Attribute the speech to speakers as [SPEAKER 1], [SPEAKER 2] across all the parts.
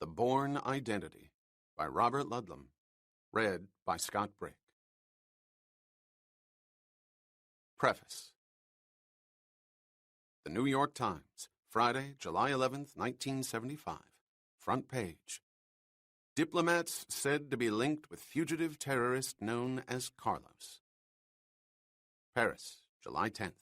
[SPEAKER 1] The Bourne Identity by Robert Ludlum. Read by Scott Brick. Preface. The New York Times, Friday, July 11th, 1975. Front page. Diplomats said to be linked with fugitive terrorist known as Carlos. Paris, July 10th.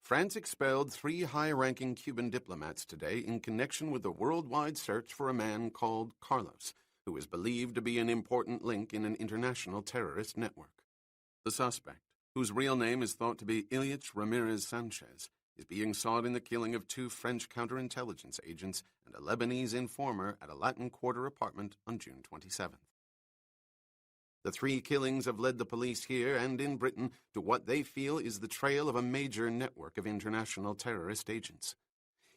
[SPEAKER 1] France expelled 3 high-ranking Cuban diplomats today in connection with a worldwide search for a man called Carlos, who is believed to be an important link in an international terrorist network. The suspect, whose real name is thought to be Ilyich Ramirez Sanchez, is being sought in the killing of 2 French counterintelligence agents and a Lebanese informer at a Latin Quarter apartment on June 27th. The 3 killings have led the police here and in Britain to what they feel is the trail of a major network of international terrorist agents.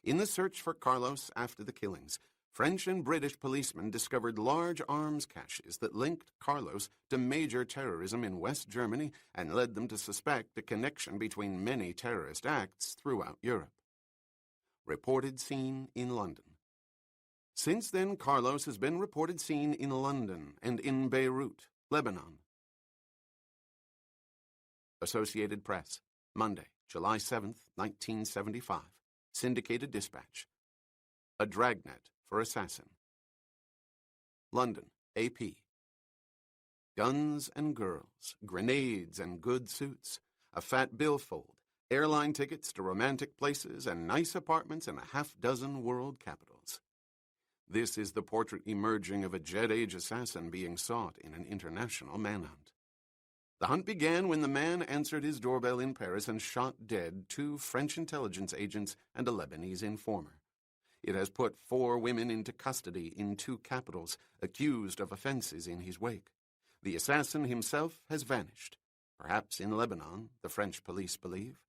[SPEAKER 1] In the search for Carlos after the killings, French and British policemen discovered large arms caches that linked Carlos to major terrorism in West Germany and led them to suspect a connection between many terrorist acts throughout Europe. Reported seen in London. Since then, Carlos has been reported seen in London and in Beirut, Lebanon. Associated Press, Monday, July 7th, 1975. Syndicated Dispatch. A dragnet for assassin. London, AP. Guns and girls, grenades and good suits, a fat billfold, airline tickets to romantic places, and nice apartments in a half-dozen world capitals. This is the portrait emerging of a jet-age assassin being sought in an international manhunt. The hunt began when the man answered his doorbell in Paris and shot dead 2 French intelligence agents and a Lebanese informer. It has put 4 women into custody in 2 capitals, accused of offenses in his wake. The assassin himself has vanished, perhaps in Lebanon, the French police believe.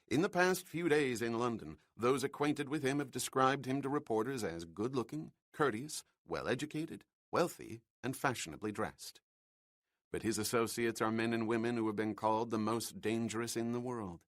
[SPEAKER 1] In the past few days in London, those acquainted with him have described him to reporters as good-looking, courteous, well-educated, wealthy, and fashionably dressed. But his associates are men and women who have been called the most dangerous in the world.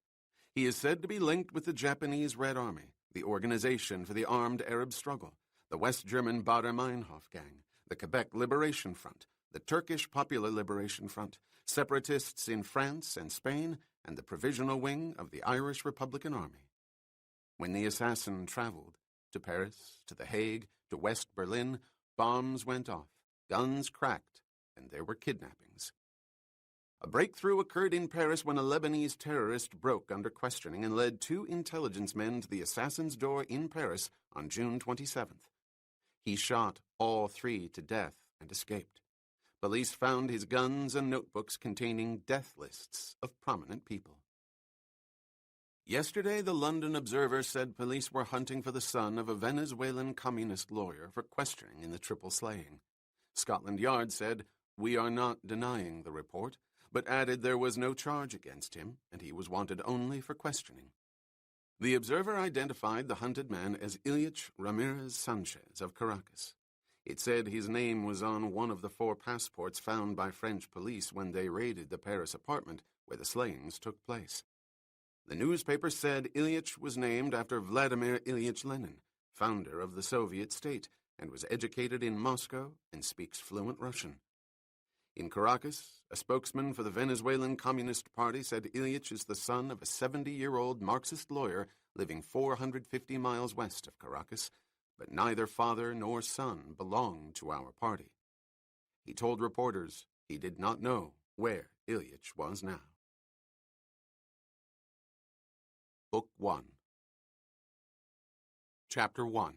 [SPEAKER 1] He is said to be linked with the Japanese Red Army, the Organization for the Armed Arab Struggle, the West German Baader-Meinhof Gang, the Quebec Liberation Front, the Turkish Popular Liberation Front, separatists in France and Spain, and the provisional wing of the Irish Republican Army. When the assassin traveled to Paris, to The Hague, to West Berlin, bombs went off, guns cracked, and there were kidnappings. A breakthrough occurred in Paris when a Lebanese terrorist broke under questioning and led 2 intelligence men to the assassin's door in Paris on June 27th. He shot all 3 to death and escaped. Police found his guns and notebooks containing death lists of prominent people. Yesterday, the London Observer said police were hunting for the son of a Venezuelan communist lawyer for questioning in the triple slaying. Scotland Yard said, "We are not denying the report," but added there was no charge against him and he was wanted only for questioning. The Observer identified the hunted man as Ilyich Ramirez Sanchez of Caracas. It said his name was on one of the 4 passports found by French police when they raided the Paris apartment where the slayings took place. The newspaper said Ilyich was named after Vladimir Ilyich Lenin, founder of the Soviet state, and was educated in Moscow and speaks fluent Russian. In Caracas, a spokesman for the Venezuelan Communist Party said Ilyich is the son of a 70-year-old Marxist lawyer living 450 miles west of Caracas, but neither father nor son belonged to our party. He told reporters he did not know where Ilyich was now. Book 1. Chapter 1.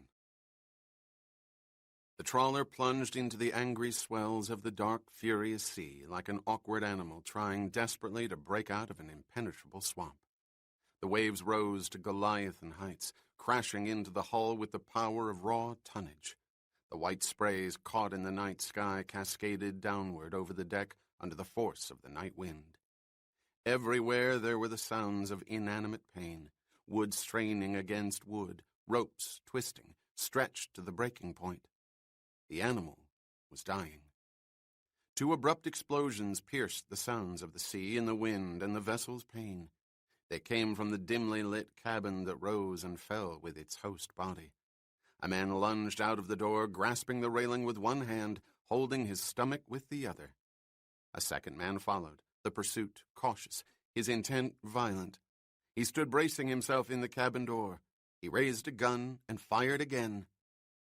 [SPEAKER 1] The trawler plunged into the angry swells of the dark, furious sea like an awkward animal trying desperately to break out of an impenetrable swamp. The waves rose to Goliathan heights, crashing into the hull with the power of raw tonnage. The white sprays caught in the night sky cascaded downward over the deck under the force of the night wind. Everywhere there were the sounds of inanimate pain, wood straining against wood, ropes twisting, stretched to the breaking point. The animal was dying. 2 abrupt explosions pierced the sounds of the sea and the wind and the vessel's pain. They came from the dimly lit cabin that rose and fell with its host body. A man lunged out of the door, grasping the railing with one hand, holding his stomach with the other. A second man followed, the pursuit cautious, his intent violent. He stood bracing himself in the cabin door. He raised a gun and fired again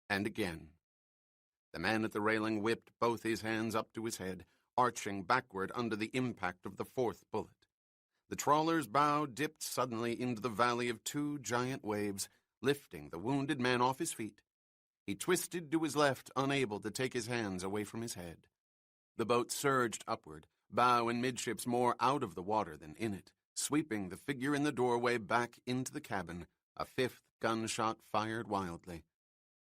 [SPEAKER 1] and again. The man at the railing whipped both his hands up to his head, arching backward under the impact of the fourth bullet. The trawler's bow dipped suddenly into the valley of two giant waves, lifting the wounded man off his feet. He twisted to his left, unable to take his hands away from his head. The boat surged upward, bow and midships more out of the water than in it, sweeping the figure in the doorway back into the cabin. A fifth gunshot fired wildly.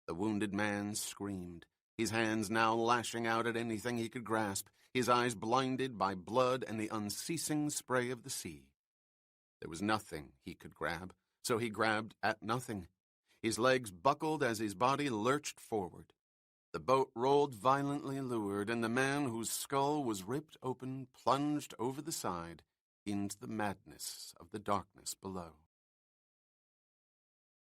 [SPEAKER 1] The wounded man screamed, his hands now lashing out at anything he could grasp, his eyes blinded by blood and the unceasing spray of the sea. There was nothing he could grab, so he grabbed at nothing. His legs buckled as his body lurched forward. The boat rolled violently leeward, and the man whose skull was ripped open plunged over the side into the madness of the darkness below.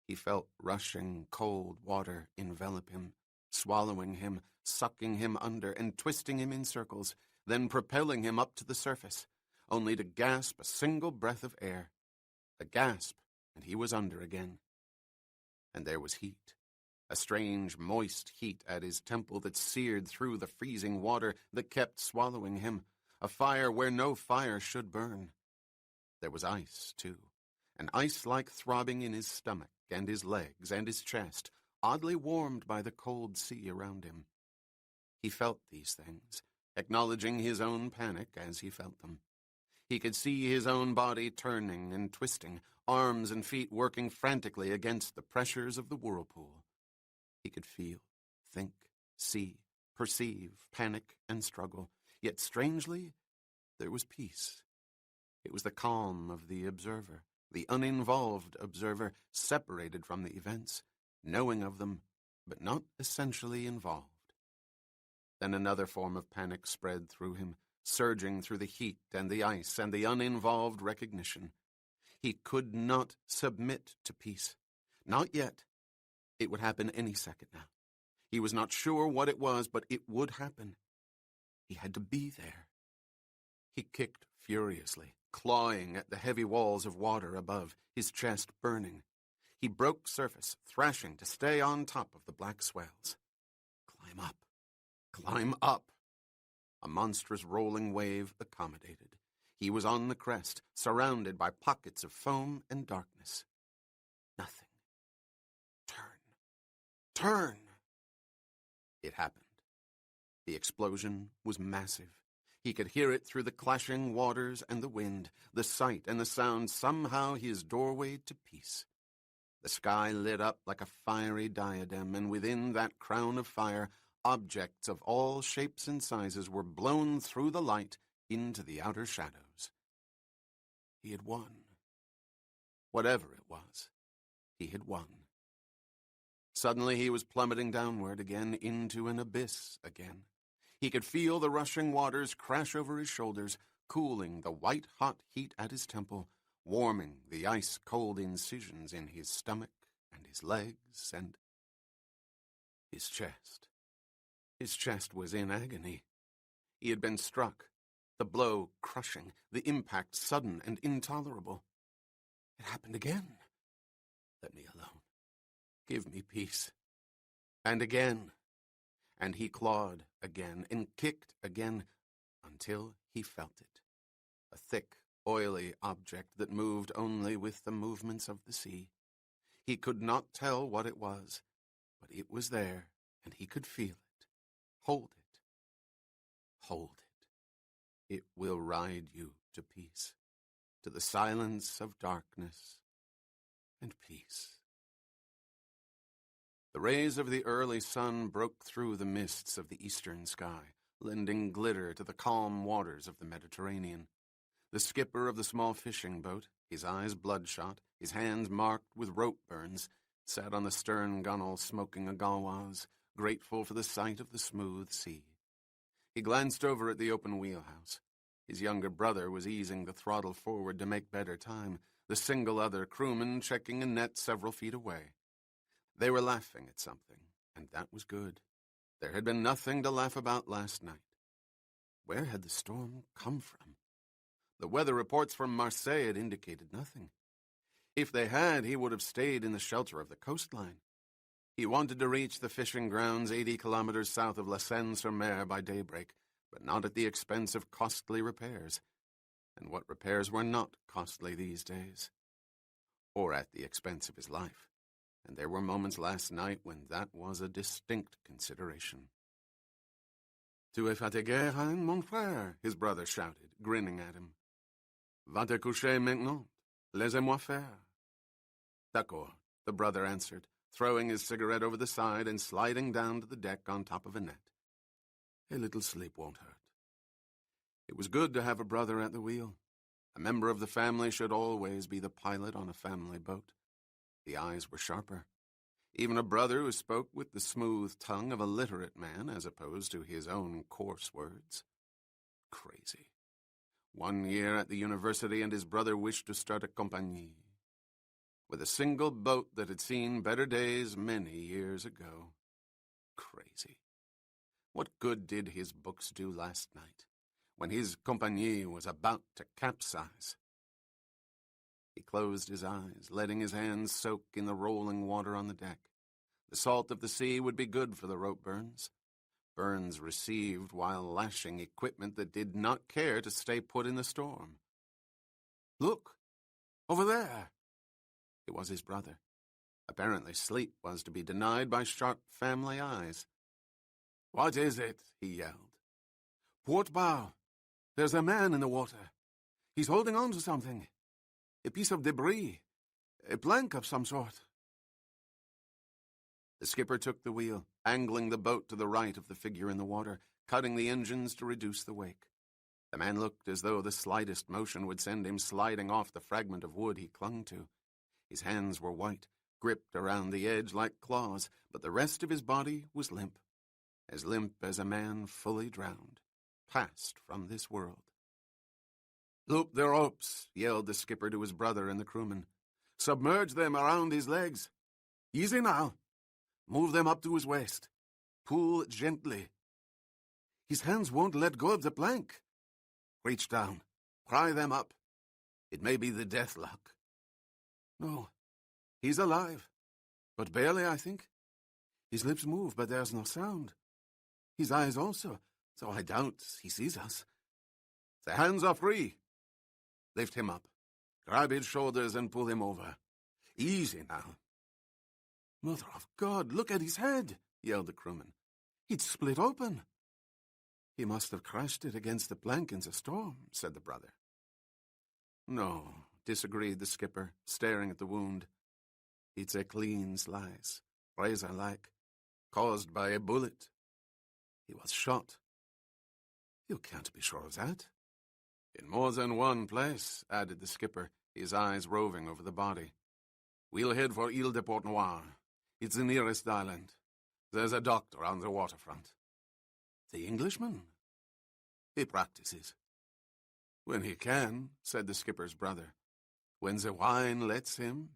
[SPEAKER 1] He felt rushing cold water envelop him, swallowing him, sucking him under, and twisting him in circles, then propelling him up to the surface, only to gasp a single breath of air. A gasp, and he was under again. And there was heat, a strange, moist heat at his temple that seared through the freezing water that kept swallowing him, a fire where no fire should burn. There was ice, too, an ice-like throbbing in his stomach and his legs and his chest, oddly warmed by the cold sea around him. He felt these things, acknowledging his own panic as he felt them. He could see his own body turning and twisting, arms and feet working frantically against the pressures of the whirlpool. He could feel, think, see, perceive, panic, and struggle. Yet strangely, there was peace. It was the calm of the observer, the uninvolved observer, separated from the events, knowing of them, but not essentially involved. Then another form of panic spread through him, surging through the heat and the ice and the uninvolved recognition. He could not submit to peace. Not yet. It would happen any second now. He was not sure what it was, but it would happen. He had to be there. He kicked furiously, clawing at the heavy walls of water above, his chest burning. He broke surface, thrashing to stay on top of the black swells. Climb up. Climb up. A monstrous rolling wave accommodated. He was on the crest, surrounded by pockets of foam and darkness. Nothing. Turn! It happened. The explosion was massive. He could hear it through the clashing waters and the wind, the sight and the sound, somehow his doorway to peace. The sky lit up like a fiery diadem, and within that crown of fire, objects of all shapes and sizes were blown through the light into the outer shadows. He had won. Whatever it was, he had won. Suddenly he was plummeting downward again into an abyss again. He could feel the rushing waters crash over his shoulders, cooling the white-hot heat at his temple, warming the ice-cold incisions in his stomach and his legs and his chest. His chest was in agony. He had been struck, the blow crushing, the impact sudden and intolerable. It happened again. Let me alone. Give me peace. And again. And he clawed again and kicked again until he felt it. A thick, oily object that moved only with the movements of the sea. He could not tell what it was, but it was there, and he could feel it. Hold it. Hold it. It will ride you to peace, to the silence of darkness and peace. The rays of the early sun broke through the mists of the eastern sky, lending glitter to the calm waters of the Mediterranean. The skipper of the small fishing boat, his eyes bloodshot, his hands marked with rope burns, sat on the stern gunwale smoking a galwaz, grateful for the sight of the smooth sea. He glanced over at the open wheelhouse. His younger brother was easing the throttle forward to make better time, the single other crewman checking a net several feet away. They were laughing at something, and that was good. There had been nothing to laugh about last night. Where had the storm come from? The weather reports from Marseille had indicated nothing. If they had, he would have stayed in the shelter of the coastline. He wanted to reach the fishing grounds 80 kilometers south of La Seine-sur-Mer by daybreak, but not at the expense of costly repairs. And what repairs were not costly these days? Or at the expense of his life. And there were moments last night when that was a distinct consideration. Tu es fatigué, hein, mon frère? His brother shouted, grinning at him. Va te coucher maintenant. Laissez-moi faire. D'accord, the brother answered, throwing his cigarette over the side and sliding down to the deck on top of a net. A little sleep won't hurt. It was good to have a brother at the wheel. A member of the family should always be the pilot on a family boat. The eyes were sharper. Even a brother who spoke with the smooth tongue of a literate man as opposed to his own coarse words. Crazy. 1 year at the university and his brother wished to start a compagnie. With a single boat that had seen better days many years ago. Crazy. What good did his books do last night, when his compagnie was about to capsize? He closed his eyes, letting his hands soak in the rolling water on the deck. The salt of the sea would be good for the rope burns. Burns received while lashing equipment that did not care to stay put in the storm. Look! Over there! It was his brother. Apparently sleep was to be denied by sharp family eyes. What is it? He yelled. Port bow. There's a man in the water. He's holding on to something. A piece of debris. A plank of some sort. The skipper took the wheel, angling the boat to the right of the figure in the water, cutting the engines to reduce the wake. The man looked as though the slightest motion would send him sliding off the fragment of wood he clung to. His hands were white, gripped around the edge like claws, but the rest of his body was limp as a man fully drowned, passed from this world. Loop the ropes, yelled the skipper to his brother and the crewman. Submerge them around his legs. Easy now. Move them up to his waist. Pull gently. His hands won't let go of the plank. Reach down. Pry them up. It may be the death lock. No, he's alive. But barely, I think. His lips move, but there's no sound. His eyes also, so I doubt he sees us. The hands are free. Lift him up. Grab his shoulders and pull him over. Easy now. Mother of God, look at his head, yelled the crewman. He'd split open. He must have crashed it against the plank in the storm, said the brother. No, disagreed the skipper, staring at the wound. It's a clean slice, razor-like, caused by a bullet. He was shot. You can't be sure of that. In more than one place, added the skipper, his eyes roving over the body. We'll head for Ile de Port-Noir. It's the nearest island. There's a doctor on the waterfront. The Englishman? He practices. When he can, said the skipper's brother. When the wine lets him.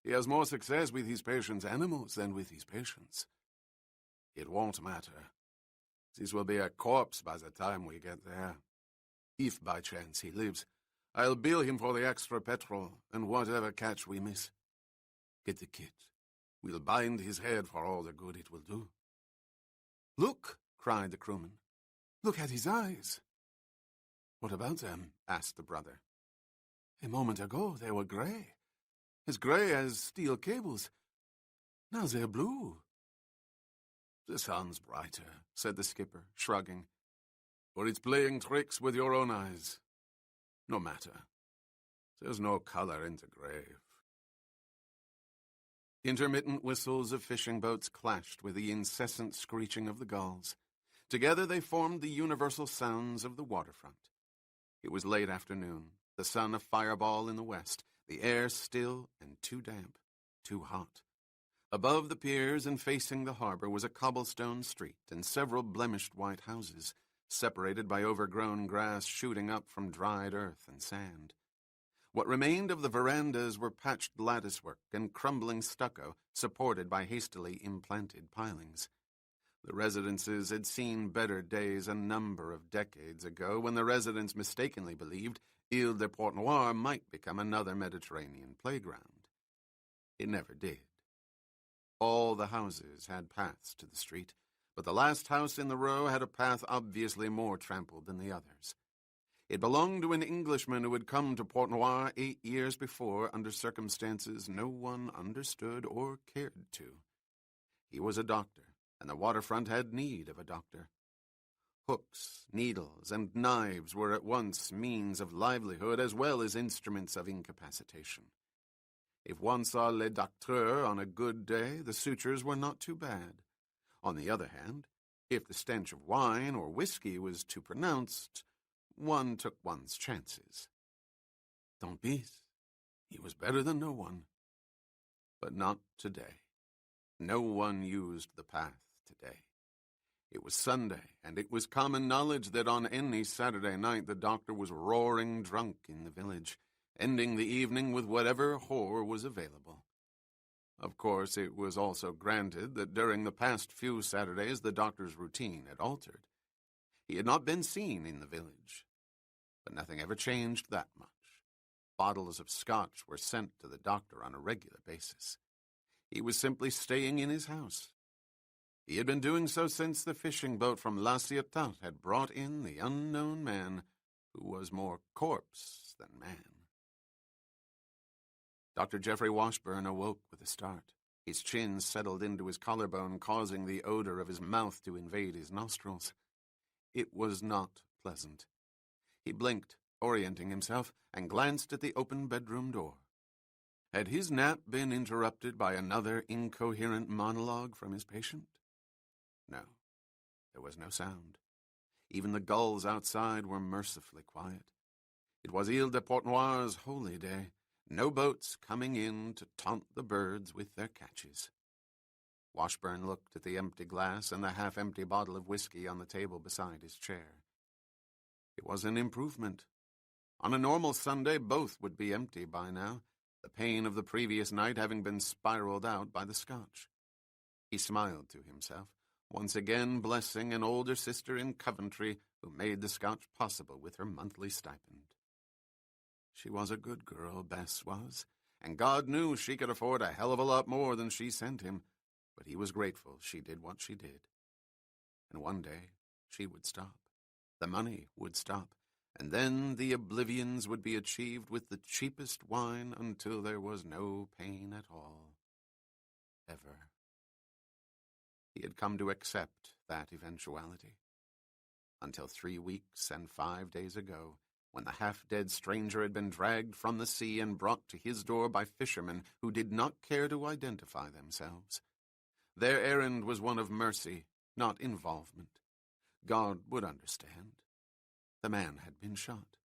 [SPEAKER 1] He has more success with his patient's animals than with his patients. It won't matter. This will be a corpse by the time we get there. If by chance he lives, I'll bill him for the extra petrol and whatever catch we miss. Get the kit. We'll bind his head for all the good it will do. Look, cried the crewman. Look at his eyes. What about them? Asked the brother. A moment ago they were grey. As grey as steel cables. Now they're blue. The sun's brighter, said the skipper, shrugging. For it's playing tricks with your own eyes. No matter. There's no colour in the grave. Intermittent whistles of fishing boats clashed with the incessant screeching of the gulls. Together they formed the universal sounds of the waterfront. It was late afternoon, the sun a fireball in the west, the air still and too damp, too hot. Above the piers and facing the harbor was a cobblestone street and several blemished white houses, separated by overgrown grass shooting up from dried earth and sand. What remained of the verandas were patched latticework and crumbling stucco supported by hastily implanted pilings. The residences had seen better days a number of decades ago when the residents mistakenly believed Ile de Port-Noir might become another Mediterranean playground. It never did. All the houses had paths to the street, but the last house in the row had a path obviously more trampled than the others. It belonged to an Englishman who had come to Port-Noir 8 years before under circumstances no one understood or cared to. He was a doctor, and the waterfront had need of a doctor. Hooks, needles, and knives were at once means of livelihood as well as instruments of incapacitation. If one saw le docteur on a good day, the sutures were not too bad. On the other hand, if the stench of wine or whiskey was too pronounced, one took one's chances. Tant pis, he was better than no one. But not today. No one used the path today. It was Sunday, and it was common knowledge that on any Saturday night the doctor was roaring drunk in the village, ending the evening with whatever whore was available. Of course, it was also granted that during the past few Saturdays the doctor's routine had altered. He had not been seen in the village. But nothing ever changed that much. Bottles of scotch were sent to the doctor on a regular basis. He was simply staying in his house. He had been doing so since the fishing boat from La Ciotat had brought in the unknown man who was more corpse than man. Dr. Geoffrey Washburn awoke with a start. His chin settled into his collarbone, causing the odor of his mouth to invade his nostrils. It was not pleasant. He blinked, orienting himself, and glanced at the open bedroom door. Had his nap been interrupted by another incoherent monologue from his patient? No, there was no sound. Even the gulls outside were mercifully quiet. It was Ile de Port-Noir's holy day, no boats coming in to taunt the birds with their catches. Washburn looked at the empty glass and the half-empty bottle of whiskey on the table beside his chair. It was an improvement. On a normal Sunday, both would be empty by now, the pain of the previous night having been spiraled out by the scotch. He smiled to himself, once again blessing an older sister in Coventry who made the scotch possible with her monthly stipend. She was a good girl, Bess was, and God knew she could afford a hell of a lot more than she sent him, but he was grateful she did what she did. And one day she would stop. The money would stop, and then the oblivions would be achieved with the cheapest wine until there was no pain at all. Ever. He had come to accept that eventuality. Until 3 weeks and 5 days ago, when the half-dead stranger had been dragged from the sea and brought to his door by fishermen who did not care to identify themselves. Their errand was one of mercy, not involvement. God would understand. The man had been shot.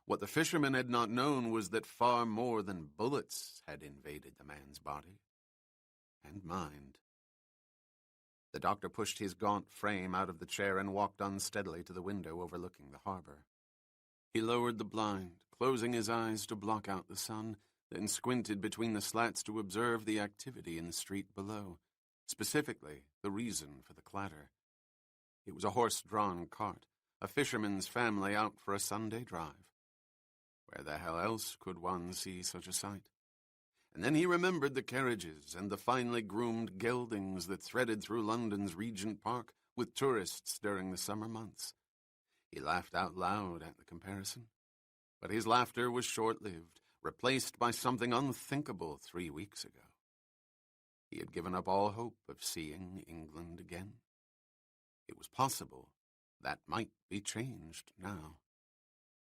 [SPEAKER 1] What the fishermen had not known was that far more than bullets had invaded the man's body and mind. The doctor pushed his gaunt frame out of the chair and walked unsteadily to the window overlooking the harbor. He lowered the blind, closing his eyes to block out the sun, then squinted between the slats to observe the activity in the street below, specifically the reason for the clatter. It was a horse-drawn cart, a fisherman's family out for a Sunday drive. Where the hell else could one see such a sight? And then he remembered the carriages and the finely groomed geldings that threaded through London's Regent Park with tourists during the summer months. He laughed out loud at the comparison, but his laughter was short-lived, replaced by something unthinkable 3 weeks ago. He had given up all hope of seeing England again. It was possible that might be changed now.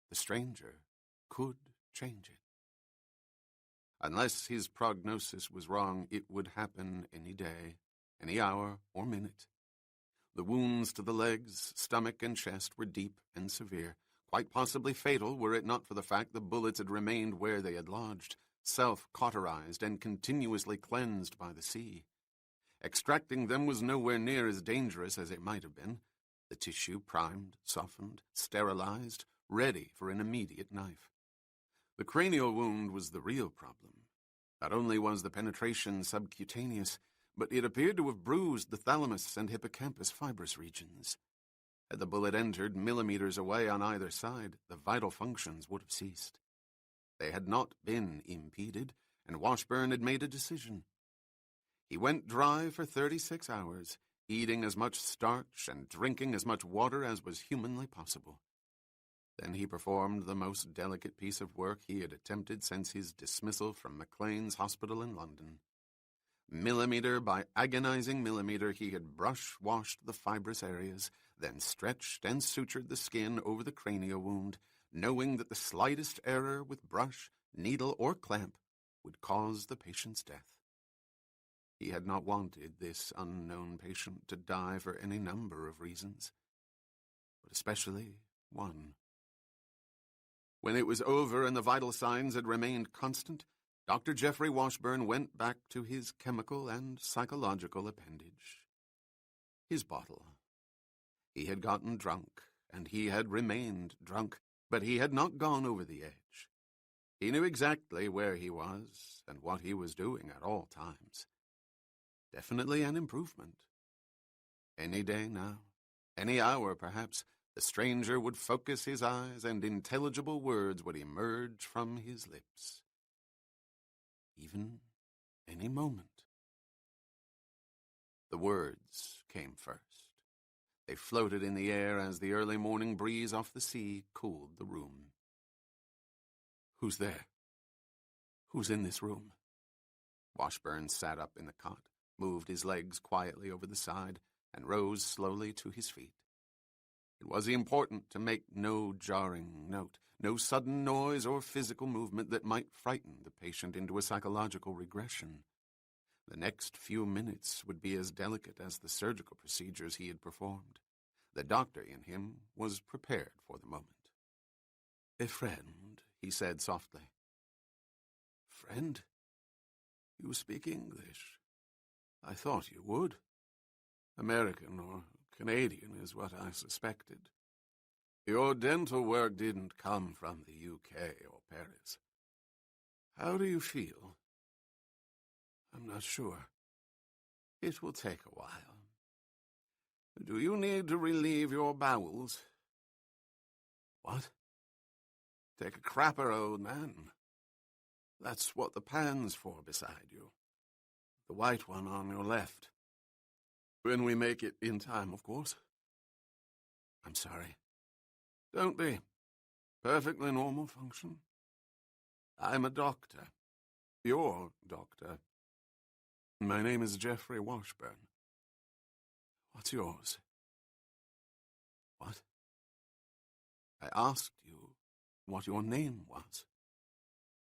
[SPEAKER 1] The stranger could change it. Unless his prognosis was wrong, it would happen any day, any hour or minute. The wounds to the legs, stomach, and chest were deep and severe, quite possibly fatal were it not for the fact the bullets had remained where they had lodged, self-cauterized and continuously cleansed by the sea. Extracting them was nowhere near as dangerous as it might have been. The tissue primed, softened, sterilized, ready for an immediate knife. The cranial wound was the real problem. Not only was the penetration subcutaneous, but it appeared to have bruised the thalamus and hippocampus fibrous regions. Had the bullet entered millimeters away on either side, the vital functions would have ceased. They had not been impeded, and Washburn had made a decision. He went dry for 36 hours, eating as much starch and drinking as much water as was humanly possible. Then he performed the most delicate piece of work he had attempted since his dismissal from Maclean's Hospital in London. Millimeter by agonizing millimeter, he had brush-washed the fibrous areas, then stretched and sutured the skin over the cranial wound, knowing that the slightest error with brush, needle, or clamp would cause the patient's death. He had not wanted this unknown patient to die for any number of reasons, but especially one. When it was over and the vital signs had remained constant, Dr. Geoffrey Washburn went back to his chemical and psychological appendage. His bottle. He had gotten drunk, and he had remained drunk, but he had not gone over the edge. He knew exactly where he was and what he was doing at all times. Definitely an improvement. Any day now, any hour perhaps, the stranger would focus his eyes and intelligible words would emerge from his lips. Even any moment. The words came first. They floated in the air as the early morning breeze off the sea cooled the room. "Who's there? Who's in this room?" Washburn sat up in the cot, moved his legs quietly over the side, and rose slowly to his feet. It was important to make no jarring note, no sudden noise or physical movement that might frighten the patient into a psychological regression. The next few minutes would be as delicate as the surgical procedures he had performed. The doctor in him was prepared for the moment. "A friend," he said softly. "Friend? You speak English. I thought you would. American or Canadian is what I suspected. Your dental work didn't come from the UK or Paris. How do you feel?" "I'm not sure. It will take a while. Do you need to relieve your bowels?" "What?" "Take a crapper, old man. That's what the pan's for beside you. The white one on your left. When we make it in time, of course." "I'm sorry." "Don't be. Perfectly normal function. I'm a doctor. Your doctor. My name is Geoffrey Washburn. What's yours?" "What?" "I asked you what your name was."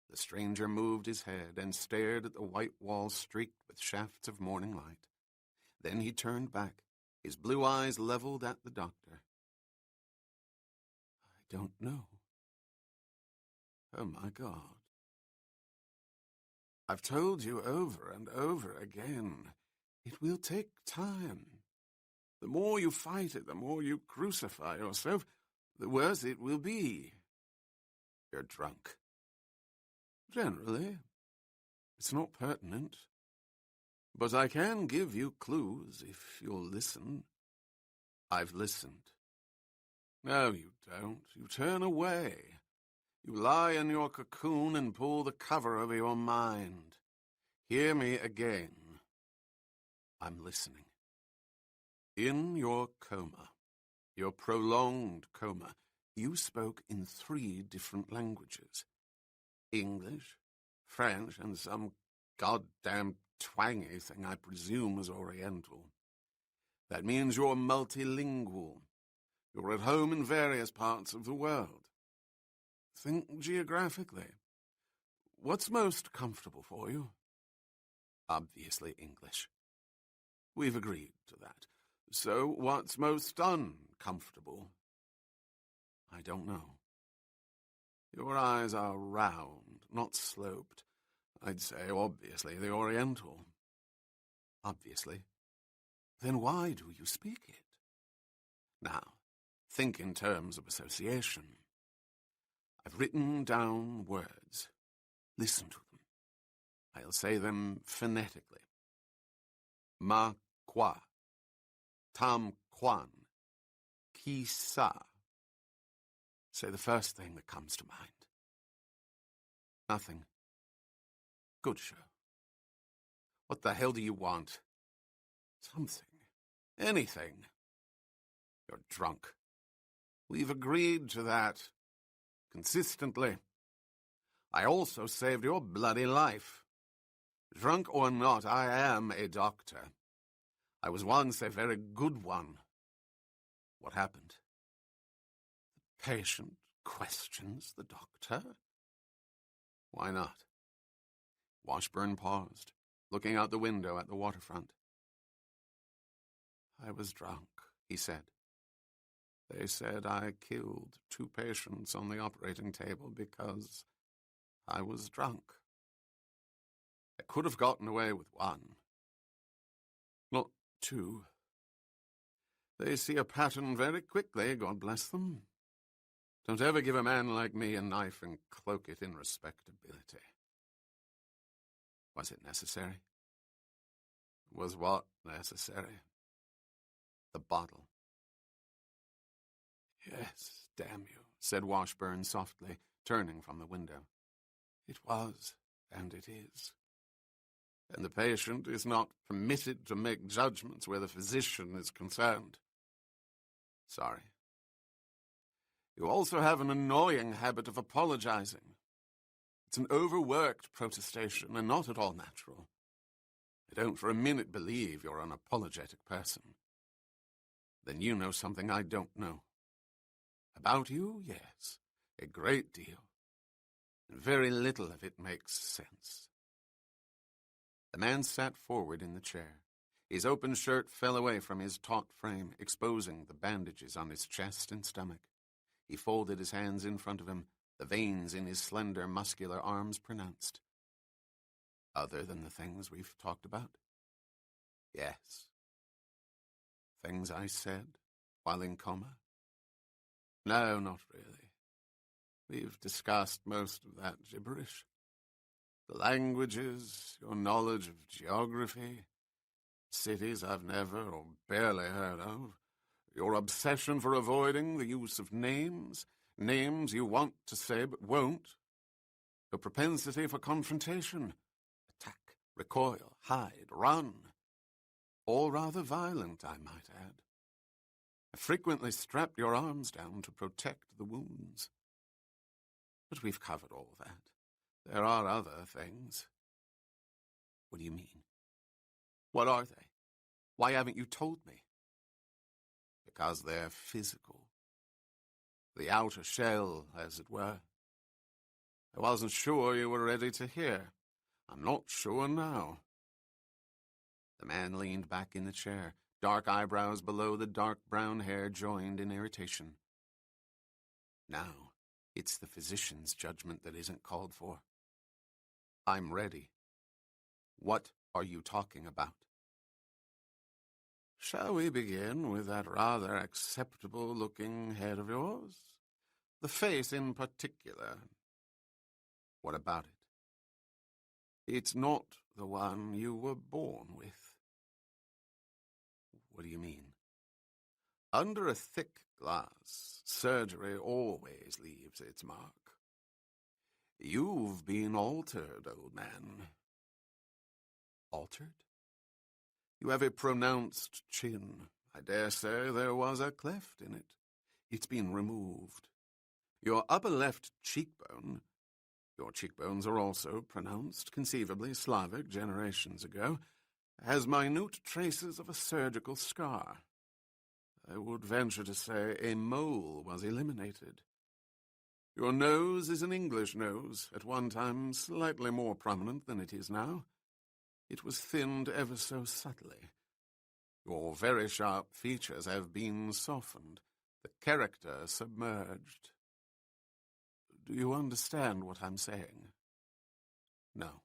[SPEAKER 1] The stranger moved his head and stared at the white walls streaked with shafts of morning light. Then he turned back, his blue eyes leveled at the doctor. "I don't know." "Oh, my God. I've told you over and over again, it will take time. The more you fight it, the more you crucify yourself, the worse it will be. You're drunk." "Generally. It's not pertinent. But I can give you clues if you'll listen." "I've listened." "No, you don't. You turn away. You lie in your cocoon and pull the cover over your mind. Hear me again." "I'm listening." In your coma, your prolonged coma, you spoke in 3 different languages. English, French, and some goddamn twangy thing I presume was Oriental. That means you're multilingual. You're at home in various parts of the world. Think geographically. What's most comfortable for you?" "Obviously English." "We've agreed to that. So what's most uncomfortable?" "I don't know." "Your eyes are round, not sloped. I'd say, obviously, the Oriental." "Obviously." "Then why do you speak it?" "Now, think in terms of association. I've written down words. Listen to them. I'll say them phonetically. Ma qua, tam quan, qui sa. Say the first thing that comes to mind. Nothing. Good show. What the hell do you want? Something. Anything. You're drunk. We've agreed to that. Consistently. I also saved your bloody life. Drunk or not, I am a doctor. I was once a very good one. What happened? The patient questions the doctor? Why not? Washburn paused, looking out the window at the waterfront. I was drunk, he said. They said I killed 2 patients on the operating table because I was drunk. I could have gotten away with 1. Not 2. They see a pattern very quickly, God bless them. Don't ever give a man like me a knife and cloak it in respectability. Was it necessary? Was what necessary? The bottle. Yes, damn you, said Washburn softly, turning from the window. It was, and it is. And the patient is not permitted to make judgments where the physician is concerned. Sorry. You also have an annoying habit of apologizing. It's an overworked protestation and not at all natural. I don't for a minute believe you're an apologetic person. Then you know something I don't know. About you, yes, a great deal. And very little of it makes sense. The man sat forward in the chair. His open shirt fell away from his taut frame, exposing the bandages on his chest and stomach. He folded his hands in front of him, the veins in his slender, muscular arms pronounced. Other than the things we've talked about? Yes. Things I said while in coma? No, not really. We've discussed most of that gibberish. The languages, your knowledge of geography, cities I've never or barely heard of, your obsession for avoiding the use of names you want to say but won't, your propensity for confrontation, attack, recoil, hide, run, all rather violent, I might add. I frequently strapped your arms down to protect the wounds. But we've covered all that. There are other things. What do you mean? What are they? Why haven't you told me? Because they're physical. The outer shell, as it were. I wasn't sure you were ready to hear. I'm not sure now. The man leaned back in the chair, dark eyebrows below the dark brown hair joined in irritation. Now, it's the physician's judgment that isn't called for. I'm ready. What are you talking about? Shall we begin with that rather acceptable-looking head of yours? The face in particular. What about it? It's not the one you were born with. What do you mean? Under a thick glass, surgery always leaves its mark. You've been altered, old man. Altered? You have a pronounced chin. I dare say there was a cleft in it. It's been removed. Your upper left cheekbone, your cheekbones are also pronounced, conceivably Slavic generations ago, has minute traces of a surgical scar. I would venture to say a mole was eliminated. Your nose is an English nose, at one time slightly more prominent than it is now. It was thinned ever so subtly. Your very sharp features have been softened, the character submerged. Do you understand what I'm saying? No.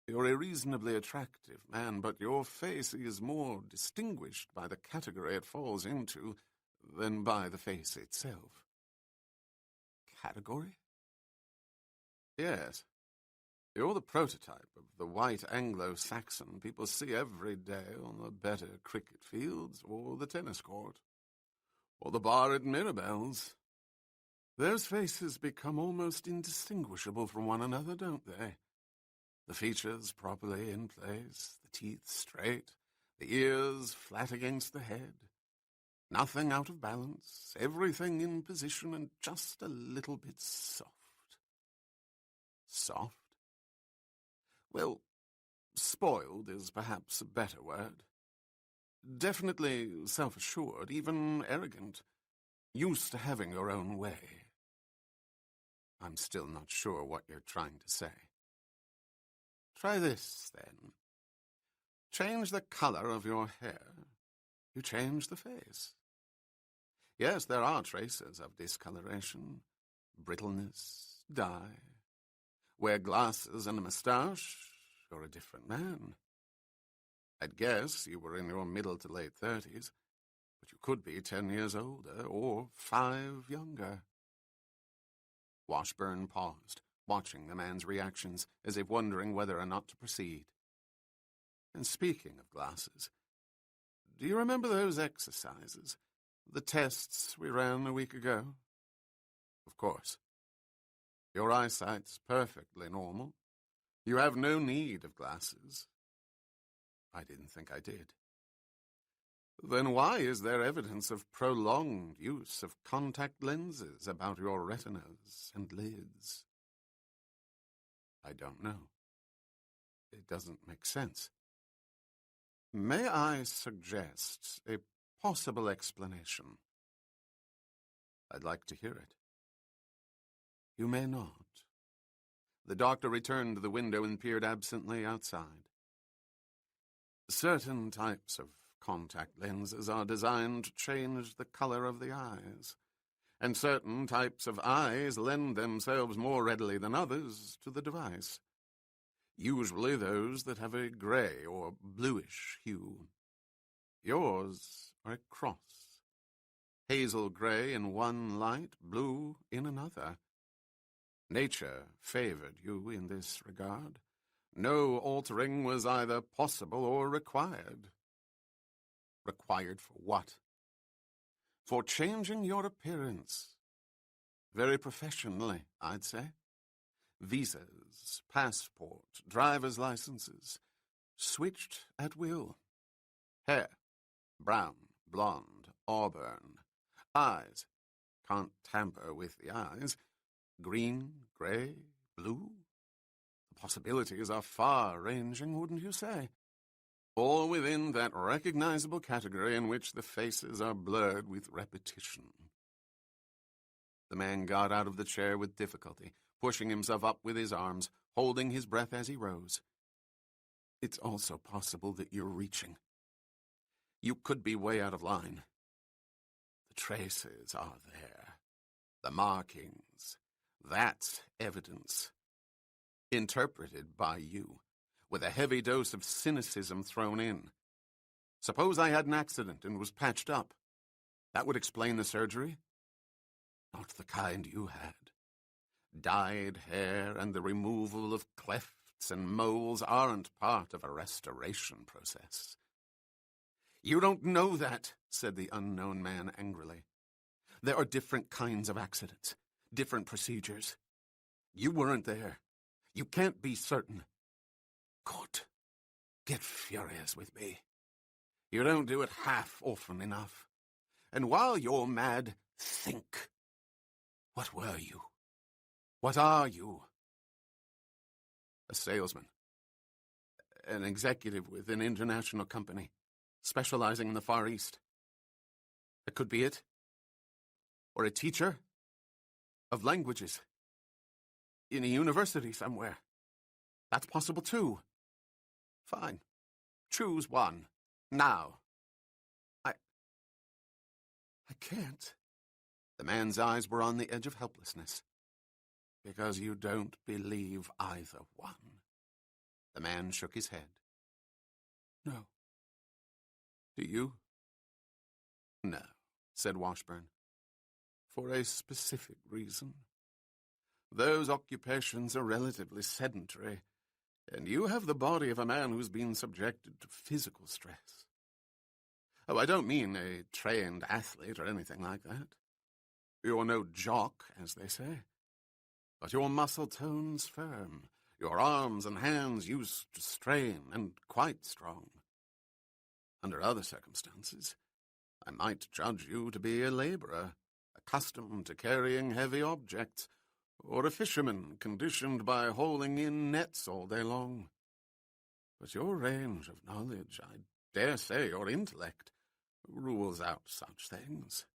[SPEAKER 1] You're a reasonably attractive man, but your face is more distinguished by the category it falls into than by the face itself. category? Yes. You're the prototype of the white Anglo-Saxon people see every day on the better cricket fields or the tennis court, or the bar at Mirabelle's. Those faces become almost indistinguishable from one another, don't they? The features properly in place, the teeth straight, the ears flat against the head. Nothing out of balance, everything in position and just a little bit soft. Soft? Well, spoiled is perhaps a better word. Definitely self-assured, even arrogant. Used to having your own way. I'm still not sure what you're trying to say. Try this, then. Change the color of your hair. You change the face. Yes, there are traces of discoloration, brittleness, dye. Wear glasses and a moustache, you're a different man. I'd guess you were in your middle to late 30s, but you could be 10 years older or 5 younger. Washburn paused, watching the man's reactions as if wondering whether or not to proceed. And speaking of glasses, do you remember those exercises, the tests we ran a week ago? Of course. Your eyesight's perfectly normal. You have no need of glasses. I didn't think I did. Then why is there evidence of prolonged use of contact lenses about your retinas and lids? I don't know. It doesn't make sense. May I suggest a possible explanation? I'd like to hear it. You may not. The doctor returned to the window and peered absently outside. Certain types of contact lenses are designed to change the color of the eyes, and certain types of eyes lend themselves more readily than others to the device. Usually those that have a gray or bluish hue. Yours are a cross. Hazel gray in one light, blue in another. Nature favored you in this regard. No altering was either possible or required. Required for what? For changing your appearance. Very professionally, I'd say. Visas, passport, driver's licenses, switched at will. Hair, brown, blonde, auburn. Eyes, can't tamper with the eyes. Green, grey, blue. The possibilities are far-ranging, wouldn't you say? All within that recognizable category in which the faces are blurred with repetition. The man got out of the chair with difficulty, pushing himself up with his arms, holding his breath as he rose. It's also possible that you're reaching. You could be way out of line. The traces are there. The markings. That's evidence. Interpreted by you, with a heavy dose of cynicism thrown in. Suppose I had an accident and was patched up. That would explain the surgery? Not the kind you had. Dyed hair and the removal of clefts and moles aren't part of a restoration process. You don't know that, said the unknown man angrily. There are different kinds of accidents, different procedures. You weren't there. You can't be certain. Good. Get furious with me. You don't do it half often enough. And while you're mad, think. What were you? What are you? A salesman. An executive with an international company, specializing in the Far East. That could be it. Or a teacher of languages. In a university somewhere. That's possible too. Fine. Choose one. Now. I can't. The man's eyes were on the edge of helplessness. Because you don't believe either one. The man shook his head. No. Do you? No, said Washburn. For a specific reason. Those occupations are relatively sedentary, and you have the body of a man who's been subjected to physical stress. Oh, I don't mean a trained athlete or anything like that. You're no jock, as they say. But your muscle tone's firm, your arms and hands used to strain and quite strong. Under other circumstances, I might judge you to be a laborer, accustomed to carrying heavy objects, or a fisherman conditioned by hauling in nets all day long. But your range of knowledge, I dare say your intellect, rules out such things.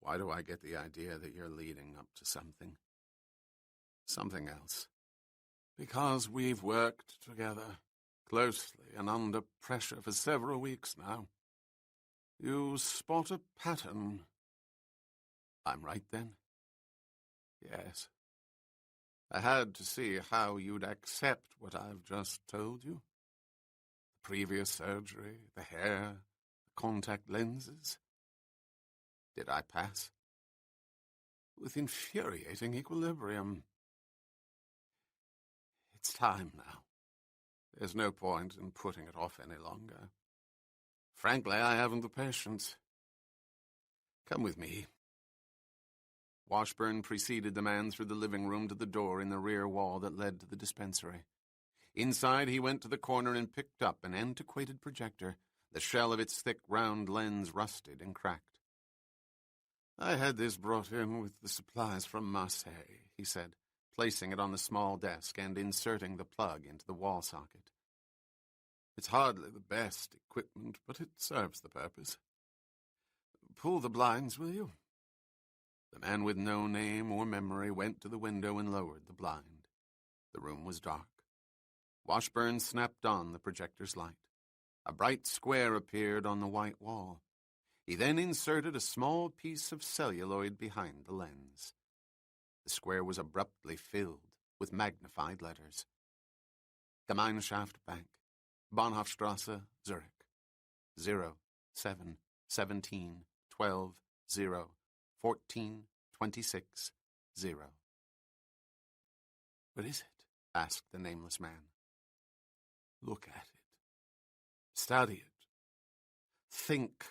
[SPEAKER 1] Why do I get the idea that you're leading up to something? Something else. Because we've worked together, closely and under pressure for several weeks now. You spot a pattern. I'm right, then? Yes. I had to see how you'd accept what I've just told you. The previous surgery, the hair, the contact lenses. Did I pass? With infuriating equilibrium. It's time now. There's no point in putting it off any longer. Frankly, I haven't the patience. Come with me. Washburn preceded the man through the living room to the door in the rear wall that led to the dispensary. Inside, he went to the corner and picked up an antiquated projector, the shell of its thick, round lens rusted and cracked. I had this brought in with the supplies from Marseille, he said, placing it on the small desk and inserting the plug into the wall socket. It's hardly the best equipment, but it serves the purpose. Pull the blinds, will you? The man with no name or memory went to the window and lowered the blind. The room was dark. Washburn snapped on the projector's light. A bright square appeared on the white wall. He then inserted a small piece of celluloid behind the lens. The square was abruptly filled with magnified letters. Gemeinschaft Bank, Bahnhofstrasse, Zurich. 0, 7, 17, 12, 0, 14, 26, 0. What is it? Asked the nameless man. Look at it. Study it. Think.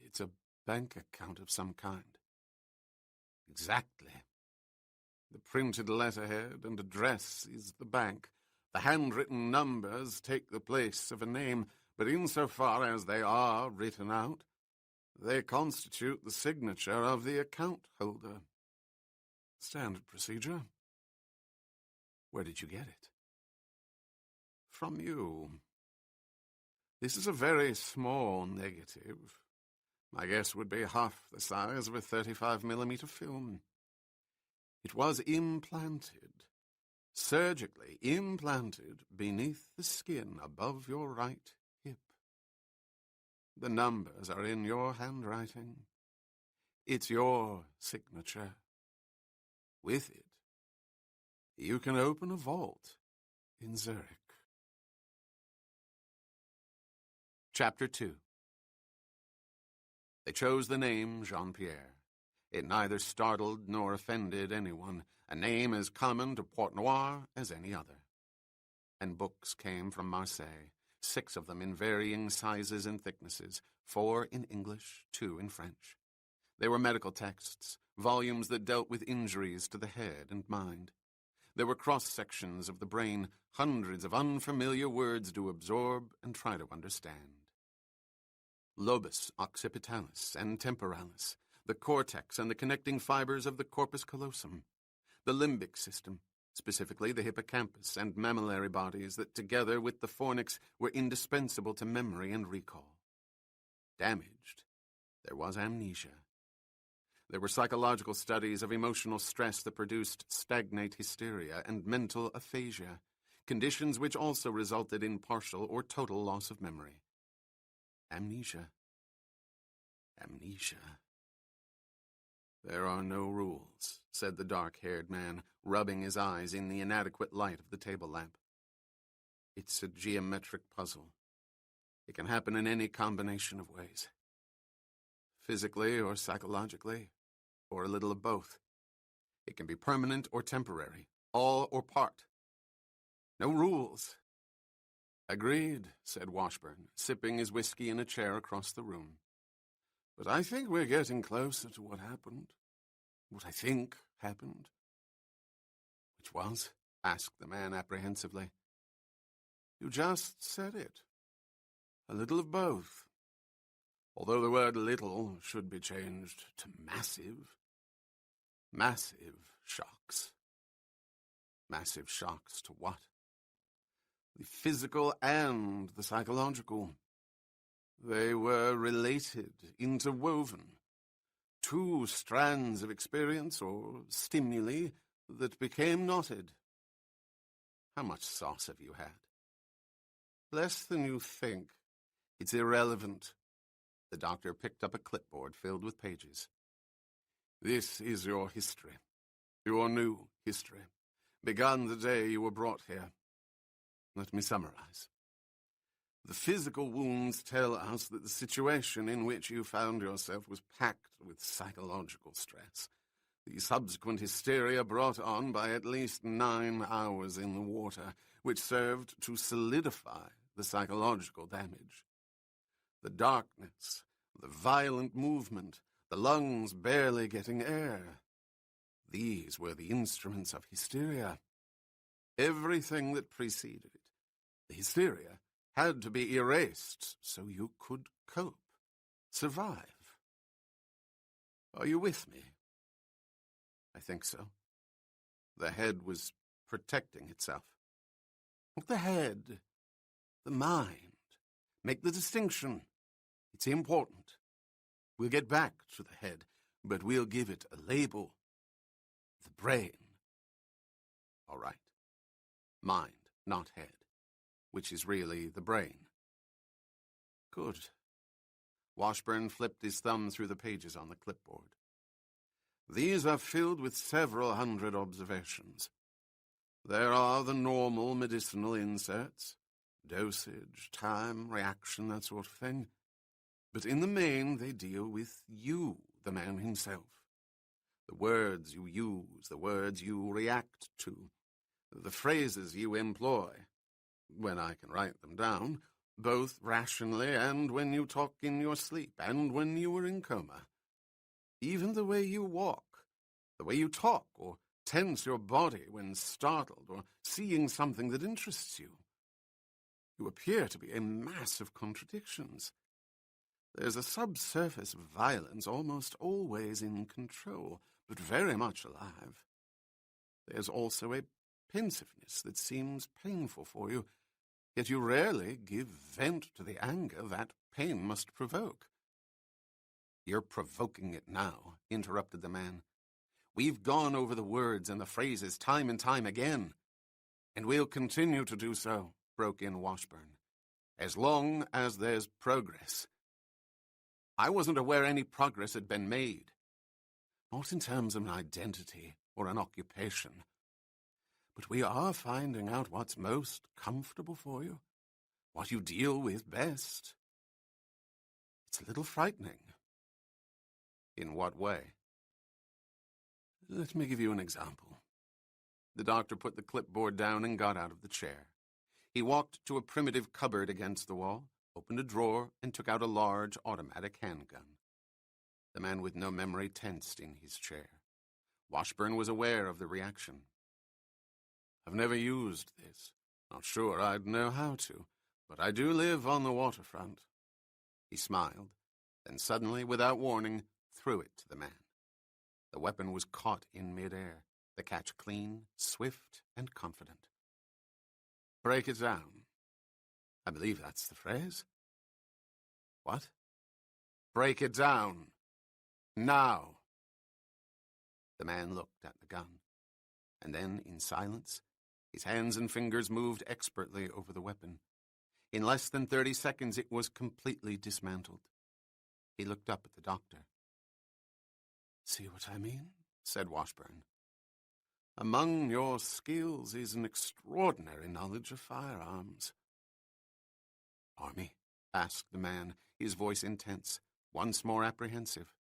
[SPEAKER 1] It's a bank account of some kind. Exactly. The printed letterhead and address is the bank. The handwritten numbers take the place of a name, but insofar as they are written out, they constitute the signature of the account holder. Standard procedure. Where did you get it? From you. This is a very small negative. My guess would be half the size of a 35mm film. It was implanted, surgically implanted beneath the skin above your right hip. The numbers are in your handwriting. It's your signature. With it, you can open a vault in Zurich. Chapter 2. They chose the name Jean-Pierre. It neither startled nor offended anyone, a name as common to Port-Noir as any other. And books came from Marseille, 6 of them in varying sizes and thicknesses, 4 in English, 2 in French. They were medical texts, volumes that dealt with injuries to the head and mind. There were cross-sections of the brain, hundreds of unfamiliar words to absorb and try to understand. Lobus occipitalis and temporalis, the cortex and the connecting fibers of the corpus callosum, the limbic system, specifically the hippocampus and mammillary bodies that together with the fornix were indispensable to memory and recall. Damaged, there was amnesia. There were psychological studies of emotional stress that produced stagnate hysteria and mental aphasia, conditions which also resulted in partial or total loss of memory. Amnesia. Amnesia. There are no rules, said the dark-haired man, rubbing his eyes in the inadequate light of the table lamp. It's a geometric puzzle. It can happen in any combination of ways. Physically or psychologically, or a little of both. It can be permanent or temporary, all or part. No rules. Agreed, said Washburn, sipping his whiskey in a chair across the room. But I think we're getting closer to what happened. What I think happened. Which was? Asked the man apprehensively. You just said it. A little of both. Although the word little should be changed to massive. Massive shocks. Massive shocks to what? The physical and the psychological. They were related, interwoven. Two strands of experience or stimuli that became knotted. How much sauce have you had? Less than you think. It's irrelevant. The doctor picked up a clipboard filled with pages. This is your history. Your new history. Begun the day you were brought here. Let me summarize. The physical wounds tell us that the situation in which you found yourself was packed with psychological stress. The subsequent hysteria brought on by at least 9 hours in the water, which served to solidify the psychological damage. The darkness, the violent movement, the lungs barely getting air. These were the instruments of hysteria. Everything that preceded it, the hysteria, had to be erased so you could cope, survive. Are you with me? I think so. The head was protecting itself. Not the head, the mind. Make the distinction. It's important. We'll get back to the head, but we'll give it a label. The brain. All right. Mind, not head, which is really the brain. Good. Washburn flipped his thumb through the pages on the clipboard. These are filled with several hundred observations. There are the normal medicinal inserts, dosage, time, reaction, that sort of thing. But in the main, they deal with you, the man himself. The words you use, the words you react to, the phrases you employ, when I can write them down, both rationally and when you talk in your sleep and when you were in coma. Even the way you walk, the way you talk or tense your body when startled or seeing something that interests you. You appear to be a mass of contradictions. There's a subsurface of violence almost always in control, but very much alive. There's also a pensiveness that seems painful for you, yet you rarely give vent to the anger that pain must provoke. You're provoking it now, interrupted the man. We've gone over the words and the phrases time and time again. And we'll continue to do so, broke in Washburn, as long as there's progress. I wasn't aware any progress had been made. Not in terms of an identity or an occupation. But we are finding out what's most comfortable for you, what you deal with best. It's a little frightening. In what way? Let me give you an example. The doctor put the clipboard down and got out of the chair. He walked to a primitive cupboard against the wall, opened a drawer, and took out a large automatic handgun. The man with no memory tensed in his chair. Washburn was aware of the reaction. I've never used this. Not sure I'd know how to, but I do live on the waterfront. He smiled, then suddenly, without warning, threw it to the man. The weapon was caught in midair, the catch clean, swift, and confident. Break it down. I believe that's the phrase. What? Break it down. Now. The man looked at the gun, and then, in silence, his hands and fingers moved expertly over the weapon. In less than 30 seconds, it was completely dismantled. He looked up at the doctor. See what I mean? Said Washburn. Among your skills is an extraordinary knowledge of firearms. Army? Asked the man, his voice intense, once more apprehensive.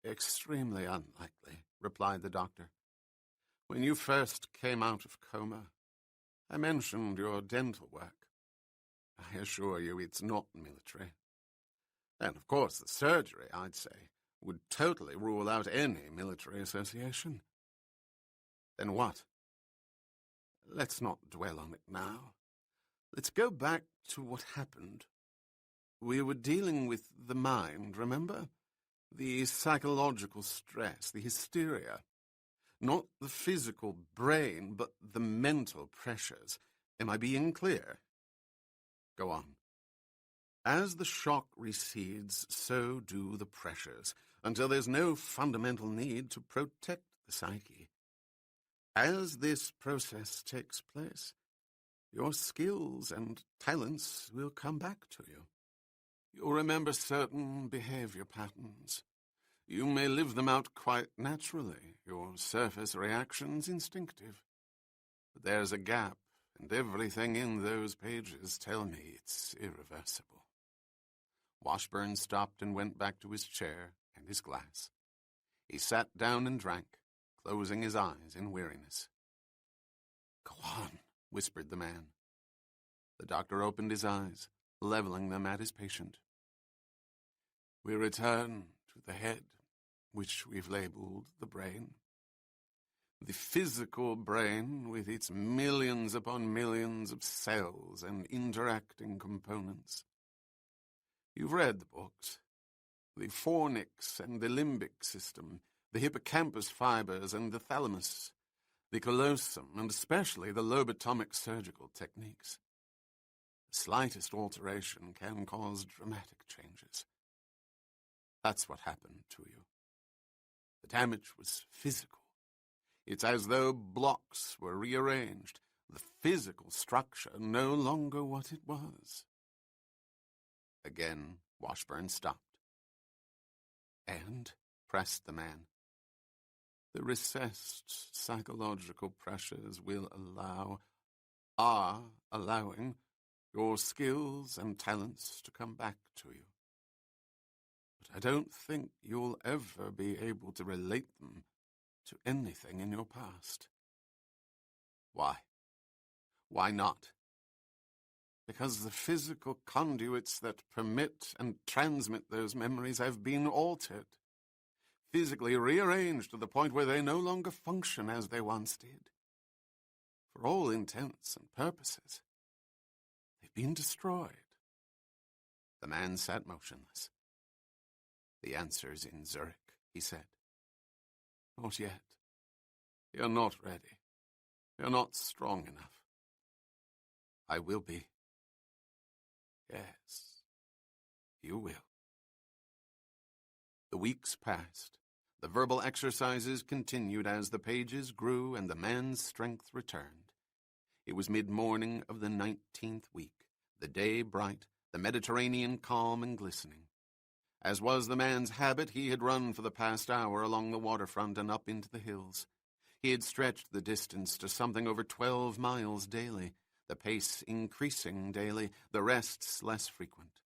[SPEAKER 1] Extremely unlikely, replied the doctor. "When you first came out of coma, I mentioned your dental work. I assure you it's not military. And, of course, the surgery, I'd say, would totally rule out any military association." "Then what?" "Let's not dwell on it now. Let's go back to what happened. We were dealing with the mind, remember? The psychological stress, the hysteria. Not the physical brain, but the mental pressures. Am I being clear?" "Go on." "As the shock recedes, so do the pressures, until there's no fundamental need to protect the psyche. As this process takes place, your skills and talents will come back to you. You'll remember certain behavior patterns. You may live them out quite naturally, your surface reactions instinctive. But there's a gap, and everything in those pages tell me it's irreversible." Washburn stopped and went back to his chair and his glass. He sat down and drank, closing his eyes in weariness. "Go on," whispered the man. The doctor opened his eyes, leveling them at his patient. "We return to the head, which we've labeled the brain. The physical brain, with its millions upon millions of cells and interacting components. You've read the books. The fornix and the limbic system, the hippocampus fibers and the thalamus, the callosum, and especially the lobotomic surgical techniques. The slightest alteration can cause dramatic changes. That's what happened to you. The damage was physical. It's as though blocks were rearranged, the physical structure no longer what it was." Again, Washburn stopped. "And," pressed the man, "the recessed psychological pressures will are allowing your skills and talents to come back to you. But I don't think you'll ever be able to relate them to anything in your past." "Why? Why not?" "Because the physical conduits that permit and transmit those memories have been altered, physically rearranged to the point where they no longer function as they once did. For all intents and purposes, they've been destroyed." The man sat motionless. "The answer's in Zurich," he said. "Not yet. You're not ready. You're not strong enough." "I will be." "Yes, you will." The weeks passed. The verbal exercises continued as the pages grew and the man's strength returned. It was mid-morning of the 19th week, the day bright, the Mediterranean calm and glistening. As was the man's habit, he had run for the past hour along the waterfront and up into the hills. He had stretched the distance to something over 12 miles daily, the pace increasing daily, the rests less frequent.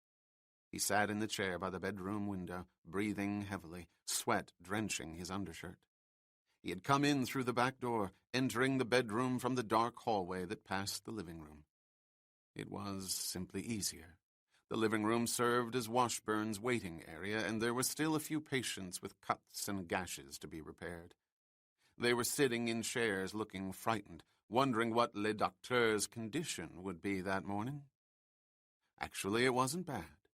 [SPEAKER 1] He sat in the chair by the bedroom window, breathing heavily, sweat drenching his undershirt. He had come in through the back door, entering the bedroom from the dark hallway that passed the living room. It was simply easier. The living room served as Washburn's waiting area, and there were still a few patients with cuts and gashes to be repaired. They were sitting in chairs looking frightened, wondering what Le Docteur's condition would be that morning. Actually, it wasn't bad.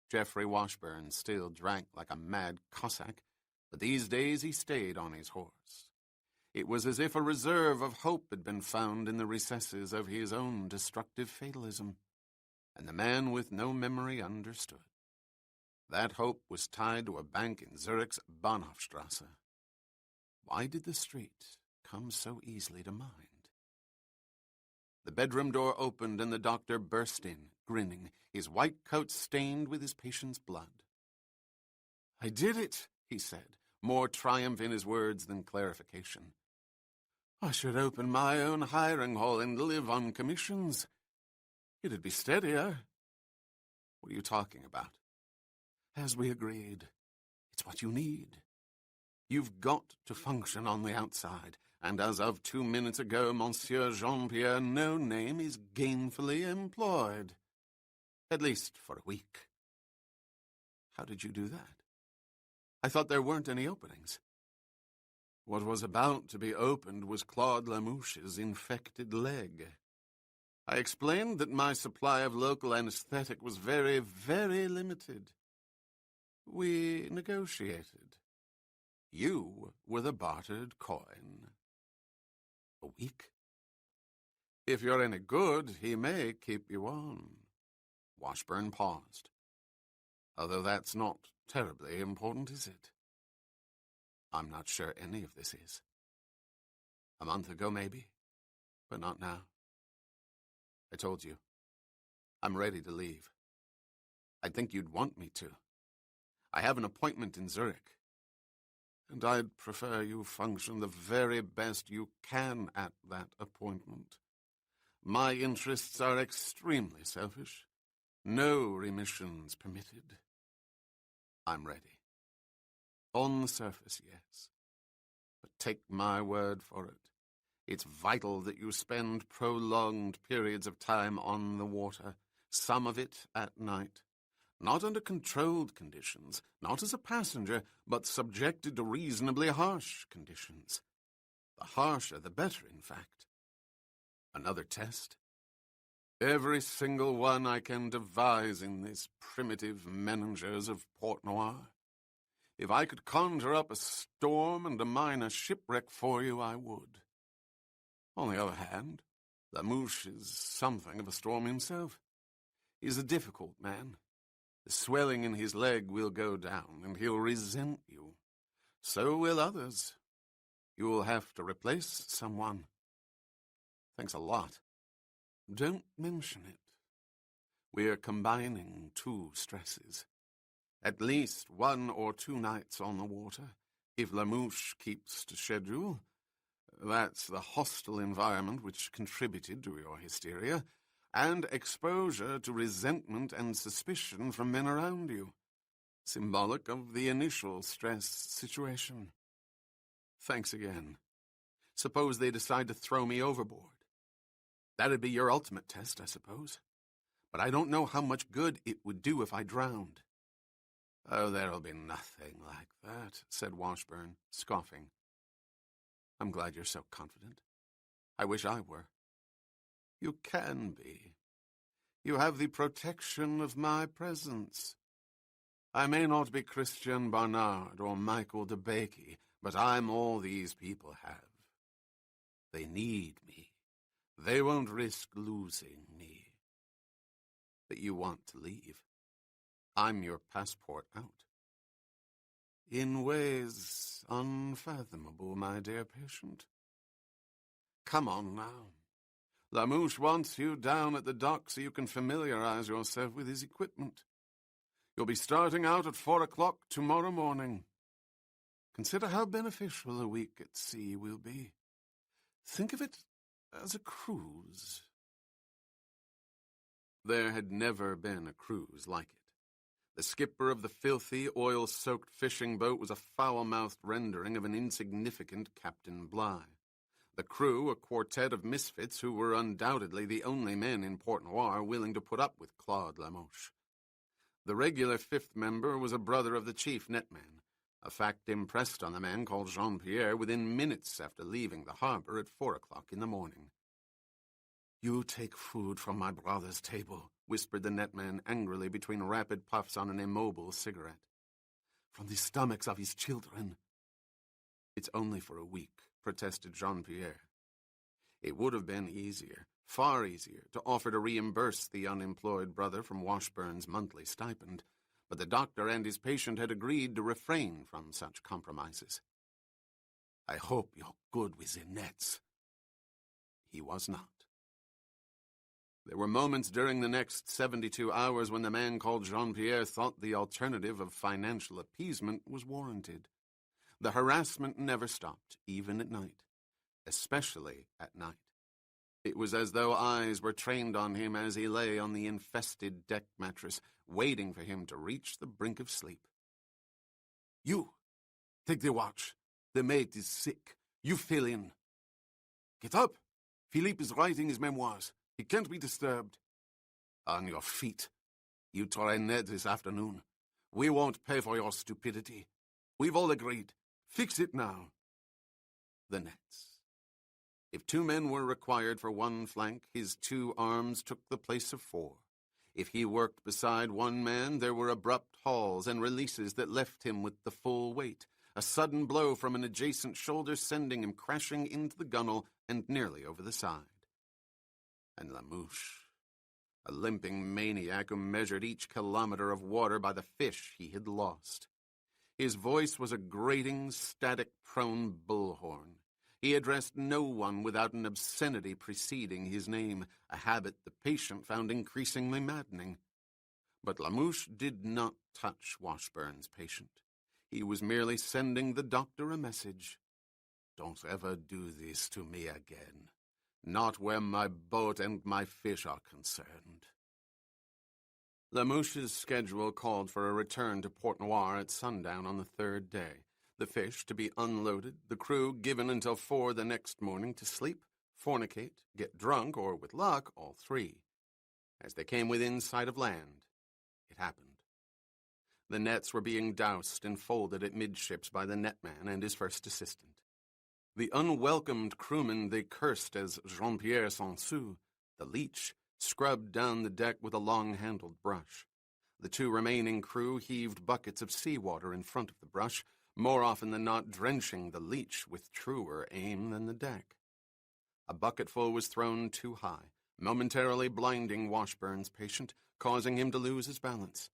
[SPEAKER 1] Geoffrey Washburn still drank like a mad Cossack, but these days he stayed on his horse. It was as if a reserve of hope had been found in the recesses of his own destructive fatalism, and the man with no memory understood. That hope was tied to a bank in Zurich's Bahnhofstrasse. Why did the street come so easily to mind? The bedroom door opened and the doctor burst in, grinning, his white coat stained with his patient's blood. "I did it," he said, more triumph in his words than clarification. "I should open my own hiring hall and live on commissions. It'd be steadier." "What are you talking about?" "As we agreed, it's what you need. You've got to function on the outside, and as of 2 minutes ago, Monsieur Jean-Pierre No Name is gainfully employed. At least for a week. How did you do that? I thought there weren't any openings. What was about to be opened was Claude Lamouche's infected leg. I explained that my supply of local anesthetic was very, very limited. We negotiated. You were the bartered coin. A week? If you're any good, he may keep you on. Washburn paused. Although that's not terribly important, is it? I'm not sure any of this is. A month ago, maybe, but not now. I told you, I'm ready to leave. I'd think you'd want me to. I have an appointment in Zurich, and I'd prefer you function the very best you can at that appointment. My interests are extremely selfish. No remissions permitted. I'm ready. On the surface, yes. But take my word for it. It's vital that you spend prolonged periods of time on the water, some of it at night. Not under controlled conditions, not as a passenger, but subjected to reasonably harsh conditions. The harsher, the better, in fact. Another test? Every single one I can devise in this primitive menagers of Port Noir. If I could conjure up a storm and a minor shipwreck for you, I would. On the other hand, Lamouche is something of a storm himself. He's a difficult man. The swelling in his leg will go down, and he'll resent you. So will others. You'll have to replace someone. Thanks a lot. Don't mention it. We're combining two stresses. At least 1 or 2 nights on the water, if Lamouche keeps to schedule. That's the hostile environment which contributed to your hysteria, and exposure to resentment and suspicion from men around you, symbolic of the initial stress situation. Thanks again. Suppose they decide to throw me overboard. That'd be your ultimate test, I suppose. But I don't know how much good it would do if I drowned. Oh, there'll be nothing like that, said Washburn, scoffing. I'm glad you're so confident. I wish I were. You can be. You have the protection of my presence. I may not be Christian Barnard or Michael DeBakey, but I'm all these people have. They need me. They won't risk losing me. But you want to leave. I'm your passport out. In ways unfathomable, my dear patient. Come on now. Lamouche wants you down at the dock so you can familiarize yourself with his equipment. You'll be starting out at 4 o'clock tomorrow morning. Consider how beneficial a week at sea will be. Think of it as a cruise. There had never been a cruise like it. The skipper of the filthy, oil-soaked fishing boat was a foul-mouthed rendering of an insignificant Captain Bligh. The crew, a quartet of misfits who were undoubtedly the only men in Port Noir willing to put up with Claude Lamouche. The regular 5th member was a brother of the chief netman, a fact impressed on the man called Jean-Pierre within minutes after leaving the harbor at 4 o'clock in the morning. You take food from my brother's table, whispered the netman angrily between rapid puffs on an immobile cigarette. From the stomachs of his children. It's only for a week, protested Jean-Pierre. It would have been easier, far easier, to offer to reimburse the unemployed brother from Washburn's monthly stipend, but the doctor and his patient had agreed to refrain from such compromises. I hope you're good with the nets. He was not. There were moments during the next 72 hours when the man called Jean-Pierre thought the alternative of financial appeasement was warranted. The harassment never stopped, even at night, especially at night. It was as though eyes were trained on him as he lay on the infested deck mattress, waiting for him to reach the brink of sleep. You! Take the watch. The mate is sick. You fill in. Get up. Philippe is writing his memoirs. He can't be disturbed. On your feet. You try Ned this afternoon. We won't pay for your stupidity. We've all agreed. Fix it now. The nets. If 2 men were required for one flank, his 2 arms took the place of 4. If he worked beside one man, there were abrupt hauls and releases that left him with the full weight, a sudden blow from an adjacent shoulder sending him crashing into the gunwale and nearly over the side. And Lamouche, a limping maniac who measured each kilometer of water by the fish he had lost. His voice was a grating, static-prone bullhorn. He addressed no one without an obscenity preceding his name, a habit the patient found increasingly maddening. But Lamouche did not touch Washburn's patient. He was merely sending the doctor a message. Don't ever do this to me again. Not where my boat and my fish are concerned. Lamouche's schedule called for a return to Port Noir at sundown on the 3rd day, the fish to be unloaded, the crew given until 4 the next morning to sleep, fornicate, get drunk, or, with luck, all 3. As they came within sight of land, it happened. The nets were being doused and folded at midships by the netman and his first assistant. The unwelcomed crewman they cursed as Jean-Pierre Sansu, the leech, scrubbed down the deck with a long-handled brush. The 2 remaining crew heaved buckets of seawater in front of the brush, more often than not drenching the leech with truer aim than the deck. A bucketful was thrown too high, momentarily blinding Washburn's patient, causing him to lose his balance.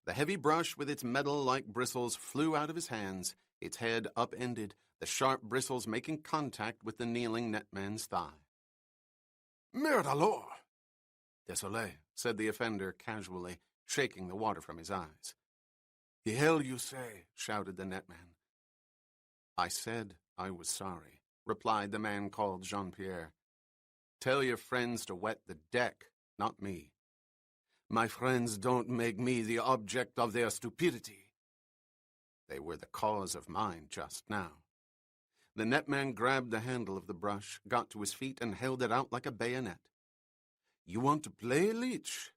[SPEAKER 1] The heavy brush with its metal-like bristles flew out of his hands, its head upended, the sharp bristles making contact with the kneeling netman's thigh. "Merde alors!" "Désolé," said the offender casually, shaking the water from his eyes. "The hell you say?" shouted the netman. "I said I was sorry," replied the man called Jean-Pierre. "Tell your friends to wet the deck, not me. My friends don't make me the object of their stupidity. They were the cause of mine just now." The netman grabbed the handle of the brush, got to his feet, and held it out like a bayonet. "You want to play, Leech?"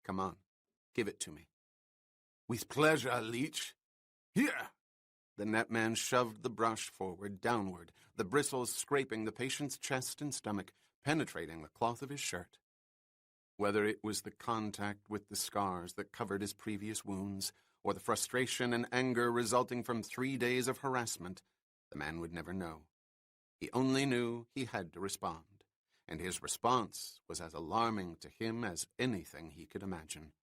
[SPEAKER 1] "Come on, give it to me." "With pleasure, Leech. Here!" The netman shoved the brush forward, downward, the bristles scraping the patient's chest and stomach, penetrating the cloth of his shirt. Whether it was the contact with the scars that covered his previous wounds, or the frustration and anger resulting from 3 days of harassment, the man would never know. He only knew he had to respond, and his response was as alarming to him as anything he could imagine.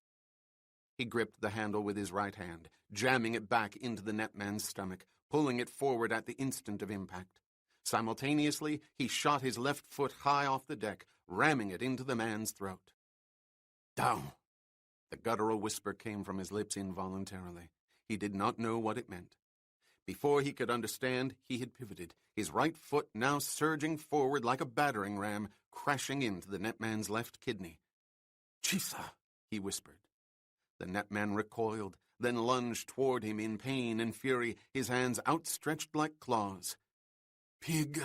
[SPEAKER 1] He gripped the handle with his right hand, jamming it back into the netman's stomach, pulling it forward at the instant of impact. Simultaneously, he shot his left foot high off the deck, ramming it into the man's throat. "Down!" The guttural whisper came from his lips involuntarily. He did not know what it meant. Before he could understand, he had pivoted, his right foot now surging forward like a battering ram, crashing into the netman's left kidney. "Chisa!" he whispered. The netman recoiled, then lunged toward him in pain and fury, his hands outstretched like claws. "Pig!"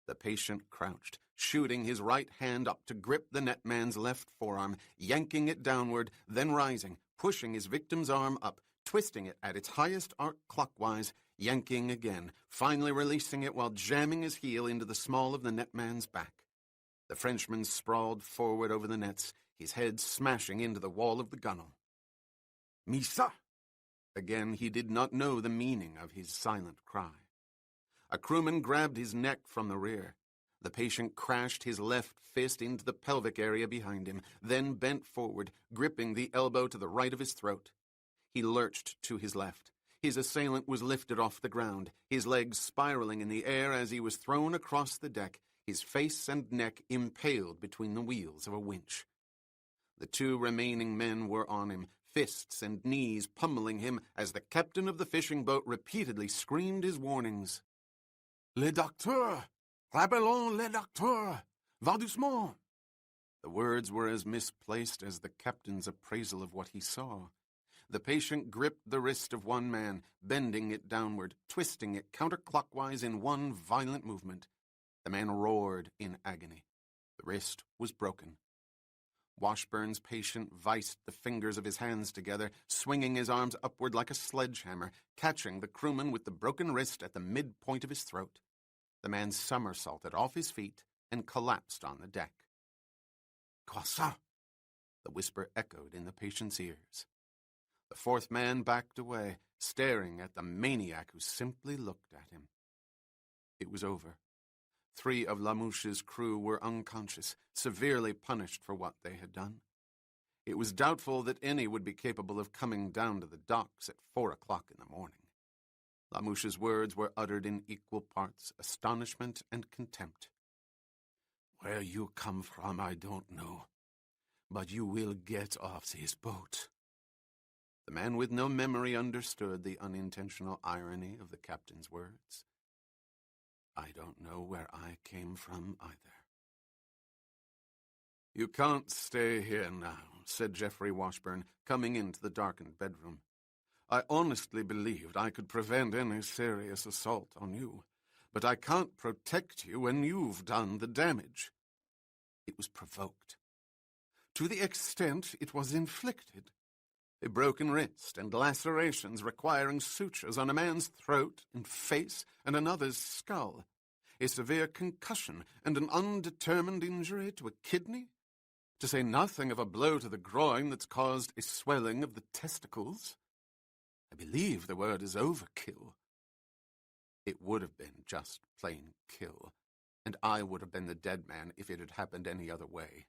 [SPEAKER 1] The patient crouched, shooting his right hand up to grip the netman's left forearm, yanking it downward, then rising, pushing his victim's arm up, twisting it at its highest arc clockwise, yanking again, finally releasing it while jamming his heel into the small of the netman's back. The Frenchman sprawled forward over the nets, his head smashing into the wall of the gunwale. "Misa!" Again, he did not know the meaning of his silent cry. A crewman grabbed his neck from the rear. The patient crashed his left fist into the pelvic area behind him, then bent forward, gripping the elbow to the right of his throat. He lurched to his left. His assailant was lifted off the ground, his legs spiraling in the air as he was thrown across the deck, his face and neck impaled between the wheels of a winch. The 2 remaining men were on him, fists and knees pummeling him as the captain of the fishing boat repeatedly screamed his warnings. "Le docteur! Rappelons le docteur! Va doucement!" The words were as misplaced as the captain's appraisal of what he saw. The patient gripped the wrist of one man, bending it downward, twisting it counterclockwise in one violent movement. The man roared in agony. The wrist was broken. Washburn's patient viced the fingers of his hands together, swinging his arms upward like a sledgehammer, catching the crewman with the broken wrist at the midpoint of his throat. The man somersaulted off his feet and collapsed on the deck. "Quoi ça?" the whisper echoed in the patient's ears. The fourth man backed away, staring at the maniac who simply looked at him. It was over. 3 of Lamouche's crew were unconscious, severely punished for what they had done. It was doubtful that any would be capable of coming down to the docks at 4 o'clock in the morning. Lamouche's words were uttered in equal parts astonishment and contempt. "Where you come from, I don't know, but you will get off this boat." The man with no memory understood the unintentional irony of the captain's words. "I don't know where I came from either." "You can't stay here now," said Geoffrey Washburn, coming into the darkened bedroom. "I honestly believed I could prevent any serious assault on you, but I can't protect you when you've done the damage." It was provoked. To the extent it was inflicted. A broken wrist and lacerations requiring sutures on a man's throat and face and another's skull. A severe concussion and an undetermined injury to a kidney. To say nothing of a blow to the groin that's caused a swelling of the testicles. I believe the word is overkill. It would have been just plain kill, and I would have been the dead man if it had happened any other way.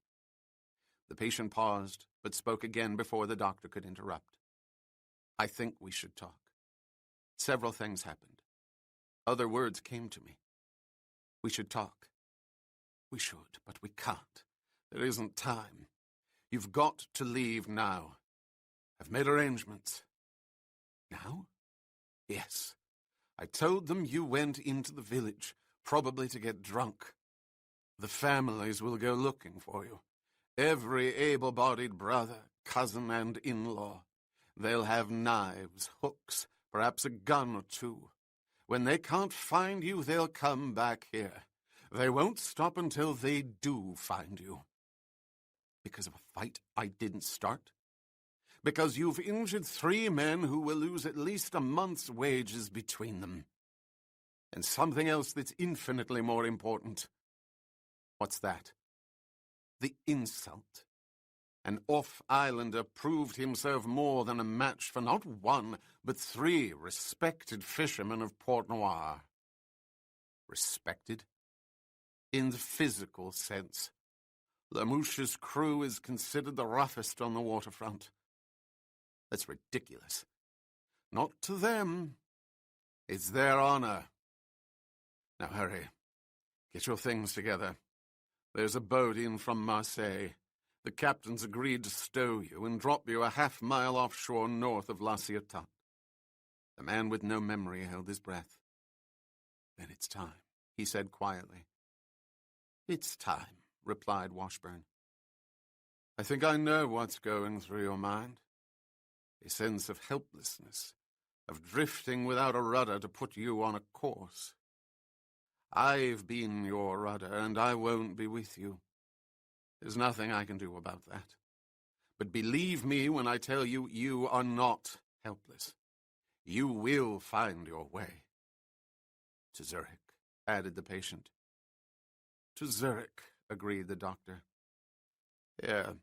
[SPEAKER 1] The patient paused, but spoke again before the doctor could interrupt. "I think we should talk. Several things happened. Other words came to me. We should talk. We should, but we can't. There isn't time. You've got to leave now. I've made arrangements." "Now?" "Yes. I told them you went into the village, probably to get drunk. The families will go looking for you. Every able-bodied brother, cousin, and in-law. They'll have knives, hooks, perhaps a gun or 2. When they can't find you, they'll come back here. They won't stop until they do find you." "Because of a fight I didn't start?" "Because you've injured 3 men who will lose at least a month's wages between them. And something else that's infinitely more important." "What's that?" "The insult. An off-islander proved himself more than a match for not 1, but 3 respected fishermen of Port Noir." "Respected?" "In the physical sense. Lamouche's crew is considered the roughest on the waterfront." "That's ridiculous." "Not to them. It's their honor. Now hurry. Get your things together. There's a boat in from Marseille. The captain's agreed to stow you and drop you a half-mile offshore north of La Ciotat." The man with no memory held his breath. "Then it's time," he said quietly. "It's time," replied Washburn. "I think I know what's going through your mind. A sense of helplessness, of drifting without a rudder to put you on a course. I've been your rudder, and I won't be with you. There's nothing I can do about that. But believe me when I tell you, you are not helpless. You will find your way." "To Zurich," added the patient. "To Zurich," agreed the doctor. "Here,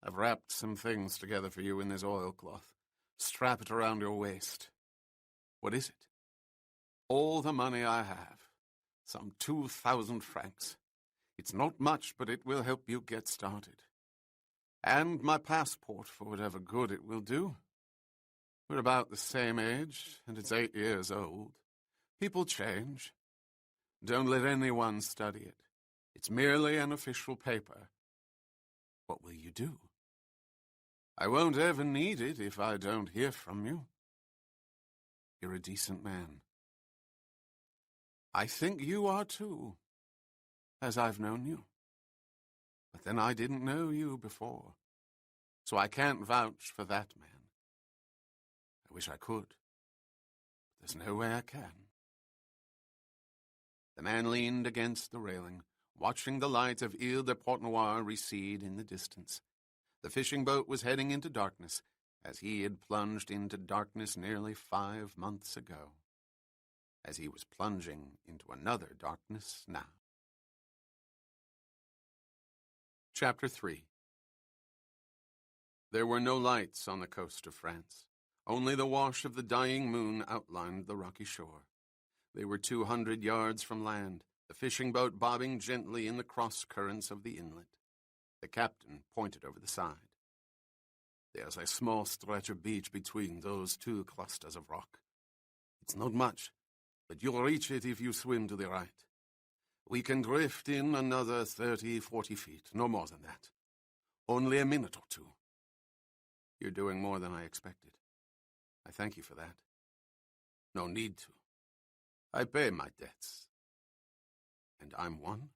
[SPEAKER 1] I've wrapped some things together for you in this oilcloth. Strap it around your waist." "What is it?" "All the money I have. Some 2,000 francs. It's not much, but it will help you get started. And my passport, for whatever good it will do. We're about the same age, and it's 8 years old. People change. Don't let anyone study it. It's merely an official paper." "What will you do?" "I won't ever need it if I don't hear from you." "You're a decent man." "I think you are too, as I've known you. But then I didn't know you before, so I can't vouch for that man. wish I could. There's no way I can. The man leaned against the railing, watching the light of Ile de Port-Noir recede in the distance. The fishing boat was heading into darkness, as he had plunged into darkness nearly 5 months ago, as he was plunging into another darkness now. Chapter 3. There were no lights on the coast of France. Only the wash of the dying moon outlined the rocky shore. They were 200 yards from land, the fishing boat bobbing gently in the cross-currents of the inlet. The captain pointed over the side. There's a small stretch of beach between those 2 clusters of rock. It's not much, but you'll reach it if you swim to the right. We can drift in another 30, 40 feet, no more than that. Only a minute or 2. You're doing more than I expected. I thank you for that. No need to. I pay my debts. And I'm one?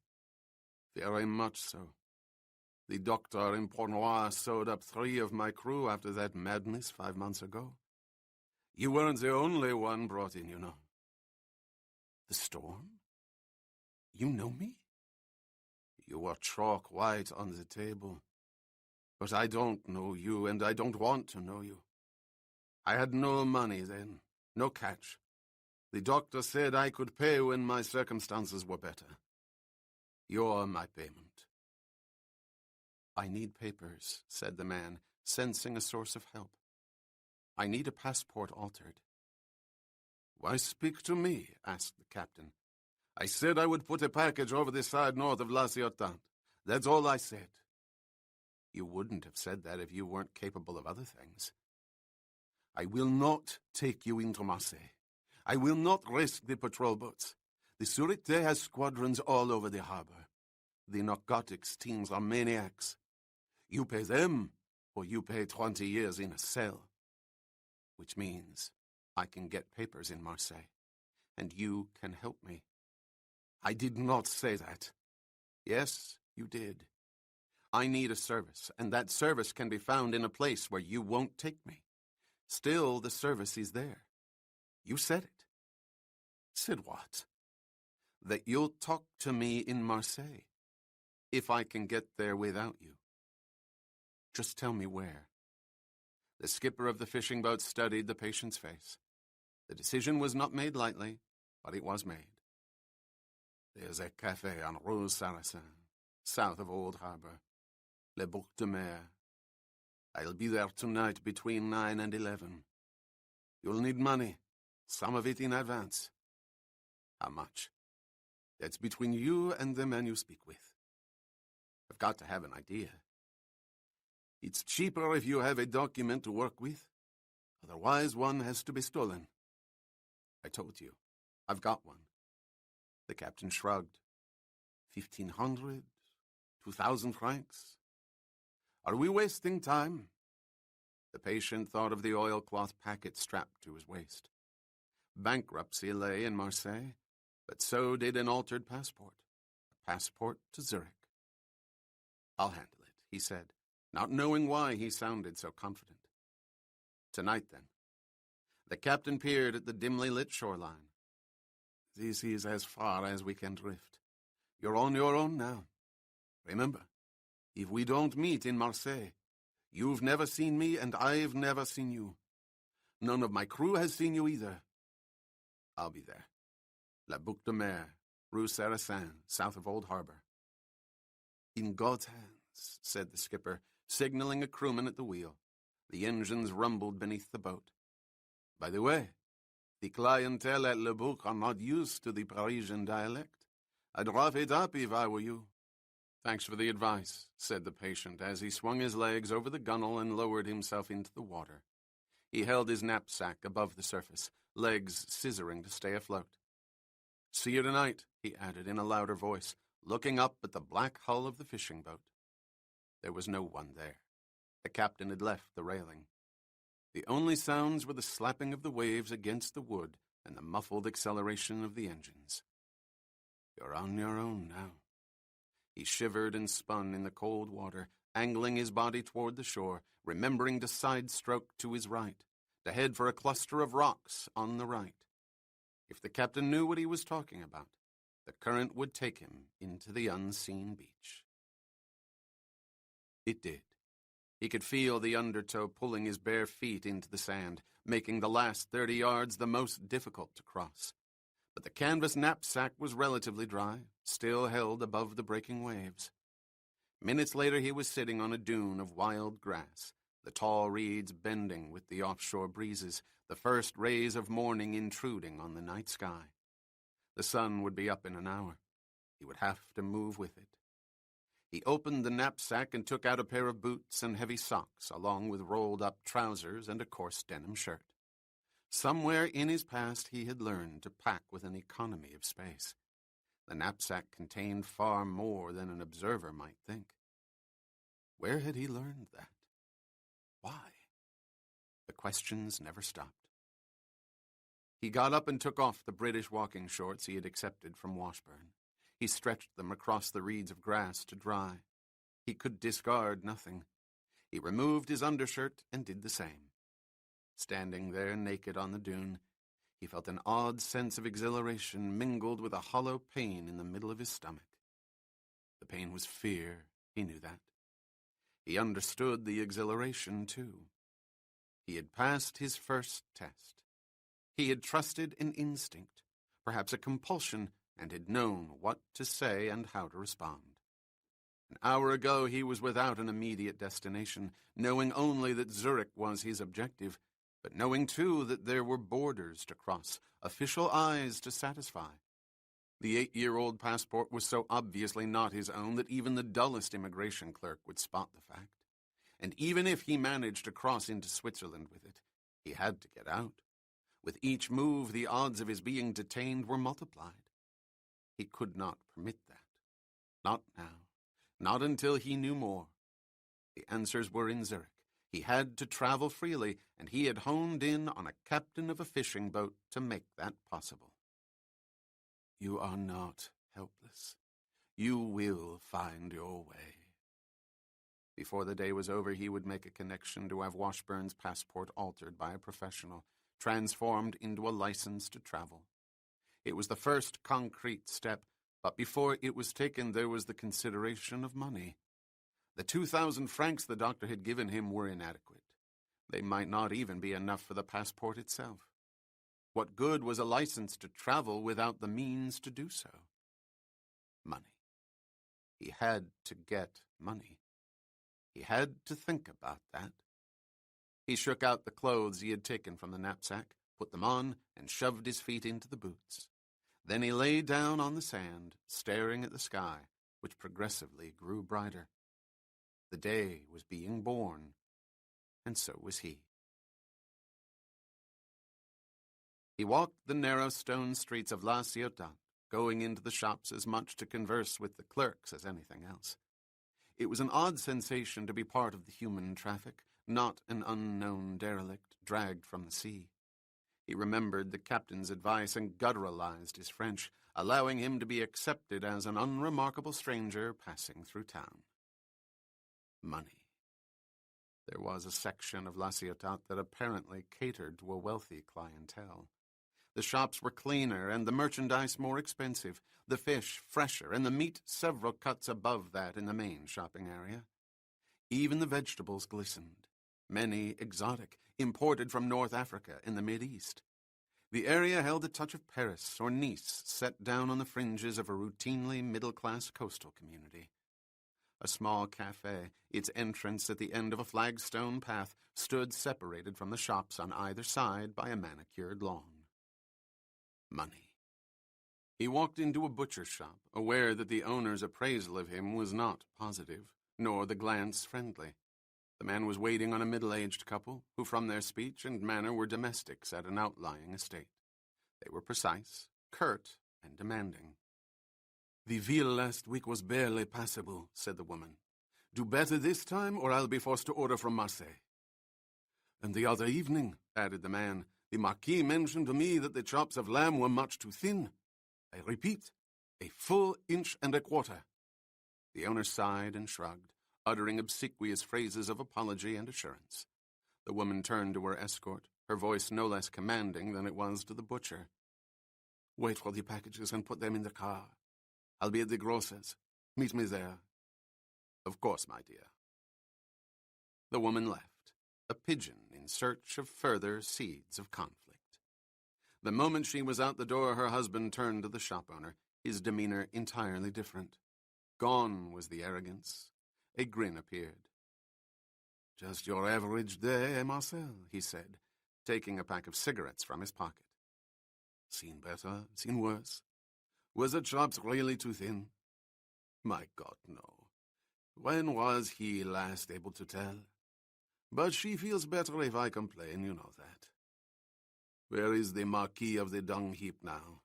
[SPEAKER 1] Very much so. The doctor in Port-Noir sewed up 3 of my crew after that madness 5 months ago. You weren't the only one brought in, you know. The storm? You know me? You were chalk white on the table. But I don't know you, and I don't want to know you. I had no money then, no catch. The doctor said I could pay when my circumstances were better. You're my payment. I need papers, said the man, sensing a source of help. I need a passport altered. Why speak to me? Asked the captain. I said I would put a package over the side north of La Ciotat. That's all I said. You wouldn't have said that if you weren't capable of other things. I will not take you into Marseille. I will not risk the patrol boats. The Sûreté has squadrons all over the harbor. The narcotics teams are maniacs. You pay them, or you pay 20 years in a cell. Which means I can get papers in Marseille, and you can help me. I did not say that. Yes, you did. I need a service, and that service can be found in a place where you won't take me. Still, the service is there. You said it. Said what? That you'll talk to me in Marseille, if I can get there without you. Just tell me where. The skipper of the fishing boat studied the patient's face. The decision was not made lightly, but it was made. There's a cafe on Rue Sarrazin, south of Old Harbor. Le Bouc de Mer. I'll be there tonight between 9 and 11. You'll need money, some of it in advance. How much? That's between you and the man you speak with. I've got to have an idea. It's cheaper if you have a document to work with. Otherwise, one has to be stolen. I told you, I've got one. The captain shrugged. 1,500? 2,000 francs? Are we wasting time? The patient thought of the oilcloth packet strapped to his waist. Bankruptcy lay in Marseille, but so did an altered passport. A passport to Zurich. I'll handle it, he said, not knowing why he sounded so confident. Tonight, then. The captain peered at the dimly lit shoreline. This is as far as we can drift. You're on your own now. Remember, if we don't meet in Marseille, you've never seen me and I've never seen you. None of my crew has seen you either. I'll be there. La Bouc de Mer, Rue Sarrazin, south of Old Harbor. In God's hands, said the skipper, signaling a crewman at the wheel. The engines rumbled beneath the boat. By the way, the clientele at Le Bouc are not used to the Parisian dialect. I'd rough it up if I were you. Thanks for the advice, said the patient as he swung his legs over the gunwale and lowered himself into the water. He held his knapsack above the surface, legs scissoring to stay afloat. See you tonight, he added in a louder voice, looking up at the black hull of the fishing boat. There was no one there. The captain had left the railing. The only sounds were the slapping of the waves against the wood and the muffled acceleration of the engines. You're on your own now. He shivered and spun in the cold water, angling his body toward the shore, remembering to side-stroke to his right, to head for a cluster of rocks on the right. If the captain knew what he was talking about, the current would take him into the unseen beach. It did. He could feel the undertow pulling his bare feet into the sand, making the last 30 yards the most difficult to cross. But the canvas knapsack was relatively dry, still held above the breaking waves. Minutes later he was sitting on a dune of wild grass, the tall reeds bending with the offshore breezes, the first rays of morning intruding on the night sky. The sun would be up in an hour. He would have to move with it. He opened the knapsack and took out a pair of boots and heavy socks, along with rolled-up trousers and a coarse denim shirt. Somewhere in his past he had learned to pack with an economy of space. The knapsack contained far more than an observer might think. Where had he learned that? Why? The questions never stopped. He got up and took off the British walking shorts he had accepted from Washburn. He stretched them across the reeds of grass to dry. He could discard nothing. He removed his undershirt and did the same. Standing there naked on the dune, he felt an odd sense of exhilaration mingled with a hollow pain in the middle of his stomach. The pain was fear, he knew that. He understood the exhilaration, too. He had passed his first test. He had trusted an instinct, perhaps a compulsion, and had known what to say and how to respond. An hour ago he was without an immediate destination, knowing only that Zurich was his objective, but knowing too that there were borders to cross, official eyes to satisfy. The 8-year-old passport was so obviously not his own that even the dullest immigration clerk would spot the fact. And even if he managed to cross into Switzerland with it, he had to get out. With each move, the odds of his being detained were multiplied. He could not permit that. Not now. Not until he knew more. The answers were in Zurich. He had to travel freely, and he had honed in on a captain of a fishing boat to make that possible. You are not helpless. You will find your way. Before the day was over, he would make a connection to have Washburn's passport altered by a professional, transformed into a license to travel. It was the first concrete step, but before it was taken, there was the consideration of money. The 2,000 francs the doctor had given him were inadequate. They might not even be enough for the passport itself. What good was a license to travel without the means to do so? Money. He had to get money. He had to think about that. He shook out the clothes he had taken from the knapsack, put them on, and shoved his feet into the boots. Then he lay down on the sand, staring at the sky, which progressively grew brighter. The day was being born, and so was he. He walked the narrow stone streets of La Ciotat, going into the shops as much to converse with the clerks as anything else. It was an odd sensation to be part of the human traffic, not an unknown derelict dragged from the sea. He remembered the captain's advice and gutturalized his French, allowing him to be accepted as an unremarkable stranger passing through town. Money. There was a section of La Ciotat that apparently catered to a wealthy clientele. The shops were cleaner and the merchandise more expensive, the fish fresher and the meat several cuts above that in the main shopping area. Even the vegetables glistened, many exotic, imported from North Africa and the Mid-East. The area held a touch of Paris or Nice set down on the fringes of a routinely middle-class coastal community. A small cafe, its entrance at the end of a flagstone path, stood separated from the shops on either side by a manicured lawn. Money. He walked into a butcher's shop, aware that the owner's appraisal of him was not positive, nor the glance friendly. The man was waiting on a middle-aged couple, who from their speech and manner were domestics at an outlying estate. They were precise, curt, and demanding. "The Ville last week was barely passable," said the woman. "Do better this time, or I'll be forced to order from Marseille." "And the other evening," added the man, "the Marquis mentioned to me that the chops of lamb were much too thin. I repeat, a full inch and a quarter." The owner sighed and shrugged, uttering obsequious phrases of apology and assurance. The woman turned to her escort, her voice no less commanding than it was to the butcher. "Wait for the packages and put them in the car. I'll be at the grocer's. Meet me there." "Of course, my dear." The woman left, a pigeon in search of further seeds of conflict. The moment she was out the door, her husband turned to the shop owner, his demeanor entirely different. Gone was the arrogance. A grin appeared. "Just your average day, eh, Marcel?" he said, taking a pack of cigarettes from his pocket. "Seen better, seen worse. Was the chops really too thin?" "My God, no. When was he last able to tell? But she feels better if I complain, you know that. Where is the Marquis of the Dung Heap now?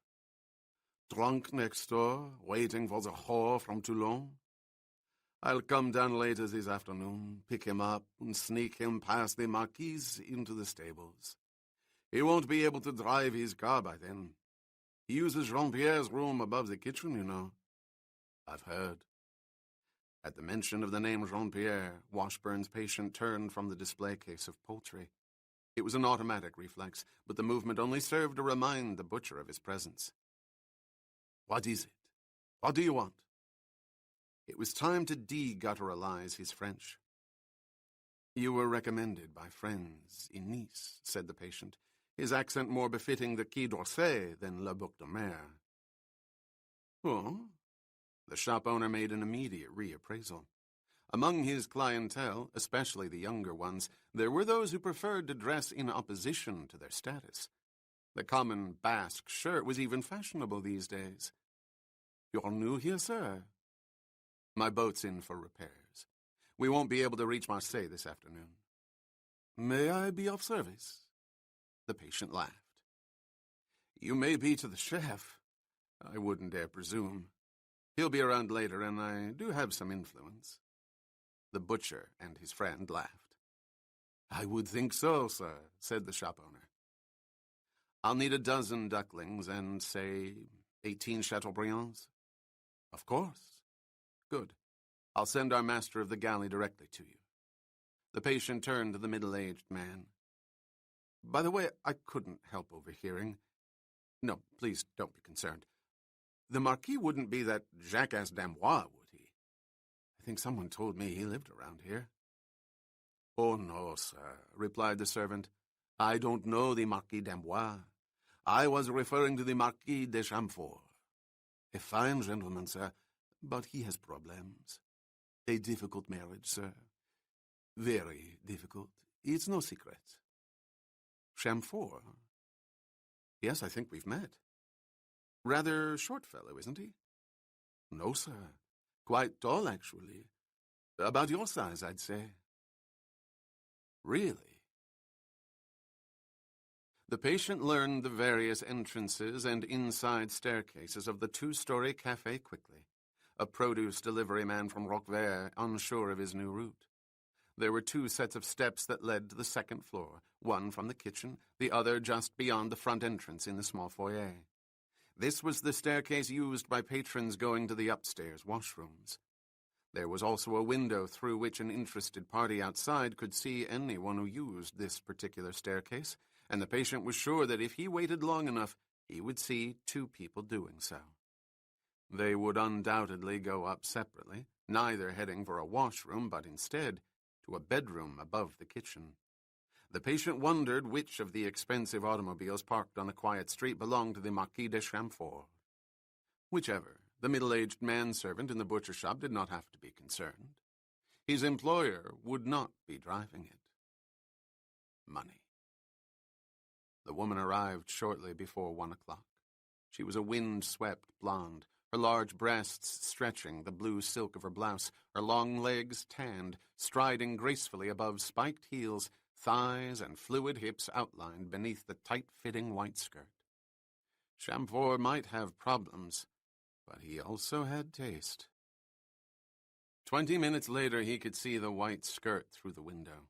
[SPEAKER 1] Drunk next door, waiting for the whore from Toulon? I'll come down later this afternoon, pick him up, and sneak him past the Marquis into the stables. He won't be able to drive his car by then. He uses Jean-Pierre's room above the kitchen, you know." "I've heard." At the mention of the name Jean-Pierre, Washburn's patient turned from the display case of poultry. It was an automatic reflex, but the movement only served to remind the butcher of his presence. "What is it? What do you want?" It was time to de-gutturalize his French. "You were recommended by friends in Nice," said the patient, his accent more befitting the Quai d'Orsay than Le Bouc de Mer. "Oh?" The shop owner made an immediate reappraisal. Among his clientele, especially the younger ones, there were those who preferred to dress in opposition to their status. The common Basque shirt was even fashionable these days. "You're new here, sir?" "My boat's in for repairs. We won't be able to reach Marseille this afternoon." "May I be of service?" The patient laughed. "You may be to the chef. I wouldn't dare presume. He'll be around later, and I do have some influence." The butcher and his friend laughed. "I would think so, sir," said the shop owner. "I'll need a dozen ducklings and, say, 18 Chateaubriands." "Of course." "Good. I'll send our master of the galley directly to you." The patient turned to the middle-aged man. "By the way, I couldn't help overhearing. No, please don't be concerned. The Marquis wouldn't be that jackass Damois, would he? I think someone told me he lived around here." "Oh, no, sir," replied the servant. "I don't know the Marquis d'Amboise. I was referring to the Marquis de Chamfort. A fine gentleman, sir, but he has problems. A difficult marriage, sir. Very difficult. It's no secret." "Chamfort? Yes, I think we've met. Rather short fellow, isn't he?" "No, sir. Quite tall, actually. About your size, I'd say." "Really?" The patient learned the various entrances and inside staircases of the two-story cafe quickly, a produce delivery man from Roquevert unsure of his new route. There were 2 sets of steps that led to the second floor, one from the kitchen, the other just beyond the front entrance in the small foyer. This was the staircase used by patrons going to the upstairs washrooms. There was also a window through which an interested party outside could see anyone who used this particular staircase, and the patient was sure that if he waited long enough, he would see 2 people doing so. They would undoubtedly go up separately, neither heading for a washroom, but instead to a bedroom above the kitchen. The patient wondered which of the expensive automobiles parked on the quiet street belonged to the Marquis de Chamfort. Whichever, the middle-aged manservant in the butcher shop did not have to be concerned. His employer would not be driving it. Money. The woman arrived shortly before 1 o'clock. She was a wind-swept blonde, her large breasts stretching the blue silk of her blouse, her long legs tanned, striding gracefully above spiked heels, thighs and fluid hips outlined beneath the tight-fitting white skirt. Chamfort might have problems, but he also had taste. 20 minutes later, he could see the white skirt through the window.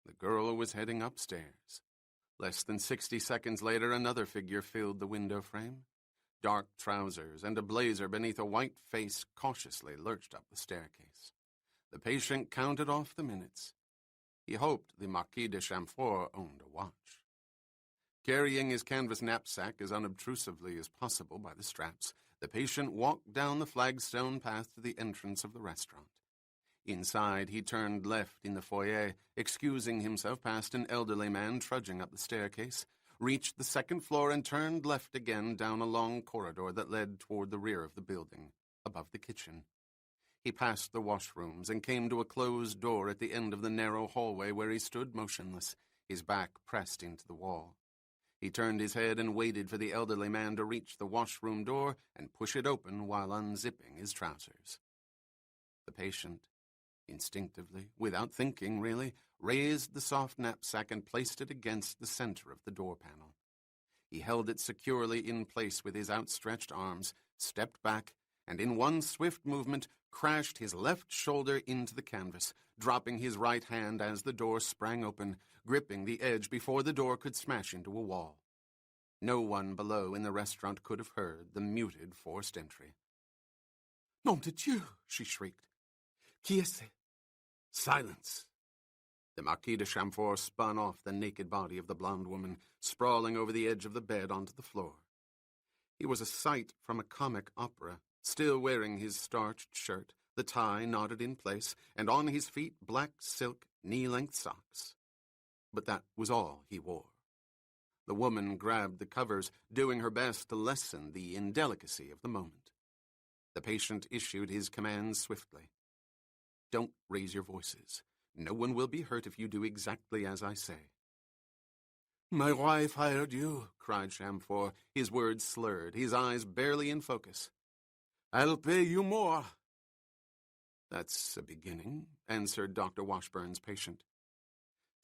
[SPEAKER 1] The girl was heading upstairs. Less than 60 seconds later, another figure filled the window frame. Dark trousers and a blazer beneath a white face cautiously lurched up the staircase. The patient counted off the minutes. He hoped the Marquis de Chamfort owned a watch. Carrying his canvas knapsack as unobtrusively as possible by the straps, the patient walked down the flagstone path to the entrance of the restaurant. Inside, he turned left in the foyer, excusing himself past an elderly man trudging up the staircase, reached the second floor and turned left again down a long corridor that led toward the rear of the building, above the kitchen. He passed the washrooms and came to a closed door at the end of the narrow hallway where he stood motionless, his back pressed into the wall. He turned his head and waited for the elderly man to reach the washroom door and push it open while unzipping his trousers. The patient, instinctively, without thinking really, raised the soft knapsack and placed it against the center of the door panel. He held it securely in place with his outstretched arms, stepped back, and in one swift movement crashed his left shoulder into the canvas, dropping his right hand as the door sprang open, gripping the edge before the door could smash into a wall. No one below in the restaurant could have heard the muted forced entry. "Nom de Dieu!" she shrieked. "Qui est-ce?" "Silence!" The Marquis de Chamfort spun off the naked body of the blonde woman, sprawling over the edge of the bed onto the floor. He was a sight from a comic opera, still wearing his starched shirt, the tie knotted in place, and on his feet black silk knee-length socks. But that was all he wore. The woman grabbed the covers, doing her best to lessen the indelicacy of the moment. The patient issued his commands swiftly. "Don't raise your voices. No one will be hurt if you do exactly as I say." "My wife hired you," cried Chamfort, his words slurred, his eyes barely in focus. "I'll pay you more." "That's a beginning," answered Dr. Washburn's patient.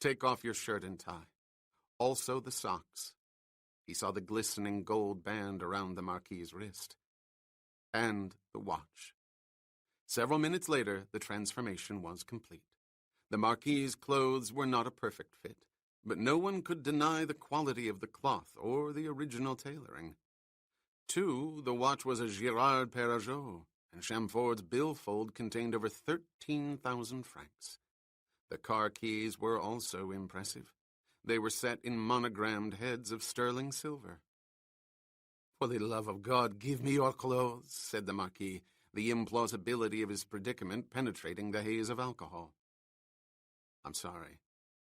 [SPEAKER 1] "Take off your shirt and tie. Also the socks." He saw the glistening gold band around the Marquis's wrist. "And the watch." Several minutes later, the transformation was complete. The Marquis's clothes were not a perfect fit, but no one could deny the quality of the cloth or the original tailoring. Too, the watch was a Girard Perregaux, and Chamfort's billfold contained over 13,000 francs. The car keys were also impressive. They were set in monogrammed heads of sterling silver. "For the love of God, give me your clothes," said the Marquis, the implausibility of his predicament penetrating the haze of alcohol. "I'm sorry,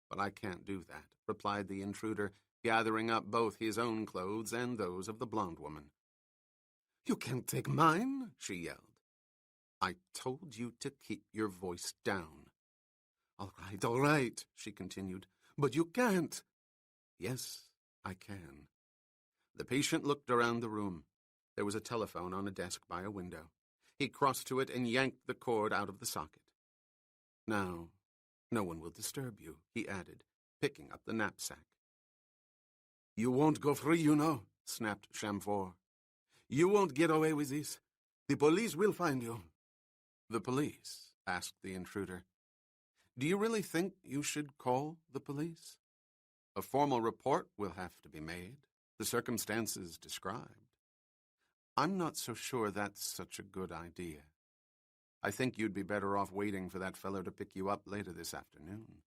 [SPEAKER 1] but I can't do that," replied the intruder, gathering up both his own clothes and those of the blonde woman. "You can't take mine," she yelled. "I told you to keep your voice down." All right, she continued, "but you can't." "Yes, I can." The patient looked around the room. There was a telephone on a desk by a window. He crossed to it and yanked the cord out of the socket. "Now, no one will disturb you," he added, picking up the knapsack. "You won't go free, you know," snapped Chamfort. "You won't get away with this. The police will find you." "The police?" asked the intruder. "Do you really think you should call the police? A formal report will have to be made, the circumstances described. I'm not so sure that's such a good idea. I think you'd be better off waiting for that fellow to pick you up later this afternoon.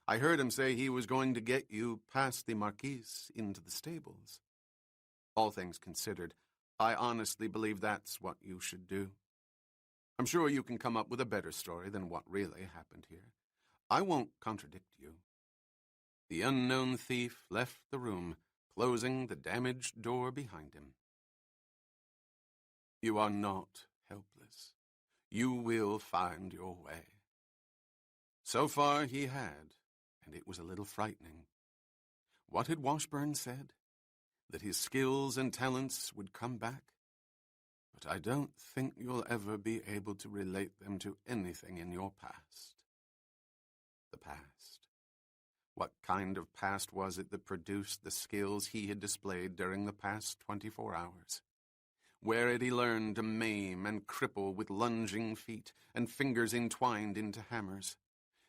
[SPEAKER 1] I heard him say he was going to get you past the Marquise into the stables. All things considered, I honestly believe that's what you should do. I'm sure you can come up with a better story than what really happened here. I won't contradict you." The unknown thief left the room, closing the damaged door behind him. "You are not helpless. You will find your way." So far he had, and it was a little frightening. What had Washburn said? That his skills and talents would come back? But I don't think you'll ever be able to relate them to anything in your past. The past. What kind of past was it that produced the skills he had displayed during the past 24 hours? Where had he learned to maim and cripple with lunging feet and fingers entwined into hammers?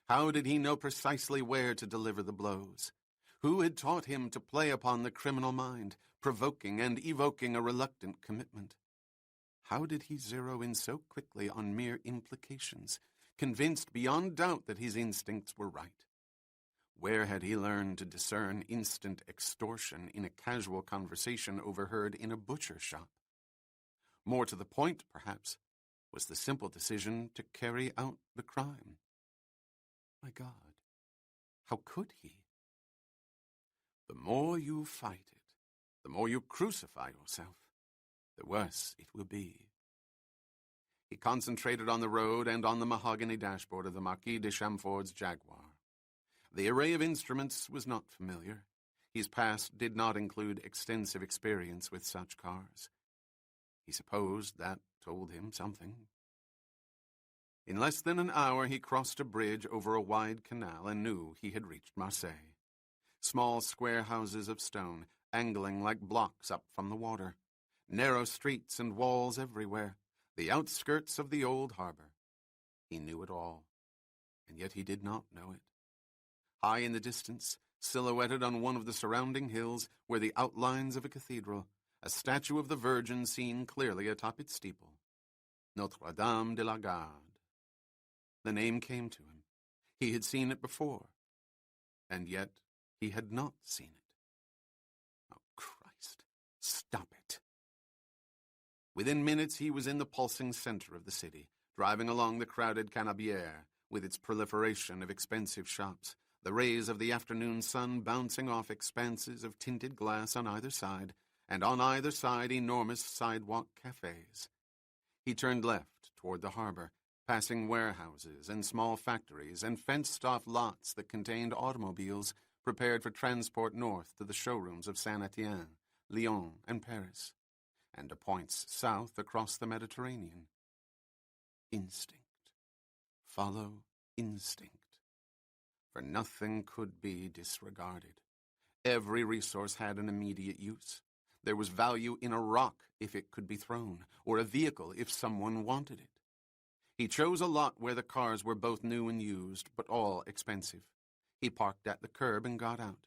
[SPEAKER 1] How did he know precisely where to deliver the blows? Who had taught him to play upon the criminal mind, provoking and evoking a reluctant commitment? How did he zero in so quickly on mere implications, convinced beyond doubt that his instincts were right? Where had he learned to discern instant extortion in a casual conversation overheard in a butcher shop? More to the point, perhaps, was the simple decision to carry out the crime. My God, how could he? The more you fight it, the more you crucify yourself, the worse it will be. He concentrated on the road and on the mahogany dashboard of the Marquis de Chamford's Jaguar. The array of instruments was not familiar. His past did not include extensive experience with such cars. He supposed that told him something. In less than an hour he crossed a bridge over a wide canal and knew he had reached Marseille. Small square houses of stone, angling like blocks up from the water. Narrow streets and walls everywhere, the outskirts of the old harbor. He knew it all, and yet he did not know it. High in the distance, silhouetted on one of the surrounding hills, were the outlines of a cathedral, a statue of the Virgin seen clearly atop its steeple. Notre-Dame de la Garde. The name came to him. He had seen it before, and yet he had not seen it. Oh, Christ, stop it. Within minutes he was in the pulsing center of the city, driving along the crowded Canebière, with its proliferation of expensive shops, the rays of the afternoon sun bouncing off expanses of tinted glass on either side, and on either side enormous sidewalk cafes. He turned left toward the harbor, passing warehouses and small factories and fenced-off lots that contained automobiles prepared for transport north to the showrooms of Saint-Étienne, Lyon, and Paris, and to points south across the Mediterranean. Instinct. Follow instinct. For nothing could be disregarded. Every resource had an immediate use. There was value in a rock if it could be thrown, or a vehicle if someone wanted it. He chose a lot where the cars were both new and used, but all expensive. He parked at the curb and got out.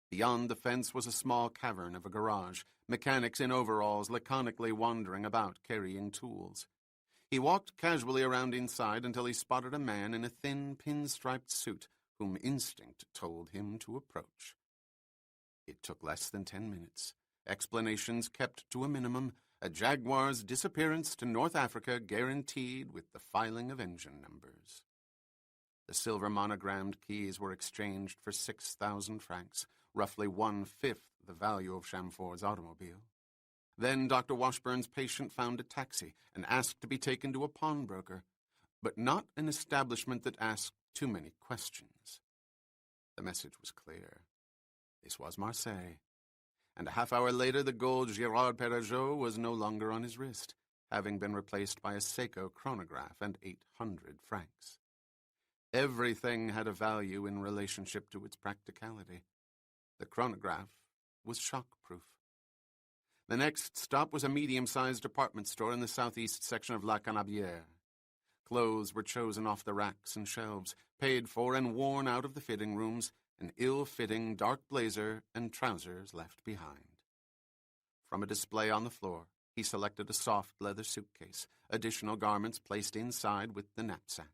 [SPEAKER 1] Beyond the fence was a small cavern of a garage, mechanics in overalls laconically wandering about carrying tools. He walked casually around inside until he spotted a man in a thin pinstriped suit whom instinct told him to approach. It took less than 10 minutes. Explanations kept to a minimum, a Jaguar's disappearance to North Africa guaranteed with the filing of engine numbers. The silver monogrammed keys were exchanged for 6,000 francs, roughly 1/5 the value of Chamford's automobile. Then Dr. Washburn's patient found a taxi and asked to be taken to a pawnbroker, but not an establishment that asked too many questions. The message was clear. This was Marseille. And a half hour later the gold Girard Perregaux was no longer on his wrist, having been replaced by a Seiko chronograph and 800 francs. Everything had a value in relationship to its practicality. The chronograph was shockproof. The next stop was a medium-sized department store in the southeast section of La Canebière. Clothes were chosen off the racks and shelves, paid for and worn out of the fitting rooms, an ill-fitting dark blazer and trousers left behind. From a display on the floor, he selected a soft leather suitcase, additional garments placed inside with the knapsack.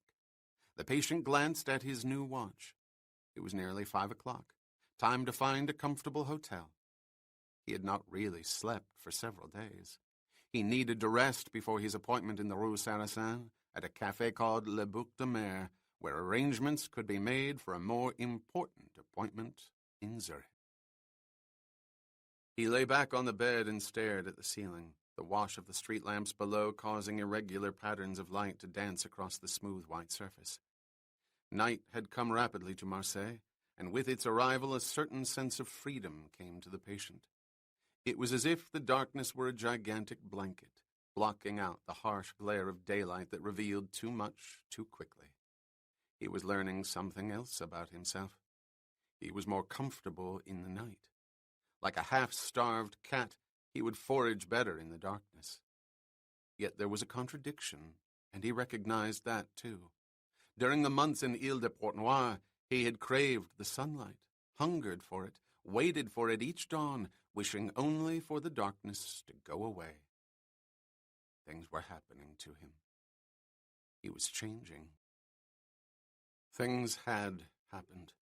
[SPEAKER 1] The patient glanced at his new watch. It was nearly 5 o'clock. Time to find a comfortable hotel. He had not really slept for several days. He needed to rest before his appointment in the Rue Sarrazin at a café called Le Bouc de Mer, where arrangements could be made for a more important appointment in Zurich. He lay back on the bed and stared at the ceiling, the wash of the street lamps below causing irregular patterns of light to dance across the smooth white surface. Night had come rapidly to Marseille, and with its arrival a certain sense of freedom came to the patient. It was as if the darkness were a gigantic blanket, blocking out the harsh glare of daylight that revealed too much too quickly. He was learning something else about himself. He was more comfortable in the night. Like a half-starved cat, he would forage better in the darkness. Yet there was a contradiction, and he recognized that too. During the months in Ile-de-Port-Noir, he had craved the sunlight, hungered for it, waited for it each dawn, wishing only for the darkness to go away. Things were happening to him. He was changing. Things had happened.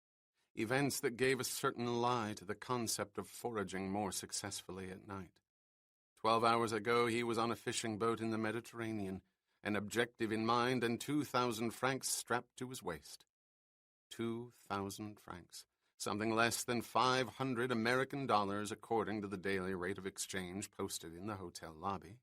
[SPEAKER 1] events that gave a certain lie to the concept of foraging more successfully at night. 12 hours ago, he was on a fishing boat in the Mediterranean, an objective in mind and 2,000 francs strapped to his waist. 2,000 francs, something less than 500 American dollars according to the daily rate of exchange posted in the hotel lobby.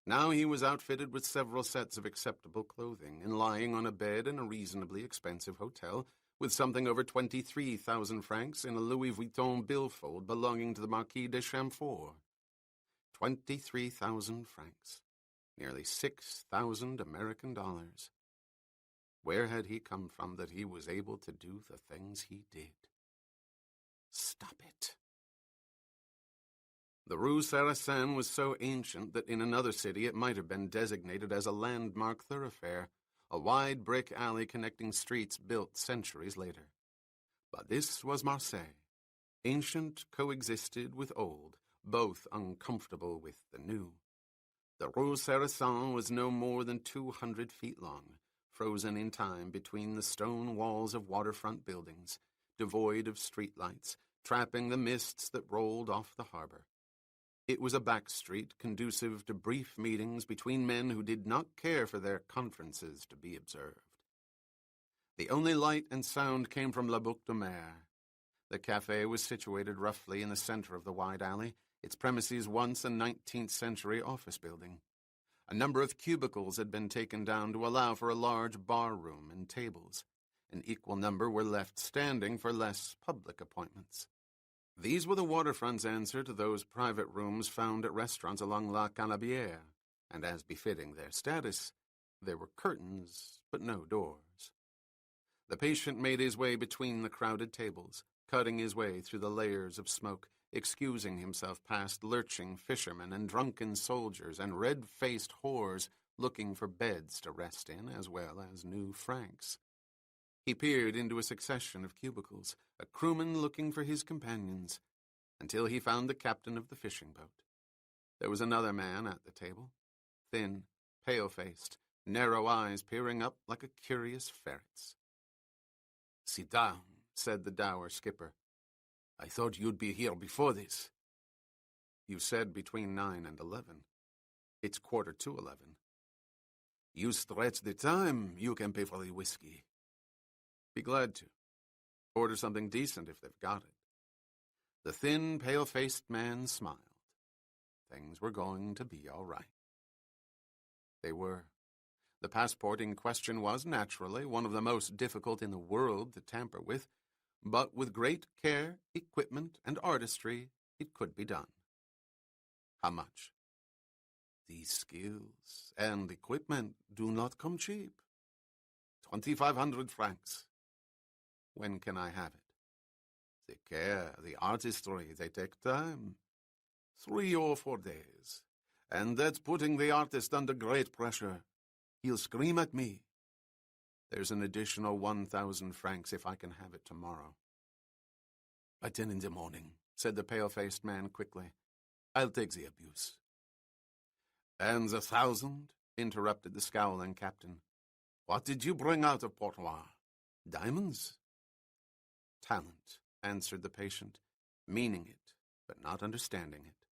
[SPEAKER 1] Now he was outfitted with several sets of acceptable clothing and lying on a bed in a reasonably expensive hotel with something over 23,000 francs in a Louis Vuitton billfold belonging to the Marquis de Chamfort. 23,000 francs, nearly 6,000 American dollars. Where had he come from that he was able to do the things he did? Stop it. The Rue Sarrazin was so ancient that in another city it might have been designated as a landmark thoroughfare, a wide brick alley connecting streets built centuries later. But this was Marseille. Ancient coexisted with old, both uncomfortable with the new. The Rue Sarrazin was no more than 200 feet long, frozen in time between the stone walls of waterfront buildings, devoid of streetlights, trapping the mists that rolled off the harbor. It was a back street conducive to brief meetings between men who did not care for their conferences to be observed. The only light and sound came from La Boucle de Mer. The café was situated roughly in the center of the wide alley, its premises once a 19th-century office building. A number of cubicles had been taken down to allow for a large bar room and tables. An equal number were left standing for less public appointments. These were the waterfront's answer to those private rooms found at restaurants along La Canabière, and as befitting their status, there were curtains, but no doors. The patient made his way between the crowded tables, cutting his way through the layers of smoke, excusing himself past lurching fishermen and drunken soldiers and red-faced whores looking for beds to rest in as well as new francs. He peered into a succession of cubicles, a crewman looking for his companions, until he found the captain of the fishing boat. There was another man at the table, thin, pale-faced, narrow eyes peering up like a curious ferret's. "Sit down," said the dour skipper. "I thought you'd be here before this." "You said between 9 and 11. It's 11:15. "You stretch the time, you can pay for the whiskey." "Be glad to. Order something decent if they've got it." The thin, pale-faced man smiled. Things were going to be all right. They were. The passport in question was, naturally, one of the most difficult in the world to tamper with, but with great care, equipment, and artistry, it could be done. How much? These skills and equipment do not come cheap. 2,500 francs. When can I have it? The care, the artistry, they take time. 3 or 4 days. And that's putting the artist under great pressure. He'll scream at me. There's an additional 1,000 francs if I can have it tomorrow. "By 10 in the morning," said the pale-faced man quickly. "I'll take the abuse." "And the 1,000?" interrupted the scowling captain. "What did you bring out of Portois? Diamonds?" "Talent," answered the patient, meaning it, but not understanding it.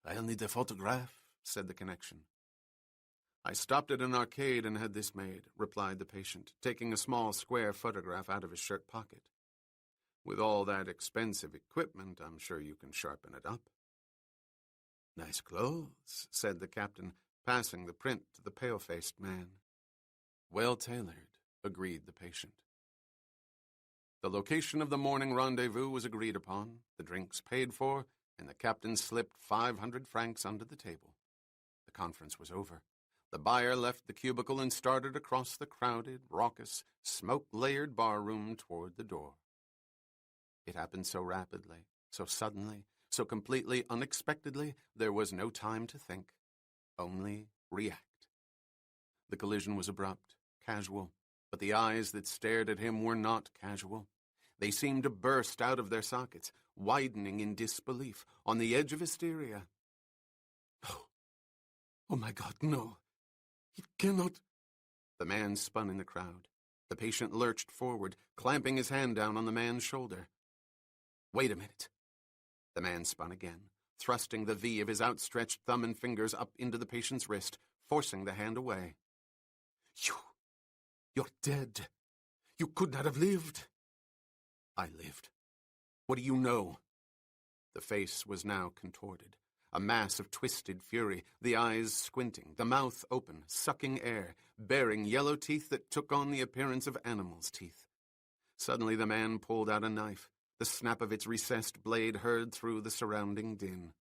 [SPEAKER 1] "I'll need a photograph," said the connection. "I stopped at an arcade and had this made," replied the patient, taking a small square photograph out of his shirt pocket. "With all that expensive equipment, I'm sure you can sharpen it up." "Nice clothes," said the captain, passing the print to the pale-faced man. "Well tailored," agreed the patient. The location of the morning rendezvous was agreed upon, the drinks paid for, and the captain slipped 500 francs under the table. The conference was over. The buyer left the cubicle and started across the crowded, raucous, smoke-layered bar-room toward the door. It happened so rapidly, so suddenly, so completely unexpectedly, there was no time to think, only react. The collision was abrupt, casual, but the eyes that stared at him were not casual. They seemed to burst out of their sockets, widening in disbelief, on the edge of hysteria. Oh my God, no. It cannot. The man spun in the crowd. The patient lurched forward, clamping his hand down on the man's shoulder. "Wait a minute." The man spun again, thrusting the V of his outstretched thumb and fingers up into the patient's wrist, forcing the hand away. You're dead. You could not have lived." "I lived. What do you know?" The face was now contorted, a mass of twisted fury, the eyes squinting, the mouth open, sucking air, bearing yellow teeth that took on the appearance of animals' teeth. Suddenly the man pulled out a knife, the snap of its recessed blade heard through the surrounding din.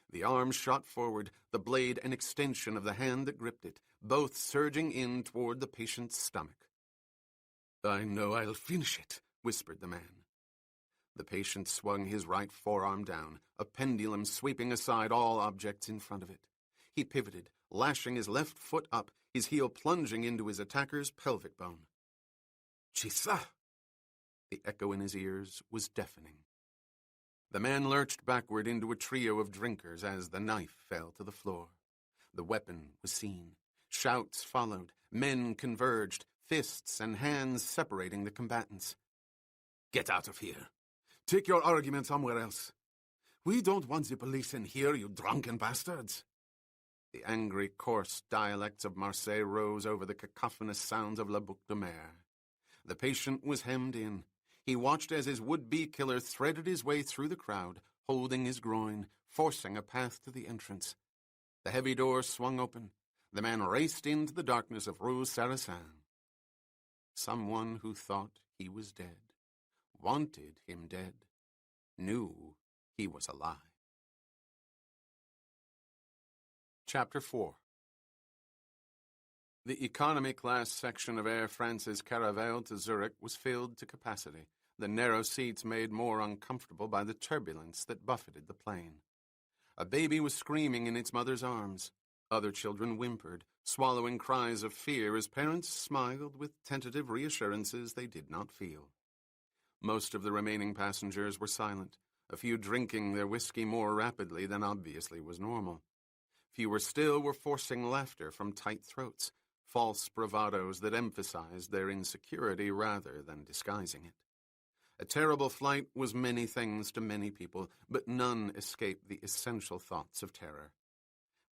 [SPEAKER 1] The arm shot forward, the blade an extension of the hand that gripped it, both surging in toward the patient's stomach. "I know I'll finish it," whispered the man. The patient swung his right forearm down, a pendulum sweeping aside all objects in front of it. He pivoted, lashing his left foot up, his heel plunging into his attacker's pelvic bone. "Chisa!" The echo in his ears was deafening. The man lurched backward into a trio of drinkers as the knife fell to the floor. The weapon was seen. Shouts followed. Men converged, fists and hands separating the combatants. "Get out of here. Take your argument somewhere else. We don't want the police in here, you drunken bastards." The angry, coarse dialects of Marseille rose over the cacophonous sounds of La Boucle de Mer. The patient was hemmed in. He watched as his would-be killer threaded his way through the crowd, holding his groin, forcing a path to the entrance. The heavy door swung open. The man raced into the darkness of Rue Sarrazin. Someone who thought he was dead, wanted him dead, knew he was alive. Chapter 4. The economy class section of Air France's Caravelle to Zurich was filled to capacity, the narrow seats made more uncomfortable by the turbulence that buffeted the plane. A baby was screaming in its mother's arms. Other children whimpered, swallowing cries of fear as parents smiled with tentative reassurances they did not feel. Most of the remaining passengers were silent, a few drinking their whiskey more rapidly than obviously was normal. Fewer still were forcing laughter from tight throats, false bravados that emphasized their insecurity rather than disguising it. A terrible flight was many things to many people, but none escaped the essential thoughts of terror.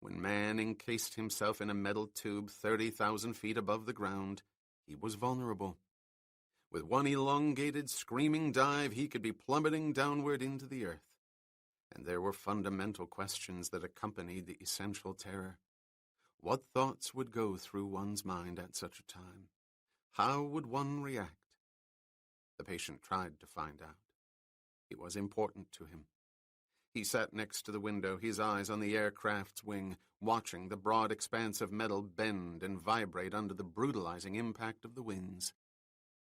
[SPEAKER 1] When man encased himself in a metal tube 30,000 feet above the ground, he was vulnerable. With one elongated, screaming dive, he could be plummeting downward into the earth. And there were fundamental questions that accompanied the essential terror. What thoughts would go through one's mind at such a time? How would one react? The patient tried to find out. It was important to him. He sat next to the window, his eyes on the aircraft's wing, watching the broad expanse of metal bend and vibrate under the brutalizing impact of the winds.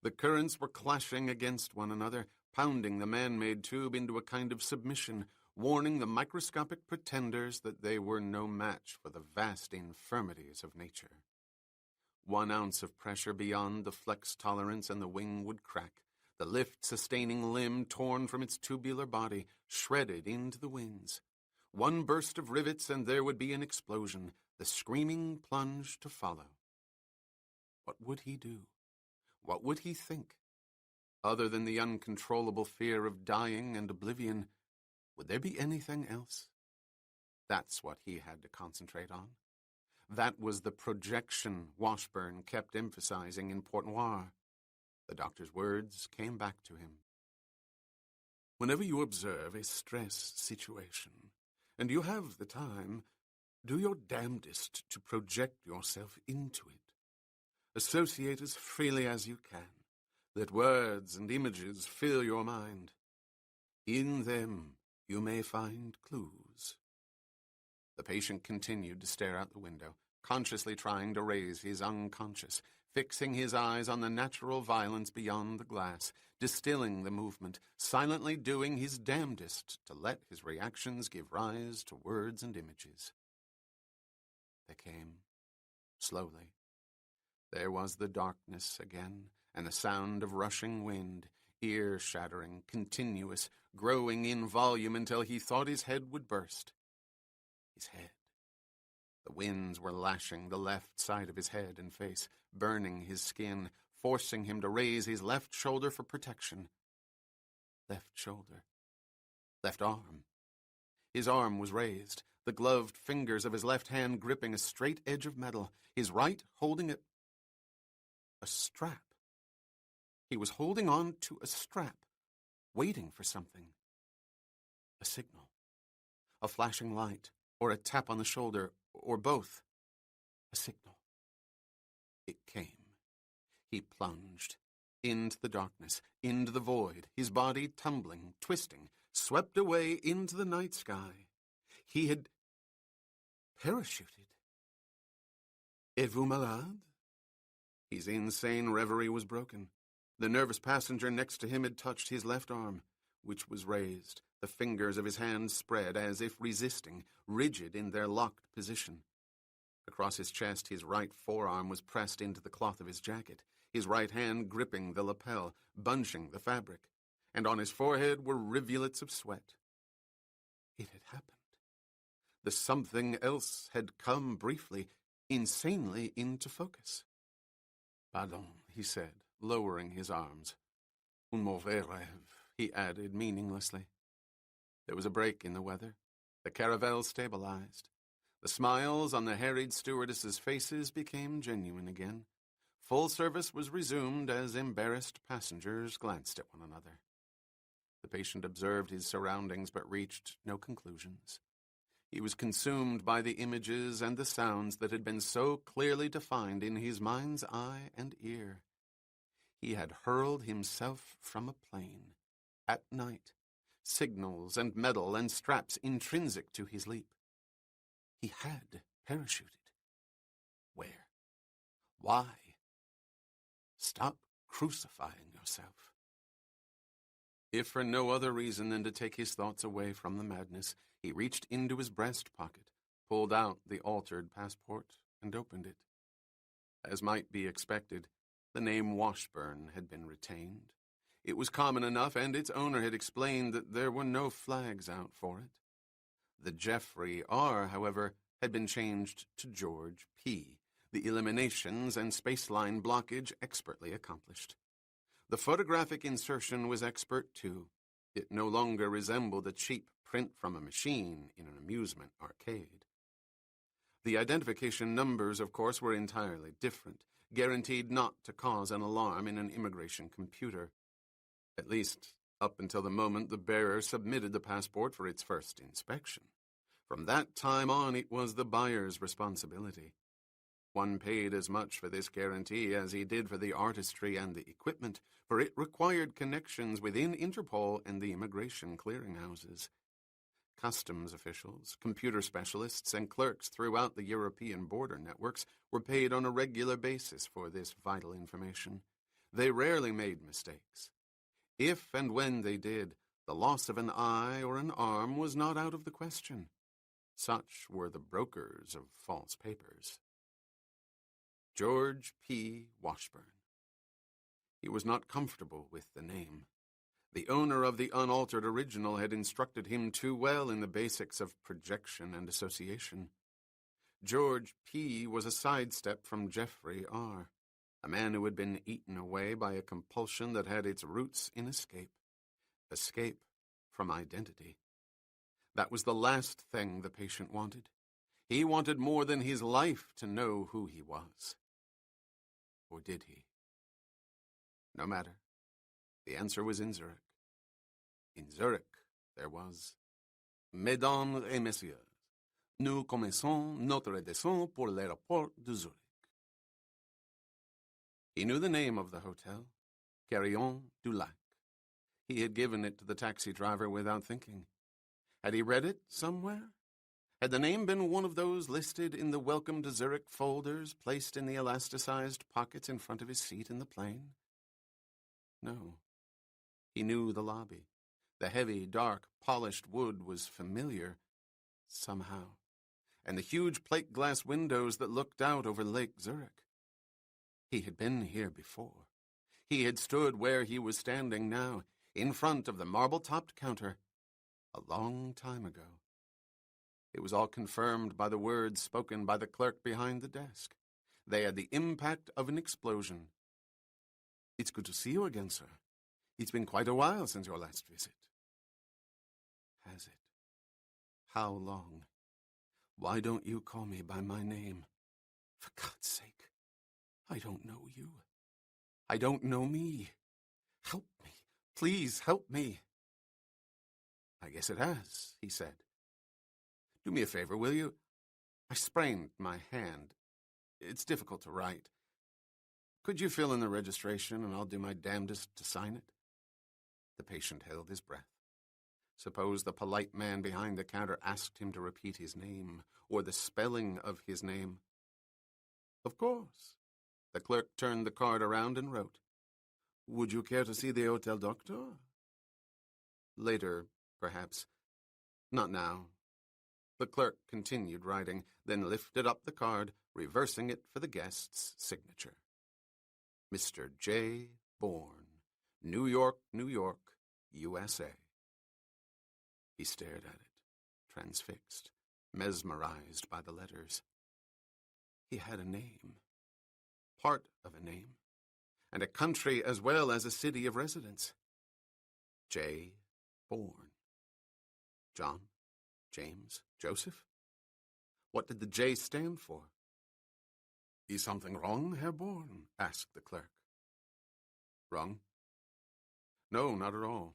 [SPEAKER 1] The currents were clashing against one another, pounding the man-made tube into a kind of submission, warning the microscopic pretenders that they were no match for the vast infirmities of nature. 1 ounce of pressure beyond the flex tolerance and the wing would crack, the lift-sustaining limb torn from its tubular body, shredded into the winds. 1 burst of rivets and there would be an explosion, the screaming plunge to follow. What would he do? What would he think? Other than the uncontrollable fear of dying and oblivion, would there be anything else? That's what he had to concentrate on. That was the projection Washburn kept emphasizing in Port Noir. The doctor's words came back to him. Whenever you observe a stress situation, and you have the time, do your damnedest to project yourself into it. Associate as freely as you can. Let words and images fill your mind. In them, you may find clues. The patient continued to stare out the window, consciously trying to raise his unconscious, fixing his eyes on the natural violence beyond the glass, distilling the movement, silently doing his damnedest to let his reactions give rise to words and images. They came, slowly. There was the darkness again, and the sound of rushing wind, ear-shattering, continuous, growing in volume until he thought his head would burst. His head. The winds were lashing the left side of his head and face, burning his skin, forcing him to raise his left shoulder for protection. Left shoulder. Left arm. His arm was raised, the gloved fingers of his left hand gripping a straight edge of metal, his right holding a strap. He was holding on to a strap, waiting for something. A signal. A flashing light, or a tap on the shoulder, or both. A signal. It came. He plunged into the darkness, into the void, his body tumbling, twisting, swept away into the night sky. He had parachuted. Êtes-vous malade? His insane reverie was broken. The nervous passenger next to him had touched his left arm, which was raised, the fingers of his hand spread as if resisting, rigid in their locked position. Across his chest, his right forearm was pressed into the cloth of his jacket, his right hand gripping the lapel, bunching the fabric, and on his forehead were rivulets of sweat. It had happened. The something else had come briefly, insanely into focus. Pardon, he said, lowering his arms. Un mauvais rêve, he added meaninglessly. There was a break in the weather. The caravel stabilized. The smiles on the harried stewardesses' faces became genuine again. Full service was resumed as embarrassed passengers glanced at one another. The patient observed his surroundings but reached no conclusions. He was consumed by the images and the sounds that had been so clearly defined in his mind's eye and ear. He had hurled himself from a plane, at night, signals and metal and straps intrinsic to his leap. He had parachuted. Where? Why? Stop crucifying yourself. If for no other reason than to take his thoughts away from the madness, he reached into his breast pocket, pulled out the altered passport, and opened it. As might be expected, the name Washburn had been retained. It was common enough, and its owner had explained that there were no flags out for it. The Jeffrey R., however, had been changed to George P., the eliminations and spaceline blockage expertly accomplished. The photographic insertion was expert, too. It no longer resembled a cheap print from a machine in an amusement arcade. The identification numbers, of course, were entirely different, guaranteed not to cause an alarm in an immigration computer. At least, up until the moment the bearer submitted the passport for its first inspection. From that time on, it was the buyer's responsibility. One paid as much for this guarantee as he did for the artistry and the equipment, for it required connections within Interpol and the immigration clearinghouses. Customs officials, computer specialists, and clerks throughout the European border networks were paid on a regular basis for this vital information. They rarely made mistakes. If and when they did, the loss of an eye or an arm was not out of the question. Such were the brokers of false papers. George P. Washburn. He was not comfortable with the name. The owner of the unaltered original had instructed him too well in the basics of projection and association. George P. was a sidestep from Jeffrey R., a man who had been eaten away by a compulsion that had its roots in escape. Escape from identity. That was the last thing the patient wanted. He wanted more than his life to know who he was. Or did he? No matter. The answer was in Zurich. In Zurich, there was, Mesdames et Messieurs, nous commençons notre descente pour l'aéroport de Zurich. He knew the name of the hotel, Carillon du Lac. He had given it to the taxi driver without thinking. Had he read it somewhere? Had the name been one of those listed in the Welcome to Zurich folders placed in the elasticized pockets in front of his seat in the plane? No. He knew the lobby. The heavy, dark, polished wood was familiar, somehow, and the huge plate glass windows that looked out over Lake Zurich. He had been here before. He had stood where he was standing now, in front of the marble-topped counter, a long time ago. It was all confirmed by the words spoken by the clerk behind the desk. They had the impact of an explosion. It's good to see you again, sir. It's been quite a while since your last visit. Has it? How long? Why don't you call me by my name? For God's sake, I don't know you. I don't know me. Help me. Please help me. I guess it has, he said. Do me a favor, will you? I sprained my hand. It's difficult to write. Could you fill in the registration and I'll do my damnedest to sign it? The patient held his breath. Suppose the polite man behind the counter asked him to repeat his name, or the spelling of his name. Of course. The clerk turned the card around and wrote, Would you care to see the hotel doctor? Later, perhaps. Not now. The clerk continued writing, then lifted up the card, reversing it for the guest's signature. Mr. J. Bourne, New York, New York, USA. He stared at it, transfixed, mesmerized by the letters. He had a name, part of a name, and a country as well as a city of residence. J. Bourne. John, James, Joseph? What did the J stand for? Is something wrong, Herr Bourne? Asked the clerk. Wrong? No, not at all.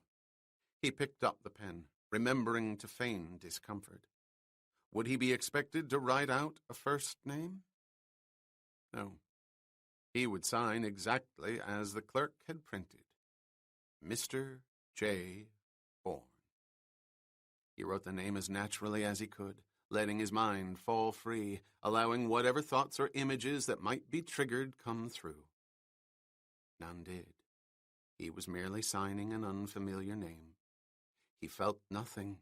[SPEAKER 1] He picked up the pen, remembering to feign discomfort. Would he be expected to write out a first name? No. He would sign exactly as the clerk had printed. Mr. J. Bourne. He wrote the name as naturally as he could, letting his mind fall free, allowing whatever thoughts or images that might be triggered come through. None did. He was merely signing an unfamiliar name. He felt nothing.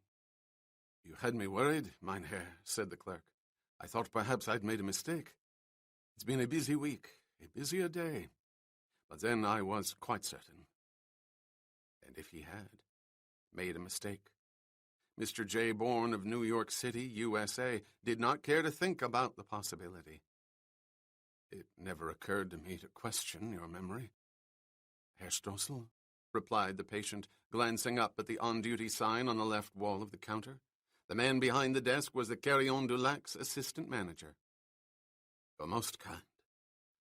[SPEAKER 1] You had me worried, mein Herr, said the clerk. I thought perhaps I'd made a mistake. It's been a busy week, a busier day. But then I was quite certain. And if he had made a mistake, Mr. J. Bourne of New York City, USA, did not care to think about the possibility. It never occurred to me to question your memory. Herr Stossel, replied the patient, glancing up at the on-duty sign on the left wall of the counter. The man behind the desk was the Carillon du Lac's assistant manager. You're most kind.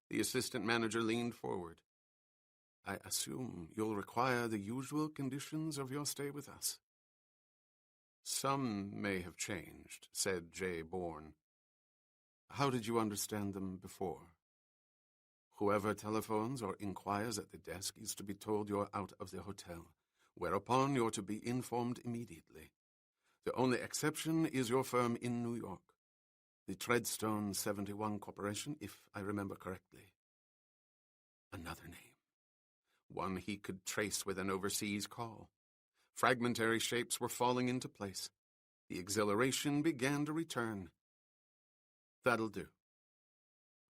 [SPEAKER 1] The assistant manager leaned forward. I assume you'll require the usual conditions of your stay with us. Some may have changed, said J. Bourne. How did you understand them before? Whoever telephones or inquires at the desk is to be told you're out of the hotel, whereupon you're to be informed immediately. The only exception is your firm in New York, the Treadstone 71 Corporation, if I remember correctly. Another name, one he could trace with an overseas call. Fragmentary shapes were falling into place. The exhilaration began to return. That'll do.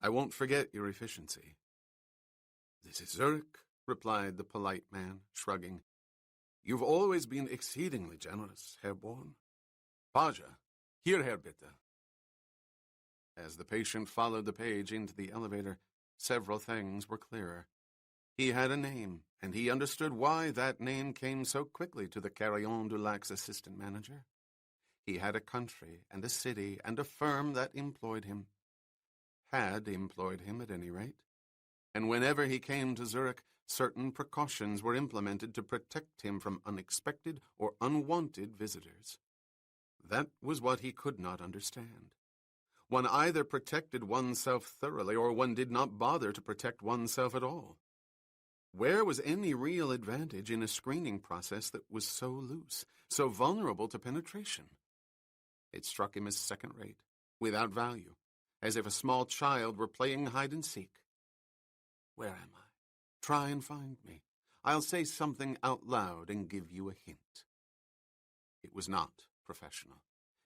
[SPEAKER 1] I won't forget your efficiency. This is Zurich, replied the polite man, shrugging. You've always been exceedingly generous, Herr Bourne. Paja, hierher bitte. As the patient followed the page into the elevator, several things were clearer. He had a name, and he understood why that name came so quickly to the Carillon du Lac's assistant manager. He had a country and a city and a firm that employed him. Had employed him at any rate. And whenever he came to Zurich, certain precautions were implemented to protect him from unexpected or unwanted visitors. That was what he could not understand. One either protected oneself thoroughly or one did not bother to protect oneself at all. Where was any real advantage in a screening process that was so loose, so vulnerable to penetration? It struck him as second-rate, without value, as if a small child were playing hide-and-seek. Where am I? Try and find me. I'll say something out loud and give you a hint. It was not professional,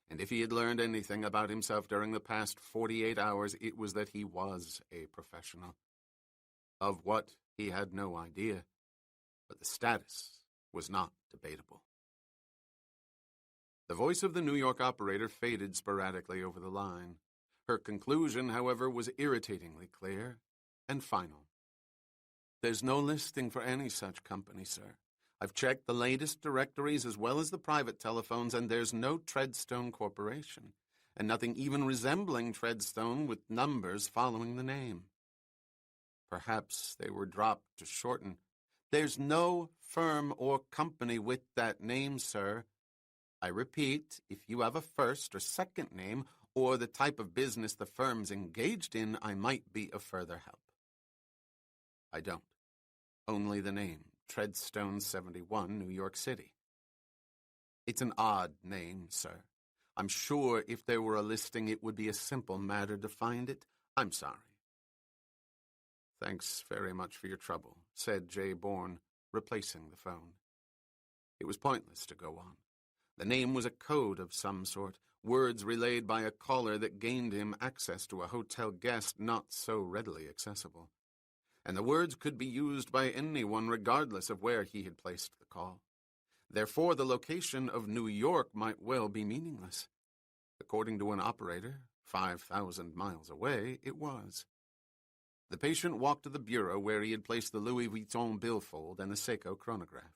[SPEAKER 1] and if he had learned anything about himself during the past 48 hours, it was that he was a professional. Of what, he had no idea, but the status was not debatable. The voice of the New York operator faded sporadically over the line. Her conclusion, however, was irritatingly clear and final. There's no listing for any such company, sir. I've checked the latest directories as well as the private telephones, and there's no Treadstone Corporation, and nothing even resembling Treadstone with numbers following the name. Perhaps they were dropped to shorten. There's no firm or company with that name, sir. I repeat, if you have a first or second name, or the type of business the firm's engaged in, I might be of further help. I don't. Only the name, Treadstone 71, New York City. It's an odd name, sir. I'm sure if there were a listing, it would be a simple matter to find it. I'm sorry. Thanks very much for your trouble, said J. Bourne, replacing the phone. It was pointless to go on. The name was a code of some sort, words relayed by a caller that gained him access to a hotel guest not so readily accessible. And the words could be used by anyone regardless of where he had placed the call. Therefore, the location of New York might well be meaningless. According to an operator, 5,000 miles away, it was. The patient walked to the bureau where he had placed the Louis Vuitton billfold and the Seiko chronograph.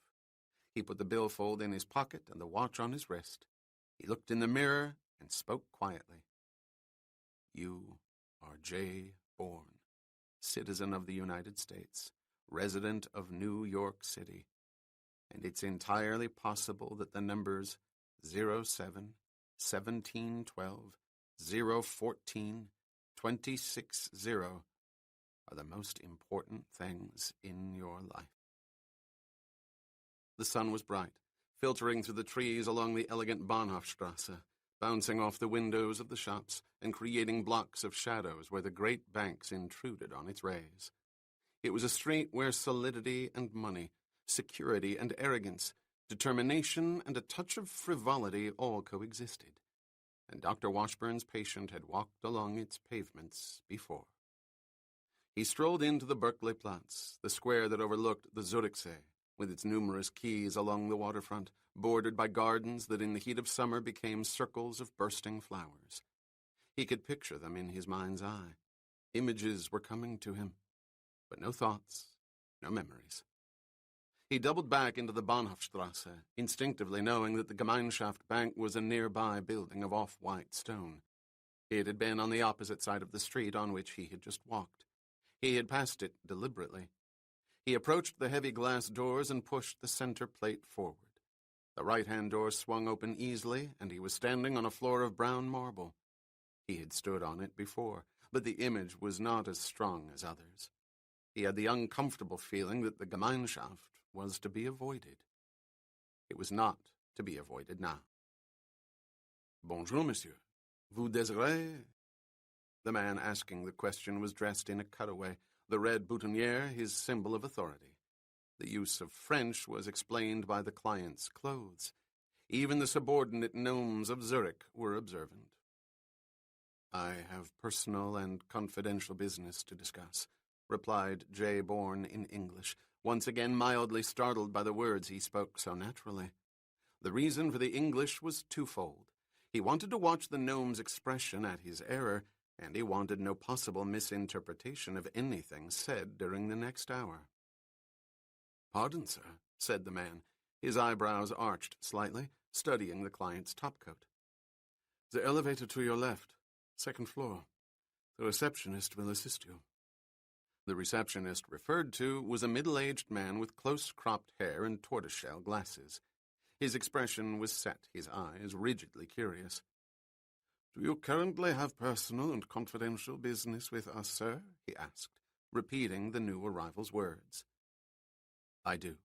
[SPEAKER 1] He put the billfold in his pocket and the watch on his wrist. He looked in the mirror and spoke quietly. You are J. Bourne, citizen of the United States, resident of New York City, and it's entirely possible that the numbers 07, 1712, 014, 260 are the most important things in your life. The sun was bright, filtering through the trees along the elegant Bahnhofstrasse, bouncing off the windows of the shops and creating blocks of shadows where the great banks intruded on its rays. It was a street where solidity and money, security and arrogance, determination and a touch of frivolity all coexisted, and Dr. Washburn's patient had walked along its pavements before. He strolled into the Berkeley Platz, the square that overlooked the Zürichsee, with its numerous quays along the waterfront, bordered by gardens that in the heat of summer became circles of bursting flowers. He could picture them in his mind's eye. Images were coming to him, but no thoughts, no memories. He doubled back into the Bahnhofstrasse, instinctively knowing that the Gemeinschaft Bank was a nearby building of off-white stone. It had been on the opposite side of the street on which he had just walked. He had passed it deliberately. He approached the heavy glass doors and pushed the center plate forward. The right-hand door swung open easily, and he was standing on a floor of brown marble. He had stood on it before, but the image was not as strong as others. He had the uncomfortable feeling that the Gemeinschaft was to be avoided. It was not to be avoided now. Bonjour, monsieur. Vous désirez? The man asking the question was dressed in a cutaway, the red boutonniere his symbol of authority. The use of French was explained by the client's clothes. Even the subordinate gnomes of Zurich were observant. I have personal and confidential business to discuss, replied J. Bourne in English, once again mildly startled by the words he spoke so naturally. The reason for the English was twofold. He wanted to watch the gnome's expression at his error, and he wanted no possible misinterpretation of anything said during the next hour. Pardon, sir, said the man, his eyebrows arched slightly, studying the client's topcoat. The elevator to your left, second floor. The receptionist will assist you. The receptionist referred to was a middle-aged man with close-cropped hair and tortoiseshell glasses. His expression was set, his eyes rigidly curious. Do you currently have personal and confidential business with us, sir? He asked, repeating the new arrival's words. I do.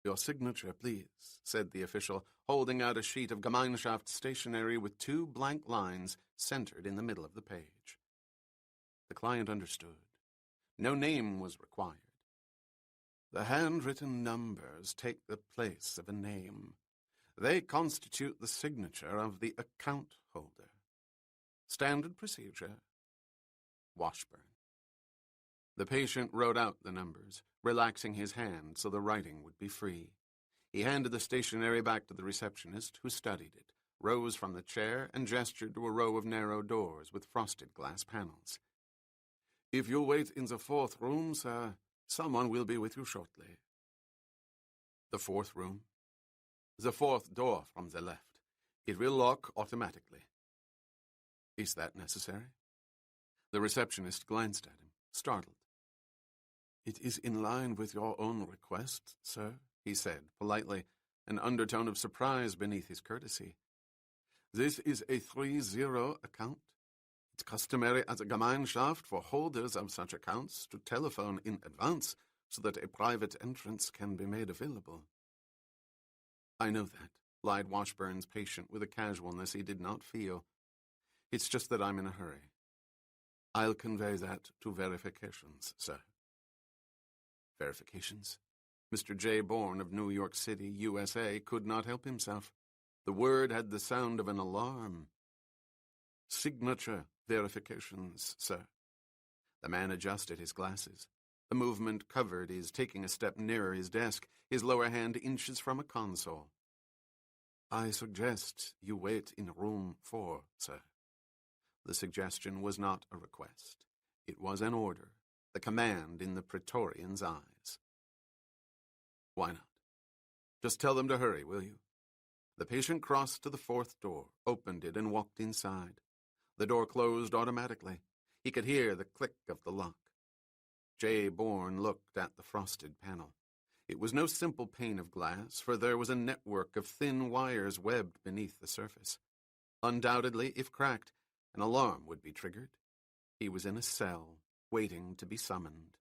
[SPEAKER 1] Your signature, please, said the official, holding out a sheet of Gemeinschaft stationery with 2 blank lines centered in the middle of the page. The client understood. No name was required. The handwritten numbers take the place of a name. They constitute the signature of the account holder. Standard procedure. Washburn. The patient wrote out the numbers, relaxing his hand so the writing would be free. He handed the stationery back to the receptionist, who studied it, rose from the chair, and gestured to a row of narrow doors with frosted glass panels. If you'll wait in the 4th room, sir, Someone will be with you shortly. The fourth room. The fourth door from the left. It will lock automatically. Is that necessary? The receptionist glanced at him, startled. It is in line with your own request, sir, he said, politely, an undertone of surprise beneath his courtesy. This is a 3-0 account. It's customary as a Gemeinschaft for holders of such accounts to telephone in advance so that a private entrance can be made available. I know that, lied Washburn's patient with a casualness he did not feel. It's just that I'm in a hurry. I'll convey that to verifications, sir. Verifications? Mr. J. Bourne of New York City, USA, could not help himself. The word had the sound of an alarm. Signature verifications, sir. The man adjusted his glasses. The movement covered his taking a step nearer his desk, his lower hand inches from a console. I suggest you wait in room 4, sir. The suggestion was not a request. It was an order, the command in the Praetorian's eyes. Why not? Just tell them to hurry, will you? The patient crossed to the fourth door, opened it, and walked inside. The door closed automatically. He could hear the click of the lock. J. Bourne looked at the frosted panel. It was no simple pane of glass, for there was a network of thin wires webbed beneath the surface. Undoubtedly, if cracked, an alarm would be triggered. He was in a cell, waiting to be summoned.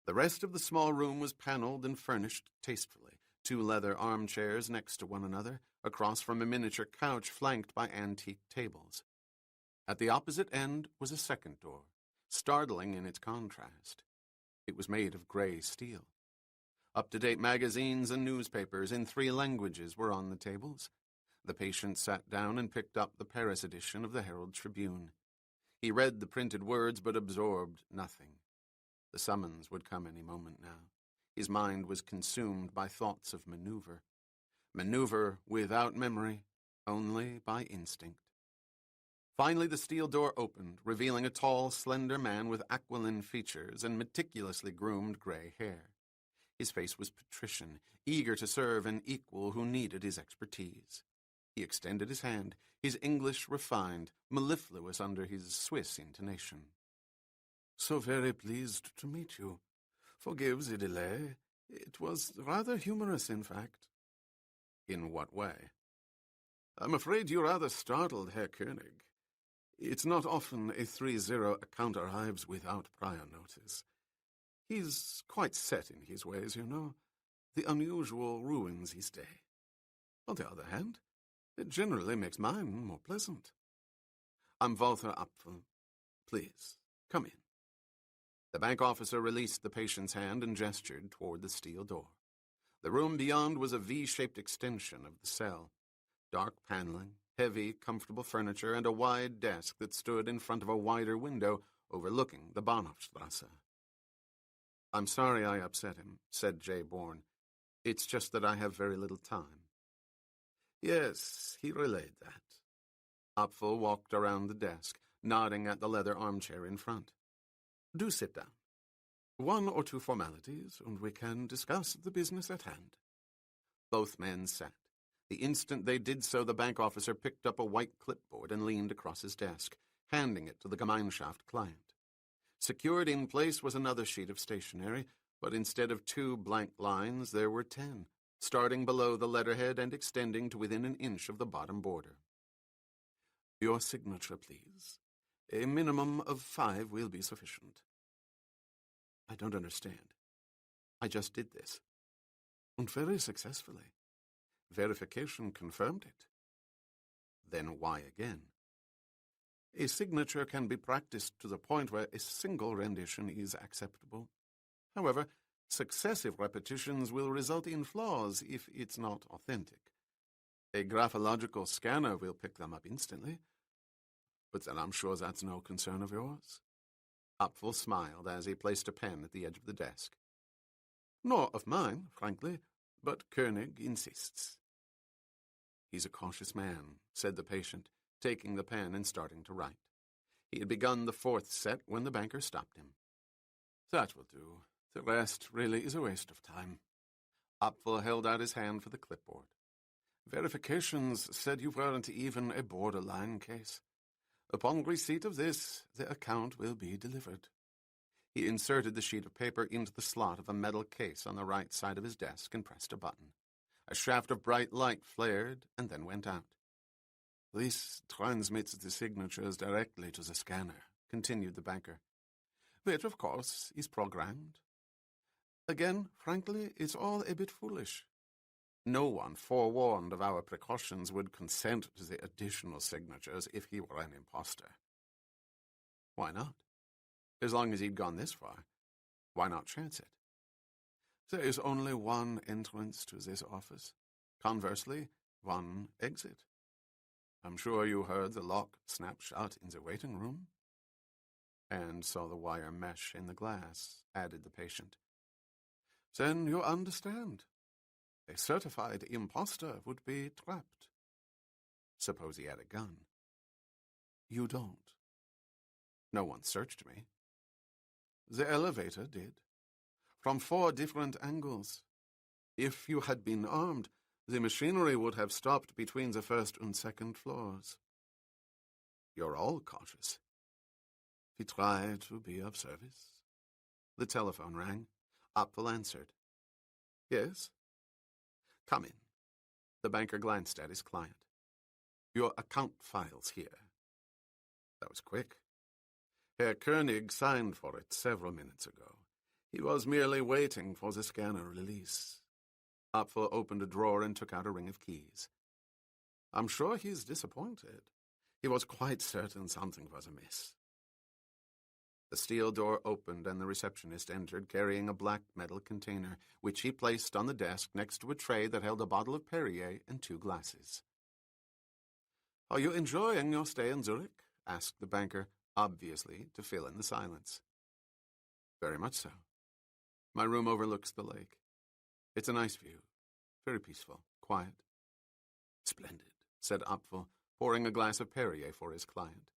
[SPEAKER 1] The rest of the small room was paneled and furnished tastefully. 2 leather armchairs next to one another, across from a miniature couch flanked by antique tables. At the opposite end was a second door, startling in its contrast. It was made of gray steel. Up-to-date magazines and newspapers in 3 languages were on the tables. The patient sat down and picked up the Paris edition of the Herald Tribune. He read the printed words but absorbed nothing. The summons would come any moment now. His mind was consumed by thoughts of maneuver. Maneuver without memory, only by instinct. Finally, the steel door opened, revealing a tall, slender man with aquiline features and meticulously groomed gray hair. His face was patrician, eager to serve an equal who needed his expertise. He extended his hand, his English refined, mellifluous under his Swiss intonation. So very pleased to meet you. Forgive the delay. It was rather humorous, in fact. In what way? I'm afraid you're rather startled, Herr König. It's not often a 3-0 account arrives without prior notice. He's quite set in his ways, you know. The unusual ruins his day. On the other hand, it generally makes mine more pleasant. I'm Walter Apfel. Please, come in. The bank officer released the patient's hand and gestured toward the steel door. The room beyond was a V-shaped extension of the cell. Dark paneling, heavy, comfortable furniture, and a wide desk that stood in front of a wider window overlooking the Bahnhofstrasse. I'm sorry I upset him, said J. Bourne. It's just that I have very little time. Yes, he relayed that. Apfel walked around the desk, nodding at the leather armchair in front. Do sit down. 1 or 2 formalities, and we can discuss the business at hand. Both men sat. The instant they did so, the bank officer picked up a white clipboard and leaned across his desk, handing it to the Gemeinschaft client. Secured in place was another sheet of stationery, but instead of 2 blank lines, there were 10, starting below the letterhead and extending to within an inch of the bottom border. Your signature, please. A minimum of 5 will be sufficient. I don't understand. I just did this. And very successfully. Verification confirmed it. Then why again? A signature can be practiced to the point where a single rendition is acceptable. However, successive repetitions will result in flaws if it's not authentic. A graphological scanner will pick them up instantly. But then I'm sure that's no concern of yours. Apfel smiled as he placed a pen at the edge of the desk. Nor of mine, frankly, but König insists. He's a cautious man, said the patient, taking the pen and starting to write. He had begun the 4th set when the banker stopped him. That will do. The rest really is a waste of time. Apfel held out his hand for the clipboard. Verifications said you weren't even a borderline case. Upon receipt of this, the account will be delivered. He inserted the sheet of paper into the slot of a metal case on the right side of his desk and pressed a button. A shaft of bright light flared and then went out. This transmits the signatures directly to the scanner, continued the banker, which, of course, is programmed. Again, frankly, it's all a bit foolish. No one, forewarned of our precautions, would consent to the additional signatures if he were an impostor. Why not? As long as he'd gone this far, why not chance it? There is only one entrance to this office. Conversely, one exit. I'm sure you heard the lock snap shut in the waiting room. And saw the wire mesh in the glass, added the patient. Then you understand. A certified impostor would be trapped. Suppose he had a gun. You don't. No one searched me. The elevator did. From 4 different angles. If you had been armed, the machinery would have stopped between the 1st and 2nd floors. You're all cautious. We try to be of service. The telephone rang. Apfel answered. Yes? Come in. The banker glanced at his client. Your account file's here. That was quick. Herr Koenig signed for it several minutes ago. He was merely waiting for the scanner release. Apfel opened a drawer and took out a ring of keys. I'm sure he's disappointed. He was quite certain something was amiss. The steel door opened and the receptionist entered, carrying a black metal container, which he placed on the desk next to a tray that held a bottle of Perrier and 2 glasses. Are you enjoying your stay in Zurich? Asked the banker, obviously to fill in the silence. Very much so. My room overlooks the lake. It's a nice view. Very peaceful, quiet. Splendid, said Apfel, pouring a glass of Perrier for his client.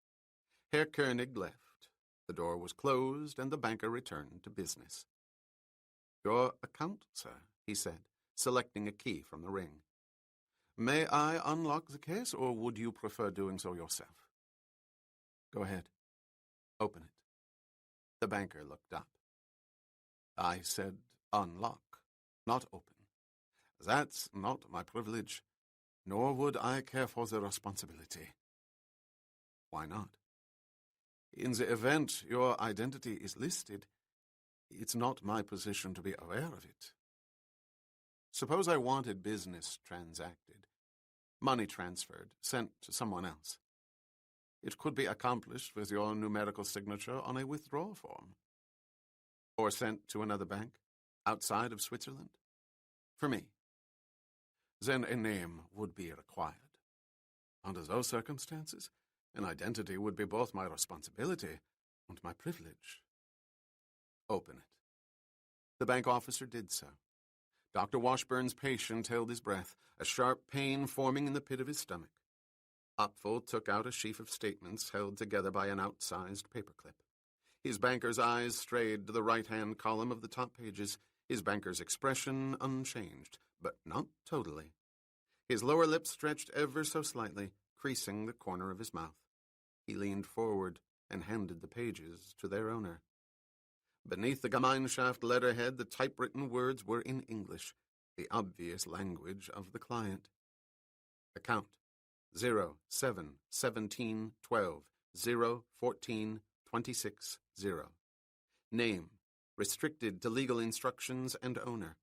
[SPEAKER 1] Herr Koenig left. The door was closed, and the banker returned to business. Your account, sir, he said, selecting a key from the ring. May I unlock the case, or would you prefer doing so yourself? Go ahead. Open it. The banker looked up. I said unlock, not open. That's not my privilege, nor would I care for the responsibility. Why not? In the event your identity is listed, it's not my position to be aware of it. Suppose I wanted business transacted, money transferred, sent to someone else. It could be accomplished with your numerical signature on a withdrawal form, or sent to another bank outside of Switzerland. For me. Then a name would be required. Under those circumstances, an identity would be both my responsibility and my privilege. Open it. The bank officer did so. Dr. Washburn's patient held his breath, a sharp pain forming in the pit of his stomach. Apfel took out a sheaf of statements held together by an outsized paperclip. His banker's eyes strayed to the right-hand column of the top pages, his banker's expression unchanged, but not totally. His lower lip stretched ever so slightly, creasing the corner of his mouth. He leaned forward and handed the pages to their owner. Beneath the Gemeinschaft letterhead, the typewritten words were in English, the obvious language of the client. Account 07-17-12-0-14-26-0. Name restricted to legal instructions and owner.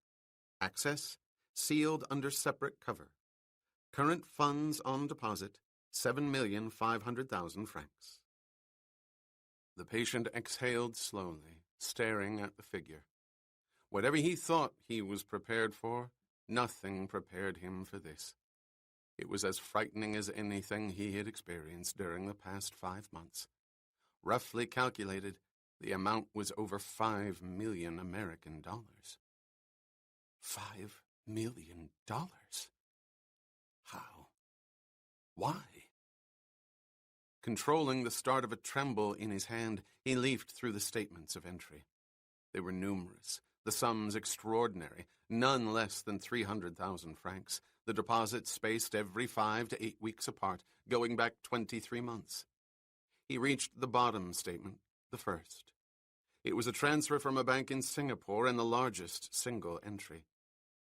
[SPEAKER 1] Access sealed under separate cover. Current funds on deposit 7,500,000 francs. The patient exhaled slowly, staring at the figure. Whatever he thought he was prepared for, nothing prepared him for this. It was as frightening as anything he had experienced during the past 5 months. Roughly calculated, the amount was over 5 million American dollars. $5 million? How? Why? Controlling the start of a tremble in his hand, he leafed through the statements of entry. They were numerous, the sums extraordinary, none less than 300,000 francs, the deposits spaced every 5 to 8 weeks apart, going back 23 months. He reached the bottom statement, the first. It was a transfer from a bank in Singapore and the largest single entry.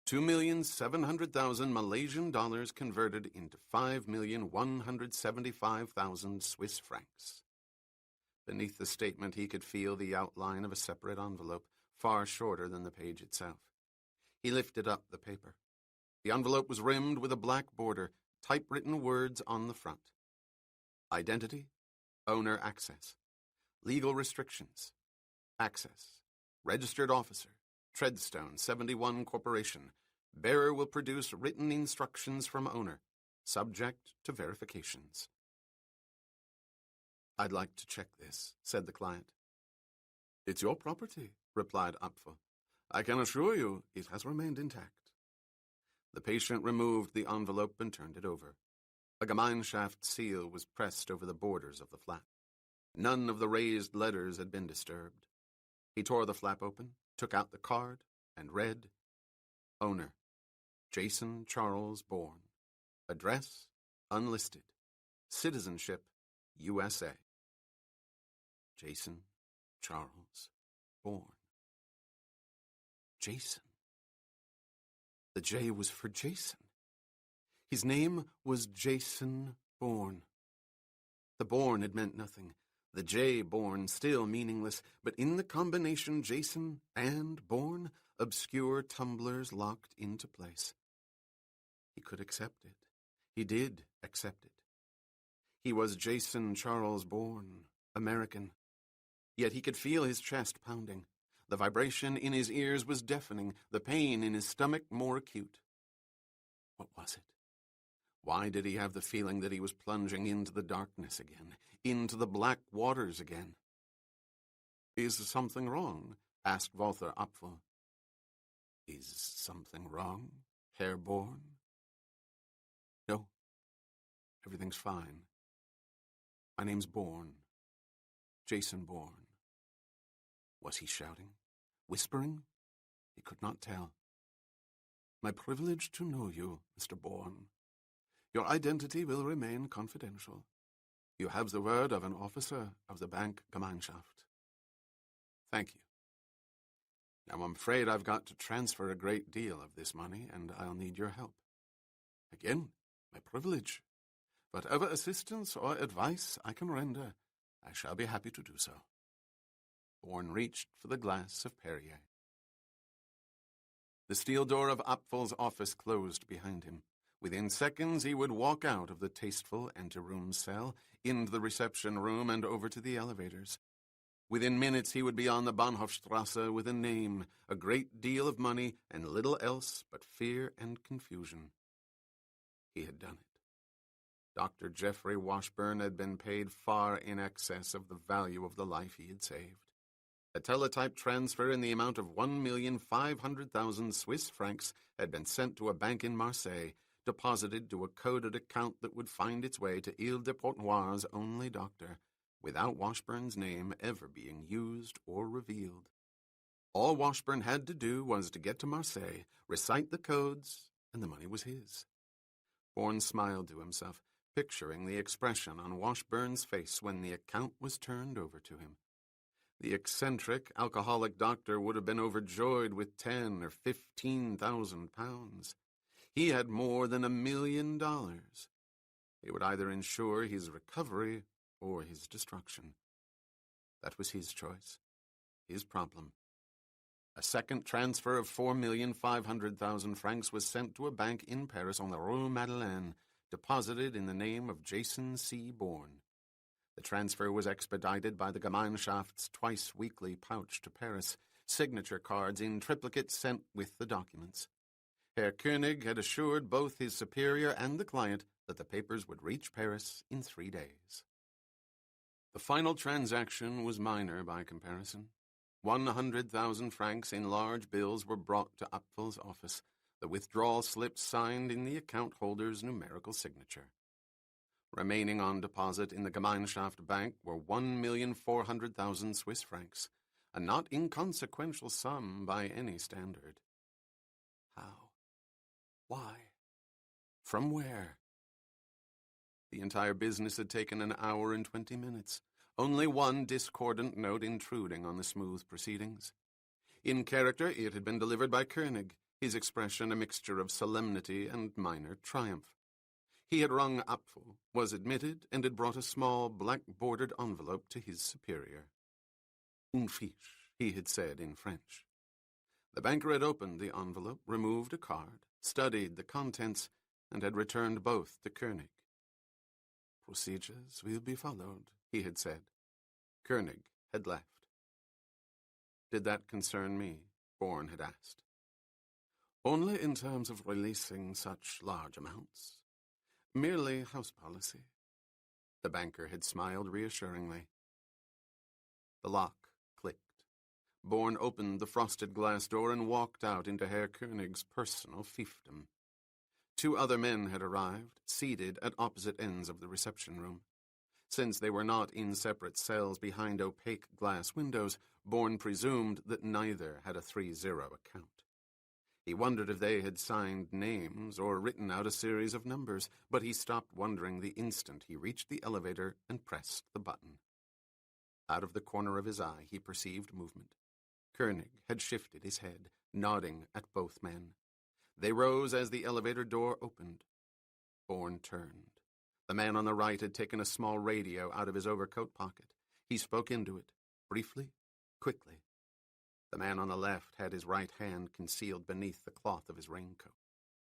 [SPEAKER 1] 2,700,000 Malaysian dollars converted into 5,175,000 Swiss francs. Beneath the statement, he could feel the outline of a separate envelope, far shorter than the page itself. He lifted up the paper. The envelope was rimmed with a black border, typewritten words on the front. Identity, owner access. Legal restrictions. Access. Registered officer. Treadstone 71 Corporation. Bearer will produce written instructions from owner, subject to verifications. I'd like to check this, said the client. It's your property, replied Apfel. I can assure you it has remained intact. The patient removed the envelope and turned it over. A Gemeinschaft seal was pressed over the borders of the flap. None of the raised letters had been disturbed. He tore the flap open, took out the card, and read, Owner, Jason Charles Bourne. Address, unlisted. Citizenship, USA. Jason Charles Bourne. Jason. The J was for Jason. His name was Jason Bourne. The Bourne had meant nothing. The J Bourne still meaningless, but in the combination Jason and Bourne, obscure tumblers locked into place. He could accept it. He did accept it. He was Jason Charles Bourne, American. Yet he could feel his chest pounding. The vibration in his ears was deafening, the pain in his stomach more acute. What was it? Why did he have the feeling that he was plunging into the darkness again, into the black waters again? Is something wrong? Asked Walter Apfel. Is something wrong, Herr Bourne? No, everything's fine. My name's Bourne, Jason Bourne. Was he shouting? Whispering? He could not tell. My privilege to know you, Mr. Bourne. Your identity will remain confidential. You have the word of an officer of the Bank Gemeinschaft. Thank you. Now I'm afraid I've got to transfer a great deal of this money, and I'll need your help. Again, my privilege. Whatever assistance or advice I can render, I shall be happy to do so. Bourne reached for the glass of Perrier. The steel door of Apfel's office closed behind him. Within seconds, he would walk out of the tasteful anteroom cell, into the reception room, and over to the elevators. Within minutes, he would be on the Bahnhofstrasse with a name, a great deal of money, and little else but fear and confusion. He had done it. Dr. Geoffrey Washburn had been paid far in excess of the value of the life he had saved. A teletype transfer in the amount of 1,500,000 Swiss francs had been sent to a bank in Marseille, deposited to a coded account that would find its way to Ile-de-Portnoir's only doctor, without Washburn's name ever being used or revealed. All Washburn had to do was to get to Marseille, recite the codes, and the money was his. Bourne smiled to himself, picturing the expression on Washburn's face when the account was turned over to him. The eccentric, alcoholic doctor would have been overjoyed with 10 or 15,000 pounds. He had more than $1 million. It would either ensure his recovery or his destruction. That was his choice, his problem. A second transfer of 4,500,000 francs was sent to a bank in Paris on the Rue Madeleine, deposited in the name of Jason C. Bourne. The transfer was expedited by the Gemeinschaft's twice-weekly pouch to Paris, signature cards in triplicate sent with the documents. Herr König had assured both his superior and the client that the papers would reach Paris in 3 days. The final transaction was minor by comparison. 100,000 francs in large bills were brought to Apfel's office, the withdrawal slips signed in the account holder's numerical signature. Remaining on deposit in the Gemeinschaft Bank were 1,400,000 Swiss francs, a not inconsequential sum by any standard. How? Why? From where? The entire business had taken an hour and 20 minutes, only one discordant note intruding on the smooth proceedings. In character, it had been delivered by Koenig, his expression a mixture of solemnity and minor triumph. He had rung Apfel, was admitted, and had brought a small, black-bordered envelope to his superior. "Une fiche," he had said in French. The banker had opened the envelope, removed a card, studied the contents, and had returned both to Koenig. "Procedures will be followed," he had said. Koenig had left. "Did that concern me?" Bourne had asked. "Only in terms of releasing such large amounts. Merely house policy." The banker had smiled reassuringly. The lock clicked. Bourne opened the frosted glass door and walked out into Herr Koenig's personal fiefdom. 2 other men had arrived, seated at opposite ends of the reception room. Since they were not in separate cells behind opaque glass windows, Bourne presumed that neither had a 30 account. He wondered if they had signed names or written out a series of numbers, but he stopped wondering the instant he reached the elevator and pressed the button. Out of the corner of his eye, he perceived movement. Koenig had shifted his head, nodding at both men. They rose as the elevator door opened. Bourne turned. The man on the right had taken a small radio out of his overcoat pocket. He spoke into it, briefly, quickly. The man on the left had his right hand concealed beneath the cloth of his raincoat.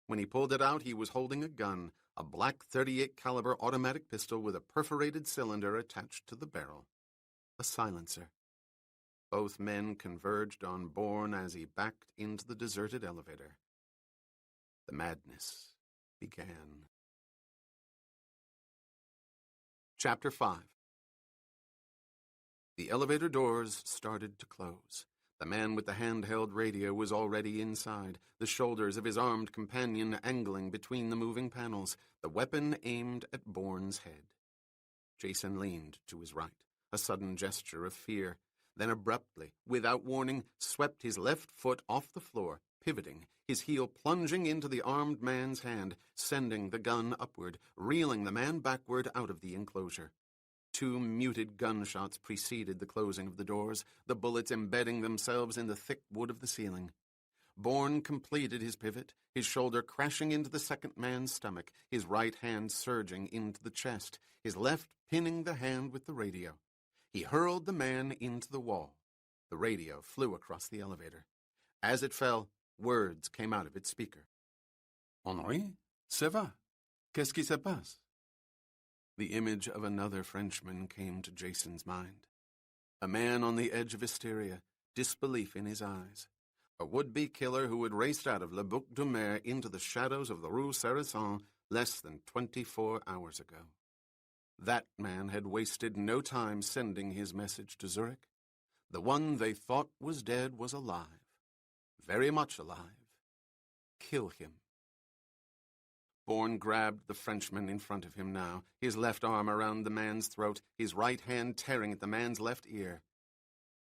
[SPEAKER 1] When he pulled it out, he was holding a gun, a black .38 caliber automatic pistol with a perforated cylinder attached to the barrel. A silencer. Both men converged on Bourne as he backed into the deserted elevator. The madness began. Chapter 5. The elevator doors started to close. The man with the handheld radio was already inside, the shoulders of his armed companion angling between the moving panels, the weapon aimed at Bourne's head. Jason leaned to his right, a sudden gesture of fear, then abruptly, without warning, swept his left foot off the floor, pivoting, his heel plunging into the armed man's hand, sending the gun upward, reeling the man backward out of the enclosure. 2 muted gunshots preceded the closing of the doors, the bullets embedding themselves in the thick wood of the ceiling. Bourne completed his pivot, his shoulder crashing into the second man's stomach, his right hand surging into the chest, his left pinning the hand with the radio. He hurled the man into the wall. The radio flew across the elevator. As it fell, words came out of its speaker. "Henri, ça va? Qu'est-ce qui se passe?" The image of another Frenchman came to Jason's mind. A man on the edge of hysteria, disbelief in his eyes. A would-be killer who had raced out of Le Bouc de Mer into the shadows of the Rue Sarrasin less than 24 hours ago. That man had wasted no time sending his message to Zurich. The one they thought was dead was alive. Very much alive. Kill him. Bourne grabbed the Frenchman in front of him now, his left arm around the man's throat, his right hand tearing at the man's left ear.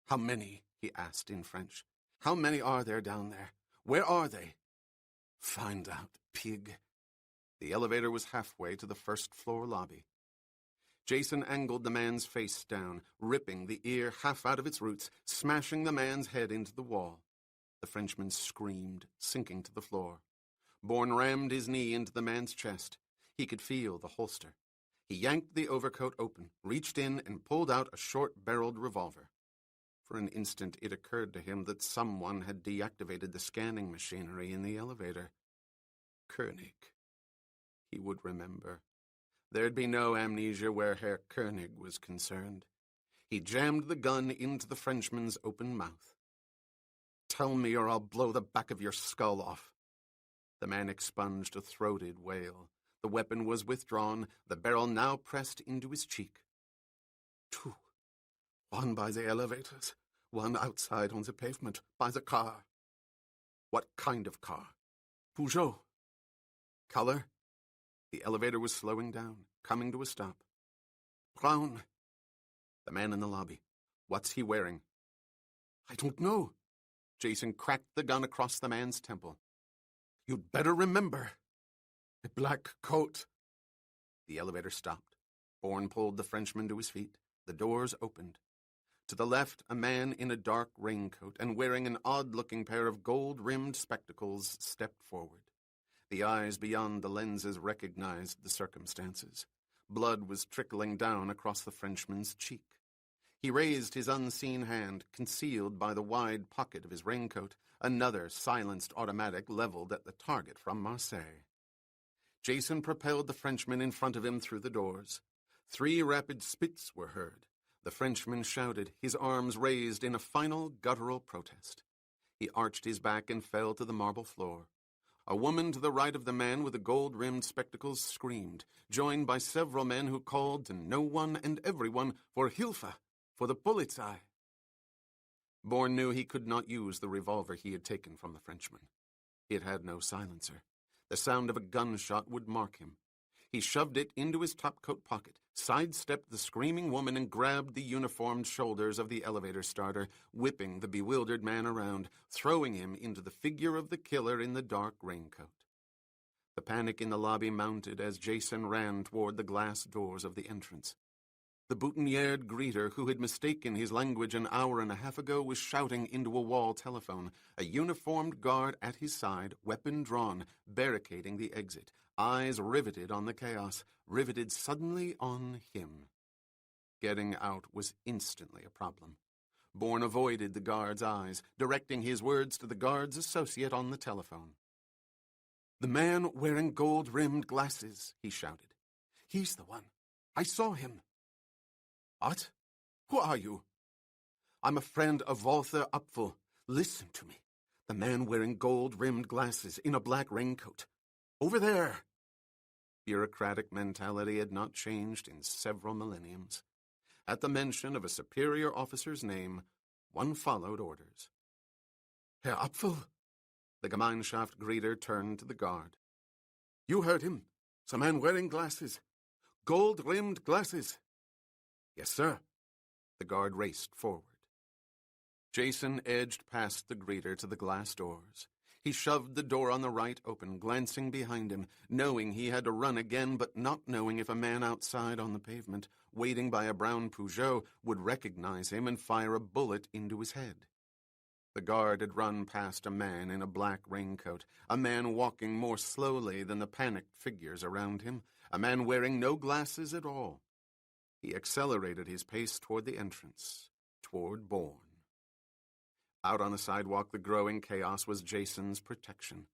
[SPEAKER 1] "How many?" he asked in French. "How many are there down there? Where are they?" "Find out, pig." The elevator was halfway to the first-floor lobby. Jason angled the man's face down, ripping the ear half out of its roots, smashing the man's head into the wall. The Frenchman screamed, sinking to the floor. Bourne rammed his knee into the man's chest. He could feel the holster. He yanked the overcoat open, reached in, and pulled out a short-barreled revolver. For an instant, it occurred to him that someone had deactivated the scanning machinery in the elevator. Koenig. He would remember. There'd be no amnesia where Herr Koenig was concerned. He jammed the gun into the Frenchman's open mouth. "Tell me or I'll blow the back of your skull off." The man expunged a throated wail. The weapon was withdrawn, the barrel now pressed into his cheek. 2. One by the elevators, one outside on the pavement, by the car. What kind of car? Peugeot. Color? The elevator was slowing down, coming to a stop. Brown. The man in the lobby. What's he wearing? I don't know. Jason cracked the gun across the man's temple. You'd better remember. A black coat. The elevator stopped. Bourne pulled the Frenchman to his feet. The doors opened. To the left, a man in a dark raincoat and wearing an odd-looking pair of gold-rimmed spectacles stepped forward. The eyes beyond the lenses recognized the circumstances. Blood was trickling down across the Frenchman's cheek. He raised his unseen hand, concealed by the wide pocket of his raincoat, another silenced automatic leveled at the target from Marseille. Jason propelled the Frenchman in front of him through the doors. 3 rapid spits were heard. The Frenchman shouted, his arms raised in a final guttural protest. He arched his back and fell to the marble floor. A woman to the right of the man with the gold-rimmed spectacles screamed, joined by several men who called to no one and everyone for Hilfe, for the Polizei. Bourne knew he could not use the revolver he had taken from the Frenchman. It had no silencer. The sound of a gunshot would mark him. He shoved it into his topcoat pocket, sidestepped the screaming woman, and grabbed the uniformed shoulders of the elevator starter, whipping the bewildered man around, throwing him into the figure of the killer in the dark raincoat. The panic in the lobby mounted as Jason ran toward the glass doors of the entrance. The boutonniered greeter who had mistaken his language an hour and a half ago was shouting into a wall telephone, a uniformed guard at his side, weapon drawn, barricading the exit, eyes riveted on the chaos, riveted suddenly on him. Getting out was instantly a problem. Bourne avoided the guard's eyes, directing his words to the guard's associate on the telephone. "The man wearing gold-rimmed glasses," he shouted. "He's the one. I saw him." "What? Who are you?" "I'm a friend of Walther Apfel. Listen to me. The man wearing gold-rimmed glasses in a black raincoat. Over there." Bureaucratic mentality had not changed in several millenniums. At the mention of a superior officer's name, one followed orders. "Herr Apfel?" The Gemeinschaft greeter turned to the guard. "You heard him. The man wearing glasses. Gold-rimmed glasses." "Yes, sir." The guard raced forward. Jason edged past the greeter to the glass doors. He shoved the door on the right open, glancing behind him, knowing he had to run again, but not knowing if a man outside on the pavement, waiting by a brown Peugeot, would recognize him and fire a bullet into his head. The guard had run past a man in a black raincoat, a man walking more slowly than the panicked figures around him, a man wearing no glasses at all. He accelerated his pace toward the entrance, toward Bourne. Out on the sidewalk, the growing chaos was Jason's protection.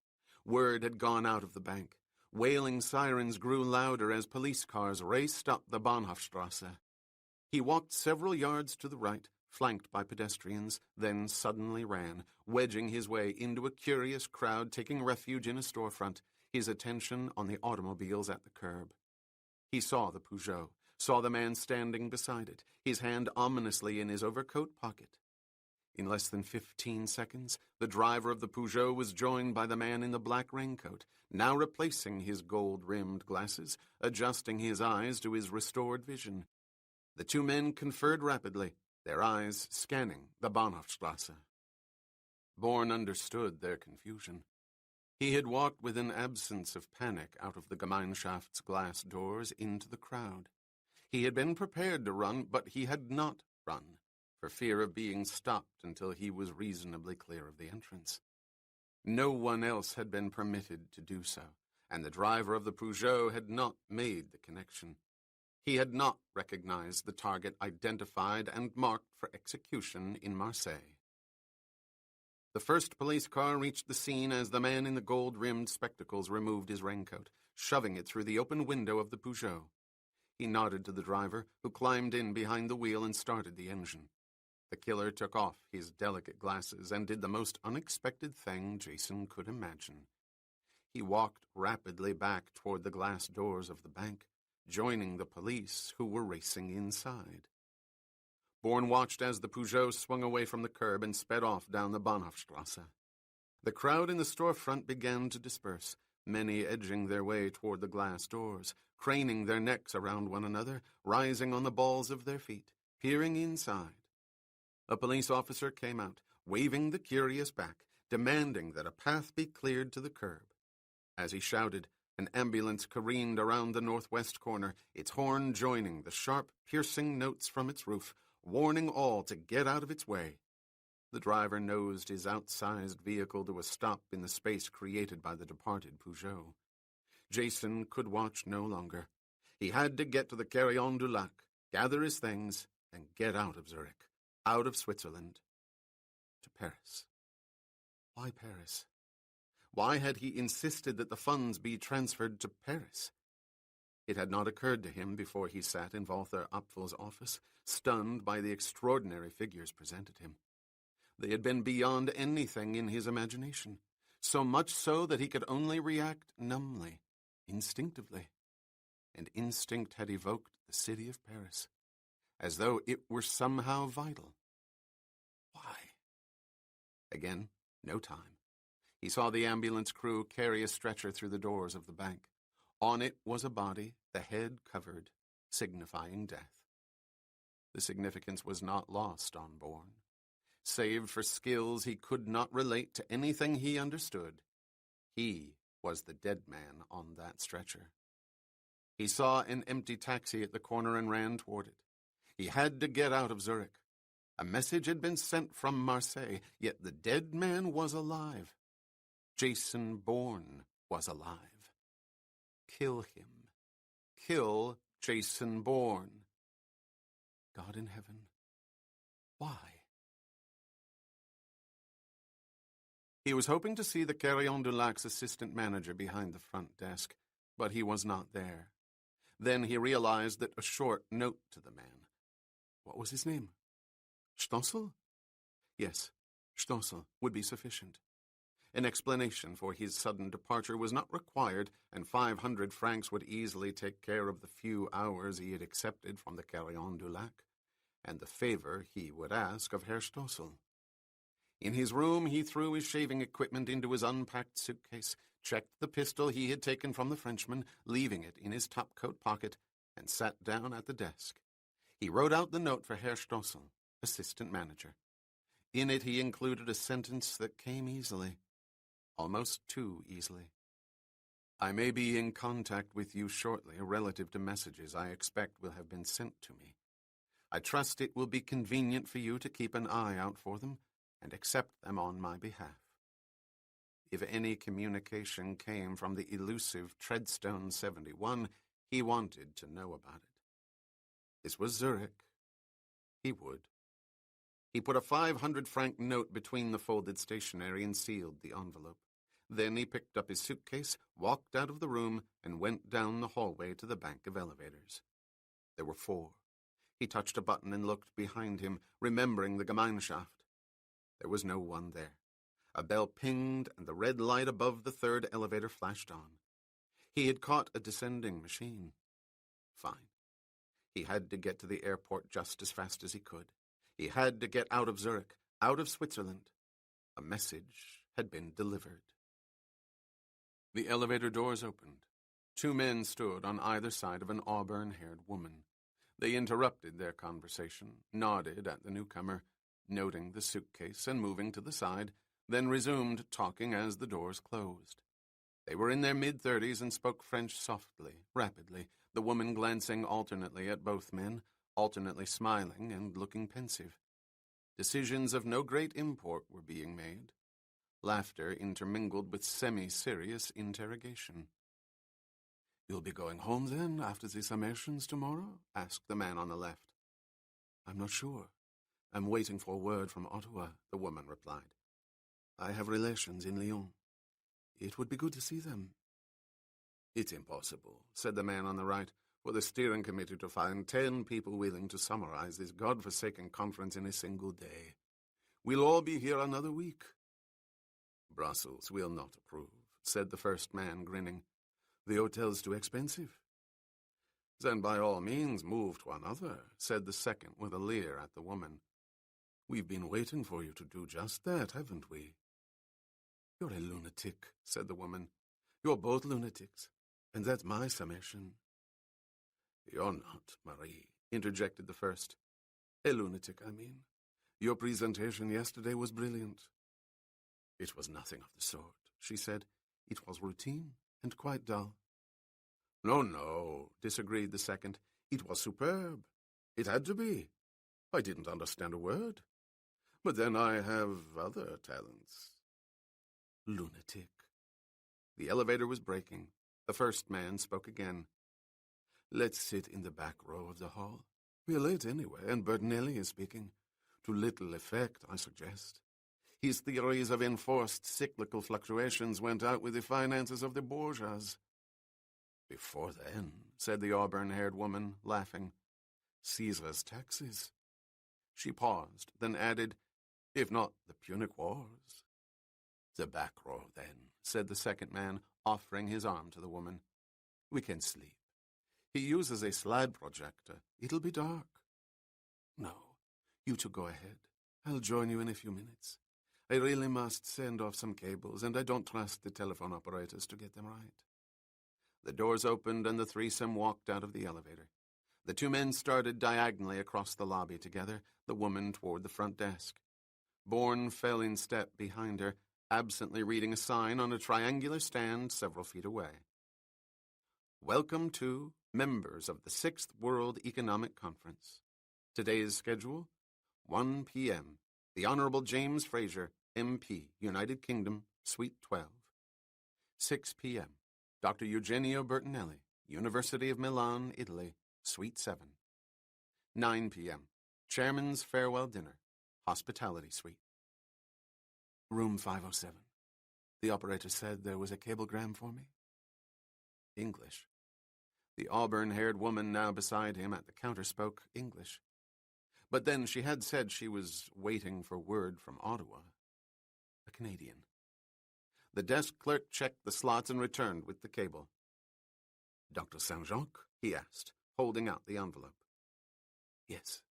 [SPEAKER 1] Word had gone out of the bank. Wailing sirens grew louder as police cars raced up the Bahnhofstrasse. He walked several yards to the right, flanked by pedestrians, then suddenly ran, wedging his way into a curious crowd taking refuge in a storefront, his attention on the automobiles at the curb. He saw the Peugeot, saw the man standing beside it, his hand ominously in his overcoat pocket. In less than 15 seconds, the driver of the Peugeot was joined by the man in the black raincoat, now replacing his gold-rimmed glasses, adjusting his eyes to his restored vision. The 2 men conferred rapidly, their eyes scanning the Bahnhofstrasse. Bourne understood their confusion. He had walked with an absence of panic out of the Gemeinschaft's glass doors into the crowd. He had been prepared to run, but he had not run, for fear of being stopped until he was reasonably clear of the entrance. No one else had been permitted to do so, and the driver of the Peugeot had not made the connection. He had not recognized the target identified and marked for execution in Marseille. The first police car reached the scene as the man in the gold-rimmed spectacles removed his raincoat, shoving it through the open window of the Peugeot. He nodded to the driver, who climbed in behind the wheel and started the engine. The killer took off his delicate glasses and did the most unexpected thing Jason could imagine. He walked rapidly back toward the glass doors of the bank, joining the police who were racing inside. Bourne watched as the Peugeot swung away from the curb and sped off down the Bahnhofstrasse. The crowd in the storefront began to disperse, many edging their way toward the glass doors, craning their necks around one another, rising on the balls of their feet, peering inside. A police officer came out, waving the curious back, demanding that a path be cleared to the curb. As he shouted, an ambulance careened around the northwest corner, its horn joining the sharp, piercing notes from its roof, warning all to get out of its way. The driver nosed his outsized vehicle to a stop in the space created by the departed Peugeot. Jason could watch no longer. He had to get to the Carillon du Lac, gather his things, and get out of Zurich, out of Switzerland, to Paris. Why Paris? Why had he insisted that the funds be transferred to Paris? It had not occurred to him before he sat in Walter Apfel's office, stunned by the extraordinary figures presented him. They had been beyond anything in his imagination, so much so that he could only react numbly, instinctively. And instinct had evoked the city of Paris, as though it were somehow vital. Why? Again, no time. He saw the ambulance crew carry a stretcher through the doors of the bank. On it was a body, the head covered, signifying death. The significance was not lost on Bourne. Save for skills he could not relate to anything he understood, he was the dead man on that stretcher. He saw an empty taxi at the corner and ran toward it. He had to get out of Zurich. A message had been sent from Marseille, yet the dead man was alive. Jason Bourne was alive. Kill him. Kill Jason Bourne. God in heaven, why? He was hoping to see the Carillon du Lac's assistant manager behind the front desk, but he was not there. Then he realized that a short note to the man. What was his name? Stossel? Yes, Stossel would be sufficient. An explanation for his sudden departure was not required, and 500 francs would easily take care of the few hours he had accepted from the Carillon du Lac, and the favor he would ask of Herr Stossel. In his room, he threw his shaving equipment into his unpacked suitcase, checked the pistol he had taken from the Frenchman, leaving it in his topcoat pocket, and sat down at the desk. He wrote out the note for Herr Stossel, assistant manager. In it he included a sentence that came easily, almost too easily. I may be in contact with you shortly relative to messages I expect will have been sent to me. I trust it will be convenient for you to keep an eye out for them and accept them on my behalf. If any communication came from the elusive Treadstone 71, he wanted to know about it. This was Zurich. He would. He put a 500-franc note between the folded stationery and sealed the envelope. Then he picked up his suitcase, walked out of the room, and went down the hallway to the bank of elevators. There were 4. He touched a button and looked behind him, remembering the Gemeinschaft. There was no one there. A bell pinged, and the red light above the 3rd elevator flashed on. He had caught a descending machine. Fine. He had to get to the airport just as fast as he could. He had to get out of Zurich, out of Switzerland. A message had been delivered. The elevator doors opened. 2 men stood on either side of an auburn-haired woman. They interrupted their conversation, nodded at the newcomer, noting the suitcase and moving to the side, then resumed talking as the doors closed. They were in their mid-30s and spoke French softly, rapidly, the woman glancing alternately at both men, alternately smiling and looking pensive. Decisions of no great import were being made. Laughter intermingled with semi-serious interrogation. "You'll be going home, then, after the summations tomorrow?" asked the man on the left. "I'm not sure. I'm waiting for word from Ottawa," the woman replied. "I have relations in Lyon. It would be good to see them." "It's impossible," said the man on the right, "for the steering committee to find 10 people willing to summarize this godforsaken conference in a single day. We'll all be here another week." "Brussels will not approve," said the first man, grinning. "The hotel's too expensive." "Then by all means move to another," said the second with a leer at the woman. "We've been waiting for you to do just that, haven't we?" "You're a lunatic," said the woman. "You're both lunatics, and that's my summation." "You're not, Marie," interjected the first. "A lunatic, I mean. Your presentation yesterday was brilliant. It was nothing of the sort, she said. It was routine and quite dull. No, disagreed the second. It was superb. It had to be. I didn't understand a word. But then I have other talents. Lunatic. The elevator was braking. The first man spoke again. Let's sit in the back row of the hall. We're late anyway, and Bertinelli is speaking. To little effect, I suggest. His theories of enforced cyclical fluctuations went out with the finances of the bourgeois. Before then, said the auburn-haired woman, laughing, Caesar's taxes. She paused, then added, if not the Punic Wars. The back row, then, said the second man, offering his arm to the woman. We can sleep. He uses a slide projector. It'll be dark. No, you two go ahead. I'll join you in a few minutes. I really must send off some cables, and I don't trust the telephone operators to get them right. The doors opened, and the threesome walked out of the elevator. The two men started diagonally across the lobby together, the woman toward the front desk. Bourne fell in step behind her, absently reading a sign on a triangular stand several feet away. Welcome to members of the 6th World Economic Conference. Today's schedule, 1 p.m. The Honorable James Fraser, MP, United Kingdom, Suite 12. 6 p.m. Dr. Eugenio Bertinelli, University of Milan, Italy, Suite 7. 9 p.m. Chairman's Farewell Dinner, Hospitality Suite. Room 507. The operator said there was a cablegram for me. English. The auburn-haired woman now beside him at the counter spoke English. But then she had said she was waiting for word from Ottawa. A Canadian. The desk clerk checked the slots and returned with the cable. Dr. Saint-Jacques? He asked, holding out the envelope. Yes,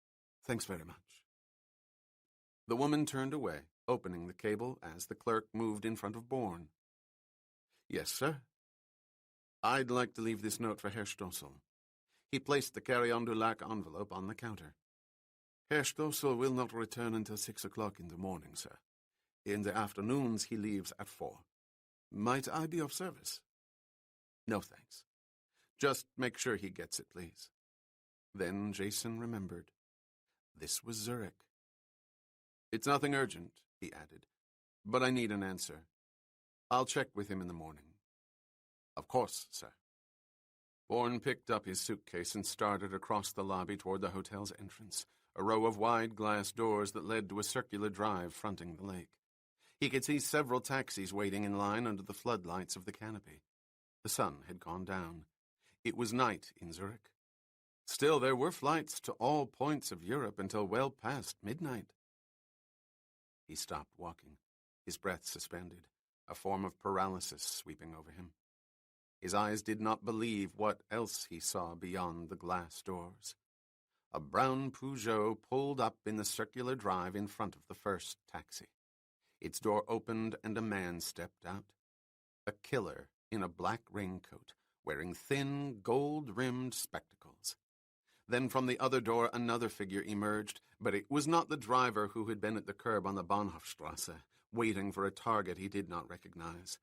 [SPEAKER 1] thanks very much. The woman turned away, opening the cable as the clerk moved in front of Bourne. Yes, sir. I'd like to leave this note for Herr Stossel. He placed the Carillon du Lac envelope on the counter. Herr Stossel will not return until 6 o'clock in the morning, sir. In the afternoons he leaves at 4. Might I be of service? No, thanks. Just make sure he gets it, please. Then Jason remembered. This was Zurich. It's nothing urgent, he added, but I need an answer. I'll check with him in the morning. Of course, sir. Bourne picked up his suitcase and started across the lobby toward the hotel's entrance, a row of wide glass doors that led to a circular drive fronting the lake. He could see several taxis waiting in line under the floodlights of the canopy. The sun had gone down. It was night in Zurich. Still, there were flights to all points of Europe until well past midnight. He stopped walking, his breath suspended, a form of paralysis sweeping over him. His eyes did not believe what else he saw beyond the glass doors. A brown Peugeot pulled up in the circular drive in front of the first taxi. Its door opened and a man stepped out. A killer in a black raincoat, wearing thin, gold-rimmed spectacles. Then from the other door another figure emerged, but it was not the driver who had been at the curb on the Bahnhofstrasse, waiting for a target he did not recognize.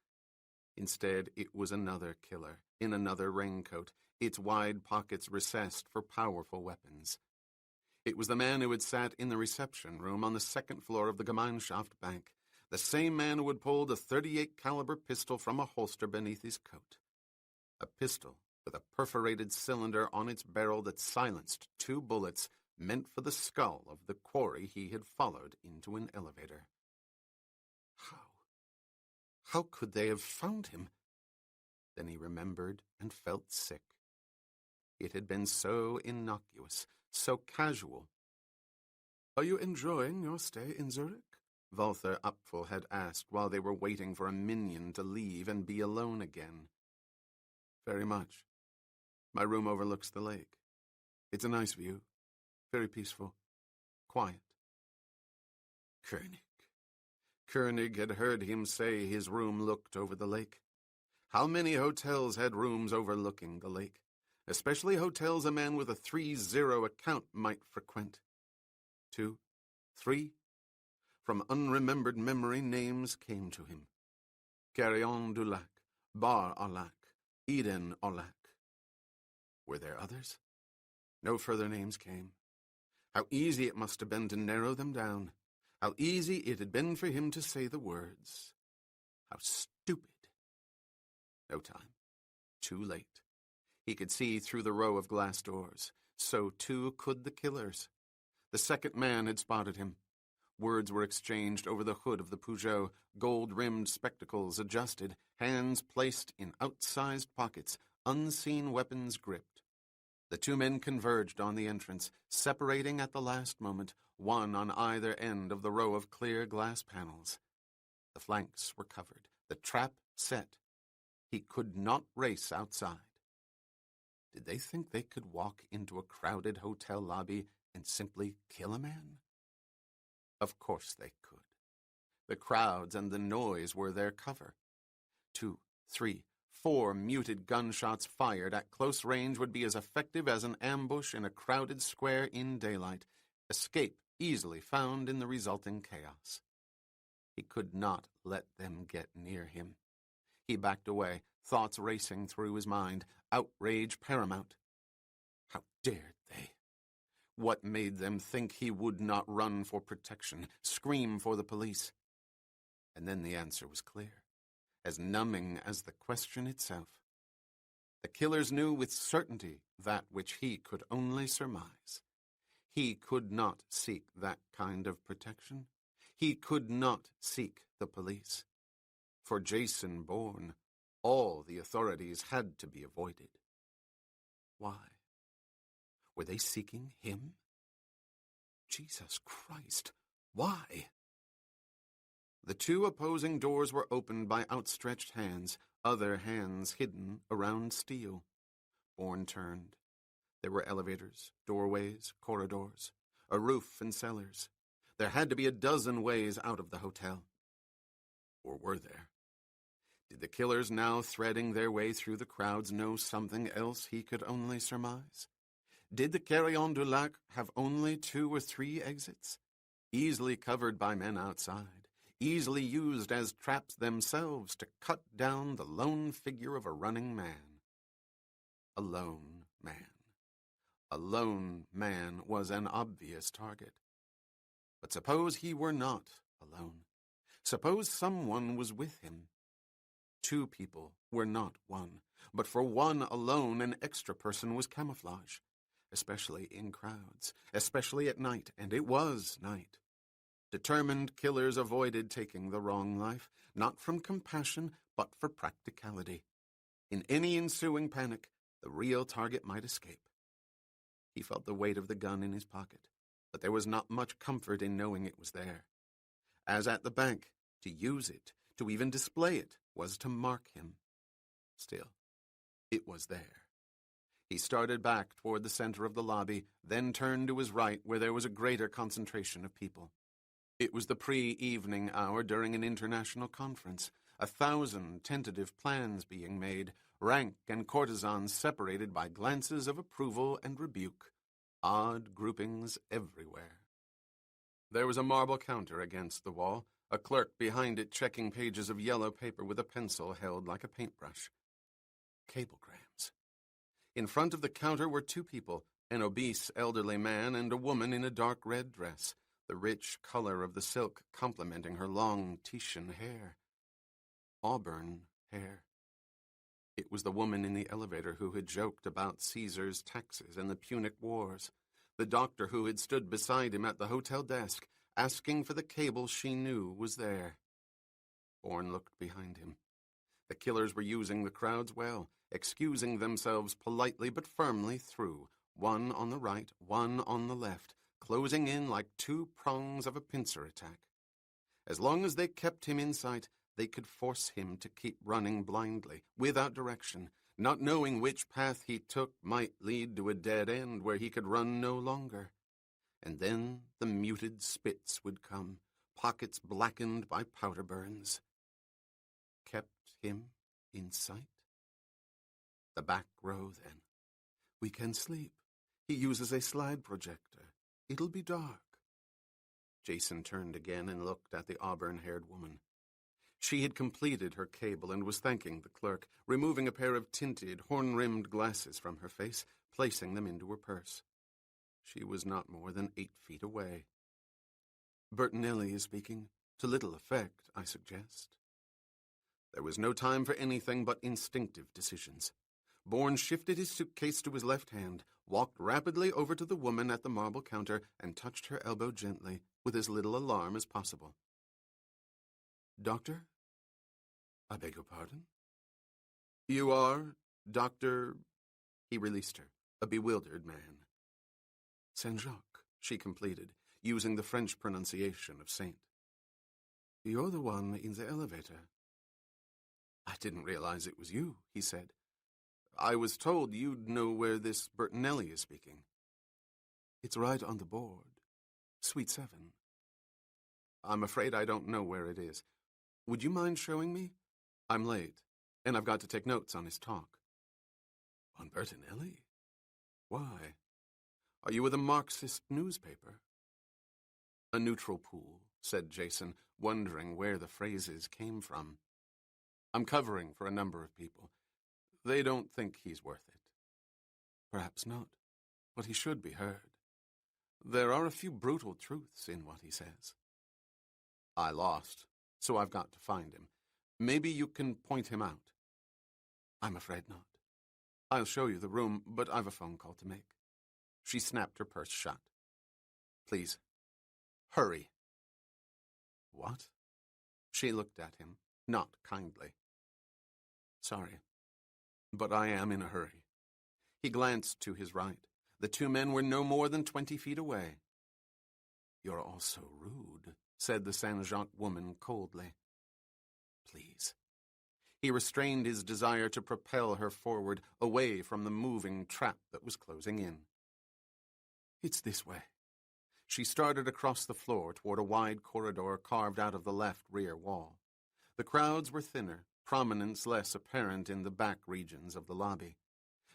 [SPEAKER 1] Instead, it was another killer, in another raincoat, its wide pockets recessed for powerful weapons. It was the man who had sat in the reception room on the second floor of the Gemeinschaft Bank, the same man who had pulled a .38 caliber pistol from a holster beneath his coat. A pistol with a perforated cylinder on its barrel that silenced 2 bullets meant for the skull of the quarry he had followed into an elevator. How could they have found him? Then he remembered and felt sick. It had been so innocuous, so casual. Are you enjoying your stay in Zurich? Walther Apfel had asked while they were waiting for a minion to leave and be alone again. Very much. My room overlooks the lake. It's a nice view. Very peaceful. Quiet. Koenig had heard him say his room looked over the lake. How many hotels had rooms overlooking the lake? Especially hotels a man with a 30 account might frequent. 2, 3. From unremembered memory, names came to him. Carrion du Lac, Bar au Lac, Eden au Lac. Were there others? No further names came. How easy it must have been to narrow them down. How easy it had been for him to say the words. How stupid. No time. Too late. He could see through the row of glass doors. So too could the killers. The second man had spotted him. Words were exchanged over the hood of the Peugeot, gold-rimmed spectacles adjusted, hands placed in outsized pockets, unseen weapons gripped. The two men converged on the entrance, separating at the last moment, one on either end of the row of clear glass panels. The flanks were covered, the trap set. He could not race outside. Did they think they could walk into a crowded hotel lobby and simply kill a man? Of course they could. The crowds and the noise were their cover. 2, 3, 4 muted gunshots fired at close range would be as effective as an ambush in a crowded square in daylight. Escape easily found in the resulting chaos. He could not let them get near him. He backed away, thoughts racing through his mind, outrage paramount. How dared they? What made them think he would not run for protection, scream for the police? And then the answer was clear, as numbing as the question itself. The killers knew with certainty that which he could only surmise. He could not seek that kind of protection. He could not seek the police. For Jason Bourne, all the authorities had to be avoided. Why? Were they seeking him? Jesus Christ, why? The two opposing doors were opened by outstretched hands, other hands hidden around steel. Bourne turned. There were elevators, doorways, corridors, a roof and cellars. There had to be a dozen ways out of the hotel. Or were there? Did the killers now threading their way through the crowds know something else he could only surmise? Did the Carrion du Lac have only 2 or 3 exits, easily covered by men outside, easily used as traps themselves to cut down the lone figure of a running man? A lone man. A lone man was an obvious target. But suppose he were not alone. Suppose someone was with him. 2 people were not one, but for one alone an extra person was camouflage. Especially in crowds, especially at night, and it was night. Determined killers avoided taking the wrong life, not from compassion, but for practicality. In any ensuing panic, the real target might escape. He felt the weight of the gun in his pocket, but there was not much comfort in knowing it was there. As at the bank, to use it, to even display it, was to mark him. Still, it was there. He started back toward the center of the lobby, then turned to his right where there was a greater concentration of people. It was the pre-evening hour during an international conference, 1,000 tentative plans being made, rank and courtesans separated by glances of approval and rebuke, odd groupings everywhere. There was a marble counter against the wall, a clerk behind it checking pages of yellow paper with a pencil held like a paintbrush. Cablegrams. In front of the counter were 2 people, an obese elderly man and a woman in a dark red dress, the rich color of the silk complementing her long Titian hair. Auburn hair. It was the woman in the elevator who had joked about Caesar's taxes and the Punic Wars, the doctor who had stood beside him at the hotel desk, asking for the cable she knew was there. Bourne looked behind him. The killers were using the crowds well, excusing themselves politely but firmly through, one on the right, one on the left, closing in like 2 prongs of a pincer attack. As long as they kept him in sight, they could force him to keep running blindly, without direction, not knowing which path he took might lead to a dead end where he could run no longer. And then the muted spits would come, pockets blackened by powder burns. Kept him in sight? The back row, then. We can sleep. He uses a slide projector. It'll be dark. Jason turned again and looked at the auburn-haired woman. She had completed her cable and was thanking the clerk, removing a pair of tinted, horn-rimmed glasses from her face, placing them into her purse. She was not more than 8 feet away. "Bertinelli is speaking. To little effect, I suggest." There was no time for anything but instinctive decisions. Bourne shifted his suitcase to his left hand, walked rapidly over to the woman at the marble counter, and touched her elbow gently, with as little alarm as possible. "Doctor? I beg your pardon?" "You are Dr.—" He released her, a bewildered man. "Saint-Jacques," she completed, using the French pronunciation of saint. "You're the one in the elevator." "I didn't realize it was you," he said. "I was told you'd know where this Bertinelli is speaking." "It's right on the board. Suite 7. "I'm afraid I don't know where it is. Would you mind showing me? I'm late, and I've got to take notes on his talk." "On Bertinelli? Why? Are you with a Marxist newspaper?" "A neutral pool," said Jason, wondering where the phrases came from. "I'm covering for a number of people. They don't think he's worth it." "Perhaps not, but he should be heard. There are a few brutal truths in what he says." "I lost, so I've got to find him. Maybe you can point him out." "I'm afraid not. I'll show you the room, but I've a phone call to make." She snapped her purse shut. "Please, hurry." "What?" She looked at him, not kindly. "Sorry, but I am in a hurry." He glanced to his right. The 2 men were no more than 20 feet away. "You're all so rude," said the Saint-Jacques woman coldly. "Please." He restrained his desire to propel her forward, away from the moving trap that was closing in. "It's this way." She started across the floor toward a wide corridor carved out of the left rear wall. The crowds were thinner, prominence less apparent in the back regions of the lobby.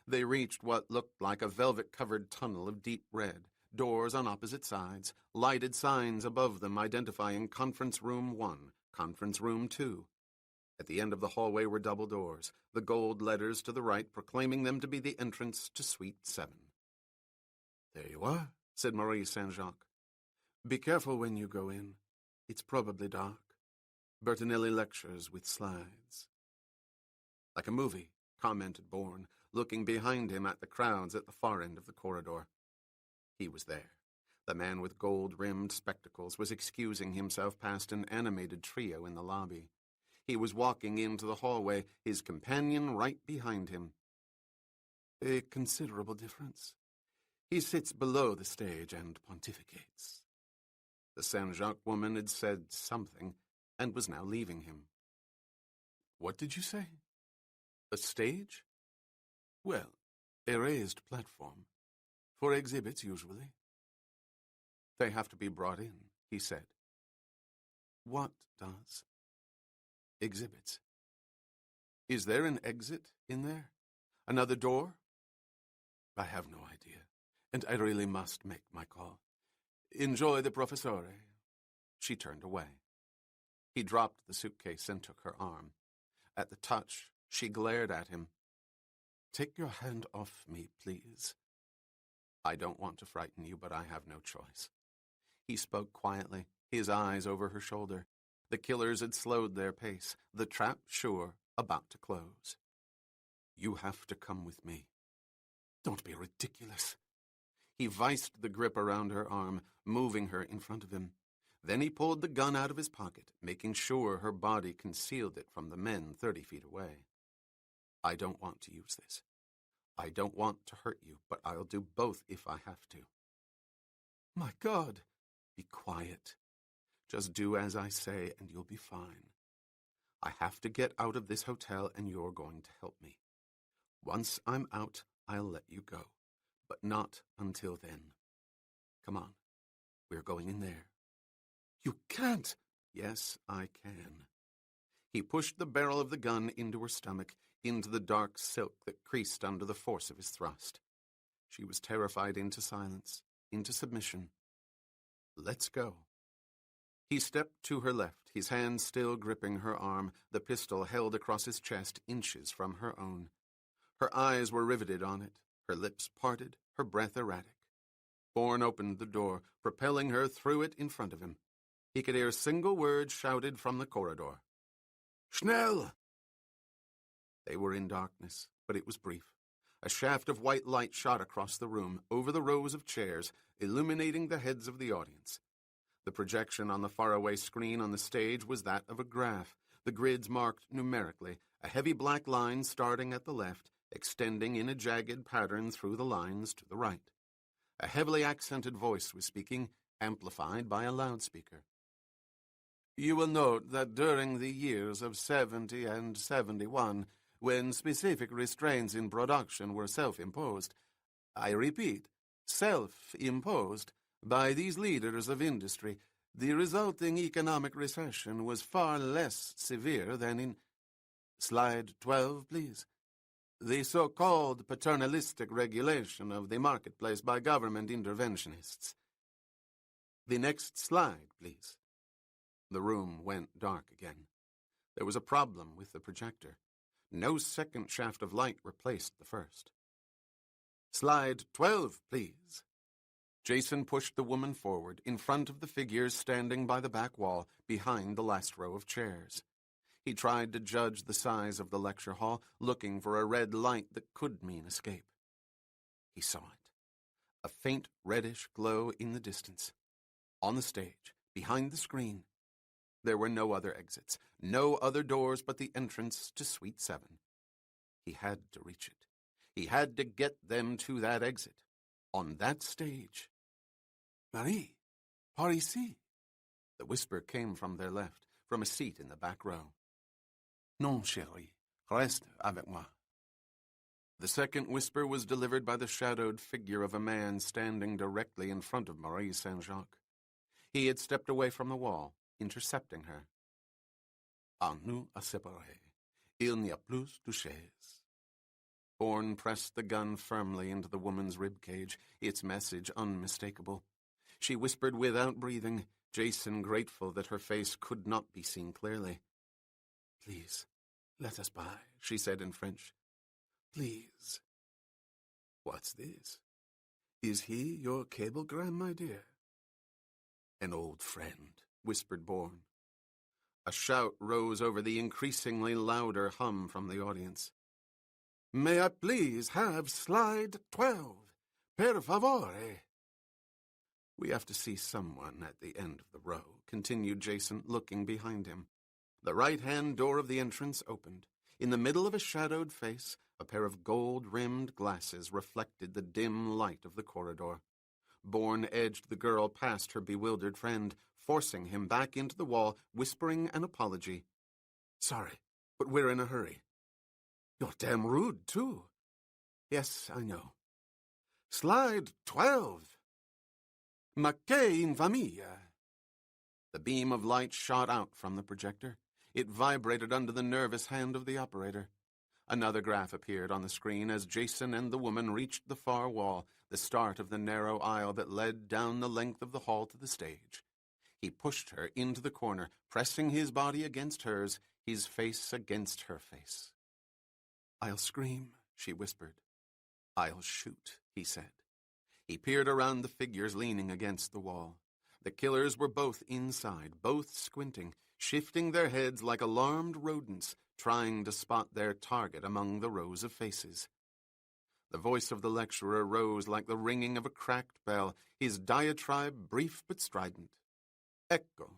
[SPEAKER 1] They reached what looked like a velvet-covered tunnel of deep red, doors on opposite sides, lighted signs above them identifying Conference Room 1, Conference Room 2. At the end of the hallway were double doors, the gold letters to the right proclaiming them to be the entrance to Suite 7. "There you are," said Marie Saint-Jacques. "Be careful when you go in. It's probably dark. Bertinelli lectures with slides." "Like a movie," commented Bourne, looking behind him at the crowds at the far end of the corridor. He was there. The man with gold-rimmed spectacles was excusing himself past an animated trio in the lobby. He was walking into the hallway, his companion right behind him. "A considerable difference. He sits below the stage and pontificates." The Saint-Jacques woman had said something and was now leaving him. "What did you say? A stage?" "Well, a raised platform. For exhibits, usually." "They have to be brought in," he said. "What does?" "Exhibits." "Is there an exit in there? Another door?" "I have no idea, and I really must make my call. Enjoy the professore." She turned away. He dropped the suitcase and took her arm. At the touch, she glared at him. "Take your hand off me, please." "I don't want to frighten you, but I have no choice." He spoke quietly, his eyes over her shoulder. The killers had slowed their pace, the trap, sure, about to close. "You have to come with me." "Don't be ridiculous." He viced the grip around her arm, moving her in front of him. Then he pulled the gun out of his pocket, making sure her body concealed it from the men 30 feet away. "I don't want to use this. I don't want to hurt you, but I'll do both if I have to." "My God!" "Be quiet. Just do as I say and you'll be fine. I have to get out of this hotel and you're going to help me. Once I'm out, I'll let you go, but not until then. Come on, we're going in there." "You can't." "Yes, I can." He pushed the barrel of the gun into her stomach, into the dark silk that creased under the force of his thrust. She was terrified into silence, into submission. "Let's go." He stepped to her left, his hand still gripping her arm, the pistol held across his chest inches from her own. Her eyes were riveted on it, her lips parted, her breath erratic. Bourne opened the door, propelling her through it in front of him. He could hear a single word shouted from the corridor. Schnell! They were in darkness, but it was brief. A shaft of white light shot across the room, over the rows of chairs, illuminating the heads of the audience. The projection on the faraway screen on the stage was that of a graph, the grids marked numerically, a heavy black line starting at the left, extending in a jagged pattern through the lines to the right. A heavily accented voice was speaking, amplified by a loudspeaker. You will note that during the years of 70 and 71, when specific restraints in production were self-imposed, I repeat, self-imposed, by these leaders of industry, the resulting economic recession was far less severe than in... Slide 12, please. The so-called paternalistic regulation of the marketplace by government interventionists. The next slide, please. The room went dark again. There was a problem with the projector. No second shaft of light replaced the first. Slide 12, please. Jason pushed the woman forward, in front of the figures standing by the back wall, behind the last row of chairs. He tried to judge the size of the lecture hall, looking for a red light that could mean escape. He saw it. A faint reddish glow in the distance. On the stage, behind the screen. There were no other exits, no other doors but the entrance to Suite 7. He had to reach it. He had to get them to that exit. On that stage. Marie, par ici. The whisper came from their left, from a seat in the back row. Non, chérie, reste avec moi. The second whisper was delivered by the shadowed figure of a man standing directly in front of Marie Saint-Jacques. He had stepped away from the wall, intercepting her. À nous à séparer. Il n'y a plus de chaises. Bourne pressed the gun firmly into the woman's ribcage, its message unmistakable. She whispered without breathing, Jason grateful that her face could not be seen clearly. Please, let us by, she said in French. Please. What's this? Is he your cablegram, my dear? An old friend, whispered Bourne. A shout rose over the increasingly louder hum from the audience. May I please have slide 12? Per favore. We have to see someone at the end of the row, continued Jason, looking behind him. The right-hand door of the entrance opened. In the middle of a shadowed face, a pair of gold-rimmed glasses reflected the dim light of the corridor. Bourne edged the girl past her bewildered friend, forcing him back into the wall, whispering an apology. Sorry, but we're in a hurry. You're damn rude, too. Yes, I know. Slide 12. Ma che infamia. The beam of light shot out from the projector. It vibrated under the nervous hand of the operator. Another graph appeared on the screen as Jason and the woman reached the far wall, the start of the narrow aisle that led down the length of the hall to the stage. He pushed her into the corner, pressing his body against hers, his face against her face. I'll scream, she whispered. I'll shoot, he said. He peered around the figures leaning against the wall. The killers were both inside, both squinting, shifting their heads like alarmed rodents, trying to spot their target among the rows of faces. The voice of the lecturer rose like the ringing of a cracked bell, his diatribe brief but strident. Ecco,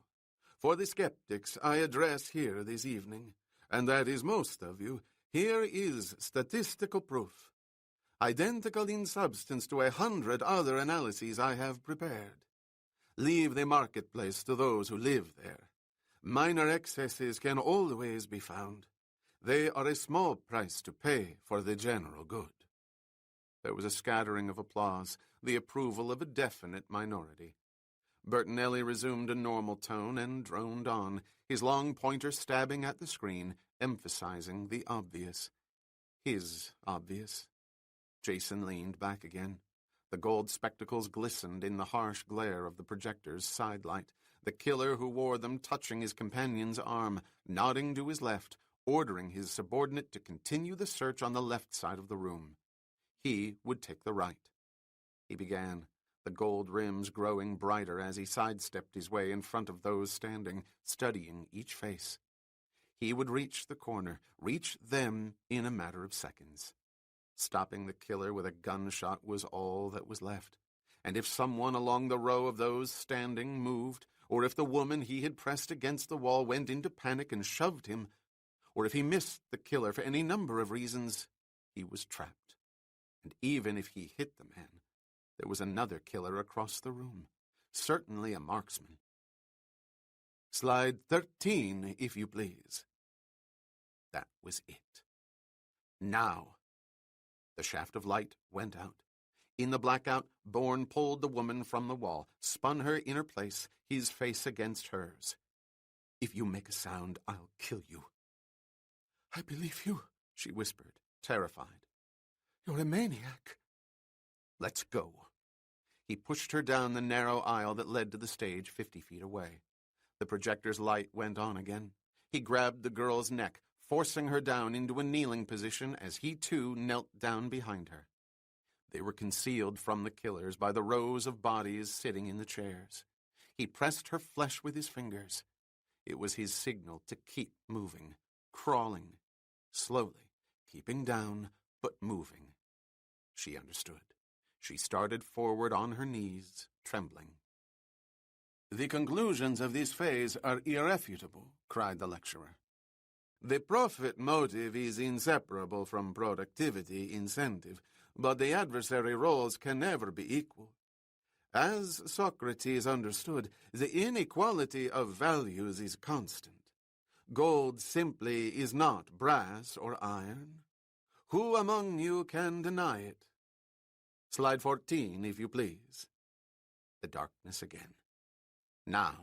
[SPEAKER 1] for the skeptics I address here this evening, and that is most of you, here is statistical proof, identical in substance to 100 other analyses I have prepared. Leave the marketplace to those who live there. Minor excesses can always be found. They are a small price to pay for the general good. There was a scattering of applause, the approval of a definite minority. Bertinelli resumed a normal tone and droned on, his long pointer stabbing at the screen, emphasizing the obvious. His obvious. Jason leaned back again. The gold spectacles glistened in the harsh glare of the projector's sidelight. the killer who wore them touching his companion's arm, nodding to his left, ordering his subordinate to continue the search on the left side of the room. He would take the right. He began, the gold rims growing brighter as he sidestepped his way in front of those standing, studying each face. He would reach the corner, reach them in a matter of seconds. Stopping the killer with a gunshot was all that was left. And if someone along the row of those standing moved, or if the woman he had pressed against the wall went into panic and shoved him, or if he missed the killer for any number of reasons, he was trapped. And even if he hit the man, there was another killer across the room, certainly a marksman. Slide 13, if you please. That was it. Now. The shaft of light went out. In the blackout, Bourne pulled the woman from the wall, spun her in her place, his face against hers. If you make a sound, I'll kill you. I believe you, she whispered, terrified. You're a maniac. Let's go. He pushed her down the narrow aisle that led to the stage 50 feet away. The projector's light went on again. He grabbed the girl's neck, forcing her down into a kneeling position as he too knelt down behind her. They were concealed from the killers by the rows of bodies sitting in the chairs. He pressed her flesh with his fingers. It was his signal to keep moving, crawling, slowly, keeping down, but moving. She understood. She started forward on her knees, trembling. The conclusions of this phase are irrefutable, cried the lecturer. The profit motive is inseparable from productivity incentive, but the adversary roles can never be equal. As Socrates understood, the inequality of values is constant. Gold simply is not brass or iron. Who among you can deny it? Slide 14, if you please. The darkness again. Now.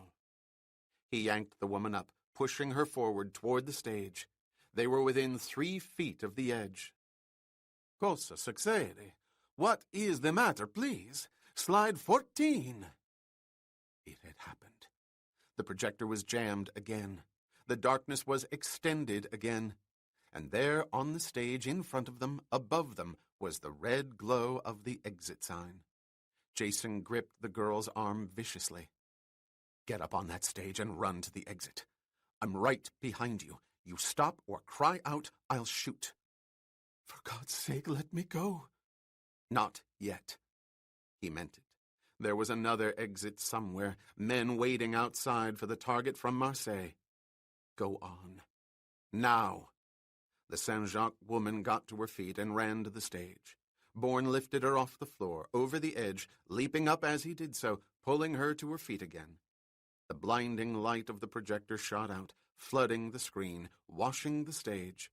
[SPEAKER 1] He yanked the woman up, pushing her forward toward the stage. They were within 3 feet of the edge. Cosa succede? What is the matter, please? Slide 14. It had happened. The projector was jammed again. The darkness was extended again. And there on the stage in front of them, above them, was the red glow of the exit sign. Jason gripped the girl's arm viciously. Get up on that stage and run to the exit. I'm right behind you. You stop or cry out, I'll shoot. For God's sake, let me go. Not yet. He meant it. There was another exit somewhere, men waiting outside for the target from Marseille. Go on. Now. The Saint-Jacques woman got to her feet and ran to the stage. Bourne lifted her off the floor, over the edge, leaping up as he did so, pulling her to her feet again. The blinding light of the projector shot out, flooding the screen, washing the stage.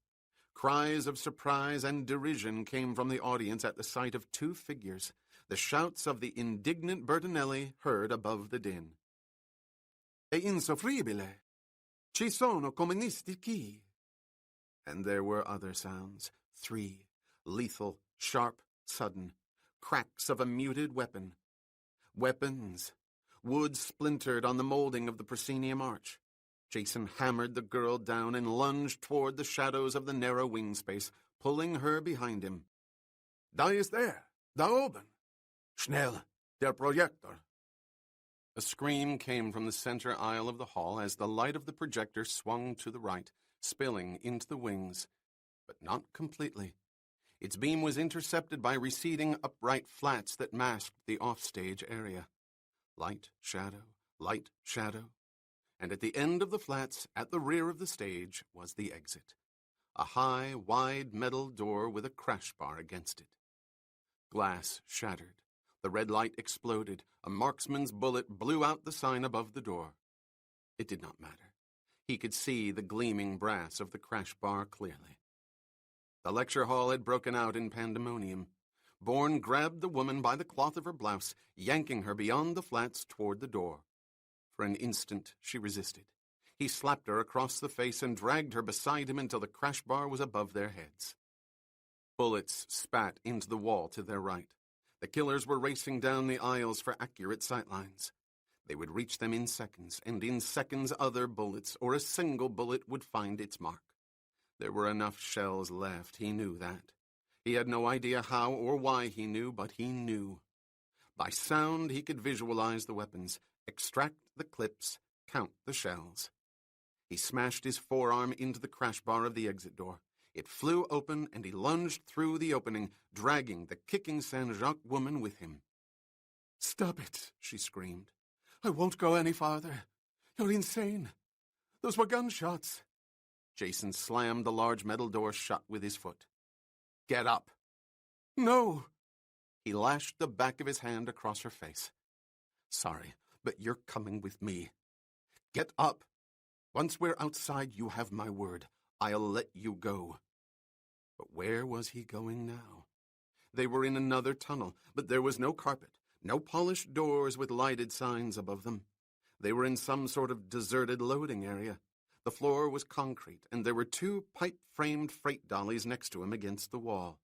[SPEAKER 1] Cries of surprise and derision came from the audience at the sight of 2 figures, the shouts of the indignant Bertinelli heard above the din. È insoffribile! Ci sono comunisti qui! And there were other sounds, 3, lethal, sharp, sudden, cracks of a muted weapon. Weapons. Wood splintered on the molding of the proscenium arch. Jason hammered the girl down and lunged toward the shadows of the narrow wing space, pulling her behind him. Da ist da oben. Schnell, der Projektor. A scream came from the center aisle of the hall as the light of the projector swung to the right, spilling into the wings, but not completely. Its beam was intercepted by receding upright flats that masked the offstage area. Light, shadow, and at the end of the flats, at the rear of the stage, was the exit. A high, wide metal door with a crash bar against it. Glass shattered. The red light exploded. A marksman's bullet blew out the sign above the door. It did not matter. He could see the gleaming brass of the crash bar clearly. The lecture hall had broken out in pandemonium. Bourne grabbed the woman by the cloth of her blouse, yanking her beyond the flats toward the door. For an instant, she resisted. He slapped her across the face and dragged her beside him until the crash bar was above their heads. Bullets spat into the wall to their right. The killers were racing down the aisles for accurate sightlines. They would reach them in seconds, and in seconds other bullets, or a single bullet, would find its mark. There were enough shells left, he knew that. He had no idea how or why he knew, but he knew. By sound he could visualize the weapons, extract the clips, count the shells. He smashed his forearm into the crash bar of the exit door. It flew open, and he lunged through the opening, dragging the kicking Saint-Jacques woman with him. "Stop it," she screamed. "I won't go any farther. You're insane. Those were gunshots." Jason slammed the large metal door shut with his foot. "Get up." "No." He lashed the back of his hand across her face. "Sorry, but you're coming with me. Get up. Once we're outside, you have my word. I'll let you go." But where was he going now? They were in another tunnel, but there was no carpet, no polished doors with lighted signs above them. They were in some sort of deserted loading area. The floor was concrete, and there were 2 pipe-framed freight dollies next to him against the wall.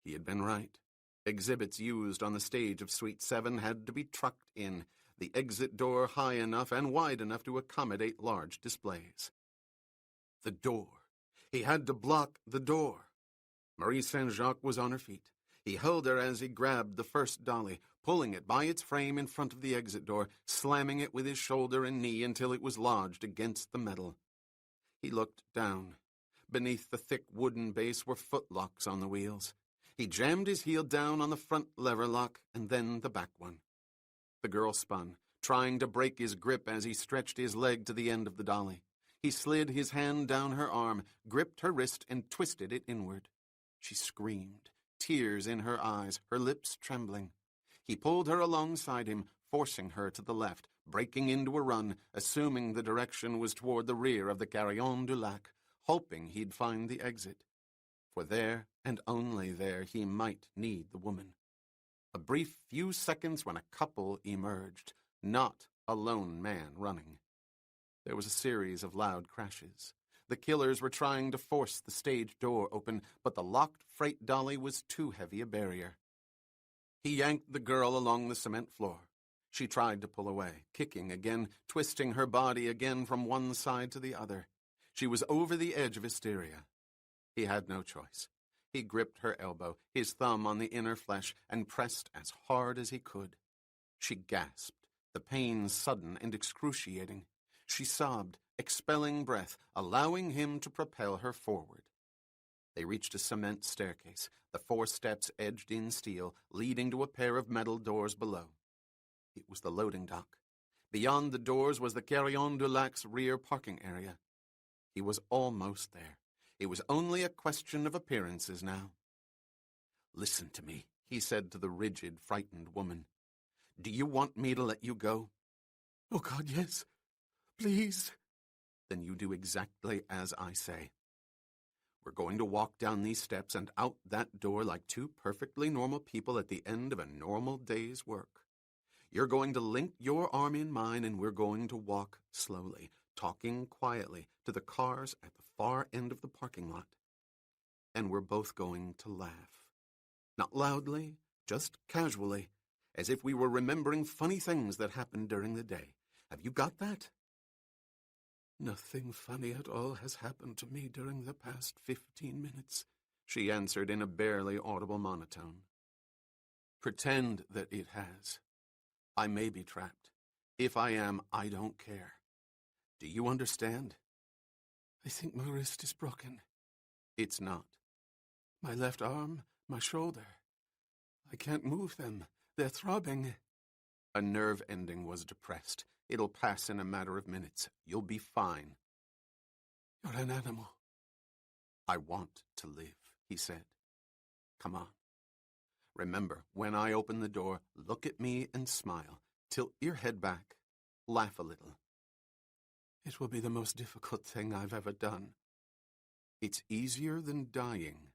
[SPEAKER 1] He had been right. Exhibits used on the stage of Suite 7 had to be trucked in, the exit door high enough and wide enough to accommodate large displays. The door. He had to block the door. Marie Saint-Jacques was on her feet. He held her as he grabbed the first dolly, pulling it by its frame in front of the exit door, slamming it with his shoulder and knee until it was lodged against the metal. He looked down. Beneath the thick wooden base were footlocks on the wheels. He jammed his heel down on the front lever lock and then the back one. The girl spun, trying to break his grip as he stretched his leg to the end of the dolly. He slid his hand down her arm, gripped her wrist, and twisted it inward. She screamed, tears in her eyes, her lips trembling. He pulled her alongside him, forcing her to the left, breaking into a run, assuming the direction was toward the rear of the Carillon du Lac, hoping he'd find the exit. For there, and only there, he might need the woman. A brief few seconds when a couple emerged, not a lone man running. There was a series of loud crashes. The killers were trying to force the stage door open, but the locked freight dolly was too heavy a barrier. He yanked the girl along the cement floor. She tried to pull away, kicking again, twisting her body again from one side to the other. She was over the edge of hysteria. He had no choice. He gripped her elbow, his thumb on the inner flesh, and pressed as hard as he could. She gasped, the pain sudden and excruciating. She sobbed, expelling breath, allowing him to propel her forward. They reached a cement staircase, the 4 steps edged in steel, leading to a pair of metal doors below. It was the loading dock. Beyond the doors was the Carillon du Lac's rear parking area. He was almost there. It was only a question of appearances now. "Listen to me," he said to the rigid, frightened woman. "Do you want me to let you go?" "Oh, God, yes. Please." "Then you do exactly as I say. We're going to walk down these steps and out that door like 2 perfectly normal people at the end of a normal day's work. You're going to link your arm in mine, and we're going to walk slowly, talking quietly, to the cars at the far end of the parking lot. And we're both going to laugh. Not loudly, just casually, as if we were remembering funny things that happened during the day. Have you got that?" "Nothing funny at all has happened to me during the past 15 minutes, she answered in a barely audible monotone. "Pretend that it has. I may be trapped. If I am, I don't care. Do you understand?" "I think my wrist is broken." "It's not." "My left arm, my shoulder. I can't move them. They're throbbing." A nerve ending was depressed. "It'll pass in a matter of minutes. You'll be fine." "You're an animal." "I want to live," he said. "Come on. Remember, when I open the door, look at me and smile. Tilt your head back. Laugh a little." "It will be the most difficult thing I've ever done." "It's easier than dying."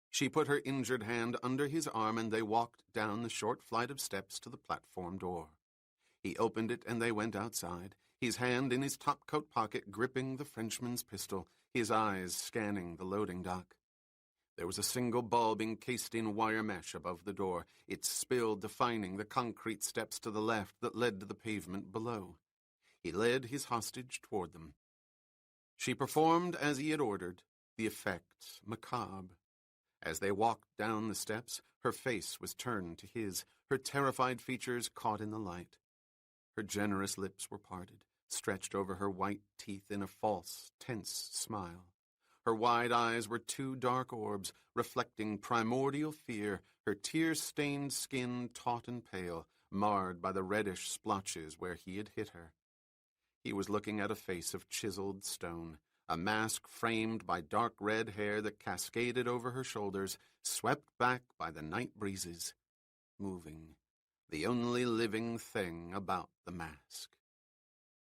[SPEAKER 1] She put her injured hand under his arm, and they walked down the short flight of steps to the platform door. He opened it, and they went outside, his hand in his topcoat pocket gripping the Frenchman's pistol, his eyes scanning the loading dock. There was a single bulb encased in wire mesh above the door, its spill defining the concrete steps to the left that led to the pavement below. He led his hostage toward them. She performed as he had ordered, the effect macabre. As they walked down the steps, her face was turned to his, her terrified features caught in the light. Her generous lips were parted, stretched over her white teeth in a false, tense smile. Her wide eyes were two dark orbs, reflecting primordial fear, her tear-stained skin taut and pale, marred by the reddish splotches where he had hit her. He was looking at a face of chiseled stone, a mask framed by dark red hair that cascaded over her shoulders, swept back by the night breezes, moving, the only living thing about the mask.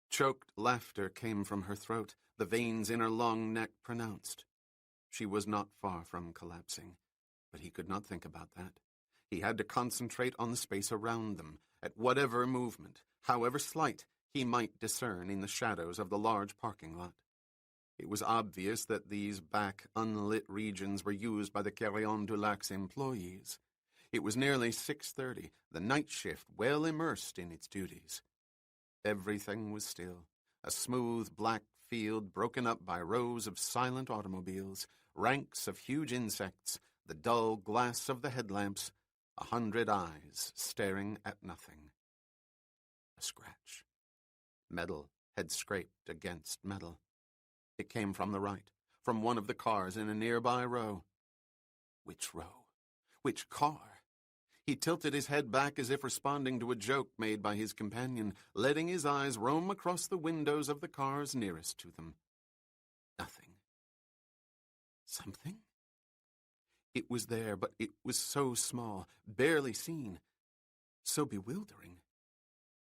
[SPEAKER 1] Choked laughter came from her throat, the veins in her long neck pronounced. She was not far from collapsing, but he could not think about that. He had to concentrate on the space around them, at whatever movement, however slight, he might discern in the shadows of the large parking lot. It was obvious that these back, unlit regions were used by the Carillon du Lac's employees. It was nearly 6:30, the night shift well immersed in its duties. Everything was still, a smooth black field broken up by rows of silent automobiles, ranks of huge insects, the dull glass of the headlamps, 100 eyes staring at nothing. A scratch. Metal had scraped against metal. It came from the right, from one of the cars in a nearby row. Which row? Which car? He tilted his head back as if responding to a joke made by his companion, letting his eyes roam across the windows of the cars nearest to them. Nothing. Something? It was there, but it was so small, barely seen, so bewildering.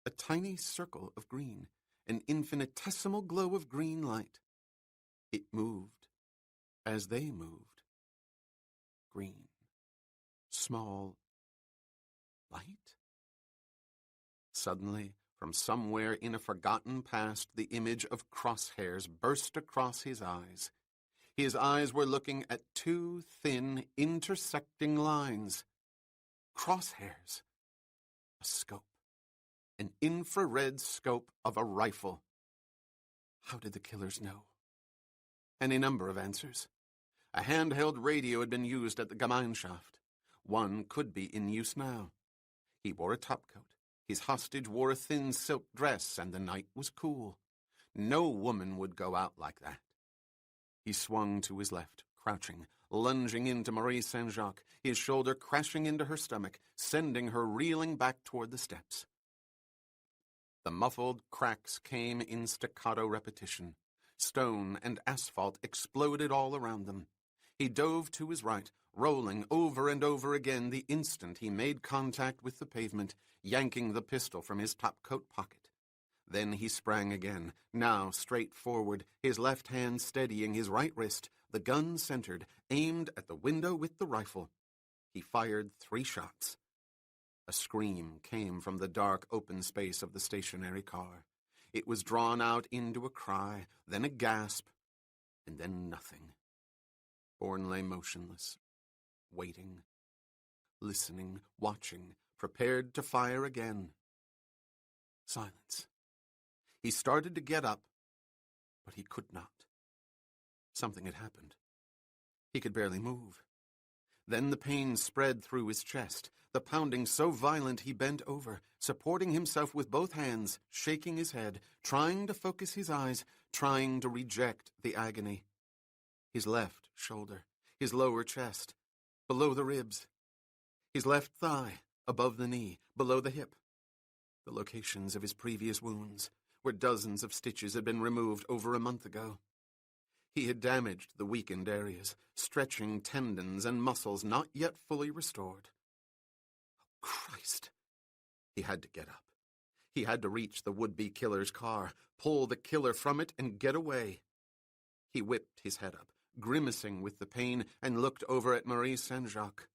[SPEAKER 1] A tiny circle of green, an infinitesimal glow of green light. It moved as they moved. Green. Small. Light? Suddenly, from somewhere in a forgotten past, the image of crosshairs burst across his eyes. His eyes were looking at two thin, intersecting lines. Crosshairs. A scope. An infrared scope of a rifle. How did the killers know? Any number of answers. A handheld radio had been used at the Gemeinschaft. One could be in use now. He wore a topcoat. His hostage wore a thin silk dress, and the night was cool. No woman would go out like that. He swung to his left, crouching, lunging into Marie Saint-Jacques, his shoulder crashing into her stomach, sending her reeling back toward the steps. The muffled cracks came in staccato repetition. Stone and asphalt exploded all around them. He dove to his right, rolling over and over again the instant he made contact with the pavement, yanking the pistol from his topcoat pocket. Then he sprang again, now straight forward, his left hand steadying his right wrist, the gun centered, aimed at the window with the rifle. He fired 3 shots. A scream came from the dark open space of the stationary car. It was drawn out into a cry, then a gasp, and then nothing. Bourne lay motionless, waiting, listening, watching, prepared to fire again. Silence. He started to get up, but he could not. Something had happened. He could barely move. Then the pain spread through his chest, the pounding so violent he bent over, supporting himself with both hands, shaking his head, trying to focus his eyes, trying to reject the agony. His left shoulder, his lower chest, below the ribs, his left thigh, above the knee, below the hip. The locations of his previous wounds, where dozens of stitches had been removed over a month ago. He had damaged the weakened areas, stretching tendons and muscles not yet fully restored. Oh, Christ! He had to get up. He had to reach the would-be killer's car, pull the killer from it, and get away. He whipped his head up, grimacing with the pain, and looked over at Marie Saint-Jacques.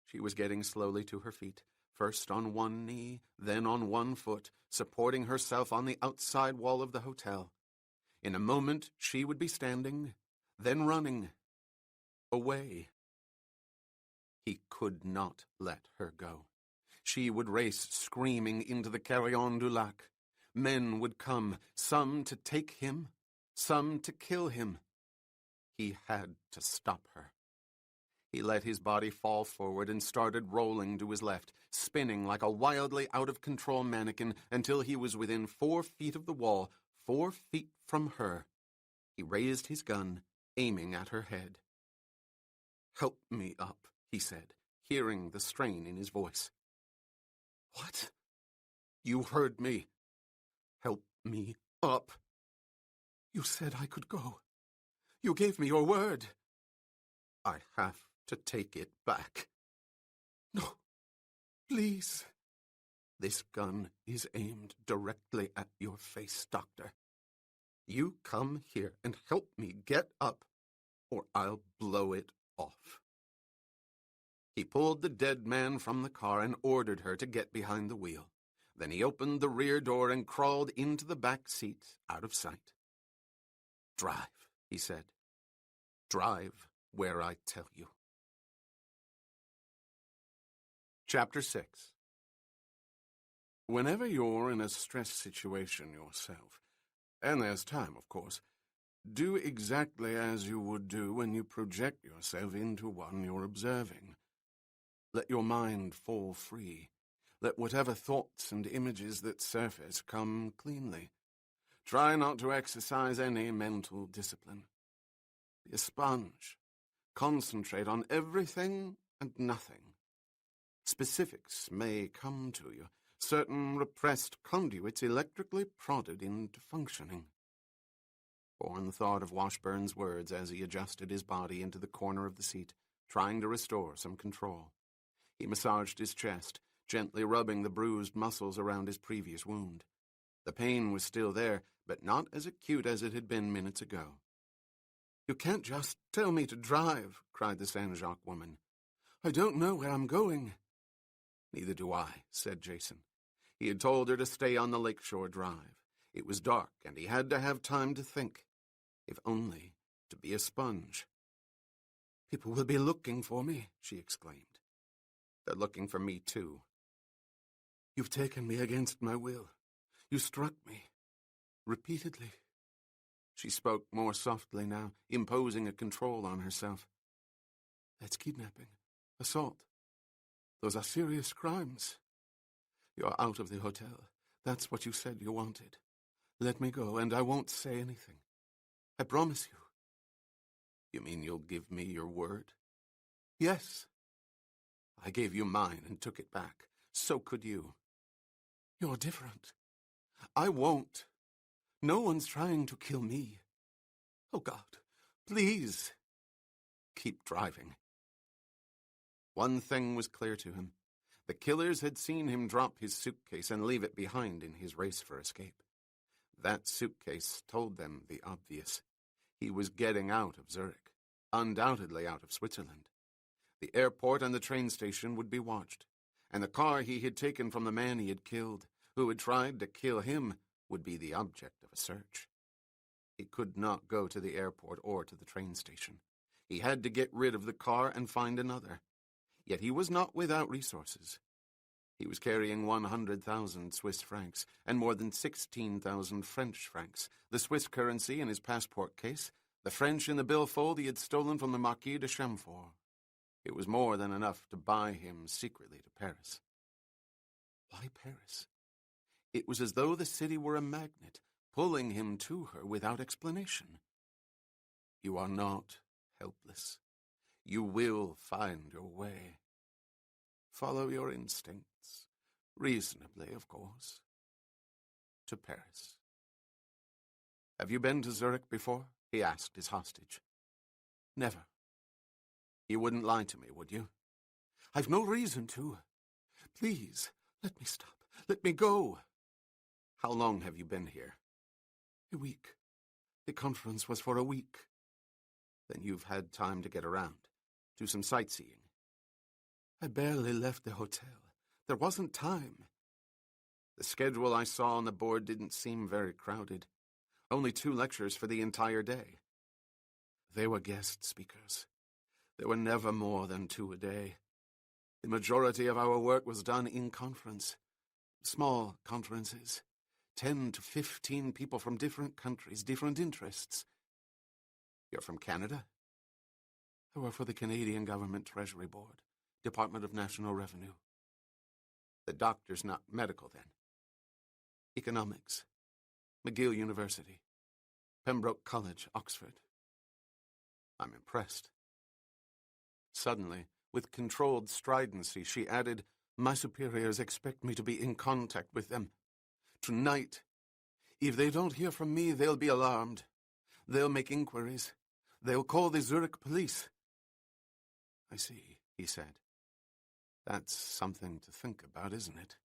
[SPEAKER 1] She was getting slowly to her feet, first on one knee, then on one foot, supporting herself on the outside wall of the hotel. In a moment she would be standing, then running. Away. He could not let her go. She would race screaming into the Carillon du Lac. Men would come, some to take him, some to kill him. He had to stop her. He let his body fall forward and started rolling to his left, spinning like a wildly out-of-control mannequin until he was within 4 feet of the wall, 4 feet from her. He raised his gun, aiming at her head. "Help me up," he said, hearing the strain in his voice. "What?" "You heard me. Help me up. You said I could go. You gave me your word. I have to take it back." "No, please." "This gun is aimed directly at your face, Doctor. You come here and help me get up, or I'll blow it off." He pulled the dead man from the car and ordered her to get behind the wheel. Then he opened the rear door and crawled into the back seat, out of sight. "Drive," he said. "Drive where I tell you." Chapter 6. Whenever you're in a stress situation yourself, and there's time, of course, do exactly as you would do when you project yourself into one you're observing. Let your mind fall free. Let whatever thoughts and images that surface come cleanly. Try not to exercise any mental discipline. Be a sponge. Concentrate on everything and nothing. Specifics may come to you, certain repressed conduits electrically prodded into functioning. Bourne thought of Washburn's words as he adjusted his body into the corner of the seat, trying to restore some control. He massaged his chest, gently rubbing the bruised muscles around his previous wound. The pain was still there, but not as acute as it had been minutes ago. "You can't just tell me to drive," cried the Saint-Jacques woman. "I don't know where I'm going." "Neither do I," said Jason. He had told her to stay on the lakeshore drive. It was dark, and he had to have time to think. If only to be a sponge. "People will be looking for me," she exclaimed. "They're looking for me, too." "You've taken me against my will. You struck me. Repeatedly." She spoke more softly now, imposing a control on herself. "That's kidnapping, assault. Those are serious crimes. You're out of the hotel. That's what you said you wanted. Let me go, and I won't say anything. I promise you." "You mean you'll give me your word?" "Yes." "I gave you mine and took it back. So could you." "You're different. I won't. No one's trying to kill me. Oh, God, please." "Keep driving." One thing was clear to him. The killers had seen him drop his suitcase and leave it behind in his race for escape. That suitcase told them the obvious. He was getting out of Zurich, undoubtedly out of Switzerland. The airport and the train station would be watched, and the car he had taken from the man he had killed, who had tried to kill him, would be the object of a search. He could not go to the airport or to the train station. He had to get rid of the car and find another. Yet he was not without resources. He was carrying 100,000 Swiss francs and more than 16,000 French francs, the Swiss currency in his passport case, the French in the billfold he had stolen from the Marquis de Chamfort. It was more than enough to buy him secretly to Paris. Why Paris? It was as though the city were a magnet, pulling him to her without explanation. You are not helpless. You will find your way. Follow your instincts, reasonably, of course, to Paris. Have you been to Zurich before? He asked his hostage. Never. You wouldn't lie to me, would you? I've no reason to. Please, let me stop. Let me go. How long have you been here? A week. The conference was for a week. Then you've had time to get around, do some sightseeing. I barely left the hotel. There wasn't time. The schedule I saw on the board didn't seem very crowded. Only 2 lectures for the entire day. They were guest speakers. There were never more than 2 a day, The majority of our work was done in conference. Small conferences. 10 to 15 people from different countries, different interests. You're from Canada? I work for the Canadian Government Treasury Board, Department of National Revenue. The doctor's not medical, then. Economics. McGill University. Pembroke College, Oxford. I'm impressed. Suddenly, with controlled stridency, she added, "My superiors expect me to be in contact with them. Tonight. If they don't hear from me, they'll be alarmed. They'll make inquiries. They'll call the Zurich police." "I see," he said. "That's something to think about, isn't it?"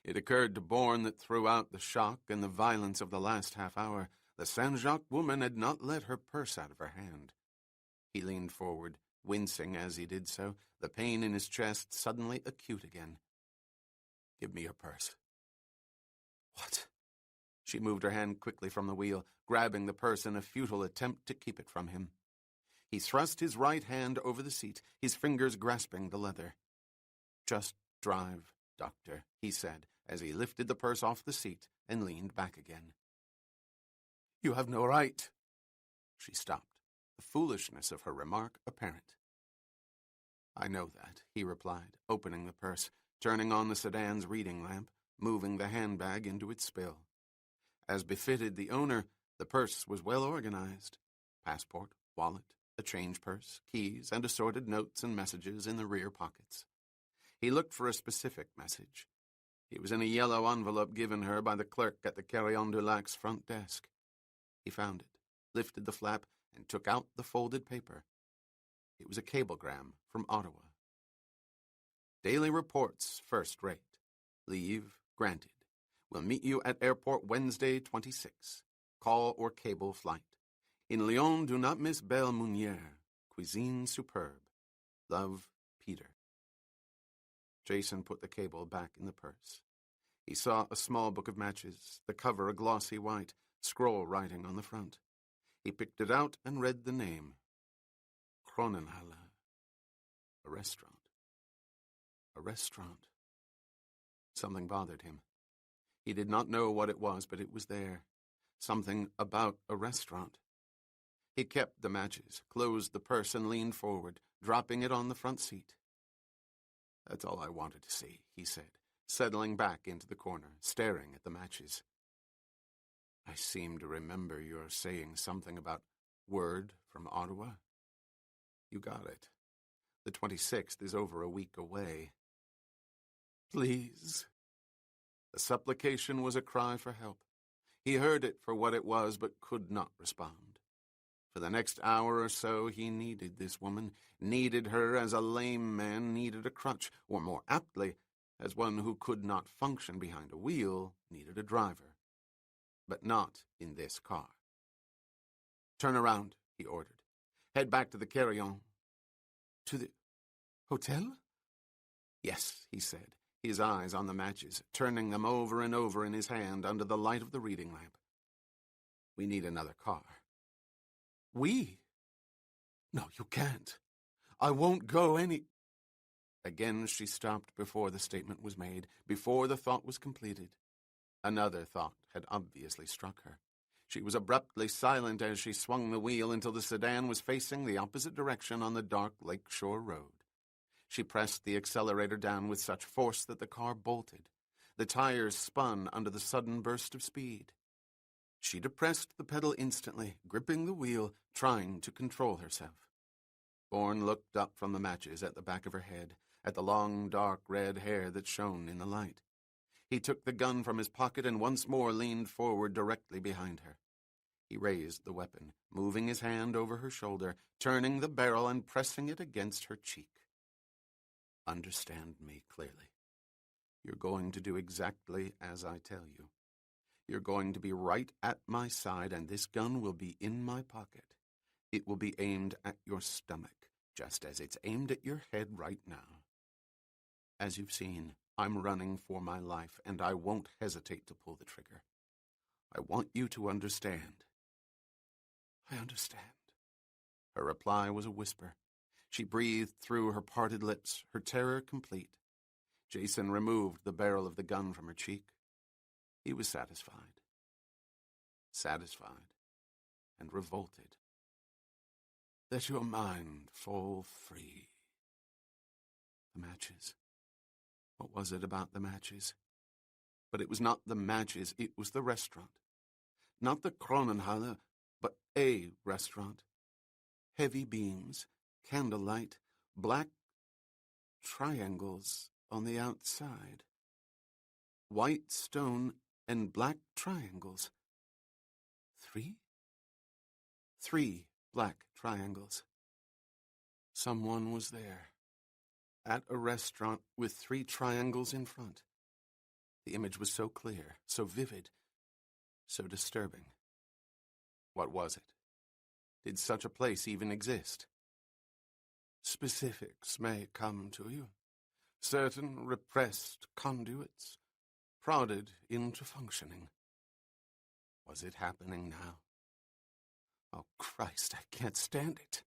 [SPEAKER 1] It occurred to Bourne that throughout the shock and the violence of the last half hour, the Saint-Jacques woman had not let her purse out of her hand. He leaned forward, wincing as he did so, the pain in his chest suddenly acute again. "Give me your purse." "What?" She moved her hand quickly from the wheel, grabbing the purse in a futile attempt to keep it from him. He thrust his right hand over the seat, his fingers grasping the leather. "Just drive, Doctor," he said, as he lifted the purse off the seat and leaned back again. "You have no right." She stopped, the foolishness of her remark apparent. "I know that," he replied, opening the purse, turning on the sedan's reading lamp, moving the handbag into its spill. As befitted the owner, the purse was well organized. Passport, wallet, a change purse, keys, and assorted notes and messages in the rear pockets. He looked for a specific message. It was in a yellow envelope given her by the clerk at the Carillon du Lac's front desk. He found it, lifted the flap, and took out the folded paper. It was a cablegram from Ottawa. "Daily reports first rate. Leave granted. Will meet you at airport Wednesday 26. Call or cable flight. In Lyon, do not miss Belle Meunière. Cuisine superbe. Love, Peter." Jason put the cable back in the purse. He saw a small book of matches, the cover a glossy white, scroll writing on the front. He picked it out and read the name. Kronenhalle. A restaurant. A restaurant. Something bothered him. He did not know what it was, but it was there. Something about a restaurant. He kept the matches, closed the purse, and leaned forward, dropping it on the front seat. "That's all I wanted to see," he said, settling back into the corner, staring at the matches. "I seem to remember your saying something about word from Ottawa." "You got it. The 26th is over a week away." "Please." The supplication was a cry for help. He heard it for what it was, but could not respond. For the next hour or so, he needed this woman, needed her as a lame man needed a crutch, or more aptly, as one who could not function behind a wheel needed a driver. But not in this car. "Turn around," he ordered. "Head back to the Carillon." "To the hotel?" "Yes," he said, his eyes on the matches, turning them over and over in his hand under the light of the reading lamp. "We need another car." "We?" "No, you can't. I won't go any—" Again she stopped before the statement was made, before the thought was completed. Another thought had obviously struck her. She was abruptly silent as she swung the wheel until the sedan was facing the opposite direction on the dark lakeshore road. She pressed the accelerator down with such force that the car bolted. The tires spun under the sudden burst of speed. She depressed the pedal instantly, gripping the wheel, trying to control herself. Bourne looked up from the matches at the back of her head, at the long, dark red hair that shone in the light. He took the gun from his pocket and once more leaned forward directly behind her. He raised the weapon, moving his hand over her shoulder, turning the barrel and pressing it against her cheek. "Understand me clearly. You're going to do exactly as I tell you. You're going to be right at my side, and this gun will be in my pocket. It will be aimed at your stomach, just as it's aimed at your head right now. As you've seen, I'm running for my life, and I won't hesitate to pull the trigger. I want you to understand." "I understand." Her reply was a whisper. She breathed through her parted lips, her terror complete. Jason removed the barrel of the gun from her cheek. He was satisfied. Satisfied and revolted. Let your mind fall free. The matches. What was it about the matches? But it was not the matches, it was the restaurant. Not the Kronenhalle, but a restaurant. Heavy beams, candlelight, black triangles on the outside. White stone and black triangles. 3? 3 black triangles. Someone was there, at a restaurant with 3 triangles in front. The image was so clear, so vivid, so disturbing. What was it? Did such a place even exist? Specifics may come to you. Certain repressed conduits, prodded into functioning. Was it happening now? Oh, Christ, I can't stand it.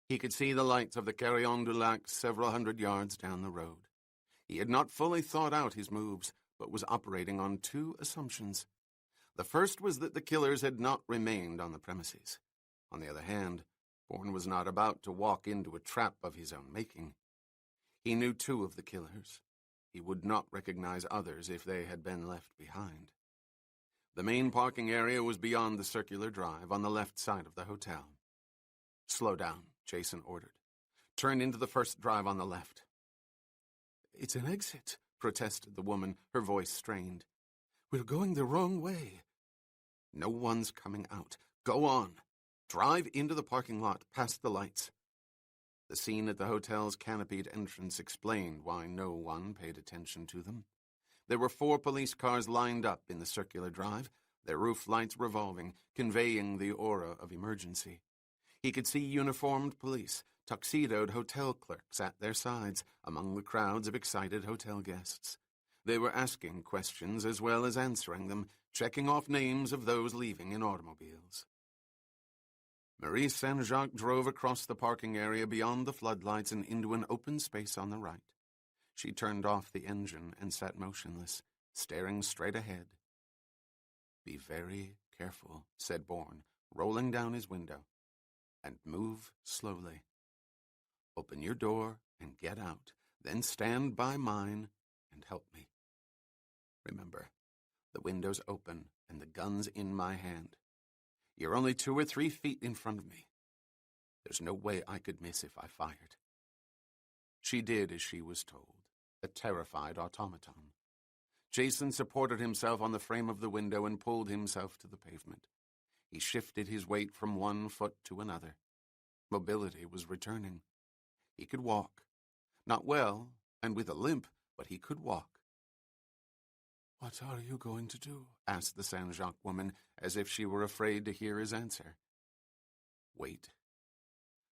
[SPEAKER 1] He could see the lights of the Carillon du Lac several hundred yards down the road. He had not fully thought out his moves, but was operating on 2 assumptions. The first was that the killers had not remained on the premises. On the other hand, Bourne was not about to walk into a trap of his own making. He knew 2 of the killers. He would not recognize others if they had been left behind. The main parking area was beyond the circular drive on the left side of the hotel. Slow down, Jason ordered. Turn into the first drive on the left. It's an exit, protested the woman, her voice strained. We're going the wrong way. No one's coming out. Go on. Drive into the parking lot, past the lights. The scene at the hotel's canopied entrance explained why no one paid attention to them. There were 4 police cars lined up in the circular drive, their roof lights revolving, conveying the aura of emergency. He could see uniformed police, tuxedoed hotel clerks at their sides, among the crowds of excited hotel guests. They were asking questions as well as answering them, checking off names of those leaving in automobiles. Marie Saint-Jacques drove across the parking area beyond the floodlights and into an open space on the right. She turned off the engine and sat motionless, staring straight ahead. Be very careful, said Bourne, rolling down his window. And move slowly. Open your door and get out, then stand by mine and help me. Remember, the window's open and the gun's in my hand. You're only 2 or 3 feet in front of me. There's no way I could miss if I fired. She did as she was told, a terrified automaton. Jason supported himself on the frame of the window and pulled himself to the pavement. He shifted his weight from one foot to another. Mobility was returning. He could walk. Not well, and with a limp, but he could walk. What are you going to do? Asked the Saint-Jacques woman, as if she were afraid to hear his answer. Wait.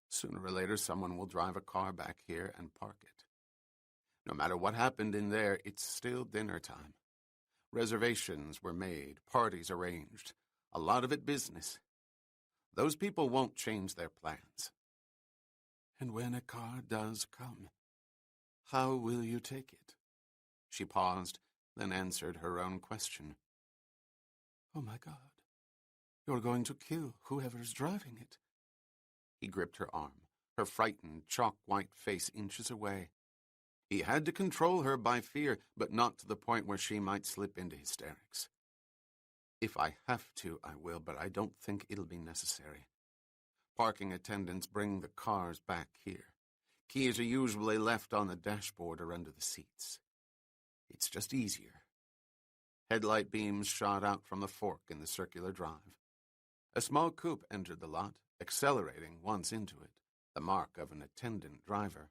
[SPEAKER 1] Sooner or later, someone will drive a car back here and park it. No matter what happened in there, it's still dinner time. Reservations were made, parties arranged. A lot of it business. Those people won't change their plans. And when a car does come, how will you take it? She paused, then answered her own question. Oh my God, you're going to kill whoever's driving it. He gripped her arm, her frightened, chalk-white face inches away. He had to control her by fear, but not to the point where she might slip into hysterics. If I have to, I will, but I don't think it'll be necessary. Parking attendants bring the cars back here. Keys are usually left on the dashboard or under the seats. It's just easier. Headlight beams shot out from the fork in the circular drive. A small coupe entered the lot, accelerating once into it, the mark of an attendant driver.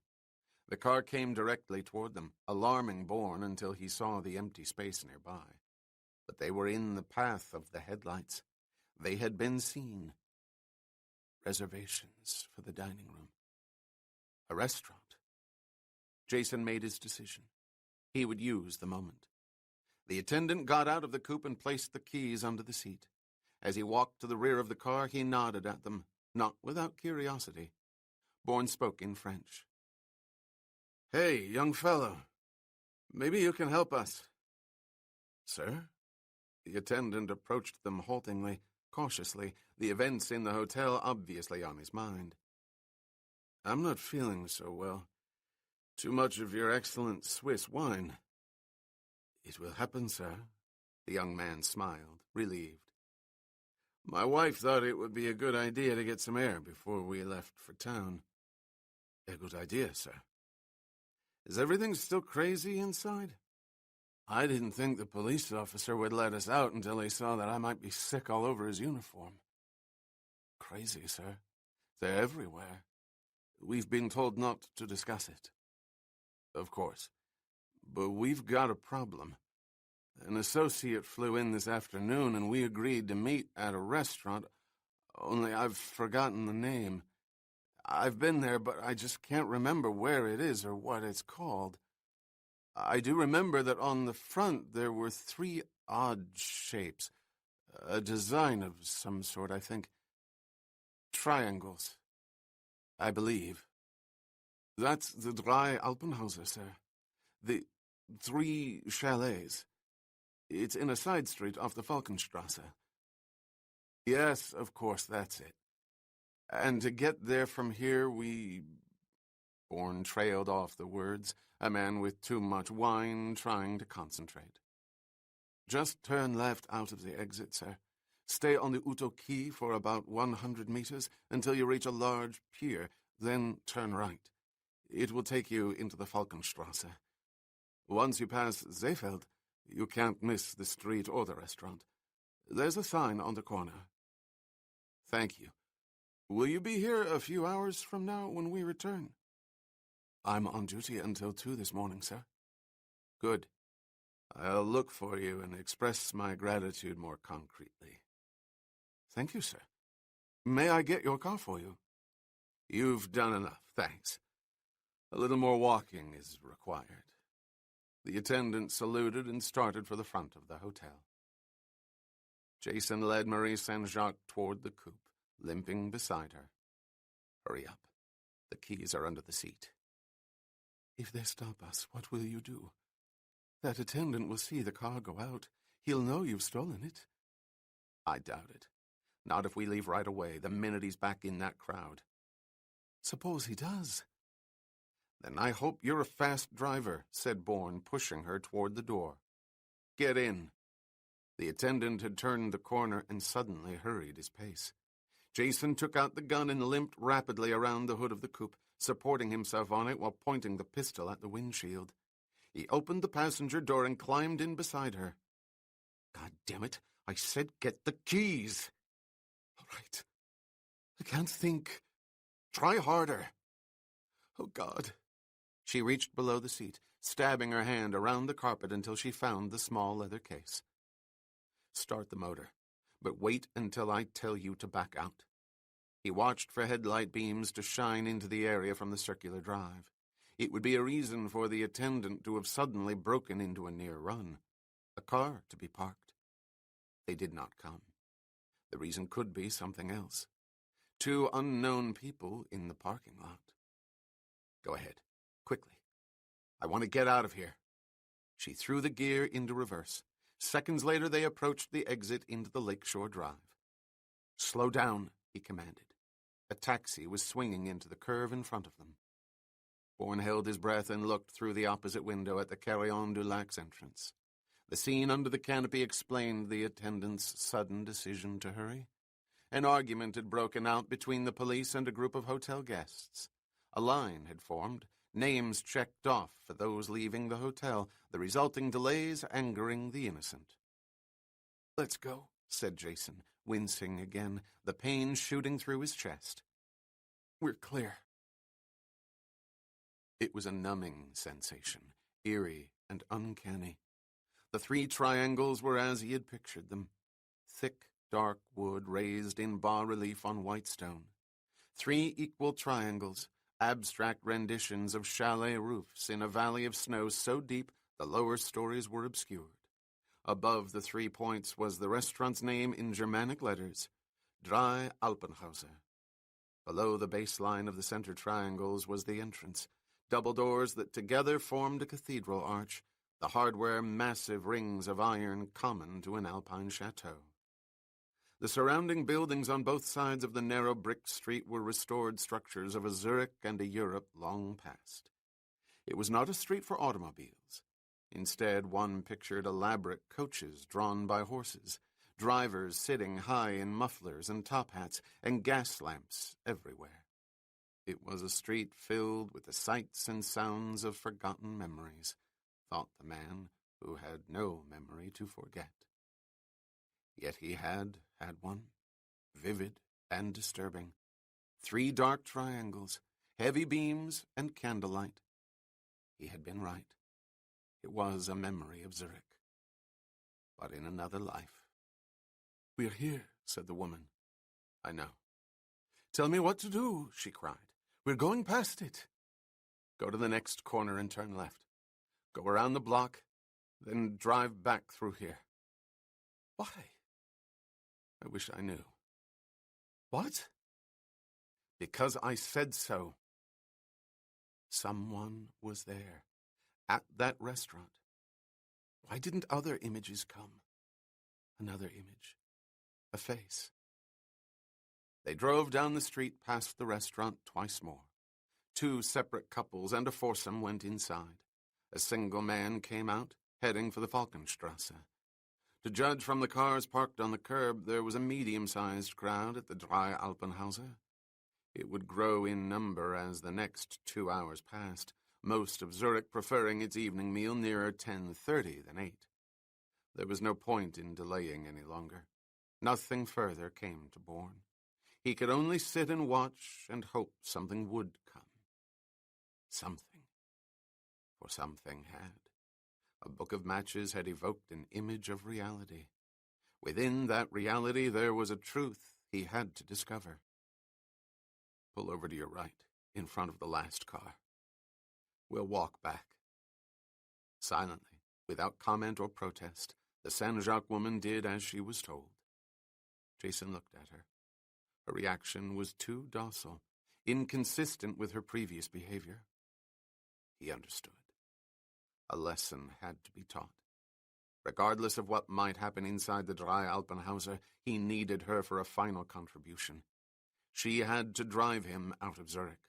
[SPEAKER 1] The car came directly toward them, alarming Bourne until he saw the empty space nearby. But they were in the path of the headlights. They had been seen. Reservations for the dining room. A restaurant. Jason made his decision. He would use the moment. The attendant got out of the coupe and placed the keys under the seat. As he walked to the rear of the car, he nodded at them, not without curiosity. Bourne spoke in French. "Hey, young fellow. Maybe you can help us." "Sir?" The attendant approached them haltingly, cautiously, the events in the hotel obviously on his mind. "I'm not feeling so well. Too much of your excellent Swiss wine." "It will happen, sir." The young man smiled, relieved. "My wife thought it would be a good idea to get some air before we left for town." "A good idea, sir." "Is everything still crazy inside?" "I didn't think the police officer would let us out until he saw that I might be sick all over his uniform." "Crazy, sir. They're everywhere. We've been told not to discuss it." "Of course. But we've got a problem. An associate flew in this afternoon and we agreed to meet at a restaurant, only I've forgotten the name. I've been there, but I just can't remember where it is or what it's called. I do remember that on the front there were 3 odd shapes. A design of some sort, I think. Triangles, I believe. That's the Drei Alpenhäuser, sir. The 3 chalets. It's in a side street off the Falkenstrasse. Yes, of course, that's it. And to get there from here, Bourne trailed off the words, a man with too much wine trying to concentrate. "Just turn left out of the exit, sir. Stay on the Uto Quay for about 100 meters until you reach a large pier, then turn right. It will take you into the Falkenstrasse. Once you pass Seefeld, you can't miss the street or the restaurant. There's a sign on the corner." "Thank you. Will you be here a few hours from now when we return?" "I'm on duty until 2 this morning, sir." "Good. I'll look for you and express my gratitude more concretely." "Thank you, sir. May I get your car for you?" "You've done enough, thanks. A little more walking is required." The attendant saluted and started for the front of the hotel. Jason led Marie Saint-Jacques toward the coupe, limping beside her. "Hurry up. The keys are under the seat." "If they stop us, what will you do? That attendant will see the car go out. He'll know you've stolen it." "I doubt it. Not if we leave right away, the minute he's back in that crowd." "Suppose he does?" "Then I hope you're a fast driver," said Bourne, pushing her toward the door. "Get in." The attendant had turned the corner and suddenly hurried his pace. Jason took out the gun and limped rapidly around the hood of the coupe, supporting himself on it while pointing the pistol at the windshield. He opened the passenger door and climbed in beside her. "God damn it, I said get the keys." "All right. I can't think. Try harder." "Oh, God." She reached below the seat, stabbing her hand around the carpet until she found the small leather case. "Start the motor, but wait until I tell you to back out." He watched for headlight beams to shine into the area from the circular drive. It would be a reason for the attendant to have suddenly broken into a near run. A car to be parked. They did not come. The reason could be something else. 2 unknown people in the parking lot. "Go ahead. Quickly. I want to get out of here." She threw the gear into reverse. Seconds later, they approached the exit into the Lakeshore Drive. "Slow down," he commanded. A taxi was swinging into the curve in front of them. Bourne held his breath and looked through the opposite window at the Carillon du Lac's entrance. The scene under the canopy explained the attendant's sudden decision to hurry. An argument had broken out between the police and a group of hotel guests. A line had formed, names checked off for those leaving the hotel, the resulting delays angering the innocent. "Let's go," said Jason, wincing again, the pain shooting through his chest. "We're clear." It was a numbing sensation, eerie and uncanny. The 3 triangles were as he had pictured them. Thick, dark wood raised in bas-relief on white stone. 3 equal triangles, abstract renditions of chalet roofs in a valley of snow so deep the lower stories were obscured. Above the 3 points was the restaurant's name in Germanic letters, Drei Alpenhäuser. Below the baseline of the center triangles was the entrance, double doors that together formed a cathedral arch, the hardware massive rings of iron common to an alpine chateau. The surrounding buildings on both sides of the narrow brick street were restored structures of a Zurich and a Europe long past. It was not a street for automobiles. Instead, one pictured elaborate coaches drawn by horses, drivers sitting high in mufflers and top hats, and gas lamps everywhere. It was a street filled with the sights and sounds of forgotten memories, thought the man who had no memory to forget. Yet he had one, vivid and disturbing. 3 dark triangles, heavy beams, and candlelight. He had been right. It was a memory of Zurich. But in another life. "We're here," said the woman. "I know." "Tell me what to do," she cried. "We're going past it." "Go to the next corner and turn left. Go around the block, then drive back through here." "Why?" "I wish I knew." "What?" "Because I said so." Someone was there, at that restaurant. Why didn't other images come? Another image. A face. They drove down the street past the restaurant twice more. 2 separate couples and a foursome went inside. A single man came out, heading for the Falkenstrasse. To judge from the cars parked on the curb, there was a medium-sized crowd at the Drei Alpenhauser. It would grow in number as the next 2 hours passed, most of Zurich preferring its evening meal nearer 10:30 than 8. There was no point in delaying any longer. Nothing further came to Bourne. He could only sit and watch and hope something would come. Something. For something had. A book of matches had evoked an image of reality. Within that reality there was a truth he had to discover. "Pull over to your right, in front of the last car. We'll walk back." Silently, without comment or protest, the Saint-Jacques woman did as she was told. Jason looked at her. Her reaction was too docile, inconsistent with her previous behavior. He understood. A lesson had to be taught. Regardless of what might happen inside the Drei Alpenhauser, he needed her for a final contribution. She had to drive him out of Zurich.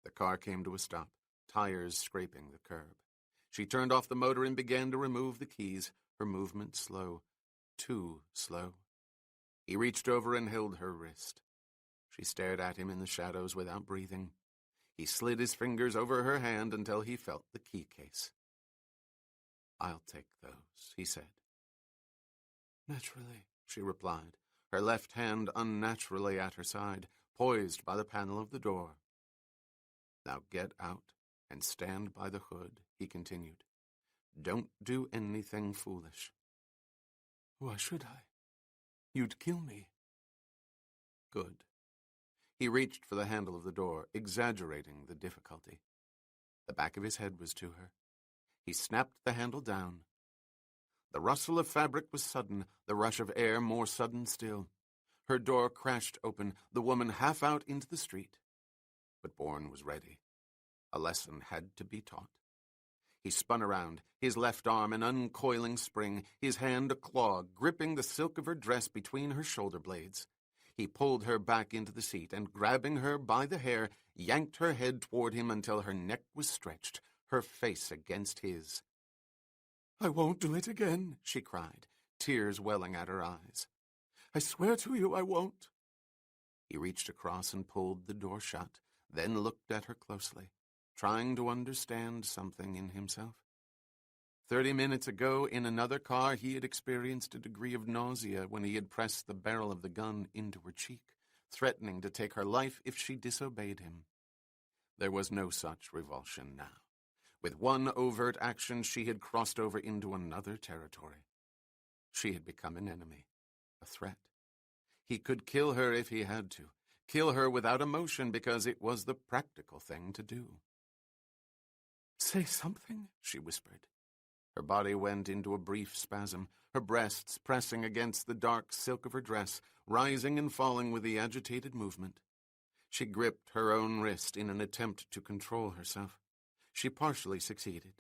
[SPEAKER 1] The car came to a stop, tires scraping the curb. She turned off the motor and began to remove the keys, her movement slow, too slow. He reached over and held her wrist. She stared at him in the shadows without breathing. He slid his fingers over her hand until he felt the key case. "I'll take those," he said. "Naturally," she replied, her left hand unnaturally at her side, poised by the panel of the door. "Now get out and stand by the hood," he continued. "Don't do anything foolish." "Why should I? You'd kill me." "Good." He reached for the handle of the door, exaggerating the difficulty. The back of his head was to her. He snapped the handle down. The rustle of fabric was sudden, the rush of air more sudden still. Her door crashed open, the woman half out into the street. But Bourne was ready. A lesson had to be taught. He spun around, his left arm an uncoiling spring, his hand a claw, gripping the silk of her dress between her shoulder blades. He pulled her back into the seat and, grabbing her by the hair, yanked her head toward him until her neck was stretched, her face against his. "I won't do it again," she cried, tears welling at her eyes. "I swear to you I won't." He reached across and pulled the door shut, then looked at her closely, trying to understand something in himself. 30 minutes ago, in another car, he had experienced a degree of nausea when he had pressed the barrel of the gun into her cheek, threatening to take her life if she disobeyed him. There was no such revulsion now. With one overt action, she had crossed over into another territory. She had become an enemy, a threat. He could kill her if he had to, kill her without emotion because it was the practical thing to do. "Say something," she whispered. Her body went into a brief spasm, her breasts pressing against the dark silk of her dress, rising and falling with the agitated movement. She gripped her own wrist in an attempt to control herself. She partially succeeded.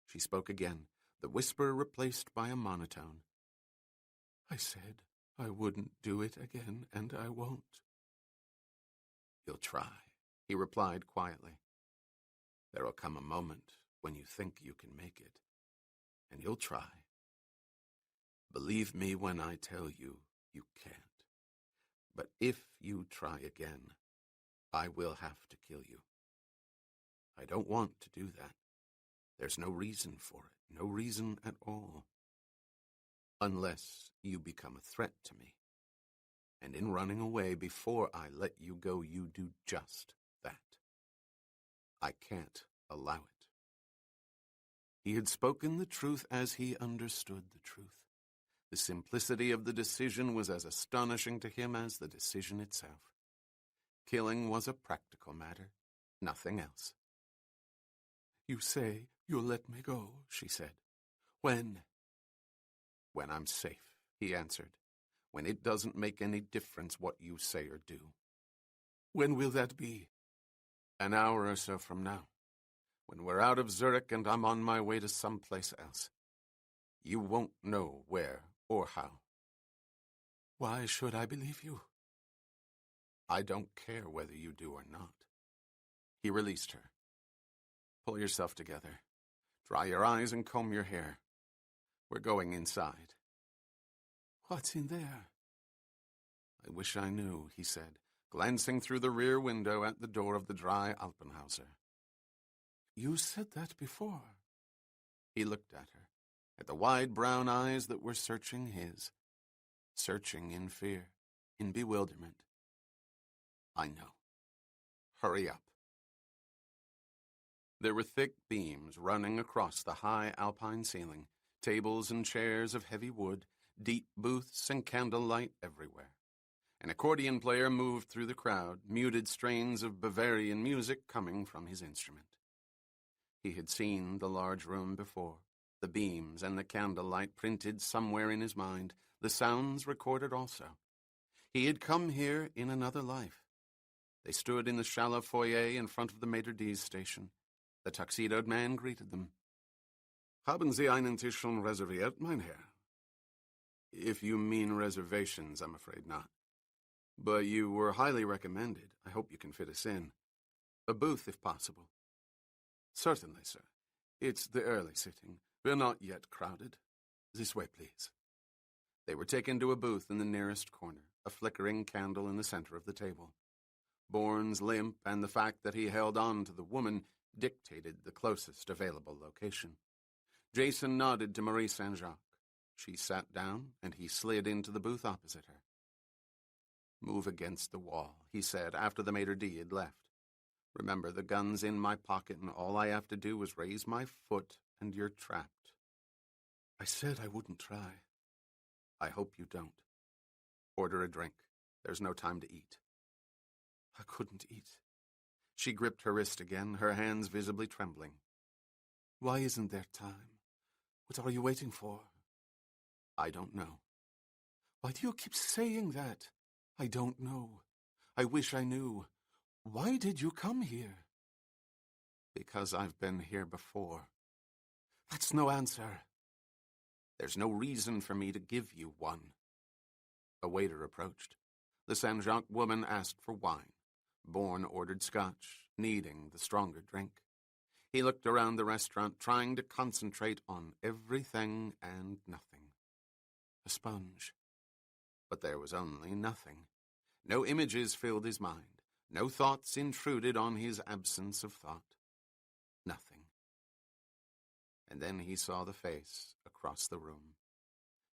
[SPEAKER 1] She spoke again, the whisper replaced by a monotone. I said I wouldn't do it again, and I won't. You'll try, he replied quietly. There'll come a moment when you think you can make it, and you'll try. Believe me when I tell you, you can't. But if you try again, I will have to kill you. I don't want to do that. There's no reason for it, no reason at all. Unless you become a threat to me. And in running away before I let you go, you do just that. I can't allow it. He had spoken the truth as he understood the truth. The simplicity of the decision was as astonishing to him as the decision itself. Killing was a practical matter, nothing else. You say you'll let me go, she said. When? When I'm safe, he answered. When it doesn't make any difference what you say or do. When will that be? An hour or so from now. When we're out of Zurich and I'm on my way to someplace else. You won't know where or how. Why should I believe you? I don't care whether you do or not. He released her. Pull yourself together. Dry your eyes and comb your hair. We're going inside. What's in there? I wish I knew, he said, glancing through the rear window at the door of the dry Alpenhauser. You said that before. He looked at her, at the wide brown eyes that were searching his, searching in fear, in bewilderment. I know. Hurry up. There were thick beams running across the high alpine ceiling, tables and chairs of heavy wood, deep booths and candlelight everywhere. An accordion player moved through the crowd, muted strains of Bavarian music coming from his instrument. He had seen the large room before, the beams and the candlelight printed somewhere in his mind, the sounds recorded also. He had come here in another life. They stood in the shallow foyer in front of the Maitre D's station. The tuxedoed man greeted them. Haben Sie einen Tisch schon reserviert, mein Herr? If you mean reservations, I'm afraid not. But you were highly recommended. I hope you can fit us in. A booth, if possible. Certainly, sir. It's the early sitting. We're not yet crowded. This way, please. They were taken to a booth in the nearest corner, a flickering candle in the center of the table. Bourne's limp and the fact that he held on to the woman dictated the closest available location. Jason nodded to Marie Saint-Jacques. She sat down, and he slid into the booth opposite her. Move against the wall, he said after the Maitre D' had left. Remember, the gun's in my pocket, and all I have to do is raise my foot, and you're trapped. I said I wouldn't try. I hope you don't. Order a drink. There's no time to eat. I couldn't eat. She gripped her wrist again, her hands visibly trembling. Why isn't there time? What are you waiting for? I don't know. Why do you keep saying that? I don't know. I wish I knew. Why did you come here? Because I've been here before. That's no answer. There's no reason for me to give you one. A waiter approached. The Saint-Jacques woman asked for wine. Bourne ordered scotch, needing the stronger drink. He looked around the restaurant, trying to concentrate on everything and nothing. A sponge. But there was only nothing. No images filled his mind. No thoughts intruded on his absence of thought. Nothing. And then he saw the face across the room.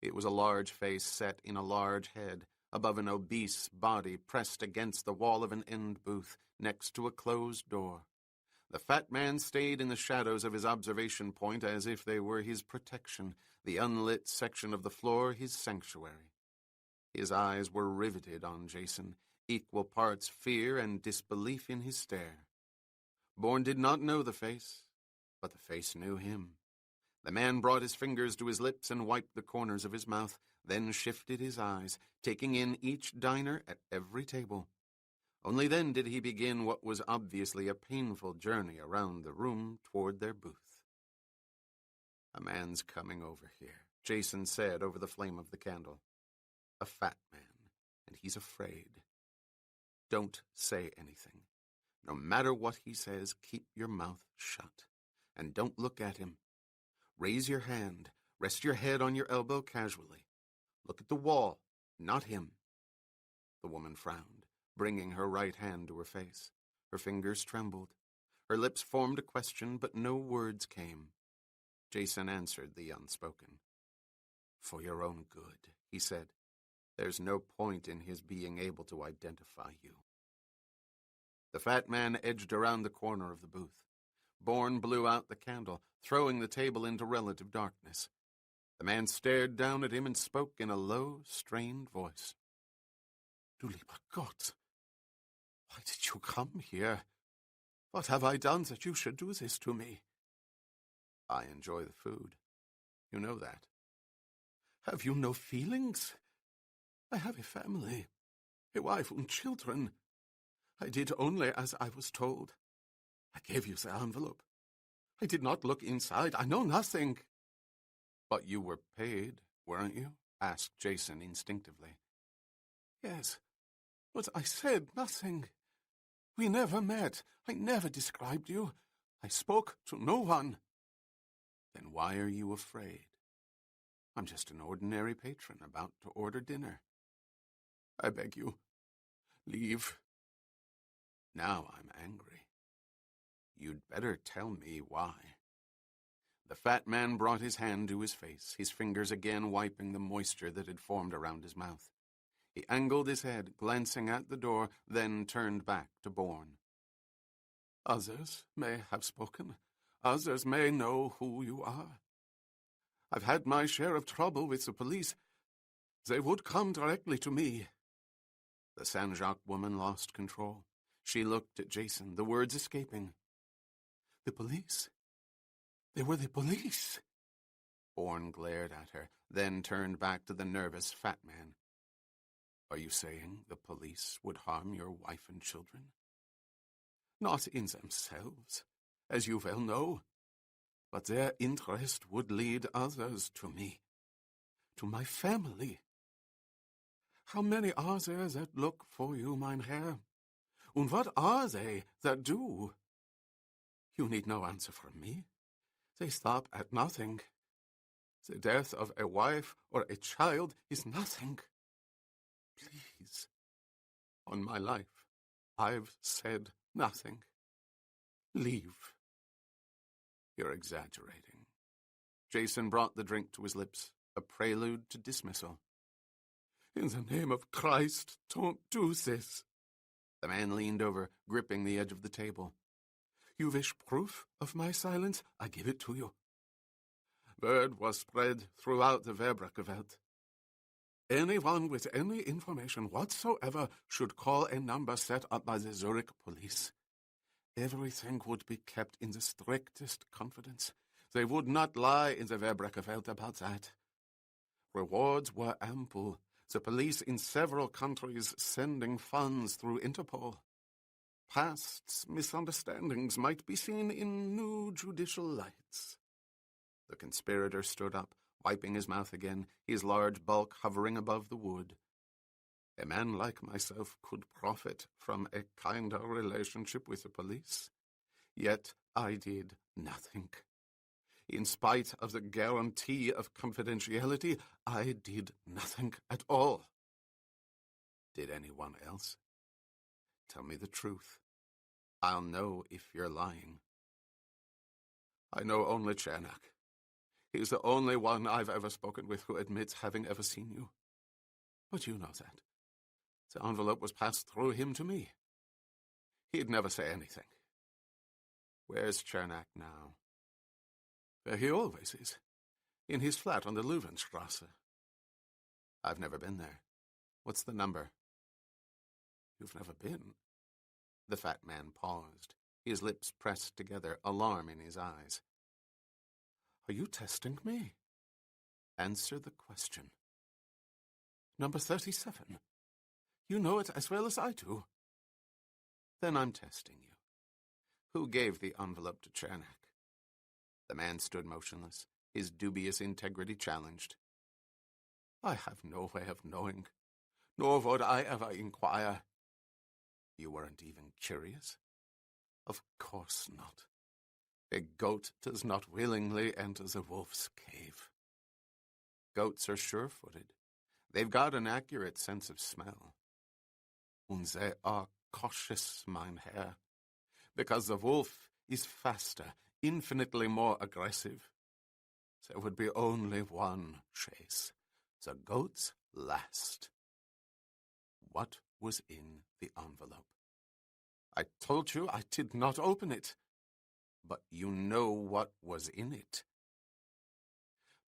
[SPEAKER 1] It was a large face set in a large head, above an obese body pressed against the wall of an end booth, next to a closed door. The fat man stayed in the shadows of his observation point as if they were his protection, the unlit section of the floor his sanctuary. His eyes were riveted on Jason, equal parts fear and disbelief in his stare. Bourne did not know the face, but the face knew him. The man brought his fingers to his lips and wiped the corners of his mouth, then shifted his eyes, taking in each diner at every table. Only then did he begin what was obviously a painful journey around the room toward their booth. "A man's coming over here," Jason said over the flame of the candle. "A fat man, and he's afraid. Don't say anything. No matter what he says, keep your mouth shut. And don't look at him. Raise your hand. Rest your head on your elbow casually. Look at the wall, not him." The woman frowned, bringing her right hand to her face. Her fingers trembled. Her lips formed a question, but no words came. Jason answered the unspoken. "For your own good," he said. "There's no point in his being able to identify you." The fat man edged around the corner of the booth. Bourne blew out the candle, throwing the table into relative darkness. The man stared down at him and spoke in a low, strained voice. "Du lieber Gott, why did you come here? What have I done that you should do this to me?" "I enjoy the food. You know that." "Have you no feelings? I have a family, a wife and children. I did only as I was told. I gave you the envelope. I did not look inside. I know nothing." "But you were paid, weren't you?" asked Jason instinctively. "Yes, but I said nothing. We never met. I never described you. I spoke to no one." "Then why are you afraid? I'm just an ordinary patron about to order dinner." "I beg you, leave." Now I'm angry. "You'd better tell me why." The fat man brought his hand to his face, his fingers again wiping the moisture that had formed around his mouth. He angled his head, glancing at the door, then turned back to Bourne. "Others may have spoken. Others may know who you are. I've had my share of trouble with the police. They would come directly to me." The Saint-Jacques woman lost control. She looked at Jason, the words escaping. "The police? They were the police." Bourne glared at her, then turned back to the nervous fat man. "Are you saying the police would harm your wife and children?" "Not in themselves, as you well know, but their interest would lead others to me, to my family. How many are there that look for you, mein Herr? And what are they that do? You need no answer from me. They stop at nothing. The death of a wife or a child is nothing. Please, on my life, I've said nothing. Leave." "You're exaggerating." Jason brought the drink to his lips, a prelude to dismissal. "In the name of Christ, don't do this." The man leaned over, gripping the edge of the table. "You wish proof of my silence? I give it to you. Word was spread throughout the Verbrecherwelt. Anyone with any information whatsoever should call a number set up by the Zurich police. Everything would be kept in the strictest confidence. They would not lie in the Verbrecherwelt about that. Rewards were ample. The police in several countries sending funds through Interpol. Past misunderstandings might be seen in new judicial lights." The conspirator stood up, wiping his mouth again, his large bulk hovering above the wood. "A man like myself could profit from a kinder relationship with the police. Yet I did nothing. In spite of the guarantee of confidentiality, I did nothing at all." "Did anyone else? Tell me the truth. I'll know if you're lying." "I know only Chernak. He's the only one I've ever spoken with who admits having ever seen you. But you know that. The envelope was passed through him to me. He'd never say anything." "Where's Chernak now?" "Where he always is. In his flat on the Löwenstrasse." "I've never been there. What's the number?" "You've never been?" The fat man paused, his lips pressed together, alarm in his eyes. "Are you testing me?" "Answer the question." "Number 37. You know it as well as I do." Then I'm testing you. Who gave the envelope to Chernak? The man stood motionless, his dubious integrity challenged. I have no way of knowing, nor would I ever inquire. You weren't even curious? Of course not. A goat does not willingly enter the wolf's cave. Goats are sure-footed. They've got an accurate sense of smell. And they are cautious, mein Herr, because the wolf is faster, infinitely more aggressive. There would be only one chase. The goat's last. What was in the envelope? I told you I did not open it. But you know what was in it.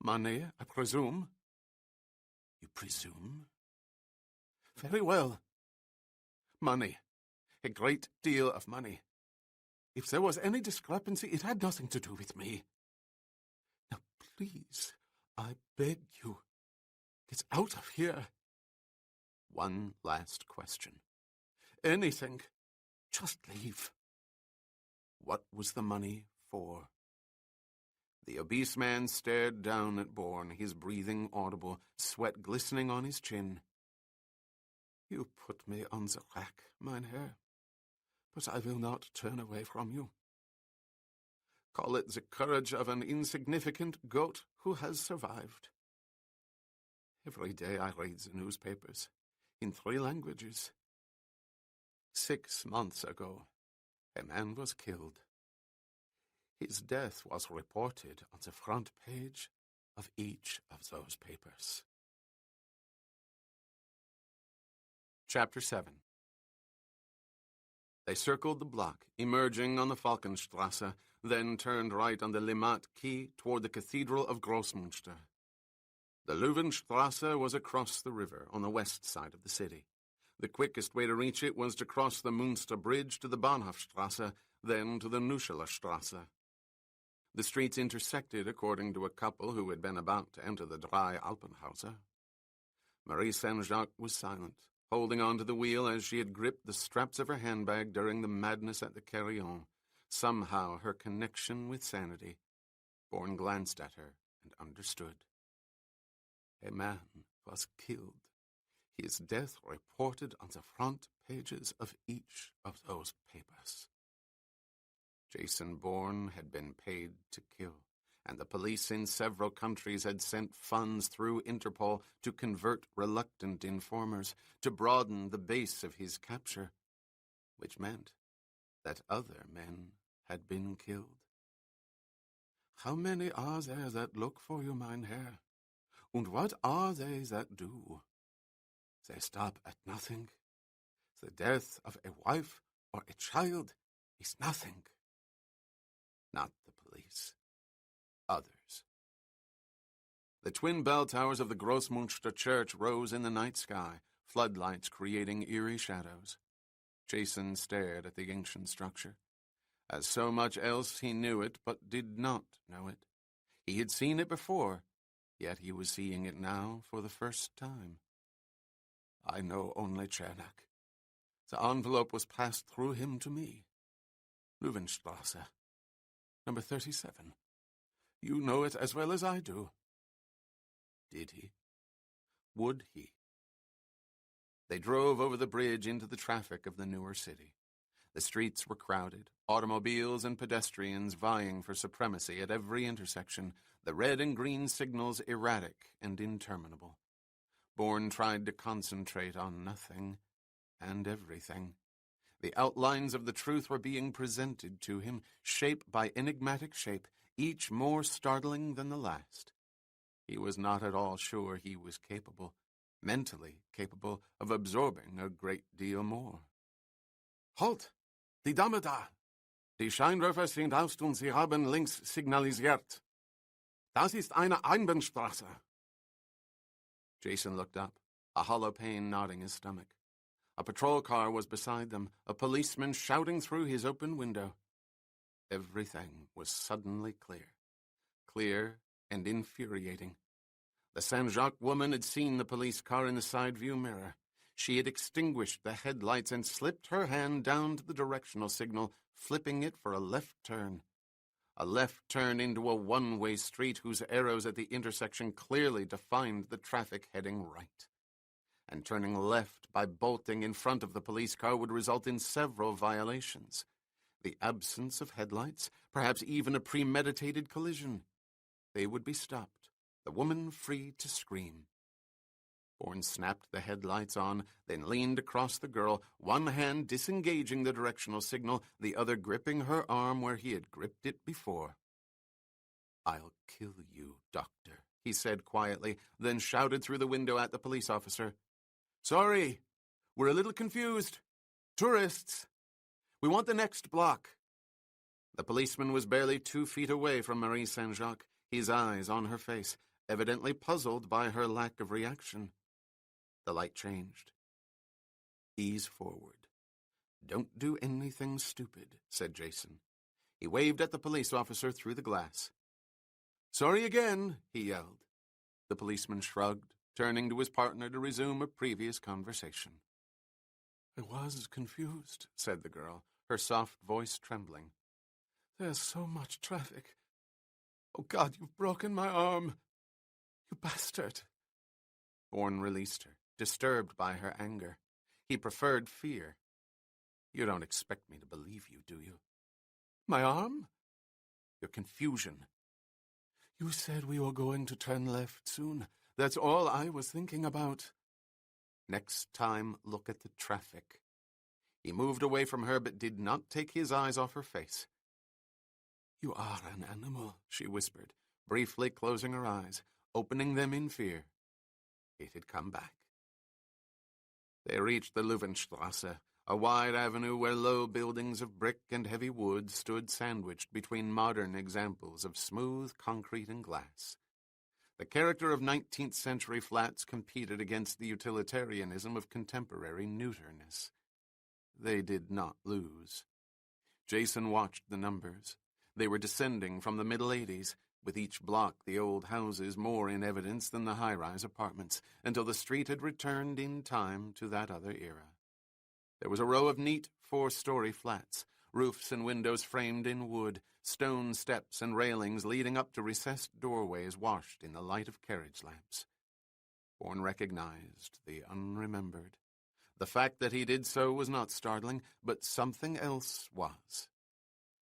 [SPEAKER 1] Money, I presume. You presume? Very well. Money. A great deal of money. If there was any discrepancy, it had nothing to do with me. Now, please, I beg you, get out of here. One last question. Anything. Just leave. What was the money for? The obese man stared down at Bourne, his breathing audible, sweat glistening on his chin. You put me on the rack, mein Herr, but I will not turn away from you. Call it the courage of an insignificant goat who has survived. Every day I read the newspapers, in 3 languages. 6 months ago, a man was killed. His death was reported on the front page of each of those papers. Chapter 7. They circled the block, emerging on the Falkenstrasse, then turned right on the Limmat quay toward the Cathedral of Grossmünster. The Löwenstrasse was across the river on the west side of the city. The quickest way to reach it was to cross the Münster Bridge to the Bahnhofstrasse, then to the Nuschelerstrasse. The streets intersected according to a couple who had been about to enter the Drei Alpenhäuser. Marie Saint-Jacques was silent, holding on to the wheel as she had gripped the straps of her handbag during the madness at the Carillon. Somehow her connection with sanity. Bourne glanced at her and understood. A man was killed. His death reported on the front pages of each of those papers. Jason Bourne had been paid to kill, and the police in several countries had sent funds through Interpol to convert reluctant informers, to broaden the base of his capture, which meant that other men had been killed. How many are there that look for you, mein Herr? And what are they that do? They stop at nothing. The death of a wife or a child is nothing. Not the police. Others. The twin bell towers of the Grossmünster church rose in the night sky, floodlights creating eerie shadows. Jason stared at the ancient structure. As so much else, he knew it, but did not know it. He had seen it before, yet he was seeing it now for the first time. I know only Chernak. The envelope was passed through him to me. Löwenstrasse, number 37. You know it as well as I do. Did he? Would he? They drove over the bridge into the traffic of the newer city. The streets were crowded, automobiles and pedestrians vying for supremacy at every intersection, the red and green signals erratic and interminable. Bourne tried to concentrate on nothing and everything. The outlines of the truth were being presented to him, shape by enigmatic shape, each more startling than the last. He was not at all sure he was capable, mentally capable, of absorbing a great deal more. Halt! Die Dame da! Die Scheinwerfer sind aus und sie haben links signalisiert. Das ist eine Einbahnstraße. Jason looked up, a hollow pain knotting his stomach. A patrol car was beside them, a policeman shouting through his open window. Everything was suddenly clear. Clear and infuriating. The Saint-Jacques woman had seen the police car in the side view mirror. She had extinguished the headlights and slipped her hand down to the directional signal, flipping it for a left turn. A left turn into a one-way street whose arrows at the intersection clearly defined the traffic heading right. And turning left by bolting in front of the police car would result in several violations. The absence of headlights, perhaps even a premeditated collision. They would be stopped, the woman free to scream. Bourne snapped the headlights on, then leaned across the girl, one hand disengaging the directional signal, the other gripping her arm where he had gripped it before. "I'll kill you, Doctor," he said quietly, then shouted through the window at the police officer. "Sorry, we're a little confused. Tourists. We want the next block." The policeman was barely 2 feet away from Marie Saint-Jacques, his eyes on her face, evidently puzzled by her lack of reaction. The light changed. "Ease forward. Don't do anything stupid," said Jason. He waved at the police officer through the glass. "Sorry again," he yelled. The policeman shrugged, turning to his partner to resume a previous conversation. "I was confused," said the girl, her soft voice trembling. "There's so much traffic. Oh, God, you've broken my arm. You bastard." Bourne released her, disturbed by her anger. He preferred fear. "You don't expect me to believe you, do you?" "My arm?" "Your confusion." "You said we were going to turn left soon. That's all I was thinking about." "Next time, look at the traffic." He moved away from her but did not take his eyes off her face. "You are an animal," she whispered, briefly closing her eyes, opening them in fear. It had come back. They reached the Löwenstrasse, a wide avenue where low buildings of brick and heavy wood stood sandwiched between modern examples of smooth concrete and glass. The character of 19th-century flats competed against the utilitarianism of contemporary neuterness. They did not lose. Jason watched the numbers. They were descending from the middle 80s, with each block the old houses more in evidence than the high-rise apartments, until the street had returned in time to that other era. There was a row of neat 4-story flats, roofs and windows framed in wood, stone steps and railings leading up to recessed doorways washed in the light of carriage lamps. Bourne recognized the unremembered. The fact that he did so was not startling, but something else was.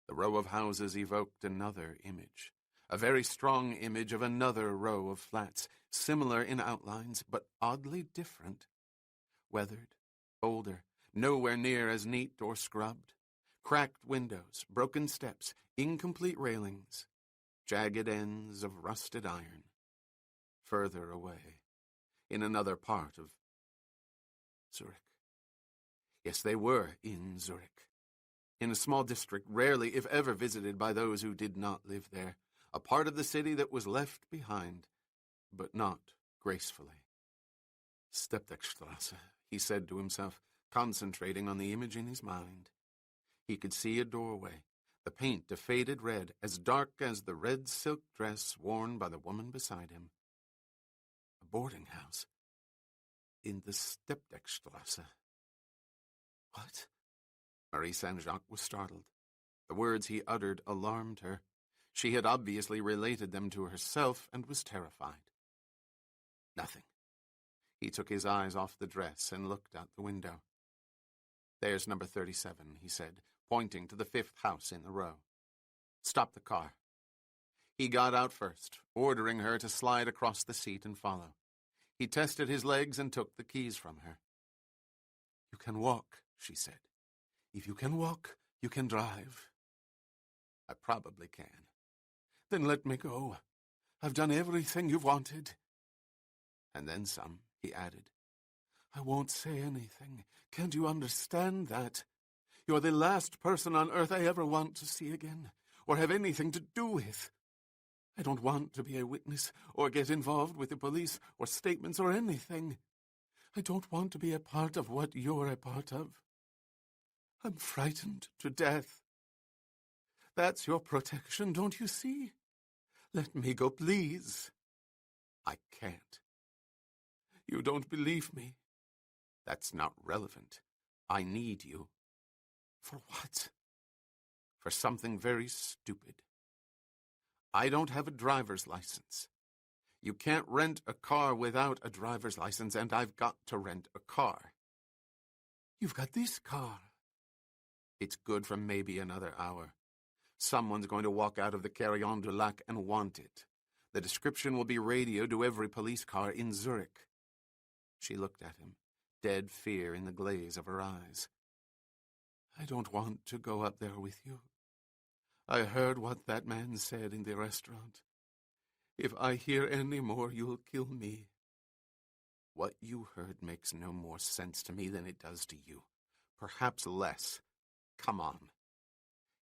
[SPEAKER 1] The row of houses evoked another image, a very strong image of another row of flats, similar in outlines, but oddly different. Weathered, older, nowhere near as neat or scrubbed. Cracked windows, broken steps, incomplete railings, jagged ends of rusted iron. Further away, in another part of Zurich. Yes, they were in Zurich. In a small district rarely, if ever, visited by those who did not live there. A part of the city that was left behind, but not gracefully. Stepdechstrasse, he said to himself, concentrating on the image in his mind. He could see a doorway, the paint a faded red, as dark as the red silk dress worn by the woman beside him. A boarding house. In the Stepdechstrasse. What? Marie Saint-Jacques was startled. The words he uttered alarmed her. She had obviously related them to herself and was terrified. Nothing. He took his eyes off the dress and looked out the window. There's number 37, he said, pointing to the 5th house in the row. Stop the car. He got out first, ordering her to slide across the seat and follow. He tested his legs and took the keys from her. You can walk, she said. If you can walk, you can drive. I probably can. Then let me go. I've done everything you've wanted. And then some, he added. I won't say anything. Can't you understand that? You're the last person on earth I ever want to see again, or have anything to do with. I don't want to be a witness, or get involved with the police, or statements, or anything. I don't want to be a part of what you're a part of. I'm frightened to death. That's your protection, don't you see? Let me go, please. I can't. You don't believe me. That's not relevant. I need you. For what? For something very stupid. I don't have a driver's license. You can't rent a car without a driver's license, and I've got to rent a car. You've got this car. It's good for maybe another hour. Someone's going to walk out of the Carillon du Lac and want it. The description will be radioed to every police car in Zurich. She looked at him, dead fear in the glaze of her eyes. I don't want to go up there with you. I heard what that man said in the restaurant. If I hear any more, you'll kill me. What you heard makes no more sense to me than it does to you. Perhaps less. Come on.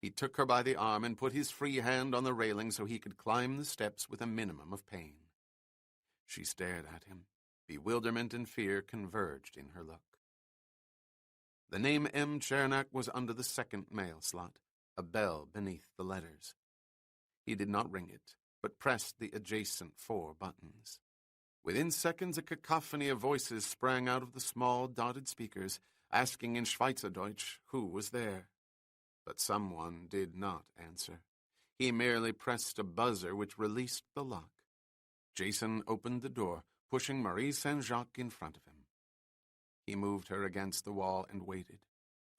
[SPEAKER 1] He took her by the arm and put his free hand on the railing so he could climb the steps with a minimum of pain. She stared at him. Bewilderment and fear converged in her look. The name M. Chernak was under the second mail slot, a bell beneath the letters. He did not ring it, but pressed the adjacent 4 buttons. Within seconds, a cacophony of voices sprang out of the small, dotted speakers, asking in Schweizerdeutsch who was there. But someone did not answer. He merely pressed a buzzer which released the lock. Jason opened the door, pushing Marie Saint-Jacques in front of him. He moved her against the wall and waited.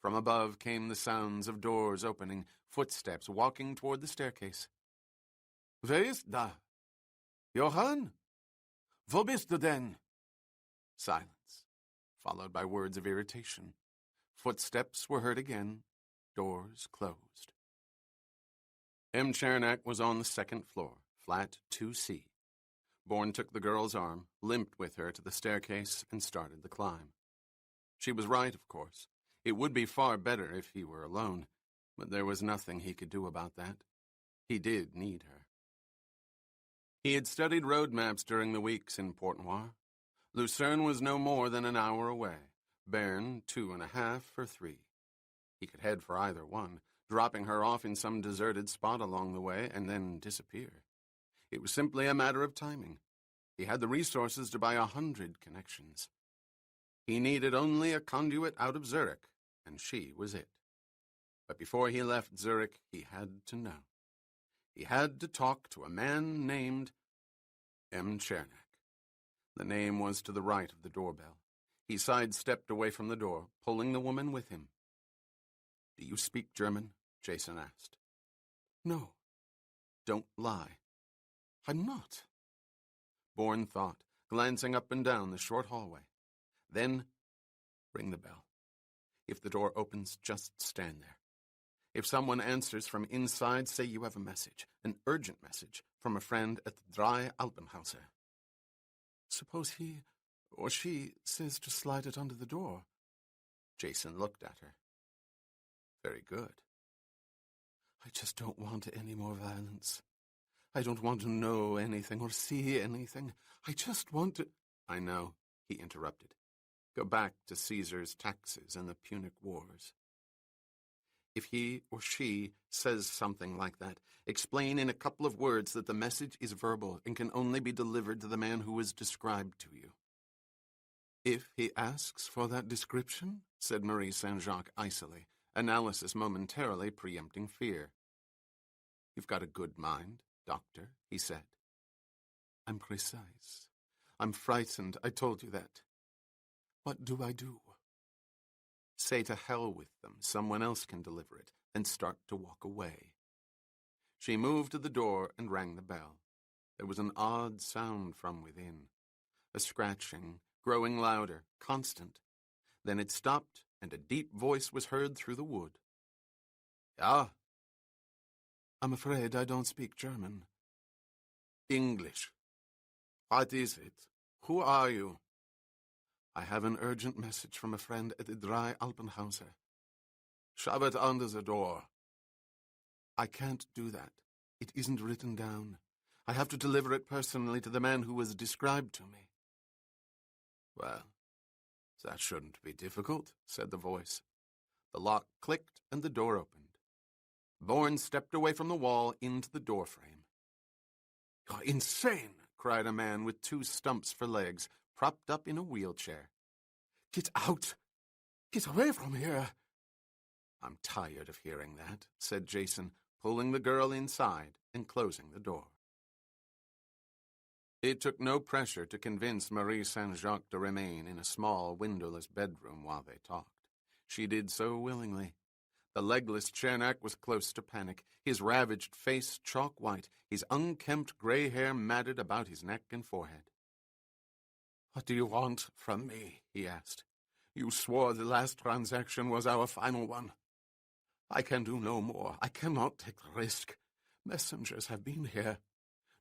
[SPEAKER 1] From above came the sounds of doors opening, footsteps walking toward the staircase. Wer ist da? Johann? Wo bist du denn? Silence, followed by words of irritation. Footsteps were heard again. Doors closed. M. Chernak was on the second floor, flat 2C. Bourne took the girl's arm, limped with her to the staircase, and started the climb. She was right, of course. It would be far better if he were alone, but there was nothing he could do about that. He did need her. He had studied road maps during the weeks in Port-Noir. Lucerne was no more than an hour away, Bern 2.5 or 3. He could head for either one, dropping her off in some deserted spot along the way and then disappear. It was simply a matter of timing. He had the resources to buy 100 connections. He needed only a conduit out of Zurich, and she was it. But before he left Zurich, he had to know. He had to talk to a man named M. Chernak. The name was to the right of the doorbell. He sidestepped away from the door, pulling the woman with him. Do you speak German? Jason asked. No. Don't lie. I'm not. Bourne thought, glancing up and down the short hallway. Then, ring the bell. If the door opens, just stand there. If someone answers from inside, say you have a message, an urgent message, from a friend at the Drei Alpenhauser. Suppose he or she says to slide it under the door. Jason looked at her. Very good. I just don't want any more violence. I don't want to know anything or see anything. I just want to... I know, he interrupted. Go back to Caesar's taxes and the Punic Wars. If he or she says something like that, explain in a couple of words that the message is verbal and can only be delivered to the man who is described to you. If he asks for that description, said Marie Saint-Jacques icily, analysis momentarily preempting fear. You've got a good mind, Doctor, he said. I'm precise. I'm frightened, I told you that. What do I do? Say to hell with them, someone else can deliver it, and start to walk away. She moved to the door and rang the bell. There was an odd sound from within, a scratching, growing louder, constant. Then it stopped, and a deep voice was heard through the wood. Ja? I'm afraid I don't speak German. English. What is it? Who are you? I have an urgent message from a friend at the Drei Alpenhauser. Shove it under the door. I can't do that. It isn't written down. I have to deliver it personally to the man who was described to me. Well, that shouldn't be difficult, said the voice. The lock clicked and the door opened. Bourne stepped away from the wall into the doorframe. You're insane, cried a man with 2 stumps for legs, propped up in a wheelchair. Get out! Get away from here! I'm tired of hearing that, said Jason, pulling the girl inside and closing the door. It took no pressure to convince Marie Saint-Jacques to remain in a small, windowless bedroom while they talked. She did so willingly. The legless Chernak was close to panic, his ravaged face chalk white, his unkempt gray hair matted about his neck and forehead. "What do you want from me?" he asked. "You swore the last transaction was our final one. I can do no more. I cannot take the risk. Messengers have been here.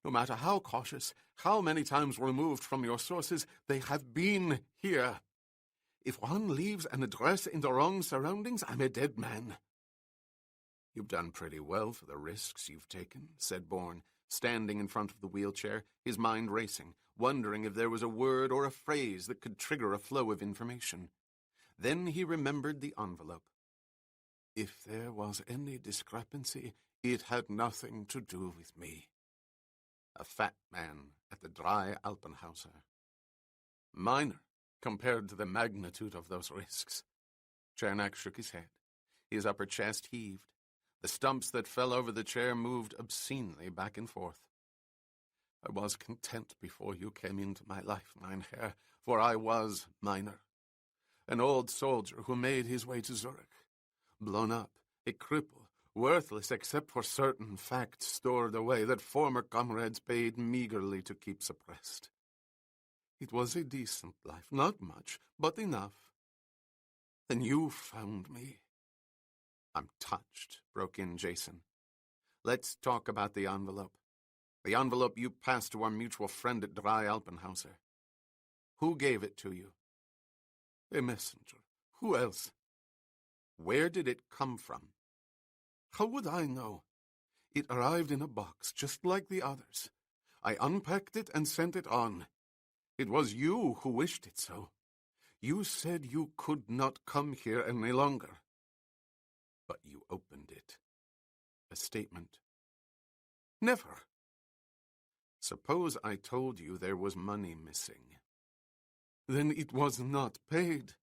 [SPEAKER 1] No matter how cautious, how many times removed from your sources, they have been here. If one leaves an address in the wrong surroundings, I'm a dead man." "You've done pretty well for the risks you've taken," said Bourne, standing in front of the wheelchair, his mind racing, wondering if there was a word or a phrase that could trigger a flow of information. Then he remembered the envelope. If there was any discrepancy, it had nothing to do with me. A fat man at the Dry Alpenhauser. Minor compared to the magnitude of those risks. Chernak shook his head. His upper chest heaved. The stumps that fell over the chair moved obscenely back and forth. "I was content before you came into my life, mein Herr, for I was minor. An old soldier who made his way to Zurich. Blown up, a cripple, worthless except for certain facts stored away that former comrades paid meagerly to keep suppressed. It was a decent life, not much, but enough. Then you found me." "I'm touched," broke in Jason. "Let's talk about the envelope. The envelope you passed to our mutual friend at Dry Alpenhauser. Who gave it to you?" "A messenger. Who else?" "Where did it come from?" "How would I know? It arrived in a box, just like the others. I unpacked it and sent it on. It was you who wished it so. You said you could not come here any longer. But you opened it. A statement." "Never." "Suppose I told you there was money missing." "Then it was not paid.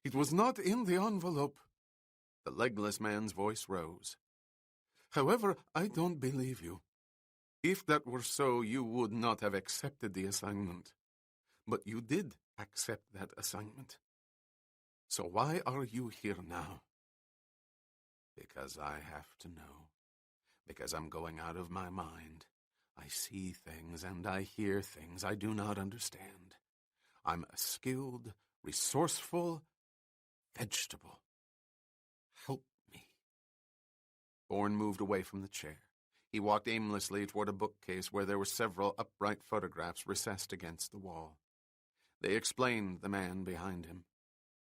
[SPEAKER 1] It was not in the envelope." The legless man's voice rose. "However, I don't believe you. If that were so, you would not have accepted the assignment. But you did accept that assignment. So why are you here now?" "Because I have to know. Because I'm going out of my mind. I see things and I hear things I do not understand. I'm a skilled, resourceful vegetable. Help me." Bourne moved away from the chair. He walked aimlessly toward a bookcase where there were several upright photographs recessed against the wall. They explained the man behind him.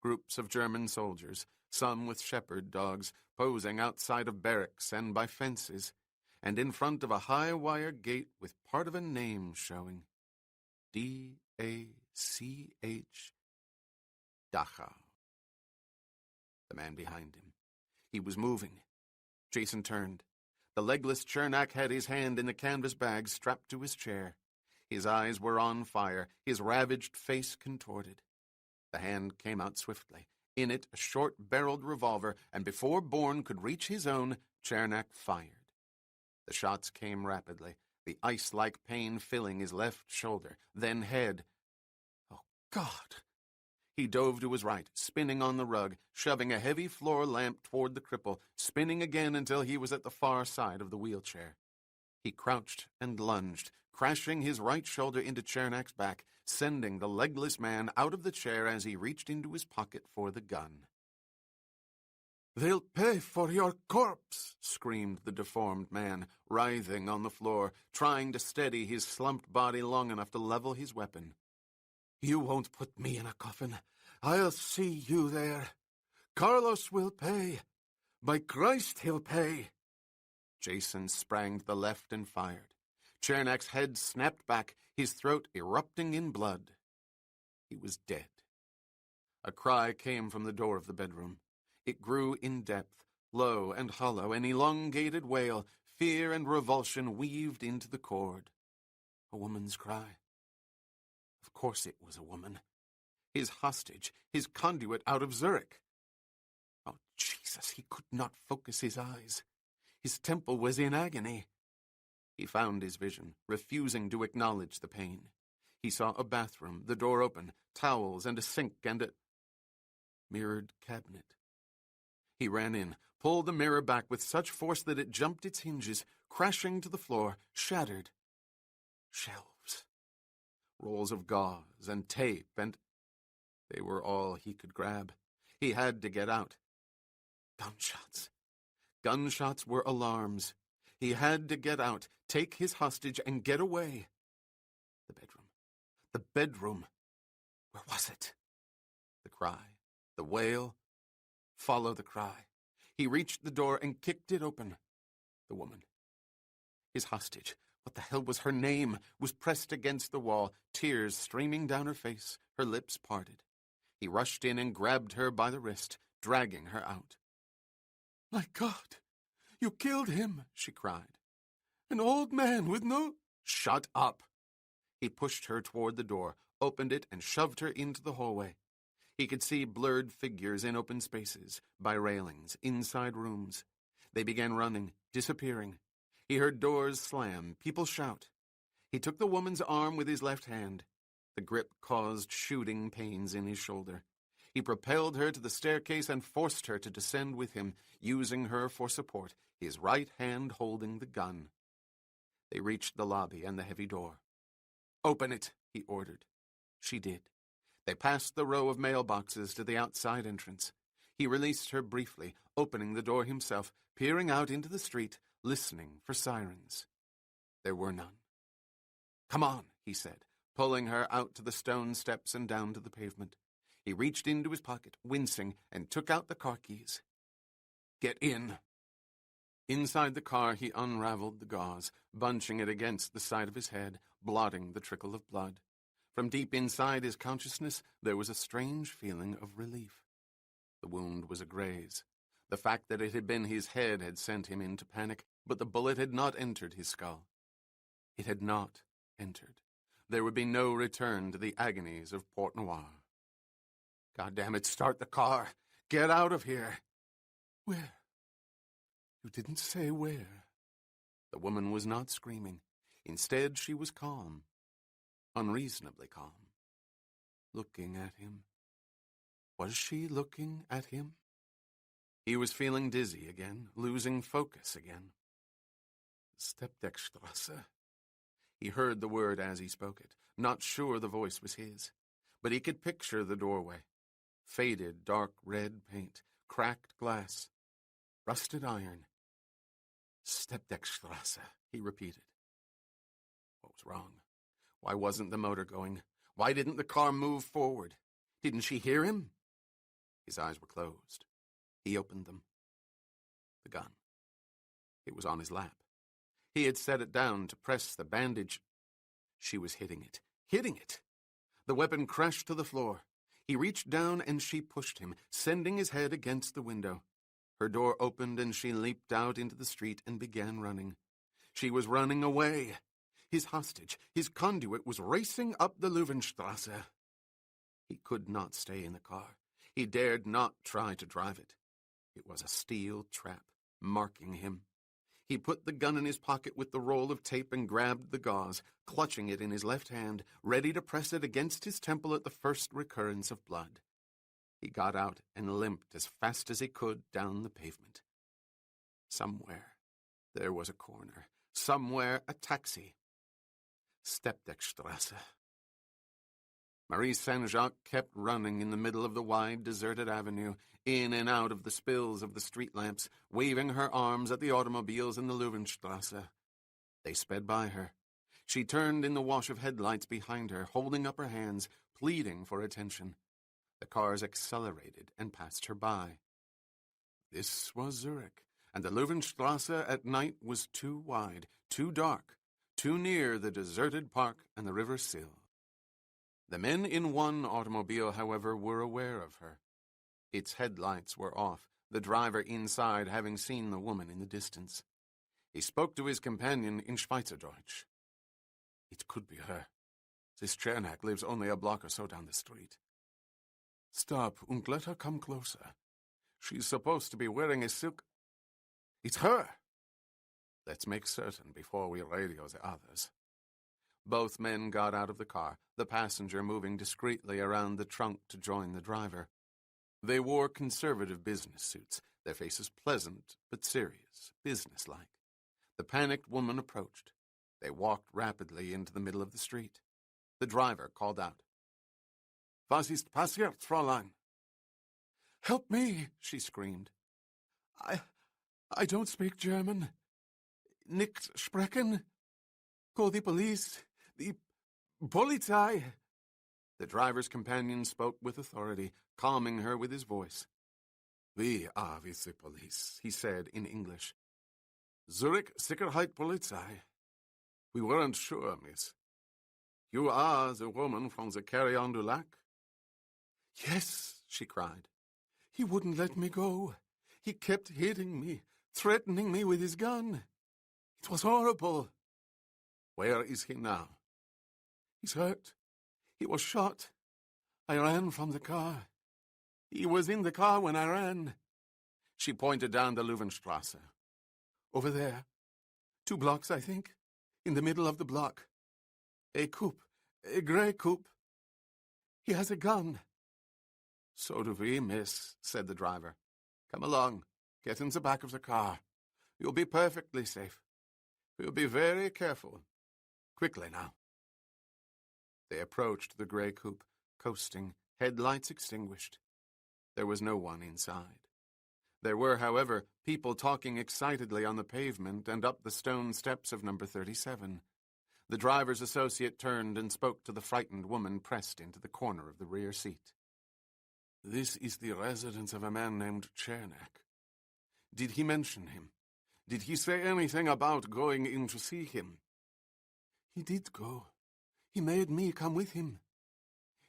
[SPEAKER 1] Groups of German soldiers, some with shepherd dogs, posing outside of barracks and by fences, and in front of a high wire gate with part of a name showing. D-A-C-H Dachau. The man behind him. He was moving. Jason turned. The legless Chernak had his hand in the canvas bag strapped to his chair. His eyes were on fire, his ravaged face contorted. The hand came out swiftly. In it, a short-barreled revolver, and before Bourne could reach his own, Chernak fired. The shots came rapidly, the ice-like pain filling his left shoulder, then head. Oh, God! He dove to his right, spinning on the rug, shoving a heavy floor lamp toward the cripple, spinning again until he was at the far side of the wheelchair. He crouched and lunged, crashing his right shoulder into Chernak's back, sending the legless man out of the chair as he reached into his pocket for the gun. "They'll pay for your corpse!" screamed the deformed man, writhing on the floor, trying to steady his slumped body long enough to level his weapon. "You won't put me in a coffin. I'll see you there. Carlos will pay. By Christ, he'll pay." Jason sprang to the left and fired. Chernak's head snapped back, his throat erupting in blood. He was dead. A cry came from the door of the bedroom. It grew in depth, low and hollow, an elongated wail, fear and revulsion weaved into the cord. A woman's cry. Of course it was a woman. his hostage, his conduit out of Zurich. Oh, Jesus, he could not focus his eyes. His temple was in agony. He found his vision, refusing to acknowledge the pain. He saw a bathroom, the door open, towels and a sink and a mirrored cabinet. He ran in, pulled the mirror back with such force that it jumped its hinges, crashing to the floor, shattered. Shelves. Rolls of gauze and tape and... They were all he could grab. He had to get out. Gunshots. Gunshots were alarms. He had to get out, take his hostage, and get away. The bedroom. The bedroom. Where was it? The cry. The wail. Follow the cry. He reached the door and kicked it open. The woman. His hostage. What the hell was her name? Was pressed against the wall, tears streaming down her face, her lips parted. He rushed in and grabbed her by the wrist, dragging her out. "My God, you killed him," she cried. "An old man with no—" "Shut up!" He pushed her toward the door, opened it, and shoved her into the hallway. He could see blurred figures in open spaces, by railings, inside rooms. They began running, disappearing. He heard doors slam, people shout. He took the woman's arm with his left hand. The grip caused shooting pains in his shoulder. He propelled her to the staircase and forced her to descend with him, using her for support, his right hand holding the gun. They reached the lobby and the heavy door. "Open it," he ordered. She did. They passed the row of mailboxes to the outside entrance. He released her briefly, opening the door himself, peering out into the street, listening for sirens. There were none. "Come on," he said, pulling her out to the stone steps and down to the pavement. He reached into his pocket, wincing, and took out the car keys. "Get in." Inside the car, he unraveled the gauze, bunching it against the side of his head, blotting the trickle of blood. From deep inside his consciousness, there was a strange feeling of relief. The wound was a graze. The fact that it had been his head had sent him into panic, but the bullet had not entered his skull. It had not entered. There would be no return to the agonies of Port Noir. "God damn it, start the car! Get out of here!" "Where? You didn't say where." The woman was not screaming. Instead, she was calm. Unreasonably calm. Looking at him. Was she looking at him? He was feeling dizzy again, losing focus again. Stepdeckstrasse. He heard the word as he spoke it, not sure the voice was his. But he could picture the doorway. Faded, dark red paint, cracked glass, rusted iron. Stepdeckstrasse, he repeated. What was wrong? Why wasn't the motor going? Why didn't the car move forward? Didn't she hear him? His eyes were closed. He opened them. The gun. It was on his lap. He had set it down to press the bandage. She was hitting it. Hitting it! The weapon crashed to the floor. He reached down and she pushed him, sending his head against the window. Her door opened and she leaped out into the street and began running. She was running away. His hostage, his conduit, was racing up the Löwenstrasse. He could not stay in the car. He dared not try to drive it. It was a steel trap, marking him. He put the gun in his pocket with the roll of tape and grabbed the gauze, clutching it in his left hand, ready to press it against his temple at the first recurrence of blood. He got out and limped as fast as he could down the pavement. Somewhere there was a corner. Somewhere a taxi. Stepdeckstrasse. Marie Saint-Jacques kept running in the middle of the wide, deserted avenue, in and out of the spills of the street lamps, waving her arms at the automobiles in the Löwenstrasse. They sped by her. She turned in the wash of headlights behind her, holding up her hands, pleading for attention. The cars accelerated and passed her by. This was Zurich, and the Löwenstrasse at night was too wide, too dark, too near the deserted park and the river Sill. The men in one automobile, however, were aware of her. Its headlights were off, the driver inside having seen the woman in the distance. He spoke to his companion in Schweizerdeutsch. It could be her. This Chernak lives only a block or so down the street. Stop and let her come closer. She's supposed to be wearing a silk... It's her! Let's make certain before we radio the others. Both men got out of the car, the passenger moving discreetly around the trunk to join the driver. They wore conservative business suits, their faces pleasant but serious, businesslike. The panicked woman approached. They walked rapidly into the middle of the street. The driver called out. Was ist passiert, Fräulein? Help me, she screamed. I don't speak German. Nicht sprechen. Call the police. The Polizei. The driver's companion spoke with authority, calming her with his voice. We are with the police, he said in English. Zurich Sicherheitspolizei. We weren't sure, miss. You are the woman from the Carillon du Lac? Yes, she cried. He wouldn't let me go. He kept hitting me, threatening me with his gun. It was horrible. Where is he now? He's hurt. He was shot. I ran from the car. He was in the car when I ran. She pointed down the Löwenstrasse. Over there. 2 blocks, I think. In the middle of the block. A coupe. A grey coupe. He has a gun. So do we, miss, said the driver. Come along. Get in the back of the car. You'll be perfectly safe. We'll be very careful. Quickly now. They approached the grey coupe, coasting, headlights extinguished. There was no one inside. There were, however, people talking excitedly on the pavement and up the stone steps of number 37. The driver's associate turned and spoke to the frightened woman pressed into the corner of the rear seat. This is the residence of a man named Chernak. Did he mention him? Did he say anything about going in to see him? He did go. He made me come with him.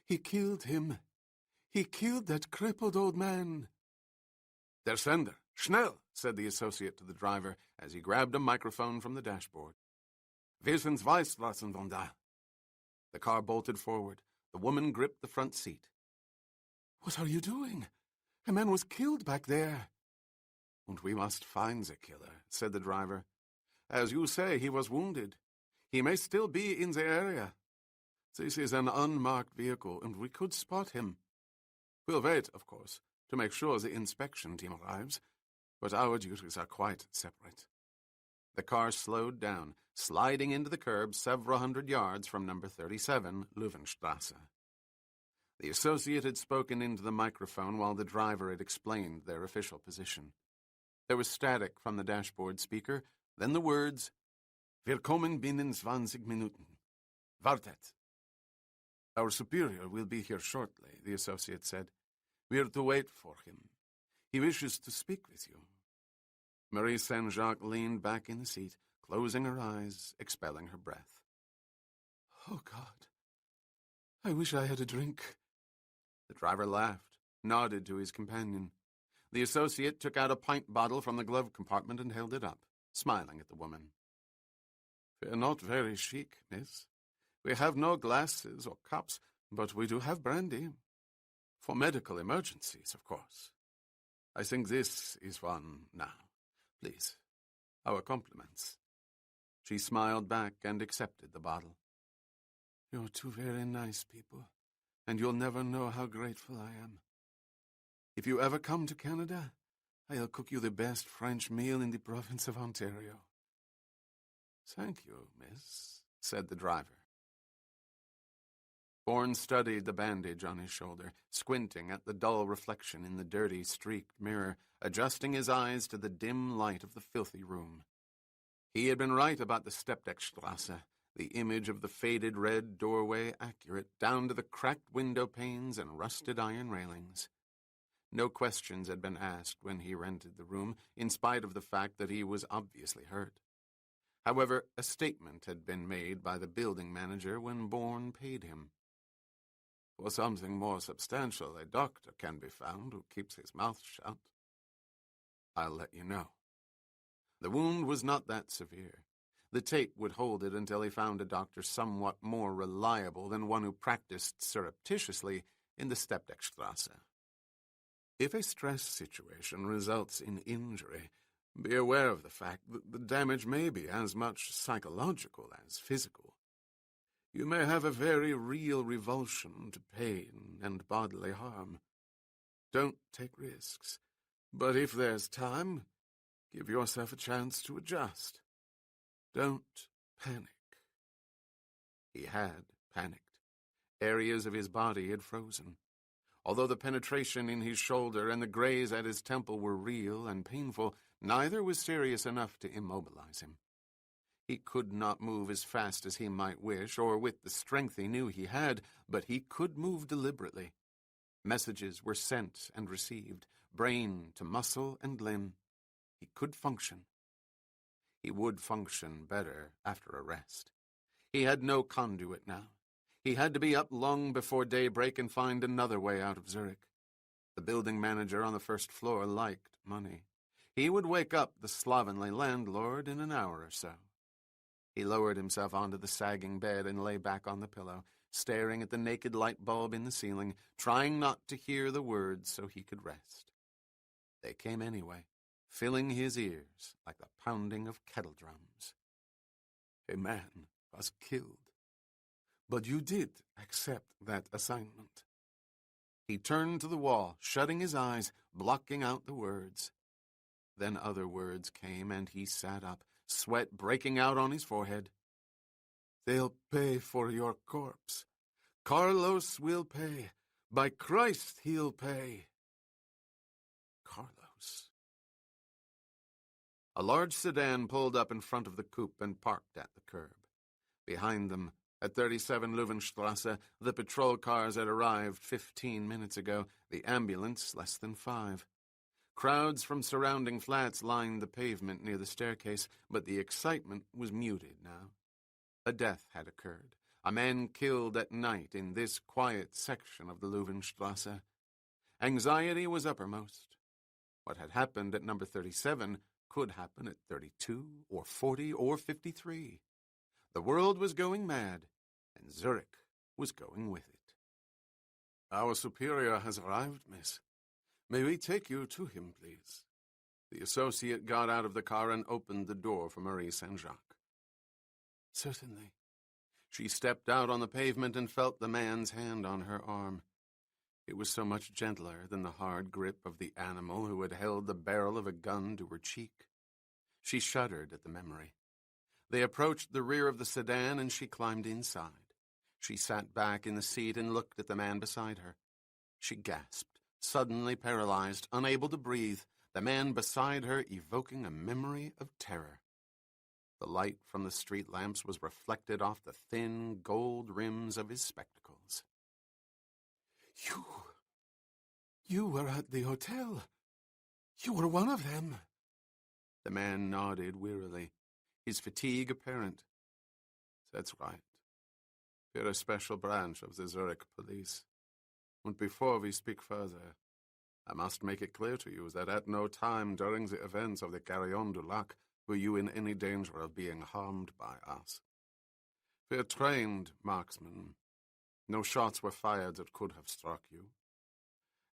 [SPEAKER 1] He killed him. He killed that crippled old man. Der Sender, schnell, said the associate to the driver as he grabbed a microphone from the dashboard. Wir sind Weißstraßen von da. The car bolted forward. The woman gripped the front seat. What are you doing? A man was killed back there. And we must find the killer, said the driver. As you say, he was wounded. He may still be in the area. This is an unmarked vehicle, and we could spot him. We'll wait, of course, to make sure the inspection team arrives, but our duties are quite separate. The car slowed down, sliding into the curb several hundred yards from number 37, Löwenstrasse. The associate had spoken into the microphone while the driver had explained their official position. There was static from the dashboard speaker, then the words, Wir kommen binnen 20 Minuten. Wartet. Our superior will be here shortly, the associate said. We are to wait for him. He wishes to speak with you. Marie Saint-Jacques leaned back in the seat, closing her eyes, expelling her breath. Oh, God. I wish I had a drink. The driver laughed, nodded to his companion. The associate took out a pint bottle from the glove compartment and held it up, smiling at the woman. We're not very chic, miss. We have no glasses or cups, but we do have brandy. For medical emergencies, of course. I think this is one now. Please, our compliments. She smiled back and accepted the bottle. You're two very nice people, and you'll never know how grateful I am. If you ever come to Canada, I'll cook you the best French meal in the province of Ontario. Thank you, miss, said the driver. Bourne studied the bandage on his shoulder, squinting at the dull reflection in the dirty, streaked mirror, adjusting his eyes to the dim light of the filthy room. He had been right about the Stepdeckstrasse, the image of the faded red doorway accurate down to the cracked window panes and rusted iron railings. No questions had been asked when he rented the room, in spite of the fact that he was obviously hurt. However, a statement had been made by the building manager when Bourne paid him. For something more substantial, a doctor can be found who keeps his mouth shut. I'll let you know. The wound was not that severe. The tape would hold it until he found a doctor somewhat more reliable than one who practiced surreptitiously in the Steppdeckstrasse. If a stress situation results in injury, be aware of the fact that the damage may be as much psychological as physical. You may have a very real revulsion to pain and bodily harm. Don't take risks, but if there's time, give yourself a chance to adjust. Don't panic. He had panicked. Areas of his body had frozen. Although the penetration in his shoulder and the graze at his temple were real and painful, neither was serious enough to immobilize him. He could not move as fast as he might wish, or with the strength he knew he had, but he could move deliberately. Messages were sent and received, brain to muscle and limb. He could function. He would function better after a rest. He had no conduit now. He had to be up long before daybreak and find another way out of Zurich. The building manager on the first floor liked money. He would wake up the slovenly landlord in an hour or so. He lowered himself onto the sagging bed and lay back on the pillow, staring at the naked light bulb in the ceiling, trying not to hear the words so he could rest. They came anyway, filling his ears like the pounding of kettle drums. A man was killed. But you did accept that assignment. He turned to the wall, shutting his eyes, blocking out the words. Then other words came, and he sat up, sweat breaking out on his forehead. They'll pay for your corpse. Carlos will pay. By Christ, he'll pay. Carlos. A large sedan pulled up in front of the coupe and parked at the curb. Behind them, at 37 Löwenstrasse, the patrol cars had arrived 15 minutes ago, the ambulance less than 5. Crowds from surrounding flats lined the pavement near the staircase, but the excitement was muted now. A death had occurred, a man killed at night in this quiet section of the Löwenstrasse. Anxiety was uppermost. What had happened at number 37 could happen at 32 or 40 or 53. The world was going mad, and Zurich was going with it. Our superior has arrived, miss. May we take you to him, please? The associate got out of the car and opened the door for Marie Saint-Jacques. Certainly. She stepped out on the pavement and felt the man's hand on her arm. It was so much gentler than the hard grip of the animal who had held the barrel of a gun to her cheek. She shuddered at the memory. They approached the rear of the sedan, and she climbed inside. She sat back in the seat and looked at the man beside her. She gasped, suddenly paralyzed, unable to breathe, the man beside her evoking a memory of terror. The light from the street lamps was reflected off the thin gold rims of his spectacles. You were at the hotel. You were one of them. The man nodded wearily, his fatigue apparent. That's right. We're a special branch of the Zurich police. And before we speak further, I must make it clear to you that at no time during the events of the Carillon du Lac were you in any danger of being harmed by us. We're trained marksmen. No shots were fired that could have struck you.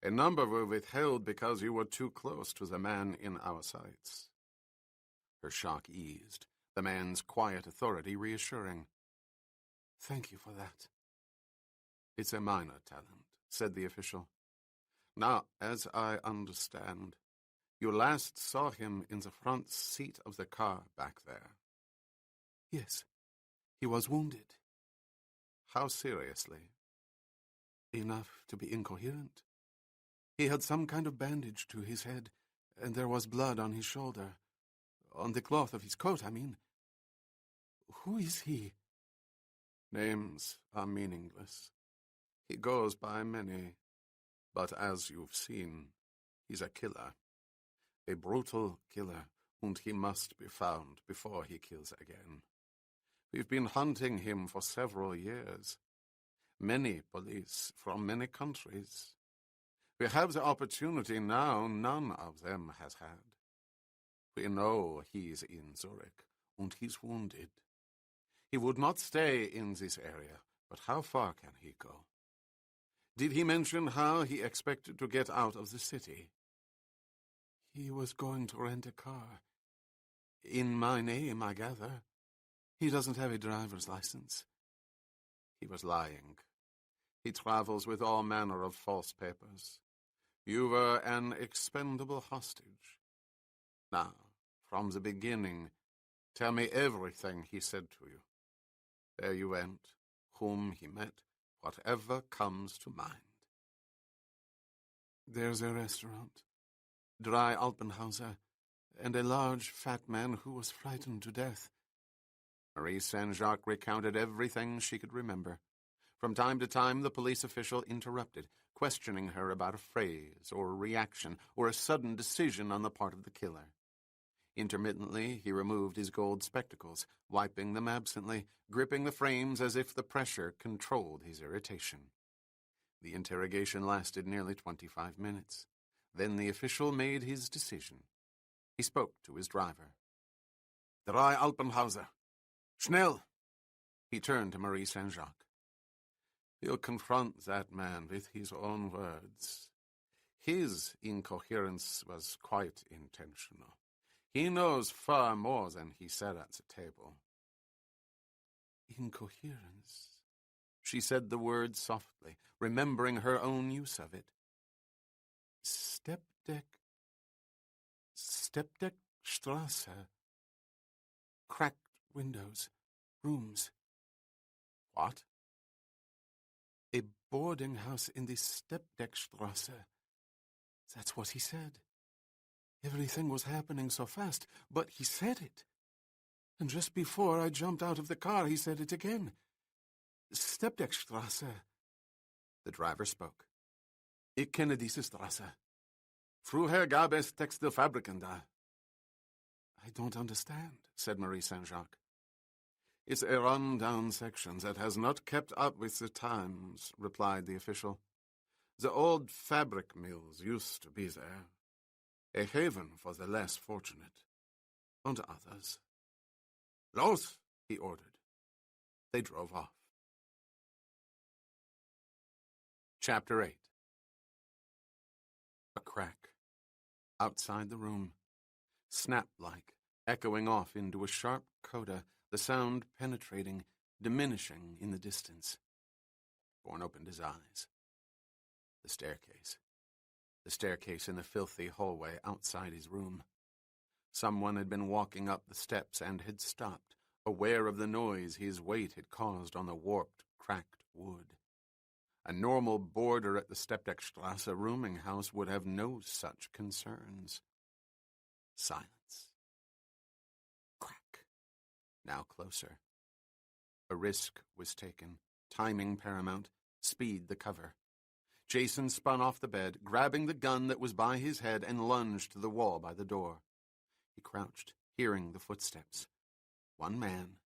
[SPEAKER 1] A number were withheld because you were too close to the man in our sights. Her shock eased, the man's quiet authority reassuring. Thank you for that. It's a minor talent, said the official. Now, as I understand, you last saw him in the front seat of the car back there. Yes, he was wounded. How seriously? Enough to be incoherent. He had some kind of bandage to his head, and there was blood on his shoulder. On the cloth of his coat, I mean. Who is he? Names are meaningless. He goes by many, but as you've seen, he's a killer. A brutal killer, and he must be found before he kills again. We've been hunting him for several years. Many police from many countries. We have the opportunity now none of them has had. We know he's in Zurich, and he's wounded. He would not stay in this area, but how far can he go? Did he mention how he expected to get out of the city? He was going to rent a car. In my name, I gather. He doesn't have a driver's license. He was lying. He travels with all manner of false papers. You were an expendable hostage. Now, from the beginning, tell me everything he said to you. Where you went, whom he met, whatever comes to mind. There's a restaurant, Dry Alpenhauser, and a large, fat man who was frightened to death. Marie Saint-Jacques recounted everything she could remember. From time to time, the police official interrupted, questioning her about a phrase or a reaction or a sudden decision on the part of the killer. Intermittently, he removed his gold spectacles, wiping them absently, gripping the frames as if the pressure controlled his irritation. The interrogation lasted nearly 25 minutes. Then the official made his decision. He spoke to his driver. Drei Alpenhauser. Schnell! He turned to Marie Saint-Jacques. He'll confront that man with his own words. His incoherence was quite intentional. He knows far more than he said at the table. Incoherence. She said the word softly, remembering her own use of it. Steppdeckstrasse. Cracked windows, rooms. What? A boarding house in the Steppdeckstrasse. That's what he said. Everything was happening so fast, but he said it. And just before I jumped out of the car, he said it again. Steppdeckstrasse. The driver spoke. Ich kenne diese Strasse. Früher gab es Textilfabriken da. I don't understand, said Marie Saint-Jacques. It's a run-down section that has not kept up with the times, replied the official. The old fabric mills used to be there. A haven for the less fortunate. And others. Los, he ordered. They drove off. Chapter 8. A crack. Outside the room. Snap-like, echoing off into a sharp coda, the sound penetrating, diminishing in the distance. Bourne opened his eyes. The staircase. The staircase in the filthy hallway outside his room. Someone had been walking up the steps and had stopped, aware of the noise his weight had caused on the warped, cracked wood. A normal boarder at the Steppdeckstrasse rooming house would have no such concerns. Silence. Crack. Now closer. A risk was taken, timing paramount, speed the cover. Jason spun off the bed, grabbing the gun that was by his head, and lunged to the wall by the door. He crouched, hearing the footsteps. One man,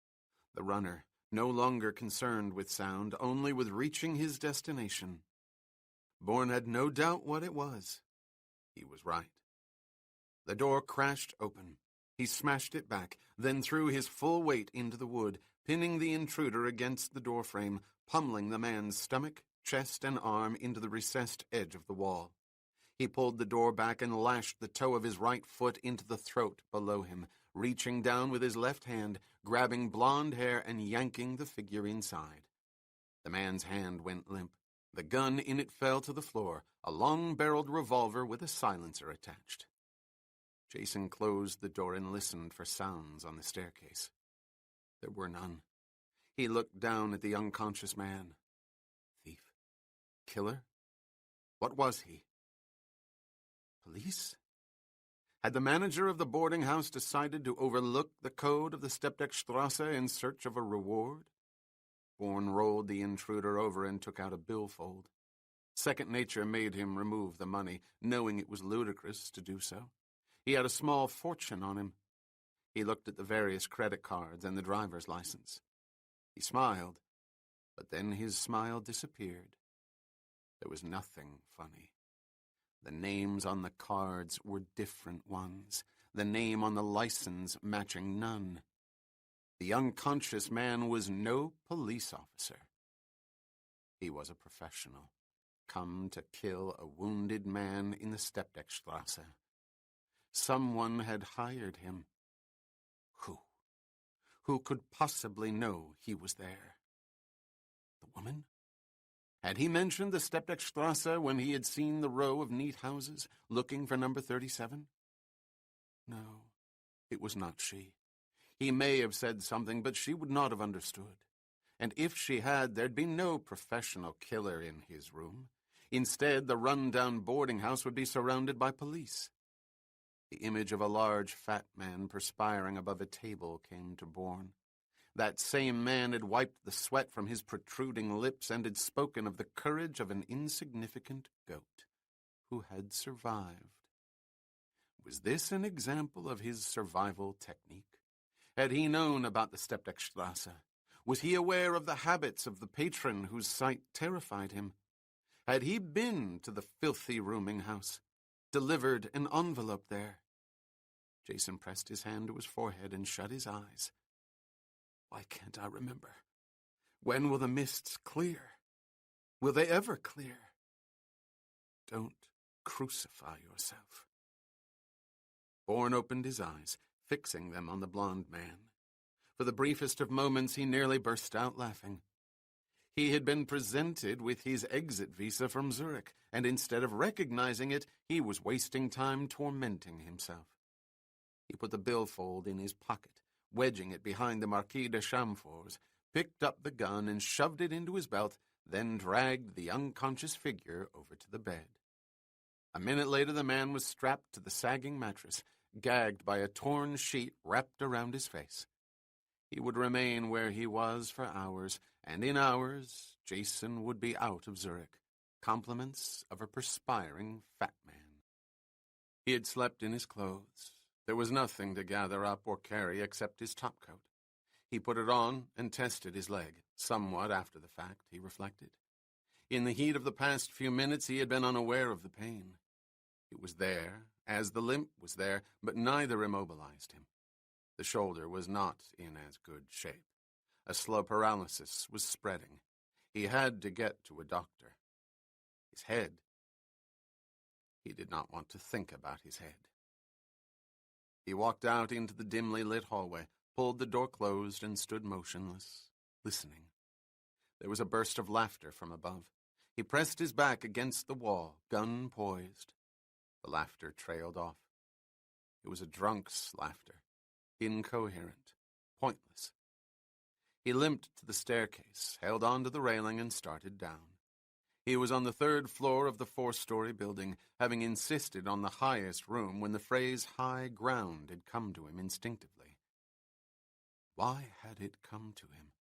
[SPEAKER 1] the runner, no longer concerned with sound, only with reaching his destination. Bourne had no doubt what it was. He was right. The door crashed open. He smashed it back, then threw his full weight into the wood, pinning the intruder against the doorframe, pummeling the man's stomach, chest, and arm into the recessed edge of the wall. He pulled the door back and lashed the toe of his right foot into the throat below him, reaching down with his left hand, grabbing blonde hair and yanking the figure inside. The man's hand went limp. The gun in it fell to the floor, a long-barreled revolver with a silencer attached. Jason closed the door and listened for sounds on the staircase. There were none. He looked down at the unconscious man. Thief? Killer? What was he? Police? Had the manager of the boarding house decided to overlook the code of the Steppdeckstrasse in search of a reward? Bourne rolled the intruder over and took out a billfold. Second nature made him remove the money, knowing it was ludicrous to do so. He had a small fortune on him. He looked at the various credit cards and the driver's license. He smiled, but then his smile disappeared. There was nothing funny. The names on the cards were different ones, the name on the license matching none. The unconscious man was no police officer. He was a professional, come to kill a wounded man in the Steppdeckstrasse. Someone had hired him. Who? Who could possibly know he was there? The woman? Had he mentioned the Steppdeckstrasse when he had seen the row of neat houses, looking for number 37? No, it was not she. He may have said something, but she would not have understood. And if she had, there'd be no professional killer in his room. Instead, the run-down boarding house would be surrounded by police. The image of a large, fat man perspiring above a table came to Bourne. That same man had wiped the sweat from his protruding lips and had spoken of the courage of an insignificant goat who had survived. Was this an example of his survival technique? Had he known about the Steppdeckstrasse? Was he aware of the habits of the patron whose sight terrified him? Had he been to the filthy rooming house, delivered an envelope there? Jason pressed his hand to his forehead and shut his eyes. Why can't I remember? When will the mists clear? Will they ever clear? Don't crucify yourself. Bourne opened his eyes, fixing them on the blond man. For the briefest of moments, he nearly burst out laughing. He had been presented with his exit visa from Zurich, and instead of recognizing it, he was wasting time tormenting himself. He put the billfold in his pocket, wedging it behind the Marquis de Chamfort's, picked up the gun and shoved it into his belt, then dragged the unconscious figure over to the bed. A minute later, the man was strapped to the sagging mattress, gagged by a torn sheet wrapped around his face. He would remain where he was for hours, and in hours, Jason would be out of Zurich, compliments of a perspiring fat man. He had slept in his clothes. There was nothing to gather up or carry except his topcoat. He put it on and tested his leg, somewhat after the fact, he reflected. In the heat of the past few minutes, he had been unaware of the pain. It was there, as the limp was there, but neither immobilized him. The shoulder was not in as good shape. A slow paralysis was spreading. He had to get to a doctor. His head. He did not want to think about his head. He walked out into the dimly lit hallway, pulled the door closed, and stood motionless, listening. There was a burst of laughter from above. He pressed his back against the wall, gun poised. The laughter trailed off. It was a drunk's laughter, incoherent, pointless. He limped to the staircase, held on to the railing, and started down. He was on the 3rd floor of the 4-story building, having insisted on the highest room when the phrase high ground had come to him instinctively. Why had it come to him?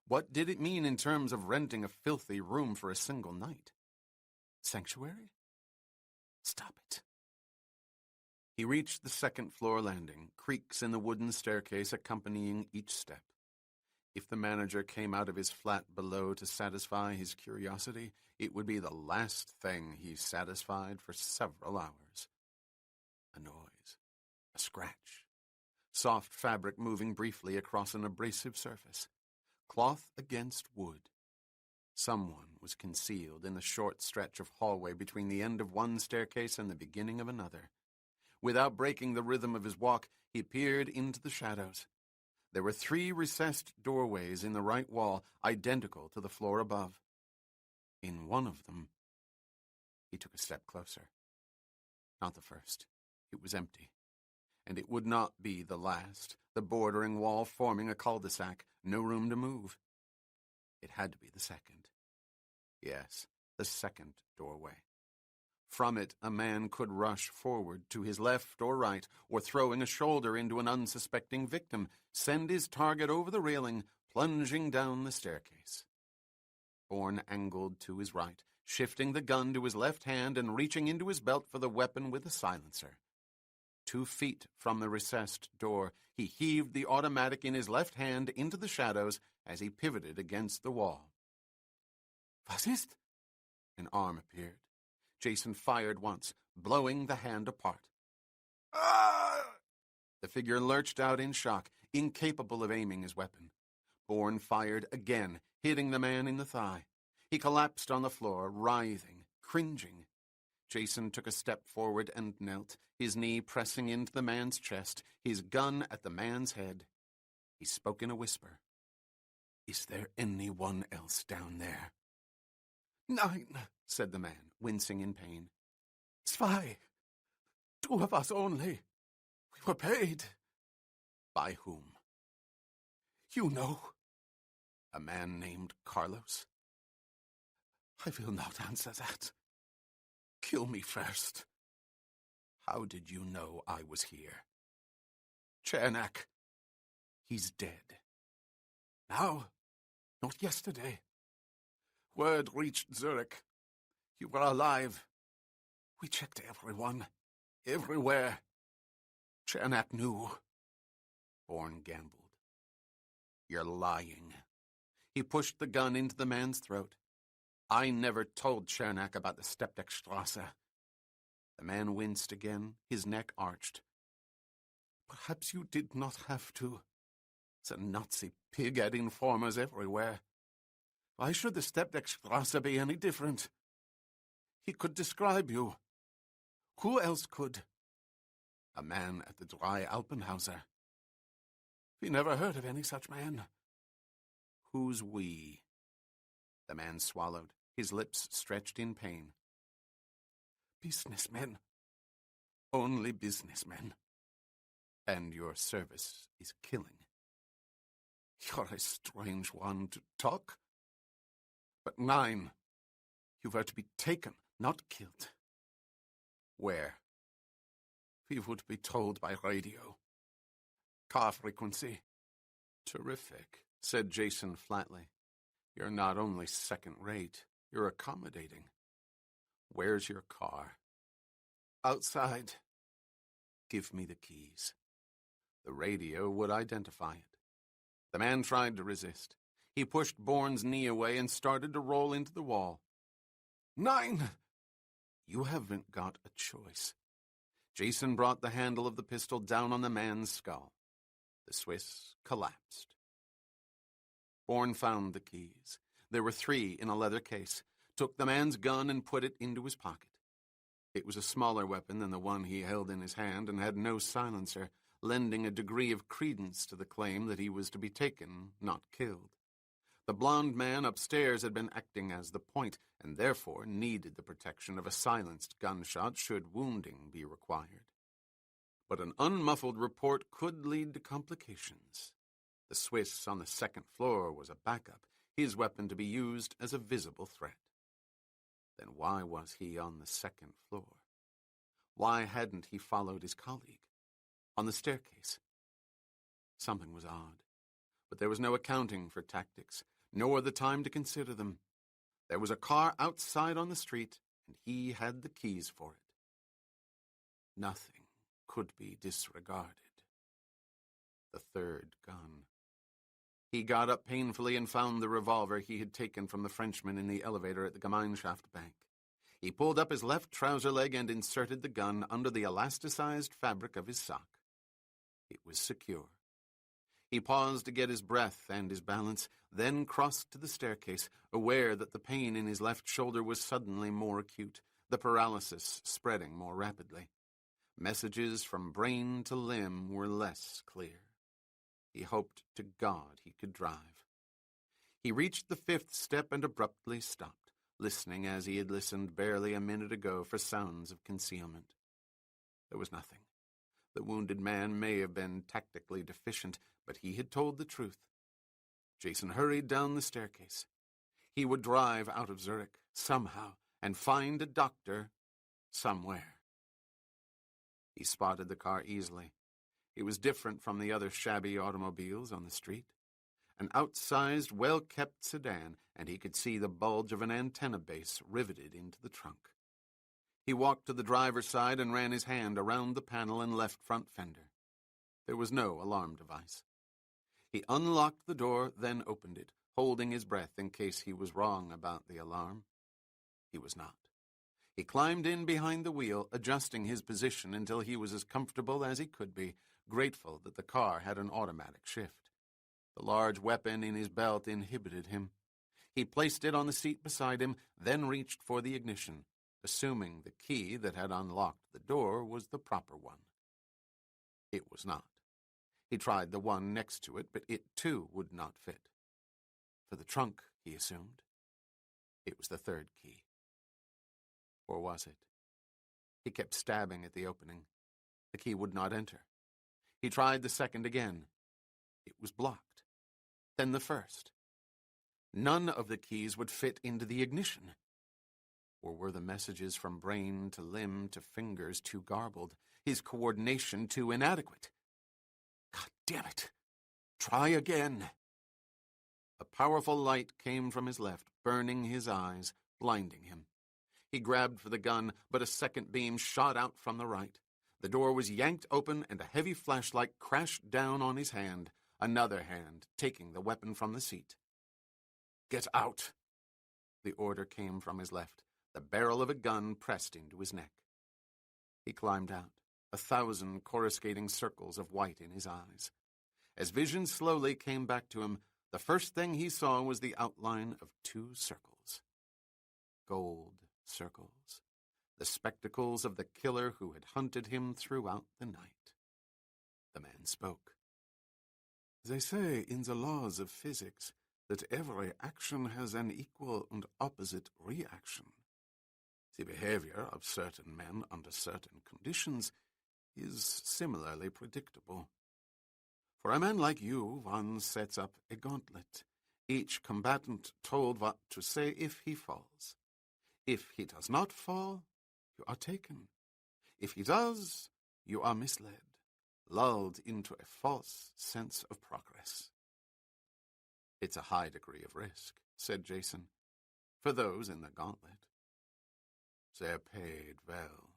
[SPEAKER 1] What did it mean in terms of renting a filthy room for a single night? Sanctuary? Stop it. He reached the 2nd-floor landing, creaks in the wooden staircase accompanying each step. If the manager came out of his flat below to satisfy his curiosity, it would be the last thing he satisfied for several hours. A noise, a scratch, soft fabric moving briefly across an abrasive surface, cloth against wood. Someone was concealed in the short stretch of hallway between the end of one staircase and the beginning of another. Without breaking the rhythm of his walk, he peered into the shadows. There were 3 recessed doorways in the right wall, identical to the floor above. In one of them, he took a step closer. Not the first. It was empty. And it would not be the last, the bordering wall forming a cul-de-sac, no room to move. It had to be the 2nd. Yes, the 2nd doorway. From it, a man could rush forward to his left or right, or throwing a shoulder into an unsuspecting victim, send his target over the railing, plunging down the staircase. Bourne angled to his right, shifting the gun to his left hand and reaching into his belt for the weapon with a silencer. 2 feet from the recessed door, he heaved the automatic in his left hand into the shadows as he pivoted against the wall. Was ist? An arm appeared. Jason fired once, blowing the hand apart. Ah! The figure lurched out in shock, incapable of aiming his weapon. Bourne fired again, hitting the man in the thigh. He collapsed on the floor, writhing, Cringing, Jason took a step forward and knelt, his knee pressing into the man's chest, his gun at the man's head. He spoke in a whisper. "Is there anyone else down there?" "Nein," said the man, wincing in pain. "Zwei. 2 of us only. We were paid." "By whom?" "You know. A man named Carlos." "I will not answer that. Kill me first." "How did you know I was here?" "Chernak. He's dead." "Now? Not yesterday. Word reached Zurich. You were alive. We checked everyone. Everywhere. Chernak knew." Bourne gambled. "You're lying." He pushed the gun into the man's throat. "I never told Chernak about the Stepdeckstrasse." The man winced again, his neck arched. "Perhaps you did not have to. The Nazi pig had informers everywhere. Why should the Stepdeckstrasse be any different? He could describe you. Who else could?" "A man at the Drei Alpenhauser." "We never heard of any such man." "Who's we?" The man swallowed, his lips stretched in pain. "Businessmen. Only businessmen. And your service is killing." "You're a strange one to talk. But nein, you were to be taken, not killed." "Where?" "We would be told by radio. Car frequency." "Terrific," said Jason flatly. "You're not only second-rate, you're accommodating. Where's your car?" "Outside." "Give me the keys." The radio would identify it. The man tried to resist. He pushed Bourne's knee away and started to roll into the wall. "Nein!" "You haven't got a choice." Jason brought the handle of the pistol down on the man's skull. The Swiss collapsed. Bourne found the keys. There were 3 in a leather case, took the man's gun and put it into his pocket. It was a smaller weapon than the one he held in his hand and had no silencer, lending a degree of credence to the claim that he was to be taken, not killed. The blond man upstairs had been acting as the point, and therefore needed the protection of a silenced gunshot should wounding be required. But an unmuffled report could lead to complications. The Swiss on the 2nd floor was a backup, his weapon to be used as a visible threat. Then why was he on the 2nd floor? Why hadn't he followed his colleague? On the staircase. Something was odd, but there was no accounting for tactics, nor the time to consider them. There was a car outside on the street, and he had the keys for it. Nothing could be disregarded. The 3rd gun. He got up painfully and found the revolver he had taken from the Frenchman in the elevator at the Gemeinschaft Bank. He pulled up his left trouser leg and inserted the gun under the elasticized fabric of his sock. It was secure. He paused to get his breath and his balance, then crossed to the staircase, aware that the pain in his left shoulder was suddenly more acute, the paralysis spreading more rapidly. Messages from brain to limb were less clear. He hoped to God he could drive. He reached the 5th step and abruptly stopped, listening as he had listened barely a minute ago for sounds of concealment. There was nothing. The wounded man may have been tactically deficient, but he had told the truth. Jason hurried down the staircase. He would drive out of Zurich, somehow, and find a doctor somewhere. He spotted the car easily. It was different from the other shabby automobiles on the street. An outsized, well-kept sedan, and he could see the bulge of an antenna base riveted into the trunk. He walked to the driver's side and ran his hand around the panel and left front fender. There was no alarm device. He unlocked the door, then opened it, holding his breath in case he was wrong about the alarm. He was not. He climbed in behind the wheel, adjusting his position until he was as comfortable as he could be, grateful that the car had an automatic shift. The large weapon in his belt inhibited him. He placed it on the seat beside him, then reached for the ignition. assuming the key that had unlocked the door was the proper one. It was not. He tried the one next to it, but it too would not fit. For the trunk, he assumed. It was the third key. Or was it? He kept stabbing at the opening. The key would not enter. He tried the second again. It was blocked. Then the first. None of the keys would fit into the ignition. Or were the messages from brain to limb to fingers too garbled, his coordination too inadequate? God damn it! Try again! A powerful light came from his left, burning his eyes, blinding him. He grabbed for the gun, but a second beam shot out from the right. The door was yanked open, and a heavy flashlight crashed down on his hand, another hand taking the weapon from the seat. Get out! The order came from his left, the barrel of a gun pressed into his neck. He climbed out, 1,000 coruscating circles of white in his eyes. As vision slowly came back to him, the first thing he saw was the outline of 2 circles. Gold circles. The spectacles of the killer who had hunted him throughout the night. The man spoke. They say in the laws of physics that every action has an equal and opposite reaction. The behavior of certain men under certain conditions is similarly predictable. For a man like you, one sets up a gauntlet, each combatant told what to say if he falls. If he does not fall, you are taken. If he does, you are misled, lulled into a false sense of progress. It's a high degree of risk, said Jason, for those in the gauntlet. They're paid well.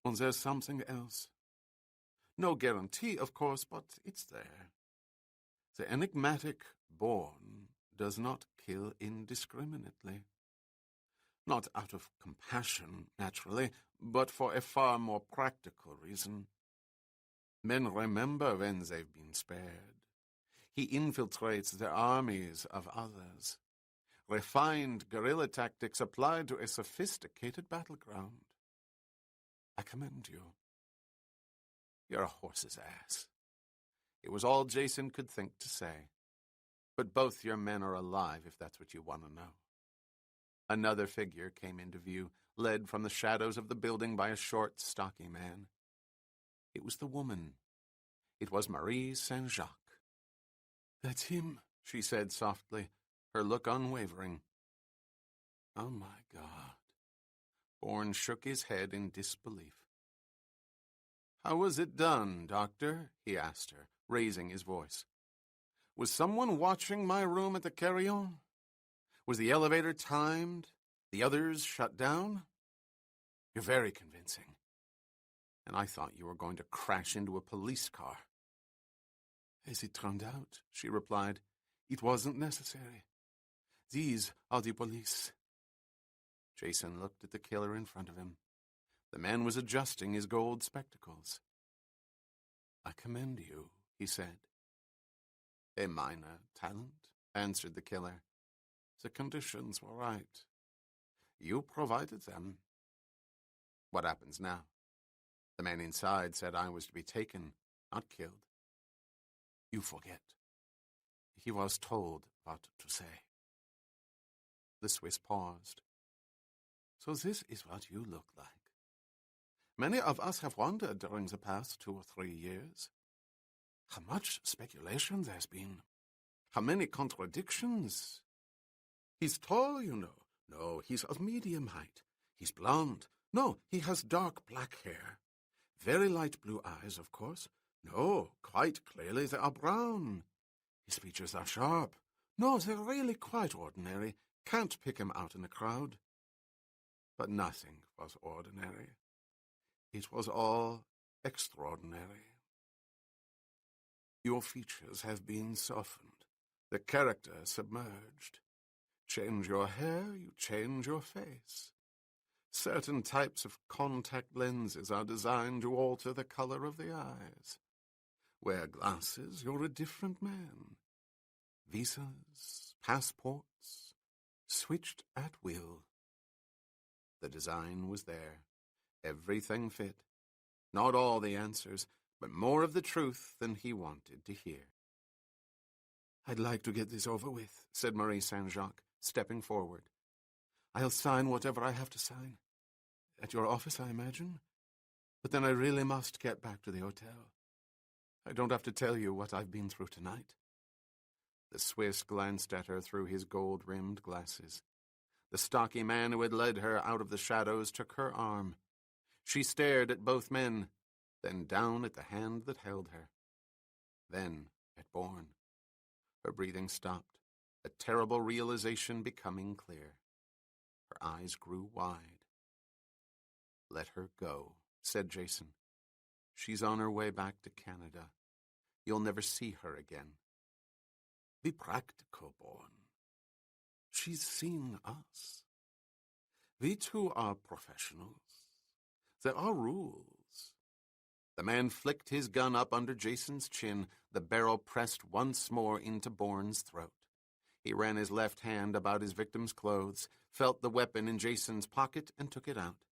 [SPEAKER 1] And there's something else. No guarantee, of course, but it's there. The enigmatic Bourne does not kill indiscriminately. Not out of compassion, naturally, but for a far more practical reason. Men remember when they've been spared. He infiltrates the armies of others. Refined guerrilla tactics applied to a sophisticated battleground. I commend you. You're a horse's ass. It was all Jason could think to say. But both your men are alive, if that's what you want to know. Another figure came into view, led from the shadows of the building by a short, stocky man. It was the woman. It was Marie Saint-Jacques. That's him, she said softly, her look unwavering. Oh, my God. Bourne shook his head in disbelief. How was it done, Doctor? He asked her, raising his voice. Was someone watching my room at the Carillon? Was the elevator timed? The others shut down? You're very convincing. And I thought you were going to crash into a police car. As it turned out, she replied, it wasn't necessary. These are the police. Jason looked at the killer in front of him. The man was adjusting his gold spectacles. I commend you, he said. A minor talent, answered the killer. The conditions were right. You provided them. What happens now? The man inside said I was to be taken, not killed. You forget. He was told what to say. The Swiss paused. So this is what you look like. Many of us have wondered during the past 2 or 3 years. How much speculation there's been. How many contradictions. He's tall, you know. No, he's of medium height. He's blond. No, he has dark black hair. Very light blue eyes, of course. No, quite clearly they are brown. His features are sharp. No, they're really quite ordinary. Can't pick him out in a crowd. But nothing was ordinary. It was all extraordinary. Your features have been softened, the character submerged. Change your hair, you change your face. Certain types of contact lenses are designed to alter the color of the eyes. Wear glasses, you're a different man. Visas, passports, switched at will. The design was there. Everything fit. Not all the answers, but more of the truth than he wanted to hear. "I'd like to get this over with," said Marie Saint-Jacques, stepping forward. "I'll sign whatever I have to sign. At your office, I imagine. But then I really must get back to the hotel. I don't have to tell you what I've been through tonight." The Swiss glanced at her through his gold-rimmed glasses. The stocky man who had led her out of the shadows took her arm. She stared at both men, then down at the hand that held her. Then at Bourne. Her breathing stopped, a terrible realization becoming clear. Her eyes grew wide. "Let her go," said Jason. "She's on her way back to Canada. You'll never see her again." "Be practical, Bourne. She's seen us. We too are professionals. There are rules." The man flicked his gun up under Jason's chin, the barrel pressed once more into Bourne's throat. He ran his left hand about his victim's clothes, felt the weapon in Jason's pocket, and took it out.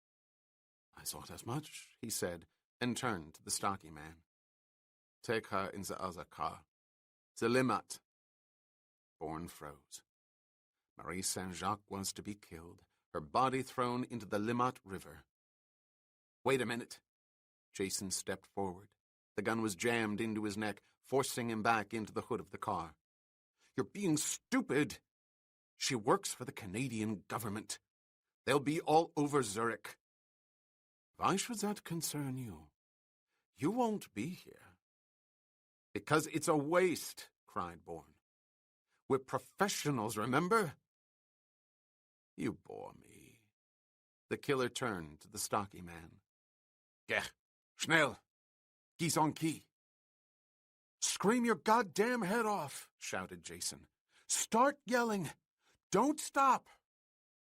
[SPEAKER 1] "I thought as much," he said, and turned to the stocky man. "Take her in the other car. The Limmat." Bourne froze. Marie Saint-Jacques was to be killed, her body thrown into the Limmat River. "Wait a minute." Jason stepped forward. The gun was jammed into his neck, forcing him back into the hood of the car. "You're being stupid. She works for the Canadian government. They'll be all over Zurich." "Why should that concern you? You won't be here." "Because it's a waste," cried Bourne. "We're professionals, remember?" "You bore me." The killer turned to the stocky man. "Geh, schnell, geh's on key." "Scream your goddamn head off," shouted Jason. "Start yelling. Don't stop."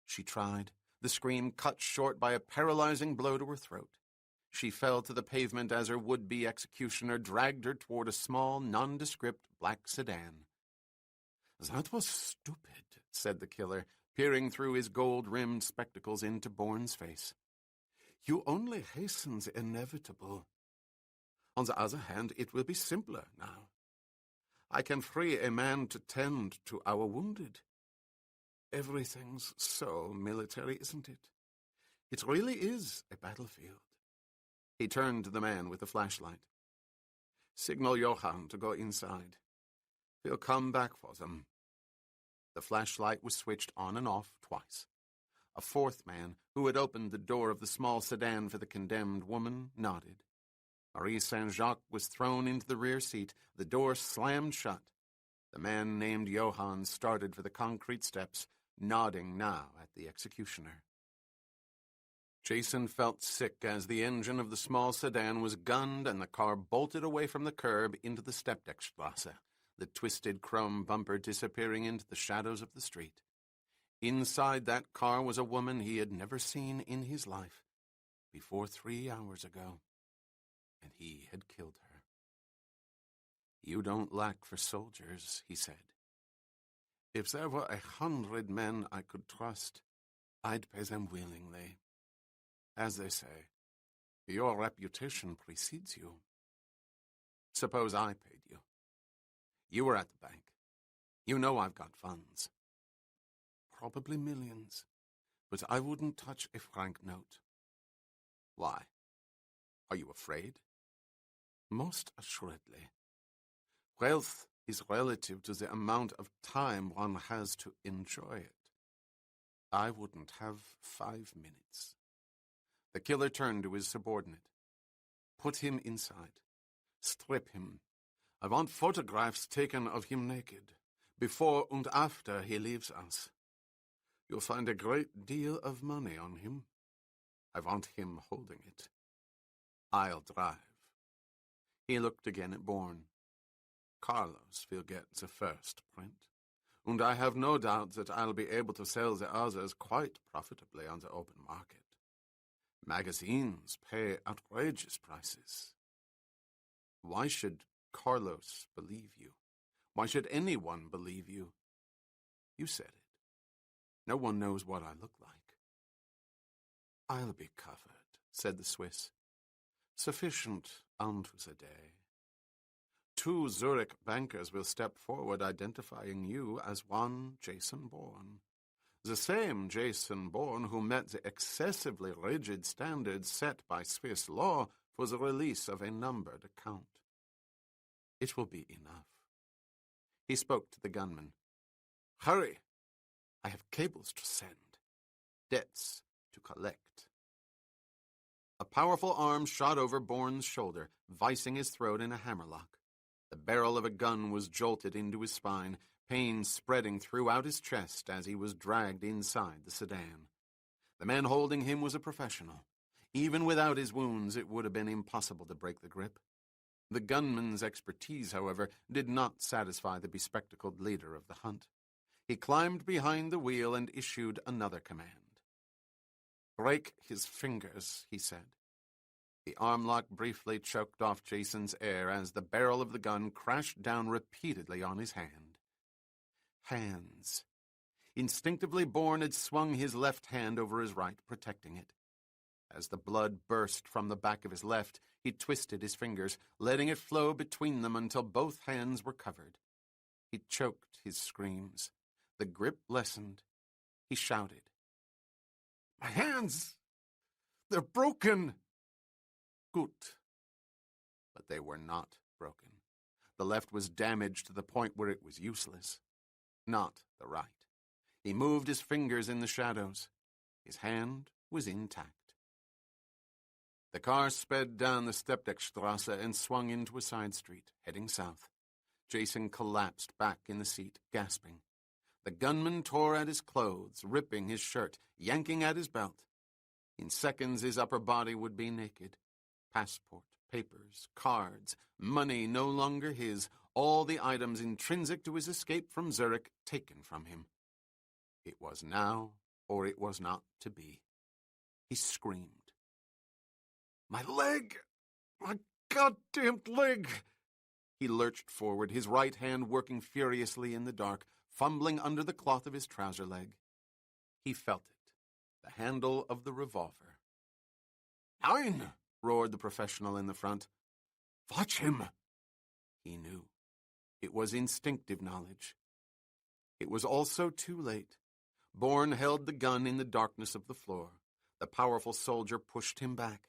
[SPEAKER 1] She tried, the scream cut short by a paralyzing blow to her throat. She fell to the pavement as her would-be executioner dragged her toward a small, nondescript black sedan. "That was stupid," said the killer, peering through his gold-rimmed spectacles into Bourne's face. "You only hasten the inevitable. On the other hand, it will be simpler now. I can free a man to tend to our wounded. Everything's so military, isn't it? It really is a battlefield." He turned to the man with the flashlight. "Signal Johann to go inside. He'll come back for them." The flashlight was switched on and off twice. A fourth man, who had opened the door of the small sedan for the condemned woman, nodded. Marie Saint-Jacques was thrown into the rear seat. The door slammed shut. The man named Johann started for the concrete steps, nodding now at the executioner. Jason felt sick as the engine of the small sedan was gunned and the car bolted away from the curb into the Steppdeckstrasse, the twisted chrome bumper disappearing into the shadows of the street. Inside that car was a woman he had never seen in his life before 3 hours ago, and he had killed her. "You don't lack for soldiers," he said. "If there were 100 men I could trust, I'd pay them willingly. As they say, your reputation precedes you. Suppose I paid you. You were at the bank. You know I've got funds. Probably millions, but I wouldn't touch a franc note." "Why? Are you afraid?" "Most assuredly. Wealth is relative to the amount of time one has to enjoy it. I wouldn't have 5 minutes." The killer turned to his subordinate. "Put him inside. Strip him. I want photographs taken of him naked, before and after he leaves us. You'll find a great deal of money on him. I want him holding it. I'll drive." He looked again at Bourne. "Carlos will get the first print, and I have no doubt that I'll be able to sell the others quite profitably on the open market. Magazines pay outrageous prices. Why should Carlos believe you? Why should anyone believe you? You said it. No one knows what I look like. "I'll be covered," said the Swiss. "Sufficient unto the day. 2 Zurich bankers will step forward identifying you as one Jason Bourne. The same Jason Bourne who met the excessively rigid standards set by Swiss law for the release of a numbered account. It will be enough." He spoke to the gunman. "Hurry! I have cables to send, debts to collect." A powerful arm shot over Bourne's shoulder, vicing his throat in a hammerlock. The barrel of a gun was jolted into his spine, pain spreading throughout his chest as he was dragged inside the sedan. The man holding him was a professional. Even without his wounds, it would have been impossible to break the grip. The gunman's expertise, however, did not satisfy the bespectacled leader of the hunt. He climbed behind the wheel and issued another command. "Break his fingers," he said. The armlock briefly choked off Jason's air as the barrel of the gun crashed down repeatedly on his hand. Hands. Instinctively, Bourne had swung his left hand over his right, protecting it. As the blood burst from the back of his left, he twisted his fingers, letting it flow between them until both hands were covered. He choked his screams. The grip lessened. He shouted, "My hands! They're broken!" Gut. But they were not broken. The left was damaged to the point where it was useless. Not the right. He moved his fingers in the shadows. His hand was intact. The car sped down the Stepdeckstrasse and swung into a side street, heading south. Jason collapsed back in the seat, gasping. The gunman tore at his clothes, ripping his shirt, yanking at his belt. In seconds, his upper body would be naked. Passport, papers, cards, money no longer his, all the items intrinsic to his escape from Zurich taken from him. It was now, or it was not to be. He screamed. "My leg! My goddamned leg!" He lurched forward, his right hand working furiously in the dark, fumbling under the cloth of his trouser leg. He felt it, the handle of the revolver. "Nein!" roared the professional in the front. "Watch him!" He knew. It was instinctive knowledge. It was also too late. Bourne held the gun in the darkness of the floor. The powerful soldier pushed him back.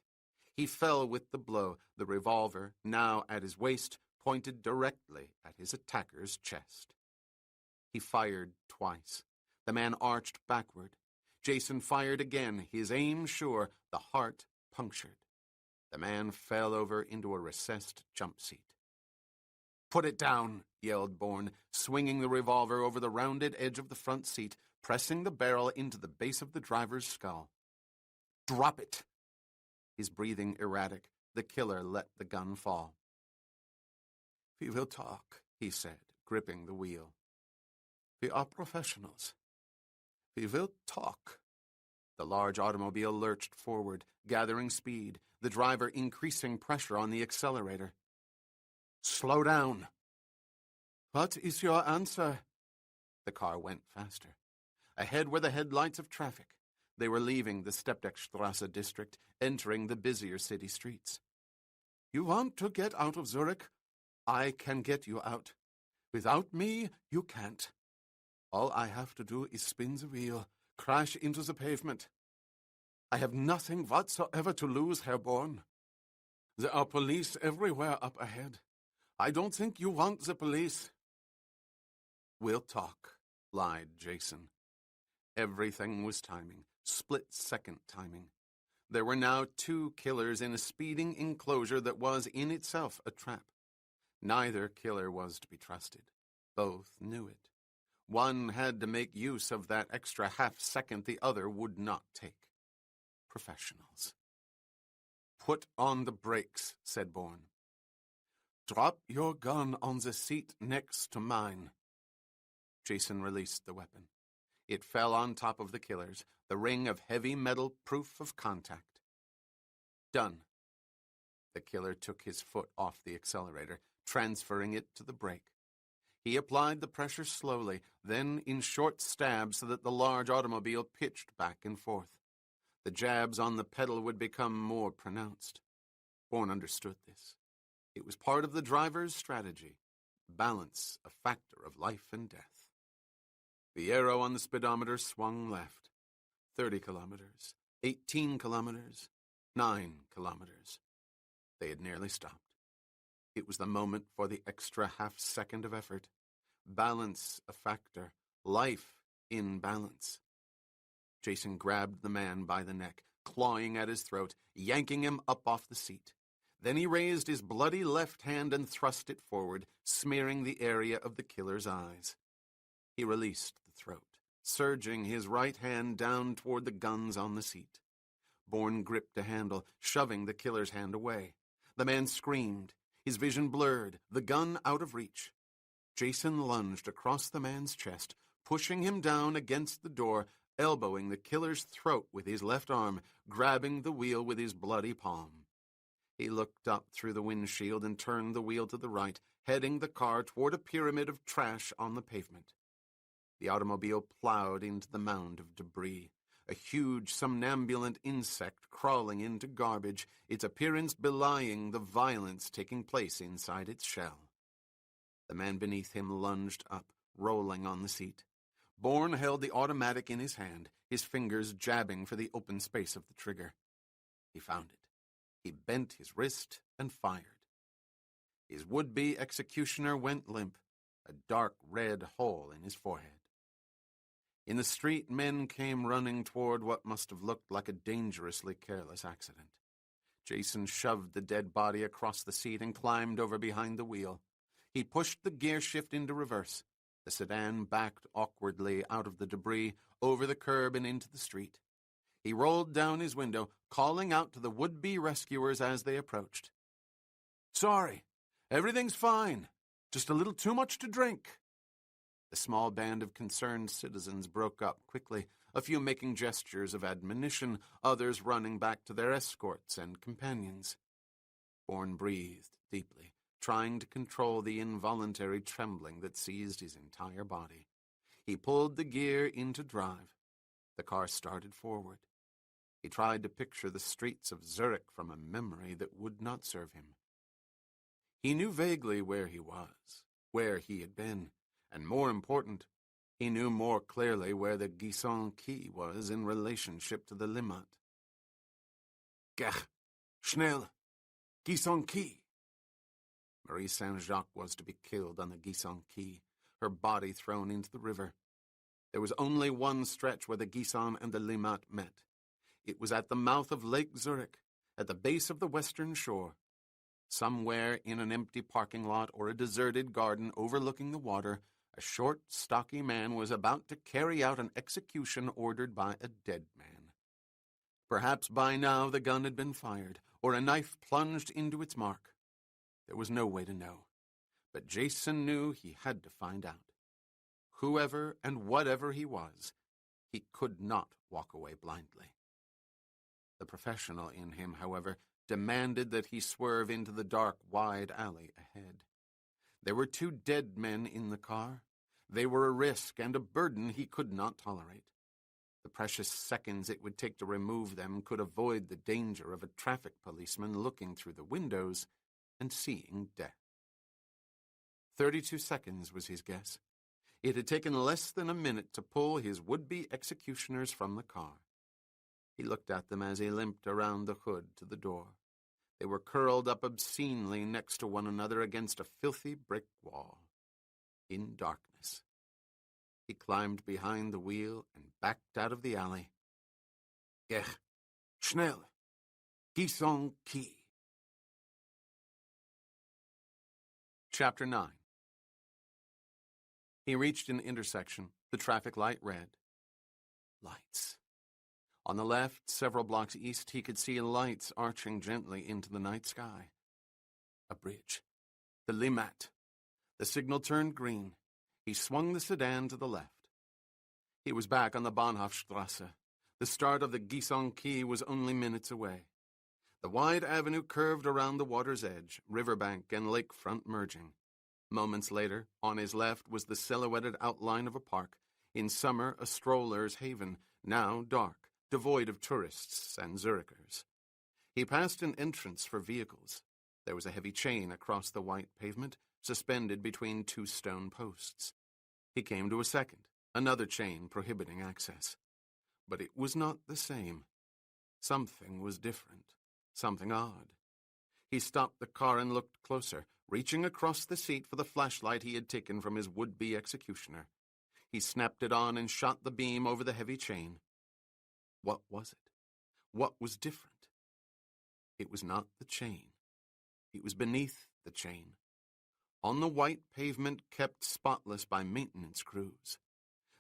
[SPEAKER 1] He fell with the blow. The revolver, now at his waist, pointed directly at his attacker's chest. He fired twice. The man arched backward. Jason fired again, his aim sure, the heart punctured. The man fell over into a recessed jump seat. "Put it down," yelled Bourne, swinging the revolver over the rounded edge of the front seat, pressing the barrel into the base of the driver's skull. "Drop it!" His breathing erratic, the killer let the gun fall. "We will talk," he said, gripping the wheel. "We are professionals. We will talk." The large automobile lurched forward, gathering speed, the driver increasing pressure on the accelerator. "Slow down." "What is your answer?" The car went faster. Ahead were the headlights of traffic. They were leaving the Stepdeckstrasse district, entering the busier city streets. "You want to get out of Zurich? I can get you out. Without me, you can't. All I have to do is spin the wheel, crash into the pavement. I have nothing whatsoever to lose, Herr Bourne. There are police everywhere up ahead. I don't think you want the police." "We'll talk," lied Jason. Everything was timing, split-second timing. There were now 2 killers in a speeding enclosure that was in itself a trap. Neither killer was to be trusted. Both knew it. One had to make use of that extra half-second the other would not take. Professionals. "Put on the brakes," said Bourne. "Drop your gun on the seat next to mine." Jason released the weapon. It fell on top of the killer's, the ring of heavy metal proof of contact. Done. The killer took his foot off the accelerator, transferring it to the brake. He applied the pressure slowly, then in short stabs so that the large automobile pitched back and forth. The jabs on the pedal would become more pronounced. Bourne understood this. It was part of the driver's strategy. Balance, a factor of life and death. The arrow on the speedometer swung left. 30 kilometers, 18 kilometers, 9 kilometers. They had nearly stopped. It was the moment for the extra half-second of effort. Balance, a factor. Life in balance. Jason grabbed the man by the neck, clawing at his throat, yanking him up off the seat. Then he raised his bloody left hand and thrust it forward, smearing the area of the killer's eyes. He released the throat, surging his right hand down toward the guns on the seat. Bourne gripped a handle, shoving the killer's hand away. The man screamed, his vision blurred, the gun out of reach. Jason lunged across the man's chest, pushing him down against the door, elbowing the killer's throat with his left arm, grabbing the wheel with his bloody palm. He looked up through the windshield and turned the wheel to the right, heading the car toward a pyramid of trash on the pavement. The automobile plowed into the mound of debris, a huge somnambulant insect crawling into garbage, its appearance belying the violence taking place inside its shell. The man beneath him lunged up, rolling on the seat. Bourne held the automatic in his hand, his fingers jabbing for the open space of the trigger. He found it. He bent his wrist and fired. His would-be executioner went limp, a dark red hole in his forehead. In the street, men came running toward what must have looked like a dangerously careless accident. Jason shoved the dead body across the seat and climbed over behind the wheel. He pushed the gear shift into reverse. The sedan backed awkwardly out of the debris, over the curb and into the street. He rolled down his window, calling out to the would-be rescuers as they approached. "Sorry, everything's fine. Just a little too much to drink." The small band of concerned citizens broke up quickly, a few making gestures of admonition, others running back to their escorts and companions. Bourne breathed deeply, trying to control the involuntary trembling that seized his entire body. He pulled the gear into drive. The car started forward. He tried to picture the streets of Zurich from a memory that would not serve him. He knew vaguely where he was, where he had been, and more important, he knew more clearly where the Guisan Quay was in relationship to the Limmat. Gach, schnell, Guisan Quay. Marie Saint-Jacques was to be killed on the Guisan Quay, her body thrown into the river. There was only one stretch where the Guisan and the Limmat met. It was at the mouth of Lake Zurich, at the base of the western shore. Somewhere in an empty parking lot or a deserted garden overlooking the water, a short, stocky man was about to carry out an execution ordered by a dead man. Perhaps by now the gun had been fired, or a knife plunged into its mark. There was no way to know, but Jason knew he had to find out. Whoever and whatever he was, he could not walk away blindly. The professional in him, however, demanded that he swerve into the dark, wide alley ahead. There were 2 dead men in the car. They were a risk and a burden he could not tolerate. The precious seconds it would take to remove them could avoid the danger of a traffic policeman looking through the windows and seeing death. 32 seconds was his guess. It had taken less than a minute to pull his would-be executioners from the car. He looked at them as he limped around the hood to the door. They were curled up obscenely next to one another against a filthy brick wall. In darkness. He climbed behind the wheel and backed out of the alley. Gech, schnell, Guisan Quay. Chapter 9. He reached an intersection, the traffic light red. Lights. On the left, several blocks east, he could see lights arching gently into the night sky. A bridge. The Limmat. The signal turned green. He swung the sedan to the left. He was back on the Bahnhofstrasse. The start of the Guisan Quay was only minutes away. The wide avenue curved around the water's edge, riverbank and lakefront merging. Moments later, on his left was the silhouetted outline of a park, in summer a stroller's haven, now dark, devoid of tourists and Zurichers. He passed an entrance for vehicles. There was a heavy chain across the white pavement, suspended between two stone posts. He came to a second, another chain prohibiting access. But it was not the same. Something was different, something odd. He stopped the car and looked closer, reaching across the seat for the flashlight he had taken from his would-be executioner. He snapped it on and shot the beam over the heavy chain. What was it? What was different? It was not the chain. It was beneath the chain, on the white pavement kept spotless by maintenance crews.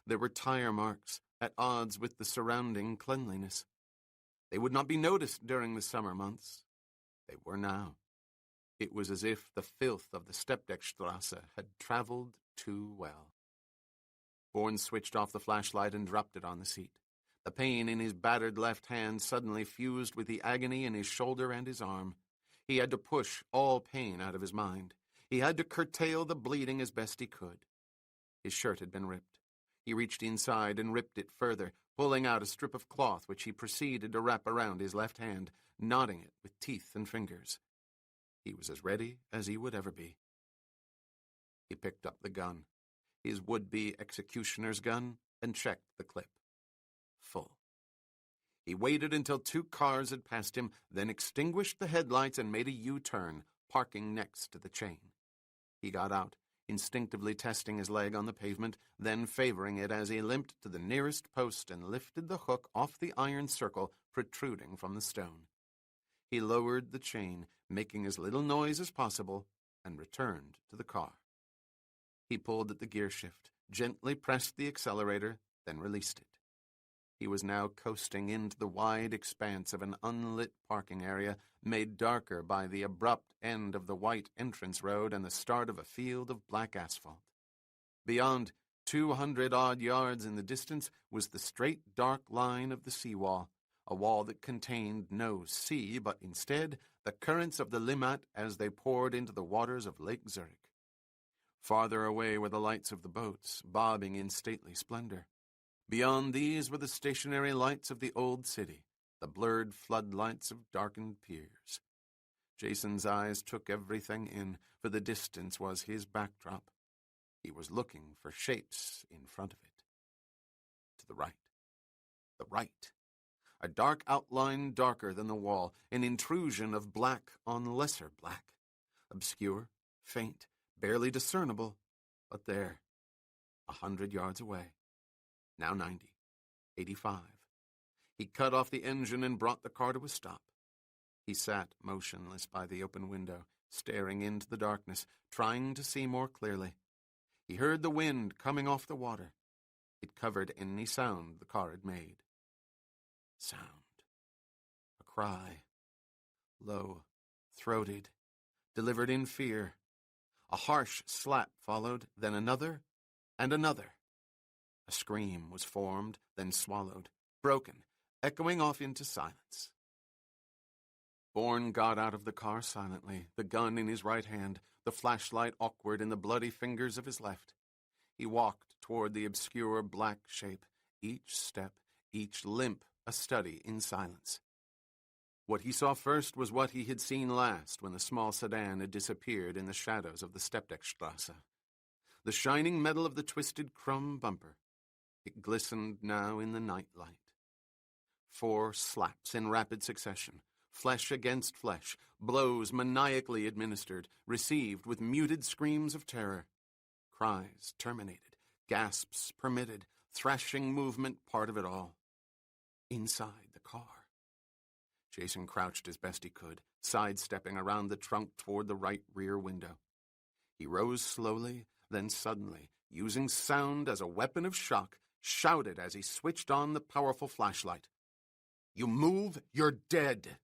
[SPEAKER 1] There were tire marks, at odds with the surrounding cleanliness. They would not be noticed during the summer months. They were now. It was as if the filth of the Steppdeckstrasse had traveled too well. Bourne switched off the flashlight and dropped it on the seat. The pain in his battered left hand suddenly fused with the agony in his shoulder and his arm. He had to push all pain out of his mind. He had to curtail the bleeding as best he could. His shirt had been ripped. He reached inside and ripped it further, pulling out a strip of cloth which he proceeded to wrap around his left hand, knotting it with teeth and fingers. He was as ready as he would ever be. He picked up the gun, his would-be executioner's gun, and checked the clip. Full. He waited until two cars had passed him, then extinguished the headlights and made a U-turn, parking next to the chain. He got out, instinctively testing his leg on the pavement, then favoring it as he limped to the nearest post and lifted the hook off the iron circle protruding from the stone. He lowered the chain, making as little noise as possible, and returned to the car. He pulled at the gear shift, gently pressed the accelerator, then released it. He was now coasting into the wide expanse of an unlit parking area, made darker by the abrupt end of the white entrance road and the start of a field of black asphalt. Beyond, 200-odd yards in the distance, was the straight dark line of the seawall, a wall that contained no sea, but instead the currents of the Limmat as they poured into the waters of Lake Zurich. Farther away were the lights of the boats, bobbing in stately splendor. Beyond these were the stationary lights of the old city, the blurred floodlights of darkened piers. Jason's eyes took everything in, for the distance was his backdrop. He was looking for shapes in front of it. To the right. The right. A dark outline darker than the wall, an intrusion of black on lesser black. Obscure, faint, barely discernible, but there, 100 yards away. Now 90, 85. He cut off the engine and brought the car to a stop. He sat motionless by the open window, staring into the darkness, trying to see more clearly. He heard the wind coming off the water. It covered any sound the car had made. Sound. A cry. Low, throated, delivered in fear. A harsh slap followed, then another, and another. A scream was formed, then swallowed, broken, echoing off into silence. Bourne got out of the car silently, the gun in his right hand, the flashlight awkward in the bloody fingers of his left. He walked toward the obscure black shape, each step, each limp a study in silence. What he saw first was what he had seen last when the small sedan had disappeared in the shadows of the Steppdeckstrasse. The shining metal of the twisted chrome bumper. It glistened now in the night light. 4 slaps in rapid succession, flesh against flesh, blows maniacally administered, received with muted screams of terror. Cries terminated, gasps permitted, thrashing movement part of it all. Inside the car. Jason crouched as best he could, sidestepping around the trunk toward the right rear window. He rose slowly, then suddenly, using sound as a weapon of shock, shouted as he switched on the powerful flashlight. "You move, you're dead!"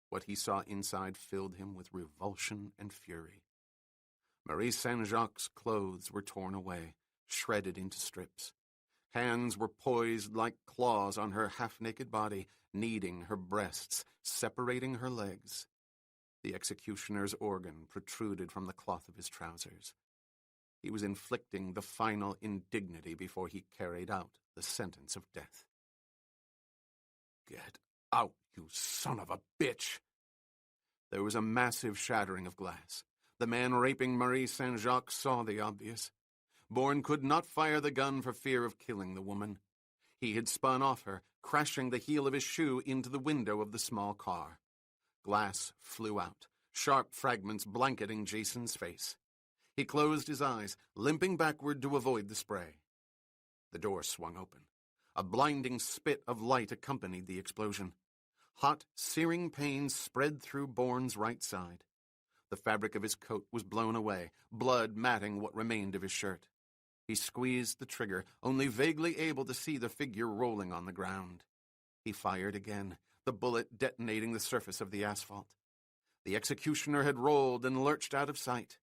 [SPEAKER 1] What he saw inside filled him with revulsion and fury. Marie Saint-Jacques' clothes were torn away, shredded into strips. Hands were poised like claws on her half-naked body, kneading her breasts, separating her legs. The executioner's organ protruded from the cloth of his trousers. He was inflicting the final indignity before he carried out the sentence of death. Get out, you son of a bitch! There was a massive shattering of glass. The man raping Marie Saint-Jacques saw the obvious. Bourne could not fire the gun for fear of killing the woman. He had spun off her, crashing the heel of his shoe into the window of the small car. Glass flew out, sharp fragments blanketing Jason's face. He closed his eyes, limping backward to avoid the spray. The door swung open. A blinding spit of light accompanied the explosion. Hot, searing pain spread through Bourne's right side. The fabric of his coat was blown away, blood matting what remained of his shirt. He squeezed the trigger, only vaguely able to see the figure rolling on the ground. He fired again, the bullet detonating the surface of the asphalt. The executioner had rolled and lurched out of sight,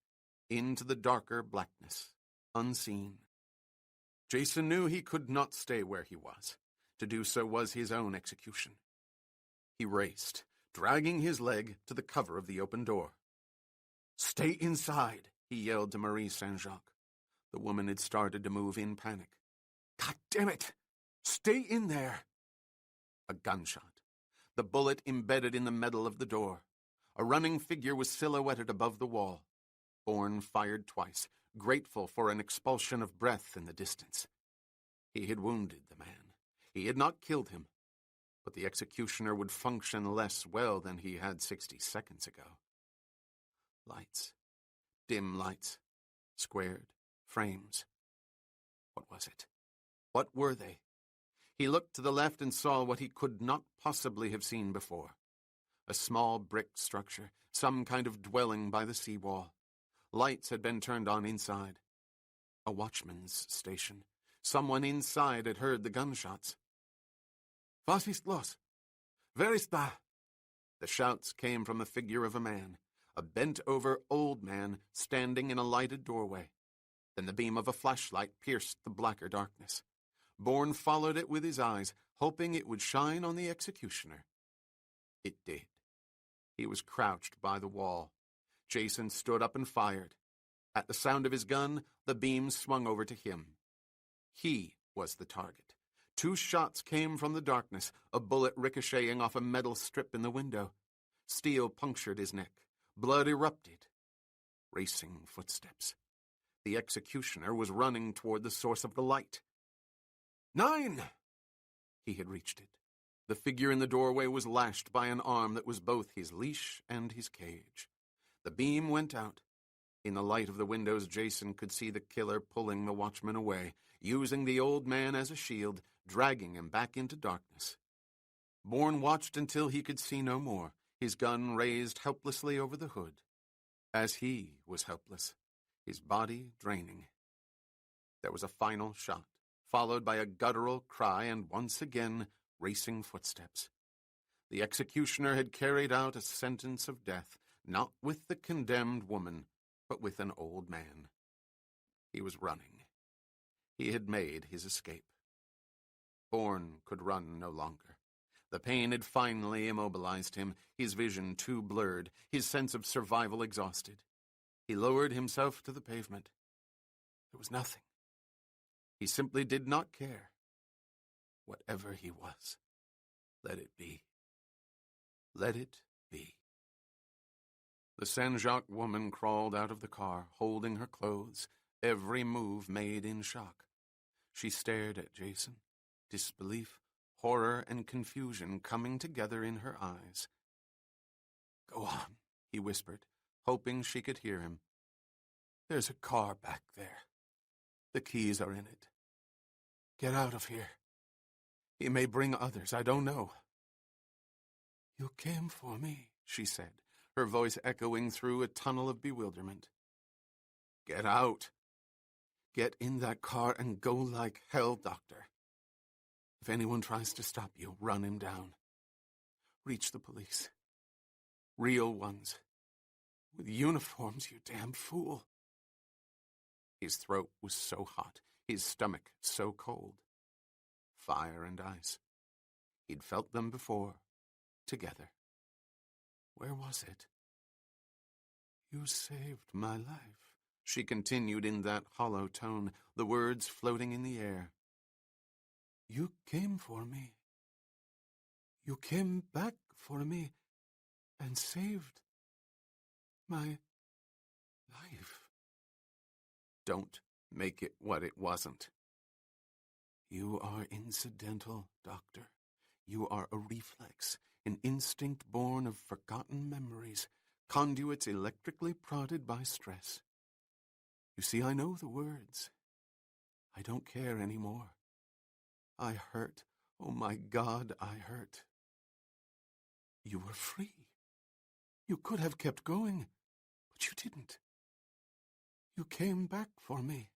[SPEAKER 1] into the darker blackness, unseen. Jason knew he could not stay where he was. To do so was his own execution. He raced, dragging his leg to the cover of the open door. "Stay inside," he yelled to Marie Saint-Jacques. The woman had started to move in panic. "God damn it! Stay in there!" A gunshot. The bullet embedded in the metal of the door. A running figure was silhouetted above the wall. Bourne fired twice, grateful for an expulsion of breath in the distance. He had wounded the man. He had not killed him. But the executioner would function less well than he had 60 seconds ago. Lights. Dim lights. Squared. Frames. What was it? What were they? He looked to the left and saw what he could not possibly have seen before. A small brick structure, some kind of dwelling by the seawall. Lights had been turned on inside. A watchman's station. Someone inside had heard the gunshots. "Was ist los? Wer ist da?" The shouts came from the figure of a man, a bent-over old man standing in a lighted doorway. Then the beam of a flashlight pierced the blacker darkness. Bourne followed it with his eyes, hoping it would shine on the executioner. It did. He was crouched by the wall. Jason stood up and fired. At the sound of his gun, the beam swung over to him. He was the target. 2 shots came from the darkness, a bullet ricocheting off a metal strip in the window. Steel punctured his neck. Blood erupted. Racing footsteps. The executioner was running toward the source of the light. 9! He had reached it. The figure in the doorway was lashed by an arm that was both his leash and his cage. The beam went out. In the light of the windows, Jason could see the killer pulling the watchman away, using the old man as a shield, dragging him back into darkness. Bourne watched until he could see no more, his gun raised helplessly over the hood. As he was helpless, his body draining. There was a final shot, followed by a guttural cry and once again racing footsteps. The executioner had carried out a sentence of death, not with the condemned woman, but with an old man. He was running. He had made his escape. Bourne could run no longer. The pain had finally immobilized him, his vision too blurred, his sense of survival exhausted. He lowered himself to the pavement. There was nothing. He simply did not care. Whatever he was, let it be. Let it be. The Saint-Jacques woman crawled out of the car, holding her clothes, every move made in shock. She stared at Jason, disbelief, horror, and confusion coming together in her eyes. "Go on," he whispered, hoping she could hear him. "There's a car back there. The keys are in it. Get out of here. He may bring others, I don't know." "You came for me," she said, her voice echoing through a tunnel of bewilderment. "Get out. Get in that car and go like hell, Doctor. If anyone tries to stop you, run him down. Reach the police. Real ones. With uniforms, you damn fool." His throat was so hot, his stomach so cold. Fire and ice. He'd felt them before, together. Where was it? "You saved my life," she continued in that hollow tone, the words floating in the air. "You came for me. You came back for me and saved my life. Don't make it what it wasn't. You are incidental, Doctor. You are a reflex, an instinct born of forgotten memories, conduits electrically prodded by stress. You see, I know the words. I don't care anymore. I hurt. Oh, my God, I hurt. You were free. You could have kept going, but you didn't. You came back for me.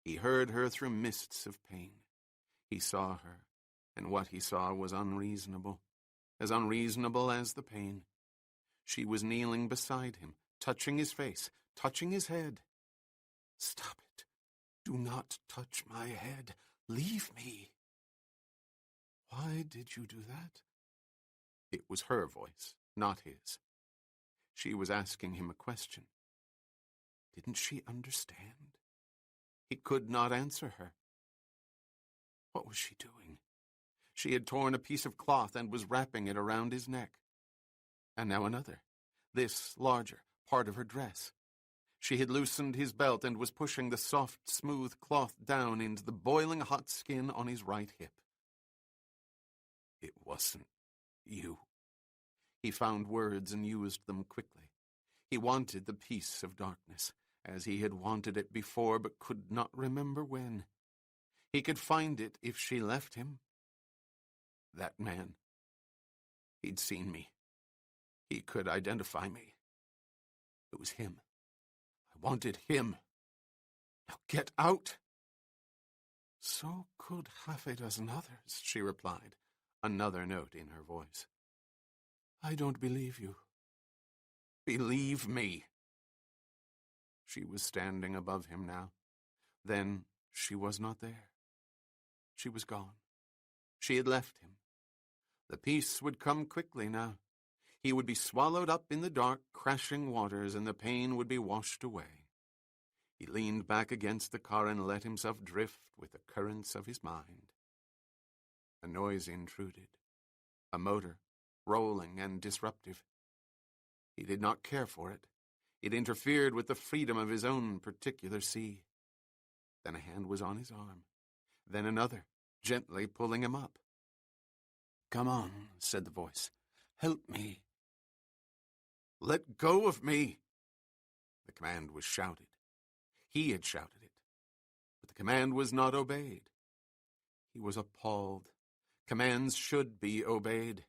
[SPEAKER 1] He heard her through mists of pain. He saw her, and what he saw was unreasonable as the pain. She was kneeling beside him, touching his face, touching his head. Stop it. Do not touch my head. Leave me. Why did you do that? It was her voice, not his. She was asking him a question. Didn't she understand? He could not answer her. What was she doing? She had torn a piece of cloth and was wrapping it around his neck. And now another, this larger, part of her dress. She had loosened his belt and was pushing the soft, smooth cloth down into the boiling hot skin on his right hip. It wasn't you. He found words and used them quickly. He wanted the peace of darkness, as he had wanted it before but could not remember when. He could find it if she left him. That man. He'd seen me. He could identify me. It was him. I wanted him. Now get out. So could half a dozen others, she replied, another note in her voice. I don't believe you. Believe me. She was standing above him now. Then she was not there. She was gone. She had left him. The peace would come quickly now. He would be swallowed up in the dark, crashing waters, and the pain would be washed away. He leaned back against the car and let himself drift with the currents of his mind. A noise intruded. A motor, rolling and disruptive. He did not care for it. It interfered with the freedom of his own particular sea. Then a hand was on his arm. Then another, gently pulling him up. Come on, said the voice. Help me. Let go of me. The command was shouted. He had shouted it. But the command was not obeyed. He was appalled. Commands should be obeyed.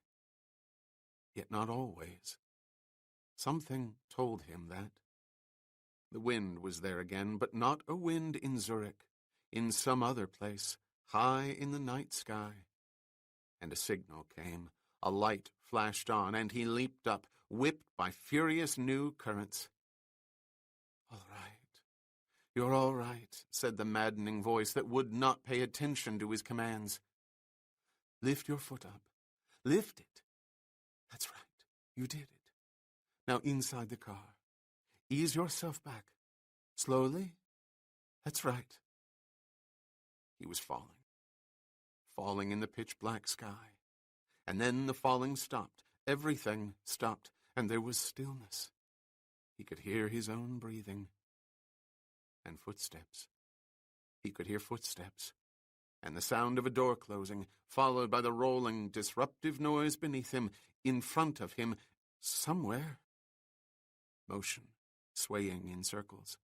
[SPEAKER 1] Yet not always. Something told him that. The wind was there again, but not a wind in Zurich, in some other place, high in the night sky. And a signal came. A light flashed on, and he leaped up, whipped by furious new currents. All right. You're all right, said the maddening voice that would not pay attention to his commands. Lift your foot up. Lift it. That's right. You did it. Now inside the car. Ease yourself back. Slowly. That's right. He was falling. Falling in the pitch-black sky. And then the falling stopped. Everything stopped, and there was stillness. He could hear his own breathing. And footsteps. He could hear footsteps. And the sound of a door closing, followed by the rolling, disruptive noise beneath him, in front of him, somewhere. Motion, swaying in circles.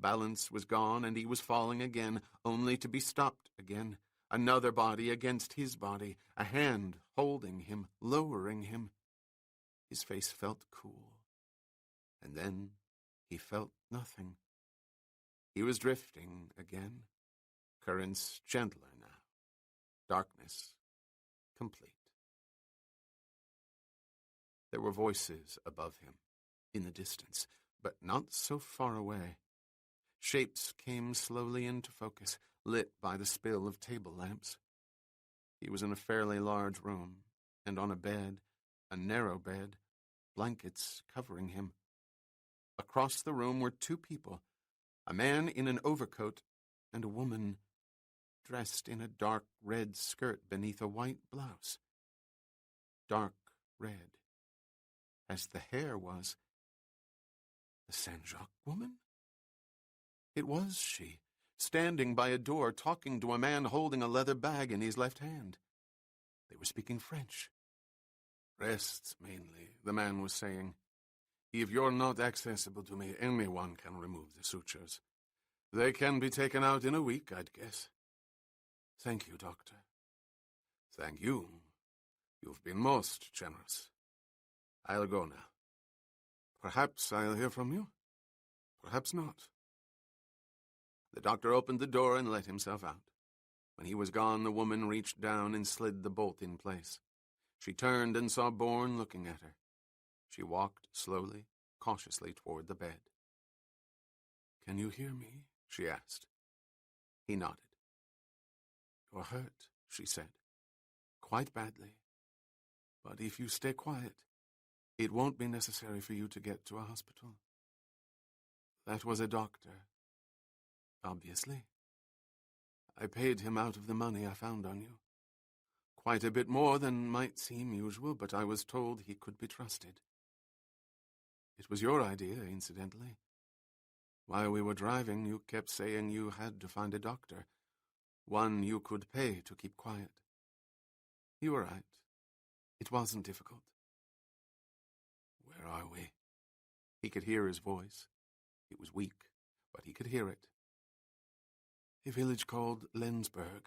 [SPEAKER 1] Balance was gone, and he was falling again, only to be stopped again. Another body against his body, a hand holding him, lowering him. His face felt cool. And then he felt nothing. He was drifting again. Currents gentler now. Darkness complete. There were voices above him, in the distance, but not so far away. Shapes came slowly into focus, lit by the spill of table lamps. He was in a fairly large room, and on a bed, a narrow bed, blankets covering him. Across the room were two people, a man in an overcoat and a woman dressed in a dark red skirt beneath a white blouse. dark red, as the hair was. The Saint-Jacques woman? It was she, standing by a door talking to a man holding a leather bag in his left hand. They were speaking French. "Rests, mainly," the man was saying. "If you're not accessible to me, anyone can remove the sutures. They can be taken out in a week, I'd guess." "Thank you, Doctor." "Thank you. You've been most generous. I'll go now. Perhaps I'll hear from you. Perhaps not." The doctor opened the door and let himself out. When he was gone, the woman reached down and slid the bolt in place. She turned and saw Bourne looking at her. She walked slowly, cautiously toward the bed. "Can you hear me?" she asked. He nodded. "You're hurt," she said. "Quite badly. But if you stay quiet, it won't be necessary for you to get to a hospital." "That was a doctor." "Obviously. I paid him out of the money I found on you. Quite a bit more than might seem usual, but I was told he could be trusted. It was your idea, incidentally. While we were driving, you kept saying you had to find a doctor, one you could pay to keep quiet. You were right. It wasn't difficult." "Where are we?" He could hear his voice. It was weak, but he could hear it. "A village called Lenzburg,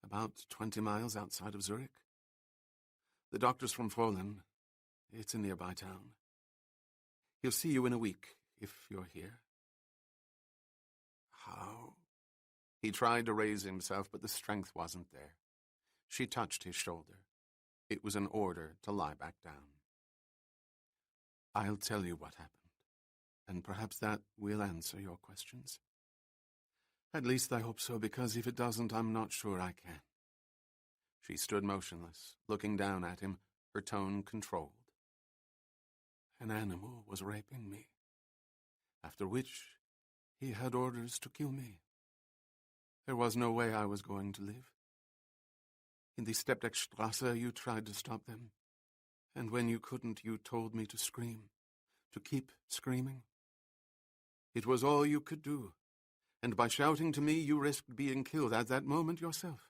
[SPEAKER 1] about 20 miles outside of Zurich. The doctor's from Fohlen. It's a nearby town. He'll see you in a week, if you're here." "How?" He tried to raise himself, but the strength wasn't there. She touched his shoulder. It was an order to lie back down. "I'll tell you what happened, and perhaps that will answer your questions. At least I hope so, because if it doesn't, I'm not sure I can." She stood motionless, looking down at him, her tone controlled. "An animal was raping me, after which he had orders to kill me. There was no way I was going to live. In the Steppdeckstrasse, you tried to stop them, and when you couldn't, you told me to scream, to keep screaming. It was all you could do, and by shouting to me, you risked being killed at that moment yourself.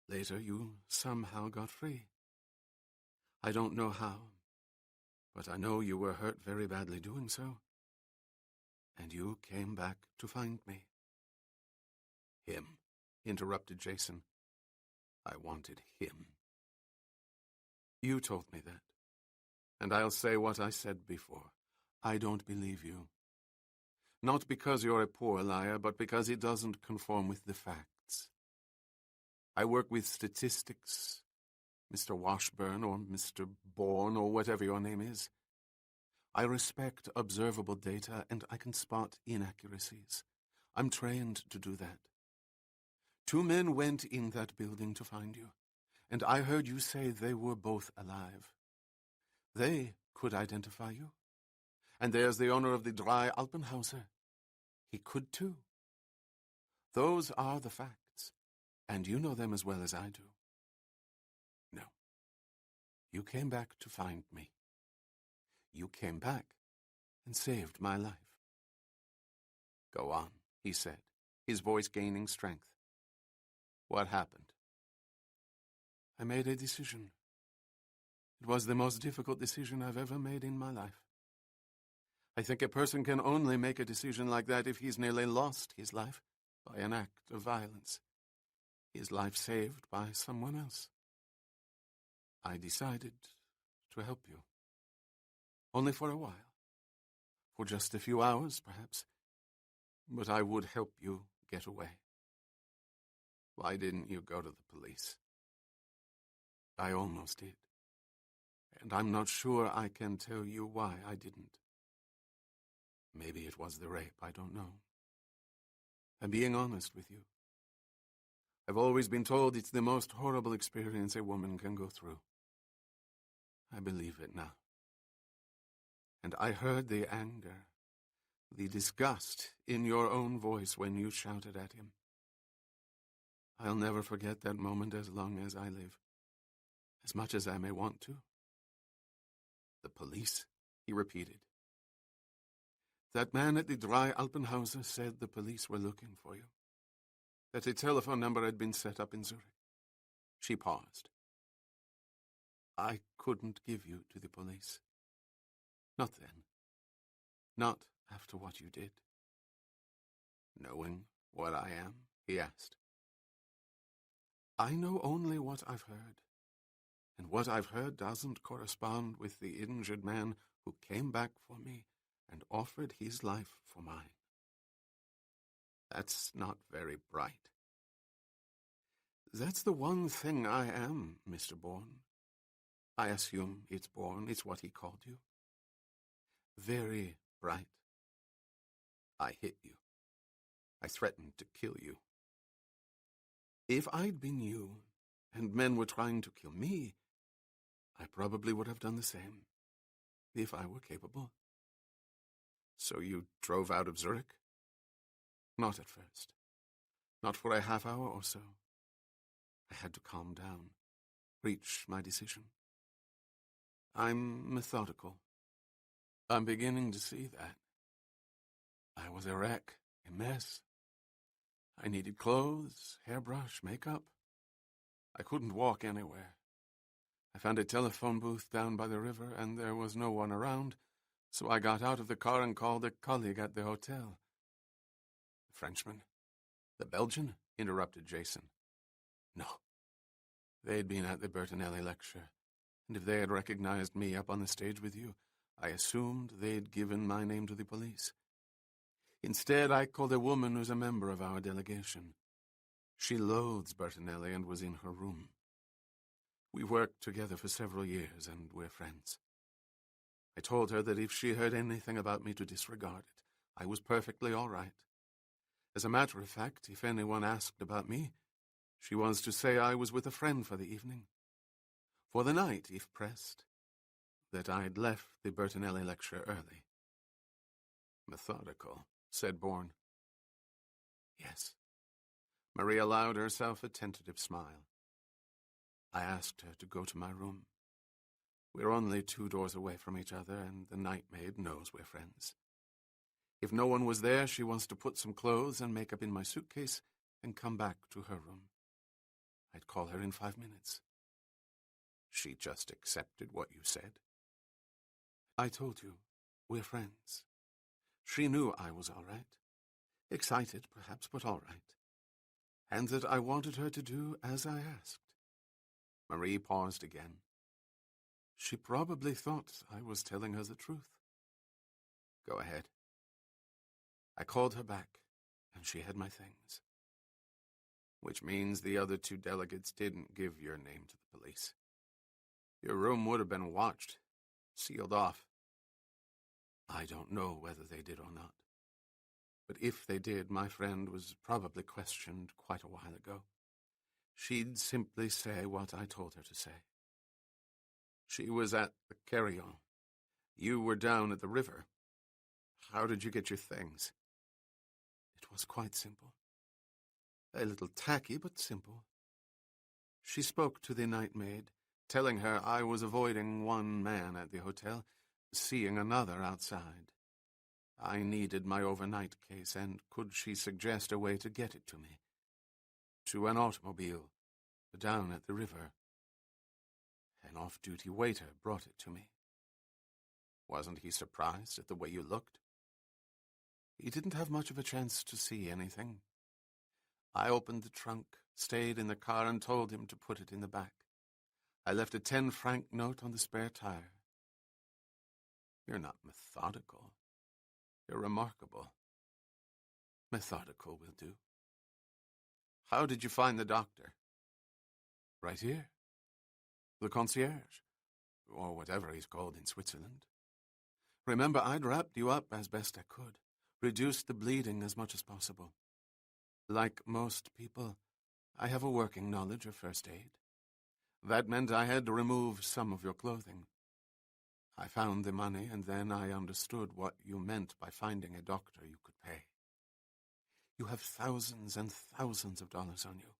[SPEAKER 1] Later, you somehow got free. I don't know how, but I know you were hurt very badly doing so. And you came back to find me." "Him," interrupted Jason. "I wanted him." "You told me that, and I'll say what I said before. I don't believe you. Not because you're a poor liar, but because it doesn't conform with the facts. I work with statistics, Mr. Washburn or Mr. Bourne or whatever your name is. I respect observable data, and I can spot inaccuracies. I'm trained to do that. 2 men went in that building to find you, and I heard you say they were both alive. They could identify you. And there's the owner of the Drei Alpenhauser. He could too. Those are the facts, and you know them as well as I do. No. You came back to find me. You came back and saved my life." "Go on," he said, his voice gaining strength. "What happened?" "I made a decision. It was the most difficult decision I've ever made in my life. I think a person can only make a decision like that if he's nearly lost his life by an act of violence. His life saved by someone else. I decided to help you. Only for a while. For just a few hours, perhaps. But I would help you get away." "Why didn't you go to the police?" "I almost did. And I'm not sure I can tell you why I didn't. Maybe it was the rape, I don't know. I'm being honest with you. I've always been told it's the most horrible experience a woman can go through. I believe it now. And I heard the anger, the disgust in your own voice when you shouted at him. I'll never forget that moment as long as I live. as much as I may want to. The police, he repeated. That man at the Drei Alpenhauser said the police were looking for you, that a telephone number had been set up in Zurich. She paused. I couldn't give you to the police. Not then. Not after what you did. Knowing what I am, he asked. I know only what I've heard, and what I've heard doesn't correspond with the injured man who came back for me and offered his life for mine. That's not very bright. That's the one thing I am, Mr. Bourne. I assume it's Bourne, it's what he called you. Very bright. I hit you. I threatened to kill you. If I'd been you, and men were trying to kill me, I probably would have done the same, if I were capable. So you drove out of Zurich? Not at first. Not for a half hour or so. I had to calm down, reach my decision. I'm methodical. I'm beginning to see that. I was a wreck, a mess. I needed clothes, hairbrush, makeup. I couldn't walk anywhere. I found a telephone booth down by the river, and there was no one around, so I got out of the car and called a colleague at the hotel. The Frenchman? The Belgian? Interrupted Jason. No. They'd been at the Bertinelli lecture, and if they had recognized me up on the stage with you, I assumed they'd given my name to the police. Instead, I called a woman who's a member of our delegation. She loathes Bertinelli and was in her room. We worked together for several years, and we're friends. I told her that if she heard anything about me to disregard it, I was perfectly all right. As a matter of fact, if anyone asked about me, she was to say I was with a friend for the evening. For the night, if pressed. That I'd left the Bertinelli lecture early. Methodical, said Bourne. Yes. Marie allowed herself a tentative smile. I asked her to go to my room. We're only 2 doors away from each other, and the night maid knows we're friends. If no one was there, she wants to put some clothes and makeup in my suitcase and come back to her room. I'd call her in 5 minutes. She just accepted what you said. I told you, we're friends. She knew I was all right. Excited, perhaps, but all right. And that I wanted her to do as I asked. Marie paused again. She probably thought I was telling her the truth. Go ahead. I called her back, and she had my things. Which means the other 2 delegates didn't give your name to the police. Your room would have been watched, sealed off. I don't know whether they did or not. But if they did, my friend was probably questioned quite a while ago. She'd simply say what I told her to say. She was at the carry-on. You were down at the river. How did you get your things? It was quite simple. A little tacky, but simple. She spoke to the night maid, telling her I was avoiding one man at the hotel, seeing another outside. I needed my overnight case, and could she suggest a way to get it to me? To an automobile, down at the river. An off-duty waiter brought it to me. Wasn't he surprised at the way you looked? He didn't have much of a chance to see anything. I opened the trunk, stayed in the car, and told him to put it in the back. I left a 10-franc note on the spare tire. You're not methodical. You're remarkable. Methodical will do. How did you find the doctor? Right here. The concierge, or whatever he's called in Switzerland. Remember, I'd wrapped you up as best I could, reduced the bleeding as much as possible. Like most people, I have a working knowledge of first aid. That meant I had to remove some of your clothing. I found the money, and then I understood what you meant by finding a doctor you could pay. You have thousands and thousands of dollars on you.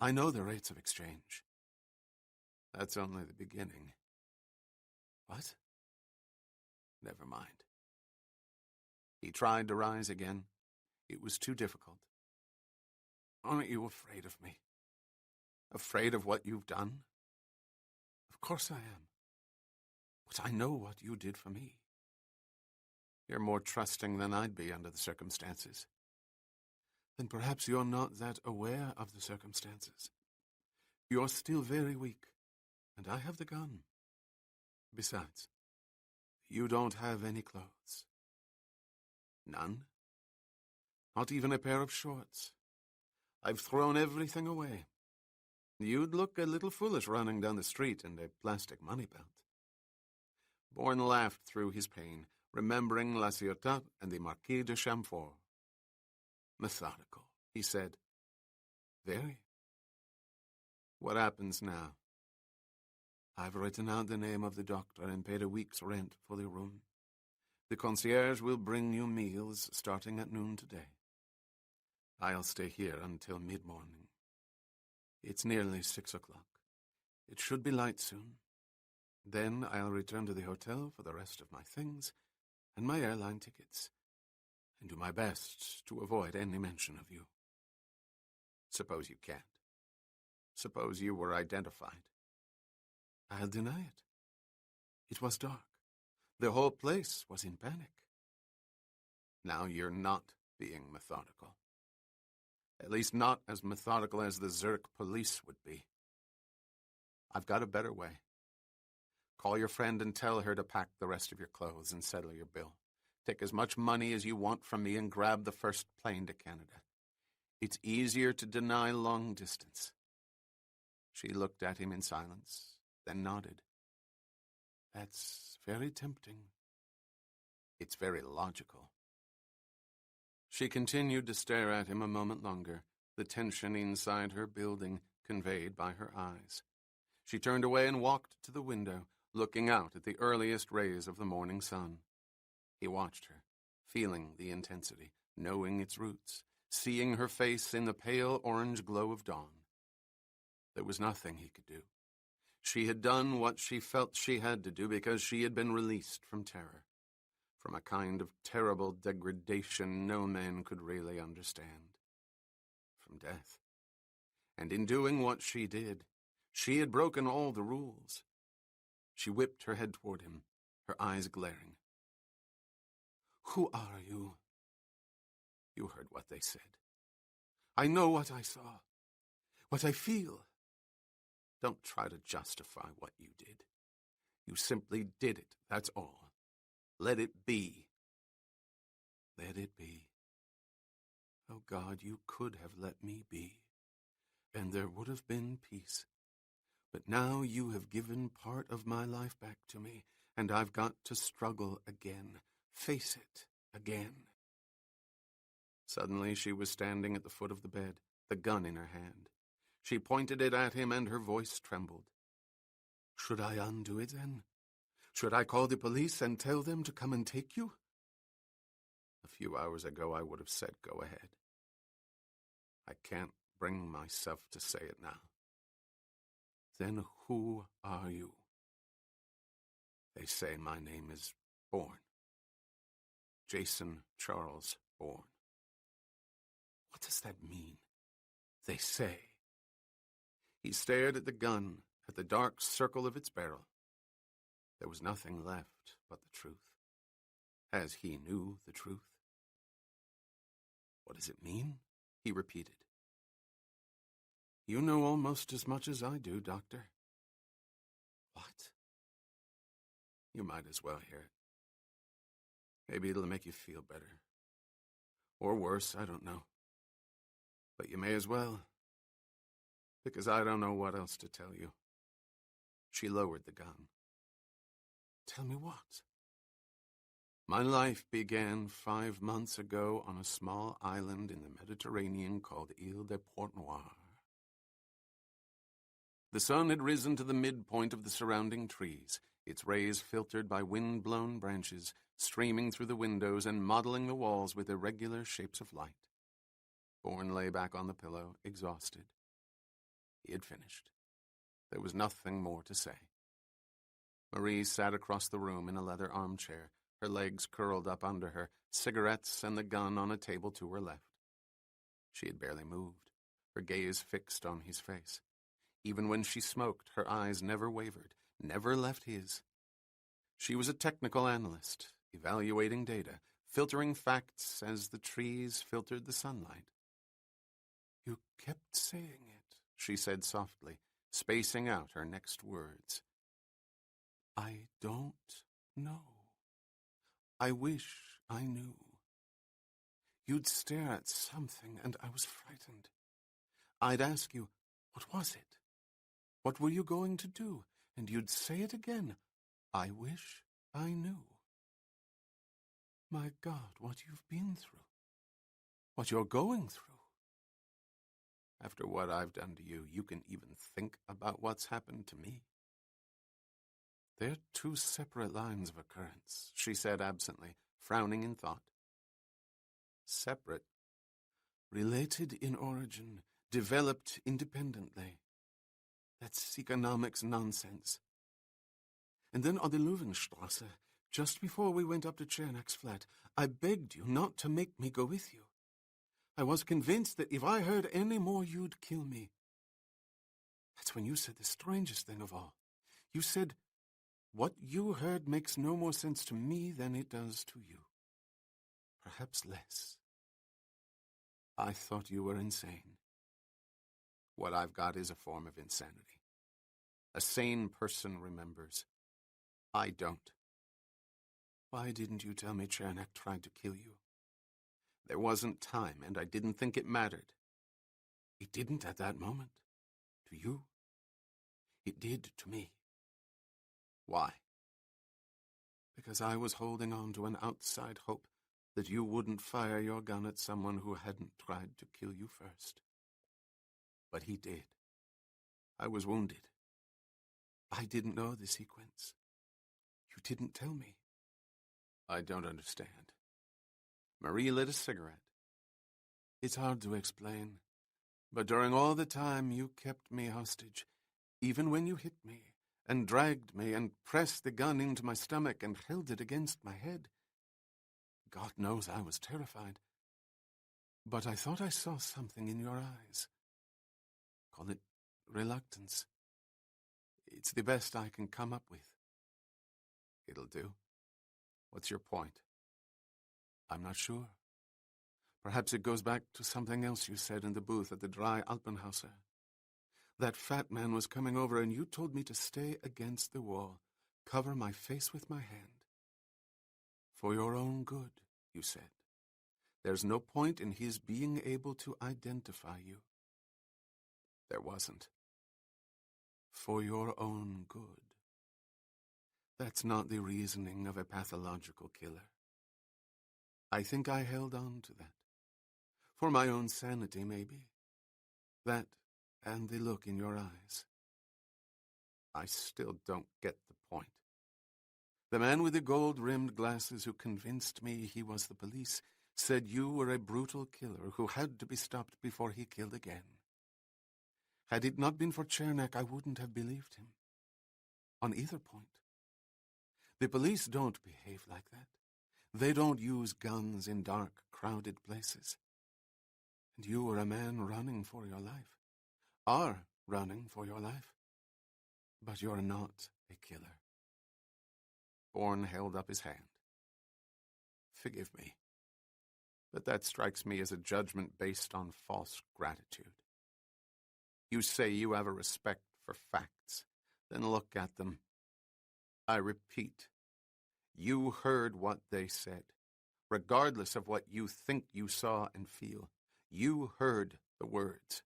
[SPEAKER 1] I know the rates of exchange. That's only the beginning. What? Never mind. He tried to rise again. It was too difficult. Aren't you afraid of me? Afraid of what you've done? Of course I am. But I know what you did for me. You're more trusting than I'd be under the circumstances. Then perhaps you're not that aware of the circumstances. You're still very weak, and I have the gun. Besides, you don't have any clothes. None? Not even a pair of shorts. I've thrown everything away. You'd look a little foolish running down the street in a plastic money belt. Bourne laughed through his pain, remembering La Ciotat and the Marquis de Chamfort. Methodical, he said. Very. What happens now? I've written out the name of the doctor and paid a week's rent for the room. The concierge will bring you meals starting at noon today. I'll stay here until mid-morning. It's nearly 6 o'clock. It should be light soon. Then I'll return to the hotel for the rest of my things and my airline tickets, and do my best to avoid any mention of you. Suppose you can't. Suppose you were identified. I'll deny it. It was dark. The whole place was in panic. Now you're not being methodical. At least not as methodical as the Zurich police would be. I've got a better way. Call your friend and tell her to pack the rest of your clothes and settle your bill. Take as much money as you want from me and grab the first plane to Canada. It's easier to deny long distance. She looked at him in silence, then nodded. That's very tempting. It's very logical. She continued to stare at him a moment longer, the tension inside her building conveyed by her eyes. She turned away and walked to the window, looking out at the earliest rays of the morning sun. He watched her, feeling the intensity, knowing its roots, seeing her face in the pale orange glow of dawn. There was nothing he could do. She had done what she felt she had to do because she had been released from terror, from a kind of terrible degradation no man could really understand, from death. And in doing what she did, she had broken all the rules. She whipped her head toward him, her eyes glaring. Who are you? You heard what they said. I know what I saw, what I feel. Don't try to justify what you did. You simply did it, that's all. Let it be. Let it be. Oh, God, you could have let me be, and there would have been peace. But now you have given part of my life back to me, and I've got to struggle again, face it again. Suddenly she was standing at the foot of the bed, the gun in her hand. She pointed it at him, and her voice trembled. Should I undo it, then? Should I call the police and tell them to come and take you? A few hours ago I would have said go ahead. I can't bring myself to say it now. Then who are you? They say my name is Bourne. Jason Charles Bourne. What does that mean? They say. He stared at the gun, at the dark circle of its barrel. There was nothing left but the truth, as he knew the truth. What does it mean? He repeated. You know almost as much as I do, Doctor. What? You might as well hear it. Maybe it'll make you feel better. Or worse, I don't know. But you may as well, because I don't know what else to tell you. She lowered the gun. Tell me what? My life began 5 months ago on a small island in the Mediterranean called Ile de Port-Noir. The sun had risen to the midpoint of the surrounding trees, its rays filtered by wind-blown branches, streaming through the windows and modeling the walls with irregular shapes of light. Bourne lay back on the pillow, exhausted. He had finished. There was nothing more to say. Marie sat across the room in a leather armchair, her legs curled up under her, cigarettes and the gun on a table to her left. She had barely moved, her gaze fixed on his face. Even when she smoked, her eyes never wavered, never left his. She was a technical analyst, evaluating data, filtering facts as the trees filtered the sunlight. "You kept saying it," she said softly, spacing out her next words. "I don't know. I wish I knew. You'd stare at something, and I was frightened. I'd ask you, what was it? What were you going to do? And you'd say it again. I wish I knew. My God, what you've been through. What you're going through. After what I've done to you, you can even think about what's happened to me." "They're two separate lines of occurrence," she said absently, frowning in thought. "Separate. Related in origin, developed independently. That's economics nonsense. And then on the Löwenstrasse, just before we went up to Czernak's flat, I begged you not to make me go with you. I was convinced that if I heard any more, you'd kill me. That's when you said the strangest thing of all. You said, 'What you heard makes no more sense to me than it does to you. Perhaps less.' I thought you were insane. What I've got is a form of insanity. A sane person remembers. I don't. Why didn't you tell me Czernak tried to kill you? There wasn't time, and I didn't think it mattered. It didn't at that moment. To you. It did to me. Why? Because I was holding on to an outside hope that you wouldn't fire your gun at someone who hadn't tried to kill you first. But he did. I was wounded. I didn't know the sequence. You didn't tell me. I don't understand." Marie lit a cigarette. "It's hard to explain, but during all the time you kept me hostage, even when you hit me and dragged me and pressed the gun into my stomach and held it against my head. God knows I was terrified. But I thought I saw something in your eyes. Call it reluctance. It's the best I can come up with." "It'll do. What's your point?" "I'm not sure. Perhaps it goes back to something else you said in the booth at the Dry Alpenhauser. That fat man was coming over and you told me to stay against the wall, cover my face with my hand. For your own good, you said. There's no point in his being able to identify you. There wasn't. For your own good. That's not the reasoning of a pathological killer. I think I held on to that. For my own sanity, maybe. That and the look in your eyes. I still don't get the point. The man with the gold-rimmed glasses who convinced me he was the police said you were a brutal killer who had to be stopped before he killed again. Had it not been for Czernak, I wouldn't have believed him. On either point. The police don't behave like that. They don't use guns in dark, crowded places. And you were a man running for your life. Are running for your life. But you're not a killer. Bourne held up his hand. Forgive me. But that strikes me as a judgment based on false gratitude. You say you have a respect for facts, then look at them. I repeat, you heard what they said. Regardless of what you think you saw and feel, you heard the words.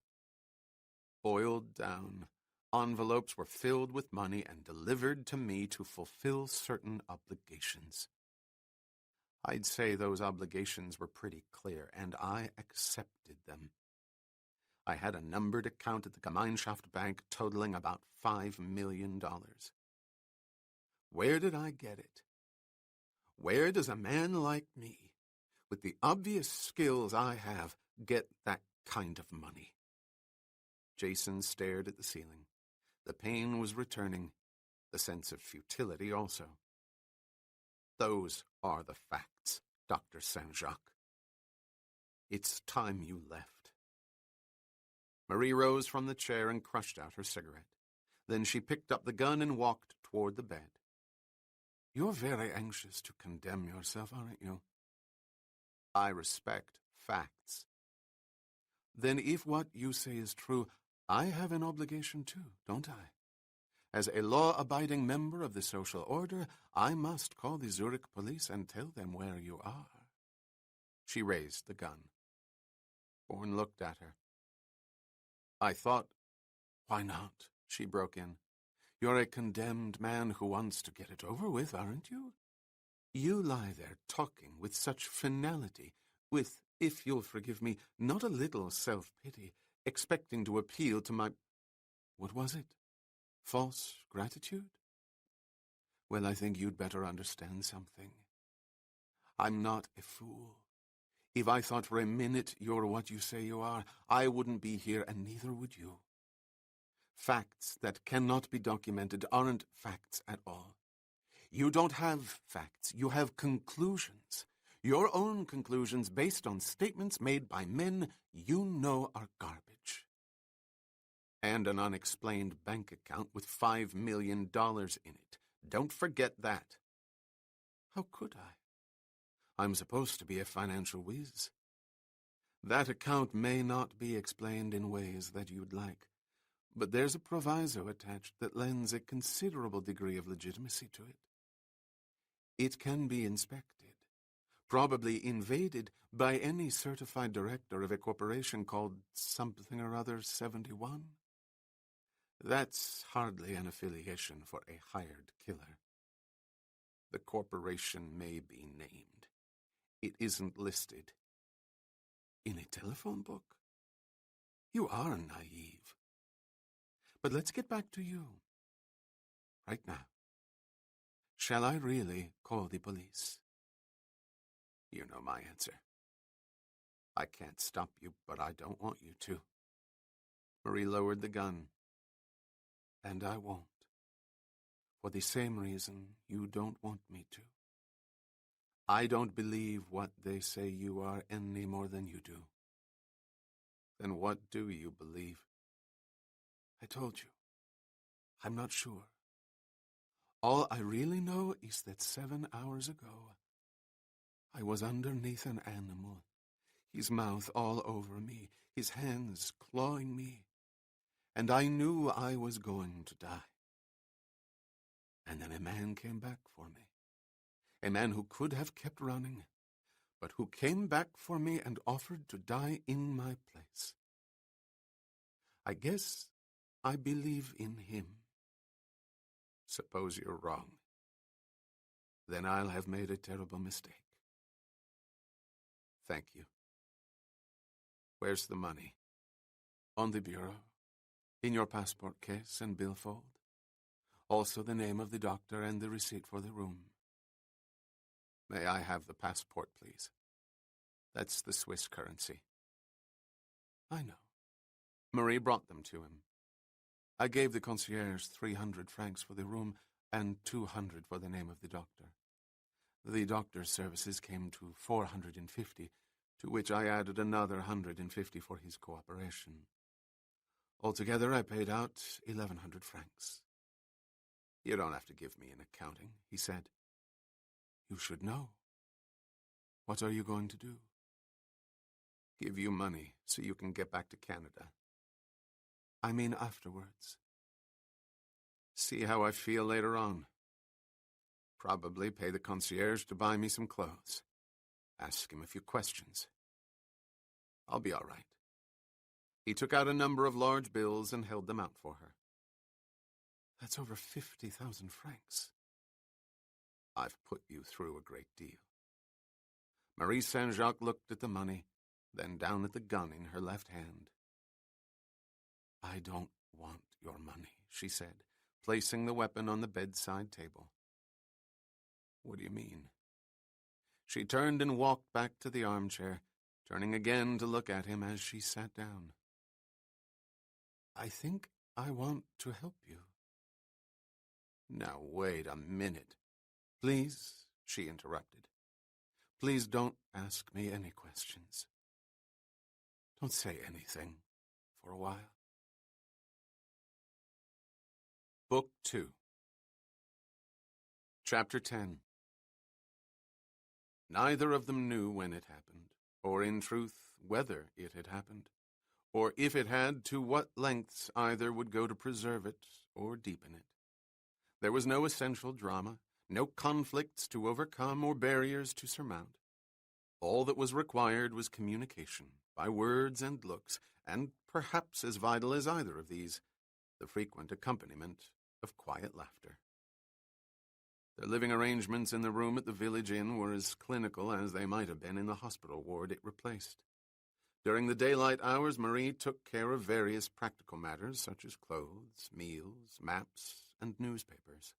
[SPEAKER 1] Boiled down, envelopes were filled with money and delivered to me to fulfill certain obligations. I'd say those obligations were pretty clear, and I accepted them. I had a numbered account at the Gemeinschaft Bank totaling about $5 million. Where did I get it? Where does a man like me, with the obvious skills I have, get that kind of money? Jason stared at the ceiling. The pain was returning, the sense of futility also. Those are the facts, Dr. Saint-Jacques. It's time you left. Marie rose from the chair and crushed out her cigarette. Then she picked up the gun and walked toward the bed. You're very anxious to condemn yourself, aren't you? I respect facts. Then if what you say is true, I have an obligation too, don't I? As a law-abiding member of the social order, I must call the Zurich police and tell them where you are. She raised the gun. Bourne looked at her. I thought, why not? She broke in. You're a condemned man who wants to get it over with, aren't you? You lie there talking with such finality, with, if you'll forgive me, not a little self-pity, expecting to appeal to my... What was it? False gratitude? Well, I think you'd better understand something. I'm not a fool. If I thought for a minute you're what you say you are, I wouldn't be here, and neither would you. Facts that cannot be documented aren't facts at all. You don't have facts, you have conclusions. Your own conclusions based on statements made by men you know are garbage. And an unexplained bank account with $5 million in it. Don't forget that. How could I? I'm supposed to be a financial whiz. That account may not be explained in ways that you'd like, but there's a proviso attached that lends a considerable degree of legitimacy to it. It can be inspected, probably invaded by any certified director of a corporation called something or other 71. That's hardly an affiliation for a hired killer. The corporation may be named. It isn't listed. In a telephone book? You are naive. But let's get back to you. Right now. Shall I really call the police? You know my answer. I can't stop you, but I don't want you to. Marie lowered the gun. And I won't. For the same reason you don't want me to. I don't believe what they say you are any more than you do. Then what do you believe? I told you. I'm not sure. All I really know is that 7 hours ago, I was underneath an animal, his mouth all over me, his hands clawing me, and I knew I was going to die. And then a man came back for me, a man who could have kept running, but who came back for me and offered to die in my place. I guess I believe in him. Suppose you're wrong. Then I'll have made a terrible mistake. Thank you. Where's the money? On the bureau, in your passport case and billfold. Also the name of the doctor and the receipt for the room. May I have the passport, please? That's the Swiss currency. I know. Marie brought them to him. I gave the concierge 300 francs for the room and 200 for the name of the doctor. The doctor's services came to 450, to which I added another 150 for his cooperation. Altogether, I paid out 1,100 francs. You don't have to give me an accounting, he said. You should know. What are you going to do? Give you money so you can get back to Canada. I mean afterwards. See how I feel later on. Probably pay the concierge to buy me some clothes. Ask him a few questions. I'll be all right. He took out a number of large bills and held them out for her. That's over 50,000 francs. I've put you through a great deal. Marie Saint-Jacques looked at the money, then down at the gun in her left hand. I don't want your money, she said, placing the weapon on the bedside table. What do you mean? She turned and walked back to the armchair, turning again to look at him as she sat down. I think I want to help you. Now, wait a minute. Please, she interrupted. Please don't ask me any questions. Don't say anything for a while. Book 2. Chapter 10. Neither of them knew when it happened, or in truth whether it had happened, or if it had, to what lengths either would go to preserve it or deepen it. There was no essential drama, no conflicts to overcome or barriers to surmount. All that was required was communication, by words and looks, and perhaps as vital as either of these, the frequent accompaniment of quiet laughter. The living arrangements in the room at the village inn were as clinical as they might have been in the hospital ward it replaced. During the daylight hours, Marie took care of various practical matters such as clothes, meals, maps, and newspapers.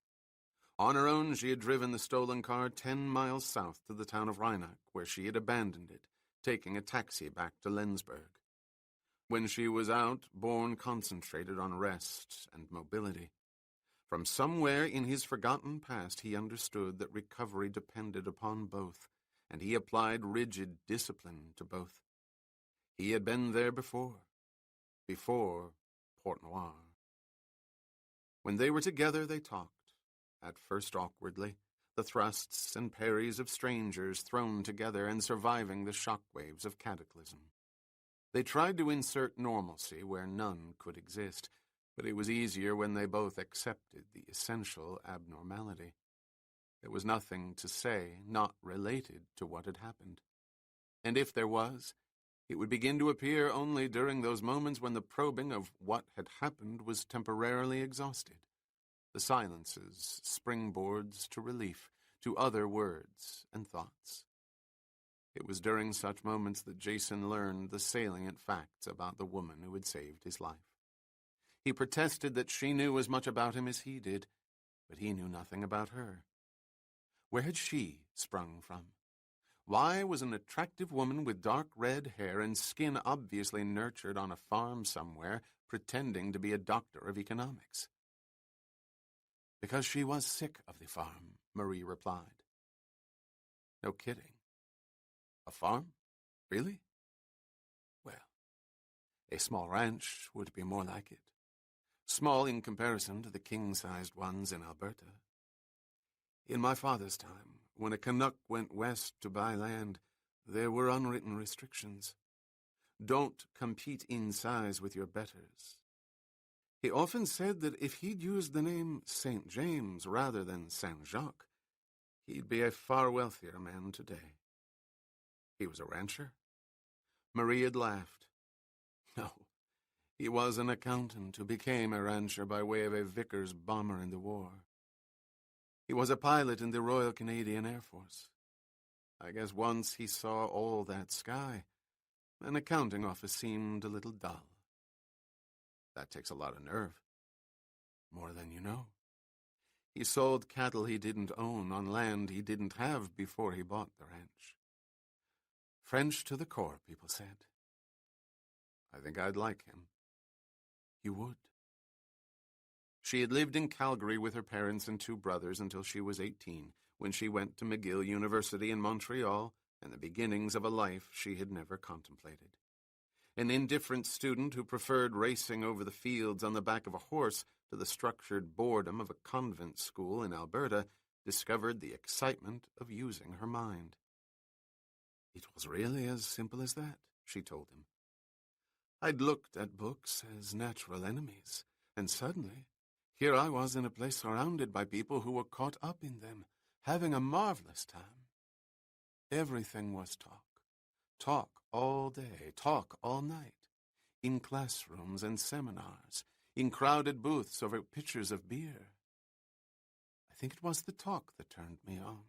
[SPEAKER 1] On her own, she had driven the stolen car 10 miles south to the town of Reinach, where she had abandoned it, taking a taxi back to Lenzburg. When she was out, Bourne concentrated on rest and mobility. From somewhere in his forgotten past, he understood that recovery depended upon both, and he applied rigid discipline to both. He had been there before Port Noir. When they were together, they talked, at first awkwardly, the thrusts and parries of strangers thrown together and surviving the shock waves of cataclysm. They tried to insert normalcy where none could exist, but it was easier when they both accepted the essential abnormality. There was nothing to say not related to what had happened. And if there was, it would begin to appear only during those moments when the probing of what had happened was temporarily exhausted. The silences, springboards to relief, to other words and thoughts. It was during such moments that Jason learned the salient facts about the woman who had saved his life. He protested that she knew as much about him as he did, but he knew nothing about her. Where had she sprung from? Why was an attractive woman with dark red hair and skin obviously nurtured on a farm somewhere pretending to be a doctor of economics? Because she was sick of the farm, Marie replied. No kidding. A farm? Really? Well, a small ranch would be more like it. Small in comparison to the king-sized ones in Alberta. In my father's time, when a Canuck went west to buy land, there were unwritten restrictions. Don't compete in size with your betters. He often said that if he'd used the name St. James rather than Saint Jacques, he'd be a far wealthier man today. He was a rancher? Marie had laughed. No, he was an accountant who became a rancher by way of a Vickers bomber in the war. He was a pilot in the Royal Canadian Air Force. I guess once he saw all that sky, an accounting office seemed a little dull. That takes a lot of nerve. More than you know. He sold cattle he didn't own on land he didn't have before he bought the ranch. French to the core, people said. I think I'd like him. You would. She had lived in Calgary with her parents and 2 brothers until she was 18, when she went to McGill University in Montreal and the beginnings of a life she had never contemplated. An indifferent student who preferred racing over the fields on the back of a horse to the structured boredom of a convent school in Alberta discovered the excitement of using her mind. It was really as simple as that, she told him. I'd looked at books as natural enemies, and suddenly, here I was in a place surrounded by people who were caught up in them, having a marvelous time. Everything was talk. Talk all day, talk all night, in classrooms and seminars, in crowded booths over pitchers of beer. I think it was the talk that turned me on.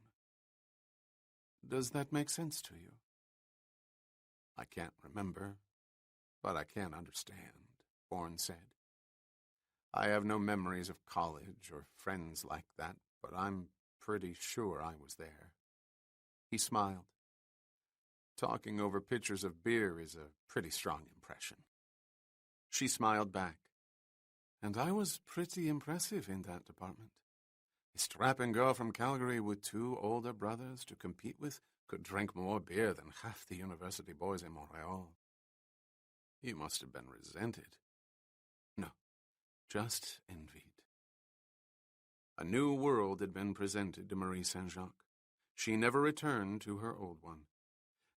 [SPEAKER 1] Does that make sense to you? I can't remember, but I can understand, Bourne said. I have no memories of college or friends like that, but I'm pretty sure I was there. He smiled. Talking over pitchers of beer is a pretty strong impression. She smiled back. And I was pretty impressive in that department. A strapping girl from Calgary with 2 older brothers to compete with could drink more beer than half the university boys in Montreal. You must have been resented. No, just envied. A new world had been presented to Marie Saint-Jacques. She never returned to her old one.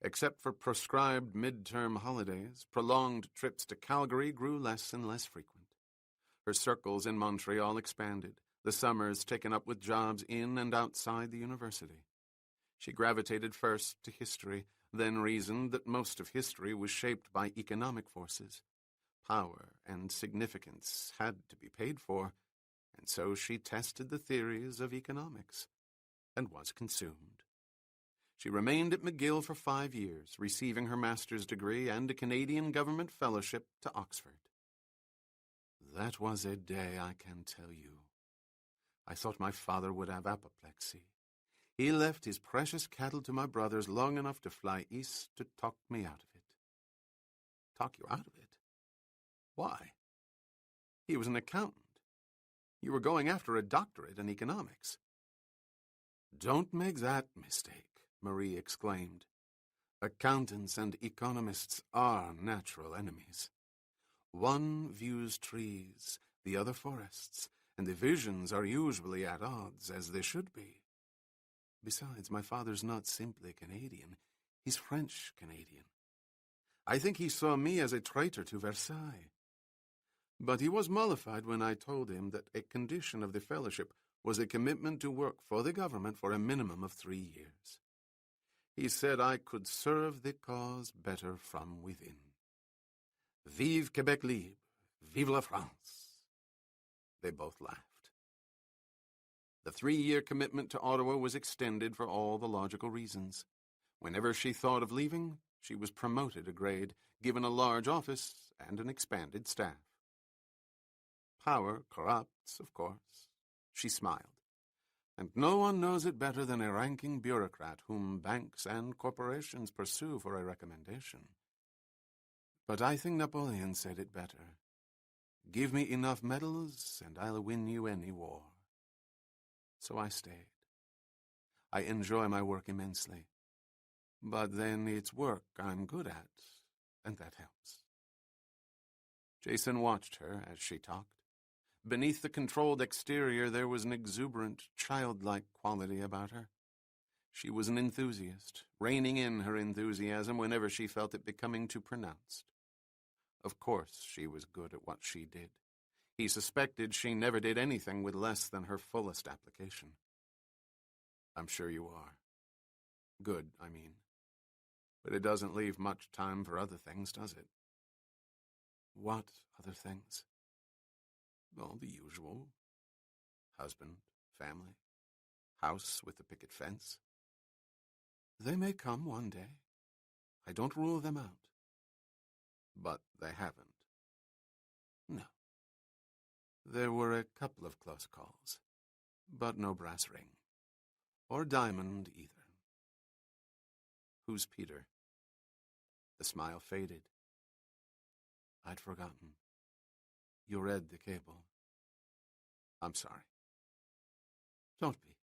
[SPEAKER 1] Except for prescribed midterm holidays, prolonged trips to Calgary grew less and less frequent. Her circles in Montreal expanded, the summers taken up with jobs in and outside the university. She gravitated first to history, then reasoned that most of history was shaped by economic forces. Power and significance had to be paid for, and so she tested the theories of economics and was consumed. She remained at McGill for 5 years, receiving her master's degree and a Canadian government fellowship to Oxford. That was a day, I can tell you. I thought my father would have apoplexy. He left his precious cattle to my brothers long enough to fly east to talk me out of it. Talk you out of it? Why? He was an accountant. You were going after a doctorate in economics. Don't make that mistake, Marie exclaimed. Accountants and economists are natural enemies. One views trees, the other forests, and the visions are usually at odds, as they should be. Besides, my father's not simply Canadian, he's French-Canadian. I think he saw me as a traitor to Versailles. But he was mollified when I told him that a condition of the fellowship was a commitment to work for the government for a minimum of 3 years. He said I could serve the cause better from within. Vive Québec libre, vive la France. They both laughed. The 3-year commitment to Ottawa was extended for all the logical reasons. Whenever she thought of leaving, she was promoted a grade, given a large office and an expanded staff. Power corrupts, of course. She smiled. And no one knows it better than a ranking bureaucrat whom banks and corporations pursue for a recommendation. But I think Napoleon said it better. Give me enough medals, and I'll win you any war. So I stayed. I enjoy my work immensely. But then it's work I'm good at, and that helps. Jason watched her as she talked. Beneath the controlled exterior, there was an exuberant, childlike quality about her. She was an enthusiast, reining in her enthusiasm whenever she felt it becoming too pronounced. Of course, she was good at what she did. He suspected she never did anything with less than her fullest application. I'm sure you are. Good, I mean. But it doesn't leave much time for other things, does it? What other things? Well, the usual. Husband, family, house with the picket fence. They may come one day. I don't rule them out. But they haven't. No. There were a couple of close calls, but no brass ring. Or diamond either. Who's Peter? The smile faded. I'd forgotten. You read the cable. I'm sorry. Don't be.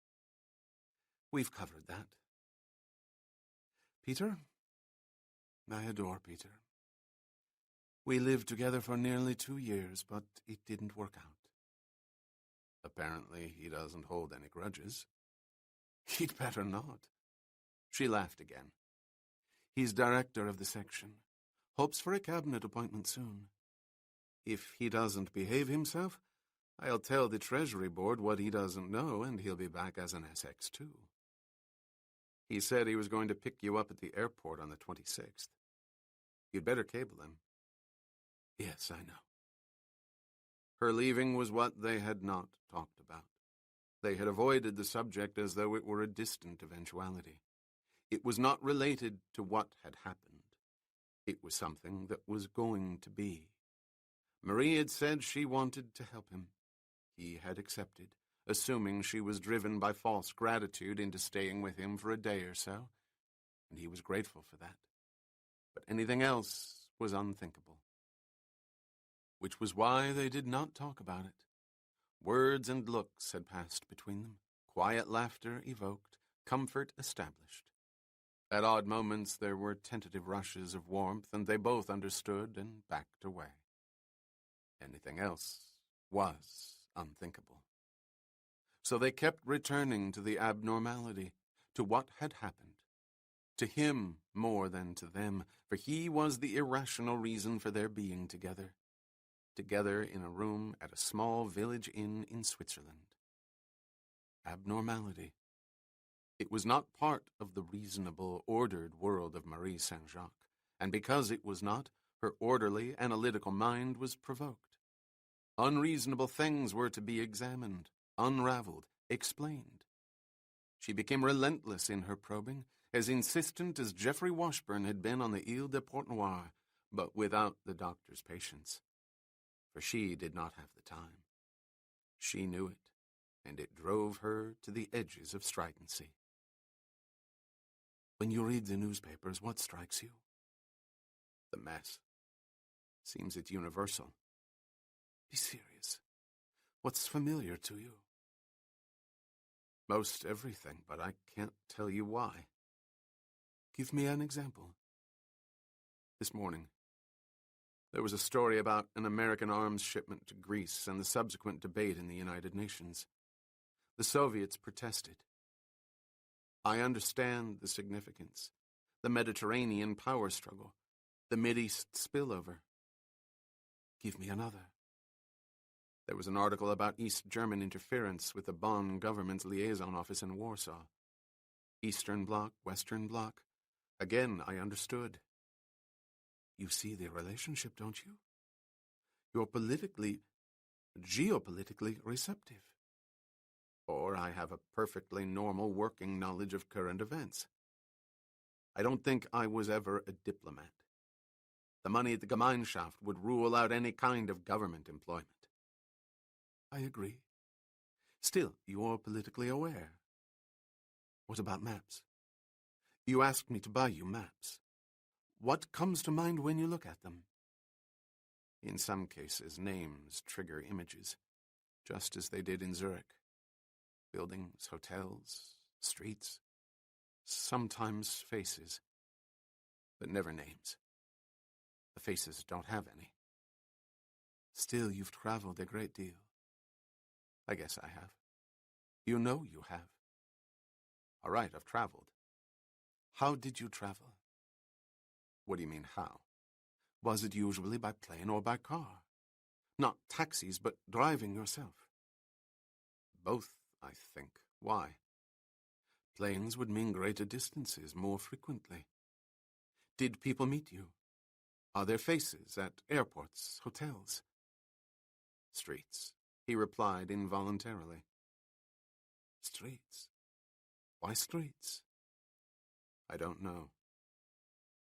[SPEAKER 1] We've covered that. Peter? I adore Peter. We lived together for nearly 2 years, but it didn't work out. Apparently, he doesn't hold any grudges. He'd better not. She laughed again. He's director of the section. Hopes for a cabinet appointment soon. If he doesn't behave himself, I'll tell the Treasury Board what he doesn't know, and he'll be back as an SX too. He said he was going to pick you up at the airport on the 26th. You'd better cable him. Yes, I know. Her leaving was what they had not talked about. They had avoided the subject as though it were a distant eventuality. It was not related to what had happened. It was something that was going to be. Marie had said she wanted to help him. He had accepted, assuming she was driven by false gratitude into staying with him for a day or so, and he was grateful for that. But anything else was unthinkable. which was why they did not talk about it. Words and looks had passed between them, quiet laughter evoked, comfort established. At odd moments there were tentative rushes of warmth, and they both understood and backed away. Anything else was unthinkable. So they kept returning to the abnormality, to what had happened. To him more than to them, for he was the irrational reason for their being together. Together in a room at a small village inn in Switzerland. Abnormality. It was not part of the reasonable, ordered world of Marie Saint-Jacques, and because it was not, her orderly, analytical mind was provoked. Unreasonable things were to be examined, unraveled, explained. She became relentless in her probing, as insistent as Geoffrey Washburn had been on the Ile de Port-Noir, but without the doctor's patience. For she did not have the time. She knew it, and it drove her to the edges of stridency. When you read the newspapers, what strikes you? The mess. Seems it's universal. Be serious. What's familiar to you? Most everything, but I can't tell you why. Give me an example. This morning, there was a story about an American arms shipment to Greece and the subsequent debate in the United Nations. The Soviets protested. I understand the significance, the Mediterranean power struggle, the Mideast spillover. Give me another. There was an article about East German interference with the Bonn government's liaison office in Warsaw. Eastern Bloc, Western Bloc. Again, I understood. You see the relationship, don't you? You're geopolitically receptive. Or I have a perfectly normal working knowledge of current events. I don't think I was ever a diplomat. The money at the Gemeinschaft would rule out any kind of government employment. I agree. Still, you're politically aware. What about maps? You asked me to buy you maps. What comes to mind when you look at them? In some cases, names trigger images, just as they did in Zurich. Buildings, hotels, streets, sometimes faces, but never names. The faces don't have any. Still, you've traveled a great deal. I guess I have. You know you have. All right, I've traveled. How did you travel? What do you mean, how? Was it usually by plane or by car? Not taxis, but driving yourself. Both, I think. Why? Planes would mean greater distances more frequently. Did people meet you? Are there faces at airports, hotels? Streets, he replied involuntarily. Streets? Why streets? I don't know.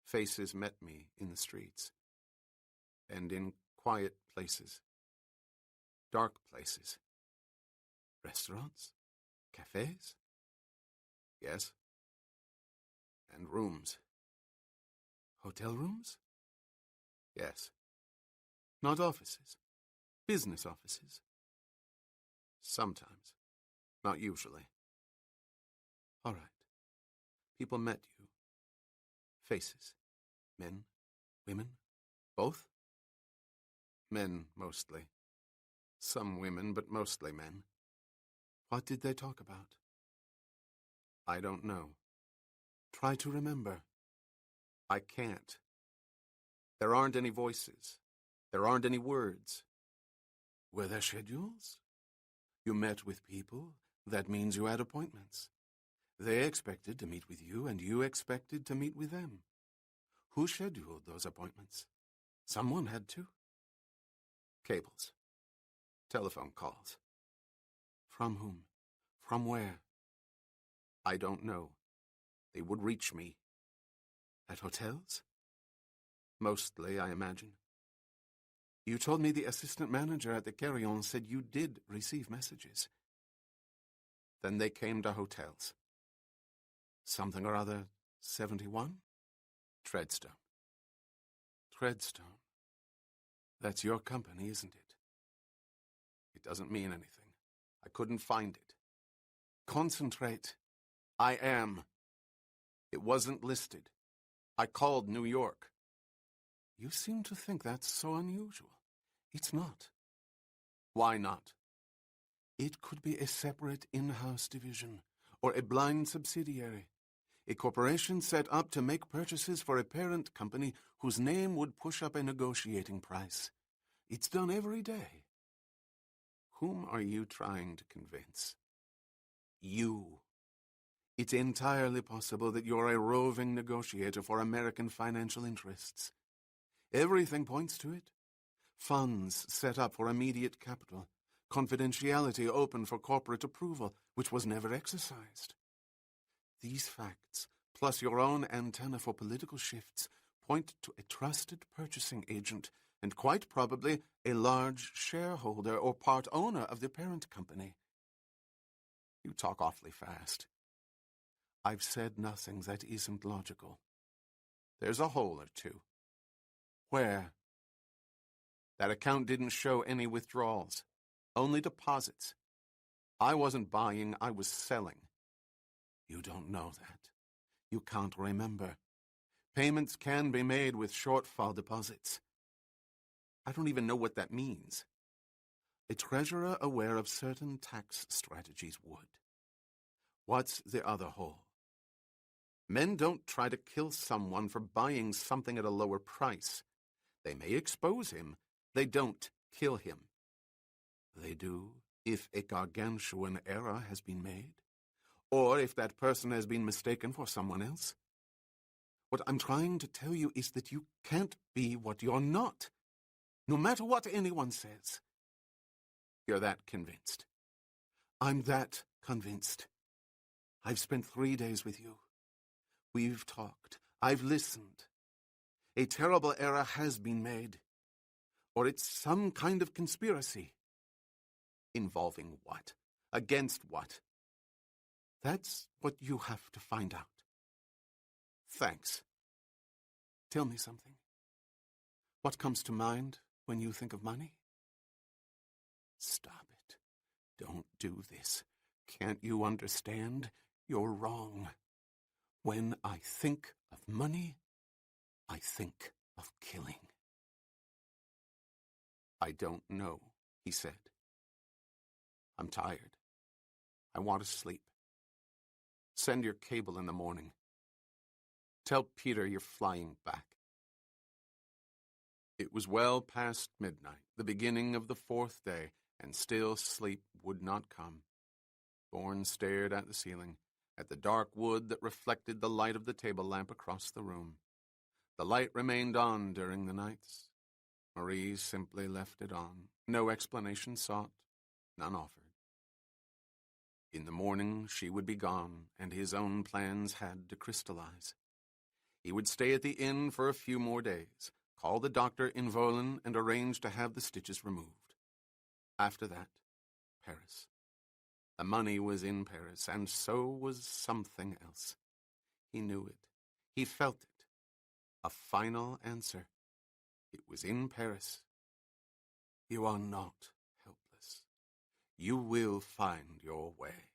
[SPEAKER 1] Faces met me in the streets, and in quiet places, dark places. Restaurants? Cafes? Yes. And rooms. Hotel rooms? Yes. Not offices. Business offices. Sometimes. Not usually. All right. People met you. Faces. Men, women, both? Men, mostly. Some women, but mostly men. What did they talk about? I don't know. Try to remember. I can't. There aren't any voices. There aren't any words. Were there schedules? You met with people. That means you had appointments. They expected to meet with you, and you expected to meet with them. Who scheduled those appointments? Someone had to. Cables. Telephone calls. From whom? From where? I don't know. They would reach me. At hotels? Mostly, I imagine. You told me the assistant manager at the Carillon said you did receive messages. Then they came to hotels. Something or other, 71? Treadstone. Treadstone. That's your company, isn't it? It doesn't mean anything. I couldn't find it. Concentrate. I am. It wasn't listed. I called New York. You seem to think that's so unusual. It's not. Why not? It could be a separate in-house division, or a blind subsidiary. A corporation set up to make purchases for a parent company whose name would push up a negotiating price. It's done every day. Whom are you trying to convince? You. It's entirely possible that you're a roving negotiator for American financial interests. Everything points to it. Funds set up for immediate capital. Confidentiality open for corporate approval, which was never exercised. These facts, plus your own antenna for political shifts, point to a trusted purchasing agent and quite probably a large shareholder or part owner of the parent company. You talk awfully fast. I've said nothing that isn't logical. There's a hole or two. Where? That account didn't show any withdrawals, only deposits. I wasn't buying, I was selling. You don't know that. You can't remember. Payments can be made with shortfall deposits. I don't even know what that means. A treasurer aware of certain tax strategies would. What's the other hole? Men don't try to kill someone for buying something at a lower price. They may expose him. They don't kill him. They do if a gargantuan error has been made, or if that person has been mistaken for someone else. What I'm trying to tell you is that you can't be what you're not, no matter what anyone says. You're that convinced. I'm that convinced. I've spent 3 days with you. We've talked. I've listened. A terrible error has been made. Or it's some kind of conspiracy. Involving what? Against what? That's what you have to find out. Thanks. Tell me something. What comes to mind when you think of money? Stop it. Don't do this. Can't you understand? You're wrong. When I think of money, I think of killing. I don't know, he said. I'm tired. I want to sleep. Send your cable in the morning. Tell Peter you're flying back. It was well past midnight, the beginning of the 4th day, and still sleep would not come. Bourne stared at the ceiling, at the dark wood that reflected the light of the table lamp across the room. The light remained on during the nights. Marie simply left it on, no explanation sought, none offered. In the morning she would be gone, and his own plans had to crystallize. He would stay at the inn for a few more days, call the doctor in Volin, and arrange to have the stitches removed. After that, Paris. The money was in Paris, and so was something else. He knew it. He felt it. A final answer. It was in Paris. You are not helpless. You will find your way.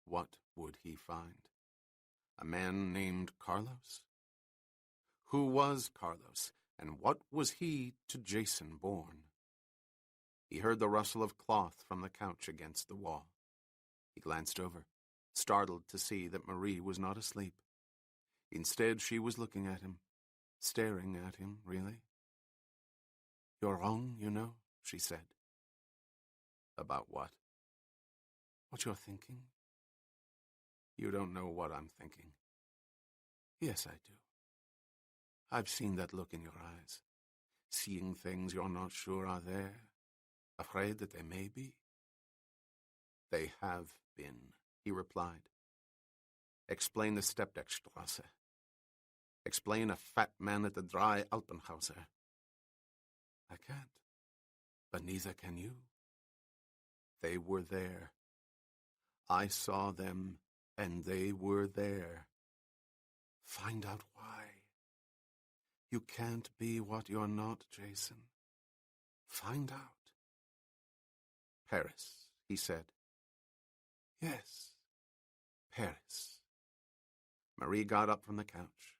[SPEAKER 1] What would he find? A man named Carlos? Who was Carlos, and what was he to Jason Bourne? He heard the rustle of cloth from the couch against the wall. He glanced over, startled to see that Marie was not asleep. Instead, she was looking at him, staring at him, really. You're wrong, you know, she said. About what? What you're thinking? You don't know what I'm thinking. Yes, I do. I've seen that look in your eyes, seeing things you're not sure are there, afraid that they may be. They have been, he replied. Explain the Stepdeckstrasse. Explain a fat man at the dry Alpenhauser. I can't, but neither can you. They were there. I saw them, and they were there. Find out why. You can't be what you're not, Jason. Find out. Paris, he said. Yes, Paris. Marie got up from the couch.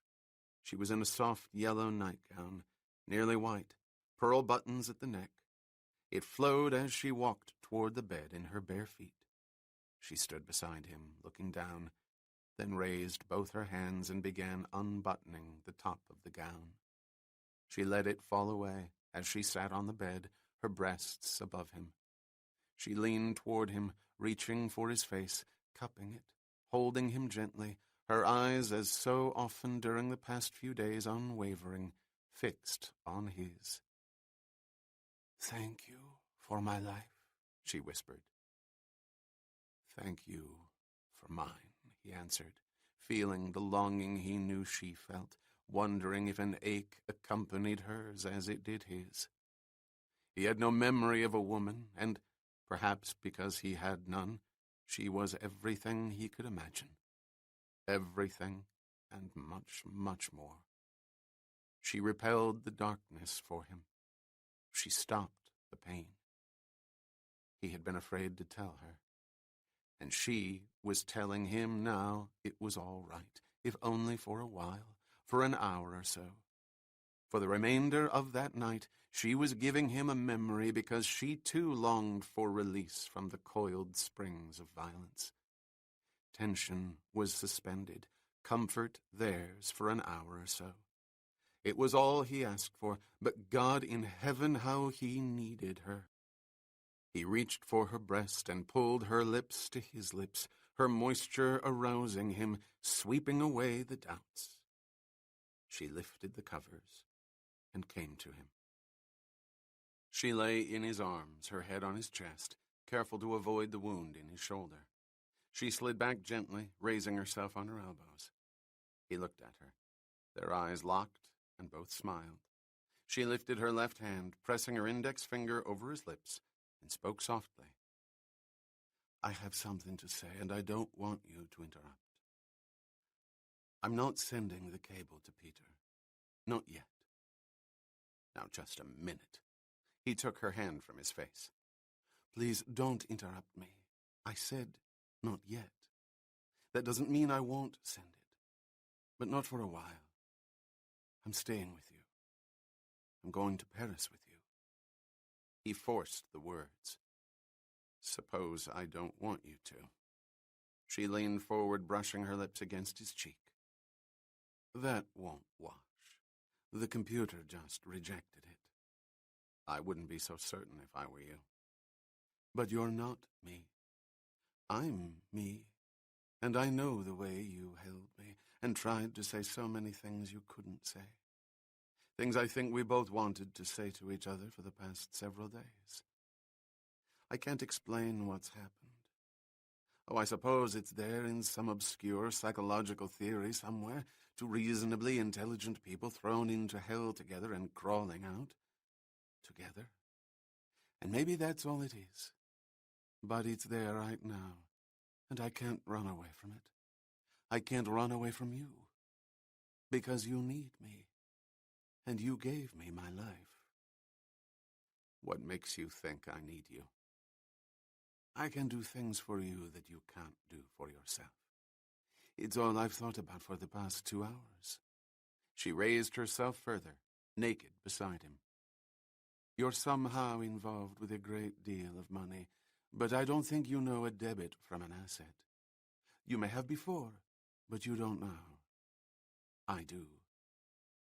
[SPEAKER 1] She was in a soft yellow nightgown, nearly white, pearl buttons at the neck. It flowed as she walked toward the bed in her bare feet. She stood beside him, looking down, then raised both her hands and began unbuttoning the top of the gown. She let it fall away as she sat on the bed, her breasts above him. She leaned toward him, reaching for his face, cupping it, holding him gently, her eyes, as so often during the past few days, unwavering, fixed on his. "Thank you for my life," she whispered. "Thank you for mine," he answered, feeling the longing he knew she felt, wondering if an ache accompanied hers as it did his. He had no memory of a woman, and, perhaps because he had none, she was everything he could imagine. Everything, and much, much more. She repelled the darkness for him. She stopped the pain. He had been afraid to tell her, and she was telling him now it was all right, if only for a while, for an hour or so. For the remainder of that night, she was giving him a memory because she too longed for release from the coiled springs of violence. Tension was suspended, comfort theirs for an hour or so. It was all he asked for, but God in heaven, how he needed her. He reached for her breast and pulled her lips to his lips, her moisture arousing him, sweeping away the doubts. She lifted the covers and came to him. She lay in his arms, her head on his chest, careful to avoid the wound in his shoulder. She slid back gently, raising herself on her elbows. He looked at her. Their eyes locked, and both smiled. She lifted her left hand, pressing her index finger over his lips, and spoke softly. "I have something to say, and I don't want you to interrupt. I'm not sending the cable to Peter. Not yet." "Now, just a minute." He took her hand from his face. "Please don't interrupt me. I said not yet. That doesn't mean I won't send it. But not for a while. I'm staying with you. I'm going to Paris with you." He forced the words. "Suppose I don't want you to." She leaned forward, brushing her lips against his cheek. "That won't wash. The computer just rejected it. I wouldn't be so certain if I were you. But you're not me. I'm me. And I know the way you held me and tried to say so many things you couldn't say. Things I think we both wanted to say to each other for the past several days. I can't explain what's happened. Oh, I suppose it's there in some obscure psychological theory somewhere, two reasonably intelligent people thrown into hell together and crawling out together. And maybe that's all it is. But it's there right now, and I can't run away from it. I can't run away from you, because you need me, and you gave me my life." "What makes you think I need you?" "I can do things for you that you can't do for yourself. It's all I've thought about for the past 2 hours." She raised herself further, naked beside him. "You're somehow involved with a great deal of money, but I don't think you know a debit from an asset. You may have before, but you don't now. I do.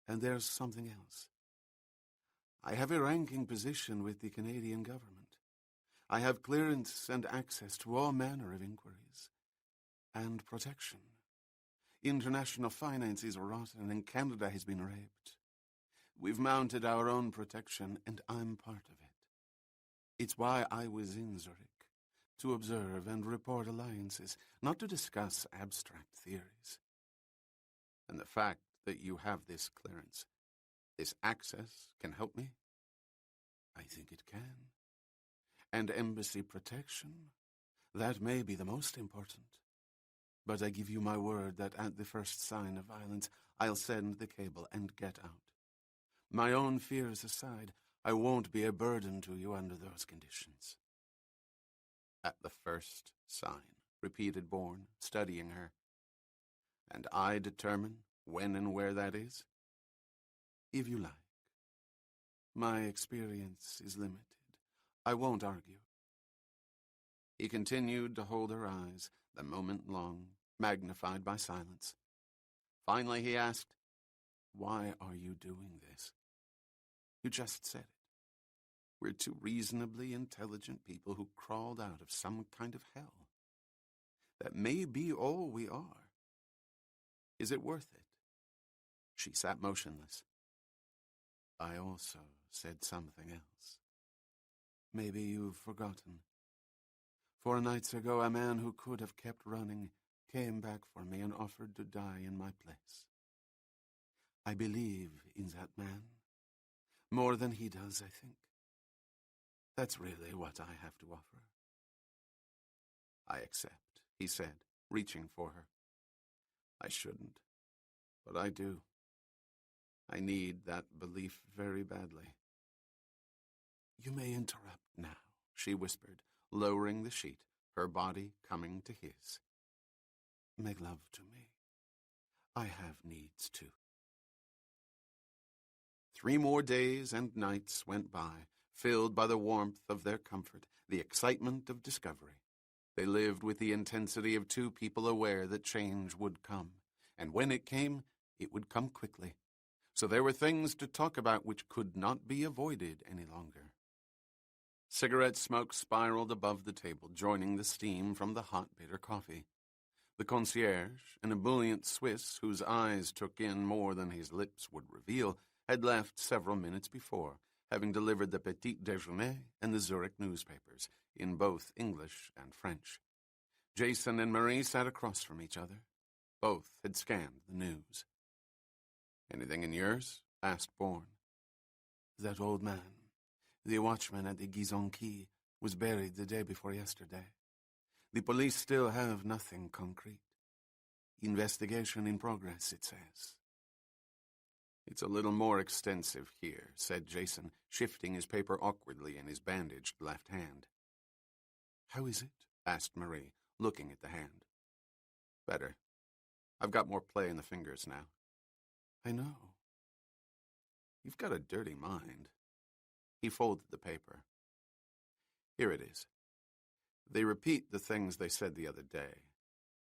[SPEAKER 1] And there's something else. I have a ranking position with the Canadian government. I have clearance and access to all manner of inquiries. And protection. International finance is rotten and Canada has been raped. We've mounted our own protection, and I'm part of it. It's why I was in Zurich, to observe and report alliances, not to discuss abstract theories. And the fact that you have this clearance, this access, can help me? I think it can. And embassy protection, that may be the most important. But I give you my word that at the first sign of violence, I'll send the cable and get out. My own fears aside, I won't be a burden to you under those conditions. At the first sign, repeated Bourne, studying her. And I determine when and where that is? If you like. My experience is limited. I won't argue. He continued to hold her eyes, the moment long, magnified by silence. Finally he asked, "Why are you doing this?" "You just said it. We're two reasonably intelligent people who crawled out of some kind of hell. That may be all we are. Is it worth it?" She sat motionless. "I also said something else. Maybe you've forgotten. 4 nights ago, a man who could have kept running came back for me and offered to die in my place. I believe in that man. More than he does, I think. That's really what I have to offer." "I accept," he said, reaching for her. "I shouldn't, but I do. I need that belief very badly." "You may interrupt now," she whispered, lowering the sheet, her body coming to his. "Make love to me. I have needs too." 3 more days and nights went by, filled by the warmth of their comfort, the excitement of discovery. They lived with the intensity of 2 people aware that change would come, and when it came, it would come quickly. So there were things to talk about which could not be avoided any longer. Cigarette smoke spiraled above the table, joining the steam from the hot, bitter coffee. The concierge, an ebullient Swiss whose eyes took in more than his lips would reveal, had left several minutes before, having delivered the Petit Déjeuner and the Zurich newspapers, in both English and French. Jason and Marie sat across from each other. Both had scanned the news. "Anything in yours?" asked Bourne. "That old man, the watchman at the Gizon Quay, was buried the day before yesterday. The police still have nothing concrete. Investigation in progress, it says." "It's a little more extensive here," said Jason, shifting his paper awkwardly in his bandaged left hand. "How is it?" asked Marie, looking at the hand. "Better. I've got more play in the fingers now." "I know." "You've got a dirty mind." He folded the paper. "Here it is. They repeat the things they said the other day.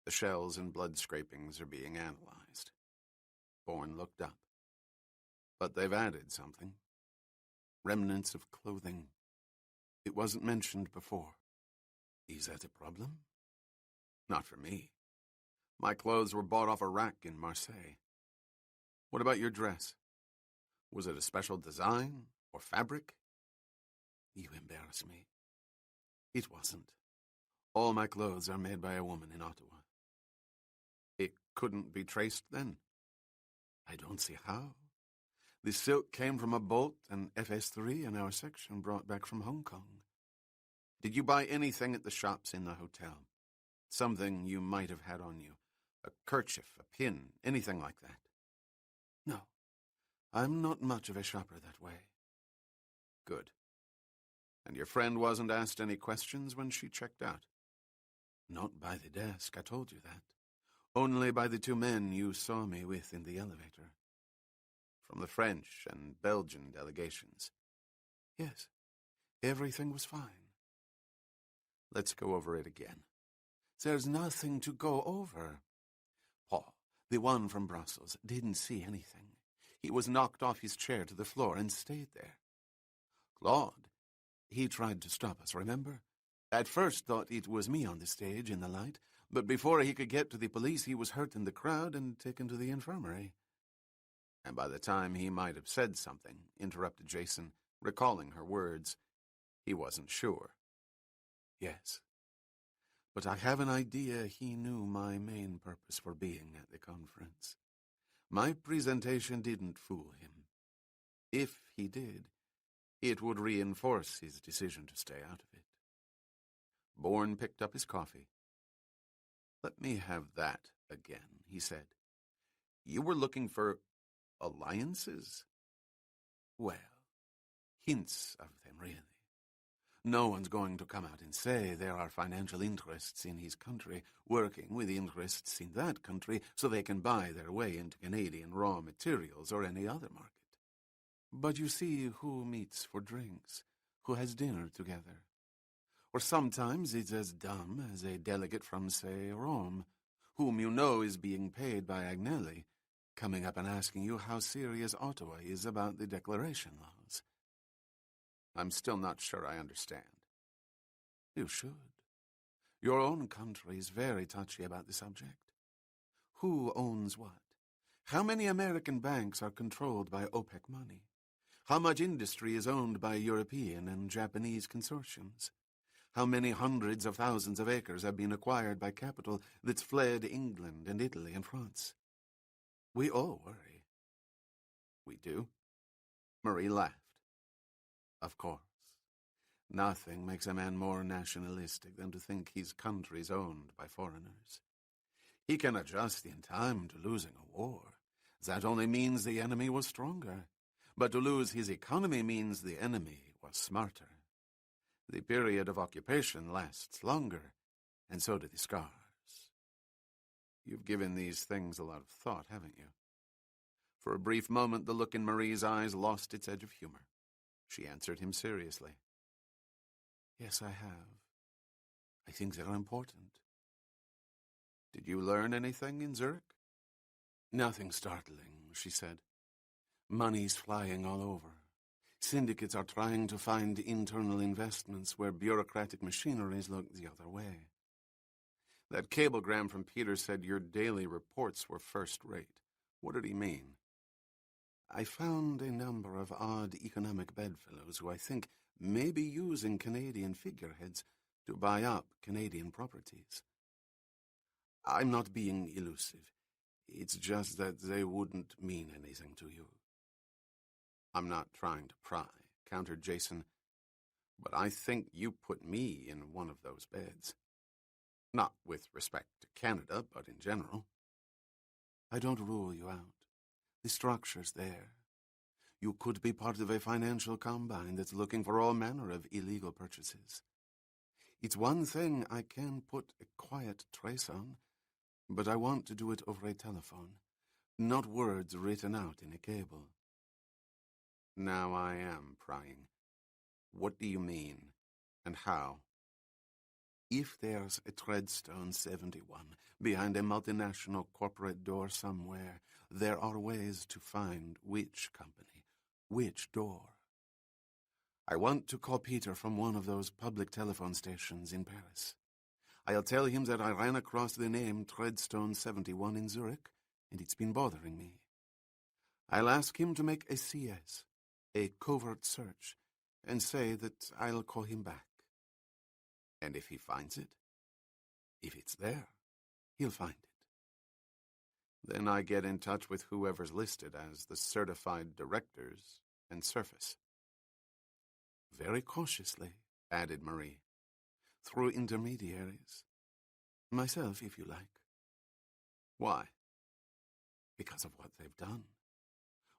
[SPEAKER 1] The shells and blood scrapings are being analyzed." Bourne looked up. "But they've added something. Remnants of clothing. It wasn't mentioned before." "Is that a problem?" "Not for me. My clothes were bought off a rack in Marseille. What about your dress? Was it a special design or fabric?" "You embarrass me. It wasn't. All my clothes are made by a woman in Ottawa." "It couldn't be traced then?" "I don't see how. The silk came from a boat and FS3 in our section brought back from Hong Kong." "Did you buy anything at the shops in the hotel? Something you might have had on you? A kerchief, a pin, anything like that?" "No. I'm not much of a shopper that way." "Good. And your friend wasn't asked any questions when she checked out?" "Not by the desk, I told you that. Only by the 2 men you saw me with in the elevator." "From the French and Belgian delegations?" "Yes. Everything was fine." "Let's go over it again." "There's nothing to go over." "Paul, the one from Brussels, didn't see anything. He was knocked off his chair to the floor and stayed there. Claude, he tried to stop us, remember? At first thought it was me on the stage in the light, but before he could get to the police, he was hurt in the crowd and taken to the infirmary." "And by the time he might have said something," interrupted Jason, recalling her words, "he wasn't sure." "Yes. But I have an idea he knew my main purpose for being at the conference. My presentation didn't fool him. If he did, it would reinforce his decision to stay out of it." Bourne picked up his coffee. "Let me have that again," he said. "You were looking for alliances?" Well, hints of them, really. No one's going to come out and say there are financial interests in his country working with interests in that country so they can buy their way into Canadian raw materials or any other market. But you see who meets for drinks, who has dinner together. Or sometimes it's as dumb as a delegate from, say, Rome, whom you know is being paid by Agnelli, coming up and asking you how serious Ottawa is about the declaration laws. I'm still not sure I understand. You should. Your own country is very touchy about the subject. Who owns what? How many American banks are controlled by OPEC money? How much industry is owned by European and Japanese consortiums? How many hundreds of thousands of acres have been acquired by capital that's fled England and Italy and France? We all worry. We do. Marie laughed. Of course. Nothing makes a man more nationalistic than to think his country's owned by foreigners. He can adjust in time to losing a war. That only means the enemy was stronger. But to lose his economy means the enemy was smarter. The period of occupation lasts longer, and so do the scars. You've given these things a lot of thought, haven't you? For a brief moment, the look in Marie's eyes lost its edge of humor. She answered him seriously. Yes, I have. I think they're important. Did you learn anything in Zurich? Nothing startling, she said. Money's flying all over. Syndicates are trying to find internal investments where bureaucratic machineries look the other way. That cablegram from Peter said your daily reports were first-rate. What did he mean? I found a number of odd economic bedfellows who I think may be using Canadian figureheads to buy up Canadian properties. I'm not being elusive. It's just that they wouldn't mean anything to you. I'm not trying to pry, countered Jason, but I think you put me in one of those beds. Not with respect to Canada, but in general. I don't rule you out. The structure's there. You could be part of a financial combine that's looking for all manner of illegal purchases. It's one thing I can put a quiet trace on, but I want to do it over a telephone, not words written out in a cable. Now I am prying. What do you mean, and how? If there's a Treadstone 71 behind a multinational corporate door somewhere, there are ways to find which company, which door. I want to call Peter from one of those public telephone stations in Paris. I'll tell him that I ran across the name Treadstone 71 in Zurich, and it's been bothering me. I'll ask him to make a CS, a covert search, and say that I'll call him back. And if he finds it, if it's there, he'll find it. Then I get in touch with whoever's listed as the certified directors and surface. Very cautiously, added Marie, through intermediaries. Myself, if you like. Why? Because of what they've done.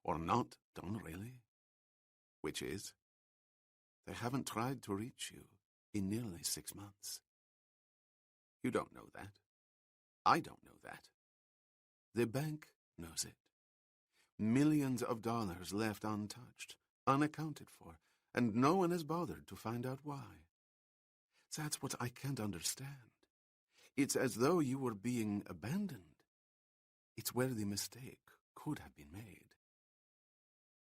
[SPEAKER 1] Or not done, really. Which is, they haven't tried to reach you in nearly 6 months. You don't know that. I don't know that. The bank knows it. Millions of dollars left untouched, unaccounted for, and no one has bothered to find out why. That's what I can't understand. It's as though you were being abandoned. It's where the mistake could have been made.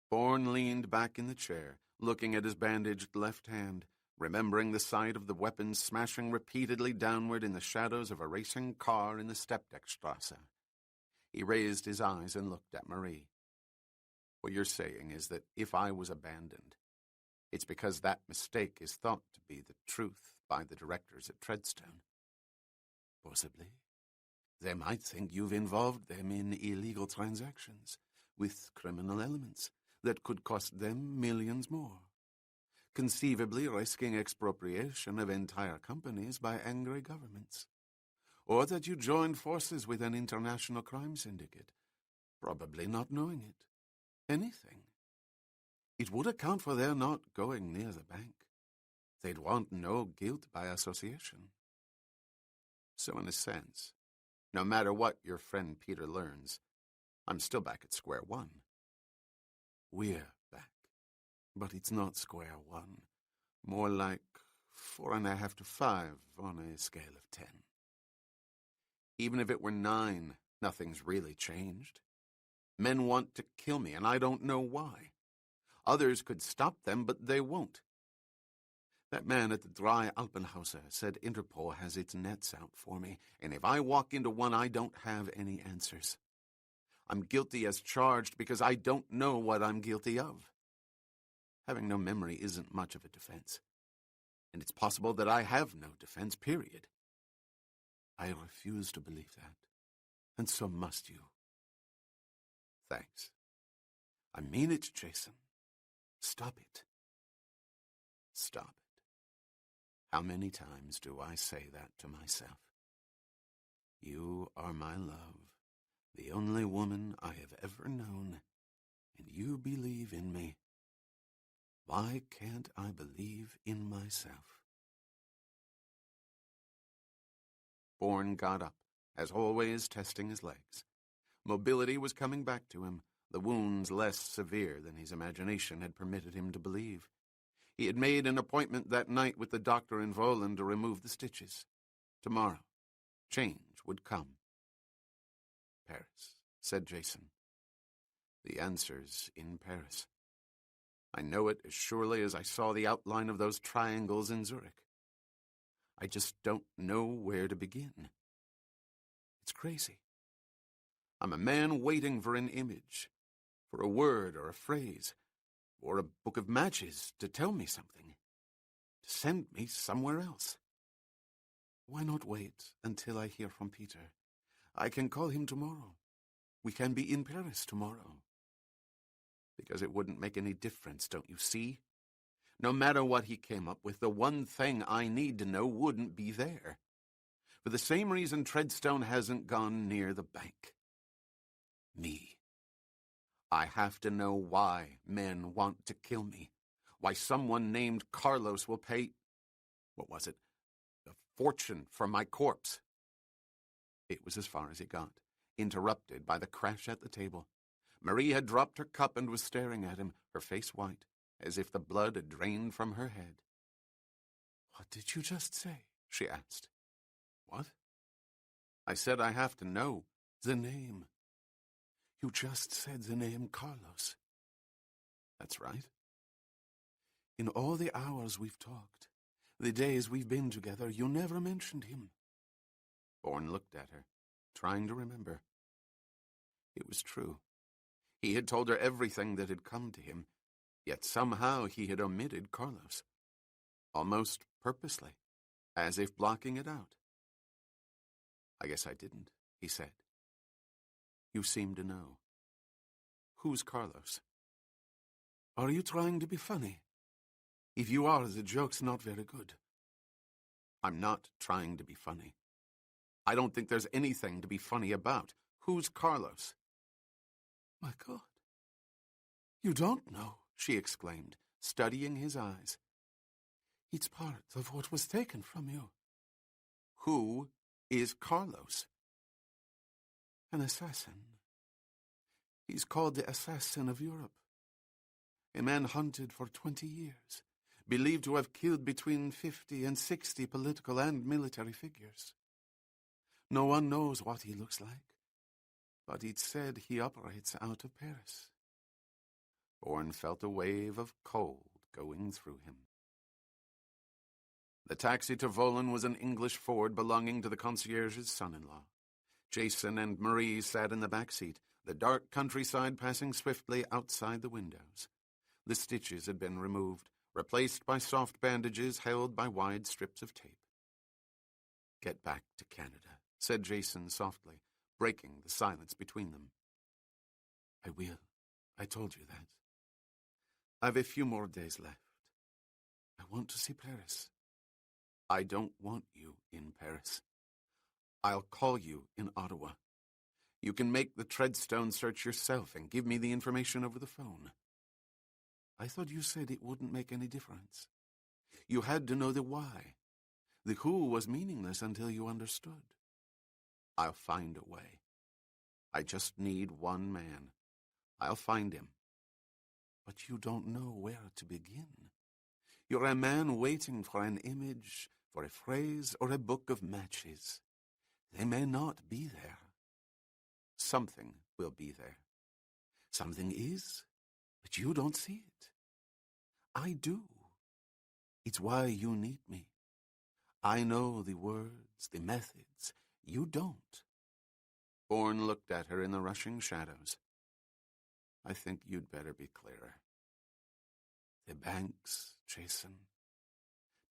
[SPEAKER 1] Bourne leaned back in the chair, looking at his bandaged left hand, remembering the sight of the weapon smashing repeatedly downward in the shadows of a racing car in the Steppdeckstrasse. He raised his eyes and looked at Marie. What you're saying is that if I was abandoned, it's because that mistake is thought to be the truth by the directors at Treadstone. Possibly. They might think you've involved them in illegal transactions with criminal elements that could cost them millions more, conceivably risking expropriation of entire companies by angry governments. Or that you joined forces with an international crime syndicate, probably not knowing it. Anything. It would account for their not going near the bank. They'd want no guilt by association. So in a sense, no matter what your friend Peter learns, I'm still back at square one. We're back. But it's not square one. More like 4.5 to 5 on a scale of 10. Even if it were 9, nothing's really changed. Men want to kill me, and I don't know why. Others could stop them, but they won't. That man at the Dry Alpenhauser said Interpol has its nets out for me, and if I walk into one, I don't have any answers. I'm guilty as charged because I don't know what I'm guilty of. Having no memory isn't much of a defense. And it's possible that I have no defense, period. I refuse to believe that, and so must you. Thanks. I mean it, Jason. Stop it. Stop it. How many times do I say that to myself? You are my love, the only woman I have ever known, and you believe in me. Why can't I believe in myself? Bourne got up, as always testing his legs. Mobility was coming back to him, the wounds less severe than his imagination had permitted him to believe. He had made an appointment that night with the doctor in Volan to remove the stitches. Tomorrow, change would come. Paris, said Jason. The answer's in Paris. I know it as surely as I saw the outline of those triangles in Zurich. I just don't know where to begin. It's crazy. I'm a man waiting for an image, for a word or a phrase, or a book of matches to tell me something, to send me somewhere else. Why not wait until I hear from Peter? I can call him tomorrow. We can be in Paris tomorrow. Because it wouldn't make any difference, don't you see? No matter what he came up with, the one thing I need to know wouldn't be there. For the same reason Treadstone hasn't gone near the bank. Me. I have to know why men want to kill me. Why someone named Carlos will pay, what was it, a fortune for my corpse. It was as far as he got, interrupted by the crash at the table. Marie had dropped her cup and was staring at him, her face white, as if the blood had drained from her head. "What did you just say?" she asked. "What?" "I said I have to know the name." "You just said the name Carlos." "That's right." "In all the hours we've talked, the days we've been together, you never mentioned him." Bourne looked at her, trying to remember. It was true. He had told her everything that had come to him, yet somehow he had omitted Carlos. Almost purposely, as if blocking it out. "I guess I didn't," he said. "You seem to know. Who's Carlos?" "Are you trying to be funny? If you are, the joke's not very good." "I'm not trying to be funny. I don't think there's anything to be funny about. Who's Carlos?" "My God. You don't know," she exclaimed, studying his eyes. "It's part of what was taken from you." "Who is Carlos?" "An assassin. He's called the Assassin of Europe. A man hunted for 20 years, believed to have killed between 50 and 60 political and military figures. No one knows what he looks like, but it's said he operates out of Paris." Bourne felt a wave of cold going through him. The taxi to Volan was an English Ford belonging to the concierge's son-in-law. Jason and Marie sat in the back seat, the dark countryside passing swiftly outside the windows. The stitches had been removed, replaced by soft bandages held by wide strips of tape. "Get back to Canada," said Jason softly, breaking the silence between them. "I will. I told you that. I've a few more days left. I want to see Paris." "I don't want you in Paris. I'll call you in Ottawa. You can make the Treadstone search yourself and give me the information over the phone." I thought you said it wouldn't make any difference. You had to know the why. The who was meaningless until you understood. I'll find a way. I just need one man. I'll find him. But you don't know where to begin. You're a man waiting for an image, for a phrase, or a book of matches. They may not be there. Something will be there. Something is, but you don't see it. I do. It's why you need me. I know the words, the methods. You don't. Bourne looked at her in the rushing shadows. I think you'd better be clearer. The banks, Jason.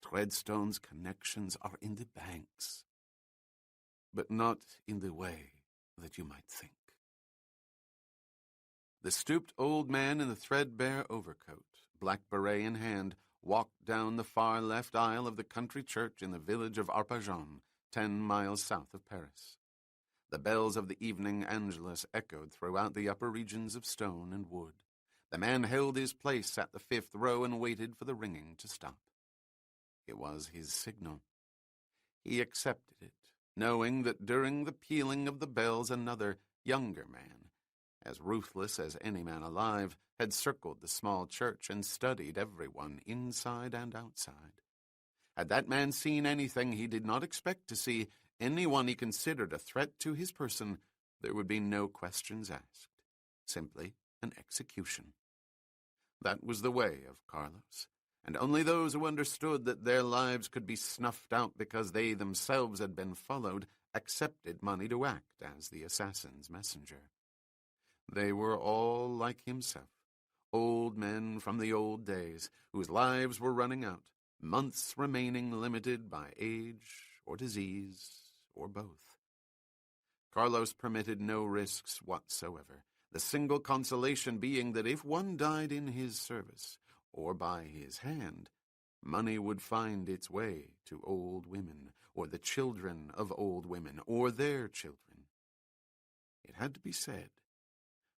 [SPEAKER 1] Treadstone's connections are in the banks, but not in the way that you might think. The stooped old man in the threadbare overcoat, black beret in hand, walked down the far left aisle of the country church in the village of Arpajon, 10 miles south of Paris. The bells of the evening Angelus echoed throughout the upper regions of stone and wood. The man held his place at the 5th row and waited for the ringing to stop. It was his signal. He accepted it, knowing that during the pealing of the bells another, younger man, as ruthless as any man alive, had circled the small church and studied everyone inside and outside. Had that man seen anything he did not expect to see, anyone he considered a threat to his person, there would be no questions asked, simply an execution. That was the way of Carlos, and only those who understood that their lives could be snuffed out because they themselves had been followed accepted money to act as the assassin's messenger. They were all like himself, old men from the old days, whose lives were running out, months remaining limited by age or disease or both. Carlos permitted no risks whatsoever, the single consolation being that if one died in his service, or by his hand, money would find its way to old women, or the children of old women, or their children. It had to be said.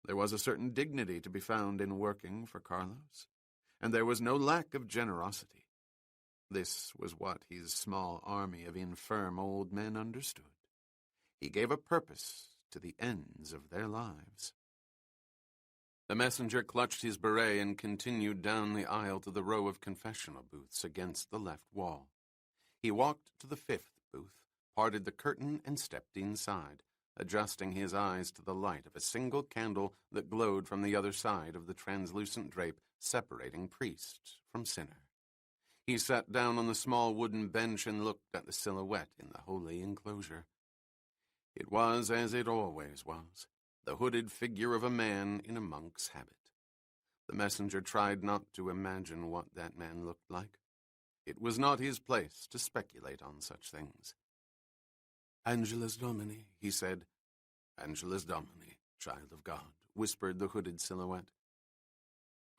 [SPEAKER 1] There was a certain dignity to be found in working for Carlos, and there was no lack of generosity. This was what his small army of infirm old men understood. He gave a purpose to the ends of their lives. The messenger clutched his beret and continued down the aisle to the row of confessional booths against the left wall. He walked to the 5th booth, parted the curtain, and stepped inside, adjusting his eyes to the light of a single candle that glowed from the other side of the translucent drape separating priest from sinner. He sat down on the small wooden bench and looked at the silhouette in the holy enclosure. It was as it always was, the hooded figure of a man in a monk's habit. The messenger tried not to imagine what that man looked like. It was not his place to speculate on such things. "Angelus Domini," he said. "Angelus Domini, child of God," whispered the hooded silhouette.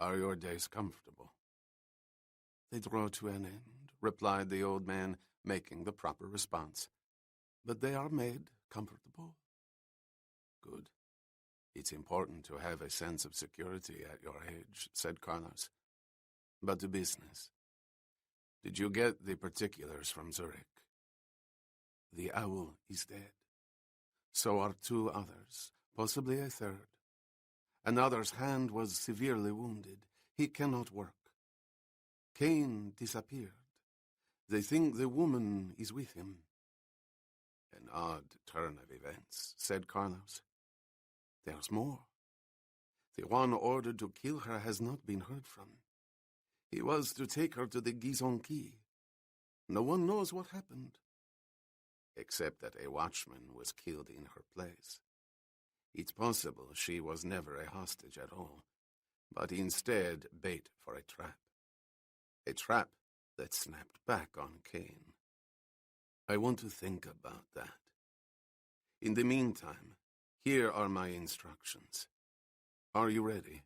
[SPEAKER 1] "Are your days comfortable?" "They draw to an end," replied the old man, making the proper response. "But they are made comfortable." "Good. It's important to have a sense of security at your age," said Carlos. "But to business. Did you get the particulars from Zurich?" "The owl is dead. So are 2 others, possibly a 3rd. Another's hand was severely wounded. He cannot work. Cain disappeared. They think the woman is with him." "An odd turn of events," said Carlos. "There's more. The one ordered to kill her has not been heard from. He was to take her to the Gizon Quay. No one knows what happened, except that a watchman was killed in her place. It's possible she was never a hostage at all, but instead bait for a trap. A trap that snapped back on Cain. I want to think about that. In the meantime, here are my instructions. Are you ready?"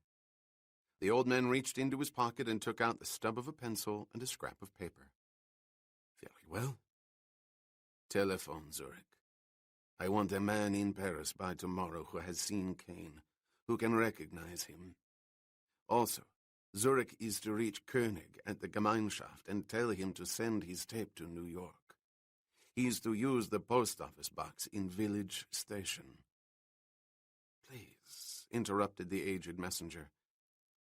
[SPEAKER 1] The old man reached into his pocket and took out the stub of a pencil and a scrap of paper. "Very well. Telephone Zurich. I want a man in Paris by tomorrow who has seen Cain, who can recognize him. Also, Zurich is to reach König at the Gemeinschaft and tell him to send his tape to New York. He is to use the post office box in Village Station. Please, interrupted the aged messenger.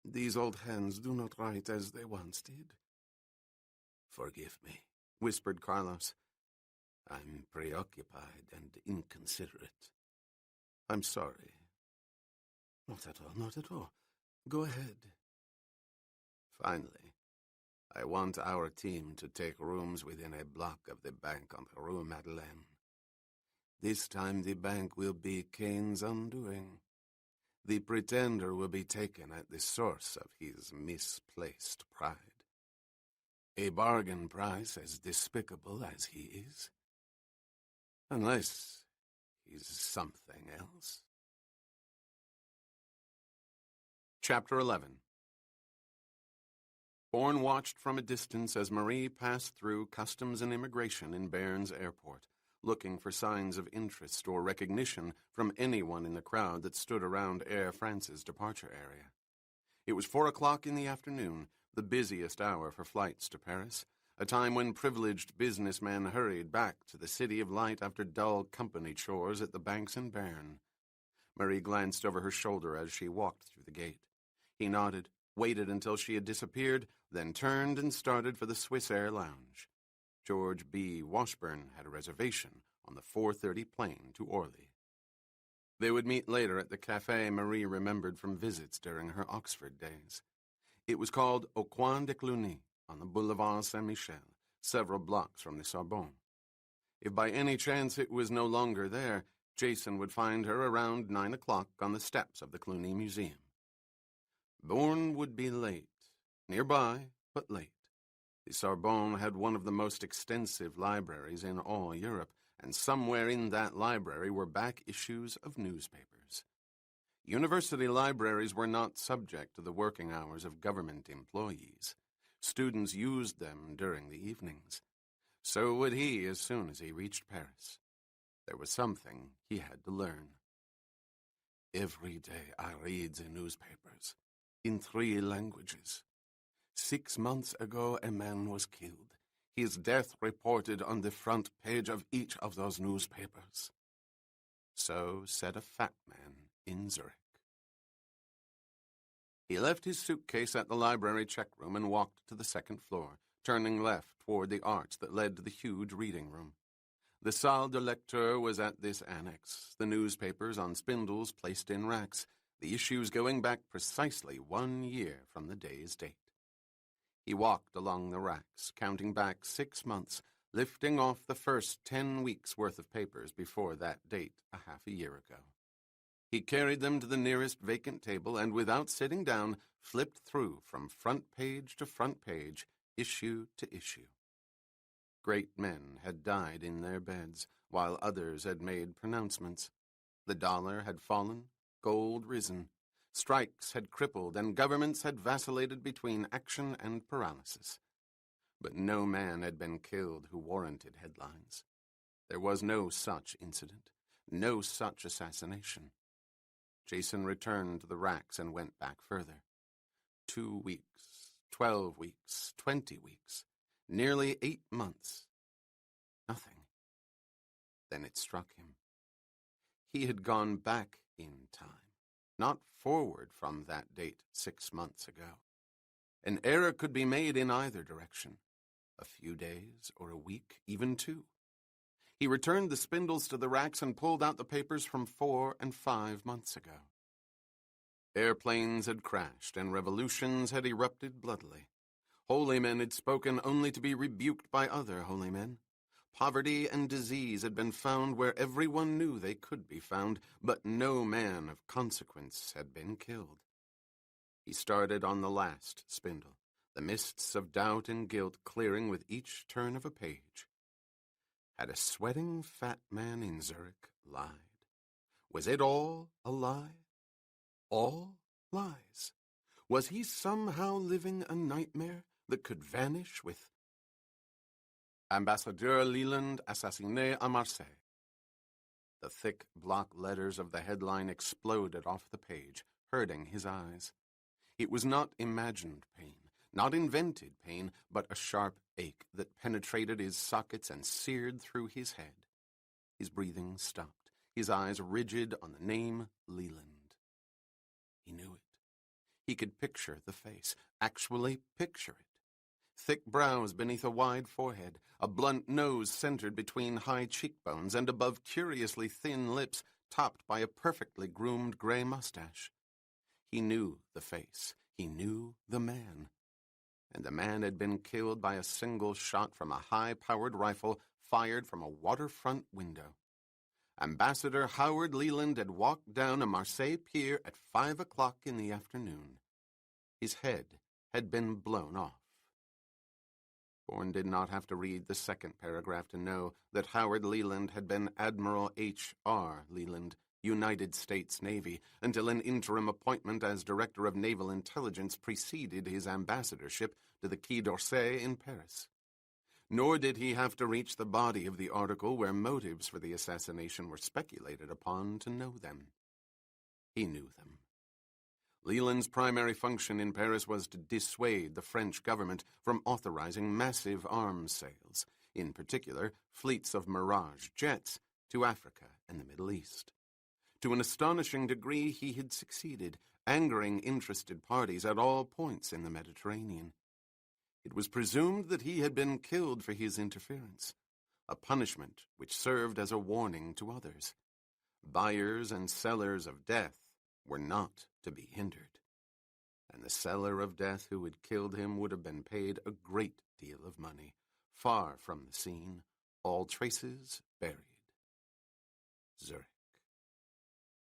[SPEAKER 1] These old hands do not write as they once did. Forgive me, whispered Carlos. I'm preoccupied and inconsiderate. I'm sorry. Not at all, not at all. Go ahead. Finally, I want our team to take rooms within a block of the bank on the Rue Madeleine. This time the bank will be Kane's undoing. The pretender will be taken at the source of his misplaced pride. A bargain price as despicable as he is. Unless he's something else. Chapter 11. Bourne watched from a distance as Marie passed through Customs and Immigration in Bern's airport, looking for signs of interest or recognition from anyone in the crowd that stood around Air France's departure area. It was 4 o'clock in the afternoon, the busiest hour for flights to Paris, a time when privileged businessmen hurried back to the City of Light after dull company chores at the banks in Bern. Marie glanced over her shoulder as she walked through the gate. He nodded, waited until she had disappeared, then turned and started for the Swiss Air Lounge. George B. Washburn had a reservation on the 4:30 plane to Orly. They would meet later at the cafe Marie remembered from visits during her Oxford days. It was called Au Coin de Cluny on the Boulevard Saint-Michel, several blocks from the Sorbonne. If by any chance it was no longer there, Jason would find her around 9 o'clock on the steps of the Cluny Museum. Bourne would be late, nearby, but late. The Sorbonne had one of the most extensive libraries in all Europe, and somewhere in that library were back issues of newspapers. University libraries were not subject to the working hours of government employees. Students used them during the evenings. So would he as soon as he reached Paris. There was something he had to learn. Every day I read the newspapers, in 3 languages. 6 months ago a man was killed. His death reported on the front page of each of those newspapers. So said a fat man in Zurich. He left his suitcase at the library check room and walked to the 2nd floor, turning left toward the arch that led to the huge reading room. The salle de lecture was at this annex, the newspapers on spindles placed in racks, the issues going back precisely 1 year from the day's date. He walked along the racks, counting back 6 months, lifting off the first 10 weeks' worth of papers before that date a half a year ago. He carried them to the nearest vacant table and, without sitting down, flipped through from front page to front page, issue to issue. Great men had died in their beds, while others had made pronouncements. The dollar had fallen, gold risen. Strikes had crippled, and governments had vacillated between action and paralysis. But no man had been killed who warranted headlines. There was no such incident, no such assassination. Jason returned to the racks and went back further. 2 weeks, 12 weeks, 20 weeks, nearly 8 months. Nothing. Then it struck him. He had gone back in time, not forward from that date 6 months ago. An error could be made in either direction, a few days or a week, even 2. He returned the spindles to the racks and pulled out the papers from 4 and 5 months ago. Airplanes had crashed and revolutions had erupted bloodily. Holy men had spoken only to be rebuked by other holy men. Poverty and disease had been found where everyone knew they could be found, but no man of consequence had been killed. He started on the last spindle, the mists of doubt and guilt clearing with each turn of a page. Had a sweating fat man in Zurich lied? Was it all a lie? All lies? Was he somehow living a nightmare that could vanish with Ambassadeur Leland assassiné à Marseille? The thick block letters of the headline exploded off the page, hurting his eyes. It was not imagined pain, not invented pain, but a sharp ache that penetrated his sockets and seared through his head. His breathing stopped, his eyes rigid on the name Leland. He knew it. He could picture the face, actually picture it. Thick brows beneath a wide forehead, a blunt nose centered between high cheekbones, and above curiously thin lips topped by a perfectly groomed gray mustache. He knew the face. He knew the man. And the man had been killed by a single shot from a high-powered rifle fired from a waterfront window. Ambassador Howard Leland had walked down a Marseille pier at 5 o'clock in the afternoon. His head had been blown off. Bourne did not have to read the second paragraph to know that Howard Leland had been Admiral H.R. Leland, United States Navy, until an interim appointment as Director of Naval Intelligence preceded his ambassadorship to the Quai d'Orsay in Paris. Nor did he have to reach the body of the article where motives for the assassination were speculated upon to know them. He knew them. Leland's primary function in Paris was to dissuade the French government from authorizing massive arms sales, in particular fleets of Mirage jets, to Africa and the Middle East. To an astonishing degree, he had succeeded, angering interested parties at all points in the Mediterranean. It was presumed that he had been killed for his interference, a punishment which served as a warning to others. Buyers and sellers of death were not to be hindered, and the seller of death who had killed him would have been paid a great deal of money, far from the scene, all traces buried. Zurich.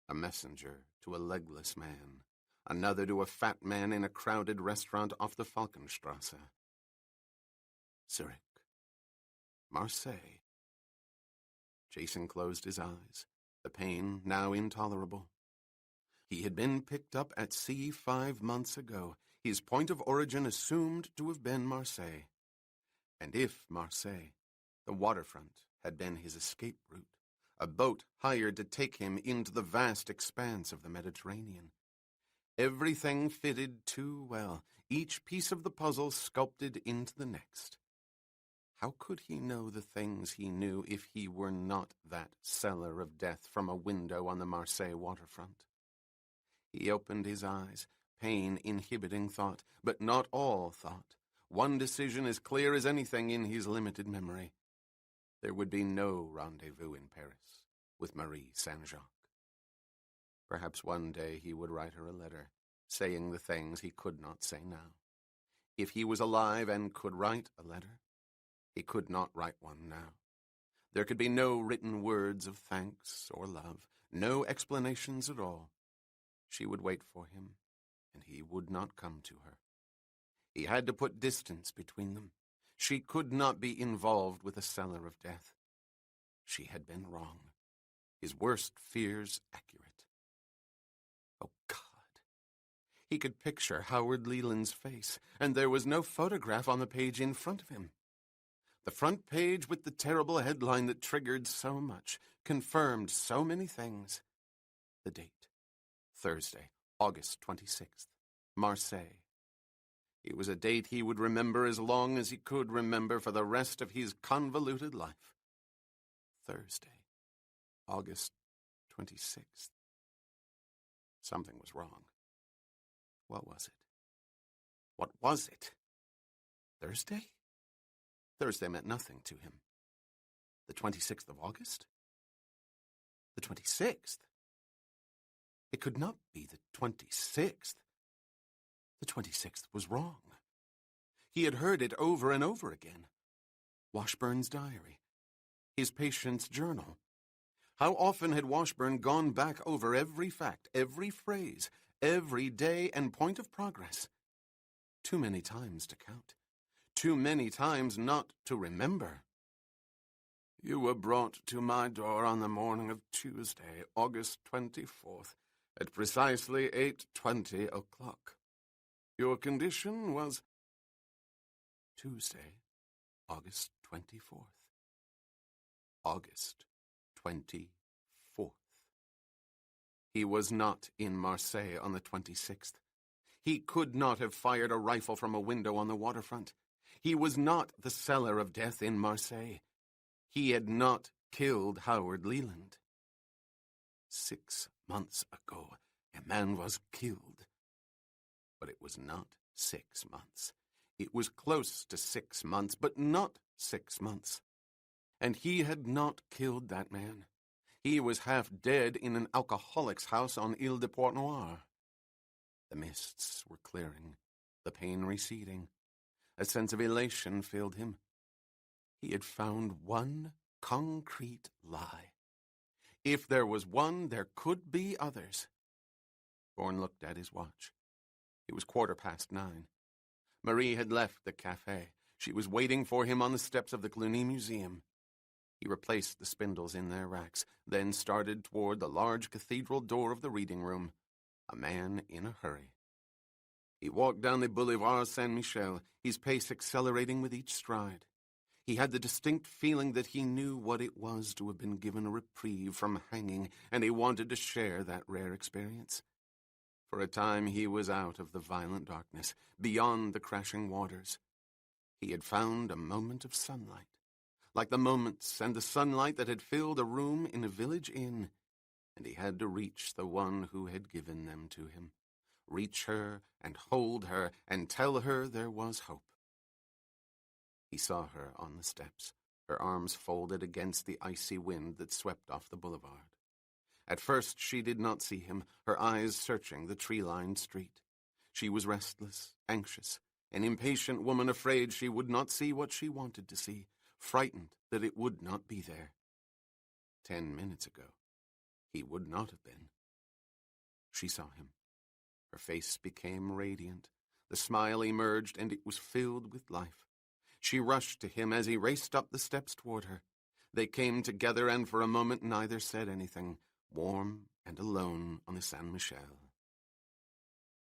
[SPEAKER 1] A messenger to a legless man, another to a fat man in a crowded restaurant off the Falkenstrasse. Zurich. Marseille. Jason closed his eyes, the pain now intolerable. He had been picked up at sea 5 months ago, his point of origin assumed to have been Marseille. And if Marseille, the waterfront, had been his escape route, a boat hired to take him into the vast expanse of the Mediterranean. Everything fitted too well, each piece of the puzzle sculpted into the next. How could he know the things he knew if he were not that seller of death from a window on the Marseille waterfront? He opened his eyes, pain inhibiting thought, but not all thought. One decision as clear as anything in his limited memory. There would be no rendezvous in Paris with Marie Saint-Jacques. Perhaps one day he would write her a letter, saying the things he could not say now. If he was alive and could write a letter, he could not write one now. There could be no written words of thanks or love, no explanations at all. She would wait for him, and he would not come to her. He had to put distance between them. She could not be involved with a seller of death. She had been wrong. His worst fears accurate. Oh, God. He could picture Howard Leland's face, and there was no photograph on the page in front of him. The front page with the terrible headline that triggered so much, confirmed so many things. The date. Thursday, August 26th, Marseille. It was a date he would remember as long as he could remember for the rest of his convoluted life. Thursday, August 26th. Something was wrong. What was it? What was it? Thursday? Thursday meant nothing to him. The 26th of August? The 26th? It could not be the 26th. The 26th was wrong. He had heard it over and over again. Washburn's diary. His patient's journal. How often had Washburn gone back over every fact, every phrase, every day and point of progress? Too many times to count. Too many times not to remember. You were brought to my door on the morning of Tuesday, August 24th, at precisely 8:20 o'clock. Your condition was Tuesday, August 24th. August 24th. He was not in Marseille on the 26th. He could not have fired a rifle from a window on the waterfront. He was not the seller of death in Marseille. He had not killed Howard Leland. 6 months ago, a man was killed. But it was not 6 months. It was close to 6 months, but not 6 months. And he had not killed that man. He was half dead in an alcoholic's house on Ile de Port-Noir. The mists were clearing, the pain receding. A sense of elation filled him. He had found one concrete lie. If there was one, there could be others. Bourne looked at his watch. It was 9:15. Marie had left the cafe. She was waiting for him on the steps of the Cluny Museum. He replaced the spindles in their racks, then started toward the large cathedral door of the reading room, a man in a hurry. He walked down the Boulevard Saint-Michel, his pace accelerating with each stride. He had the distinct feeling that he knew what it was to have been given a reprieve from hanging, and he wanted to share that rare experience. For a time he was out of the violent darkness, beyond the crashing waters. He had found a moment of sunlight, like the moments and the sunlight that had filled a room in a village inn, and he had to reach the one who had given them to him. Reach her and hold her and tell her there was hope. He saw her on the steps, her arms folded against the icy wind that swept off the boulevard. At first she did not see him, her eyes searching the tree-lined street. She was restless, anxious, an impatient woman afraid she would not see what she wanted to see, frightened that it would not be there. 10 minutes ago, he would not have been. She saw him. Her face became radiant. The smile emerged, and it was filled with life. She rushed to him as he raced up the steps toward her. They came together, and for a moment neither said anything, warm and alone on the Saint-Michel.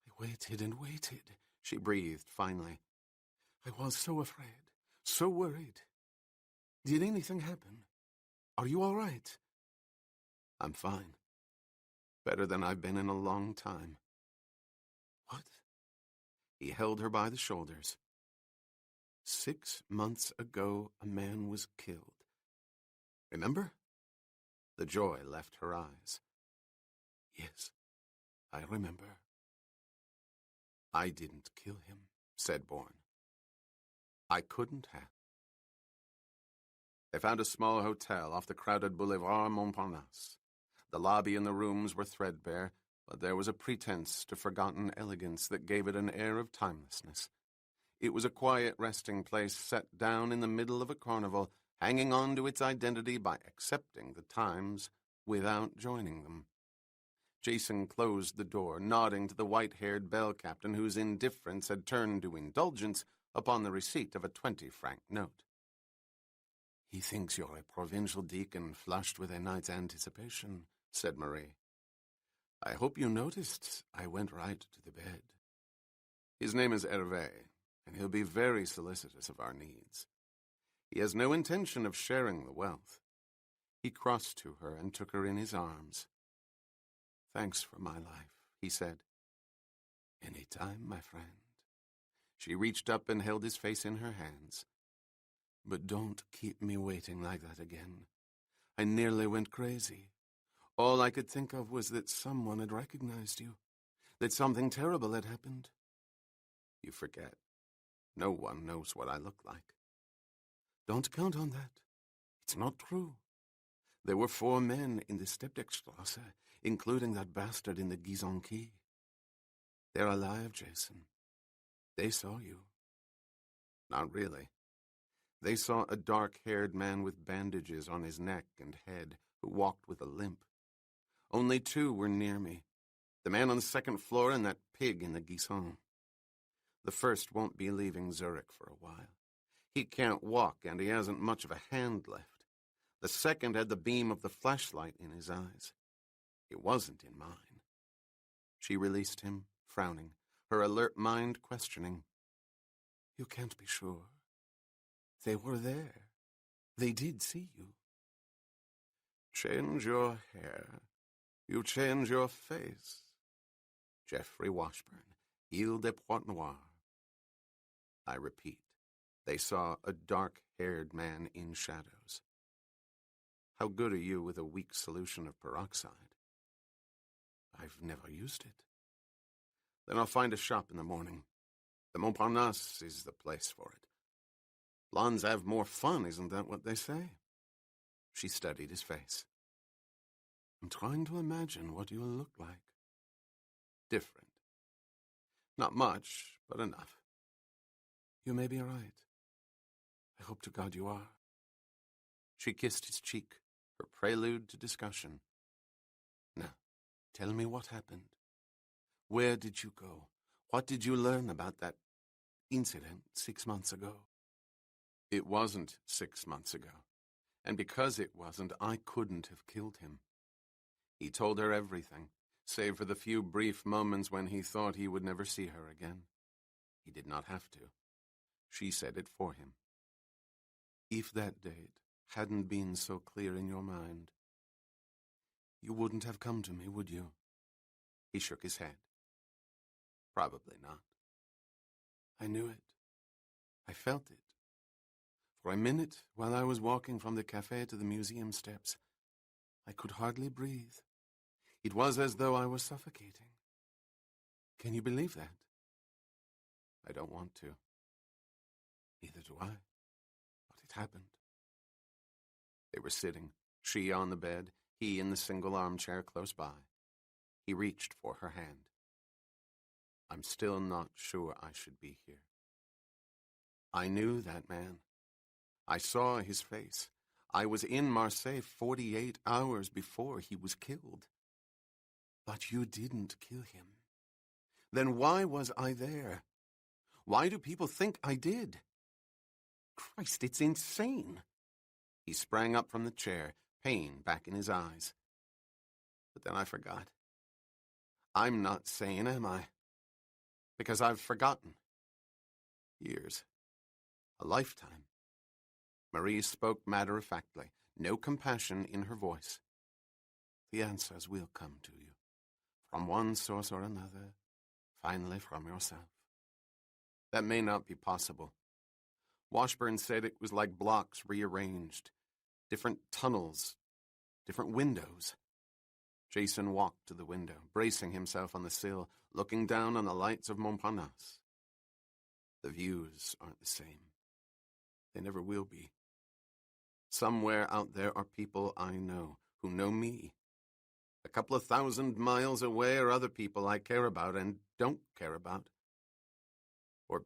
[SPEAKER 1] "I waited and waited," she breathed finally. "I was so afraid, so worried. Did anything happen? Are you all right?" "I'm fine. Better than I've been in a long time." "What?" He held her by the shoulders. 6 months ago, a man was killed. Remember? The joy left her eyes. "Yes, I remember." "I didn't kill him," said Bourne. "I couldn't have." They found a small hotel off the crowded Boulevard Montparnasse. The lobby and the rooms were threadbare, but there was a pretense to forgotten elegance that gave it an air of timelessness. It was a quiet resting place set down in the middle of a carnival, hanging on to its identity by accepting the times without joining them. Jason closed the door, nodding to the white-haired bell captain whose indifference had turned to indulgence upon the receipt of a 20-franc note. "He thinks you're a provincial deacon flushed with a night's anticipation," said Marie. "I hope you noticed I went right to the bed. His name is Hervé, and he'll be very solicitous of our needs. He has no intention of sharing the wealth." He crossed to her and took her in his arms. "Thanks for my life," he said. "Any time, my friend." She reached up and held his face in her hands. "But don't keep me waiting like that again. I nearly went crazy. All I could think of was that someone had recognized you, that something terrible had happened." "You forget. No one knows what I look like." "Don't count on that. It's not true. There were 4 men in the Stepdeckstrasse, including that bastard in the Gizon Quay. They're alive, Jason. They saw you." "Not really. They saw a dark-haired man with bandages on his neck and head who walked with a limp. Only 2 were near me, the man on the 2nd floor and that pig in the Gizon. The first won't be leaving Zurich for a while. He can't walk, and he hasn't much of a hand left. The second had the beam of the flashlight in his eyes. It wasn't in mine." She released him, frowning, her alert mind questioning. "You can't be sure. They were there. They did see you." "Change your hair. You change your face." Geoffrey Washburn, Ile de Pointe-Noire. I repeat, they saw a dark-haired man in shadows. How good are you with a weak solution of peroxide? I've never used it. Then I'll find a shop in the morning. The Montparnasse is the place for it. Blondes have more fun, isn't that what they say? She studied his face. I'm trying to imagine what you will look like. Different. Not much, but enough. You may be right. I hope to God you are. She kissed his cheek, her prelude to discussion. Now, tell me what happened. Where did you go? What did you learn about that incident 6 months ago? It wasn't 6 months ago, and because it wasn't, I couldn't have killed him. He told her everything, save for the few brief moments when he thought he would never see her again. He did not have to. She said it for him. If that date hadn't been so clear in your mind, you wouldn't have come to me, would you? He shook his head. Probably not. I knew it. I felt it. For a minute, while I was walking from the cafe to the museum steps, I could hardly breathe. It was as though I was suffocating. Can you believe that? I don't want to. Neither do I. But it happened. They were sitting, she on the bed, he in the single armchair close by. He reached for her hand. I'm still not sure I should be here. I knew that man. I saw his face. I was in Marseille 48 hours before he was killed. But you didn't kill him. Then why was I there? Why do people think I did? Christ, it's insane. He sprang up from the chair, pain back in his eyes. But then I forgot. I'm not sane, am I? Because I've forgotten. Years. A lifetime. Marie spoke matter-of-factly, no compassion in her voice. The answers will come to you, from one source or another, finally from yourself. That may not be possible. Washburn said it was like blocks rearranged, different tunnels, different windows. Jason walked to the window, bracing himself on the sill, looking down on the lights of Montparnasse. The views aren't the same. They never will be. Somewhere out there are people I know, who know me. A couple of 1,000 miles away are other people I care about and don't care about. Or,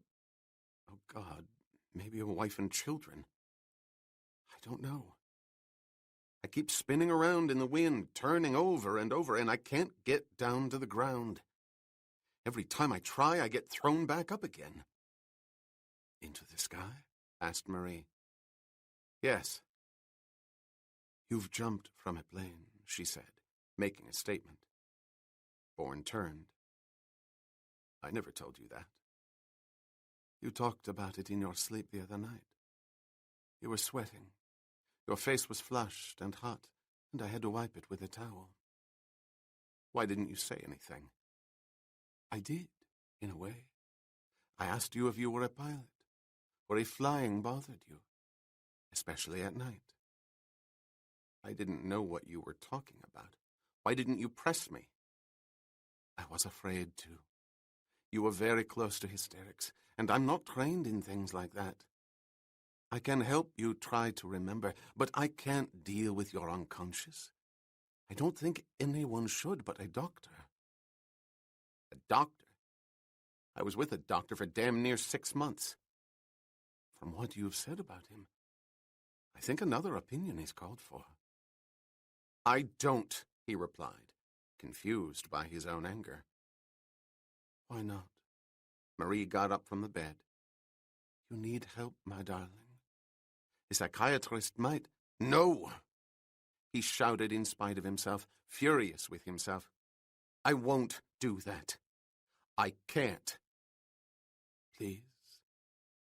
[SPEAKER 1] oh God, maybe a wife and children. I don't know. I keep spinning around in the wind, turning over, and I can't get down to the ground. Every time I try, I get thrown back up again. Into the sky? Asked Marie. Yes. You've jumped from a plane, she said, making a statement. Bourne turned. I never told you that. You talked about it in your sleep the other night. You were sweating. Your face was flushed and hot, and I had to wipe it with a towel. Why didn't you say anything? I did, in a way. I asked you if you were a pilot, or if flying bothered you, especially at night. I didn't know what you were talking about. Why didn't you press me? I was afraid to. You were very close to hysterics, and I'm not trained in things like that. I can help you try to remember, but I can't deal with your unconscious. I don't think anyone should but a doctor. A doctor? I was with a doctor for damn near 6 months. From what you've said about him, I think another opinion is called for. I don't, he replied, confused by his own anger. Why not? Marie got up from the bed. You need help, my darling. A psychiatrist might... No! He shouted in spite of himself, furious with himself. I won't do that. I can't. Please,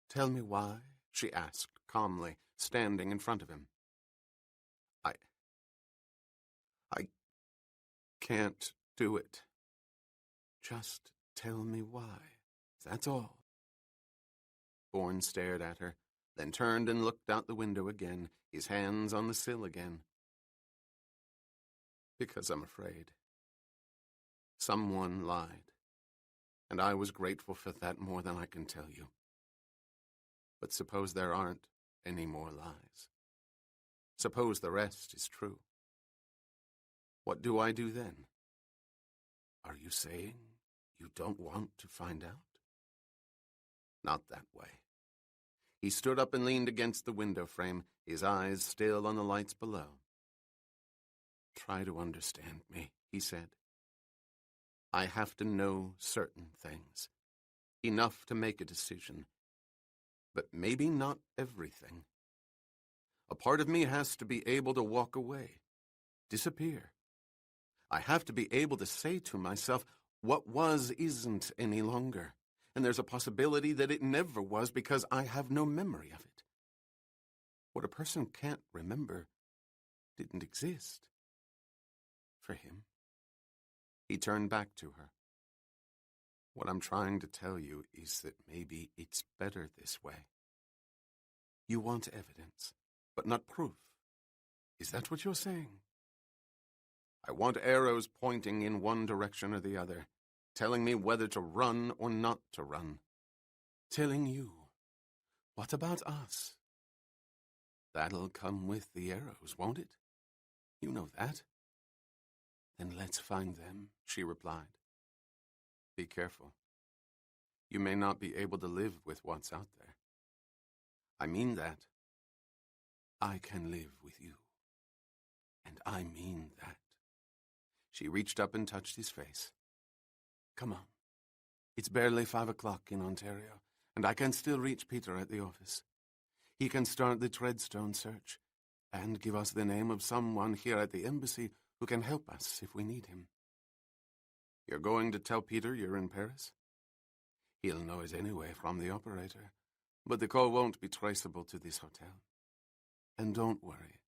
[SPEAKER 1] tell me why, she asked calmly, standing in front of him. I can't do it. Just tell me why. That's all. Bourne stared at her, then turned and looked out the window again, his hands on the sill again. Because I'm afraid. Someone lied, and I was grateful for that more than I can tell you. But suppose there aren't any more lies. Suppose the rest is true. What do I do then? Are you saying you don't want to find out? Not that way. He stood up and leaned against the window frame, his eyes still on the lights below. Try to understand me, he said. I have to know certain things, enough to make a decision, but maybe not everything. A part of me has to be able to walk away, disappear. I have to be able to say to myself, what was isn't any longer, and there's a possibility that it never was because I have no memory of it. What a person can't remember didn't exist. For him. He turned back to her. What I'm trying to tell you is that maybe it's better this way. You want evidence, but not proof. Is that what you're saying? I want arrows pointing in one direction or the other, telling me whether to run or not to run. Telling you, what about us? That'll come with the arrows, won't it? You know that. Then let's find them, she replied. Be careful. You may not be able to live with what's out there. I mean that. I can live with you. And I mean that. She reached up and touched his face. Come on. It's barely 5 o'clock in Ontario, and I can still reach Peter at the office. He can start the Treadstone search and give us the name of someone here at the embassy who can help us if we need him. You're going to tell Peter you're in Paris? He'll know it anyway from the operator, but the call won't be traceable to this hotel. And don't worry,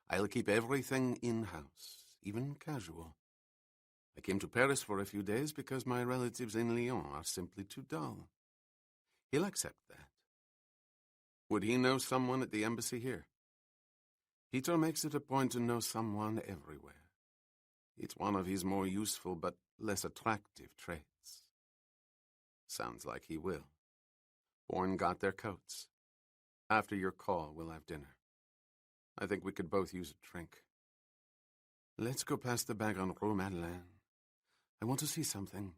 [SPEAKER 1] I'll keep everything in-house, even casual. I came to Paris for a few days because my relatives in Lyon are simply too dull. He'll accept that. Would he know someone at the embassy here? Peter makes it a point to know someone everywhere. It's one of his more useful but less attractive traits. Sounds like he will. Bourne got their coats. After your call, we'll have dinner. I think we could both use a drink. Let's go past the bank on Rue Madeleine. I want to see something.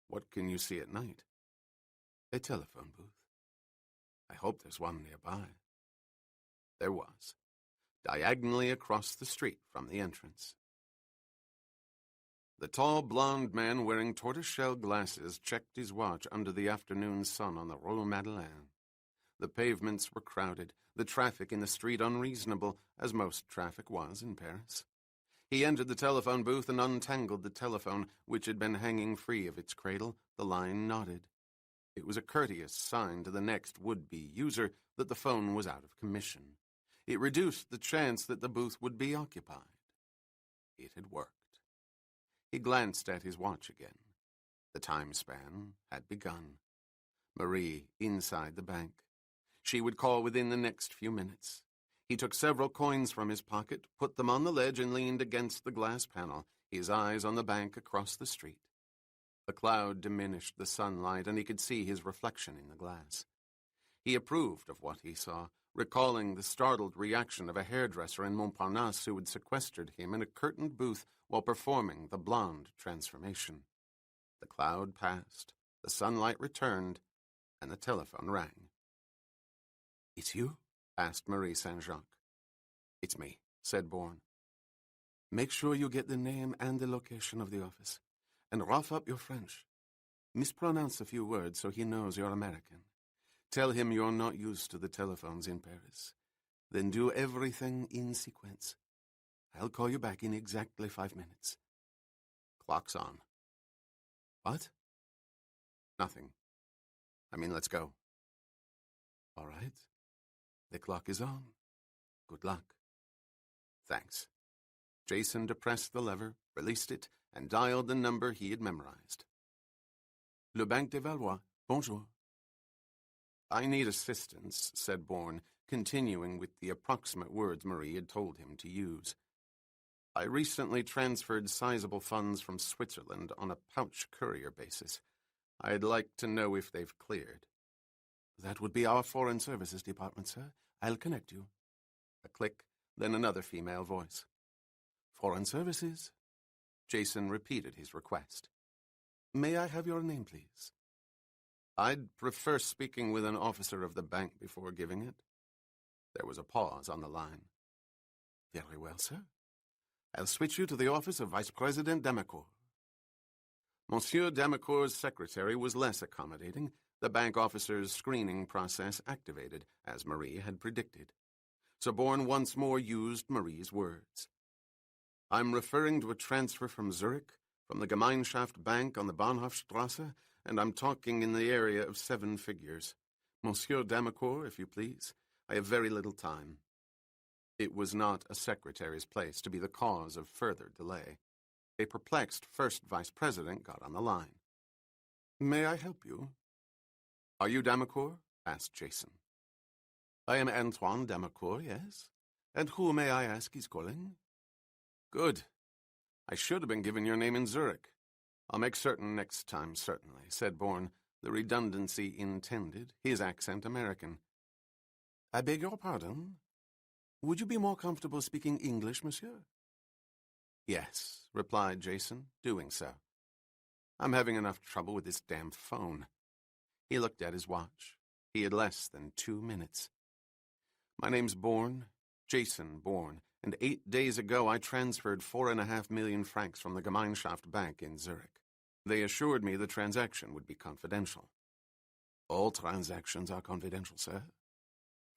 [SPEAKER 1] What can you see at night? A telephone booth. I hope there's one nearby. There was, diagonally across the street from the entrance. The tall, blond man wearing tortoiseshell glasses checked his watch under the afternoon sun on the Rue Madeleine. The pavements were crowded, the traffic in the street unreasonable, as most traffic was in Paris. He entered the telephone booth and untangled the telephone, which had been hanging free of its cradle. The line nodded. It was a courteous sign to the next would-be user that the phone was out of commission. It reduced the chance that the booth would be occupied. It had worked. He glanced at his watch again. The time span had begun. Marie inside the bank. She would call within the next few minutes. He took several coins from his pocket, put them on the ledge, and leaned against the glass panel, his eyes on the bank across the street. The cloud diminished the sunlight, and he could see his reflection in the glass. He approved of what he saw, recalling the startled reaction of a hairdresser in Montparnasse who had sequestered him in a curtained booth while performing the blonde transformation. The cloud passed, the sunlight returned, and the telephone rang. "It's you?" asked Marie Saint-Jacques. "It's me," said Bourne. "Make sure you get the name and the location of the office, and rough up your French. Mispronounce a few words so he knows you're American. Tell him you're not used to the telephones in Paris. Then do everything in sequence. I'll call you back in exactly 5 minutes. Clock's on." "What?" "Nothing. I mean, let's go." "All right. The clock is on. Good luck." "Thanks." Jason depressed the lever, released it, and dialed the number he had memorized. Le Banque des Valois. Bonjour. I need assistance, said Bourne, continuing with the approximate words Marie had told him to use. I recently transferred sizable funds from Switzerland on a pouch courier basis. I'd like to know if they've cleared. That would be our Foreign Services Department, sir. I'll connect you. A click, then another female voice. Foreign Services? Jason repeated his request. May I have your name, please? I'd prefer speaking with an officer of the bank before giving it. There was a pause on the line. Very well, sir. I'll switch you to the office of Vice President Demacour. Monsieur Demacour's secretary was less accommodating, the bank officer's screening process activated, as Marie had predicted. So Bourne once more used Marie's words. I'm referring to a transfer from Zurich, from the Gemeinschaft Bank on the Bahnhofstrasse, and I'm talking in the area of 7 figures. Monsieur Demacour, if you please, I have very little time. It was not a secretary's place to be the cause of further delay. A perplexed first vice president got on the line. May I help you? Are you Demacour? Asked Jason. I am Antoine Demacour, yes. And who, may I ask, is calling? Good. I should have been given your name in Zurich. I'll make certain next time, certainly, said Bourne, the redundancy intended, his accent American. I beg your pardon? Would you be more comfortable speaking English, monsieur? Yes, replied Jason, doing so. I'm having enough trouble with this damn phone. He looked at his watch. He had less than 2 minutes. My name's Bourne, Jason Bourne, and 8 days ago I transferred 4.5 million francs from the Gemeinschaft Bank in Zurich. They assured me the transaction would be confidential. All transactions are confidential, sir.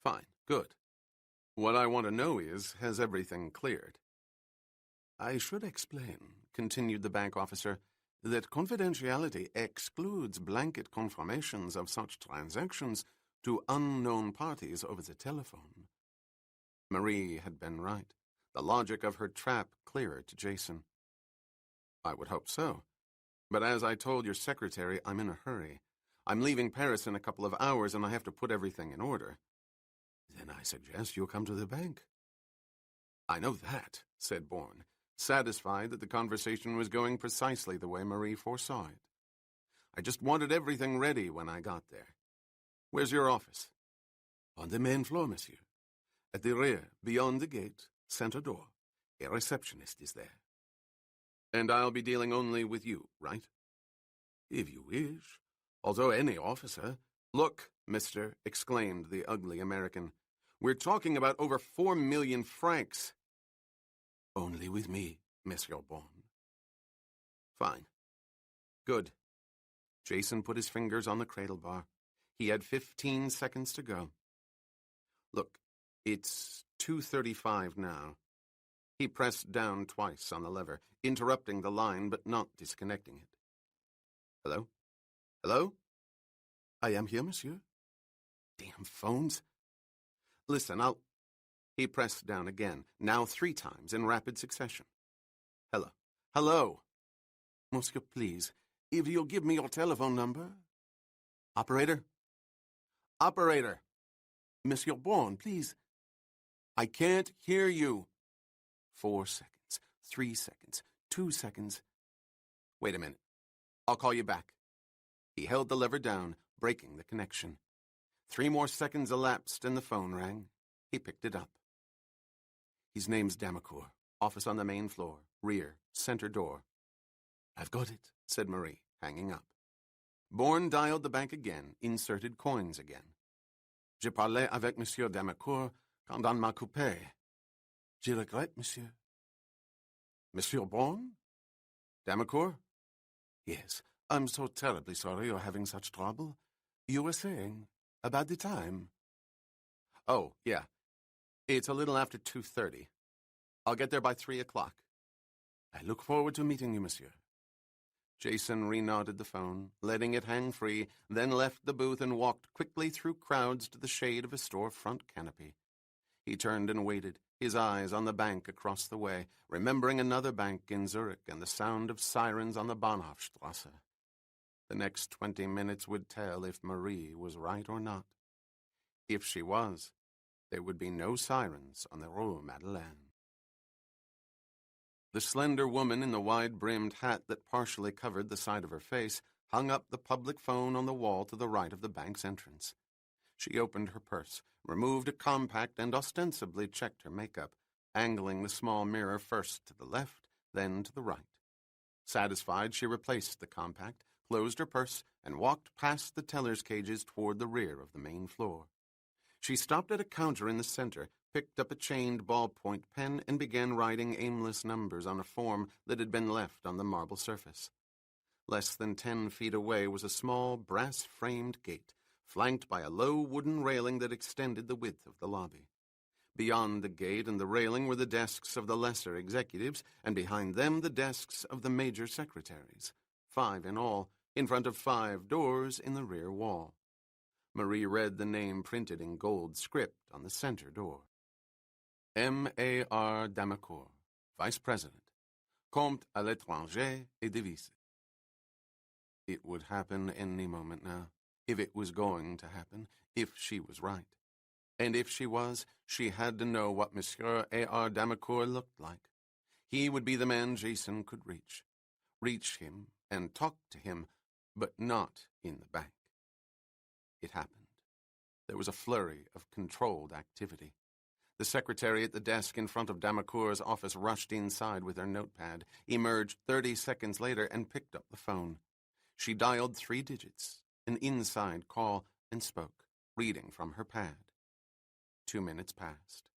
[SPEAKER 1] Fine, good. What I want to know is, has everything cleared? I should explain, continued the bank officer, that confidentiality excludes blanket confirmations of such transactions to unknown parties over the telephone. Marie had been right. The logic of her trap clearer to Jason. I would hope so. But as I told your secretary, I'm in a hurry. I'm leaving Paris in a couple of hours, and I have to put everything in order. Then I suggest you come to the bank. I know that, said Bourne, satisfied that the conversation was going precisely the way Marie foresaw it. I just wanted everything ready when I got there. Where's your office? On the main floor, monsieur. At the rear, beyond the gate, center door. A receptionist is there. And I'll be dealing only with you, right? If you wish. Although any officer... Look, mister, exclaimed the ugly American. We're talking about over 4 million francs. Only with me, Monsieur Bourne. Fine. Good. Jason put his fingers on the cradle bar. He had 15 seconds to go. Look, it's 2:35 now. He pressed down twice on the lever, interrupting the line but not disconnecting it. Hello? Hello? I am here, monsieur. Damn phones. Listen, He pressed down again, now 3 times in rapid succession. Hello. Hello. Monsieur, please, if you'll give me your telephone number. Operator? Operator! Monsieur Bourne, please. I can't hear you. 4 seconds, 3 seconds, 2 seconds. Wait a minute. I'll call you back. He held the lever down, breaking the connection. 3 more seconds elapsed and the phone rang. He picked it up. His name's Demacour. Office on the main floor. Rear. Center door. I've got it, said Marie, hanging up. Bourne dialed the bank again, inserted coins again. Je parlais avec Monsieur Demacour quand on m'a coupé. Je regrette, monsieur. Monsieur Bourne? Demacour? Yes, I'm so terribly sorry you're having such trouble. You were saying about the time. Oh, yeah. It's a little after 2:30. I'll get there by 3 o'clock. I look forward to meeting you, monsieur. Jason re-nodded the phone, letting it hang free, then left the booth and walked quickly through crowds to the shade of a storefront canopy. He turned and waited, his eyes on the bank across the way, remembering another bank in Zurich and the sound of sirens on the Bahnhofstrasse. The next 20 minutes would tell if Marie was right or not. If she was, there would be no sirens on the Rue Madeleine. The slender woman in the wide-brimmed hat that partially covered the side of her face hung up the public phone on the wall to the right of the bank's entrance. She opened her purse, removed a compact, and ostensibly checked her makeup, angling the small mirror first to the left, then to the right. Satisfied, she replaced the compact, closed her purse, and walked past the teller's cages toward the rear of the main floor. She stopped at a counter in the center, picked up a chained ballpoint pen, and began writing aimless numbers on a form that had been left on the marble surface. Less than 10 feet away was a small, brass-framed gate, flanked by a low wooden railing that extended the width of the lobby. Beyond the gate and the railing were the desks of the lesser executives, and behind them the desks of the major secretaries, 5 in all, in front of 5 doors in the rear wall. Marie read the name printed in gold script on the center door. M.A.R. Damacour, Vice President, Comte à l'étranger et devise. It would happen any moment now, if it was going to happen, if she was right. And if she was, she had to know what Monsieur A.R. Damacour looked like. He would be the man Jason could reach. Reach him and talk to him, but not in the bank. It happened. There was a flurry of controlled activity. The secretary at the desk in front of Damacour's office rushed inside with her notepad, emerged 30 seconds later, and picked up the phone. She dialed 3 digits, an inside call, and spoke, reading from her pad. 2 minutes passed.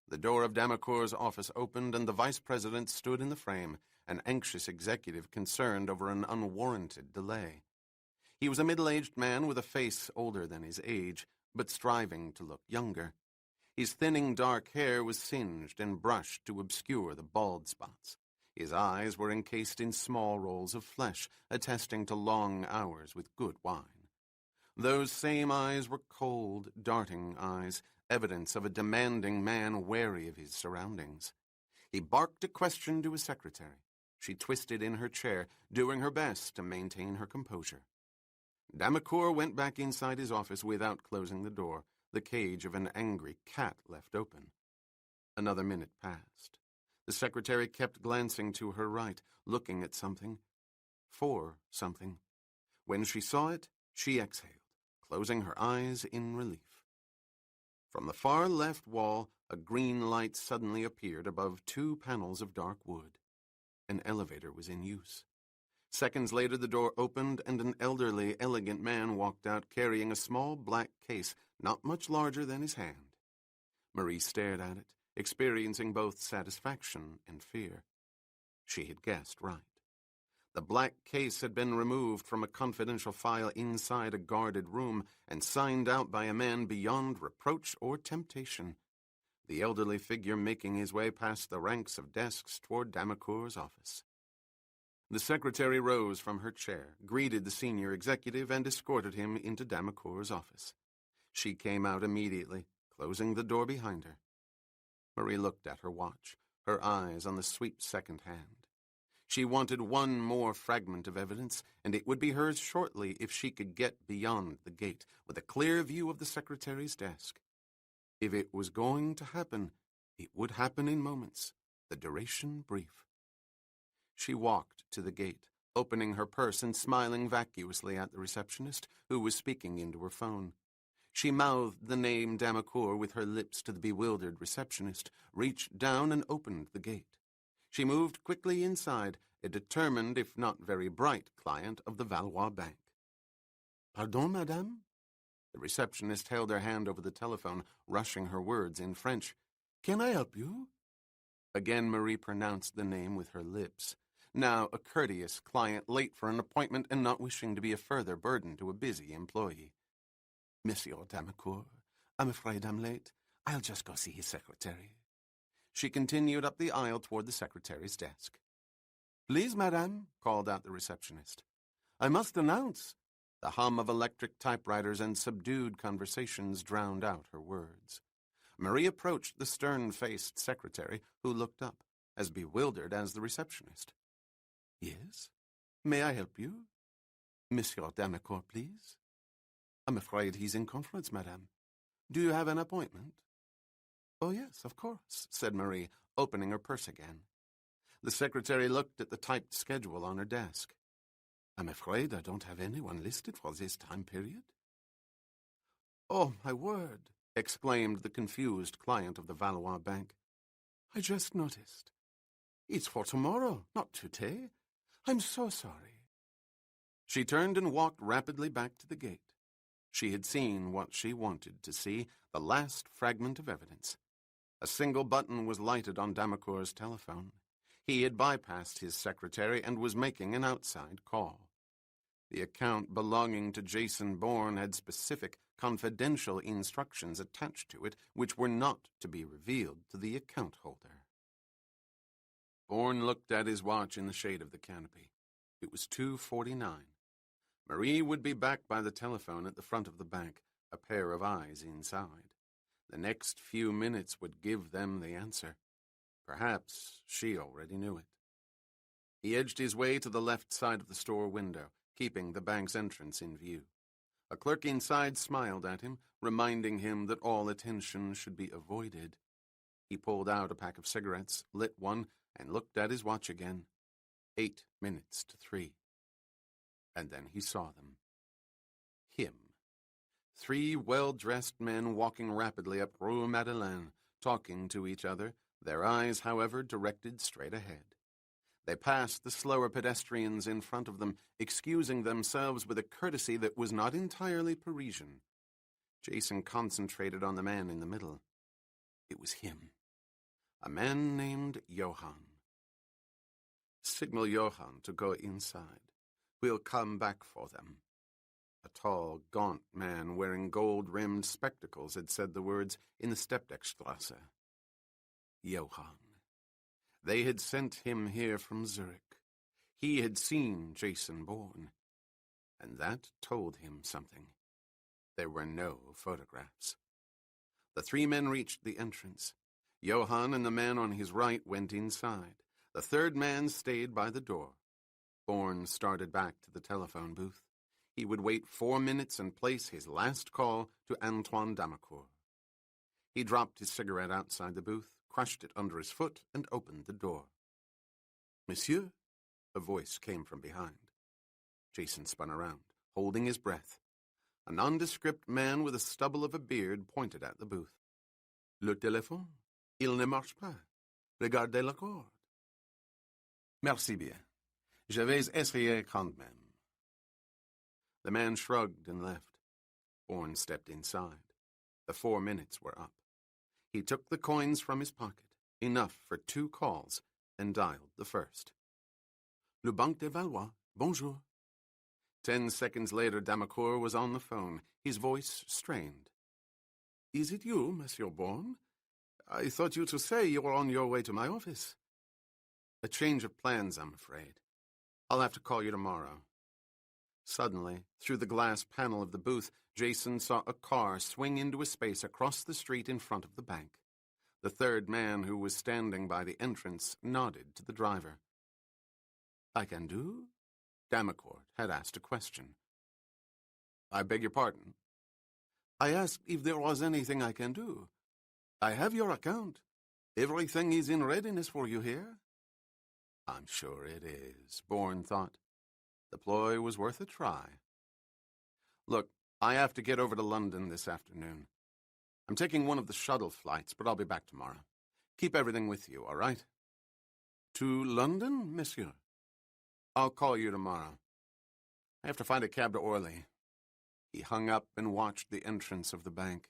[SPEAKER 1] The door of Damacour's office opened, and the vice president stood in the frame, an anxious executive concerned over an unwarranted delay. He was a middle-aged man with a face older than his age, but striving to look younger. His thinning dark hair was singed and brushed to obscure the bald spots. His eyes were encased in small rolls of flesh, attesting to long hours with good wine. Those same eyes were cold, darting eyes, evidence of a demanding man wary of his surroundings. He barked a question to his secretary. She twisted in her chair, doing her best to maintain her composure. Damacour went back inside his office without closing the door, the cage of an angry cat left open. Another minute passed. The secretary kept glancing to her right, looking at something, for something. When she saw it, she exhaled, closing her eyes in relief. From the far left wall, a green light suddenly appeared above 2 panels of dark wood. An elevator was in use. Seconds later, the door opened, and an elderly, elegant man walked out carrying a small black case not much larger than his hand. Marie stared at it, experiencing both satisfaction and fear. She had guessed right. The black case had been removed from a confidential file inside a guarded room and signed out by a man beyond reproach or temptation. The elderly figure making his way past the ranks of desks toward Damacour's office. The secretary rose from her chair, greeted the senior executive, and escorted him into Damacour's office. She came out immediately, closing the door behind her. Marie looked at her watch, her eyes on the sweep second hand. She wanted one more fragment of evidence, and it would be hers shortly if she could get beyond the gate, with a clear view of the secretary's desk. If it was going to happen, it would happen in moments, the duration brief. She walked to the gate, opening her purse and smiling vacuously at the receptionist, who was speaking into her phone. She mouthed the name Damacour with her lips to the bewildered receptionist, reached down and opened the gate. She moved quickly inside, a determined, if not very bright, client of the Valois Bank. "Pardon, madame?" The receptionist held her hand over the telephone, rushing her words in French. "Can I help you?" Again Marie pronounced the name with her lips. Now a courteous client late for an appointment and not wishing to be a further burden to a busy employee. "Monsieur Damacour, I'm afraid I'm late. I'll just go see his secretary." She continued up the aisle toward the secretary's desk. "Please, madame," called out the receptionist. "I must announce." The hum of electric typewriters and subdued conversations drowned out her words. Marie approached the stern-faced secretary, who looked up, as bewildered as the receptionist. "Yes? May I help you?" Monsieur Damacourt, please? I'm afraid he's in conference, madame. Do you have an appointment? Oh, yes, of course, said Marie, opening her purse again. The secretary looked at the typed schedule on her desk. I'm afraid I don't have anyone listed for this time period. Oh, my word, exclaimed the confused client of the Valois Bank. I just noticed. It's for tomorrow, not today. I'm so sorry. She turned and walked rapidly back to the gate. She had seen what she wanted to see, the last fragment of evidence. A single button was lighted on Damacourt's telephone. He had bypassed his secretary and was making an outside call. The account belonging to Jason Bourne had specific, confidential instructions attached to it, which were not to be revealed to the account holder. Bourne looked at his watch in the shade of the canopy. It was 2:49. Marie would be back by the telephone at the front of the bank, a pair of eyes inside. The next few minutes would give them the answer. Perhaps she already knew it. He edged his way to the left side of the store window, keeping the bank's entrance in view. A clerk inside smiled at him, reminding him that all attention should be avoided. He pulled out a pack of cigarettes, lit one, and looked at his watch again. 8 minutes to 3. And then he saw them. Him. 3 well-dressed men walking rapidly up Rue Madeleine, talking to each other, their eyes, however, directed straight ahead. They passed the slower pedestrians in front of them, excusing themselves with a courtesy that was not entirely Parisian. Jason concentrated on the man in the middle. It was him. A man named Johann. Signal Johann to go inside. We'll come back for them. A tall, gaunt man wearing gold-rimmed spectacles had said the words in the Steppdeckstrasse. Johann. They had sent him here from Zurich. He had seen Jason Bourne. And that told him something. There were no photographs. The 3 men reached the entrance. Johann and the man on his right went inside. The third man stayed by the door. Bourne started back to the telephone booth. He would wait 4 minutes and place his last call to Antoine Damacourt. He dropped his cigarette outside the booth, crushed it under his foot, and opened the door. Monsieur? A voice came from behind. Jason spun around, holding his breath. A nondescript man with a stubble of a beard pointed at the booth. Le téléphone? Il ne marche pas. Regardez la corde. Merci bien. Je vais essayer quand même. The man shrugged and left. Bourne stepped inside. The 4 minutes were up. He took the coins from his pocket, enough for 2 calls, and dialed the first. Le Banque de Valois, bonjour. 10 seconds later, Damacourt was on the phone, his voice strained. Is it you, Monsieur Bourne? I thought you to say you were on your way to my office. A change of plans, I'm afraid. I'll have to call you tomorrow. Suddenly, through the glass panel of the booth, Jason saw a car swing into a space across the street in front of the bank. The third man, who was standing by the entrance, nodded to the driver. I can do? Damacourt had asked a question. I beg your pardon? I asked if there was anything I can do. I have your account. Everything is in readiness for you here. I'm sure it is, Bourne thought. The ploy was worth a try. Look, I have to get over to London this afternoon. I'm taking one of the shuttle flights, but I'll be back tomorrow. Keep everything with you, all right? To London, monsieur? I'll call you tomorrow. I have to find a cab to Orly. He hung up and watched the entrance of the bank.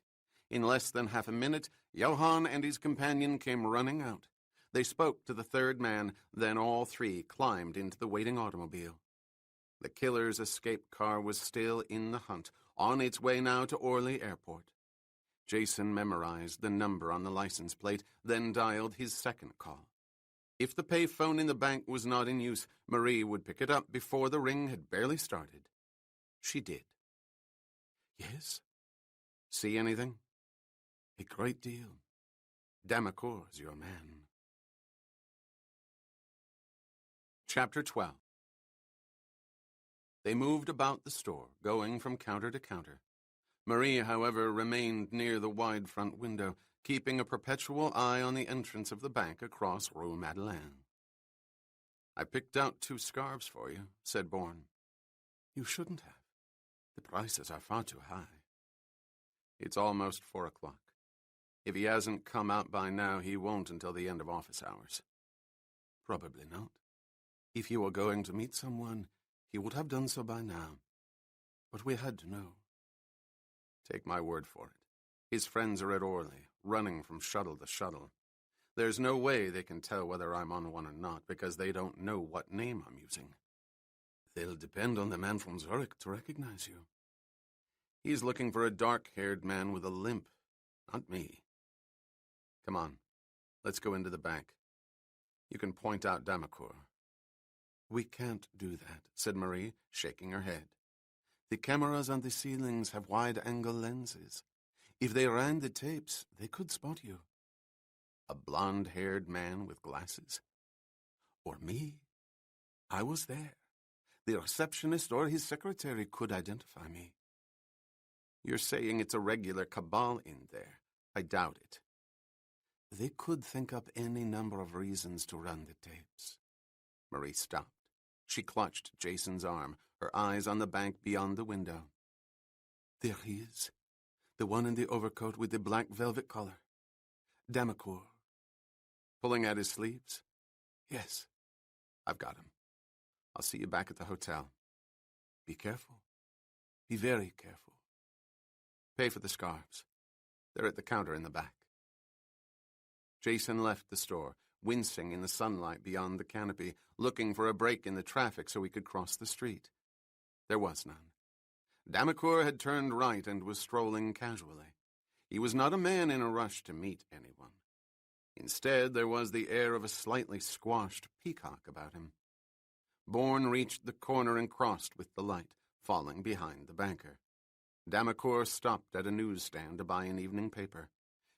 [SPEAKER 1] In less than half a minute, Johann and his companion came running out. They spoke to the third man, then all 3 climbed into the waiting automobile. The killer's escape car was still in the hunt, on its way now to Orly Airport. Jason memorized the number on the license plate, then dialed his second call. If the payphone in the bank was not in use, Marie would pick it up before the ring had barely started. She did. Yes? See anything? A great deal. Damacourt's your man. Chapter 12. They moved about the store, going from counter to counter. Marie, however, remained near the wide front window, keeping a perpetual eye on the entrance of the bank across Rue Madeleine. "I picked out 2 scarves for you," said Bourne. "You shouldn't have. The prices are far too high." "It's almost 4 o'clock. If he hasn't come out by now, he won't until the end of office hours." "Probably not. If he were going to meet someone, he would have done so by now. But we had to know." "Take my word for it. His friends are at Orly, running from shuttle to shuttle. There's no way they can tell whether I'm on one or not, because they don't know what name I'm using." "They'll depend on the man from Zurich to recognize you." "He's looking for a dark-haired man with a limp, not me. Come on, let's go into the bank. You can point out Damacour." "We can't do that," said Marie, shaking her head. "The cameras on the ceilings have wide-angle lenses. If they ran the tapes, they could spot you." "A blonde-haired man with glasses?" "Or me. I was there. The receptionist or his secretary could identify me." "You're saying it's a regular cabal in there? I doubt it." "They could think up any number of reasons to run the tapes." Marie stopped. She clutched Jason's arm, her eyes on the bank beyond the window. "There he is. The one in the overcoat with the black velvet collar. Damacour." "Pulling at his sleeves?" "Yes." "I've got him. I'll see you back at the hotel." "Be careful. Be very careful." "Pay for the scarves. They're at the counter in the back." Jason left the store, wincing in the sunlight beyond the canopy, looking for a break in the traffic so he could cross the street. There was none. Damacour had turned right and was strolling casually. He was not a man in a rush to meet anyone. Instead, there was the air of a slightly squashed peacock about him. Bourne reached the corner and crossed with the light, falling behind the banker. Damacour stopped at a newsstand to buy an evening paper.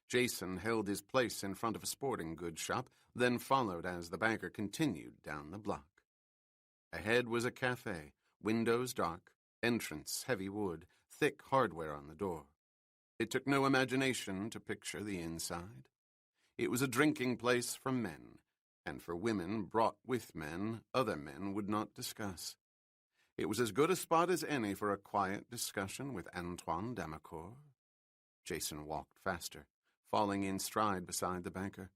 [SPEAKER 1] Jason held his place in front of a sporting goods shop, then followed as the banker continued down the block. Ahead was a cafe, windows dark, entrance heavy wood, thick hardware on the door. It took no imagination to picture the inside. It was a drinking place for men, and for women brought with men other men would not discuss. It was as good a spot as any for a quiet discussion with Antoine Damacour. Jason walked faster, falling in stride beside the banker.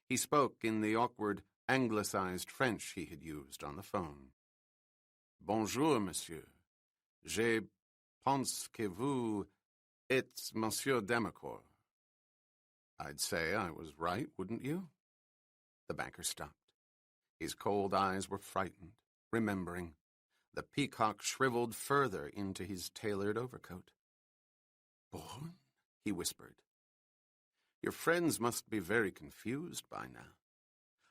[SPEAKER 1] He spoke in the awkward, anglicized French he had used on the phone. "Bonjour, monsieur. Je pense que vous êtes Monsieur Damacour." "I'd say I was right, wouldn't you?" The banker stopped. His cold eyes were frightened, remembering. The peacock shriveled further into his tailored overcoat. "Bourne?" he whispered. "Your friends must be very confused by now.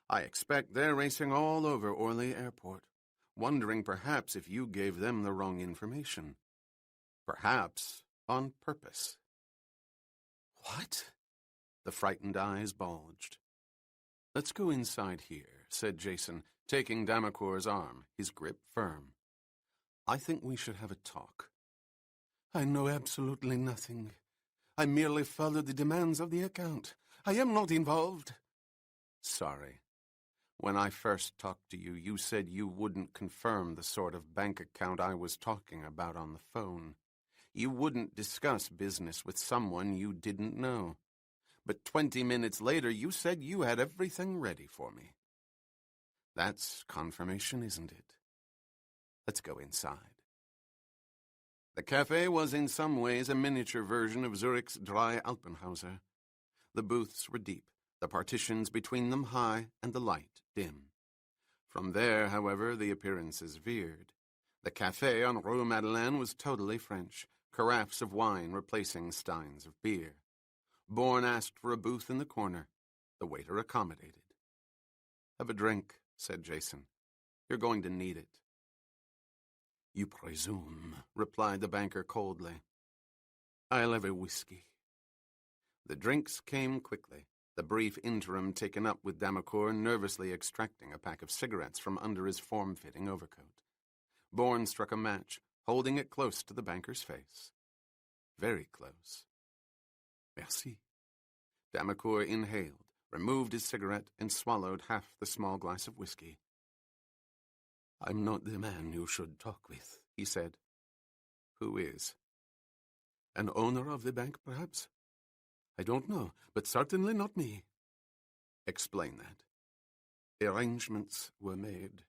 [SPEAKER 1] I expect they're racing all over Orly Airport, wondering perhaps if you gave them the wrong information. Perhaps on purpose." "What?" The frightened eyes bulged. "Let's go inside here," said Jason, taking Damacour's arm, his grip firm. "I think we should have a talk." "I know absolutely nothing. I merely followed the demands of the account. I am not involved." "Sorry. When I first talked to you, you said you wouldn't confirm the sort of bank account I was talking about on the phone. You wouldn't discuss business with someone you didn't know. But 20 minutes later, you said you had everything ready for me. That's confirmation, isn't it? Let's go inside." The cafe was in some ways a miniature version of Zurich's dry Alpenhauser. The booths were deep, the partitions between them high, and the light dim. From there, however, the appearances veered. The cafe on Rue Madeleine was totally French, carafes of wine replacing steins of beer. Bourne asked for a booth in the corner. The waiter accommodated. "Have a drink," said Jason. "You're going to need it." "You presume," replied the banker coldly. "I'll have a whiskey." The drinks came quickly, the brief interim taken up with Damacour nervously extracting a pack of cigarettes from under his form-fitting overcoat. Bourne struck a match, holding it close to the banker's face. Very close. Merci. Damacour inhaled, removed his cigarette, and swallowed half the small glass of whiskey. I'm not the man you should talk with, he said. Who is? An owner of the bank, perhaps? I don't know, but certainly not me. Explain that. Arrangements were made.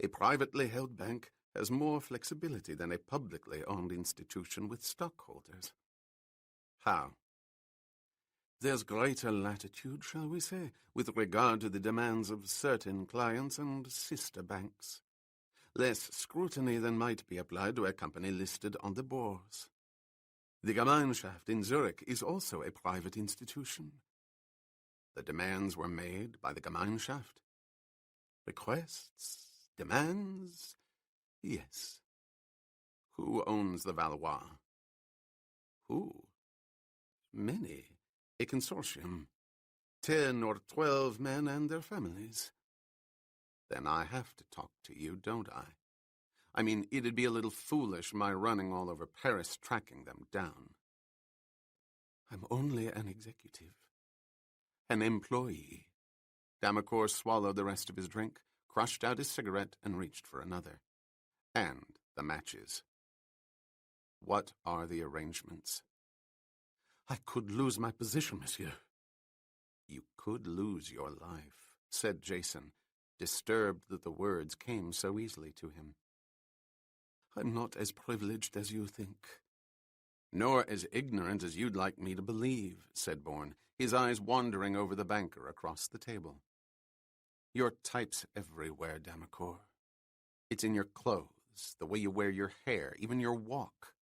[SPEAKER 1] A privately held bank has more flexibility than a publicly owned institution with stockholders. How? There's greater latitude, shall we say, with regard to the demands of certain clients and sister banks. Less scrutiny than might be applied to a company listed on the Bourse. The Gemeinschaft in Zurich is also a private institution. The demands were made by the Gemeinschaft. Requests? Demands? Yes. Who owns the Valois? Who? Many. A consortium. 10 or 12 men and their families. Then I have to talk to you, don't I? I mean, it'd be a little foolish my running all over Paris tracking them down. I'm only an executive. An employee. Damacour swallowed the rest of his drink, crushed out his cigarette, and reached for another. And the matches. What are the arrangements? I could lose my position, monsieur. You could lose your life, said Jason, disturbed that the words came so easily to him. I'm not as privileged as you think. Nor as ignorant as you'd like me to believe, said Bourne, his eyes wandering over the banker across the table. Your type's everywhere, Damacour. It's in your clothes, the way you wear your hair, even your walk.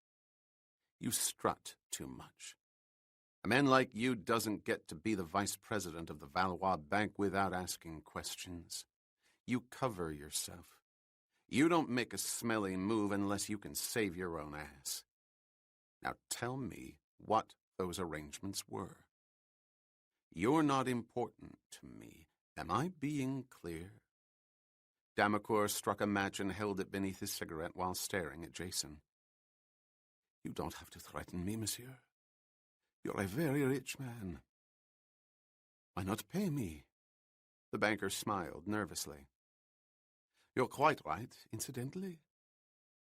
[SPEAKER 1] You strut too much. A man like you doesn't get to be the vice president of the Valois Bank without asking questions. You cover yourself. You don't make a smelly move unless you can save your own ass. Now tell me what those arrangements were. You're not important to me. Am I being clear? Damacour struck a match and held it beneath his cigarette while staring at Jason. You don't have to threaten me, monsieur. You're a very rich man. Why not pay me? The banker smiled nervously. You're quite right, incidentally.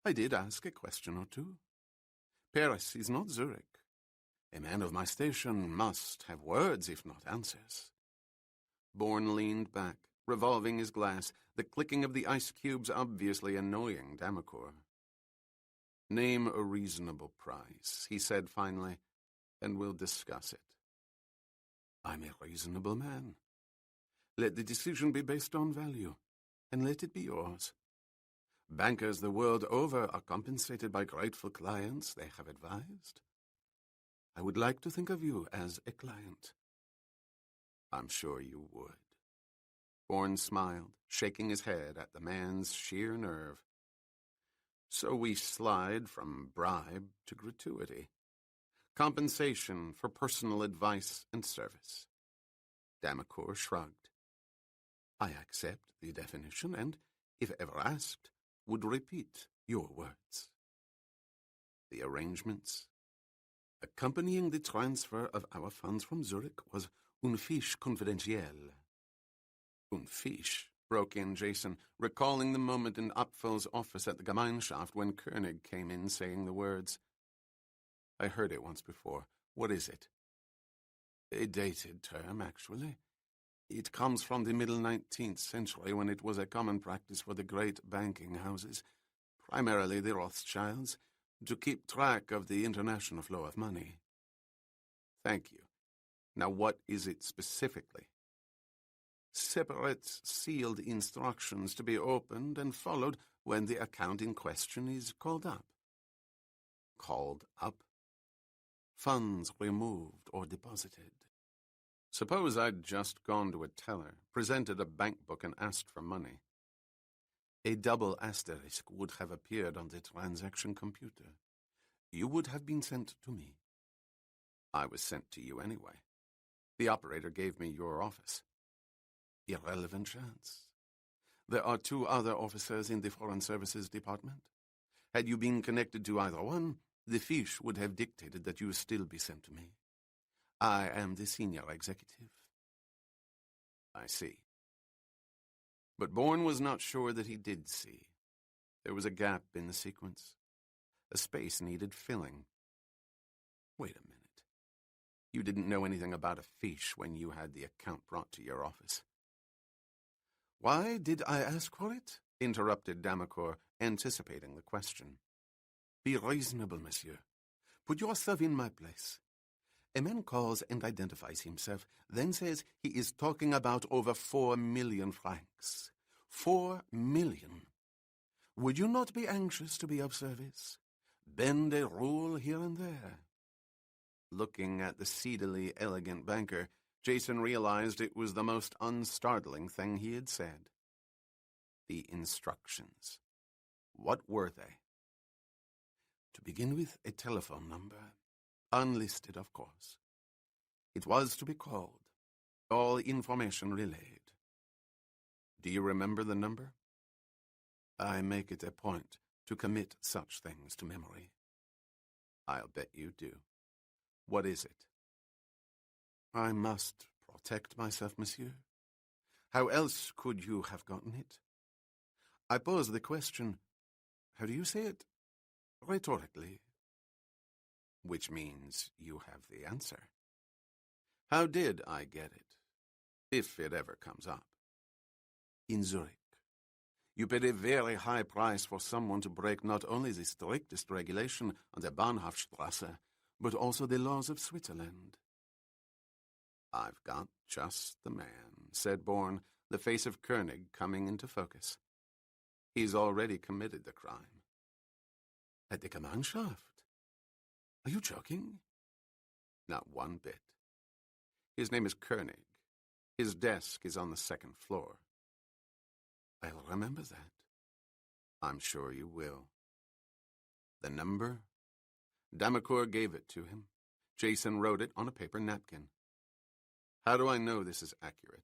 [SPEAKER 1] I did ask a question or two. Paris is not Zurich. A man of my station must have words, if not answers. Bourne leaned back, revolving his glass, the clicking of the ice cubes obviously annoying Damacour. Name a reasonable price, he said finally, and we'll discuss it. I'm a reasonable man. Let the decision be based on value, and let it be yours. Bankers the world over are compensated by grateful clients they have advised. I would like to think of you as a client. I'm sure you would. Bourne smiled, shaking his head at the man's sheer nerve. So we slide from bribe to gratuity. Compensation for personal advice and service. Damacour shrugged. I accept the definition and, if ever asked, would repeat your words. The arrangements. Accompanying the transfer of our funds from Zurich was une fiche confidentielle. Une fiche, broke in Jason, recalling the moment in Apfel's office at the Gemeinschaft when Koenig came in saying the words. I heard it once before. What is it? A dated term, actually. It comes from the middle 19th century when it was a common practice for the great banking houses, primarily the Rothschilds, to keep track of the international flow of money. Thank you. Now what is it specifically? Separate sealed instructions to be opened and followed when the account in question is called up. Called up? Funds removed or deposited. Suppose I'd just gone to a teller, presented a bank book and asked for money. A double asterisk would have appeared on the transaction computer. You would have been sent to me. I was sent to you anyway. The operator gave me your office. Irrelevant chance. There are 2 other officers in the Foreign Services Department. Had you been connected to either one, the fiche would have dictated that you still be sent to me. I am the senior executive. I see. But Bourne was not sure that he did see. There was a gap in the sequence. A space needed filling. Wait a minute. You didn't know anything about a fiche when you had the account brought to your office. Why did I ask for it? Interrupted Damacour, anticipating the question. Be reasonable, monsieur. Put yourself in my place. A man calls and identifies himself, then says he is talking about over 4 million francs. 4 million. Would you not be anxious to be of service? Bend a rule here and there. Looking at the seedily elegant banker, Jason realized it was the most unstartling thing he had said. The instructions. What were they? To begin with, a telephone number. Unlisted, of course. It was to be called. All information relayed. Do you remember the number? I make it a point to commit such things to memory. I'll bet you do. What is it? I must protect myself, monsieur. How else could you have gotten it? I pose the question, how do you say it? Rhetorically. Which means you have the answer. How did I get it? If it ever comes up. In Zurich. You paid a very high price for someone to break not only the strictest regulation on the Bahnhofstrasse, but also the laws of Switzerland. I've got just the man, said Bourne, the face of Koenig coming into focus. He's already committed the crime. At the Gemeinschaft? Are you joking? Not one bit. His name is Koenig. His desk is on the 2nd floor. I'll remember that. I'm sure you will. The number? Damacour gave it to him. Jason wrote it on a paper napkin. How do I know this is accurate?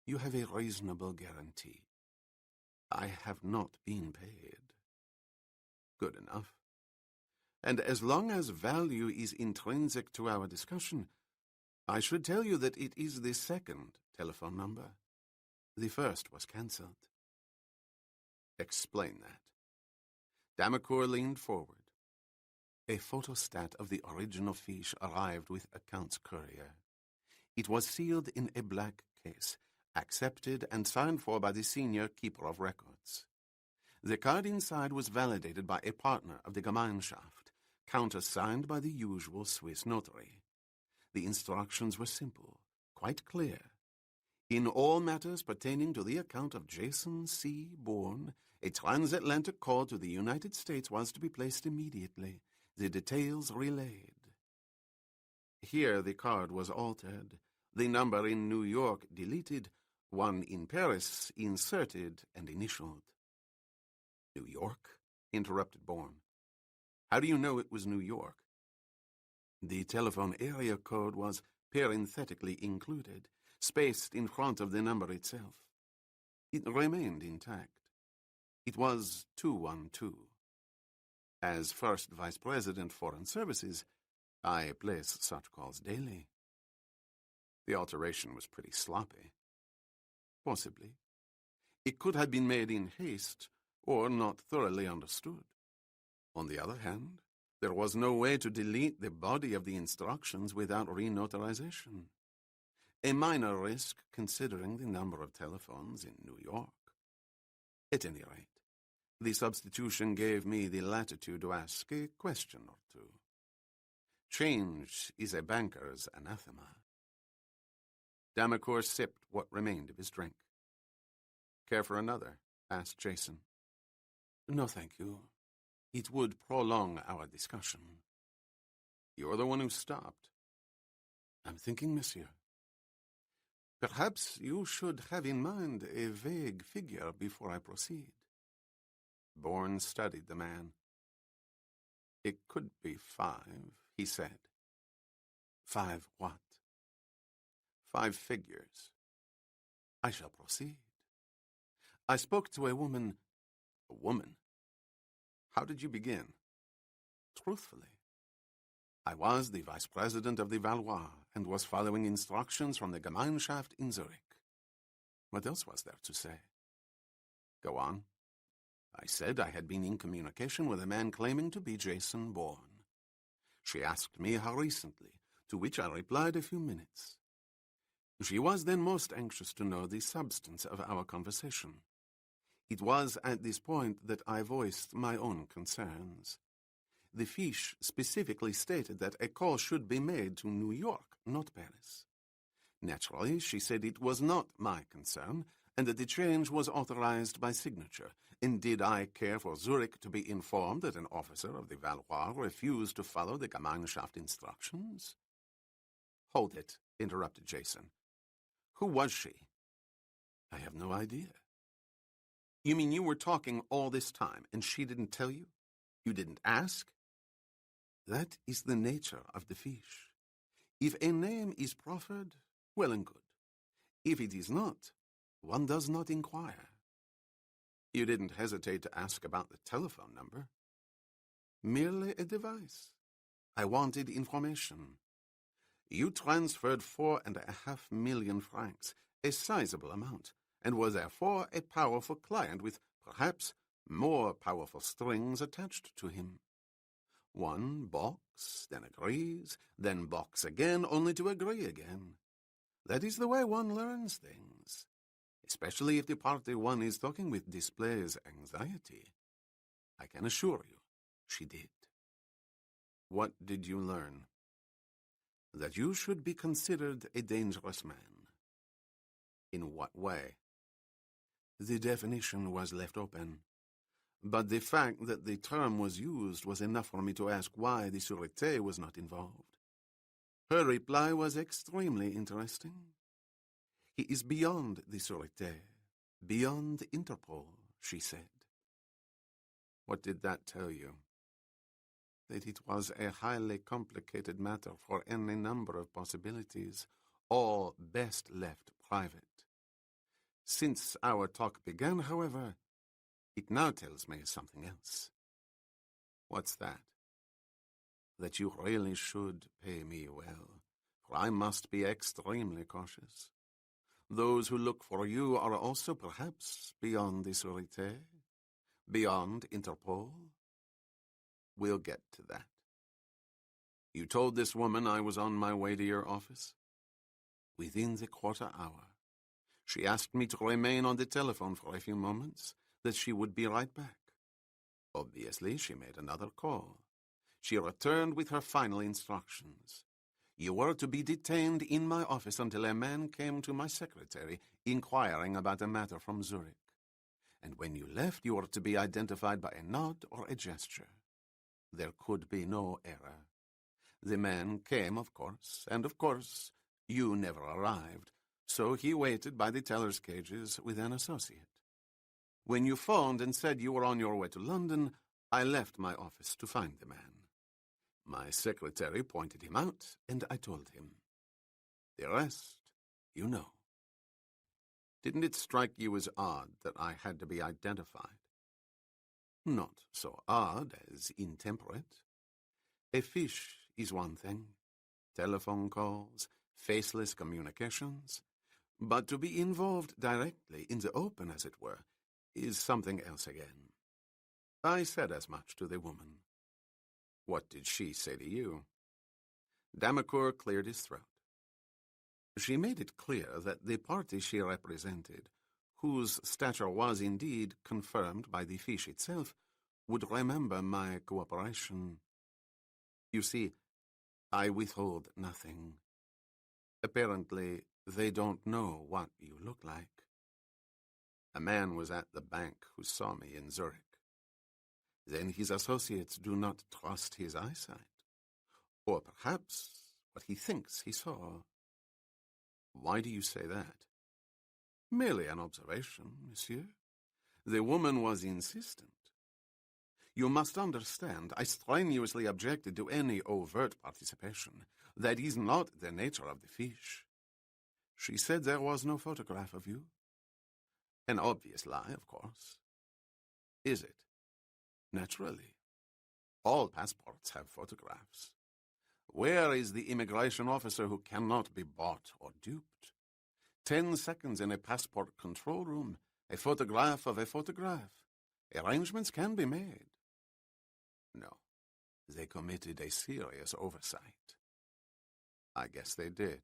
[SPEAKER 1] You have a reasonable guarantee. I have not been paid. Good enough. And as long as value is intrinsic to our discussion, I should tell you that it is the 2nd telephone number. The 1st was cancelled. Explain that. Damacour leaned forward. A photostat of the original fiche arrived with account's courier. It was sealed in a black case, accepted and signed for by the senior keeper of records. The card inside was validated by a partner of the Gemeinschaft, countersigned by the usual Swiss notary. The instructions were simple, quite clear. In all matters pertaining to the account of Jason C. Bourne, a transatlantic call to the United States was to be placed immediately, the details relayed. Here the card was altered, the number in New York deleted, one in Paris inserted and initialed. New York? Interrupted Bourne. How do you know it was New York? The telephone area code was parenthetically included, spaced in front of the number itself. It remained intact. It was 212. As first Vice President Foreign Services, I place such calls daily. The alteration was pretty sloppy. Possibly. It could have been made in haste or not thoroughly understood. On the other hand, there was no way to delete the body of the instructions without renotarization. A minor risk considering the number of telephones in New York. At any rate, the substitution gave me the latitude to ask a question or two. Change is a banker's anathema. Damacour sipped what remained of his drink. Care for another? Asked Jason. No, thank you. It would prolong our discussion. You're the one who stopped. I'm thinking, monsieur. Perhaps you should have in mind a vague figure before I proceed. Bourne studied the man. It could be 5, he said. 5 what? 5 figures. I shall proceed. I spoke to a woman. A woman? How did you begin? Truthfully. I was the vice president of the Valois and was following instructions from the Gemeinschaft in Zurich. What else was there to say? Go on. I said I had been in communication with a man claiming to be Jason Bourne. She asked me how recently, to which I replied a few minutes. She was then most anxious to know the substance of our conversation. It was at this point that I voiced my own concerns. The fiche specifically stated that a call should be made to New York, not Paris. Naturally, she said it was not my concern, and that the change was authorized by signature. And did I care for Zurich to be informed that an officer of the Valois refused to follow the Gemeinschaft instructions? Hold it, interrupted Jason. Who was she? I have no idea. You mean you were talking all this time, and she didn't tell you? You didn't ask? That is the nature of the fiche. If a name is proffered, well and good. If it is not, one does not inquire. You didn't hesitate to ask about the telephone number. Merely a device. I wanted information. You transferred 4.5 million francs, a sizable amount, and were therefore a powerful client with, perhaps, more powerful strings attached to him. One balks, then agrees, then balks again, only to agree again. That is the way one learns things, especially if the party one is talking with displays anxiety. I can assure you, she did. What did you learn? That you should be considered a dangerous man. In what way? The definition was left open. But the fact that the term was used was enough for me to ask why the Sûreté was not involved. Her reply was extremely interesting. He is beyond the Sûreté, beyond Interpol, she said. What did that tell you? That it was a highly complicated matter for any number of possibilities, all best left private. Since our talk began, however, it now tells me something else. What's that? That you really should pay me well, for I must be extremely cautious. Those who look for you are also perhaps beyond the Sûreté, beyond Interpol. We'll get to that. You told this woman I was on my way to your office? Within the quarter hour. She asked me to remain on the telephone for a few moments, that she would be right back. Obviously, she made another call. She returned with her final instructions. You were to be detained in my office until a man came to my secretary inquiring about a matter from Zurich. And when you left, you were to be identified by a nod or a gesture. There could be no error. The man came, of course, and of course, you never arrived, so he waited by the teller's cages with an associate. When you phoned and said you were on your way to London, I left my office to find the man. My secretary pointed him out, and I told him. The rest, you know. Didn't it strike you as odd that I had to be identified? Not so odd as intemperate. A fiche is one thing, telephone calls, faceless communications, but to be involved directly in the open, as it were, is something else again. I said as much to the woman. What did she say to you? Damacour cleared his throat. She made it clear that the party she represented, whose stature was indeed confirmed by the fiche itself, would remember my cooperation. You see, I withhold nothing. Apparently, they don't know what you look like. A man was at the bank who saw me in Zurich. Then his associates do not trust his eyesight, or perhaps what he thinks he saw. Why do you say that? Merely an observation, monsieur. The woman was insistent. You must understand, I strenuously objected to any overt participation. That is not the nature of the fiche. She said there was no photograph of you. An obvious lie, of course. Is it? Naturally. All passports have photographs. Where is the immigration officer who cannot be bought or duped? 10 seconds in a passport control room, a photograph of a photograph. Arrangements can be made. No, they committed a serious oversight. I guess they did.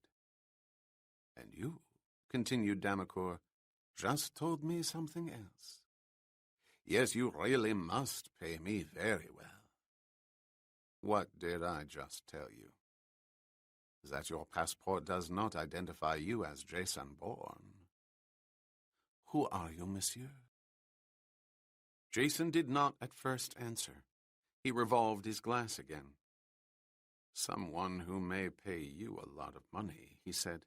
[SPEAKER 1] And you, continued Damacour, just told me something else. Yes, you really must pay me very well. What did I just tell you? That your passport does not identify you as Jason Bourne. Who are you, monsieur? Jason did not at first answer. He revolved his glass again. Someone who may pay you a lot of money, he said.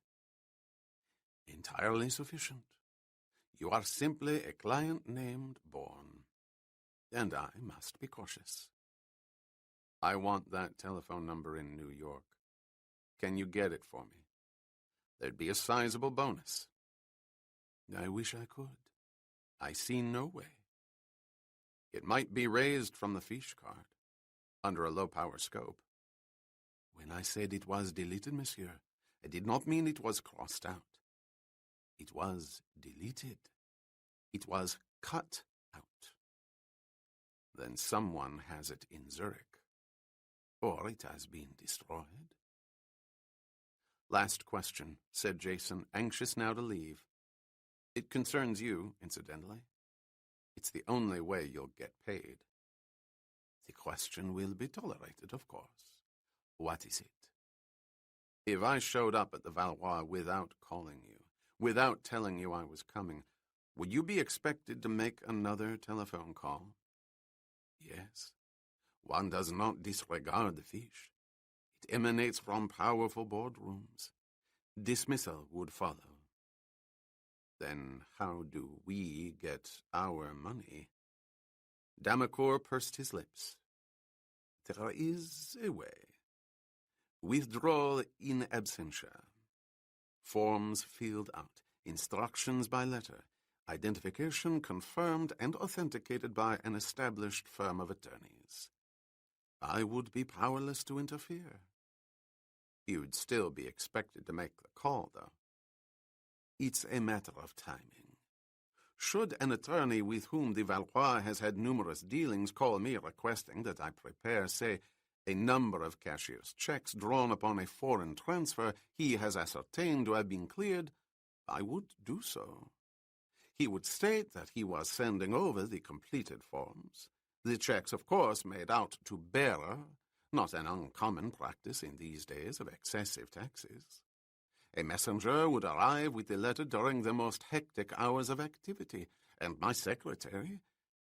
[SPEAKER 1] Entirely sufficient. You are simply a client named Bourne, and I must be cautious. I want that telephone number in New York. Can you get it for me? There'd be a sizable bonus. I wish I could. I see no way. It might be raised from the fiche card, under a low-power scope. When I said it was deleted, monsieur, I did not mean it was crossed out. It was deleted. It was cut out. Then someone has it in Zurich. Or it has been destroyed. Last question, said Jason, anxious now to leave. It concerns you, incidentally. It's the only way you'll get paid. The question will be tolerated, of course. What is it? If I showed up at the Valois without calling you, without telling you I was coming, would you be expected to make another telephone call? Yes. One does not disregard the fiche. It emanates from powerful boardrooms. Dismissal would follow. Then how do we get our money? Damacour pursed his lips. There is a way. Withdrawal in absentia. Forms filled out. Instructions by letter. Identification confirmed and authenticated by an established firm of attorneys. I would be powerless to interfere. You'd still be expected to make the call, though. It's a matter of timing. Should an attorney with whom the Valois has had numerous dealings call me requesting that I prepare, say, a number of cashier's checks drawn upon a foreign transfer he has ascertained to have been cleared, I would do so. He would state that he was sending over the completed forms. The checks, of course, made out to bearer, not an uncommon practice in these days of excessive taxes. A messenger would arrive with the letter during the most hectic hours of activity, and my secretary,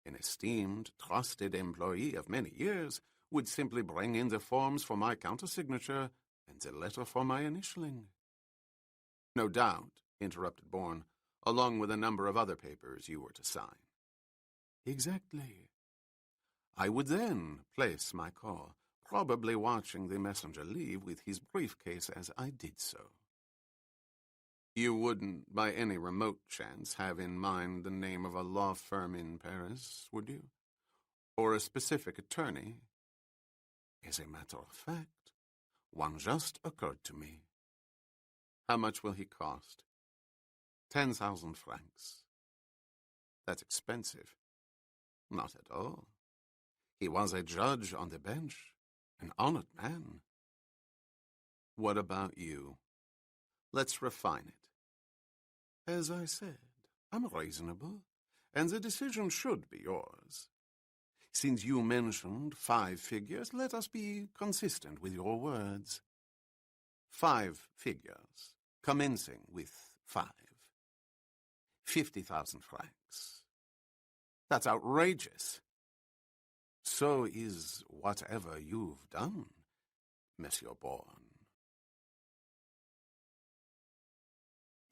[SPEAKER 1] an esteemed, trusted employee of many years, would simply bring in the forms for my countersignature and the letter for my initialing. No doubt, interrupted Bourne, along with a number of other papers you were to sign. Exactly. I would then place my call, probably watching the messenger leave with his briefcase as I did so. You wouldn't, by any remote chance, have in mind the name of a law firm in Paris, would you? Or a specific attorney? As a matter of fact, one just occurred to me. How much will he cost? 10,000 francs. That's expensive. Not at all. He was a judge on the bench, an honored man. What about you? Let's refine it. As I said, I'm reasonable, and the decision should be yours. Since you mentioned 5 figures, let us be consistent with your words. 5 figures, commencing with 5. 50,000 francs. That's outrageous. So is whatever you've done, Monsieur Bourne.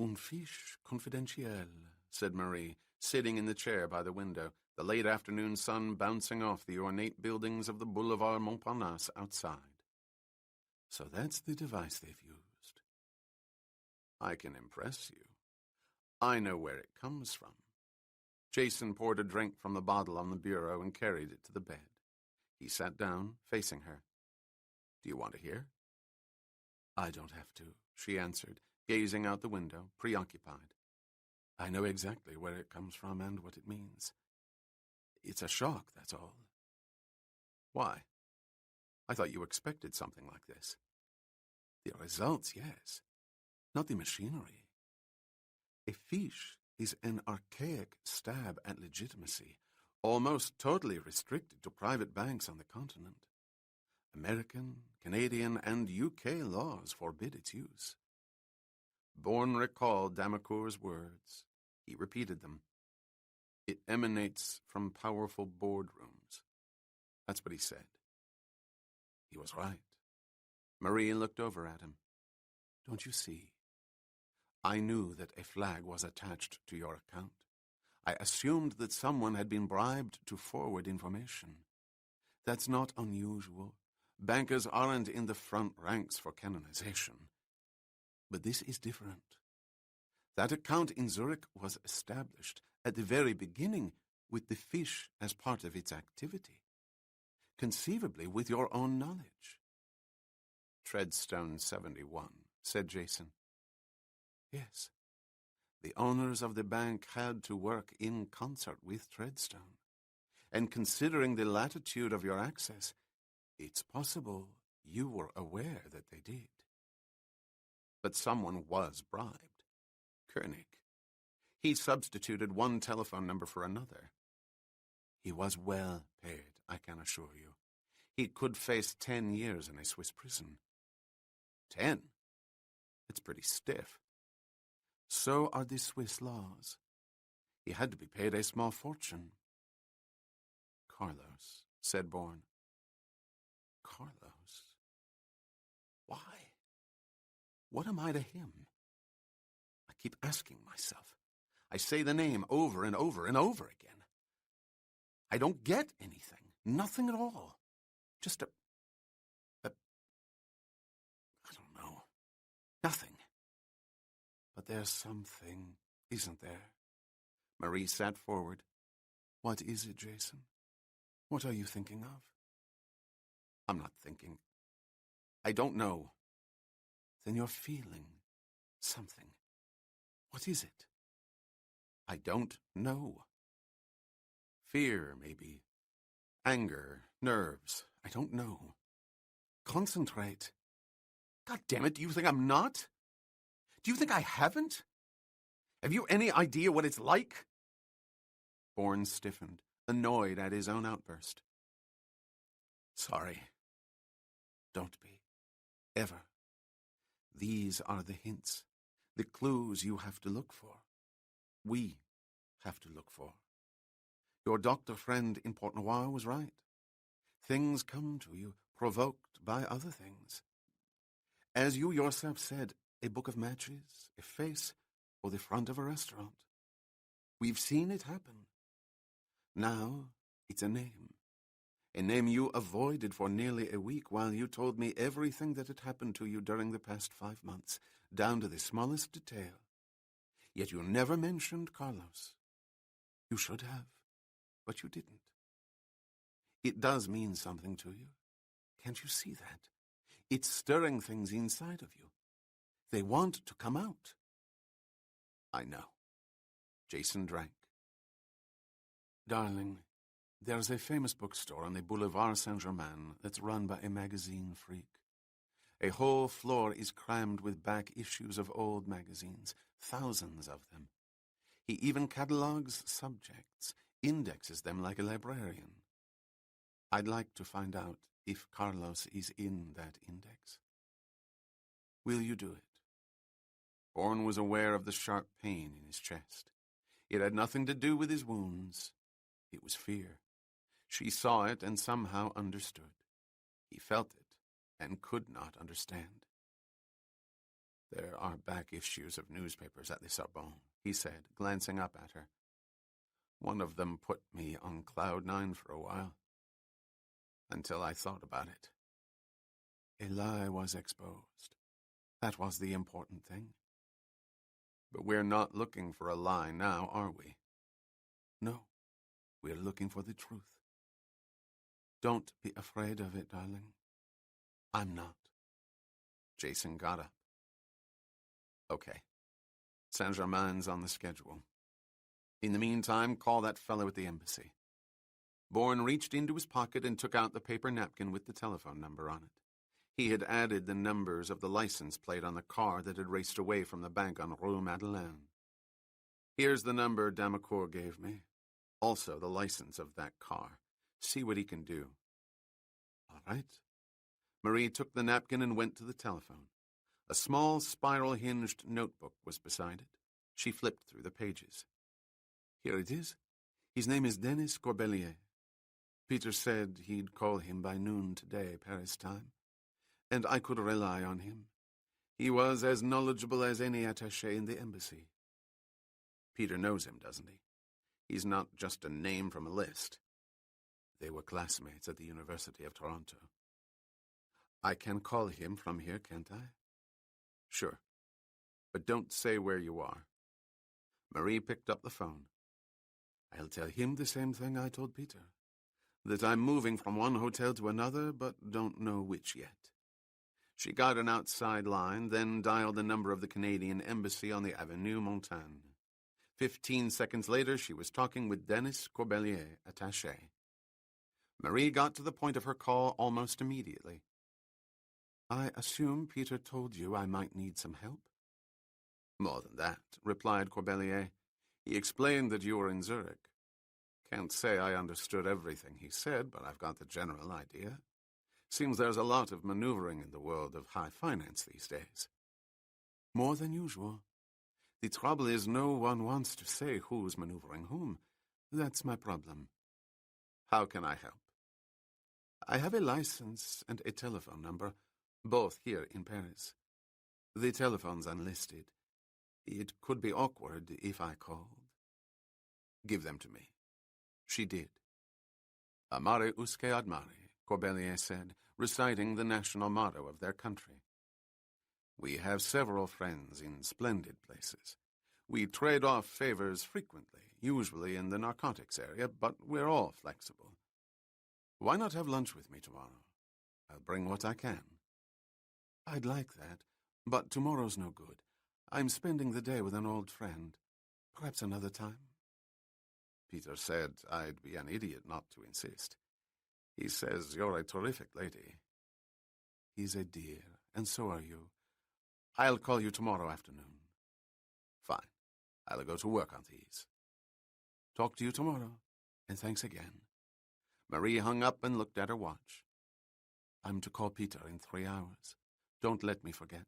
[SPEAKER 1] Une fiche confidentielle, said Marie, sitting in the chair by the window, the late afternoon sun bouncing off the ornate buildings of the Boulevard Montparnasse outside. So that's the device they've used. I can impress you. I know where it comes from. Jason poured a drink from the bottle on the bureau and carried it to the bed. He sat down, facing her. "Do you want to hear?" "I don't have to," she answered, gazing out the window, preoccupied. "I know exactly where it comes from and what it means. It's a shock, that's all." "Why? I thought you expected something like this." "The results, yes. Not the machinery. A fiche is an archaic stab at legitimacy, almost totally restricted to private banks on the continent. American, Canadian, and UK laws forbid its use." Bourne recalled Damacour's words. He repeated them. "It emanates from powerful boardrooms." That's what he said. He was right. Marie looked over at him. "Don't you see? I knew that a flag was attached to your account. I assumed that someone had been bribed to forward information. That's not unusual. Bankers aren't in the front ranks for canonization. But this is different. That account in Zurich was established at the very beginning with the fiche as part of its activity, conceivably with your own knowledge." "Treadstone 71, said Jason. "Yes. The owners of the bank had to work in concert with Treadstone. And considering the latitude of your access, it's possible you were aware that they did." "But someone was bribed. Koenig. He substituted one telephone number for another. He was well paid, I can assure you. He could face 10 years in a Swiss prison." 10? It's pretty stiff." "So are the Swiss laws. He had to be paid a small fortune." "Carlos," said Bourne. "Carlos? Why? What am I to him? I keep asking myself. I say the name over and over and over again. I don't get anything. Nothing at all. Just I don't know. Nothing. But there's something, isn't there?" Marie sat forward. "What is it, Jason? What are you thinking of?" "I'm not thinking. I don't know." "Then you're feeling something. What is it?" "I don't know. Fear, maybe. Anger, nerves. I don't know. Concentrate. God damn it, do you think I'm not? Do you think I haven't? Have you any idea what it's like?" Bourne stiffened, annoyed at his own outburst. "Sorry. Don't be. Ever. These are the hints, the clues you have to look for. We have to look for. Your doctor friend in Port Noir was right. Things come to you, provoked by other things. As you yourself said, a book of matches, a face, or the front of a restaurant. We've seen it happen. Now it's a name you avoided for nearly a week while you told me everything that had happened to you during the past 5 months, down to the smallest detail. Yet you never mentioned Carlos. You should have, but you didn't. It does mean something to you. Can't you see that? It's stirring things inside of you. They want to come out." "I know." Jason drank. "Darling, there's a famous bookstore on the Boulevard Saint-Germain that's run by a magazine freak. A whole floor is crammed with back issues of old magazines, thousands of them. He even catalogues subjects, indexes them like a librarian. I'd like to find out if Carlos is in that index. Will you do it?" Bourne was aware of the sharp pain in his chest. It had nothing to do with his wounds. It was fear. She saw it and somehow understood. He felt it and could not understand. "There are back issues of newspapers at the Sorbonne," he said, glancing up at her. "One of them put me on cloud 9 for a while, until I thought about it. A lie was exposed. That was the important thing. But we're not looking for a lie now, are we? No, we're looking for the truth. Don't be afraid of it, darling. I'm not. Jason got up. Okay. Saint-Germain's on the schedule. In the meantime, call that fellow at the embassy. Bourne reached into his pocket and took out the paper napkin with the telephone number on it. He had added the numbers of the license plate on the car that had raced away from the bank on Rue Madeleine. Here's the number Damacour gave me. Also the license of that car. See what he can do. All right. Marie took the napkin and went to the telephone. A small spiral-hinged notebook was beside it. She flipped through the pages. Here it is. His name is Denis Corbelier. Peter said he'd call him by noon today, Paris time. And I could rely on him. He was as knowledgeable as any attaché in the embassy. Peter knows him, doesn't he? He's not just a name from a list. They were classmates at the University of Toronto. I can call him from here, can't I? Sure. But don't say where you are. Marie picked up the phone. I'll tell him the same thing I told Peter. That I'm moving from one hotel to another, but don't know which yet. She got an outside line, then dialed the number of the Canadian Embassy on the Avenue Montaigne. 15 seconds later, she was talking with Denis Corbelier, attaché. Marie got to the point of her call almost immediately. I assume Peter told you I might need some help? More than that, replied Corbelier. He explained that you were in Zurich. Can't say I understood everything he said, but I've got the general idea. Seems there's a lot of maneuvering in the world of high finance these days. More than usual. The trouble is no one wants to say who's maneuvering whom. That's my problem. How can I help? I have a license and a telephone number, both here in Paris. The telephone's unlisted. It could be awkward if I called. Give them to me. She did. Amare usque admare, Corbelier said, reciting the national motto of their country. We have several friends in splendid places. We trade off favors frequently, usually in the narcotics area, but we're all flexible. Why not have lunch with me tomorrow? I'll bring what I can. I'd like that, but tomorrow's no good. I'm spending the day with an old friend. Perhaps another time. Peter said I'd be an idiot not to insist. He says you're a terrific lady. He's a dear, and so are you. I'll call you tomorrow afternoon. Fine. I'll go to work on these. Talk to you tomorrow, and thanks again. Marie hung up and looked at her watch. I'm to call Peter in 3 hours. Don't let me forget.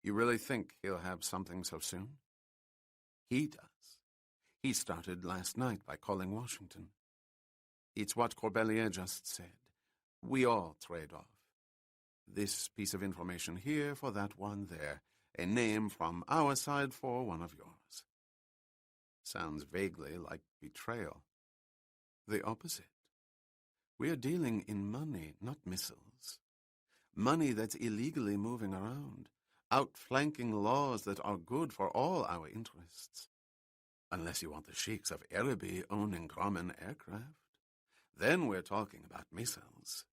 [SPEAKER 1] You really think he'll have something so soon? He does. He started last night by calling Washington. It's what Corbelier just said. We all trade off. This piece of information here for that one there. A name from our side for one of yours. Sounds vaguely like betrayal. The opposite. We're dealing in money, not missiles. Money that's illegally moving around, outflanking laws that are good for all our interests. Unless you want the sheiks of Araby owning Grumman aircraft. Then we're talking about missiles,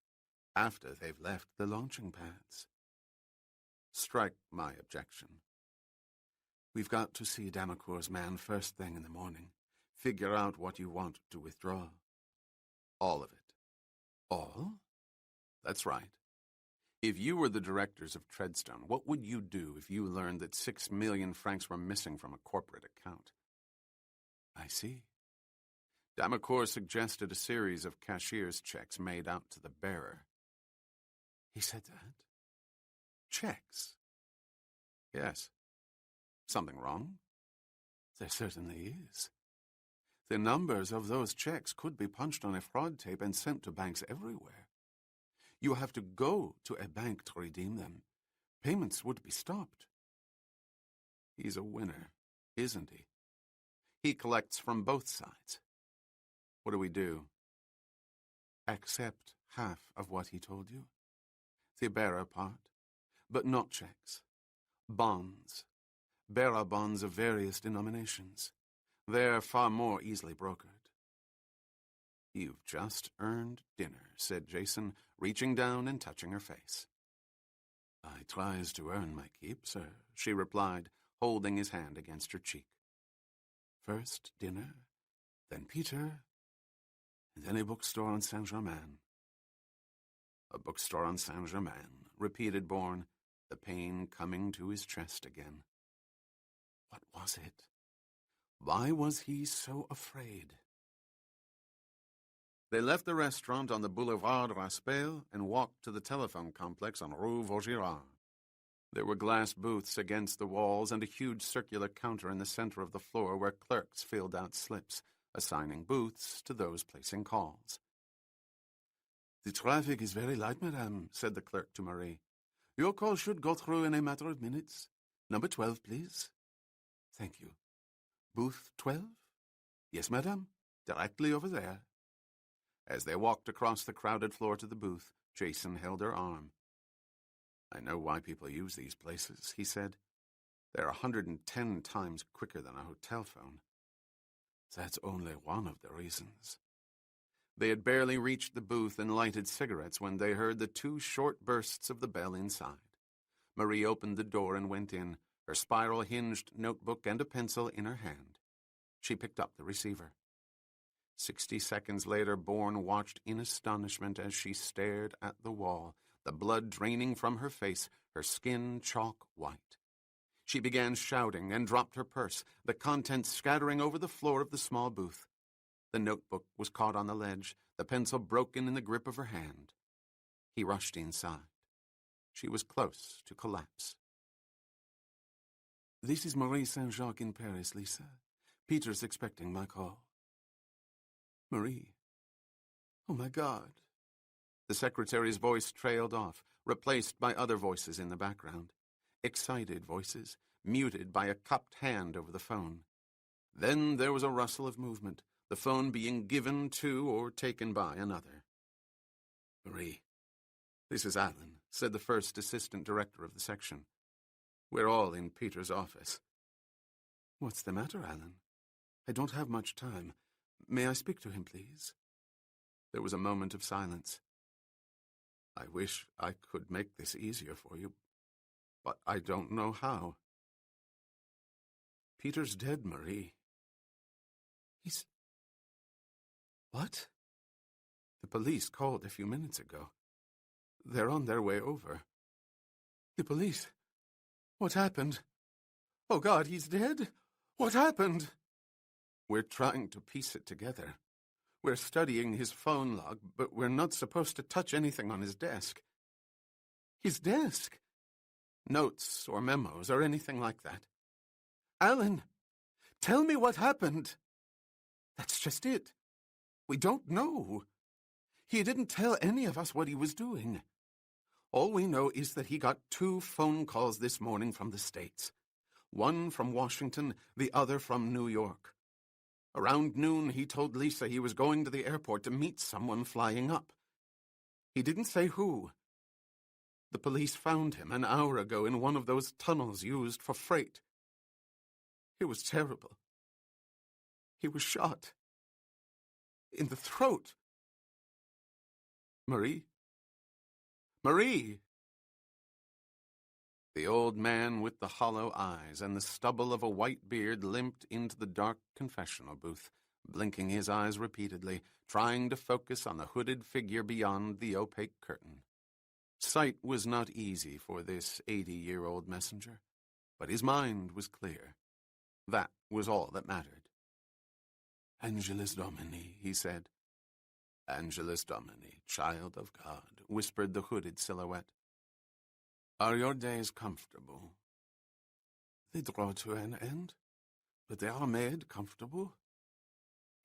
[SPEAKER 1] after they've left the launching pads. Strike my objection. We've got to see Damacour's man first thing in the morning. Figure out what you want to withdraw. All of it. All? That's right. If you were the directors of Treadstone, what would you do if you learned that 6 million francs were missing from a corporate account? I see. Damacour suggested a series of cashier's checks made out to the bearer. He said that? Checks? Yes. Something wrong? There certainly is. The numbers of those checks could be punched on a fraud tape and sent to banks everywhere. You have to go to a bank to redeem them. Payments would be stopped. He's a winner, isn't he? He collects from both sides. What do we do? Accept half of what he told you. The bearer part, but not checks. Bonds. Bearer bonds of various denominations. They're far more easily brokered. You've just earned dinner, said Jason, reaching down and touching her face. I tries to earn my keep, sir, she replied, holding his hand against her cheek. First dinner, then Peter, and then a bookstore on Saint-Germain. A bookstore on Saint-Germain, repeated Bourne, the pain coming to his chest again. What was it? Why was he so afraid? They left the restaurant on the Boulevard Raspail and walked to the telephone complex on Rue Vaugirard. There were glass booths against the walls and a huge circular counter in the center of the floor where clerks filled out slips, assigning booths to those placing calls. The traffic is very light, madame, said the clerk to Marie. Your call should go through in a matter of minutes. Number 12, please. Thank you. Booth 12? Yes, madame. Directly over there. As they walked across the crowded floor to the booth, Jason held her arm. I know why people use these places, he said. They're 110 times quicker than a hotel phone. That's only one of the reasons. They had barely reached the booth and lighted cigarettes when they heard the 2 short bursts of the bell inside. Marie opened the door and went in, her spiral-hinged notebook and a pencil in her hand. She picked up the receiver. 60 seconds later, Bourne watched in astonishment as she stared at the wall, the blood draining from her face, her skin chalk white. She began shouting and dropped her purse, the contents scattering over the floor of the small booth. The notebook was caught on the ledge, the pencil broken in the grip of her hand. He rushed inside. She was close to collapse. This is Marie Saint-Jacques in Paris, Lisa. Peter's expecting my call. Marie. Oh, my God. The secretary's voice trailed off, replaced by other voices in the background. Excited voices, muted by a cupped hand over the phone. Then there was a rustle of movement, the phone being given to or taken by another. Marie, this is Alan, said the first assistant director of the section. We're all in Peter's office. What's the matter, Alan? I don't have much time. May I speak to him, please? There was a moment of silence. I wish I could make this easier for you, but I don't know how. Peter's dead, Marie. He's... What? The police called a few minutes ago. They're on their way over. The police? What happened? Oh, God, he's dead? What happened? We're trying to piece it together. We're studying his phone log, but we're not supposed to touch anything on his desk. His desk? Notes or memos or anything like that. Alan, tell me what happened. That's just it. We don't know. He didn't tell any of us what he was doing. All we know is that he got 2 phone calls this morning from the States. One from Washington, the other from New York. Around noon, he told Lisa he was going to the airport to meet someone flying up. He didn't say who. The police found him an hour ago in one of those tunnels used for freight. It was terrible. He was shot. In the throat. Marie? Marie! The old man with the hollow eyes and the stubble of a white beard limped into the dark confessional booth, blinking his eyes repeatedly, trying to focus on the hooded figure beyond the opaque curtain. Sight was not easy for this 80-year-old messenger, but his mind was clear. That was all that mattered. Angelus Domini, he said. Angelus Domini, child of God, whispered the hooded silhouette. Are your days comfortable? They draw to an end, but they are made comfortable.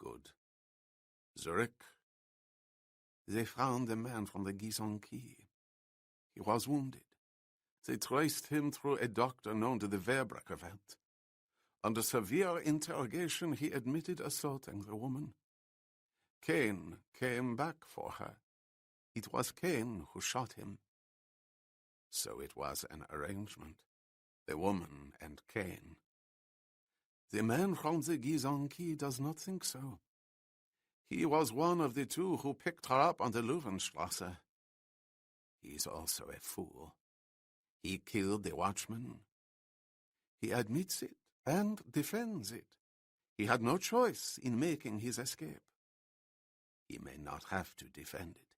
[SPEAKER 1] Good. Zurich. They found a man from the Gison Quay. He was wounded. They traced him through a doctor known to the Verbrecherwelt. Under severe interrogation, he admitted assaulting the woman. Cain came back for her. It was Cain who shot him. So it was an arrangement. The woman and Cain. The man from the Gizonki does not think so. He was one of the two who picked her up on the Löwenstrasse. He's also a fool. He killed the watchman. He admits it and defends it. He had no choice in making his escape. He may not have to defend it.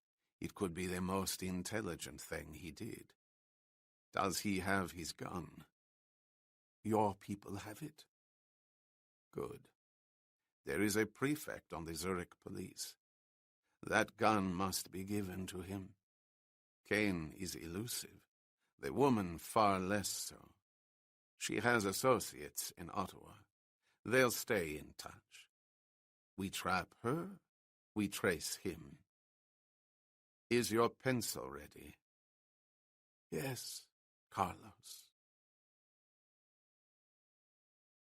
[SPEAKER 1] It could be the most intelligent thing he did. Does he have his gun? Your people have it? Good. There is a prefect on the Zurich police. That gun must be given to him. Kane is elusive. The woman far less so. She has associates in Ottawa. They'll stay in touch. We trap her, we trace him. Is your pencil ready? Yes, Carlos.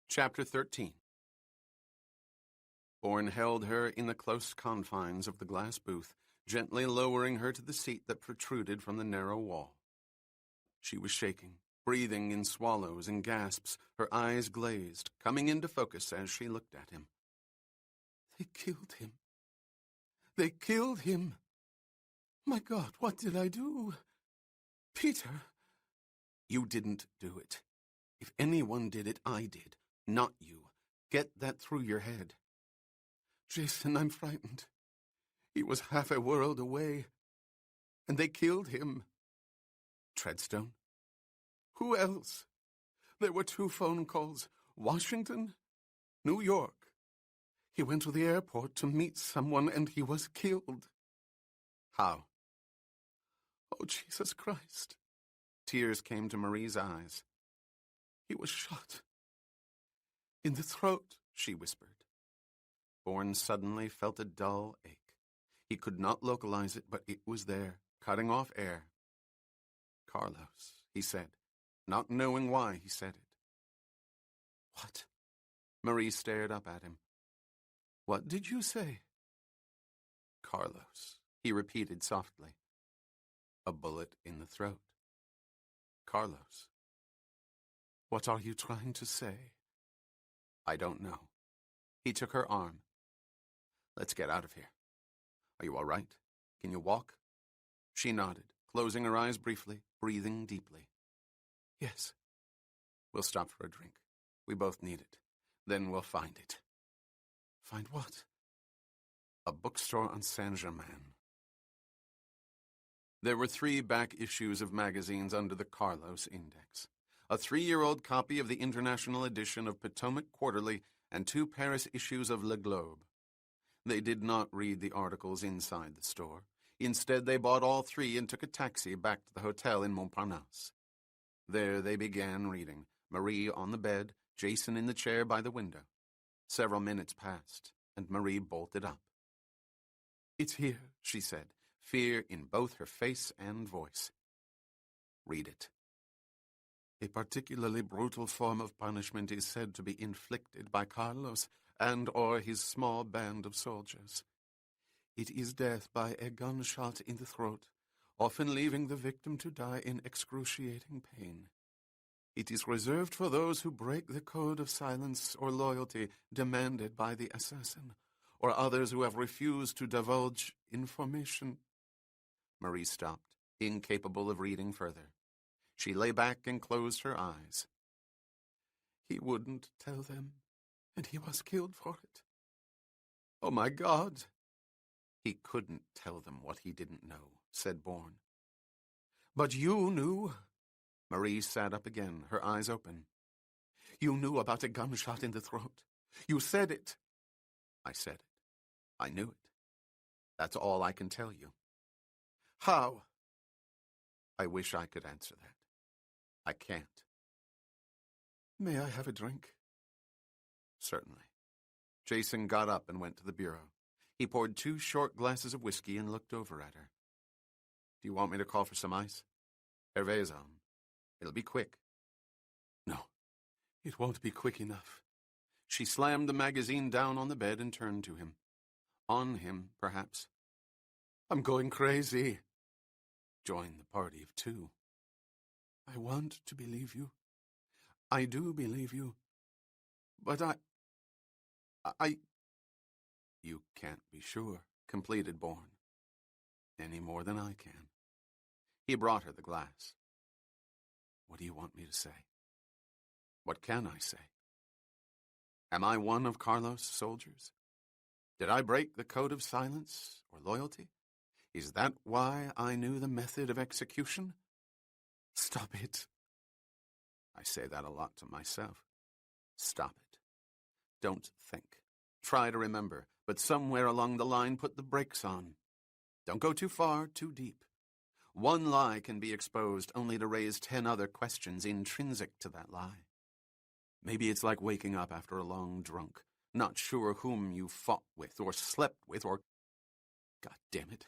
[SPEAKER 1] Chapter 13. Bourne held her in the close confines of the glass booth, gently lowering her to the seat that protruded from the narrow wall. She was shaking, breathing in swallows and gasps, her eyes glazed, coming into focus as she looked at him. They killed him. They killed him. My God, what did I do? Peter. You didn't do it. If anyone did it, I did, not you. Get that through your head. Jason, I'm frightened. He was half a world away, and they killed him. Treadstone? Who else? There were 2 phone calls. Washington, New York. He went to the airport to meet someone, and he was killed. How? Oh, Jesus Christ. Tears came to Marie's eyes. He was shot. In the throat, she whispered. Bourne suddenly felt a dull ache. He could not localize it, but it was there, cutting off air. Carlos, he said, not knowing why he said it. What? Marie stared up at him. What did you say? Carlos, he repeated softly. A bullet in the throat. Carlos. What are you trying to say? I don't know. He took her arm. Let's get out of here. Are you all right? Can you walk? She nodded, closing her eyes briefly, breathing deeply. Yes. We'll stop for a drink. We both need it. Then we'll find it. Find what? A bookstore on Saint-Germain. There were 3 back issues of magazines under the Carlos Index. A 3-year-old copy of the international edition of Potomac Quarterly and 2 Paris issues of Le Globe. They did not read the articles inside the store. Instead, they bought all 3 and took a taxi back to the hotel in Montparnasse. There they began reading, Marie on the bed, Jason in the chair by the window. Several minutes passed, and Marie bolted up. It's here, she said, fear in both her face and voice. Read it. A particularly brutal form of punishment is said to be inflicted by Carlos and or his small band of soldiers. It is death by a gunshot in the throat, often leaving the victim to die in excruciating pain. It is reserved for those who break the code of silence or loyalty demanded by the assassin, or others who have refused to divulge information. Marie stopped, incapable of reading further. She lay back and closed her eyes. He wouldn't tell them, and he was killed for it. Oh, my God! He couldn't tell them what he didn't know, said Bourne. But you knew. Marie sat up again, her eyes open. You knew about a gunshot in the throat. You said it. I said it. I knew it. That's all I can tell you. How? I wish I could answer that. I can't. May I have a drink? Certainly. Jason got up and went to the bureau. He poured 2 short glasses of whiskey and looked over at her. Do you want me to call for some ice? Hervé's on. It'll be quick. No, it won't be quick enough. She slammed the magazine down on the bed and turned to him. On him, perhaps. I'm going crazy. Join the party of 2. I want to believe you. I do believe you. But I... You can't be sure, completed Bourne, any more than I can. He brought her the glass. What do you want me to say? What can I say? Am I one of Carlos' soldiers? Did I break the code of silence or loyalty? Is that why I knew the method of execution? Stop it. I say that a lot to myself. Stop it. Don't think. Try to remember, but somewhere along the line put the brakes on. Don't go too far, too deep. One lie can be exposed only to raise 10 other questions intrinsic to that lie. Maybe it's like waking up after a long drunk, not sure whom you fought with or slept with or, God damn it,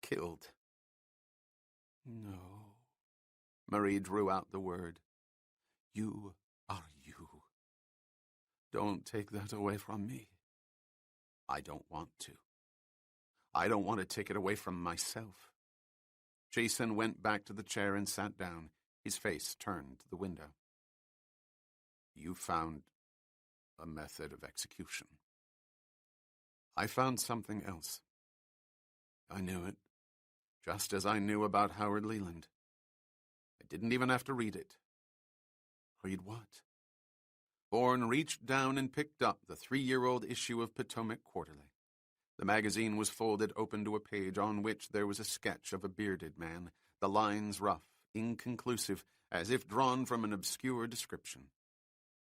[SPEAKER 1] killed. No. Marie drew out the word. You are you. Don't take that away from me. I don't want to. I don't want to take it away from myself. Jason went back to the chair and sat down, his face turned to the window. You found a method of execution. I found something else. I knew it, just as I knew about Howard Leland. I didn't even have to read it. Read what? Bourne reached down and picked up the 3-year-old issue of Potomac Quarterly. The magazine was folded open to a page on which there was a sketch of a bearded man, the lines rough, inconclusive, as if drawn from an obscure description.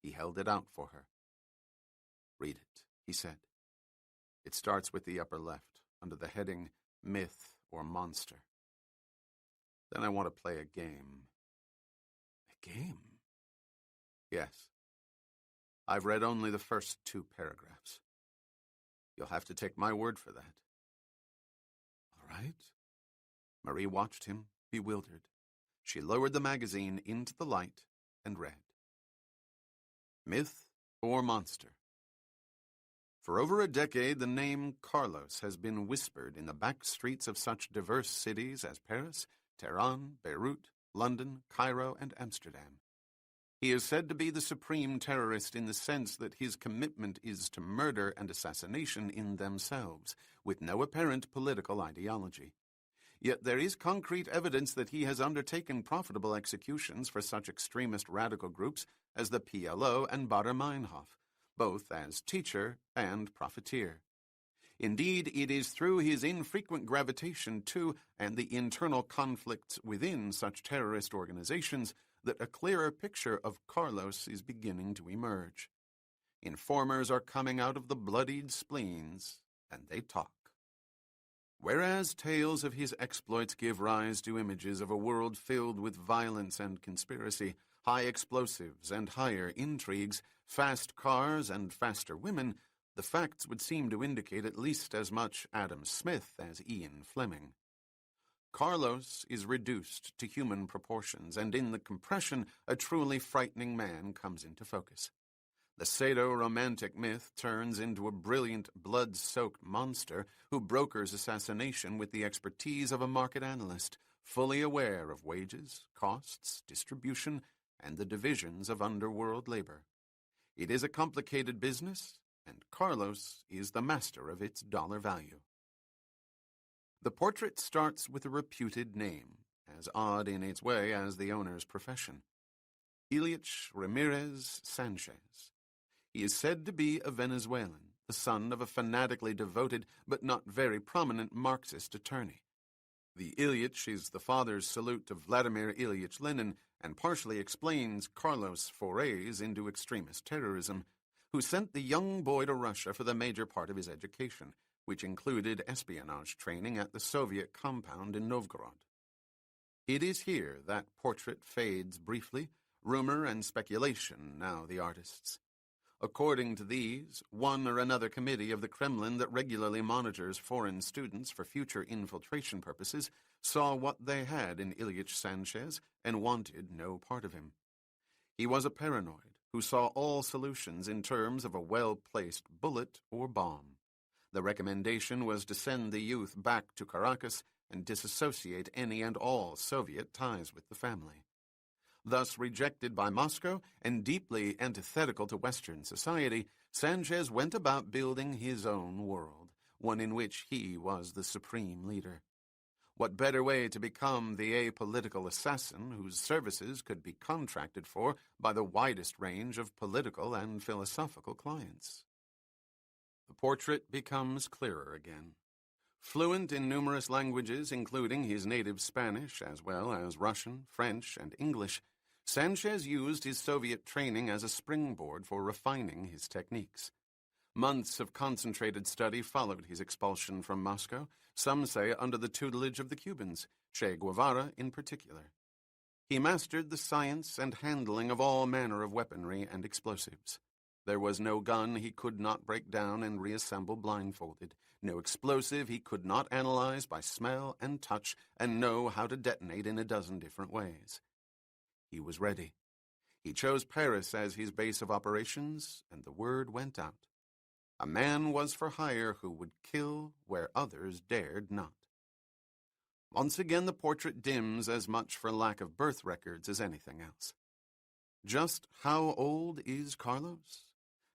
[SPEAKER 1] He held it out for her. Read it, he said. It starts with the upper left, under the heading Myth or Monster. Then I want to play a game. A game? Yes. I've read only the first 2 paragraphs. You'll have to take my word for that. All right. Marie watched him, bewildered. She lowered the magazine into the light and read. Myth or Monster. For over a decade, the name Carlos has been whispered in the back streets of such diverse cities as Paris, Tehran, Beirut, London, Cairo, and Amsterdam. He is said to be the supreme terrorist in the sense that his commitment is to murder and assassination in themselves, with no apparent political ideology. Yet there is concrete evidence that he has undertaken profitable executions for such extremist radical groups as the PLO and Baader-Meinhof, both as teacher and profiteer. Indeed, it is through his infrequent gravitation to and the internal conflicts within such terrorist organizations that a clearer picture of Carlos is beginning to emerge. Informers are coming out of the bloodied spleens, and they talk. Whereas tales of his exploits give rise to images of a world filled with violence and conspiracy, high explosives and higher intrigues, fast cars and faster women, the facts would seem to indicate at least as much Adam Smith as Ian Fleming. Carlos is reduced to human proportions, and in the compression, a truly frightening man comes into focus. The pseudo-romantic myth turns into a brilliant, blood-soaked monster who brokers assassination with the expertise of a market analyst, fully aware of wages, costs, distribution, and the divisions of underworld labor. It is a complicated business, and Carlos is the master of its dollar value. The portrait starts with a reputed name, as odd in its way as the owner's profession. Ilyich Ramirez Sanchez. He is said to be a Venezuelan, the son of a fanatically devoted but not very prominent Marxist attorney. The Ilyich is the father's salute to Vladimir Ilyich Lenin and partially explains Carlos' forays into extremist terrorism, who sent the young boy to Russia for the major part of his education, which included espionage training at the Soviet compound in Novgorod. It is here that portrait fades briefly, rumor and speculation now the artist's. According to these, one or another committee of the Kremlin that regularly monitors foreign students for future infiltration purposes saw what they had in Ilyich Sanchez and wanted no part of him. He was a paranoid who saw all solutions in terms of a well-placed bullet or bomb. The recommendation was to send the youth back to Caracas and disassociate any and all Soviet ties with the family. Thus rejected by Moscow and deeply antithetical to Western society, Sanchez went about building his own world, one in which he was the supreme leader. What better way to become the apolitical assassin whose services could be contracted for by the widest range of political and philosophical clients? The portrait becomes clearer again. Fluent in numerous languages, including his native Spanish as well as Russian, French, and English, Sanchez used his Soviet training as a springboard for refining his techniques. Months of concentrated study followed his expulsion from Moscow, some say under the tutelage of the Cubans, Che Guevara in particular. He mastered the science and handling of all manner of weaponry and explosives. There was no gun he could not break down and reassemble blindfolded, no explosive he could not analyze by smell and touch and know how to detonate in a dozen different ways. He was ready. He chose Paris as his base of operations, and the word went out. A man was for hire who would kill where others dared not. Once again the portrait dims as much for lack of birth records as anything else. Just how old is Carlos?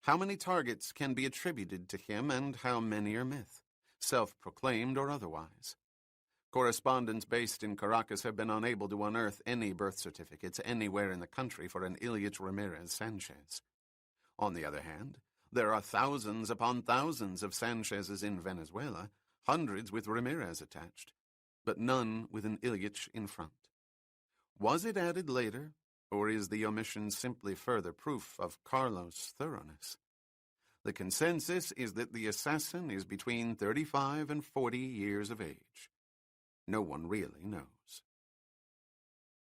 [SPEAKER 1] How many targets can be attributed to him and how many are myth, self-proclaimed or otherwise? Correspondents based in Caracas have been unable to unearth any birth certificates anywhere in the country for an Ilyich Ramirez Sanchez. On the other hand, there are thousands upon thousands of Sanchez's in Venezuela, hundreds with Ramirez attached, but none with an Ilyich in front. Was it added later, or is the omission simply further proof of Carlos' thoroughness? The consensus is that the assassin is between 35 and 40 years of age. No one really knows.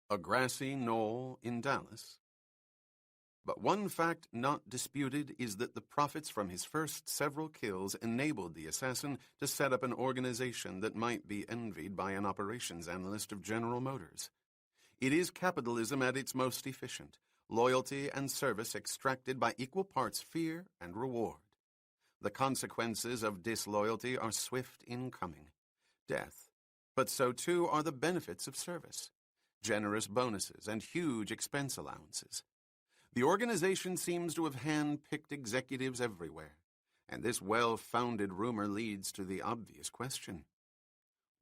[SPEAKER 1] A grassy knoll in Dallas. But one fact not disputed is that the profits from his first several kills enabled the assassin to set up an organization that might be envied by an operations analyst of General Motors. It is capitalism at its most efficient, loyalty and service extracted by equal parts fear and reward. The consequences of disloyalty are swift in coming, death, but so too are the benefits of service, generous bonuses and huge expense allowances. The organization seems to have hand-picked executives everywhere, and this well-founded rumor leads to the obvious question.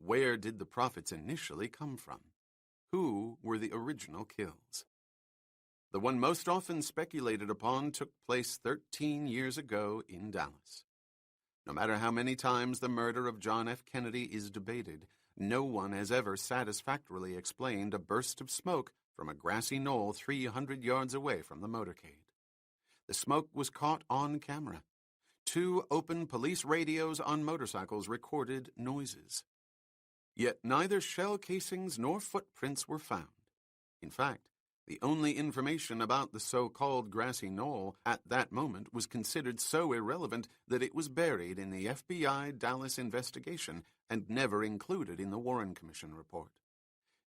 [SPEAKER 1] Where did the profits initially come from? Who were the original kills? The one most often speculated upon took place 13 years ago in Dallas. No matter how many times the murder of John F. Kennedy is debated, no one has ever satisfactorily explained a burst of smoke from a grassy knoll 300 yards away from the motorcade. The smoke was caught on camera. 2 open police radios on motorcycles recorded noises. Yet neither shell casings nor footprints were found. In fact, the only information about the so-called grassy knoll at that moment was considered so irrelevant that it was buried in the FBI Dallas investigation and never included in the Warren Commission report.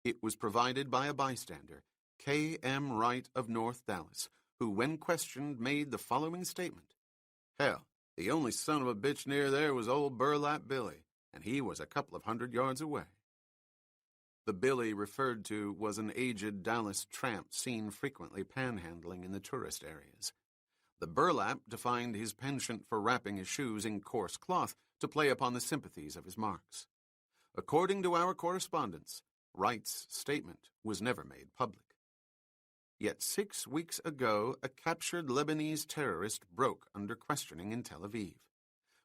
[SPEAKER 1] It was provided by a bystander, K.M. Wright of North Dallas, who, when questioned, made the following statement. Hell, the only son of a bitch near there was old Burlap Billy, and he was a couple of 100 yards away. The Billy referred to was an aged Dallas tramp seen frequently panhandling in the tourist areas. The burlap defined his penchant for wrapping his shoes in coarse cloth to play upon the sympathies of his marks. According to our correspondence, Wright's statement was never made public. Yet 6 weeks ago, a captured Lebanese terrorist broke under questioning in Tel Aviv.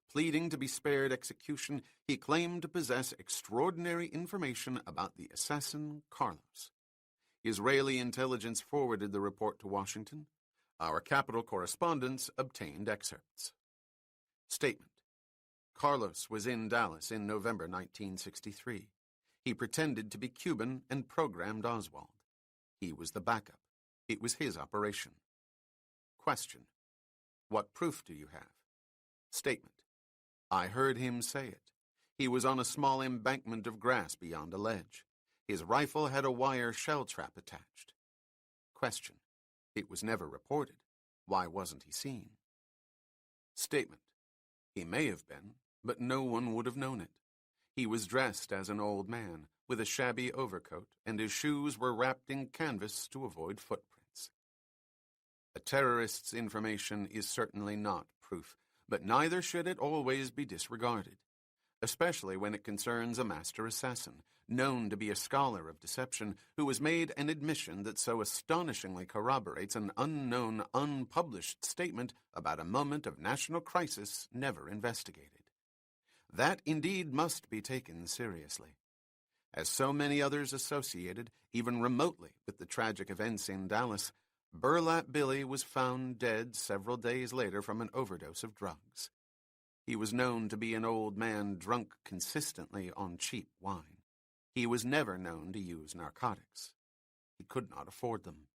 [SPEAKER 1] Pleading to be spared execution, he claimed to possess extraordinary information about the assassin Carlos. Israeli intelligence forwarded the report to Washington. Our capital correspondents obtained excerpts. Statement. Carlos was in Dallas in November 1963. He pretended to be Cuban and programmed Oswald. He was the backup. It was his operation. Question. What proof do you have? Statement. I heard him say it. He was on a small embankment of grass beyond a ledge. His rifle had a wire shell trap attached. Question. It was never reported. Why wasn't he seen? Statement. He may have been, but no one would have known it. He was dressed as an old man, with a shabby overcoat, and his shoes were wrapped in canvas to avoid footprints. A terrorist's information is certainly not proof, but neither should it always be disregarded, especially when it concerns a master assassin, known to be a scholar of deception, who has made an admission that so astonishingly corroborates an unknown, unpublished statement about a moment of national crisis never investigated. That indeed must be taken seriously. As so many others associated, even remotely, with the tragic events in Dallas, Burlap Billy was found dead several days later from an overdose of drugs. He was known to be an old man drunk consistently on cheap wine. He was never known to use narcotics. He could not afford them.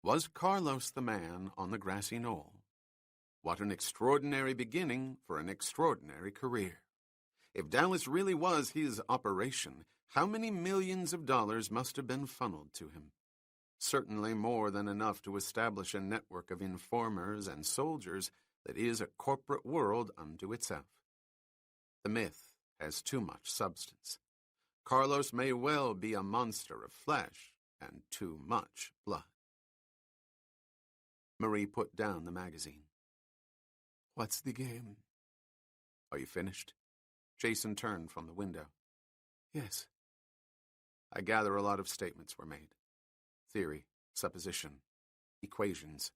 [SPEAKER 1] Was Carlos the man on the grassy knoll? What an extraordinary beginning for an extraordinary career. If Dallas really was his operation, how many millions of dollars must have been funneled to him? Certainly more than enough to establish a network of informers and soldiers that is a corporate world unto itself. The myth has too much substance. Carlos may well be a monster of flesh and too much blood. Marie put down the magazine. What's the game? Are you finished? Jason turned from the window. Yes. I gather a lot of statements were made. Theory, supposition, equations.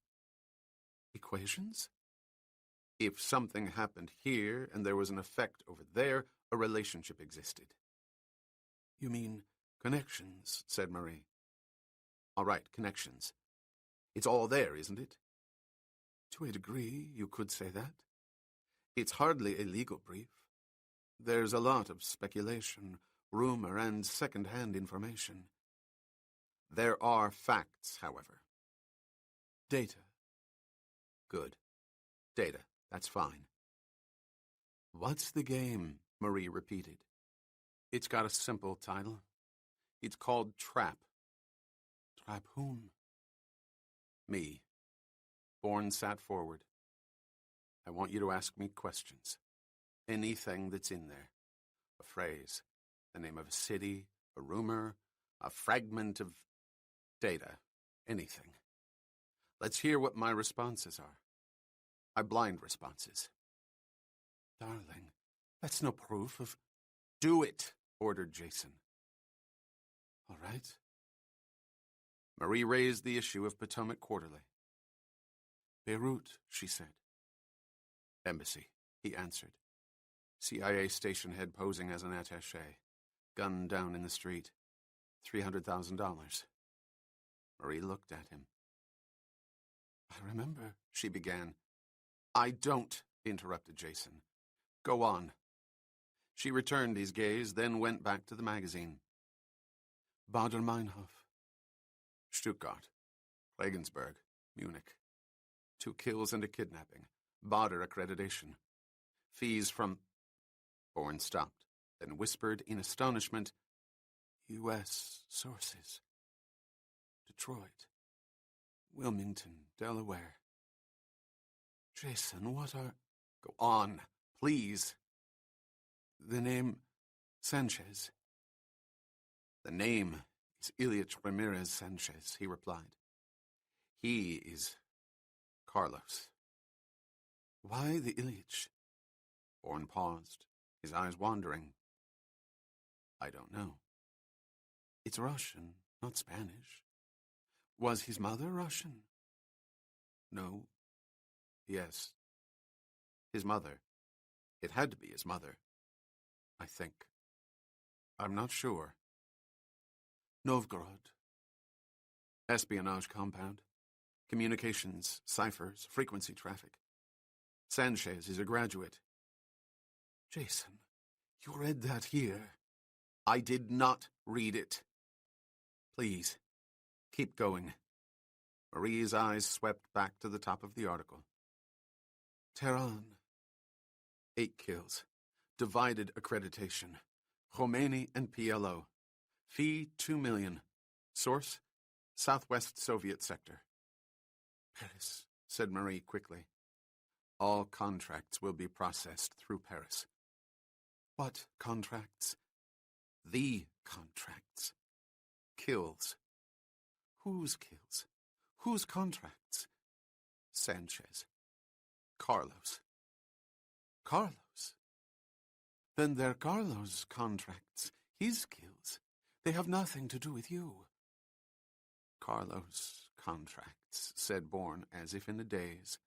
[SPEAKER 1] Equations? If something happened here and there was an effect over there, a relationship existed. You mean connections, said Marie. All right, connections. It's all there, isn't it? To a degree, you could say that. It's hardly a legal brief. There's a lot of speculation, rumor, and second-hand information. There are facts, however. Data. Good. Data. That's fine. What's the game? Marie repeated. It's got a simple title. It's called Trap. Trap whom? Me. Bourne sat forward. I want you to ask me questions. Anything that's in there. A phrase, the name of a city, a rumor, a fragment of data, anything. Let's hear what my responses are. My blind responses. Darling, that's no proof of... Do it, ordered Jason. All right. Marie raised the issue of Potomac Quarterly. Beirut, she said. Embassy, he answered. CIA station head posing as an attaché. Gunned down in the street. $300,000. Marie looked at him. I remember, she began. I don't, interrupted Jason. Go on. She returned his gaze, then went back to the magazine. Baader-Meinhof. Stuttgart. Regensburg. Munich. 2 kills and a kidnapping. Baader accreditation. Fees from... Bourne stopped, then whispered in astonishment, U.S. sources. Detroit. Wilmington, Delaware. Jason, what are... Go on, please. The name Sanchez. The name is Ilyich Ramirez Sanchez, he replied. He is Carlos. Why the Ilyich? Bourne paused, his eyes wandering. I don't know. It's Russian, not Spanish. Was his mother Russian? No. Yes. His mother. It had to be his mother. I think. I'm not sure. Novgorod. Espionage compound. Communications, ciphers, frequency traffic. Sanchez is a graduate. Jason, you read that here. I did not read it. Please, keep going. Marie's eyes swept back to the top of the article. Tehran. 8 kills. Divided accreditation. Khomeini and PLO. Fee $2 million. Source, Southwest Soviet Sector. Paris, said Marie quickly. All contracts will be processed through Paris. What contracts? The contracts. Kills. Whose kills? Whose contracts? Sanchez. Carlos. Carlos? Then they're Carlos' contracts, his kills. They have nothing to do with you. Carlos' contracts, said Bourne, as if in a daze.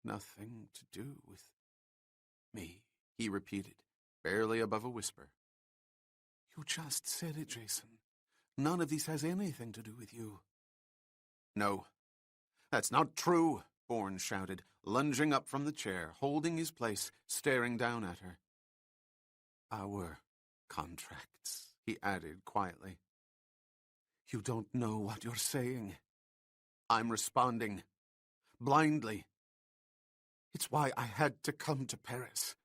[SPEAKER 1] Nothing to do with me, he repeated, barely above a whisper. You just said it, Jason. None of this has anything to do with you. No, that's not true, Bourne shouted, lunging up from the chair, holding his place, staring down at her. Our contracts, he added quietly. You don't know what you're saying. I'm responding. Blindly. It's why I had to come to Paris.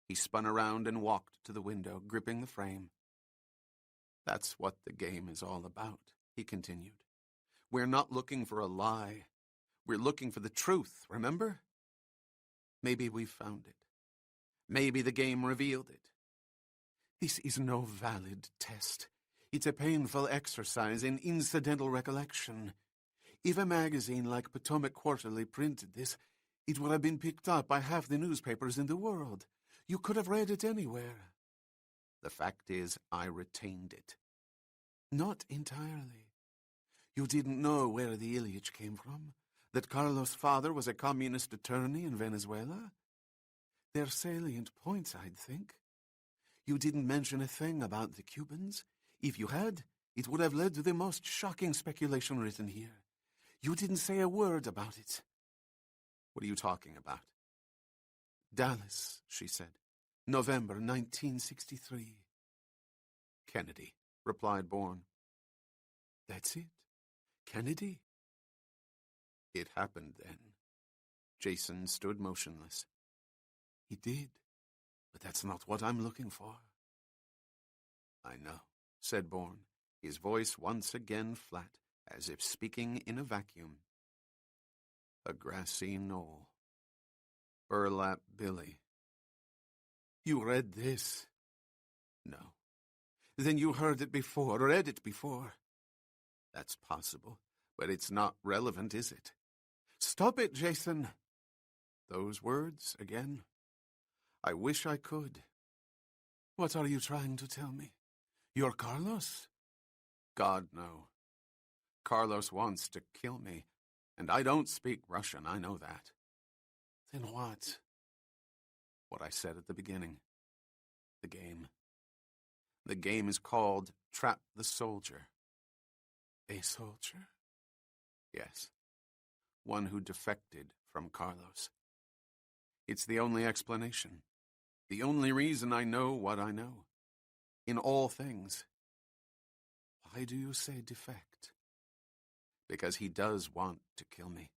[SPEAKER 1] He spun around and walked to the window, gripping the frame. That's what the game is all about, he continued. We're not looking for a lie. We're looking for the truth, remember? Maybe we found it. Maybe the game revealed it. This is no valid test. It's a painful exercise in incidental recollection. If a magazine like Potomac Quarterly printed this, it would have been picked up by half the newspapers in the world. You could have read it anywhere. The fact is, I retained it. Not entirely. You didn't know where the Ilyich came from? That Carlos' father was a communist attorney in Venezuela? They're salient points, I'd think. You didn't mention a thing about the Cubans. If you had, it would have led to the most shocking speculation written here. You didn't say a word about it. What are you talking about? Dallas, she said. November 1963. Kennedy, replied Bourne. That's it? Kennedy? It happened then. Jason stood motionless. He did, but that's not what I'm looking for. I know, said Bourne, his voice once again flat, as if speaking in a vacuum. A grassy knoll. Burlap Billy. You read this? No. Then you heard it before, read it before. That's possible, but it's not relevant, is it? Stop it, Jason. Those words again. I wish I could. What are you trying to tell me? You're Carlos? God, no. Carlos wants to kill me, and I don't speak Russian, I know that. Then what? What I said at the beginning. The game. The game is called Trap the Soldier. A soldier? Yes. One who defected from Carlos. It's the only explanation. The only reason I know what I know. In all things. Why do you say defect? Because he does want to kill me.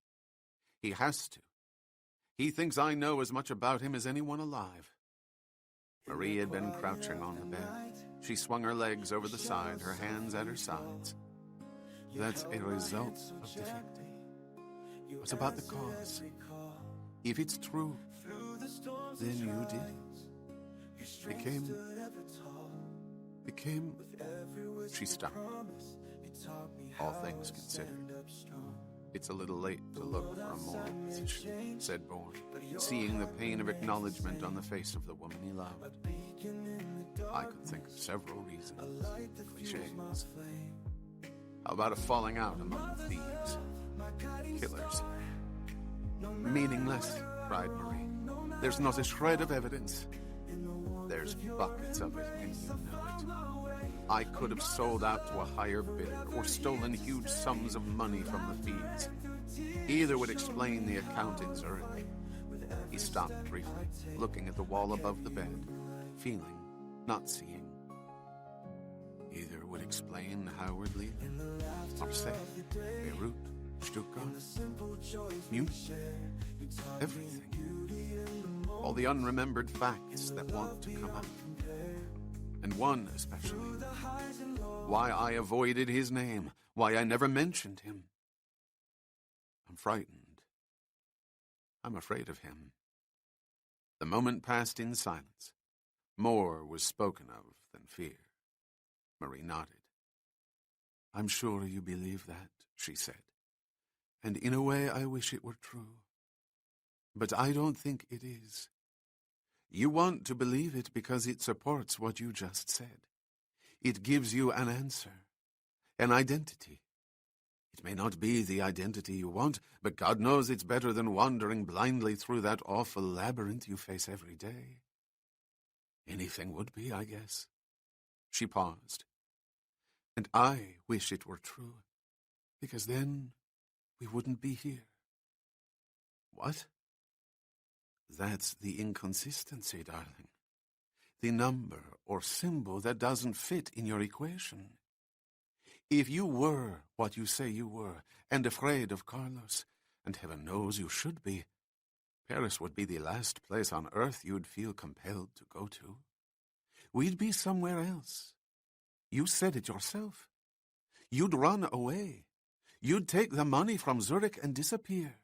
[SPEAKER 1] He has to. He thinks I know as much about him as anyone alive. Marie had been crouching on the bed. She swung her legs over the side, her hands at her sides. That's a result of defecting. What about the cause? If it's true, then you did it. Became... She stopped. All things considered. It's a little late to look for a moral position, said Bourne, seeing the pain of acknowledgement on the face of the woman he loved. I could think of several reasons, cliches. How about a falling out among thieves? Killers. Meaningless, cried Marie. There's not a shred of evidence. There's buckets of it, and you know it. I could have sold out to a higher bidder or stolen huge sums of money from the fees. Either would explain the account in Zurich. He stopped briefly, looking at the wall above the bed, feeling, not seeing. Either would explain Howard Lee, Marseille, Beirut, Stuttgart, Munich, everything. All the unremembered facts that want to come out. And one especially. Why I avoided his name. Why I never mentioned him. I'm frightened. I'm afraid of him. The moment passed in silence. More was spoken of than fear. Marie nodded. "I'm sure you believe that," she said. "And in a way I wish it were true. But I don't think it is. You want to believe it because it supports what you just said. It gives you an answer, an identity. It may not be the identity you want, but God knows it's better than wandering blindly through that awful labyrinth you face every day. Anything would be, I guess." She paused. "And I wish it were true, because then we wouldn't be here." "What?" "That's the inconsistency, darling. The number or symbol that doesn't fit in your equation. If you were what you say you were, and afraid of Carlos, and heaven knows you should be, Paris would be the last place on earth you'd feel compelled to go to. We'd be somewhere else. You said it yourself. You'd run away. You'd take the money from Zurich and disappear.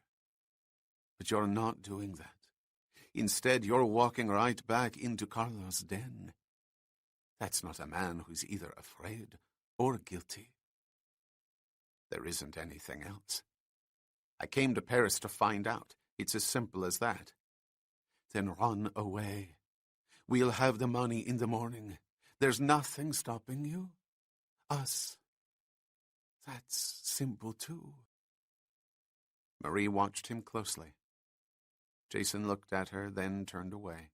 [SPEAKER 1] But you're not doing that. Instead, you're walking right back into Carlos' den. That's not a man who's either afraid or guilty. There isn't anything else. I came to Paris to find out. It's as simple as that. Then run away. We'll have the money in the morning. There's nothing stopping you. Us. That's simple too." Marie watched him closely. Jason looked at her, then turned away.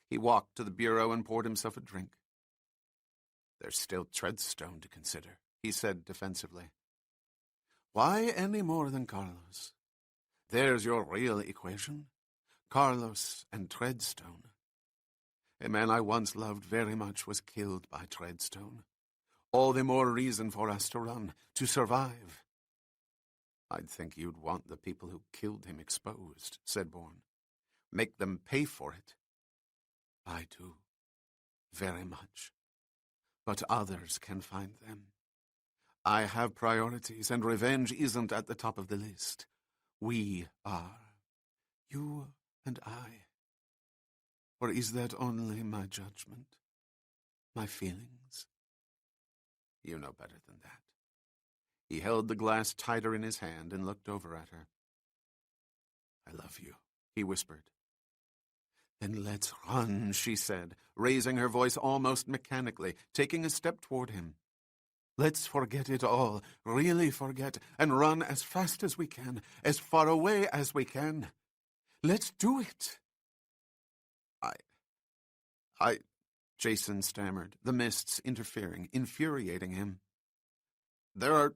[SPEAKER 1] He walked to the bureau and poured himself a drink. "There's still Treadstone to consider," he said defensively. "Why any more than Carlos? There's your real equation. Carlos and Treadstone. A man I once loved very much was killed by Treadstone. All the more reason for us to run, to survive." "I'd think you'd want the people who killed him exposed," said Bourne. "Make them pay for it." "I do. Very much. But others can find them. I have priorities, and revenge isn't at the top of the list. We are. You and I. Or is that only my judgment? My feelings?" "You know better than that." He held the glass tighter in his hand and looked over at her. "I love you," he whispered. "Then let's run," she said, raising her voice almost mechanically, taking a step toward him. "Let's forget it all, really forget, and run as fast as we can, as far away as we can. Let's do it." I, Jason stammered, the mists interfering, infuriating him. "There are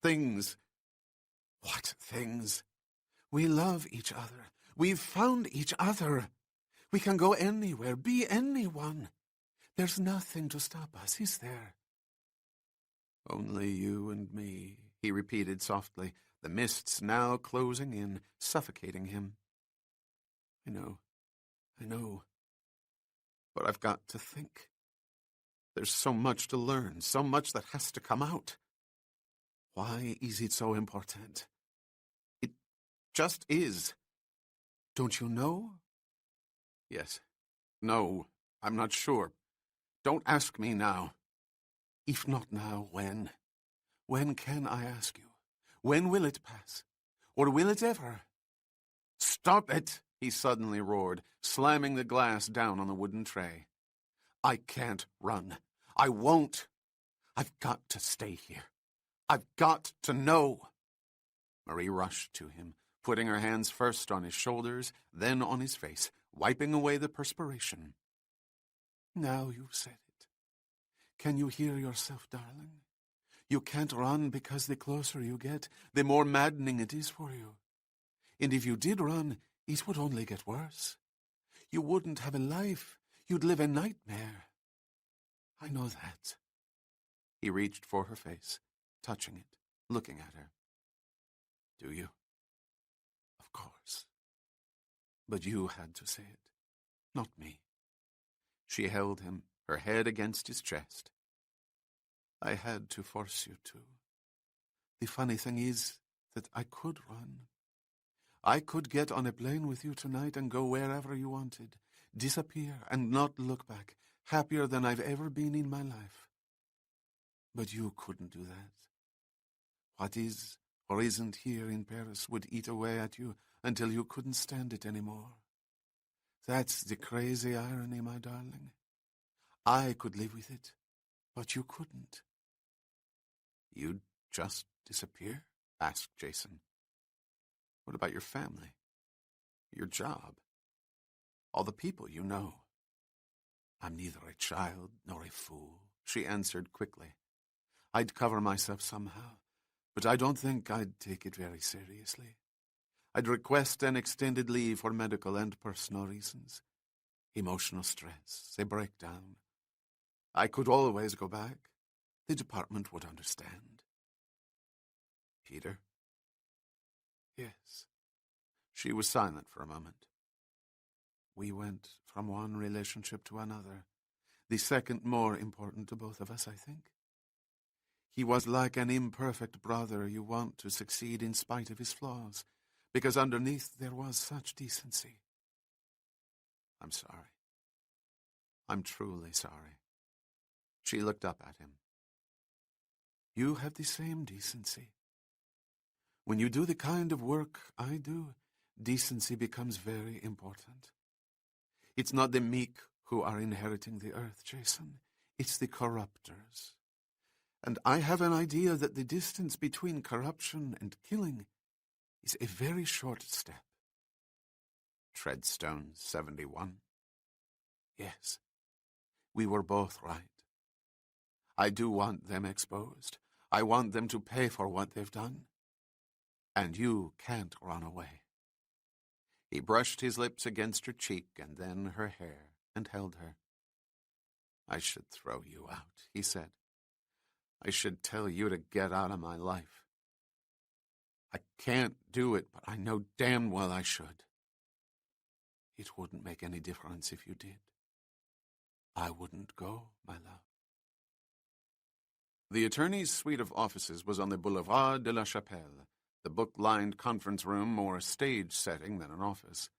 [SPEAKER 1] things." "What things? We love each other. We've found each other. We can go anywhere, be anyone. There's nothing to stop us, is there?" "Only you and me," he repeated softly, the mists now closing in, suffocating him. I know. But I've got to think. There's so much to learn, so much that has to come out. Why is it so important? It just is. Don't you know?" "Yes. No, I'm not sure. Don't ask me now." "If not now, when? When can I ask you? When will it pass? Or will it ever?" "Stop it!" he suddenly roared, slamming the glass down on the wooden tray. "I can't run. I won't. I've got to stay here. I've got to know." Marie rushed to him, putting her hands first on his shoulders, then on his face, wiping away the perspiration. "Now you've said it. Can you hear yourself, darling? You can't run because the closer you get, the more maddening it is for you. And if you did run, it would only get worse. You wouldn't have a life. You'd live a nightmare. I know that." He reached for her face, touching it, looking at her. "Do you?" "Of course. But you had to say it, not me." She held him, her head against his chest. "I had to force you to. The funny thing is that I could run. I could get on a plane with you tonight and go wherever you wanted. disappear and not look back, happier than I've ever been in my life. But you couldn't do that. What is or isn't here in Paris would eat away at you until you couldn't stand it anymore. That's the crazy irony, my darling. I could live with it, but you couldn't. You'd just disappear? Asked Jason. What about your family? Your job? All the people you know? I'm neither a child nor a fool, she answered quickly. I'd cover myself somehow, but I don't think I'd take it very seriously. I'd request an extended leave for medical and personal reasons. Emotional stress, a breakdown. I could always go back. The department would understand. Peter? Yes. She was silent for a moment. We went from one relationship to another, the second more important to both of us, I think. He was like an imperfect brother you want to succeed in spite of his flaws, because underneath there was such decency. I'm sorry. I'm truly sorry. She looked up at him. You have the same decency. When you do the kind of work I do, decency becomes very important. It's not the meek who are inheriting the earth, Jason. It's the corruptors. And I have an idea that the distance between corruption and killing is a very short step. Treadstone 71. Yes, we were both right. I do want them exposed. I want them to pay for what they've done. And you can't run away. He brushed his lips against her cheek and then her hair and held her. I should throw you out, he said. I should tell you to get out of my life. I can't do it, but I know damn well I should. It wouldn't make any difference if you did. I wouldn't go, my love. The attorney's suite of offices was on the Boulevard de la Chapelle, the book-lined conference room more a stage setting than an office.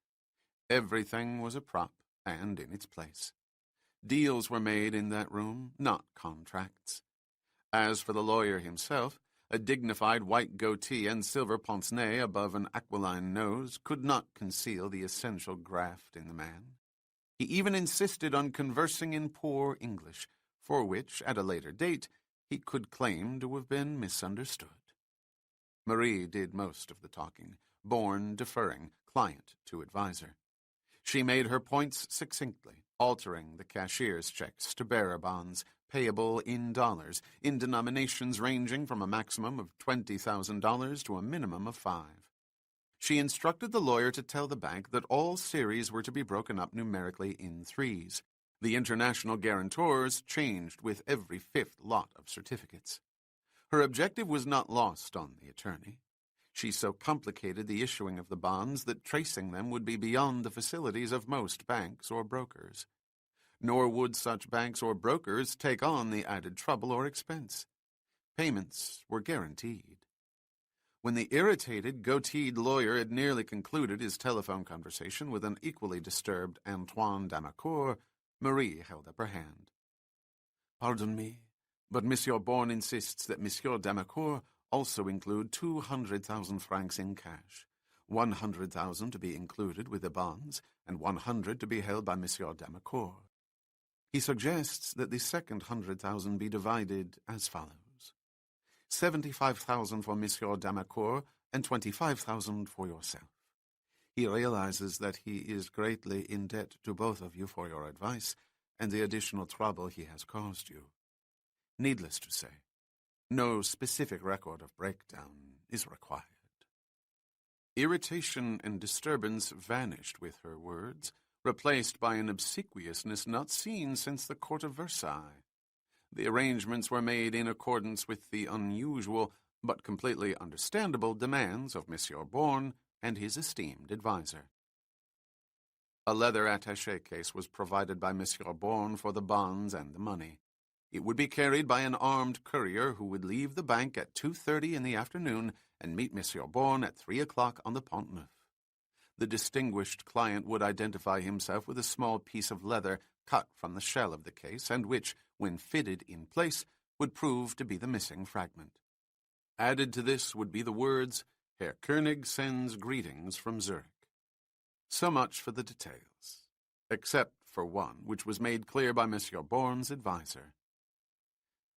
[SPEAKER 1] Everything was a prop and in its place. Deals were made in that room, not contracts. As for the lawyer himself, a dignified white goatee and silver pince-nez above an aquiline nose could not conceal the essential graft in the man. He even insisted on conversing in poor English, for which, at a later date, he could claim to have been misunderstood. Marie did most of the talking, Bourne deferring, client to adviser. She made her points succinctly, altering the cashier's checks to bearer bonds, payable in dollars, in denominations ranging from a maximum of $20,000 to a minimum of $5,000. She instructed the lawyer to tell the bank that all series were to be broken up numerically in threes. The international guarantors changed with every fifth lot of certificates. Her objective was not lost on the attorney. She so complicated the issuing of the bonds that tracing them would be beyond the facilities of most banks or brokers. Nor would such banks or brokers take on the added trouble or expense. Payments were guaranteed. When the irritated, goateed lawyer had nearly concluded his telephone conversation with an equally disturbed Antoine Damacour, Marie held up her hand. Pardon me, but Monsieur Bourne insists that Monsieur Damacour also include 200,000 francs in cash, 100,000 to be included with the bonds, and 100 to be held by Monsieur Damacour. He suggests that the second 100,000 be divided as follows. 75,000 for Monsieur Damacour and 25,000 for yourself. He realizes that he is greatly in debt to both of you for your advice and the additional trouble he has caused you. Needless to say, no specific record of breakdown is required. Irritation and disturbance vanished with her words, replaced by an obsequiousness not seen since the court of Versailles. The arrangements were made in accordance with the unusual but completely understandable demands of Monsieur Bourne and his esteemed adviser. A leather attaché case was provided by Monsieur Bourne for the bonds and the money. It would be carried by an armed courier who would leave the bank at 2:30 in the afternoon and meet Monsieur Bourne at 3 o'clock on the Pont Neuf. the distinguished client would identify himself with a small piece of leather cut from the shell of the case, and which, when fitted in place, would prove to be the missing fragment. Added to this would be the words, "Herr König sends greetings from Zurich." So much for the details, except for one which was made clear by Monsieur Bourne's adviser.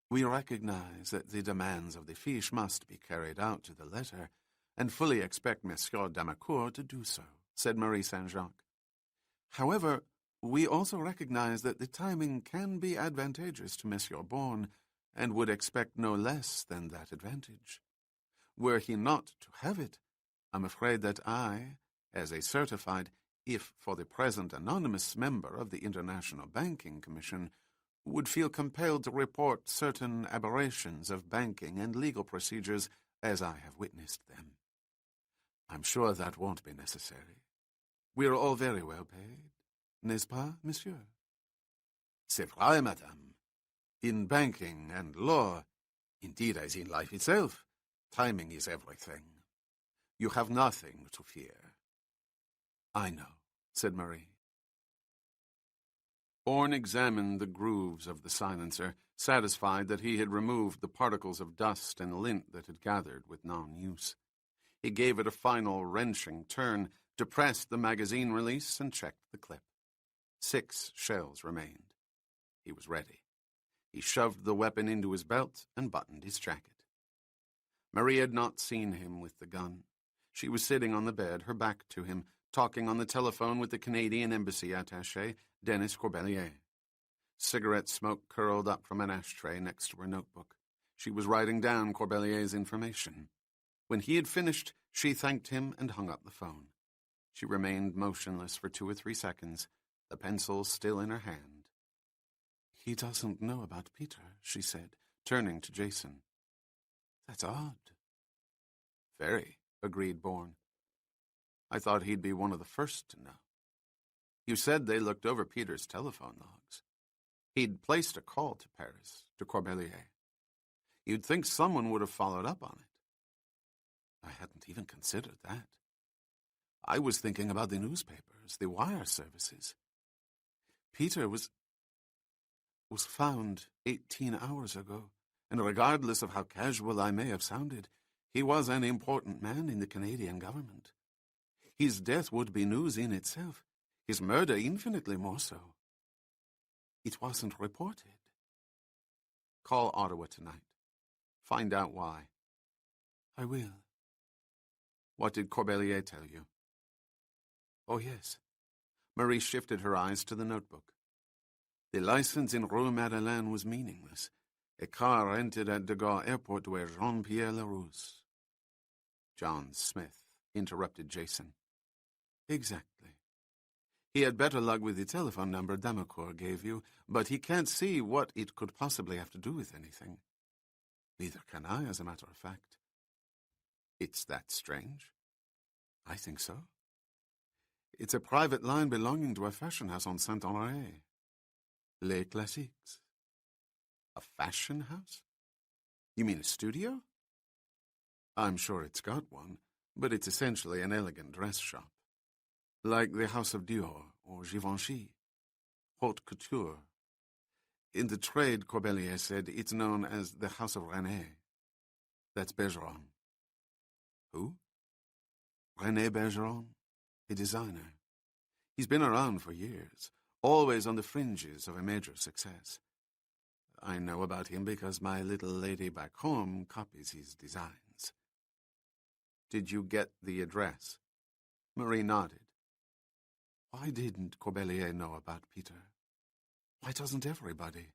[SPEAKER 1] "We recognize that the demands of the fiche must be carried out to the letter, and fully expect Monsieur Damacourt to do so," said Marie Saint-Jacques. "However, we also recognize that the timing can be advantageous to Monsieur Bourne, and would expect no less than that advantage. Were he not to have it, I'm afraid that I, as a certified, if for the present anonymous member of the International Banking Commission, would feel compelled to report certain aberrations of banking and legal procedures as I have witnessed them. I'm sure that won't be necessary. We're all very well paid, n'est-ce pas, monsieur?" "C'est vrai, madame. In banking and law, indeed as in life itself, timing is everything. You have nothing to fear." "I know," said Marie. Bourne examined the grooves of the silencer, satisfied that he had removed the particles of dust and lint that had gathered with non-use. He gave it a final wrenching turn, depressed the magazine release, and checked the clip. 6 shells remained. He was ready. He shoved the weapon into his belt and buttoned his jacket. Marie had not seen him with the gun. She was sitting on the bed, her back to him, talking on the telephone with the Canadian Embassy attaché, Denis Corbelier. Cigarette smoke curled up from an ashtray next to her notebook. She was writing down Corbelier's information. When he had finished, she thanked him and hung up the phone. She remained motionless for 2 or 3 seconds, the pencil still in her hand. "He doesn't know about Peter," she said, turning to Jason. "That's odd." "Very," agreed Bourne. "I thought he'd be one of the first to know. You said they looked over Peter's telephone logs. He'd placed a call to Paris, to Corbelier. You'd think someone would have followed up on it." "I hadn't even considered that. I was thinking about the newspapers, the wire services. Peter was found 18 hours ago, and regardless of how casual I may have sounded, he was an important man in the Canadian government. His death would be news in itself, his murder infinitely more so. It wasn't reported." "Call Ottawa tonight. Find out why." "I will." "What did Corbelier tell you?" "Oh, yes." Marie shifted her eyes to the notebook. "The license in Rue Madeleine was meaningless. A car rented at de Gaulle Airport where Jean-Pierre Larousse." "John Smith," interrupted Jason. "Exactly. He had better luck with the telephone number Damacourt gave you, but he can't see what it could possibly have to do with anything. Neither can I, as a matter of fact." "It's that strange?" "I think so. It's a private line belonging to a fashion house on Saint-Honoré. Les Classiques." "A fashion house? You mean a studio?" "I'm sure it's got one, but it's essentially an elegant dress shop. Like the House of Dior or Givenchy. Haute couture. In the trade, Corbelier said, it's known as the House of René. That's Bergeron." "Who?" "René Bergeron, a designer. He's been around for years, always on the fringes of a major success. I know about him because my little lady back home copies his designs." "Did you get the address?" Marie nodded. Why didn't Corbelier know about Peter? Why doesn't everybody?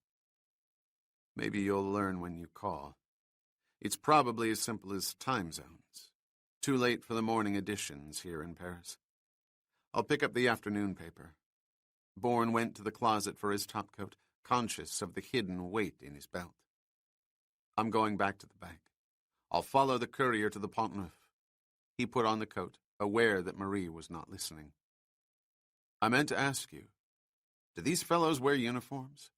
[SPEAKER 1] Maybe you'll learn when you call. It's probably as simple as time zones. Too late for the morning editions here in Paris. I'll pick up the afternoon paper. Bourne went to the closet for his topcoat, conscious of the hidden weight in his belt. I'm going back to the bank. I'll follow the courier to the Pont Neuf. He put on the coat, aware that Marie was not listening. I meant to ask you, do these fellows wear uniforms?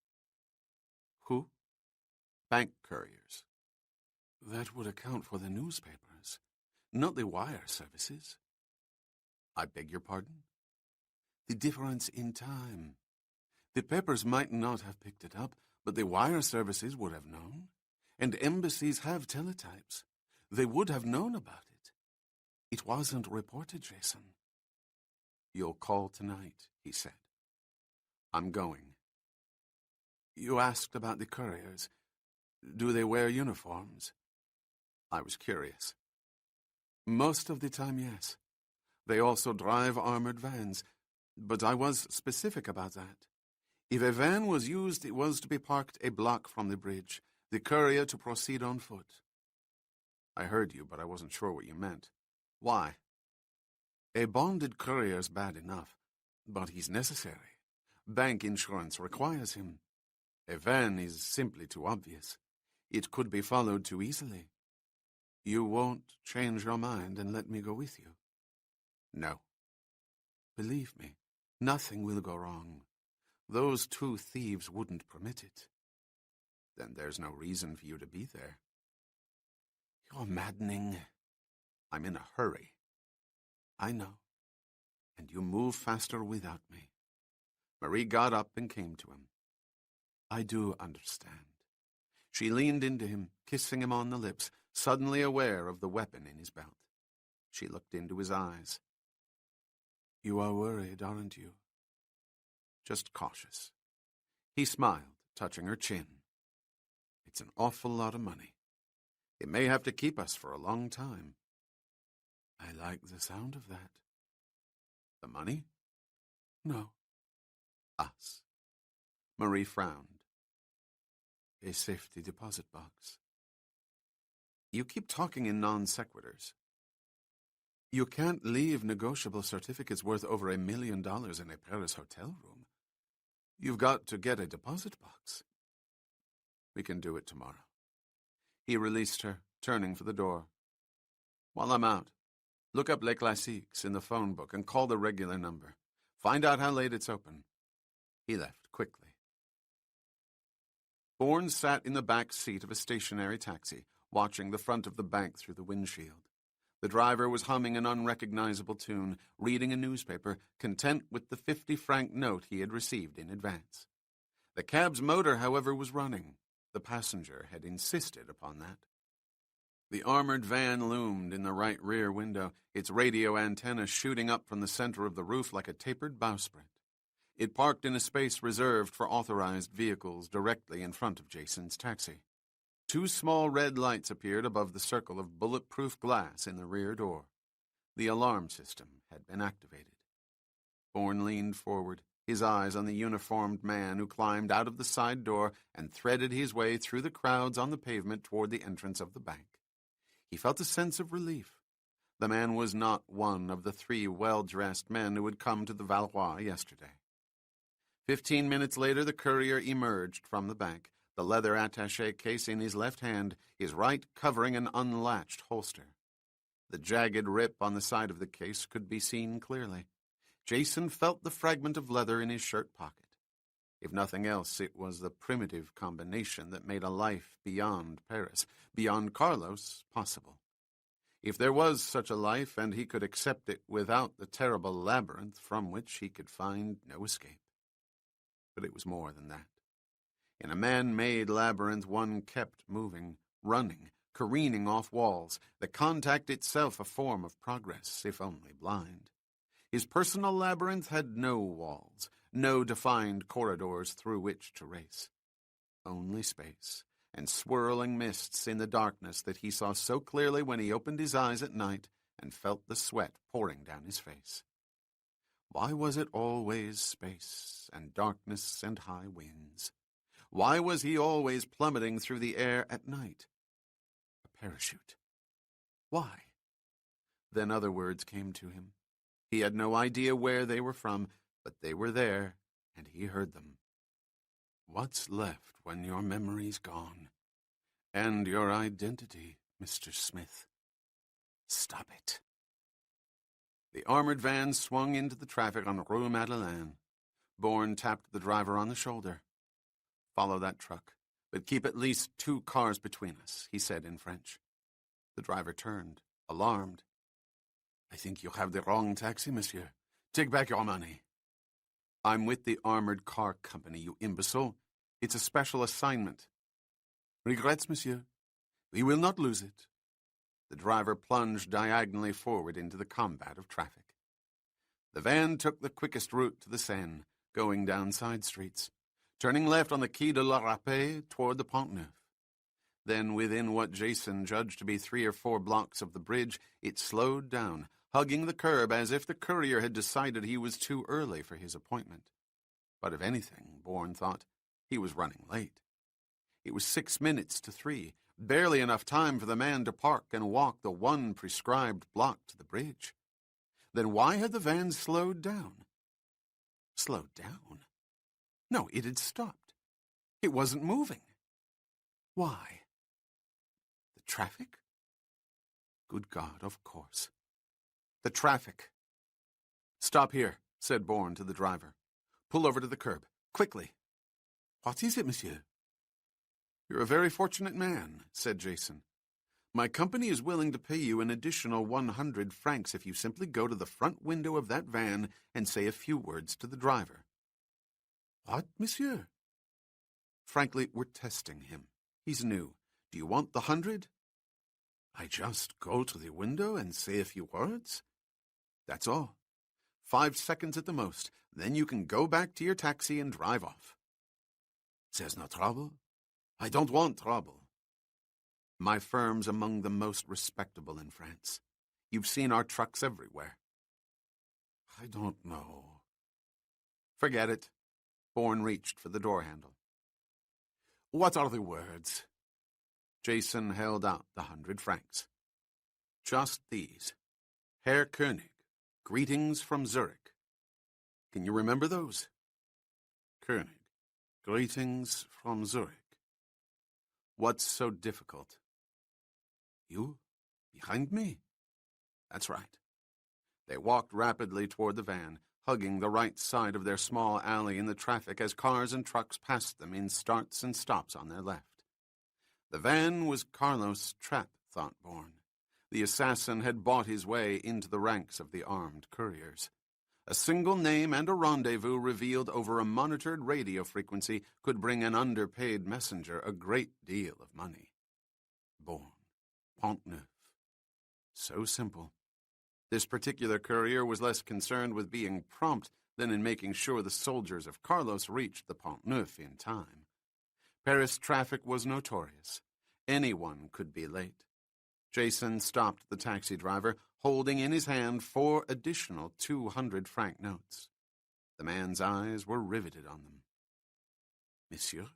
[SPEAKER 1] Who? Bank couriers. That would account for the newspapers, not the wire services. I beg your pardon? The difference in time. The papers might not have picked it up, but the wire services would have known. And embassies have teletypes. They would have known about it. It wasn't reported, Jason. You'll call tonight, he said. I'm going. You asked about the couriers. Do they wear uniforms? I was curious. Most of the time, yes. They also drive armored vans, but I was specific about that. If a van was used, it was to be parked a block from the bridge, the courier to proceed on foot. I heard you, but I wasn't sure what you meant. Why? A bonded courier's bad enough, but he's necessary. Bank insurance requires him. A van is simply too obvious. It could be followed too easily. You won't change your mind and let me go with you? No. Believe me, nothing will go wrong. Those two thieves wouldn't permit it. Then there's no reason for you to be there. You're maddening. I'm in a hurry. I know. And you move faster without me. Marie got up and came to him. I do understand. She leaned into him, kissing him on the lips, suddenly aware of the weapon in his belt. She looked into his eyes. You are worried, aren't you? Just cautious. He smiled, touching her chin. It's an awful lot of money. It may have to keep us for a long time. I like the sound of that. The money? No. Us. Marie frowned. A safety deposit box. You keep talking in non-sequiturs. You can't leave negotiable certificates worth over $1 million in a Paris hotel room. You've got to get a deposit box. We can do it tomorrow. He released her, turning for the door. While I'm out, look up Les Classiques in the phone book and call the regular number. Find out how late it's open. He left quickly. Bourne sat in the back seat of a stationary taxi, watching the front of the bank through the windshield. The driver was humming an unrecognizable tune, reading a newspaper, content with the 50-franc note he had received in advance. The cab's motor, however, was running. The passenger had insisted upon that. The armored van loomed in the right rear window, its radio antenna shooting up from the center of the roof like a tapered bowsprit. It parked in a space reserved for authorized vehicles directly in front of Jason's taxi. Two small red lights appeared above the circle of bulletproof glass in the rear door. The alarm system had been activated. Bourne leaned forward, his eyes on the uniformed man who climbed out of the side door and threaded his way through the crowds on the pavement toward the entrance of the bank. He felt a sense of relief. The man was not one of the 3 well-dressed men who had come to the Valois yesterday. 15 minutes later, the courier emerged from the bank, the leather attaché case in his left hand, his right covering an unlatched holster. The jagged rip on the side of the case could be seen clearly. Jason felt the fragment of leather in his shirt pocket. If nothing else, it was the primitive combination that made a life beyond Paris, beyond Carlos, possible. If there was such a life, and he could accept it without the terrible labyrinth from which he could find no escape. But it was more than that. In a man-made labyrinth, one kept moving, running, careening off walls, the contact itself a form of progress, if only blind. His personal labyrinth had no walls, no defined corridors through which to race. Only space, and swirling mists in the darkness that he saw so clearly when he opened his eyes at night and felt the sweat pouring down his face. Why was it always space and darkness and high winds? Why was he always plummeting through the air at night? A parachute. Why? Then other words came to him. He had no idea where they were from, but they were there, and he heard them. What's left when your memory's gone? And your identity, Mr. Smith. Stop it. The armored van swung into the traffic on Rue Madeleine. Bourne tapped the driver on the shoulder. Follow that truck, but keep at least 2 cars between us, he said in French. The driver turned, alarmed. I think you have the wrong taxi, monsieur. Take back your money. I'm with the armored car company, you imbecile. It's a special assignment. Regrets, monsieur. We will not lose it. The driver plunged diagonally forward into the combat of traffic. The van took the quickest route to the Seine, going down side streets, turning left on the Quai de la Râpée toward the Pont Neuf. Then, within what Jason judged to be 3 or 4 blocks of the bridge, it slowed down, hugging the curb as if the courier had decided he was too early for his appointment. But if anything, Bourne thought, he was running late. It was 6 minutes to 3, barely enough time for the man to park and walk the one prescribed block to the bridge. Then why had the van slowed down? Slowed down? No, it had stopped. It wasn't moving. Why? The traffic? Good God, of course. The traffic. Stop here, said Bourne to the driver. Pull over to the curb, quickly. What is it, monsieur? You're a very fortunate man, said Jason. My company is willing to pay you an additional 100 francs if you simply go to the front window of that van and say a few words to the driver. What, monsieur? Frankly, we're testing him. He's new. Do you want the 100? I just go to the window and say a few words? That's all. 5 seconds at the most. Then you can go back to your taxi and drive off. There's no trouble. I don't want trouble. My firm's among the most respectable in France. You've seen our trucks everywhere. I don't know. Forget it. Bourne reached for the door handle. What are the words? Jason held out the 100 francs. Just these. Herr König, greetings from Zurich. Can you remember those? König, greetings from Zurich. What's so difficult? You? Behind me? That's right. They walked rapidly toward the van, hugging the right side of their small alley in the traffic as cars and trucks passed them in starts and stops on their left. The van was Carlos' trap, thought Bourne. The assassin had bought his way into the ranks of the armed couriers. A single name and a rendezvous revealed over a monitored radio frequency could bring an underpaid messenger a great deal of money. Bourne, Pont Neuf. So simple. This particular courier was less concerned with being prompt than in making sure the soldiers of Carlos reached the Pont Neuf in time. Paris traffic was notorious. Anyone could be late. Jason stopped the taxi driver, holding in his hand 4 additional 200-franc notes. The man's eyes were riveted on them. Monsieur?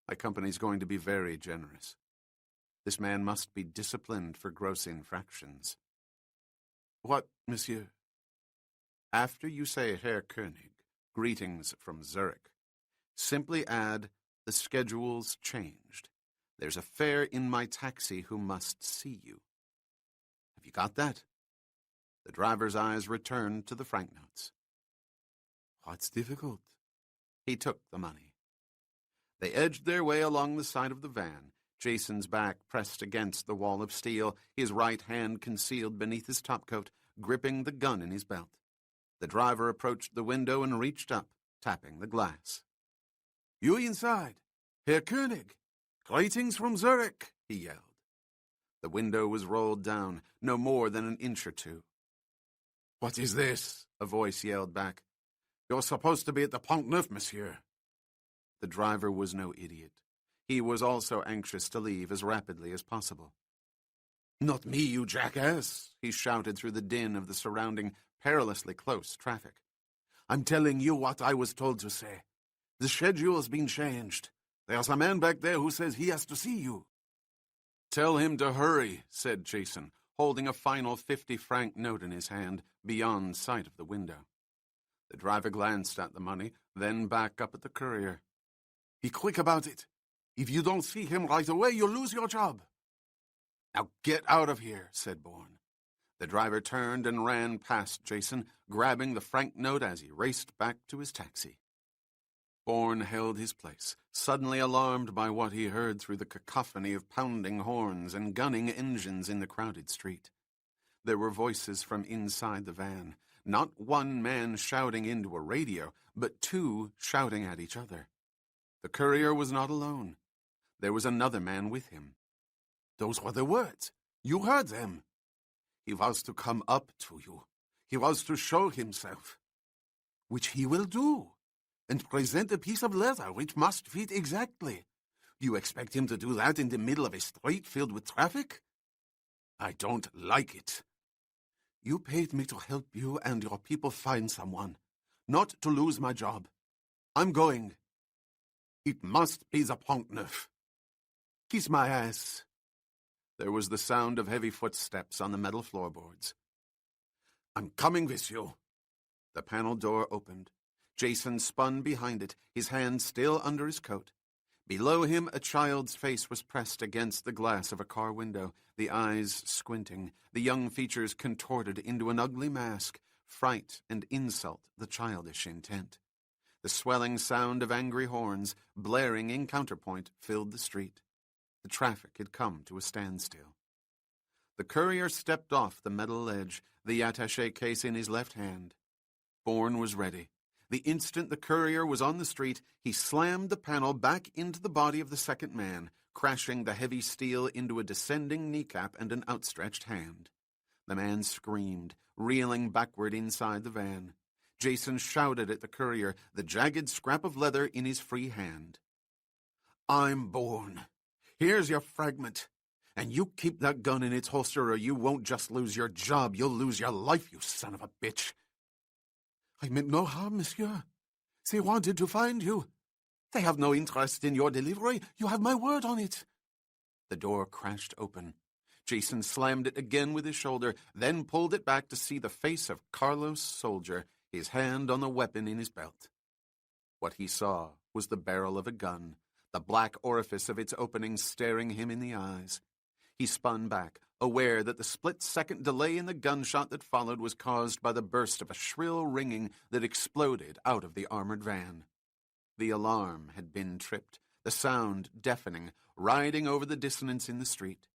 [SPEAKER 1] My company's going to be very generous. This man must be disciplined for gross infractions. What, monsieur? After you say Herr König, greetings from Zurich, simply add, the schedule's changed. There's a fare in my taxi who must see you. Have you got that? The driver's eyes returned to the franc notes. What's difficult? He took the money. They edged their way along the side of the van, Jason's back pressed against the wall of steel, his right hand concealed beneath his topcoat, gripping the gun in his belt. The driver approached the window and reached up, tapping the glass. You inside, Herr König. Greetings from Zurich, he yelled. The window was rolled down, no more than an inch or two. What is this? A voice yelled back. You're supposed to be at the Pont Neuf, monsieur. The driver was no idiot. He was also anxious to leave as rapidly as possible. Not me, you jackass, he shouted through the din of the surrounding, perilously close traffic. I'm telling you what I was told to say. The schedule's been changed. There's a man back there who says he has to see you. Tell him to hurry, said Jason, holding a final 50-franc note in his hand, beyond sight of the window. The driver glanced at the money, then back up at the courier. Be quick about it. If you don't see him right away, you'll lose your job. Now get out of here, said Bourne. The driver turned and ran past Jason, grabbing the franc note as he raced back to his taxi. Bourne held his place, suddenly alarmed by what he heard through the cacophony of pounding horns and gunning engines in the crowded street. There were voices from inside the van, not one man shouting into a radio, but two shouting at each other. The courier was not alone. There was another man with him. Those were the words. You heard them. He was to come up to you. He was to show himself, which he will do, and present a piece of leather which must fit exactly. You expect him to do that in the middle of a street filled with traffic? I don't like it. You paid me to help you and your people find someone, not to lose my job. I'm going. It must be the Pont-Neuf. Kiss my ass. There was the sound of heavy footsteps on the metal floorboards. I'm coming with you. The panel door opened. Jason spun behind it, his hand still under his coat. Below him, a child's face was pressed against the glass of a car window, the eyes squinting, the young features contorted into an ugly mask, fright and insult the childish intent. The swelling sound of angry horns, blaring in counterpoint, filled the street. The traffic had come to a standstill. The courier stepped off the metal ledge, the attaché case in his left hand. Bourne was ready. The instant the courier was on the street, he slammed the panel back into the body of the second man, crashing the heavy steel into a descending kneecap and an outstretched hand. The man screamed, reeling backward inside the van. Jason shouted at the courier, the jagged scrap of leather in his free hand. I'm Bourne. Here's your fragment. And you keep that gun in its holster or you won't just lose your job, you'll lose your life, you son of a bitch. I meant no harm, monsieur. They wanted to find you. They have no interest in your delivery. You have my word on it. The door crashed open. Jason slammed it again with his shoulder, then pulled it back to see the face of Carlos Soldier, his hand on the weapon in his belt. What he saw was the barrel of a gun, the black orifice of its opening staring him in the eyes. He spun back, aware that the split-second delay in the gunshot that followed was caused by the burst of a shrill ringing that exploded out of the armored van. The alarm had been tripped, the sound deafening, riding over the dissonance in the street.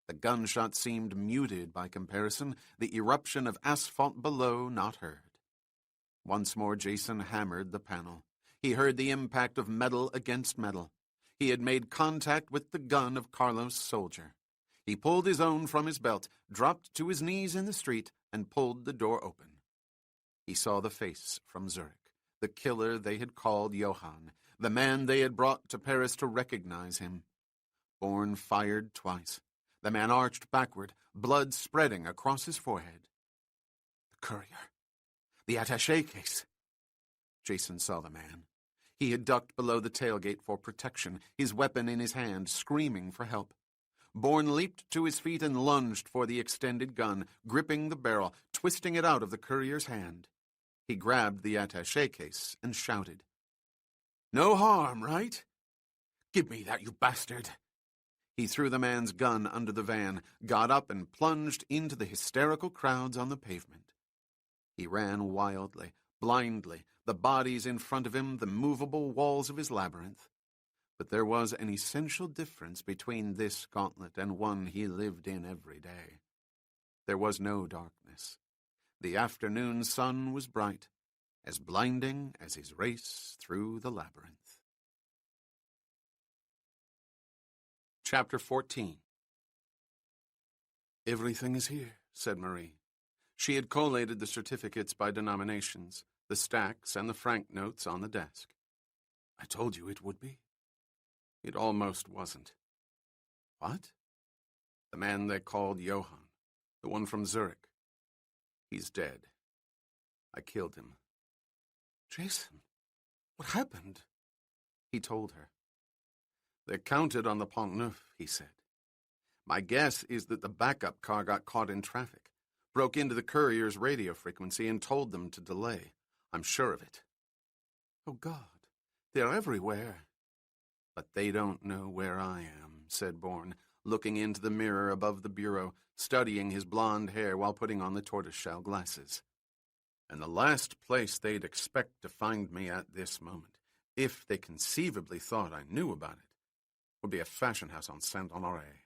[SPEAKER 1] The gunshot seemed muted by comparison, the eruption of asphalt below not heard. Once more Jason hammered the panel. He heard the impact of metal against metal. He had made contact with the gun of Carlos' Soldier. He pulled his own from his belt, dropped to his knees in the street, and pulled the door open. He saw the face from Zurich, the killer they had called Johann, the man they had brought to Paris to recognize him. Bourne fired twice. The man arched backward, blood spreading across his forehead. The courier. The attaché case. Jason saw the man. He had ducked below the tailgate for protection, his weapon in his hand, screaming for help. Bourne leaped to his feet and lunged for the extended gun, gripping the barrel, twisting it out of the courier's hand. He grabbed the attaché case and shouted, "No harm, right? Give me that, you bastard!" He threw the man's gun under the van, got up and plunged into the hysterical crowds on the pavement. He ran wildly, blindly, the bodies in front of him, the movable walls of his labyrinth. But there was an essential difference between this gauntlet and one he lived in every day. There was no darkness. The afternoon sun was bright, as blinding as his race through the labyrinth. Chapter 14. Everything is here, said Marie. She had collated the certificates by denominations, the stacks and the franc notes on the desk. I told you it would be. It almost wasn't. What? The man they called Johann, the one from Zurich. He's dead. I killed him. Jason, what happened? He told her. They counted on the Pont-Neuf, he said. My guess is that the backup car got caught in traffic, broke into the courier's radio frequency and told them to delay. I'm sure of it. Oh, God, they're everywhere. But they don't know where I am, said Bourne, looking into the mirror above the bureau, studying his blonde hair while putting on the tortoiseshell glasses. And the last place they'd expect to find me at this moment, if they conceivably thought I knew about it, would be a fashion house on Saint-Honoré.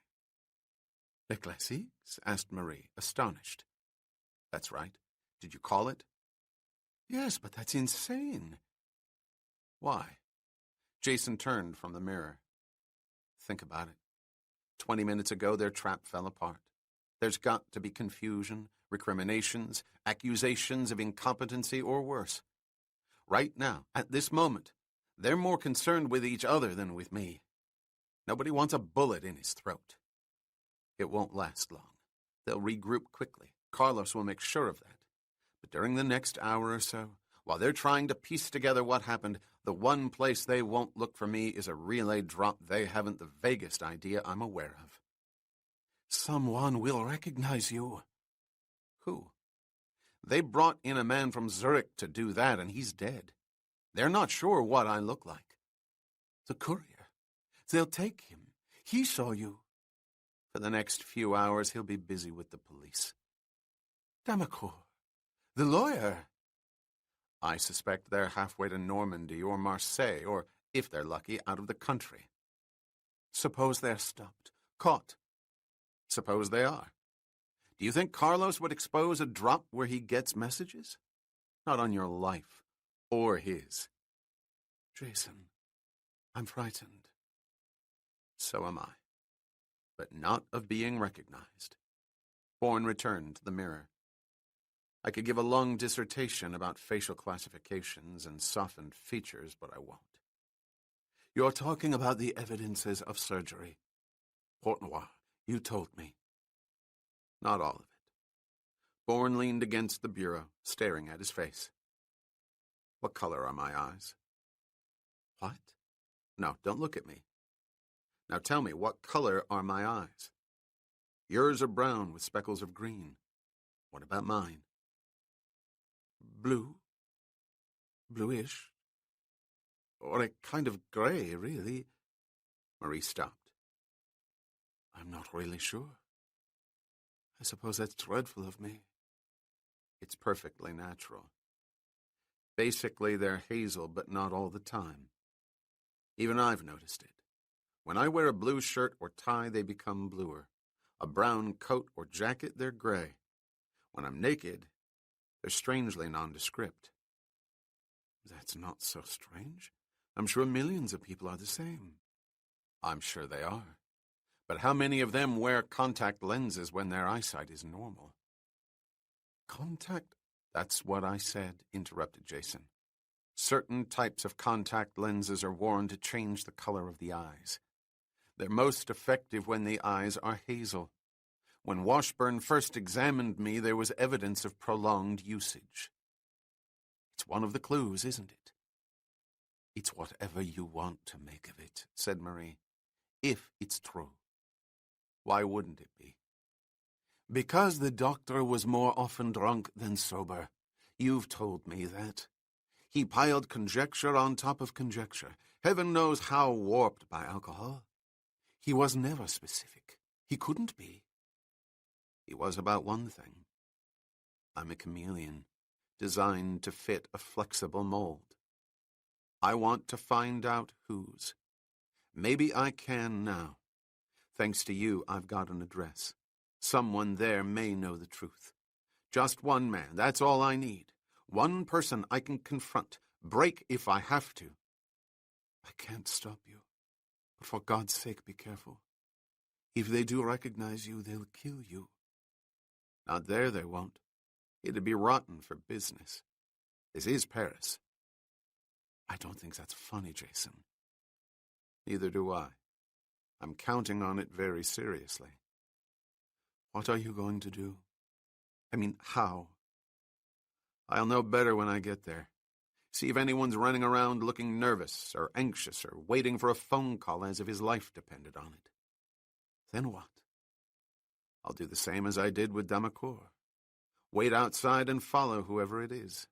[SPEAKER 1] Les Classiques? Asked Marie, astonished. That's right. Did you call it? Yes, but that's insane. Why? Jason turned from the mirror. Think about it. 20 minutes ago, their trap fell apart. There's got to be confusion, recriminations, accusations of incompetency, or worse. Right now, at this moment, they're more concerned with each other than with me. Nobody wants a bullet in his throat. It won't last long. They'll regroup quickly. Carlos will make sure of that. But during the next hour or so, while they're trying to piece together what happened, the one place they won't look for me is a relay drop they haven't the vaguest idea I'm aware of. Someone will recognize you. Who? They brought in a man from Zurich to do that, and he's dead. They're not sure what I look like. The courier. They'll take him. He saw you. For the next few hours, he'll be busy with the police. Damacour. The lawyer. I suspect they're halfway to Normandy or Marseille, or, if they're lucky, out of the country. Suppose they're stopped, caught. Suppose they are. Do you think Carlos would expose a drop where he gets messages? Not on your life, or his. Jason, I'm frightened. So am I. But not of being recognized. Bourne returned to the mirror. I could give a long dissertation about facial classifications and softened features, but I won't. You're talking about the evidences of surgery. Port Noir, you told me. Not all of it. Bourne leaned against the bureau, staring at his face. What color are my eyes? What? No, don't look at me. Now tell me, what color are my eyes? Yours are brown with speckles of green. What about mine? Blue. Bluish. Or a kind of grey, really. Marie stopped. I'm not really sure. I suppose that's dreadful of me. It's perfectly natural. Basically, they're hazel, but not all the time. Even I've noticed it. When I wear a blue shirt or tie, they become bluer. A brown coat or jacket, they're gray. When I'm naked, they're strangely nondescript. That's not so strange. I'm sure millions of people are the same. I'm sure they are. But how many of them wear contact lenses when their eyesight is normal? Contact? That's what I said, interrupted Jason. Certain types of contact lenses are worn to change the color of the eyes. They're most effective when the eyes are hazel. When Washburn first examined me, there was evidence of prolonged usage. It's one of the clues, isn't it? It's whatever you want to make of it, said Marie. If it's true. Why wouldn't it be? Because the doctor was more often drunk than sober. You've told me that. He piled conjecture on top of conjecture. Heaven knows how warped by alcohol. He was never specific. He couldn't be. He was about one thing. I'm a chameleon, designed to fit a flexible mold. I want to find out whose. Maybe I can now. Thanks to you, I've got an address. Someone there may know the truth. Just one man, that's all I need. One person I can confront, break if I have to. I can't stop you, but for God's sake, be careful. If they do recognize you, they'll kill you. Not there, they won't. It'd be rotten for business. This is Paris. I don't think that's funny, Jason. Neither do I. I'm counting on it very seriously. What are you going to do? I mean, how? I'll know better when I get there. See if anyone's running around looking nervous or anxious or waiting for a phone call as if his life depended on it. Then what? I'll do the same as I did with Damacour. Wait outside and follow whoever it is.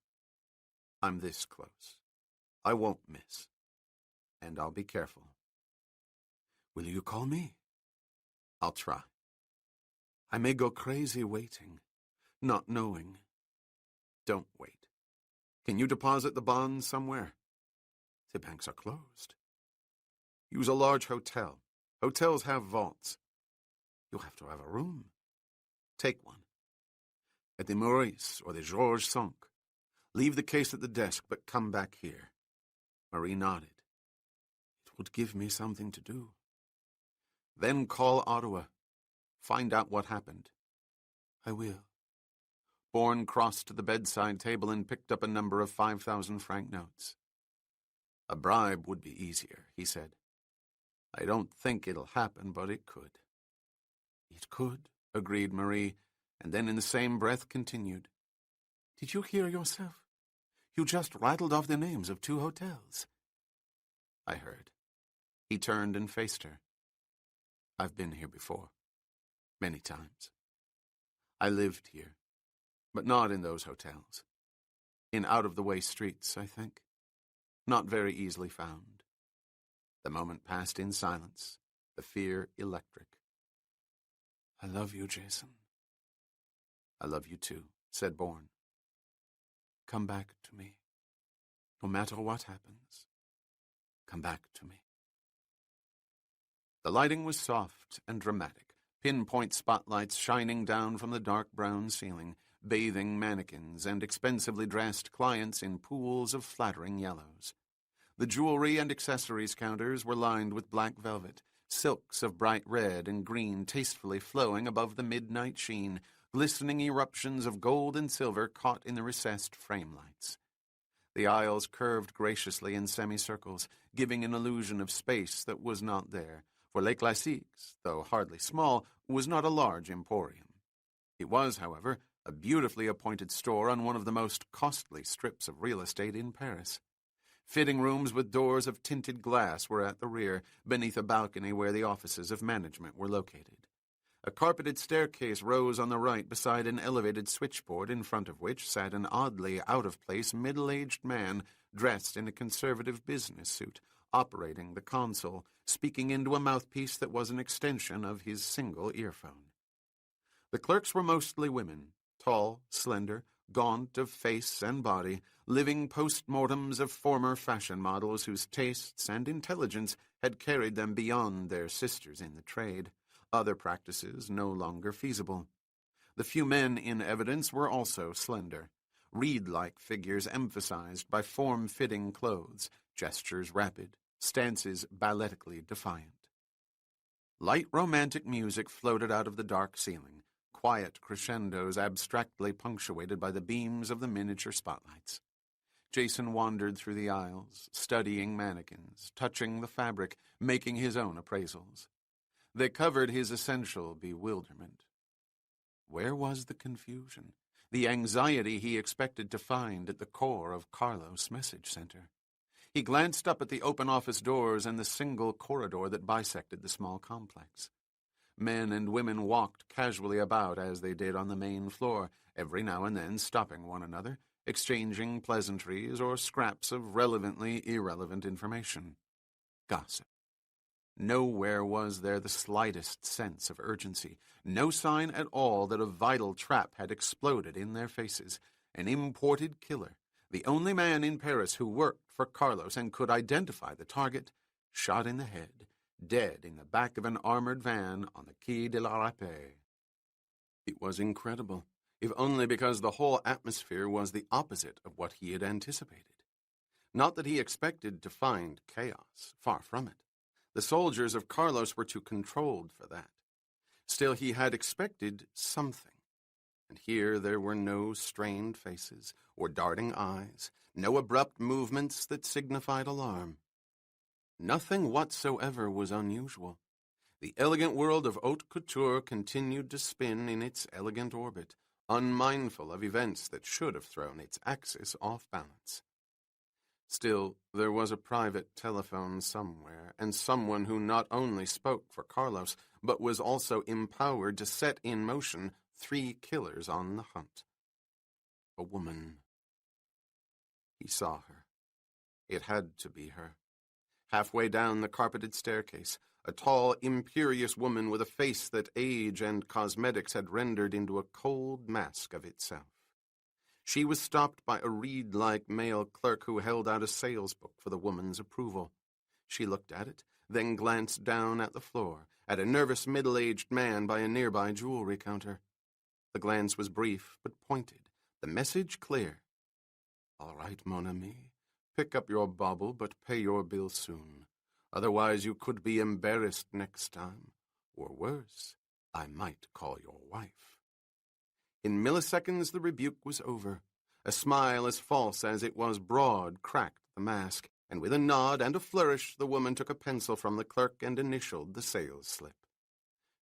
[SPEAKER 1] I'm this close. I won't miss. And I'll be careful. Will you call me? I'll try. I may go crazy waiting, not knowing. Don't wait. Can you deposit the bonds somewhere? The banks are closed. Use a large hotel. Hotels have vaults. You'll have to have a room. Take one. at the Maurice or the Georges V. Leave the case at the desk, but come back here." Marie nodded. "It would give me something to do." "Then call Ottawa. Find out what happened." "I will." Bourne crossed to the bedside table and picked up a number of 5,000-franc notes. "A bribe would be easier," he said. "I don't think it'll happen, but it could." "It could," agreed Marie, and then in the same breath continued. "Did you hear yourself? You just rattled off the names of 2 hotels." "I heard." He turned and faced her. "I've been here before. Many times. I lived here, but not in those hotels. In out-of-the-way streets, I think. Not very easily found." The moment passed in silence, the fear electric. "I love you, Jason." "I love you too," said Bourne. "Come back to me. No matter what happens, come back to me." The lighting was soft and dramatic, pinpoint spotlights shining down from the dark brown ceiling, bathing mannequins and expensively dressed clients in pools of flattering yellows. The jewelry and accessories counters were lined with black velvet, silks of bright red and green tastefully flowing above the midnight sheen, glistening eruptions of gold and silver caught in the recessed frame lights. The aisles curved graciously in semicircles, giving an illusion of space that was not there, for Les Classiques, though hardly small, was not a large emporium. It was, however, a beautifully appointed store on one of the most costly strips of real estate in Paris. Fitting rooms with doors of tinted glass were at the rear, beneath a balcony where the offices of management were located. A carpeted staircase rose on the right beside an elevated switchboard in front of which sat an oddly out-of-place middle-aged man dressed in a conservative business suit, operating the console, speaking into a mouthpiece that was an extension of his single earphone. The clerks were mostly women, tall, slender, gaunt of face and body, living post-mortems of former fashion models whose tastes and intelligence had carried them beyond their sisters in the trade, other practices no longer feasible. The few men in evidence were also slender, reed-like figures emphasized by form-fitting clothes, gestures rapid, stances balletically defiant. Light romantic music floated out of the dark ceiling, quiet crescendos abstractly punctuated by the beams of the miniature spotlights. Jason wandered through the aisles, studying mannequins, touching the fabric, making his own appraisals. They covered his essential bewilderment. Where was the confusion, the anxiety he expected to find at the core of Carlos' message center? He glanced up at the open office doors and the single corridor that bisected the small complex. Men and women walked casually about as they did on the main floor, every now and then stopping one another, exchanging pleasantries or scraps of relevantly irrelevant information. Gossip. Nowhere was there the slightest sense of urgency, no sign at all that a vital trap had exploded in their faces. An imported killer, the only man in Paris who worked for Carlos and could identify the target, shot in the head, dead in the back of an armored van on the Quai de la Râpée. It was incredible, if only because the whole atmosphere was the opposite of what he had anticipated. Not that he expected to find chaos, far from it. The soldiers of Carlos were too controlled for that. Still, he had expected something. And here there were no strained faces or darting eyes, no abrupt movements that signified alarm. Nothing whatsoever was unusual. The elegant world of haute couture continued to spin in its elegant orbit, unmindful of events that should have thrown its axis off balance. Still, there was a private telephone somewhere, and someone who not only spoke for Carlos, but was also empowered to set in motion 3 killers on the hunt. A woman. He saw her. It had to be her. Halfway down the carpeted staircase, a tall, imperious woman with a face that age and cosmetics had rendered into a cold mask of itself. She was stopped by a reed-like male clerk who held out a sales book for the woman's approval. She looked at it, then glanced down at the floor, at a nervous middle-aged man by a nearby jewelry counter. The glance was brief but pointed, the message clear. "All right, mon ami. Pick up your bauble, but pay your bill soon. Otherwise you could be embarrassed next time. Or worse, I might call your wife." In milliseconds the rebuke was over. A smile as false as it was broad cracked the mask, and with a nod and a flourish the woman took a pencil from the clerk and initialed the sales slip.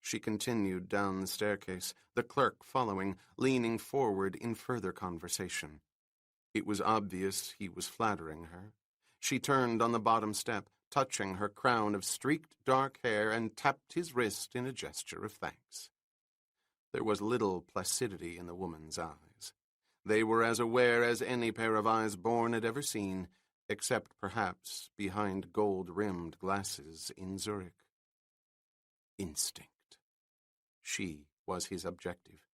[SPEAKER 1] She continued down the staircase, the clerk following, leaning forward in further conversation. It was obvious he was flattering her. She turned on the bottom step, touching her crown of streaked dark hair, and tapped his wrist in a gesture of thanks. There was little placidity in the woman's eyes. They were as aware as any pair of eyes Bourne had ever seen, except perhaps behind gold-rimmed glasses in Zurich. Instinct. She was his objective.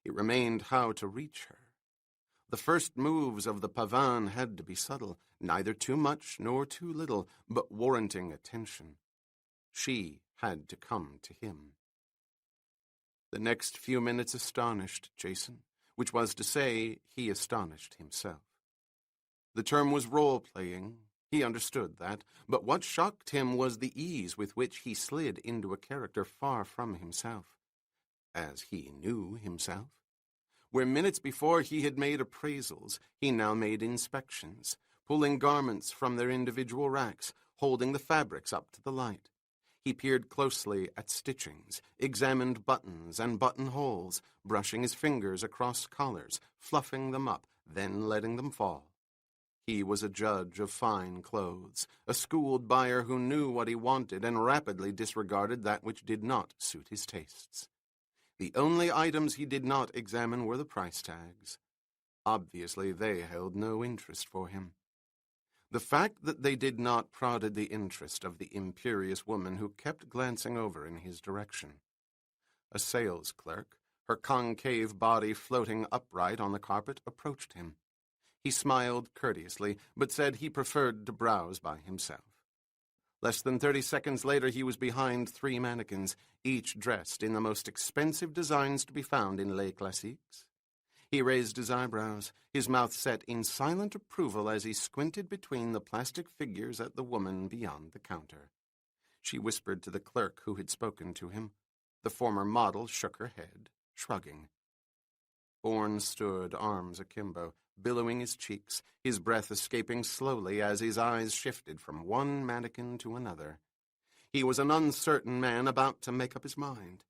[SPEAKER 1] It remained how to reach her. The first moves of the pavane had to be subtle, neither too much nor too little, but warranting attention. She had to come to him. The next few minutes astonished Jason, which was to say, he astonished himself. The term was role-playing. He understood that, but what shocked him was the ease with which he slid into a character far from himself, as he knew himself. Where minutes before he had made appraisals, he now made inspections, pulling garments from their individual racks, holding the fabrics up to the light. He peered closely at stitchings, examined buttons and buttonholes, brushing his fingers across collars, fluffing them up, then letting them fall. He was a judge of fine clothes, a schooled buyer who knew what he wanted and rapidly disregarded that which did not suit his tastes. The only items he did not examine were the price tags. Obviously, they held no interest for him. The fact that they did not prodded the interest of the imperious woman who kept glancing over in his direction. A sales clerk, her concave body floating upright on the carpet, approached him. He smiled courteously, but said he preferred to browse by himself. Less than 30 seconds later, he was behind 3 mannequins, each dressed in the most expensive designs to be found in Les Classiques. He raised his eyebrows, his mouth set in silent approval as he squinted between the plastic figures at the woman beyond the counter. She whispered to the clerk who had spoken to him. The former model shook her head, shrugging. Bourne stood, arms akimbo, billowing his cheeks, his breath escaping slowly as his eyes shifted from one mannequin to another. He was an uncertain man about to make up his mind,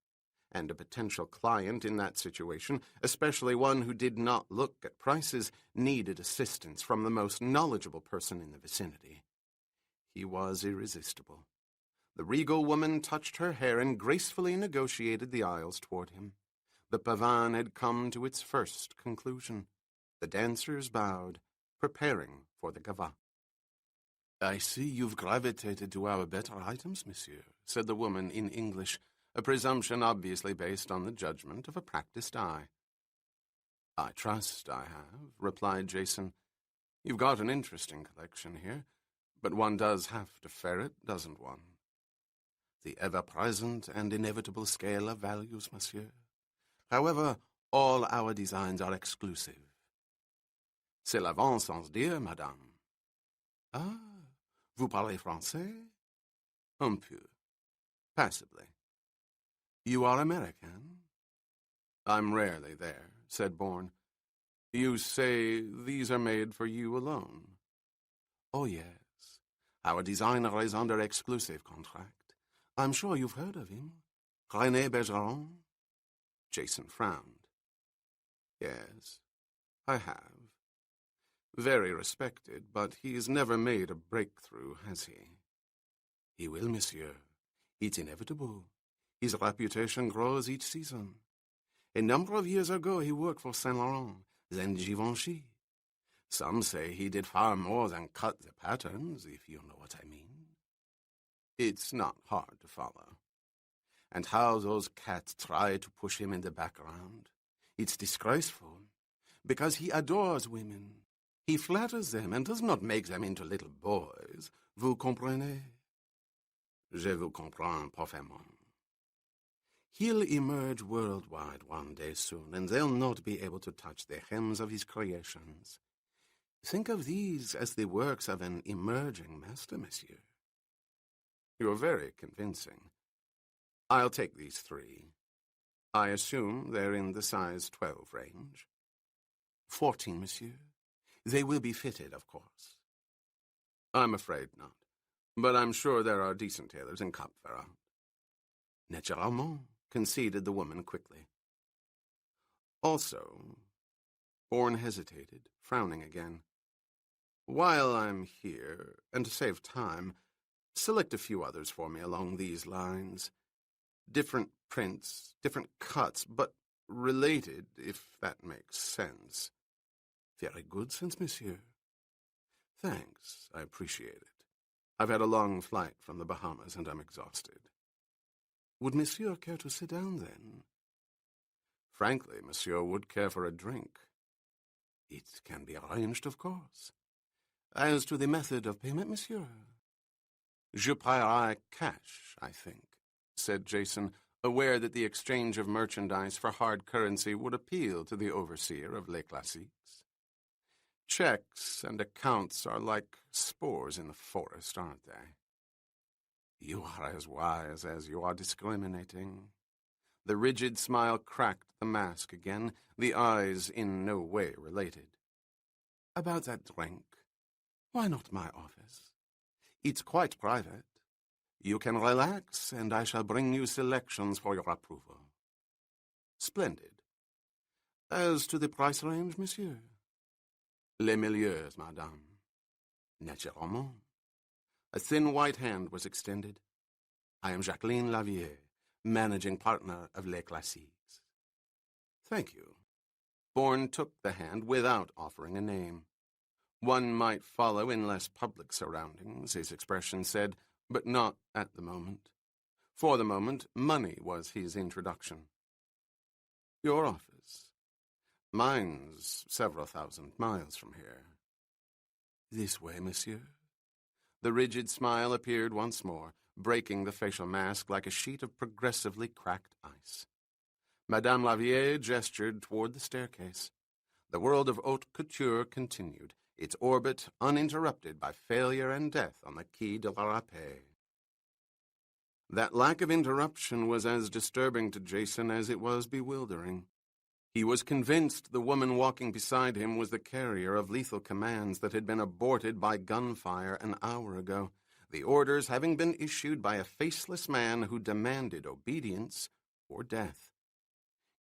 [SPEAKER 1] and a potential client in that situation, especially one who did not look at prices, needed assistance from the most knowledgeable person in the vicinity. He was irresistible. The regal woman touched her hair and gracefully negotiated the aisles toward him. The pavane had come to its first conclusion. The dancers bowed, preparing for the gavotte. "I see you've gravitated to our better items, monsieur," said the woman in English, a presumption obviously based on the judgment of a practiced eye. "I trust I have," replied Jason. "You've got an interesting collection here, but one does have to ferret, doesn't one? The ever-present and inevitable scale of values, monsieur. However, all our designs are exclusive. Cela va sans dire, madame." "Ah, vous parlez français?" "Un peu. Passably." "You are American?" "I'm rarely there," said Bourne. "You say these are made for you alone?" "Oh, yes. Our designer is under exclusive contract. I'm sure you've heard of him. René Bergeron?" Jason frowned. "Yes, I have. Very respected, but he's never made a breakthrough, has he?" "He will, monsieur. It's inevitable. His reputation grows each season. A number of years ago he worked for Saint Laurent, then Givenchy. Some say he did far more than cut the patterns, if you know what I mean." "It's not hard to follow. And how those cats try to push him in the background. It's disgraceful, because he adores women. He flatters them and does not make them into little boys. Vous comprenez?" "Je vous comprends parfaitement." He'll emerge worldwide one day soon, and they'll not be able to touch the hems of his creations. Think of these as the works of an emerging master, monsieur. You're very convincing. I'll take these 3. I assume they're in the size 12 range. 14, monsieur. They will be fitted, of course. I'm afraid not, but I'm sure there are decent tailors in Cap Ferrat. Naturellement, conceded the woman quickly. Also, Bourne hesitated, frowning again. While I'm here, and to save time, select a few others for me along these lines. Different prints, different cuts, but related, if that makes sense. Very good sense, monsieur. Thanks, I appreciate it. I've had a long flight from the Bahamas, and I'm exhausted. Would monsieur care to sit down, then? Frankly, monsieur would care for a drink. It can be arranged, of course. As to the method of payment, monsieur? Je paierai cash, I think, said Jason, aware that the exchange of merchandise for hard currency would appeal to the overseer of Les Classiques. Checks and accounts are like spores in the forest, aren't they? You are as wise as you are discriminating. The rigid smile cracked the mask again, the eyes in no way related. About that drink, why not my office? It's quite private. You can relax, and I shall bring you selections for your approval. Splendid. As to the price range, monsieur? Les milieux, madame. Naturellement. A thin white hand was extended. I am Jacqueline Lavier, managing partner of Les Classiques. Thank you. Bourne took the hand without offering a name. One might follow in less public surroundings, his expression said, but not at the moment. For the moment, money was his introduction. Your office? Mine's several thousand miles from here. This way, monsieur? The rigid smile appeared once more, breaking the facial mask like a sheet of progressively cracked ice. Madame Lavier gestured toward the staircase. The world of haute couture continued, its orbit uninterrupted by failure and death on the Quai de la Râpée. That lack of interruption was as disturbing to Jason as it was bewildering. He was convinced the woman walking beside him was the carrier of lethal commands that had been aborted by gunfire an hour ago, the orders having been issued by a faceless man who demanded obedience or death.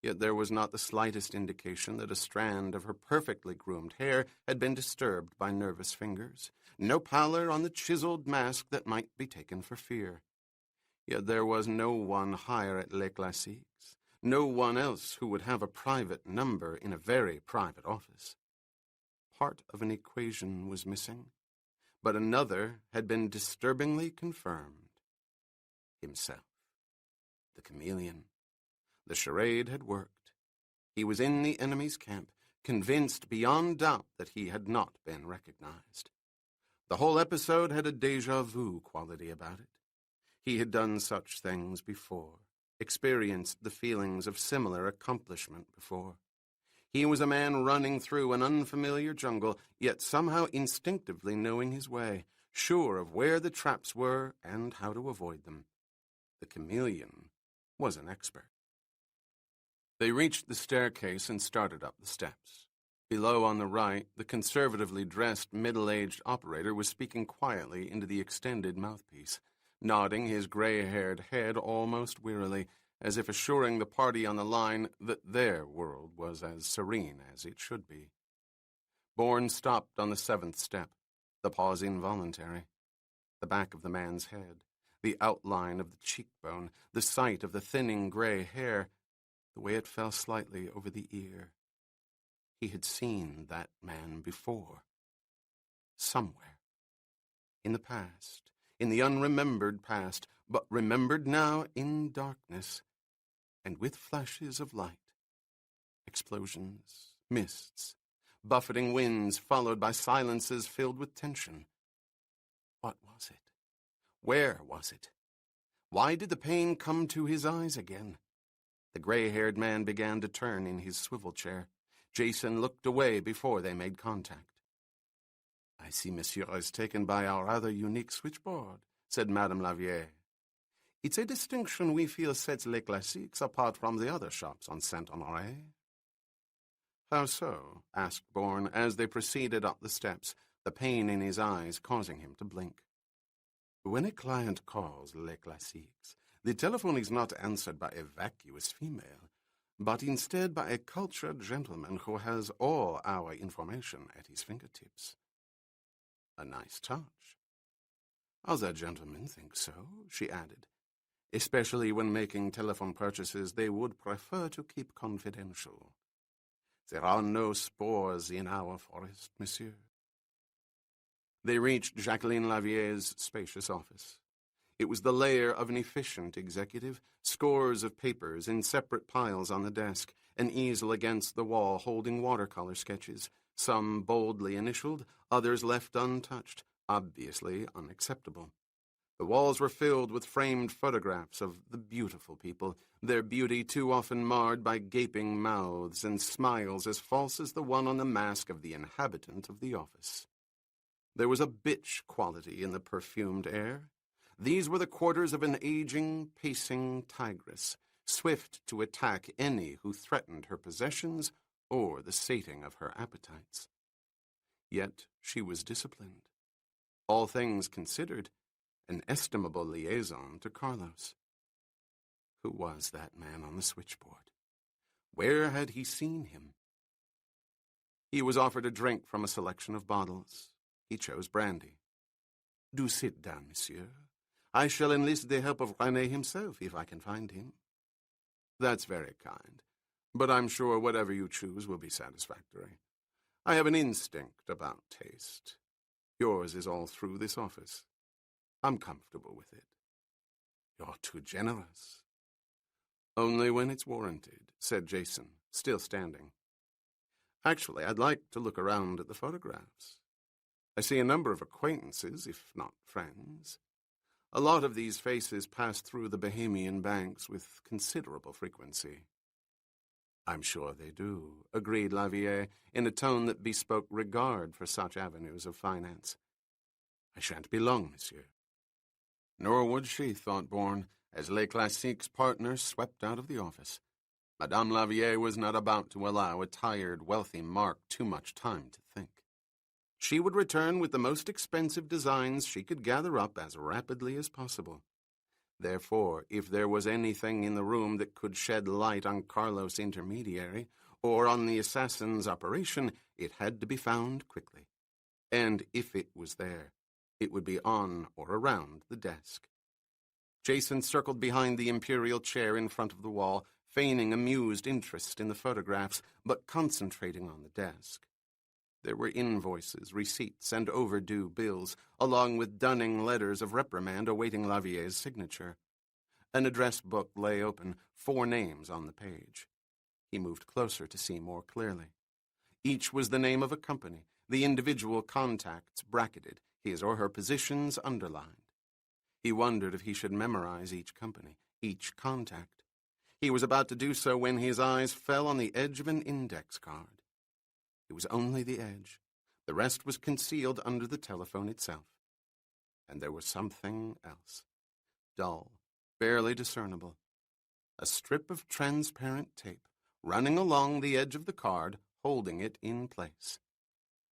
[SPEAKER 1] Yet there was not the slightest indication that a strand of her perfectly groomed hair had been disturbed by nervous fingers, no pallor on the chiseled mask that might be taken for fear. Yet there was no one higher at Les Classiques, no one else who would have a private number in a very private office. Part of an equation was missing, but another had been disturbingly confirmed. Himself. The chameleon. The charade had worked. He was in the enemy's camp, convinced beyond doubt that he had not been recognized. The whole episode had a déjà vu quality about it. He had done such things before, experienced the feelings of similar accomplishment before. He was a man running through an unfamiliar jungle, yet somehow instinctively knowing his way, sure of where the traps were and how to avoid them. The chameleon was an expert. They reached the staircase and started up the steps. Below on the right, the conservatively dressed middle-aged operator was speaking quietly into the extended mouthpiece, nodding his gray-haired head almost wearily, as if assuring the party on the line that their world was as serene as it should be. Bourne stopped on the 7th step, the pause involuntary. The back of the man's head, the outline of the cheekbone, the sight of the thinning gray hair, the way it fell slightly over the ear. He had seen that man before. Somewhere. In the past. In the unremembered past, but remembered now in darkness, and with flashes of light. Explosions, mists, buffeting winds followed by silences filled with tension. What was it? Where was it? Why did the pain come to his eyes again? The gray-haired man began to turn in his swivel chair. Jason looked away before they made contact. "I see Monsieur is taken by our rather unique switchboard," said Madame Lavier. "It's a distinction we feel sets Les Classiques apart from the other shops on Saint-Honoré." "How so?" asked Bourne as they proceeded up the steps, the pain in his eyes causing him to blink. "When a client calls Les Classiques, the telephone is not answered by a vacuous female, but instead by a cultured gentleman who has all our information at his fingertips." "A nice touch." "Other gentlemen think so," she added. "Especially when making telephone purchases they would prefer to keep confidential. There are no spores in our forest, monsieur." They reached Jacqueline Lavier's spacious office. It was the lair of an efficient executive, scores of papers in separate piles on the desk, an easel against the wall holding watercolor sketches, some boldly initialed, others left untouched, obviously unacceptable. The walls were filled with framed photographs of the beautiful people, their beauty too often marred by gaping mouths and smiles as false as the one on the mask of the inhabitant of the office. There was a bitch quality in the perfumed air. These were the quarters of an aging, pacing tigress, swift to attack any who threatened her possessions or the sating of her appetites. Yet she was disciplined. All things considered, an estimable liaison to Carlos. Who was that man on the switchboard? Where had he seen him? He was offered a drink from a selection of bottles. He chose brandy. "Do sit down, monsieur. I shall enlist the help of René himself if I can find him." "That's very kind, but I'm sure whatever you choose will be satisfactory. I have an instinct about taste. Yours is all through this office. I'm comfortable with it." "You're too generous." "Only when it's warranted," said Jason, still standing. "Actually, I'd like to look around at the photographs. I see a number of acquaintances, if not friends. A lot of these faces pass through the Bahamian banks with considerable frequency." "I'm sure they do," agreed Lavier, in a tone that bespoke regard for such avenues of finance. "I shan't be long, monsieur." Nor would she, thought Bourne, as Les Classiques' partner swept out of the office. Madame Lavier was not about to allow a tired, wealthy Mark too much time to think. She would return with the most expensive designs she could gather up as rapidly as possible. Therefore, if there was anything in the room that could shed light on Carlos' intermediary or on the assassin's operation, it had to be found quickly. And if it was there, it would be on or around the desk. Jason circled behind the imperial chair in front of the wall, feigning amused interest in the photographs, but concentrating on the desk. There were invoices, receipts, and overdue bills, along with dunning letters of reprimand awaiting Lavier's signature. An address book lay open, 4 names on the page. He moved closer to see more clearly. Each was the name of a company, the individual contacts bracketed, his or her positions underlined. He wondered if he should memorize each company, each contact. He was about to do so when his eyes fell on the edge of an index card. It was only the edge. The rest was concealed under the telephone itself. And there was something else. Dull, barely discernible. A strip of transparent tape running along the edge of the card, holding it in place.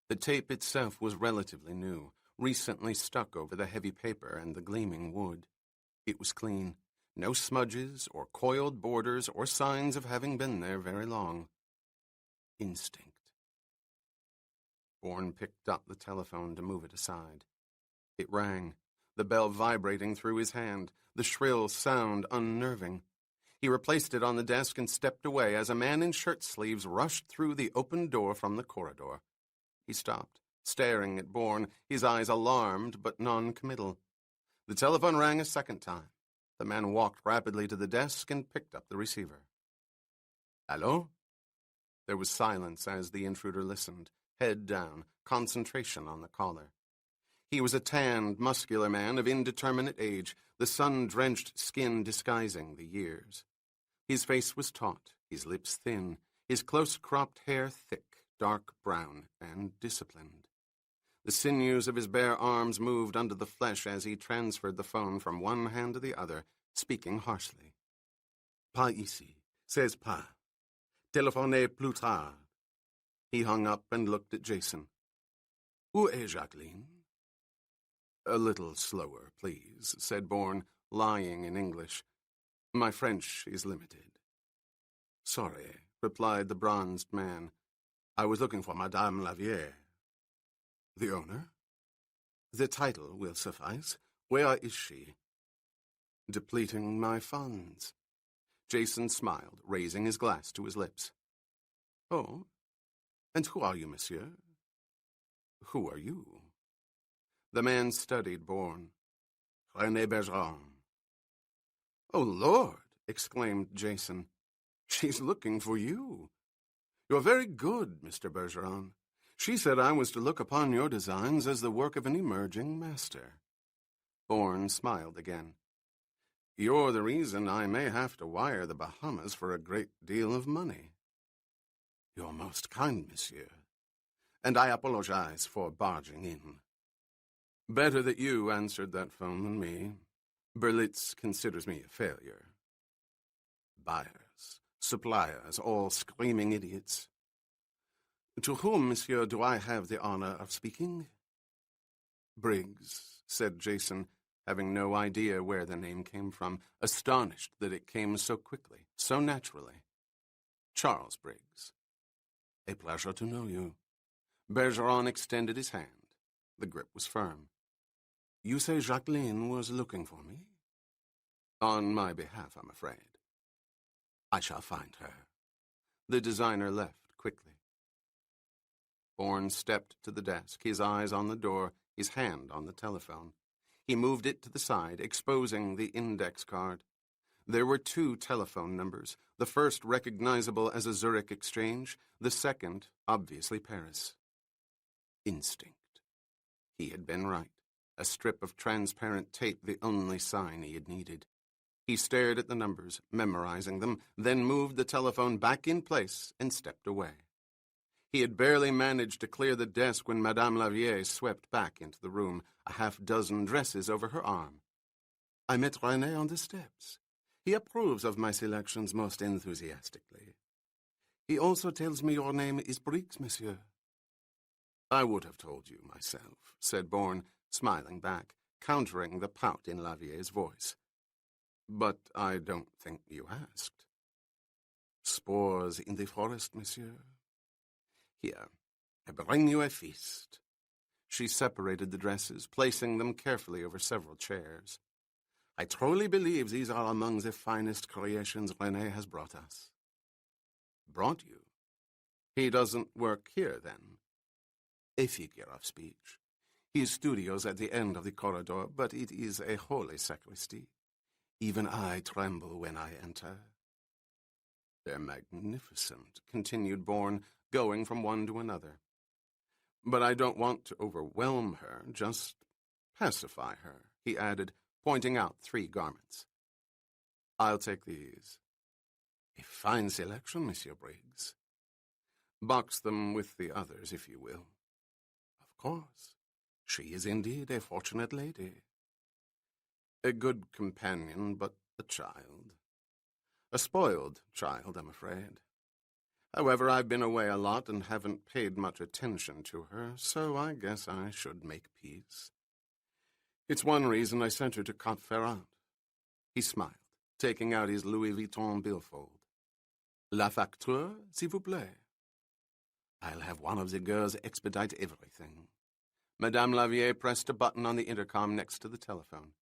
[SPEAKER 1] The tape itself was relatively new, recently stuck over the heavy paper and the gleaming wood. It was clean. No smudges or coiled borders or signs of having been there very long. Instinct. Bourne picked up the telephone to move it aside. It rang, the bell vibrating through his hand, the shrill sound unnerving. He replaced it on the desk and stepped away as a man in shirt sleeves rushed through the open door from the corridor. He stopped, staring at Bourne, his eyes alarmed but non-committal. The telephone rang a second time. The man walked rapidly to the desk and picked up the receiver. "Hello?" There was silence as the intruder listened, head down, concentration on the caller. He was a tanned, muscular man of indeterminate age, the sun-drenched skin disguising the years. His face was taut, his lips thin, his close-cropped hair thick, dark brown, and disciplined. The sinews of his bare arms moved under the flesh as he transferred the phone from one hand to the other, speaking harshly. Pas ici, c'est pas. Téléphonez plus tard. He hung up and looked at Jason. Où est Jacqueline? A little slower, please, said Bourne, lying in English. My French is limited. Sorry, replied the bronzed man. I was looking for Madame Lavier. The owner? The title will suffice. Where is she? Depleting my funds. Jason smiled, raising his glass to his lips. Oh, and who are you, monsieur? Who are you? The man studied Bourne. René Bergeron. Oh, Lord, exclaimed Jason. She's looking for you. You're very good, Mr. Bergeron. She said I was to look upon your designs as the work of an emerging master. Bourne smiled again. You're the reason I may have to wire the Bahamas for a great deal of money. You're most kind, monsieur, and I apologize for barging in. Better that you answered that phone than me. Berlitz considers me a failure. Buyers, suppliers, all screaming idiots. To whom, monsieur, do I have the honor of speaking? Briggs, said Jason, having no idea where the name came from, astonished that it came so quickly, so naturally. Charles Briggs. A pleasure to know you. Bergeron extended his hand. The grip was firm. You say Jacqueline was looking for me? On my behalf, I'm afraid. I shall find her. The designer left quickly. Bourne stepped to the desk, his eyes on the door, his hand on the telephone. He moved it to the side, exposing the index card. There were 2 telephone numbers, the first recognizable as a Zurich exchange, the second, obviously Paris. Instinct. He had been right. A strip of transparent tape, the only sign he had needed. He stared at the numbers, memorizing them, then moved the telephone back in place and stepped away. He had barely managed to clear the desk when Madame Lavier swept back into the room, a half-dozen dresses over her arm. I met René on the steps. He approves of my selections most enthusiastically. He also tells me your name is Briggs, monsieur. I would have told you myself, said Bourne, smiling back, countering the pout in Lavier's voice. But I don't think you asked. Spores in the forest, monsieur. Here, I bring you a feast. She separated the dresses, placing them carefully over several chairs. I truly believe these are among the finest creations René has brought us. Brought you? He doesn't work here, then? A figure of speech. His studio's at the end of the corridor, but it is a holy sacristy. Even I tremble when I enter. They're magnificent, continued Bourne, going from one to another. But I don't want to overwhelm her, just pacify her, he added, pointing out 3 garments. I'll take these. A fine selection, Monsieur Briggs. Box them with the others, if you will. Of course. She is indeed a fortunate lady. A good companion, but a child. A spoiled child, I'm afraid. However, I've been away a lot and haven't paid much attention to her, so I guess I should make peace. It's one reason I sent her to Cap Ferrand. He smiled, taking out his Louis Vuitton billfold. La facture, s'il vous plaît. I'll have one of the girls expedite everything. Madame Lavier pressed a button on the intercom next to the telephone.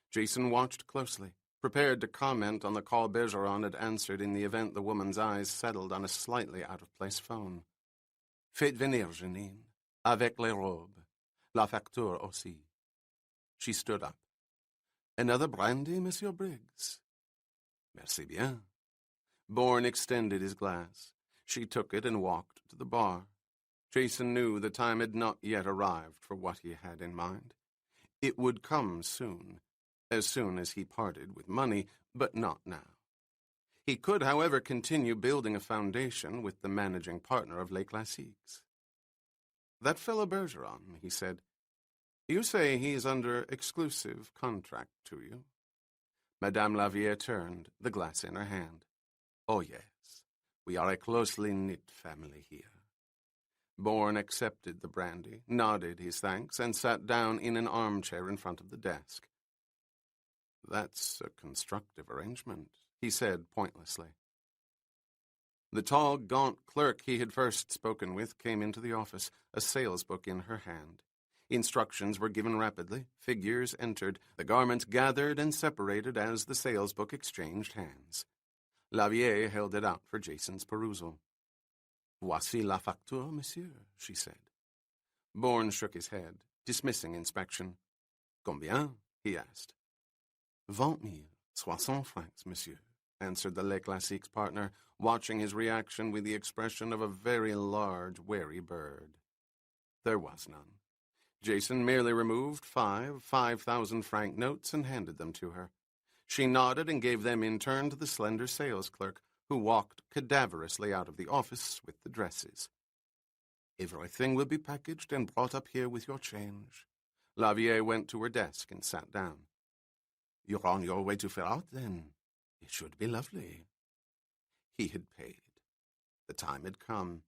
[SPEAKER 1] Jason watched closely, prepared to comment on the call Bergeron had answered in the event the woman's eyes settled on a slightly out-of-place phone. Faites venir, Janine, avec les robes, la facture aussi. She stood up. Another brandy, Monsieur Briggs? Merci bien. Bourne extended his glass. She took it and walked to the bar. Jason knew the time had not yet arrived for what he had in mind. It would come soon as he parted with money, but not now. He could, however, continue building a foundation with the managing partner of Les Classiques. "That fellow Bergeron," he said, "you say he's under exclusive contract to you?" Madame Lavier turned, the glass in her hand. "Oh, yes. We are a closely knit family here." Bourne accepted the brandy, nodded his thanks, and sat down in an armchair in front of the desk. "That's a constructive arrangement," he said pointlessly. The tall, gaunt clerk he had first spoken with came into the office, a sales book in her hand. Instructions were given rapidly, figures entered, the garments gathered and separated as the sales book exchanged hands. Lavier held it out for Jason's perusal. "Voici la facture, monsieur," she said. Bourne shook his head, dismissing inspection. "Combien?" he asked. 20,060 francs, monsieur," answered the Les Classiques partner, watching his reaction with the expression of a very large, wary bird. There was none. Jason merely removed 5,000-franc notes and handed them to her. She nodded and gave them in turn to the slender sales clerk, who walked cadaverously out of the office with the dresses. "Everything will be packaged and brought up here with your change." Lavier went to her desk and sat down. "You're on your way to Ferrat, then? It should be lovely." He had paid. The time had come.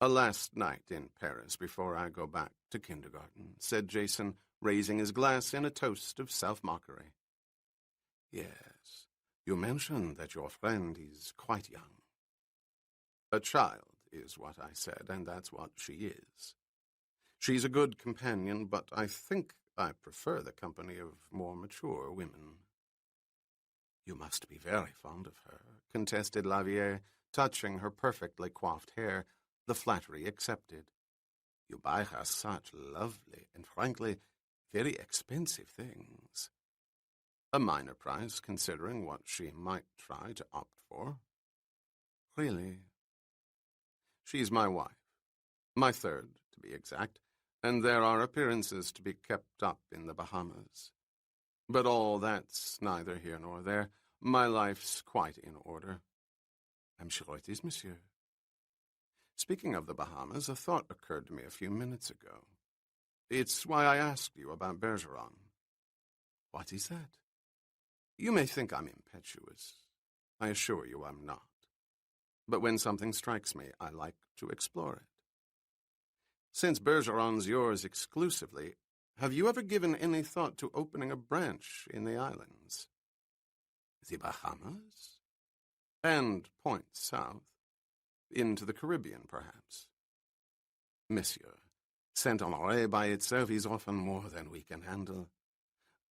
[SPEAKER 1] "A last night in Paris before I go back to kindergarten," said Jason, raising his glass in a toast of self-mockery. "Yes, you mentioned that your friend is quite young." "A child is what I said, and that's what she is. She's a good companion, but I think I prefer the company of more mature women." "You must be very fond of her," contested Lavier, touching her perfectly coiffed hair, the flattery accepted. "You buy her such lovely and, frankly, very expensive things." "A minor price, considering what she might try to opt for." "Really?" "She's my wife. My third, to be exact, and there are appearances to be kept up in the Bahamas. But all that's neither here nor there. My life's quite in order." "I'm sure it is, monsieur." "Speaking of the Bahamas, a thought occurred to me a few minutes ago. It's why I asked you about Bergeron." "What is that?" "You may think I'm impetuous. I assure you I'm not. But when something strikes me, I like to explore it. Since Bergeron's yours exclusively, have you ever given any thought to opening a branch in the islands?" "The Bahamas?" "And points south. Into the Caribbean, perhaps." "Monsieur, Saint-Honoré by itself is often more than we can handle.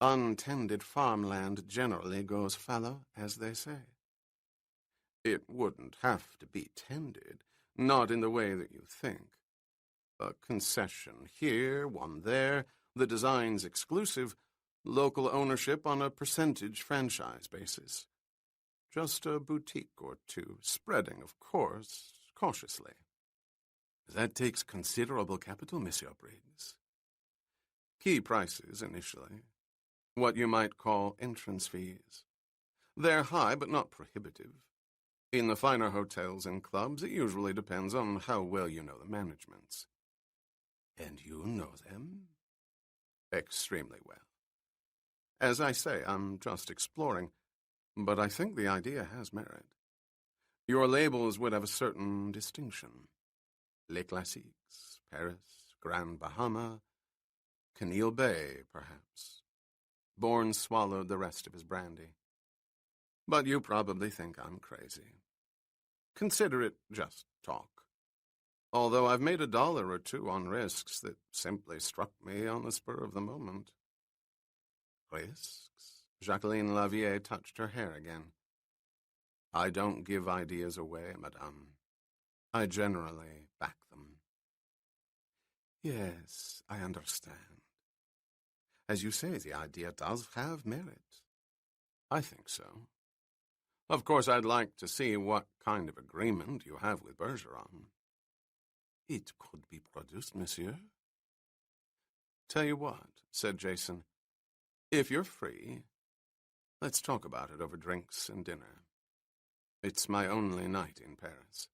[SPEAKER 1] Untended farmland generally goes fallow, as they say." "It wouldn't have to be tended, not in the way that you think. A concession here, one there, the design's exclusive, local ownership on a percentage franchise basis. Just a boutique or two, spreading, of course, cautiously." "That takes considerable capital, Monsieur Briggs." "Key prices initially. What you might call entrance fees. They're high, but not prohibitive. In the finer hotels and clubs, it usually depends on how well you know the managements." "And you know them?" "Extremely well. As I say, I'm just exploring, but I think the idea has merit. Your labels would have a certain distinction. Les Classiques, Paris, Grand Bahama, Canil Bay, perhaps." Bourne swallowed the rest of his brandy. "But you probably think I'm crazy. Consider it just talk. Although I've made $1 or $2 on risks that simply struck me on the spur of the moment." "Risks?" Jacqueline Lavier touched her hair again. "I don't give ideas away, madame. I generally back them." "Yes, I understand. As you say, the idea does have merit." "I think so. Of course, I'd like to see what kind of agreement you have with Bergeron." "It could be produced, monsieur." "Tell you what," said Jason. "If you're free, let's talk about it over drinks and dinner." It's my only night in Paris.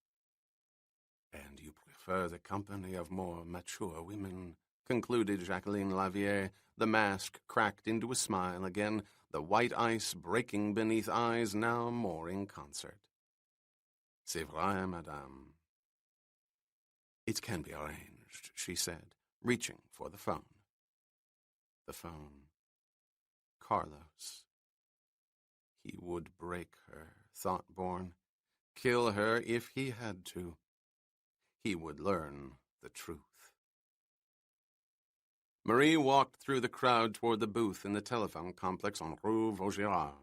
[SPEAKER 1] And you prefer the company of more mature women, concluded Jacqueline Lavier, the mask cracked into a smile again, the white ice breaking beneath eyes now more in concert. C'est vrai, madame. It can be arranged, she said, reaching for the phone. The phone. Carlos. He would break her, thought Bourne. Kill her if he had to. He would learn the truth. Marie walked through the crowd toward the booth in the telephone complex on Rue Vaugirard.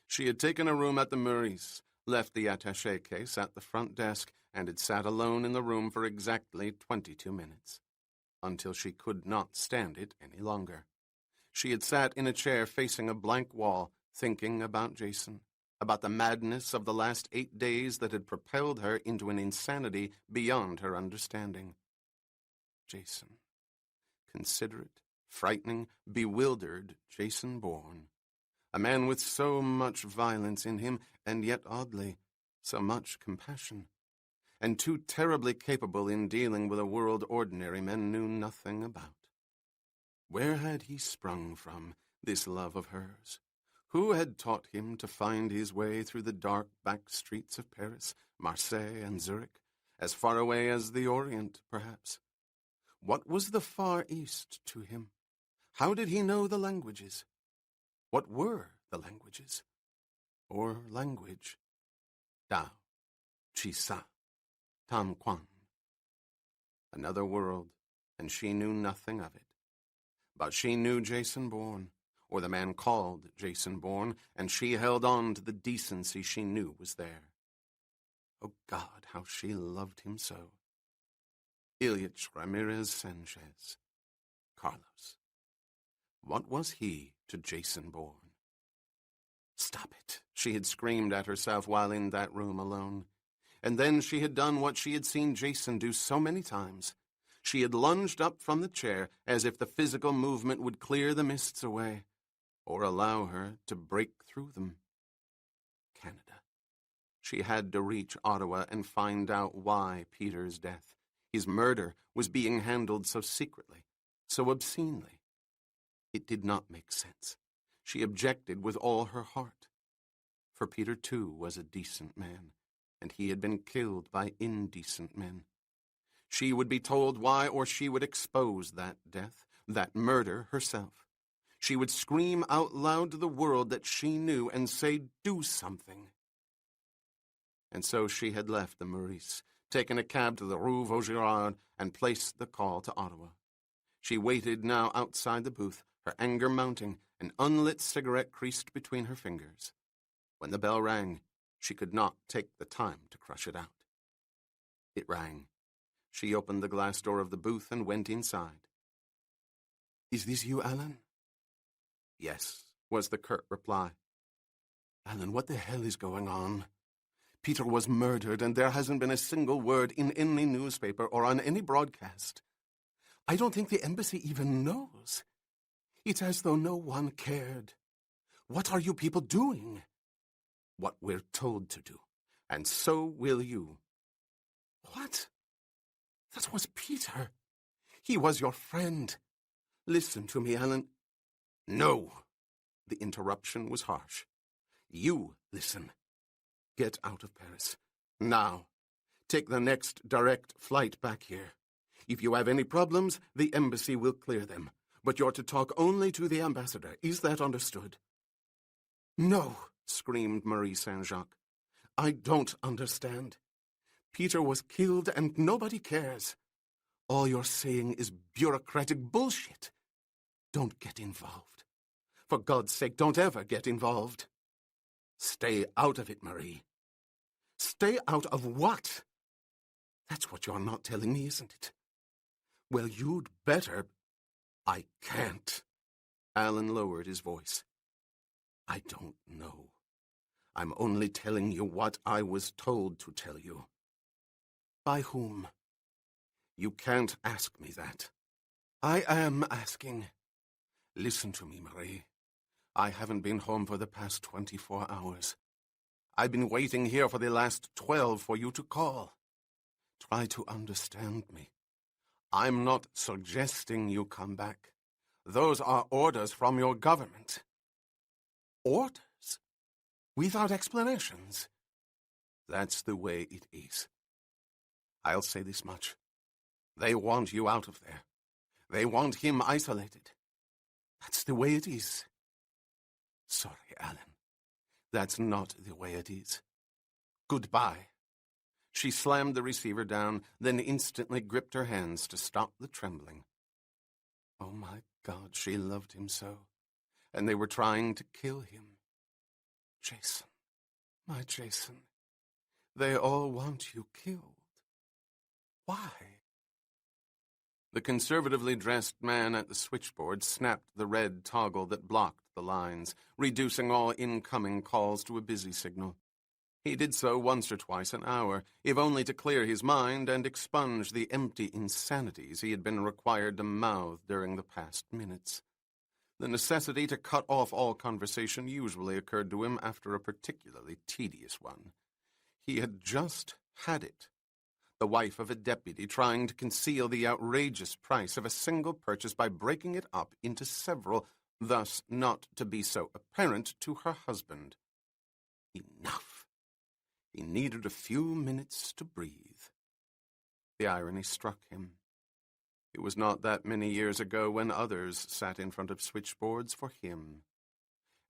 [SPEAKER 1] She had taken a room at the Meurice, left the attaché case at the front desk, and had sat alone in the room for exactly 22 minutes, until she could not stand it any longer. She had sat in a chair facing a blank wall, thinking about Jason, about the madness of the last 8 days that had propelled her into an insanity beyond her understanding. Jason. Considerate, frightening, bewildered Jason Bourne. A man with so much violence in him, and yet, oddly, so much compassion. And too terribly capable in dealing with a world ordinary men knew nothing about. Where had he sprung from, this love of hers? Who had taught him to find his way through the dark back streets of Paris, Marseille, and Zurich, as far away as the Orient, perhaps? What was the Far East to him? How did he know the languages? What were the languages? Or language? Dao, Chisa, Tam Quan. Another world, and she knew nothing of it. But she knew Jason Bourne, or the man called Jason Bourne, and she held on to the decency she knew was there. Oh God, how she loved him so. Ilyich Ramirez Sanchez. Carlos. What was he to Jason Bourne? Stop it, she had screamed at herself while in that room alone. And then she had done what she had seen Jason do so many times. She had lunged up from the chair as if the physical movement would clear the mists away, or allow her to break through them. Canada. She had to reach Ottawa and find out why Peter's death, his murder, was being handled so secretly, so obscenely. It did not make sense. She objected with all her heart. For Peter, too, was a decent man, and he had been killed by indecent men. She would be told why, or she would expose that death, that murder herself. She would scream out loud to the world that she knew and say, do something. And so she had left the Meurice, taken a cab to the Rue Vaugirard, and placed the call to Ottawa. She waited now outside the booth, her anger mounting, an unlit cigarette creased between her fingers. When the bell rang, she could not take the time to crush it out. It rang. She opened the glass door of the booth and went inside. Is this you, Alan? Yes, was the curt reply. Alan, what the hell is going on? Peter was murdered, and there hasn't been a single word in any newspaper or on any broadcast. I don't think the embassy even knows. It's as though no one cared. What are you people doing? What we're told to do, and so will you. What? That was Peter. He was your friend. Listen to me, Alan. No. The interruption was harsh. You listen. Get out of Paris. Now. Take the next direct flight back here. If you have any problems, the embassy will clear them. But you're to talk only to the ambassador. Is that understood? No, screamed Marie Saint-Jacques. I don't understand. Peter was killed and nobody cares. All you're saying is bureaucratic bullshit. Don't get involved. For God's sake, don't ever get involved. Stay out of it, Marie. Stay out of what? That's what you're not telling me, isn't it? Well, you'd better. I can't. Alan lowered his voice. I don't know. I'm only telling you what I was told to tell you. By whom? You can't ask me that. I am asking. Listen to me, Marie. I haven't been home for the past 24 hours. I've been waiting here for the last 12 for you to call. Try to understand me. I'm not suggesting you come back. Those are orders from your government. Orders? Without explanations? That's the way it is. I'll say this much. They want you out of there. They want him isolated. That's the way it is. Sorry, Alan. That's not the way it is. Goodbye. She slammed the receiver down, then instantly gripped her hands to stop the trembling. Oh my God, she loved him so. And they were trying to kill him. Jason, my Jason. They all want you killed. Why? The conservatively dressed man at the switchboard snapped the red toggle that blocked the lines, reducing all incoming calls to a busy signal. He did so once or twice an hour, if only to clear his mind and expunge the empty insanities he had been required to mouth during the past minutes. The necessity to cut off all conversation usually occurred to him after a particularly tedious one. He had just had it. The wife of a deputy trying to conceal the outrageous price of a single purchase by breaking it up into several, thus not to be so apparent to her husband. Enough. He needed a few minutes to breathe. The irony struck him. It was not that many years ago when others sat in front of switchboards for him.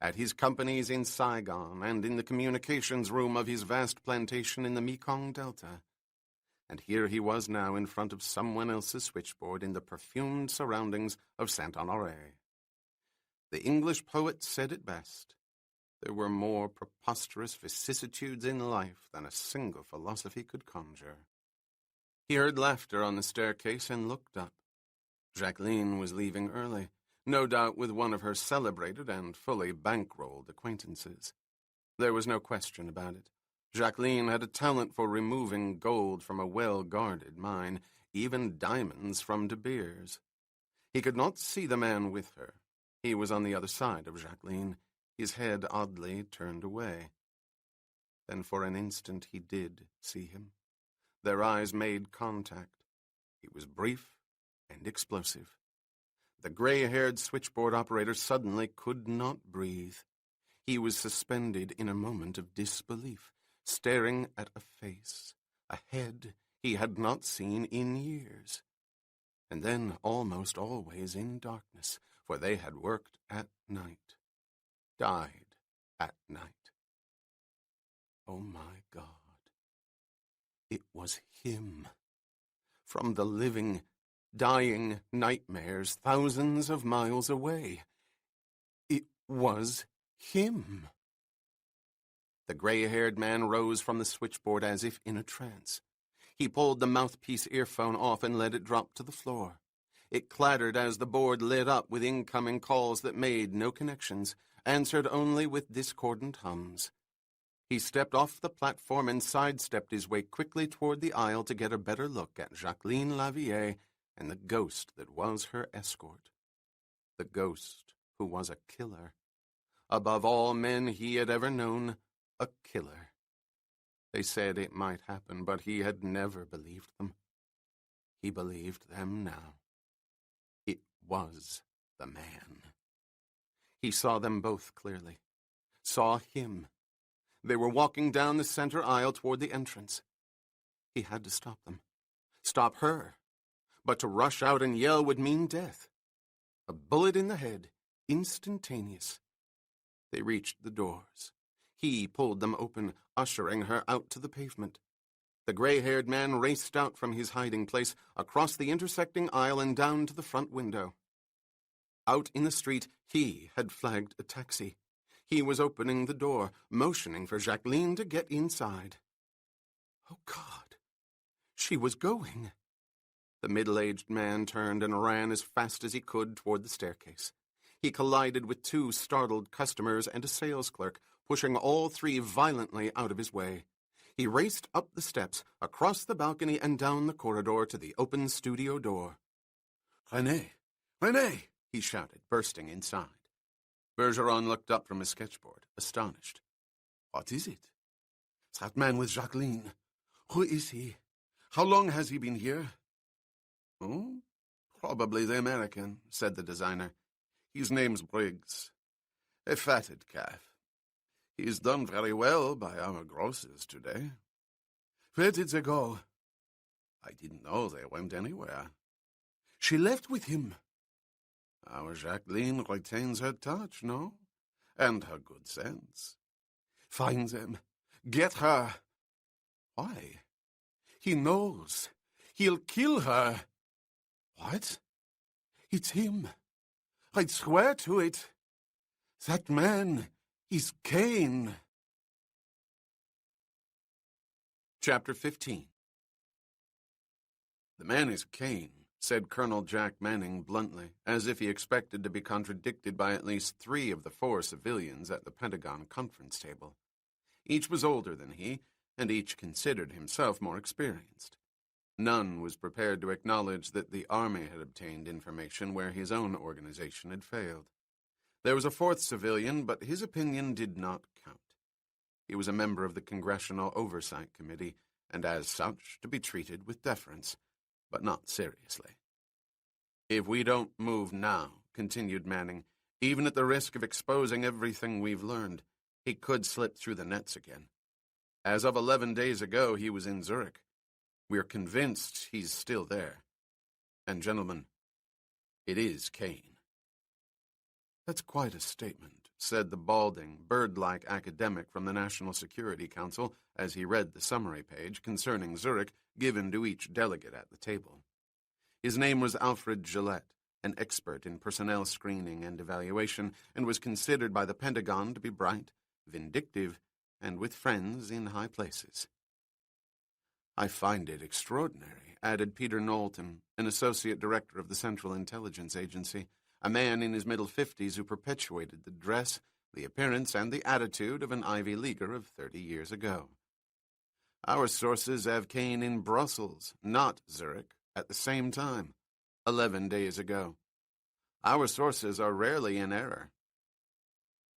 [SPEAKER 1] At his companies in Saigon and in the communications room of his vast plantation in the Mekong Delta. And here he was now in front of someone else's switchboard in the perfumed surroundings of Saint-Honoré. The English poet said it best. There were more preposterous vicissitudes in life than a single philosophy could conjure. He heard laughter on the staircase and looked up. Jacqueline was leaving early, no doubt with one of her celebrated and fully bankrolled acquaintances. There was no question about it. Jacqueline had a talent for removing gold from a well-guarded mine, even diamonds from De Beers. He could not see the man with her. He was on the other side of Jacqueline, his head oddly turned away. Then for an instant he did see him. Their eyes made contact. It was brief and explosive. The gray-haired switchboard operator suddenly could not breathe. He was suspended in a moment of disbelief, staring at a face, a head he had not seen in years. And then almost always in darkness, for they had worked at night, died at night. Oh my God. It was him. From the living, dying nightmares thousands of miles away. It was him. The gray-haired man rose from the switchboard as if in a trance. He pulled the mouthpiece earphone off and let it drop to the floor. It clattered as the board lit up with incoming calls that made no connections, answered only with discordant hums. He stepped off the platform and sidestepped his way quickly toward the aisle to get a better look at Jacqueline Lavier and the ghost that was her escort. The ghost who was a killer. Above all men he had ever known, a killer. They said it might happen, but he had never believed them. He believed them now. It was the man. He saw them both clearly. Saw him. They were walking down the center aisle toward the entrance. He had to stop them. Stop her. But to rush out and yell would mean death. A bullet in the head, instantaneous. They reached the doors. He pulled them open, ushering her out to the pavement. The gray-haired man raced out from his hiding place, across the intersecting aisle and down to the front window. Out in the street, he had flagged a taxi. He was opening the door, motioning for Jacqueline to get inside. Oh, God! She was going. The middle-aged man turned and ran as fast as he could toward the staircase. He collided with two startled customers and a sales clerk, pushing all three violently out of his way. He raced up the steps, across the balcony, and down the corridor to the open studio door. "René! René!" he shouted, bursting inside. Bergeron looked up from his sketchboard, astonished. "What is it?" That man with Jacqueline. Who is he? How long has he been here? Oh, probably the American, said the designer. His name's Briggs. A fatted calf. He's done very well by our grosses today. Where did they go? I didn't know they went anywhere. She left with him. Our Jacqueline retains her touch, no? And her good sense. Find them. Get her. Why? He knows. He'll kill her. What? It's him. I'd swear to it. That man is Cain. Chapter 15. The man is Cain, said Colonel Jack Manning bluntly, as if he expected to be contradicted by at least 3 of the 4 civilians at the Pentagon conference table. Each was older than he, and each considered himself more experienced. None was prepared to acknowledge that the Army had obtained information where his own organization had failed. There was a 4th civilian, but his opinion did not count. He was a member of the Congressional Oversight Committee, and as such to be treated with deference, but not seriously. If we don't move now, continued Manning, even at the risk of exposing everything we've learned, he could slip through the nets again. As of 11 days ago, he was in Zurich. We're convinced he's still there. And, gentlemen, it is Cain. That's quite a statement, said the balding, bird-like academic from the National Security Council as he read the summary page concerning Zurich given to each delegate at the table. His name was Alfred Gillette, an expert in personnel screening and evaluation, and was considered by the Pentagon to be bright, vindictive, and with friends in high places. I find it extraordinary, added Peter Knowlton, an associate director of the Central Intelligence Agency, a man in his middle 50s who perpetuated the dress, the appearance, and the attitude of an Ivy Leaguer of 30 years ago. Our sources have Cain in Brussels, not Zurich, at the same time, 11 days ago. Our sources are rarely in error.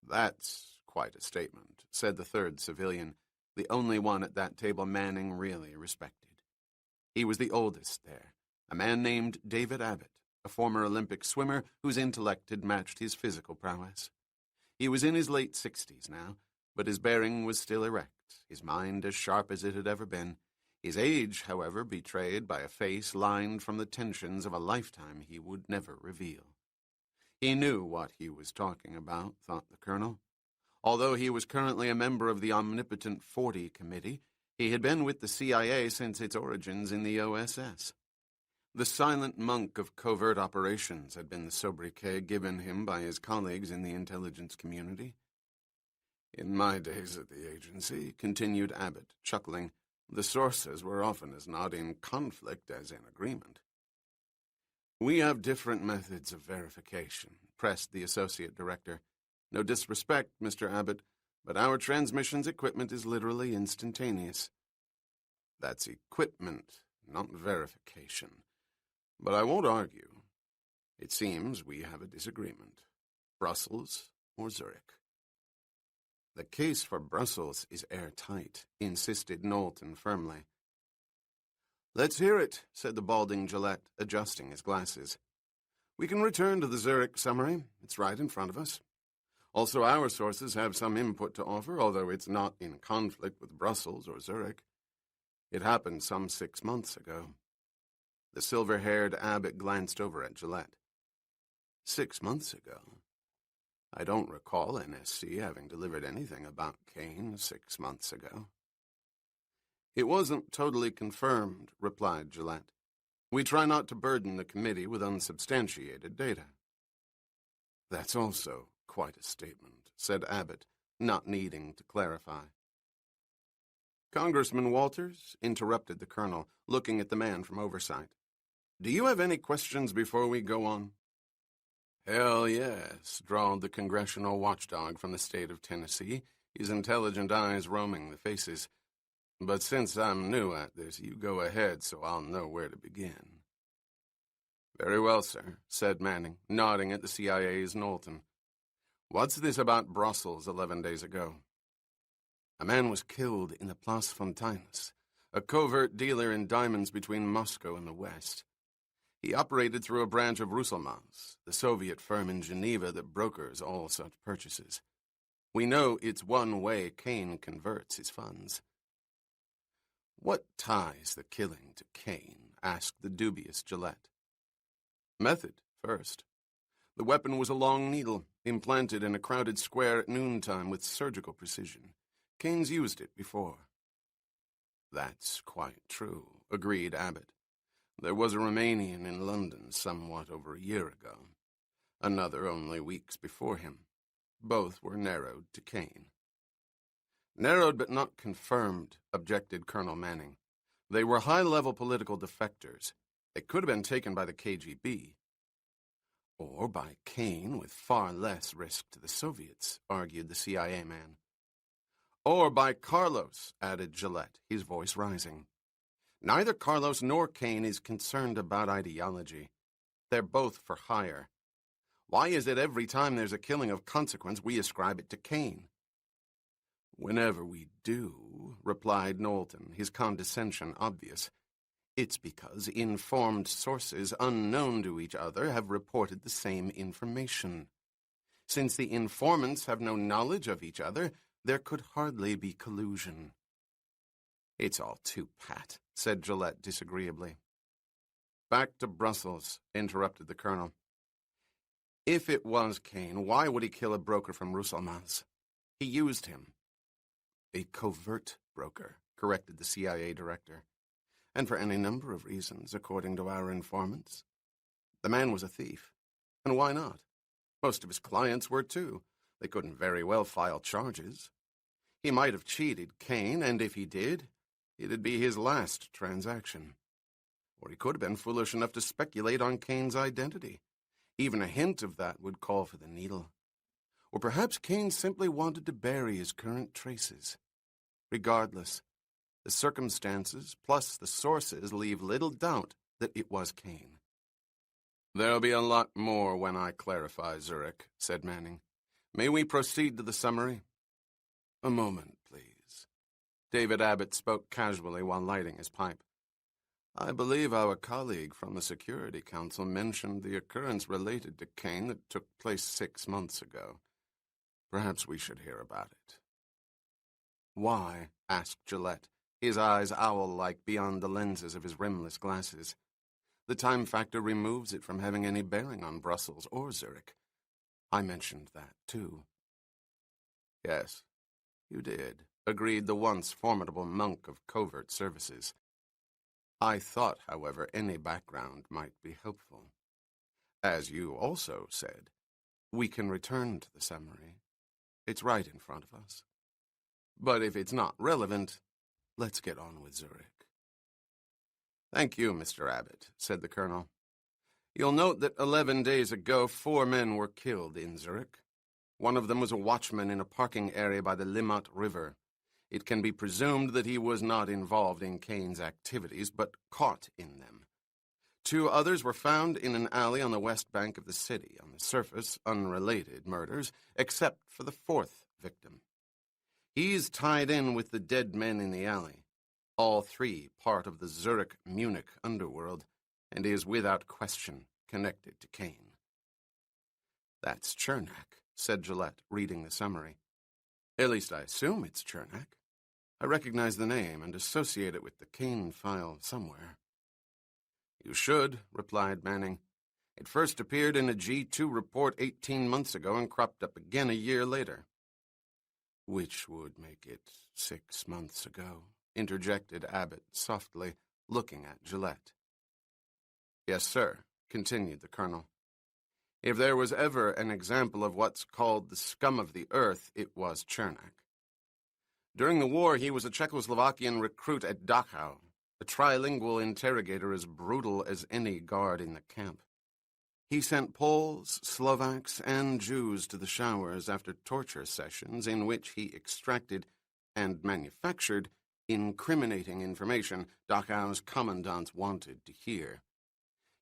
[SPEAKER 1] That's quite a statement, said the 3rd civilian, the only one at that table Manning really respected. He was the oldest there, a man named David Abbott, a former Olympic swimmer whose intellect had matched his physical prowess. He was in his late 60s now, but his bearing was still erect, his mind as sharp as it had ever been, his age, however, betrayed by a face lined from the tensions of a lifetime he would never reveal. He knew what he was talking about, thought the colonel. Although he was currently a member of the omnipotent 40 Committee, he had been with the CIA since its origins in the OSS. The silent monk of covert operations had been the sobriquet given him by his colleagues in the intelligence community. In my days at the agency, continued Abbott, chuckling, the sources were often as not in conflict as in agreement. We have different methods of verification, pressed the associate director. No disrespect, Mr. Abbott, but our transmissions equipment is literally instantaneous. That's equipment, not verification. But I won't argue. It seems we have a disagreement. Brussels or Zurich? The case for Brussels is airtight, insisted Knowlton firmly. Let's hear it, said the balding Gillette, adjusting his glasses. We can return to the Zurich summary. It's right in front of us. Also, our sources have some input to offer, although it's not in conflict with Brussels or Zurich. It happened some 6 months ago. The silver-haired Abbott glanced over at Gillette. 6 months ago? I don't recall NSC having delivered anything about Cain 6 months ago. It wasn't totally confirmed, replied Gillette. We try not to burden the committee with unsubstantiated data. That's also quite a statement, said Abbott, not needing to clarify. Congressman Walters interrupted the colonel, looking at the man from oversight. Do you have any questions before we go on? Hell yes, drawled the congressional watchdog from the state of Tennessee, his intelligent eyes roaming the faces. But since I'm new at this, you go ahead so I'll know where to begin. Very well, sir, said Manning, nodding at the CIA's Knowlton. What's this about Brussels 11 days ago? A man was killed in the Place Fontaines, a covert dealer in diamonds between Moscow and the West. He operated through a branch of Russelmans, the Soviet firm in Geneva that brokers all such purchases. We know it's one way Kane converts his funds. "What ties the killing to Kane?" asked the dubious Gillette. "Method, first. The weapon was a long needle, implanted in a crowded square at noontime with surgical precision. Kane's used it before." "That's quite true," agreed Abbott. "There was a Romanian in London somewhat over a year ago. Another only weeks before him. Both were narrowed to Kane." "Narrowed but not confirmed," objected Colonel Manning. "They were high-level political defectors. They could have been taken by the KGB. Or by Kane with far less risk to the Soviets," argued the CIA man. "Or by Carlos," added Gillette, his voice rising. "Neither Carlos nor Kane is concerned about ideology. They're both for hire. Why is it every time there's a killing of consequence we ascribe it to Kane?" "Whenever we do," replied Knowlton, his condescension obvious, "it's because informed sources unknown to each other have reported the same information. Since the informants have no knowledge of each other, there could hardly be collusion." "It's all too pat," said Gillette disagreeably. "Back to Brussels," interrupted the colonel. "If it was Kane, why would he kill a broker from Russelmans? He used him." "A covert broker," corrected the CIA director. "And for any number of reasons, according to our informants. The man was a thief. And why not? Most of his clients were too. They couldn't very well file charges. He might have cheated Kane, and if he did, it'd be his last transaction. Or he could have been foolish enough to speculate on Kane's identity. Even a hint of that would call for the needle. Or perhaps Kane simply wanted to bury his current traces. Regardless, the circumstances plus the sources leave little doubt that it was Kane." "There'll be a lot more when I clarify, Zurich," said Manning. "May we proceed to the summary?" "A moment, please." David Abbott spoke casually while lighting his pipe. "I believe our colleague from the Security Council mentioned the occurrence related to Kane that took place 6 months ago. Perhaps we should hear about it." "Why?" asked Gillette, his eyes owl-like beyond the lenses of his rimless glasses. "The time factor removes it from having any bearing on Brussels or Zurich. I mentioned that, too." "Yes, you did," agreed the once formidable monk of covert services. "I thought, however, any background might be helpful. As you also said, we can return to the summary. It's right in front of us. But if it's not relevant, let's get on with Zurich." "Thank you, Mr. Abbott," said the colonel. "You'll note that 11 days ago 4 men were killed in Zurich. One of them was a watchman in a parking area by the Limmat River. It can be presumed that he was not involved in Kane's activities, but caught in them. 2 others were found in an alley on the west bank of the city, on the surface, unrelated murders, except for the 4th victim. He's tied in with the dead men in the alley, all 3 part of the Zurich-Munich underworld, and is without question connected to Kane." "That's Chernak," said Gillette, reading the summary. "At least I assume it's Chernak. I recognize the name and associate it with the Kane file somewhere." "You should," replied Manning. "It first appeared in a G2 report 18 months ago and cropped up again a year later." "Which would make it 6 months ago," interjected Abbott softly, looking at Gillette. "Yes, sir," continued the colonel. "If there was ever an example of what's called the scum of the earth, it was Chernak. During the war, he was a Czechoslovakian recruit at Dachau, a trilingual interrogator as brutal as any guard in the camp. He sent Poles, Slovaks, and Jews to the showers after torture sessions in which he extracted and manufactured incriminating information Dachau's commandants wanted to hear.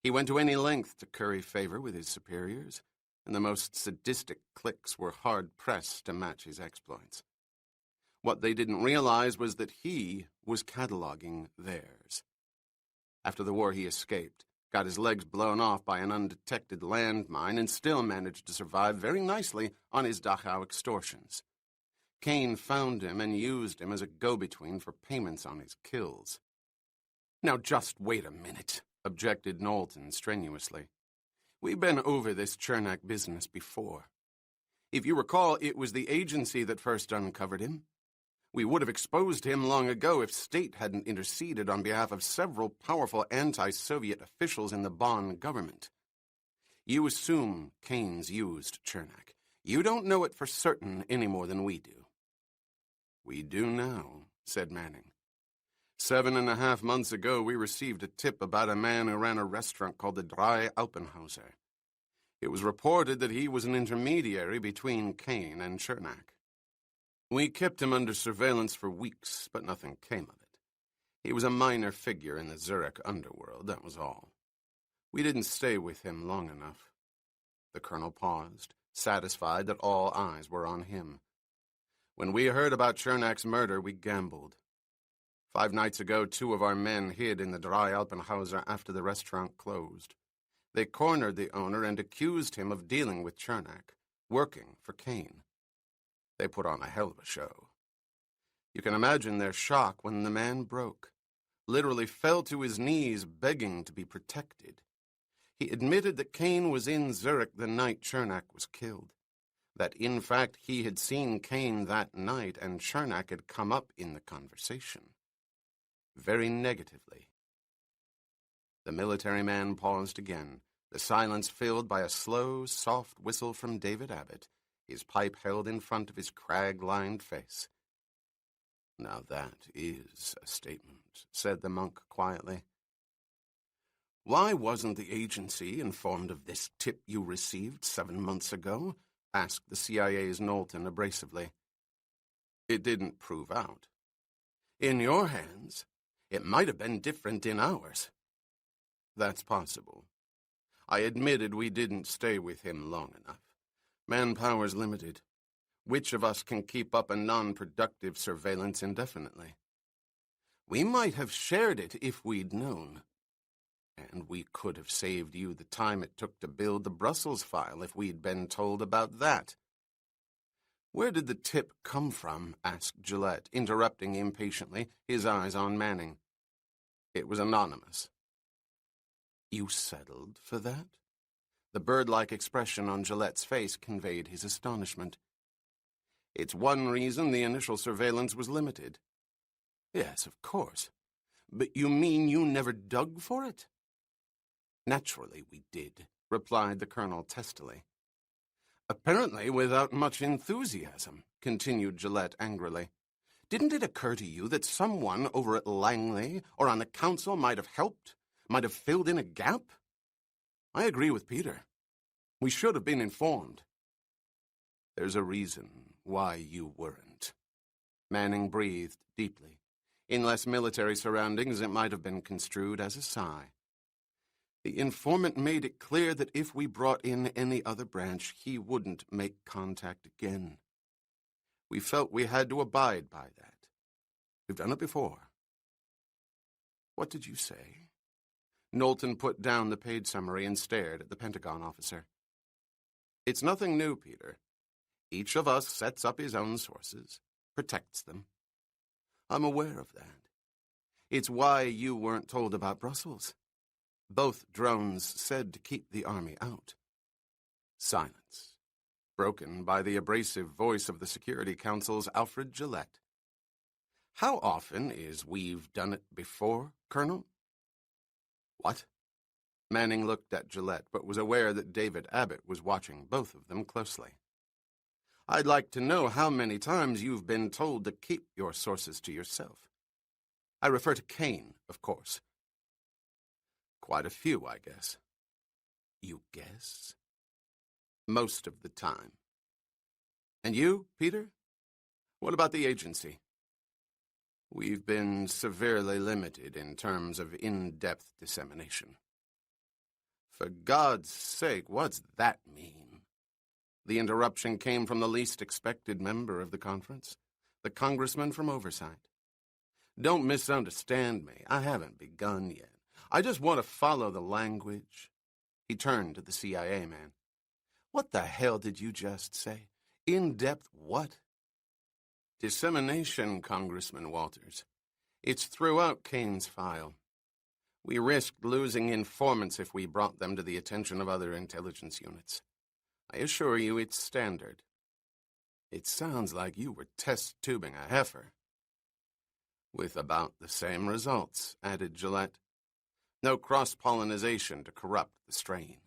[SPEAKER 1] He went to any length to curry favor with his superiors, and the most sadistic cliques were hard-pressed to match his exploits. What they didn't realize was that he was cataloging theirs. After the war, he escaped, got his legs blown off by an undetected landmine, and still managed to survive very nicely on his Dachau extortions. Kane found him and used him as a go-between for payments on his kills. "Now just wait a minute," objected Knowlton strenuously. "We've been over this Chernak business before. If you recall, it was the agency that first uncovered him. We would have exposed him long ago if State hadn't interceded on behalf of several powerful anti-Soviet officials in the Bonn government. You assume Kane's used Chernak. You don't know it for certain any more than we do." "We do now," said Manning. 7.5 months ago, we received a tip about a man who ran a restaurant called the Drei Alpenhauser. It was reported that he was an intermediary between Kane and Chernak. We kept him under surveillance for weeks, but nothing came of it. He was a minor figure in the Zurich underworld, that was all. We didn't stay with him long enough. The colonel paused, satisfied that all eyes were on him. When we heard about Chernak's murder, we gambled. 5 nights ago, 2 of our men hid in the Drei Alpenhauser after the restaurant closed. They cornered the owner and accused him of dealing with Chernak, working for Kane. They put on a hell of a show. You can imagine their shock when the man broke, literally fell to his knees begging to be protected. He admitted that Kane was in Zurich the night Chernak was killed, that in fact he had seen Kane that night and Chernak had come up in the conversation. Very negatively. The military man paused again, the silence filled by a slow, soft whistle from David Abbott, his pipe held in front of his crag-lined face. "Now that is a statement," said the monk quietly. "Why wasn't the agency informed of this tip you received 7 months ago?" asked the CIA's Knowlton abrasively. "It didn't prove out. In your hands, it might have been different in ours." "That's possible. I admitted we didn't stay with him long enough. Manpower's limited. Which of us can keep up a non-productive surveillance indefinitely? We might have shared it if we'd known. And we could have saved you the time it took to build the Brussels file if we'd been told about that." "Where did the tip come from?" asked Gillette, interrupting impatiently, his eyes on Manning. "It was anonymous." "You settled for that?" The bird-like expression on Gillette's face conveyed his astonishment. "It's one reason the initial surveillance was limited." "Yes, of course. But you mean you never dug for it?" "Naturally we did," replied the colonel testily. "Apparently without much enthusiasm," continued Gillette angrily. "Didn't it occur to you that someone over at Langley or on the council might have helped, might have filled in a gap? I agree with Peter. We should have been informed." "There's a reason why you weren't." Manning breathed deeply. In less military surroundings, it might have been construed as a sigh. "The informant made it clear that if we brought in any other branch, he wouldn't make contact again. We felt we had to abide by that. We've done it before." "What did you say?" Knowlton put down the page summary and stared at the Pentagon officer. "It's nothing new, Peter. Each of us sets up his own sources, protects them. I'm aware of that. It's why you weren't told about Brussels. Both drones said to keep the army out." Silence, broken by the abrasive voice of the Security Council's Alfred Gillette. "How often is we've done it before, Colonel?" "What?" Manning looked at Gillette, but was aware that David Abbott was watching both of them closely. "I'd like to know how many times you've been told to keep your sources to yourself. I refer to Kane, of course." "Quite a few, I guess." "You guess?" "Most of the time." "And you, Peter? What about the agency?" "We've been severely limited in terms of in-depth dissemination." "For God's sake, what's that mean?" The interruption came from the least expected member of the conference. the congressman from Oversight. Don't misunderstand me. I haven't begun yet. I just want to follow the language. He turned to the CIA man. What the hell did you just say? In-depth what? Dissemination, Congressman Walters. It's throughout Kane's file. We risked losing informants if we brought them to the attention of other intelligence units. I assure you it's standard. It sounds like you were test-tubing a heifer. With about the same results, added Gillette. No cross-pollination to corrupt the strain.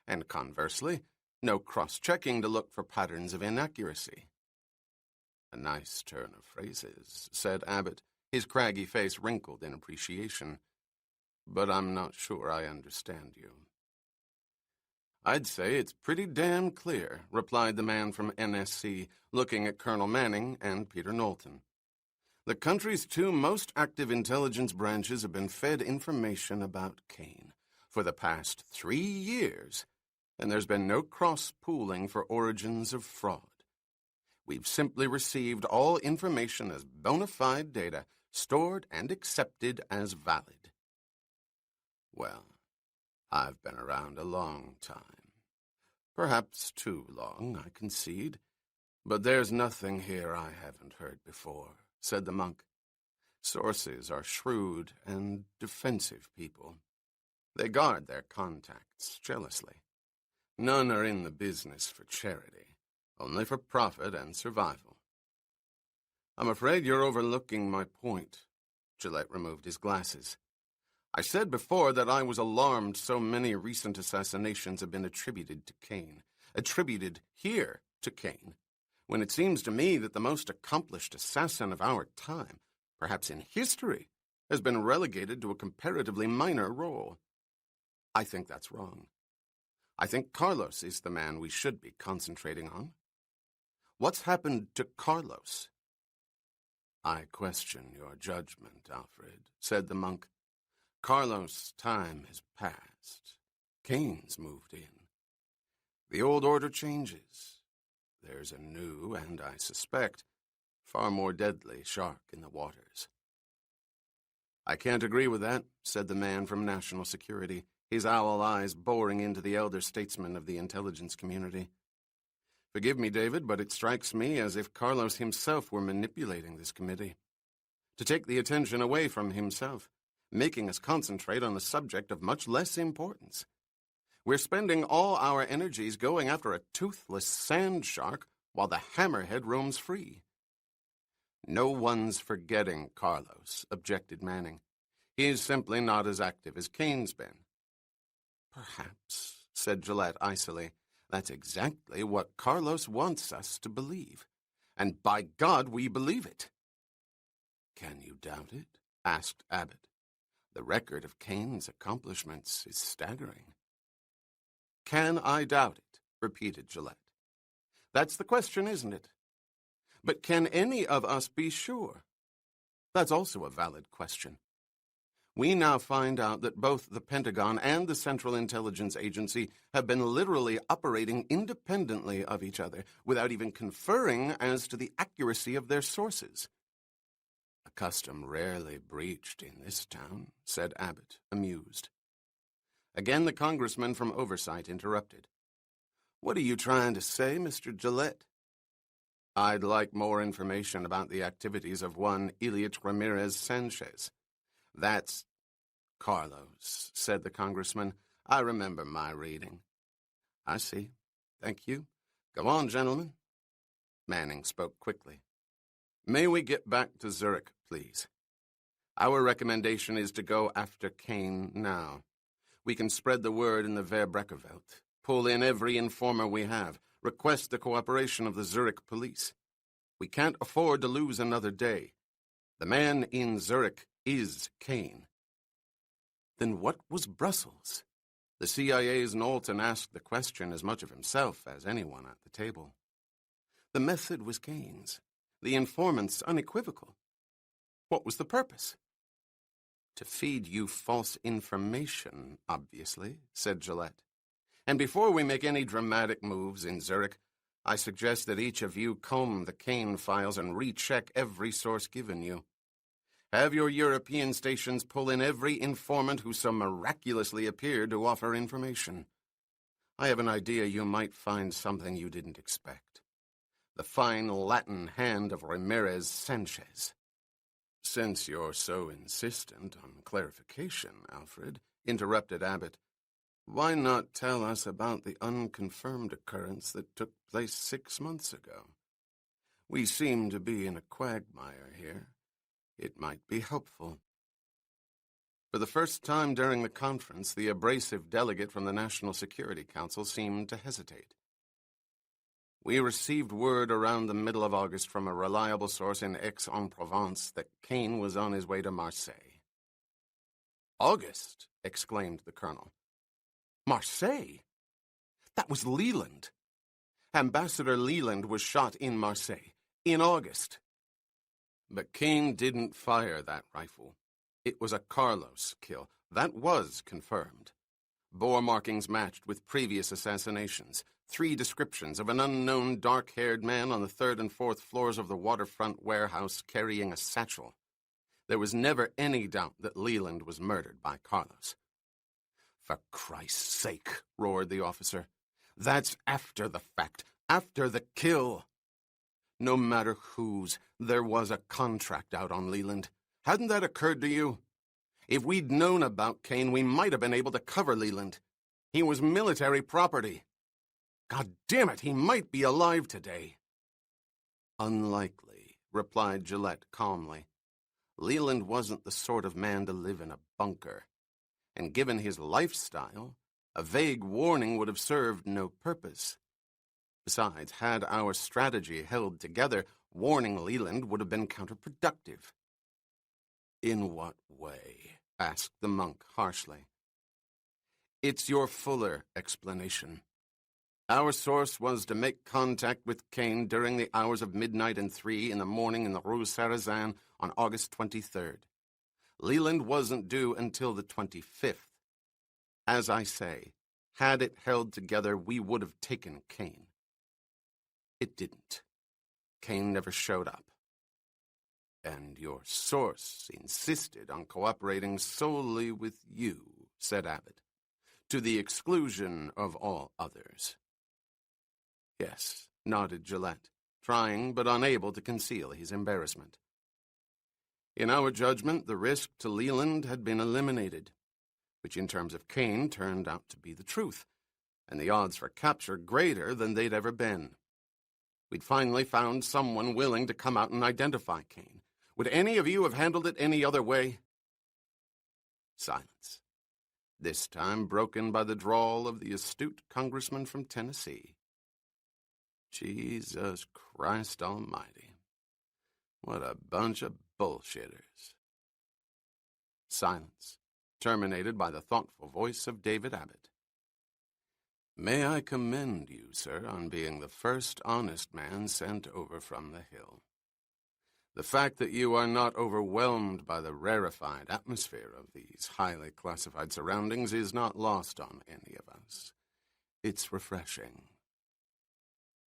[SPEAKER 1] And conversely, no cross-checking to look for patterns of inaccuracy. A nice turn of phrases, said Abbott, his craggy face wrinkled in appreciation. But I'm not sure I understand you. I'd say it's pretty damn clear, replied the man from NSC, looking at Colonel Manning and Peter Knowlton. The country's two most active intelligence branches have been fed information about Kane for the past 3 years, and there's been no cross-pooling for origins of fraud. We've simply received all information as bona fide data, stored and accepted as valid. Well, I've been around a long time. Perhaps too long, I concede. But there's nothing here I haven't heard before, said the monk. Sources are shrewd and defensive people. They guard their contacts jealously. None are in the business for charity, only for profit and survival. I'm afraid you're overlooking my point. Gillette removed his glasses. I said before that I was alarmed so many recent assassinations have been attributed to Kane, attributed here to Kane, when it seems to me that the most accomplished assassin of our time, perhaps in history, has been relegated to a comparatively minor role. I think that's wrong. I think Carlos is the man we should be concentrating on. What's happened to Carlos? I question your judgment, Alfred, said the monk. Carlos' time has passed. Kane's moved in. The old order changes. There's a new, and I suspect, far more deadly shark in the waters. I can't agree with that, said the man from National Security, his owl eyes boring into the elder statesman of the intelligence community. Forgive me, David, but it strikes me as if Carlos himself were manipulating this committee. To take the attention away from himself, making us concentrate on a subject of much less importance. We're spending all our energies going after a toothless sand shark while the hammerhead roams free. No one's forgetting Carlos, objected Manning. He's simply not as active as Kane's been. Perhaps, said Gillette icily, that's exactly what Carlos wants us to believe. And by God, we believe it. Can you doubt it? Asked Abbott. The record of Kane's accomplishments is staggering. Can I doubt it? Repeated Gillette. That's the question, isn't it? But can any of us be sure? That's also a valid question. We now find out that both the Pentagon and the Central Intelligence Agency have been literally operating independently of each other without even conferring as to the accuracy of their sources. A custom rarely breached in this town, said Abbott, amused. Again the congressman from Oversight interrupted. What are you trying to say, Mr. Gillette? I'd like more information about the activities of one Ilyich Ramirez Sanchez. That's Carlos, said the congressman. I remember my reading. I see. Thank you. Go on, gentlemen. Manning spoke quickly. May we get back to Zurich, please? Our recommendation is to go after Kane now. We can spread the word in the Verbreckerwelt, pull in every informer we have, request the cooperation of the Zurich police. We can't afford to lose another day. The man in Zurich is Kane. Then what was Brussels? The CIA's Knowlton asked the question as much of himself as anyone at the table. The method was Kane's, the informants unequivocal. What was the purpose? To feed you false information, obviously, said Gillette. And before we make any dramatic moves in Zurich, I suggest that each of you comb the Kane files and recheck every source given you. Have your European stations pull in every informant who so miraculously appeared to offer information. I have an idea you might find something you didn't expect. The fine Latin hand of Ramirez Sanchez. Since you're so insistent on clarification, Alfred, interrupted Abbott, why not tell us about the unconfirmed occurrence that took place 6 months ago? We seem to be in a quagmire here. It might be helpful. For the first time during the conference, the abrasive delegate from the National Security Council seemed to hesitate. We received word around the middle of August from a reliable source in Aix-en-Provence that Kane was on his way to Marseille. August? Exclaimed the colonel. Marseille? That was Leland. Ambassador Leland was shot in Marseille, in August. But Kane didn't fire that rifle. It was a Carlos kill. That was confirmed. Bore markings matched with previous assassinations. 3 descriptions of an unknown dark-haired man on the 3rd and 4th floors of the waterfront warehouse carrying a satchel. There was never any doubt that Leland was murdered by Carlos. For Christ's sake, roared the officer. That's after the fact, after the kill. No matter whose, there was a contract out on Leland. Hadn't that occurred to you? If we'd known about Kane, we might have been able to cover Leland. He was military property. God damn it, he might be alive today. Unlikely, replied Gillette calmly. Leland wasn't the sort of man to live in a bunker. And given his lifestyle, a vague warning would have served no purpose. Besides, had our strategy held together, warning Leland would have been counterproductive. In what way? Asked the monk harshly. It's your fuller explanation. Our source was to make contact with Kane during the hours of midnight and 3 in the morning in the Rue Sarrazin on August 23rd. Leland wasn't due until the 25th. As I say, had it held together, we would have taken Kane. It didn't. Kane never showed up. And your source insisted on cooperating solely with you, said Abbott, to the exclusion of all others. Yes, nodded Gillette, trying but unable to conceal his embarrassment. In our judgment, the risk to Leland had been eliminated, which in terms of Kane turned out to be the truth, and the odds for capture greater than they'd ever been. We'd finally found someone willing to come out and identify Kane. Would any of you have handled it any other way? Silence, this time broken by the drawl of the astute congressman from Tennessee. Jesus Christ Almighty. What a bunch of bullshitters. Silence, terminated by the thoughtful voice of David Abbott. May I commend you, sir, on being the first honest man sent over from the hill. The fact that you are not overwhelmed by the rarefied atmosphere of these highly classified surroundings is not lost on any of us. It's refreshing.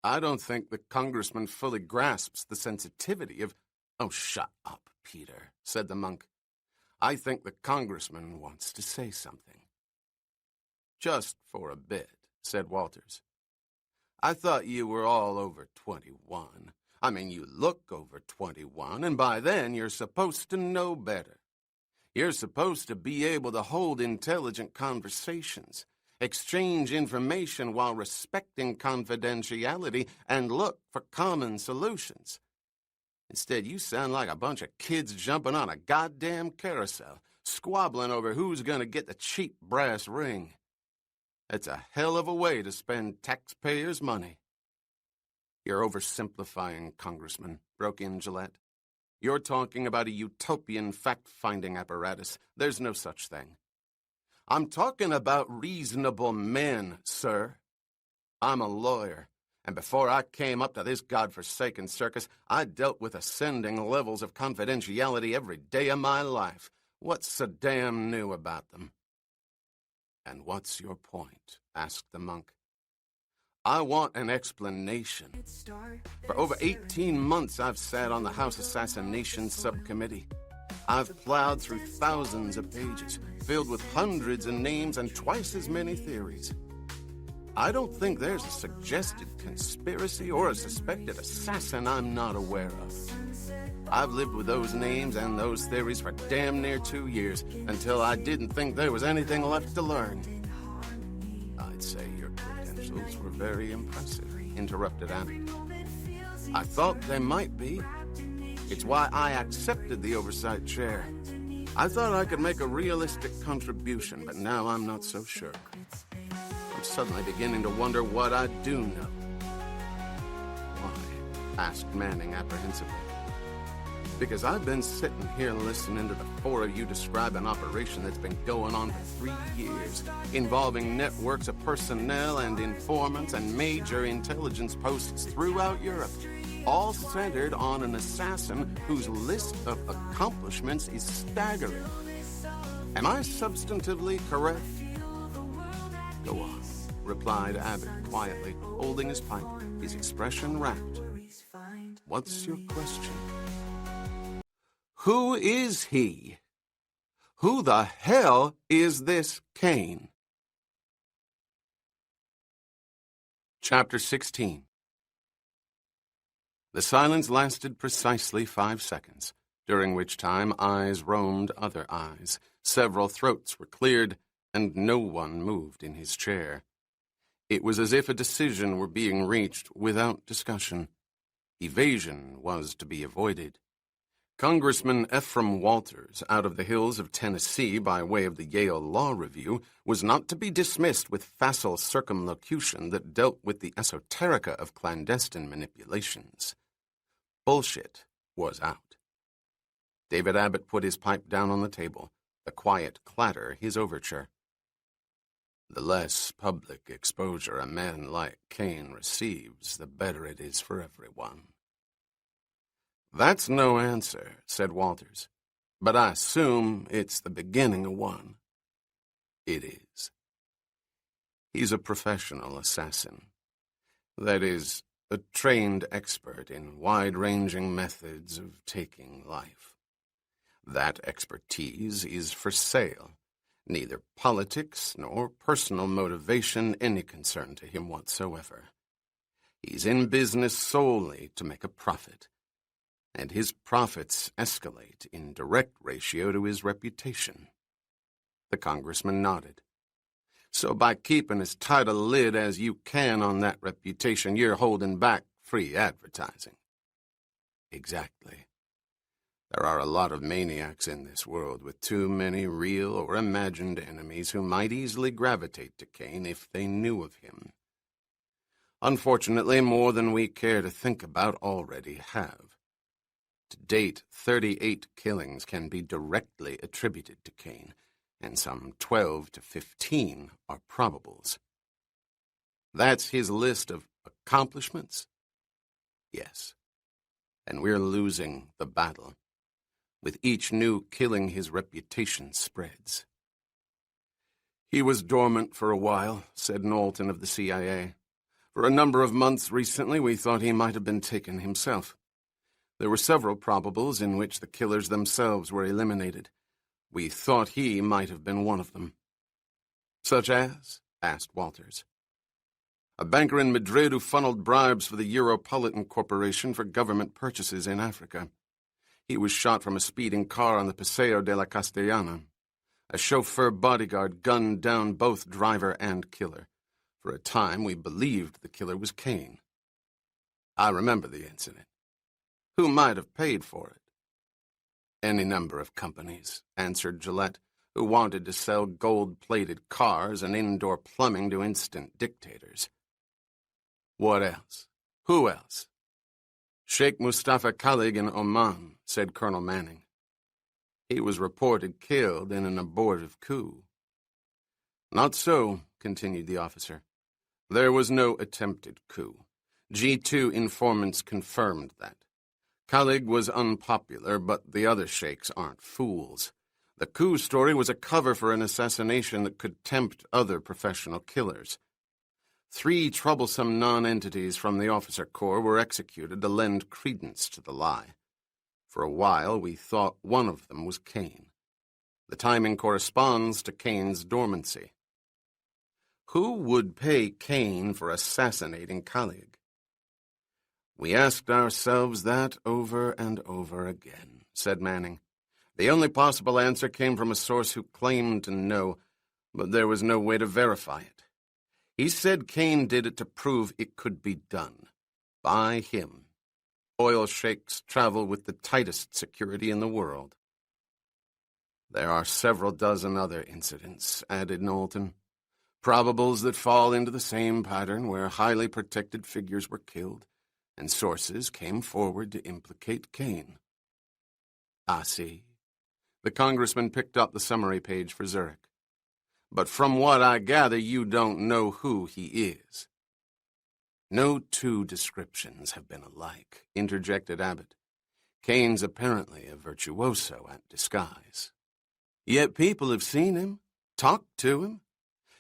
[SPEAKER 1] I don't think the congressman fully grasps the sensitivity of— Oh, shut up, Peter, said the monk. I think the congressman wants to say something. Just for a bit, said Walters. I thought you were all over 21. I mean, you look over 21, and by then you're supposed to know better. You're supposed to be able to hold intelligent conversations, exchange information while respecting confidentiality, and look for common solutions. Instead, you sound like a bunch of kids jumping on a goddamn carousel, squabbling over who's going to get the cheap brass ring. It's a hell of a way to spend taxpayers' money. You're oversimplifying, Congressman, broke in Gillette. You're talking about a utopian fact-finding apparatus. There's no such thing. I'm talking about reasonable men, sir. I'm a lawyer, and before I came up to this godforsaken circus, I dealt with ascending levels of confidentiality every day of my life. What's so damn new about them? And what's your point? Asked the monk. I want an explanation. For over 18 months, I've sat on the House Assassination Subcommittee. I've plowed through thousands of pages, filled with hundreds of names and twice as many theories. I don't think there's a suggested conspiracy or a suspected assassin I'm not aware of. I've lived with those names and those theories for damn near 2 years, until I didn't think there was anything left to learn. I'd say your credentials were very impressive, interrupted Abbott. I thought they might be. It's why I accepted the oversight chair. I thought I could make a realistic contribution, but now I'm not so sure. I'm suddenly beginning to wonder what I do know. Why? Asked Manning apprehensively. Because I've been sitting here listening to the four of you describe an operation that's been going on for 3 years, involving networks of personnel and informants and major intelligence posts throughout Europe, all centered on an assassin whose list of accomplishments is staggering. Am I substantively correct? Go on, replied Abbott quietly, holding his pipe, his expression rapt. What's your question? Who is he? Who the hell is this Kane? Chapter 16. The silence lasted precisely 5 seconds, during which time eyes roamed other eyes, several throats were cleared, and no one moved in his chair. It was as if a decision were being reached without discussion. Evasion was to be avoided. Congressman Ephraim Walters, out of the hills of Tennessee by way of the Yale Law Review, was not to be dismissed with facile circumlocution that dealt with the esoterica of clandestine manipulations. Bullshit was out. David Abbott put his pipe down on the table, the quiet clatter his overture. The less public exposure a man like Kane receives, the better it is for everyone. That's no answer, said Walters, but I assume it's the beginning of one. It is. He's a professional assassin. That is, a trained expert in wide-ranging methods of taking life. That expertise is for sale. Neither politics nor personal motivation any concern to him whatsoever. He's in business solely to make a profit, and his profits escalate in direct ratio to his reputation. The congressman nodded. So by keeping as tight a lid as you can on that reputation, you're holding back free advertising. Exactly. There are a lot of maniacs in this world with too many real or imagined enemies who might easily gravitate to Kane if they knew of him. Unfortunately, more than we care to think about already have. To date, 38 killings can be directly attributed to Kane, and some 12 to 15 are probables. That's his list of accomplishments? Yes. And we're losing the battle. With each new killing, his reputation spreads. He was dormant for a while, said Knowlton of the CIA. For a number of months recently, we thought he might have been taken himself. There were several probables in which the killers themselves were eliminated. We thought he might have been one of them. Such as? Asked Walters. A banker in Madrid who funneled bribes for the Europolitan Corporation for government purchases in Africa. He was shot from a speeding car on the Paseo de la Castellana. A chauffeur bodyguard gunned down both driver and killer. For a time, we believed the killer was Kane. I remember the incident. Who might have paid for it? Any number of companies, answered Gillette, who wanted to sell gold-plated cars and indoor plumbing to instant dictators. What else? Who else? Sheikh Mustafa Khalid in Oman, said Colonel Manning. He was reported killed in an abortive coup. Not so, continued the officer. There was no attempted coup. G2 informants confirmed that. Khalid was unpopular, but the other sheikhs aren't fools. The coup story was a cover for an assassination that could tempt other professional killers. 3 troublesome non-entities from the officer corps were executed to lend credence to the lie. For a while, we thought one of them was Kane. The timing corresponds to Kane's dormancy. Who would pay Kane for assassinating Khalid? We asked ourselves that over and over again, said Manning. The only possible answer came from a source who claimed to know, but there was no way to verify it. He said Kane did it to prove it could be done. By him. Oil sheiks travel with the tightest security in the world. There are several dozen other incidents, added Knowlton. Probables that fall into the same pattern where highly protected figures were killed, and sources came forward to implicate Kane. I see. The congressman picked up the summary page for Zurich. But from what I gather, you don't know who he is. No 2 descriptions have been alike, interjected Abbott. Kane's apparently a virtuoso at disguise. Yet people have seen him, talked to him.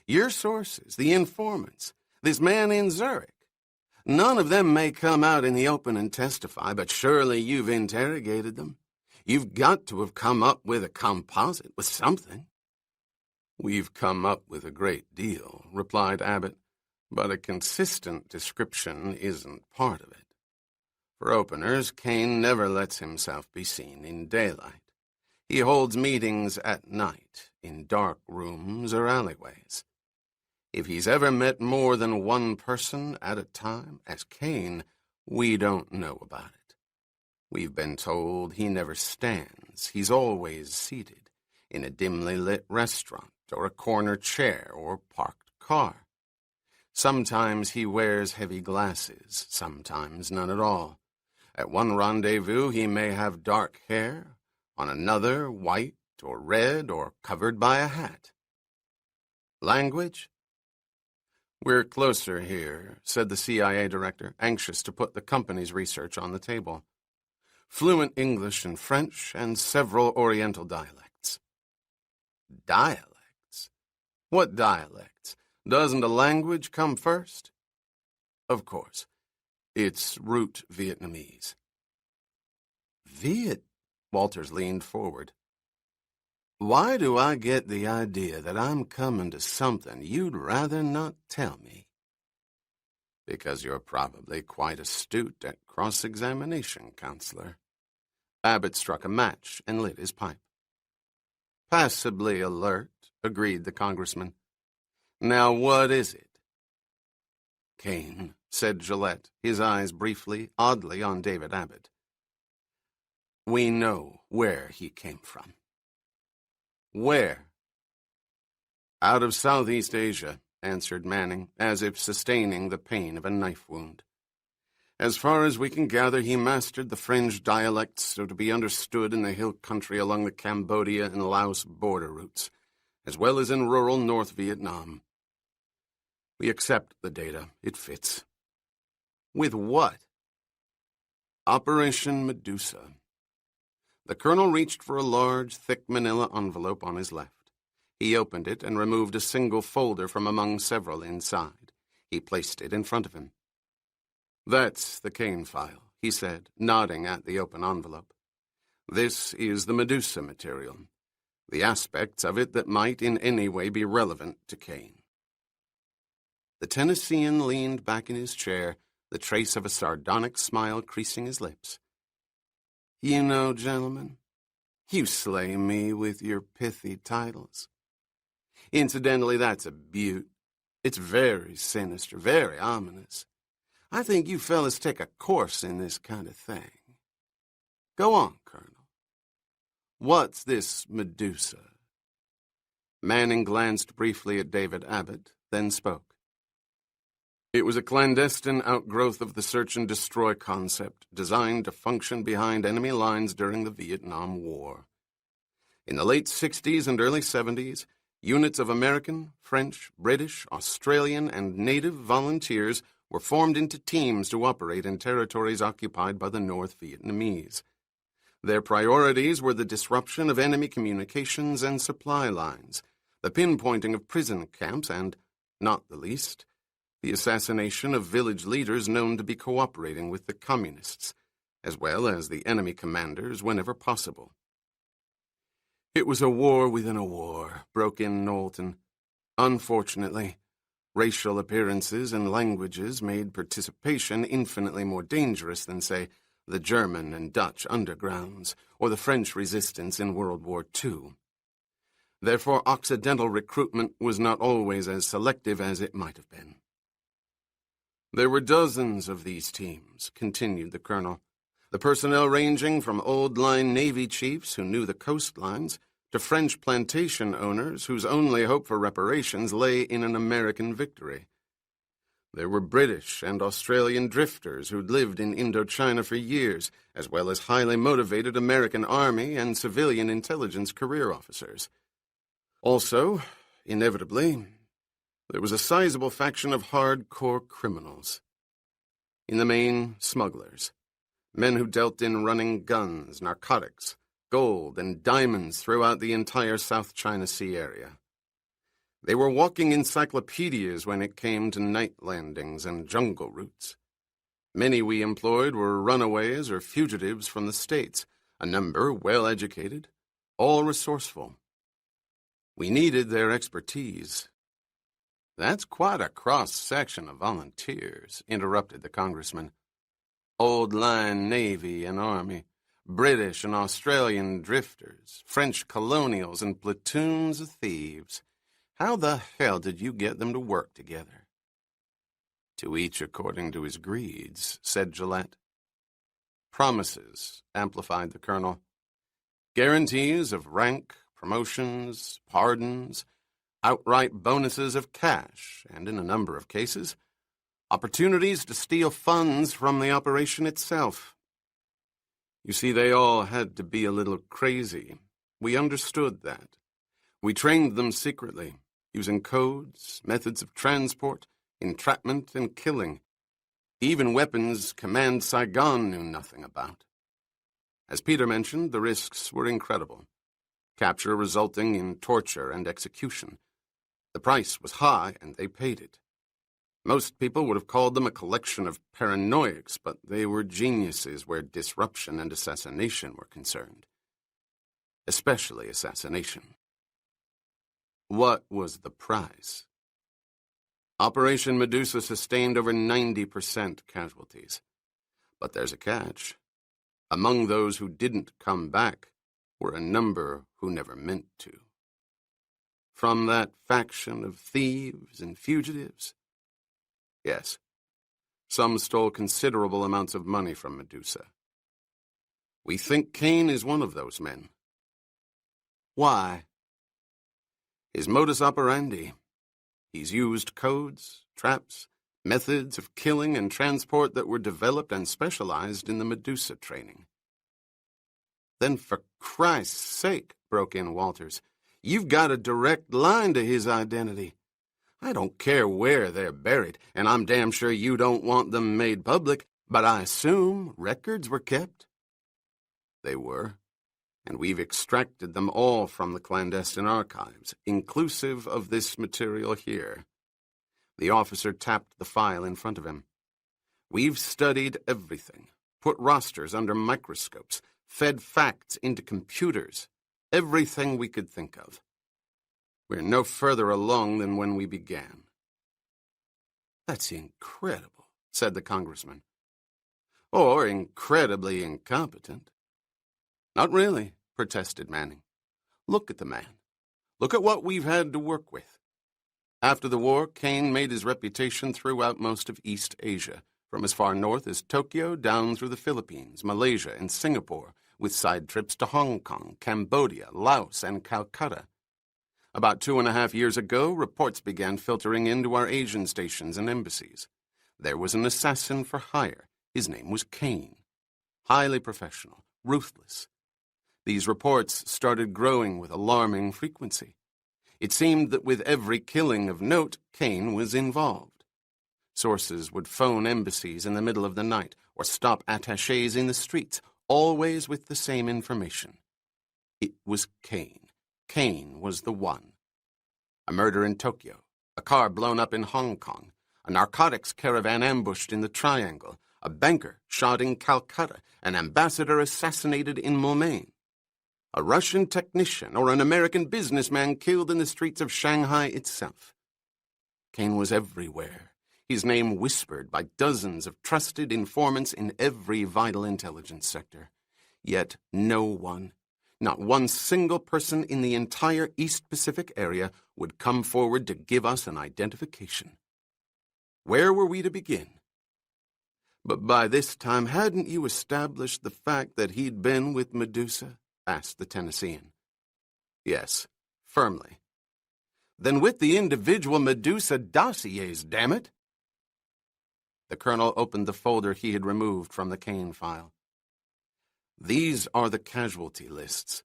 [SPEAKER 1] Your sources, the informants, this man in Zurich. None of them may come out in the open and testify, but surely you've interrogated them. You've got to have come up with a composite, with something. We've come up with a great deal, replied Abbott, but a consistent description isn't part of it. For openers, Kane never lets himself be seen in daylight. He holds meetings at night, in dark rooms or alleyways. If he's ever met more than one person at a time, as Kane, we don't know about it. We've been told he never stands. He's always seated, in a dimly lit restaurant, or a corner chair, or parked car. Sometimes he wears heavy glasses, sometimes none at all. At one rendezvous he may have dark hair, on another white or red or covered by a hat. Language? We're closer here, said the CIA director, anxious to put the company's research on the table. Fluent English and French and several Oriental dialects. Dialects? What dialects? Doesn't a language come first? Of course. It's root Vietnamese. Walters leaned forward. Why do I get the idea that I'm coming to something you'd rather not tell me? Because you're probably quite astute at cross-examination, Counselor. Abbott struck a match and lit his pipe. Passably alert, agreed the congressman. Now what is it? Kane, said Gillette, his eyes briefly, oddly on David Abbott. We know where he came from. Where? Out of Southeast Asia, answered Manning, as if sustaining the pain of a knife wound. As far as we can gather, he mastered the fringe dialects so to be understood in the hill country along the Cambodia and Laos border routes, as well as in rural North Vietnam. We accept the data. It fits. With what? Operation Medusa. The colonel reached for a large, thick manila envelope on his left. He opened it and removed a single folder from among several inside. He placed it in front of him. That's the Kane file, he said, nodding at the open envelope. This is the Medusa material, the aspects of it that might in any way be relevant to Kane. The Tennessean leaned back in his chair, the trace of a sardonic smile creasing his lips. You know, gentlemen, you slay me with your pithy titles. Incidentally, that's a beaut. It's very sinister, very ominous. I think you fellas take a course in this kind of thing. Go on, Colonel. What's this Medusa? Manning glanced briefly at David Abbott, then spoke. It was a clandestine outgrowth of the search and destroy concept, designed to function behind enemy lines during the Vietnam War. In the late 60s and early 70s, units of American, French, British, Australian, and native volunteers were formed into teams to operate in territories occupied by the North Vietnamese. Their priorities were the disruption of enemy communications and supply lines, the pinpointing of prison camps, and, not the least, the assassination of village leaders known to be cooperating with the communists, as well as the enemy commanders whenever possible. It was a war within a war, broke in Knowlton. Unfortunately, racial appearances and languages made participation infinitely more dangerous than, say, the German and Dutch undergrounds, or the French resistance in World War II. Therefore, Occidental recruitment was not always as selective as it might have been. There were dozens of these teams, continued the colonel, the personnel ranging from old-line Navy chiefs who knew the coastlines to French plantation owners whose only hope for reparations lay in an American victory. There were British and Australian drifters who'd lived in Indochina for years, as well as highly motivated American Army and civilian intelligence career officers. Also, inevitably, there was a sizable faction of hardcore criminals. In the main, smugglers, men who dealt in running guns, narcotics, gold, and diamonds throughout the entire South China Sea area. They were walking encyclopedias when it came to night landings and jungle routes. Many we employed were runaways or fugitives from the States, a number well-educated, all resourceful. We needed their expertise. That's quite a cross-section of volunteers, interrupted the congressman. Old-line Navy and Army, British and Australian drifters, French colonials, and platoons of thieves. How the hell did you get them to work together? To each according to his greeds, said Gillette. Promises, amplified the colonel. Guarantees of rank, promotions, pardons, outright bonuses of cash, and in a number of cases, opportunities to steal funds from the operation itself. You see, they all had to be a little crazy. We understood that. We trained them secretly, using codes, methods of transport, entrapment, and killing, even weapons Command Saigon knew nothing about. As Peter mentioned, the risks were incredible. Capture resulting in torture and execution. The price was high, and they paid it. Most people would have called them a collection of paranoics, but they were geniuses where disruption and assassination were concerned. Especially assassination. What was the price? Operation Medusa sustained over 90% casualties. But there's a catch. Among those who didn't come back were a number who never meant to. From that faction of thieves and fugitives? Yes, some stole considerable amounts of money from Medusa. We think Kane is one of those men. Why? His modus operandi. He's used codes, traps, methods of killing and transport that were developed and specialized in the Medusa training. Then for Christ's sake, broke in Walters, you've got a direct line to his identity. I don't care where they're buried, and I'm damn sure you don't want them made public, but I assume records were kept. They were, and we've extracted them all from the clandestine archives, inclusive of this material here. The officer tapped the file in front of him. We've studied everything, put rosters under microscopes, fed facts into computers, everything we could think of. We're no further along than when we began. That's incredible, said the congressman. Or incredibly incompetent. Not really, protested Manning. Look at the man. Look at what we've had to work with. After the war, Kane made his reputation throughout most of East Asia, from as far north as Tokyo down through the Philippines, Malaysia, and Singapore, with side trips to Hong Kong, Cambodia, Laos, and Calcutta. About 2.5 years ago, reports began filtering into our Asian stations and embassies. There was an assassin for hire. His name was Kane. Highly professional, ruthless. These reports started growing with alarming frequency. It seemed that with every killing of note, Kane was involved. Sources would phone embassies in the middle of the night or stop attachés in the streets, always with the same information. It was Kane. Kane was the one. A murder in Tokyo, a car blown up in Hong Kong, a narcotics caravan ambushed in the Triangle, a banker shot in Calcutta, an ambassador assassinated in Moulmein, a Russian technician or an American businessman killed in the streets of Shanghai itself. Kane was everywhere, his name whispered by dozens of trusted informants in every vital intelligence sector. Yet no one, not one single person in the entire East Pacific area would come forward to give us an identification. Where were we to begin? But by this time, hadn't you established the fact that he'd been with Medusa? Asked the Tennessean. Yes, firmly. Then with the individual Medusa dossiers, damn it! The colonel opened the folder he had removed from the Kane file. These are the casualty lists.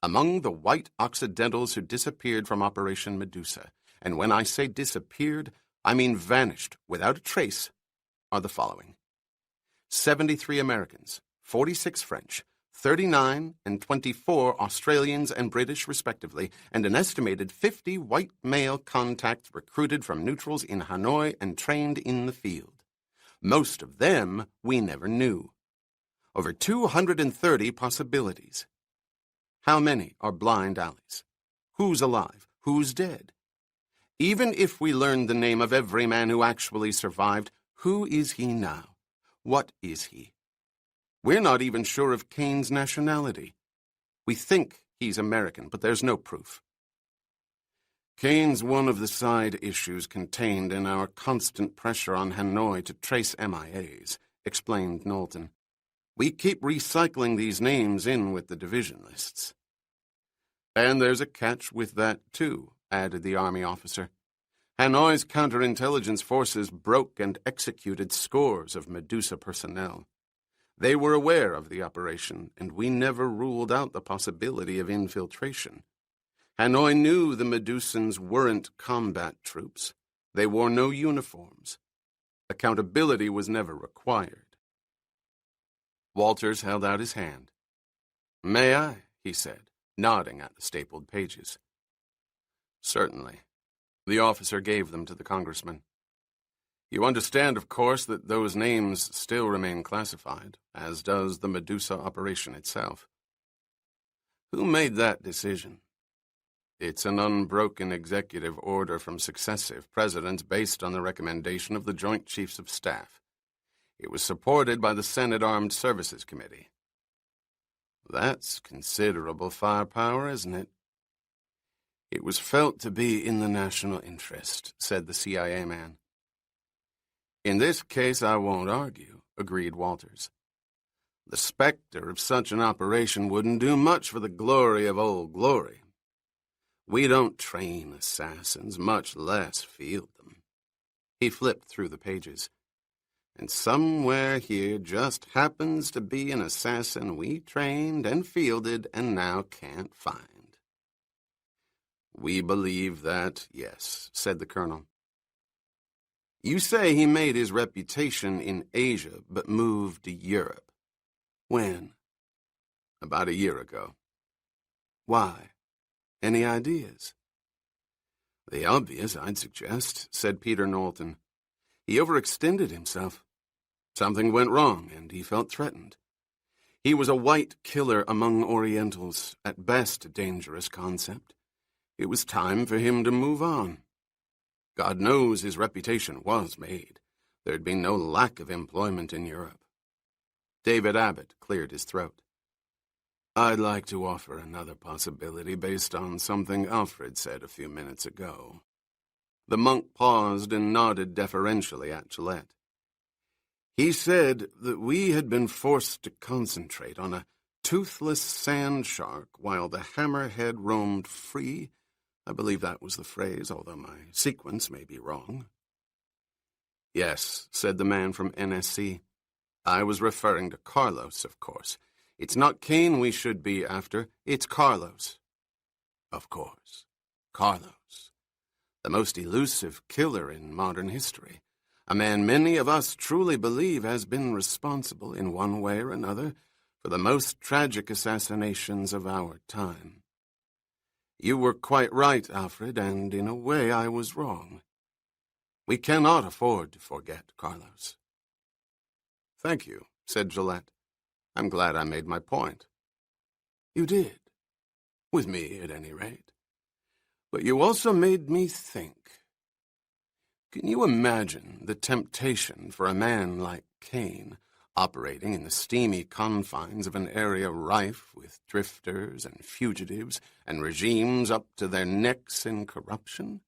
[SPEAKER 1] Among the white Occidentals who disappeared from Operation Medusa, and when I say disappeared, I mean vanished without a trace, are the following: 73 Americans, 46 French, 39 and 24 Australians and British, respectively, and an estimated 50 white male contacts recruited from neutrals in Hanoi and trained in the field. Most of them we never knew. Over 230 possibilities. How many are blind alleys? Who's alive? Who's dead? Even if we learned the name of every man who actually survived, who is he now? What is he? We're not even sure of Kane's nationality. We think he's American, but there's no proof. Kane's one of the side issues contained in our constant pressure on Hanoi to trace MIAs, explained Knowlton. We keep recycling these names in with the division lists. And there's a catch with that, too, added the Army officer. Hanoi's counterintelligence forces broke and executed scores of Medusa personnel. They were aware of the operation, and we never ruled out the possibility of infiltration. Hanoi knew the Medusans weren't combat troops. They wore no uniforms. Accountability was never required. Walters held out his hand. "May I?" he said, nodding at the stapled pages. "Certainly." The officer gave them to the congressman. "You understand, of course, that those names still remain classified, as does the Medusa operation itself." "Who made that decision?" "It's an unbroken executive order from successive presidents based on the recommendation of the Joint Chiefs of Staff. It was supported by the Senate Armed Services Committee." "That's considerable firepower, isn't it?" "It was felt to be in the national interest," said the CIA man. "In this case, I won't argue," agreed Walters. "The specter of such an operation wouldn't do much for the glory of Old Glory. We don't train assassins, much less field them." He flipped through the pages. "And somewhere here just happens to be an assassin we trained and fielded and now can't find." "We believe that, yes," said the colonel. "You say he made his reputation in Asia but moved to Europe. When?" "About a year ago." "Why? Any ideas?" "The obvious, I'd suggest," said Peter Knowlton. "He overextended himself. Something went wrong, and he felt threatened. He was a white killer among Orientals, at best a dangerous concept. It was time for him to move on. God knows his reputation was made. There'd been no lack of employment in Europe." David Abbott cleared his throat. "I'd like to offer another possibility based on something Alfred said a few minutes ago." The monk paused and nodded deferentially at Gillette. "He said that we had been forced to concentrate on a toothless sand shark while the hammerhead roamed free. I believe that was the phrase, although my sequence may be wrong." "Yes," said the man from NSC. "I was referring to Carlos, of course. It's not Kane we should be after, it's Carlos." "Of course. Carlos. The most elusive killer in modern history. A man many of us truly believe has been responsible in one way or another for the most tragic assassinations of our time. You were quite right, Alfred, and in a way I was wrong. We cannot afford to forget Carlos. Thank you, said Gillette. I'm glad I made my point. You did. With me, at any rate. But you also made me think. Can you imagine the temptation for a man like Cain, operating in the steamy confines of an area rife with drifters and fugitives and regimes up to their necks in corruption?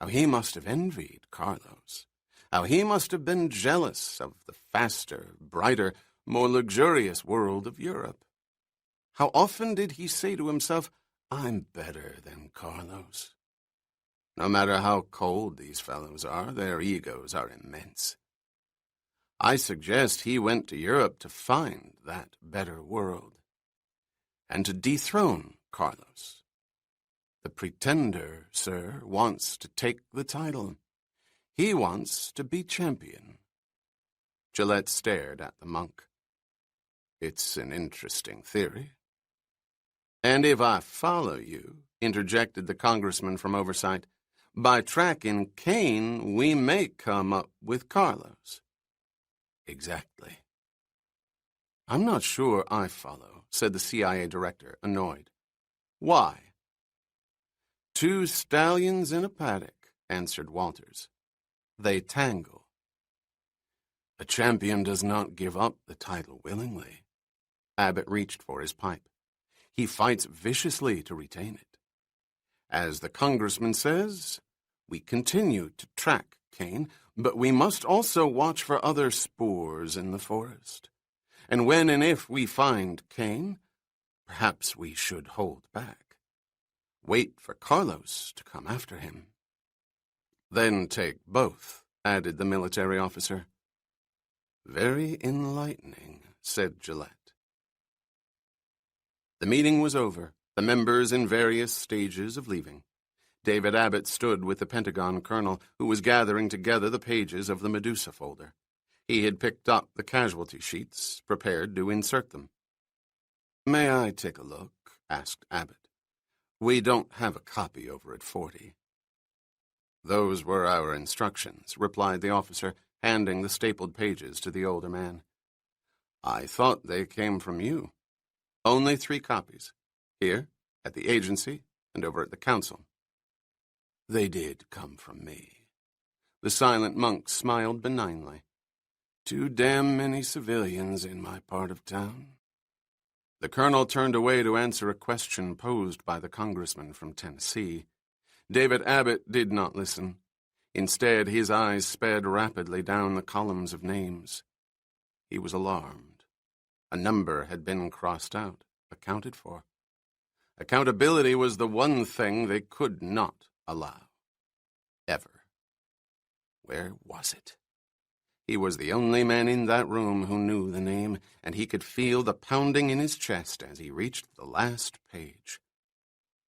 [SPEAKER 1] How he must have envied Carlos. How he must have been jealous of the faster, brighter, more luxurious world of Europe. How often did he say to himself, I'm better than Carlos. No matter how cold these fellows are, their egos are immense. I suggest he went to Europe to find that better world, and to dethrone Carlos. The pretender, sir, wants to take the title. He wants to be champion. Gillette stared at the monk. It's an interesting theory. And if I follow you, interjected the congressman from oversight, by tracking Cain, we may come up with Carlos. Exactly. I'm not sure I follow, said the CIA director, annoyed. Why? 2 stallions in a paddock, answered Walters. They tangle. A champion does not give up the title willingly. Abbott reached for his pipe. He fights viciously to retain it. As the congressman says, we continue to track Cain, but we must also watch for other spoors in the forest. And when and if we find Cain, perhaps we should hold back. Wait for Carlos to come after him. Then take both, added the military officer. Very enlightening, said Gillette. The meeting was over, the members in various stages of leaving. David Abbott stood with the Pentagon colonel, who was gathering together the pages of the Medusa folder. He had picked up the casualty sheets, prepared to insert them. May I take a look? Asked Abbott. We don't have a copy over at 40. Those were our instructions, replied the officer, handing the stapled pages to the older man. I thought they came from you. Only 3 copies. Here, at the agency, and over at the council. They did come from me. The silent monk smiled benignly. Too damn many civilians in my part of town. The colonel turned away to answer a question posed by the congressman from Tennessee. David Abbott did not listen. Instead, his eyes sped rapidly down the columns of names. He was alarmed. A number had been crossed out, accounted for. Accountability was the one thing they could not allow. Ever. Where was it? He was the only man in that room who knew the name, and he could feel the pounding in his chest as he reached the last page.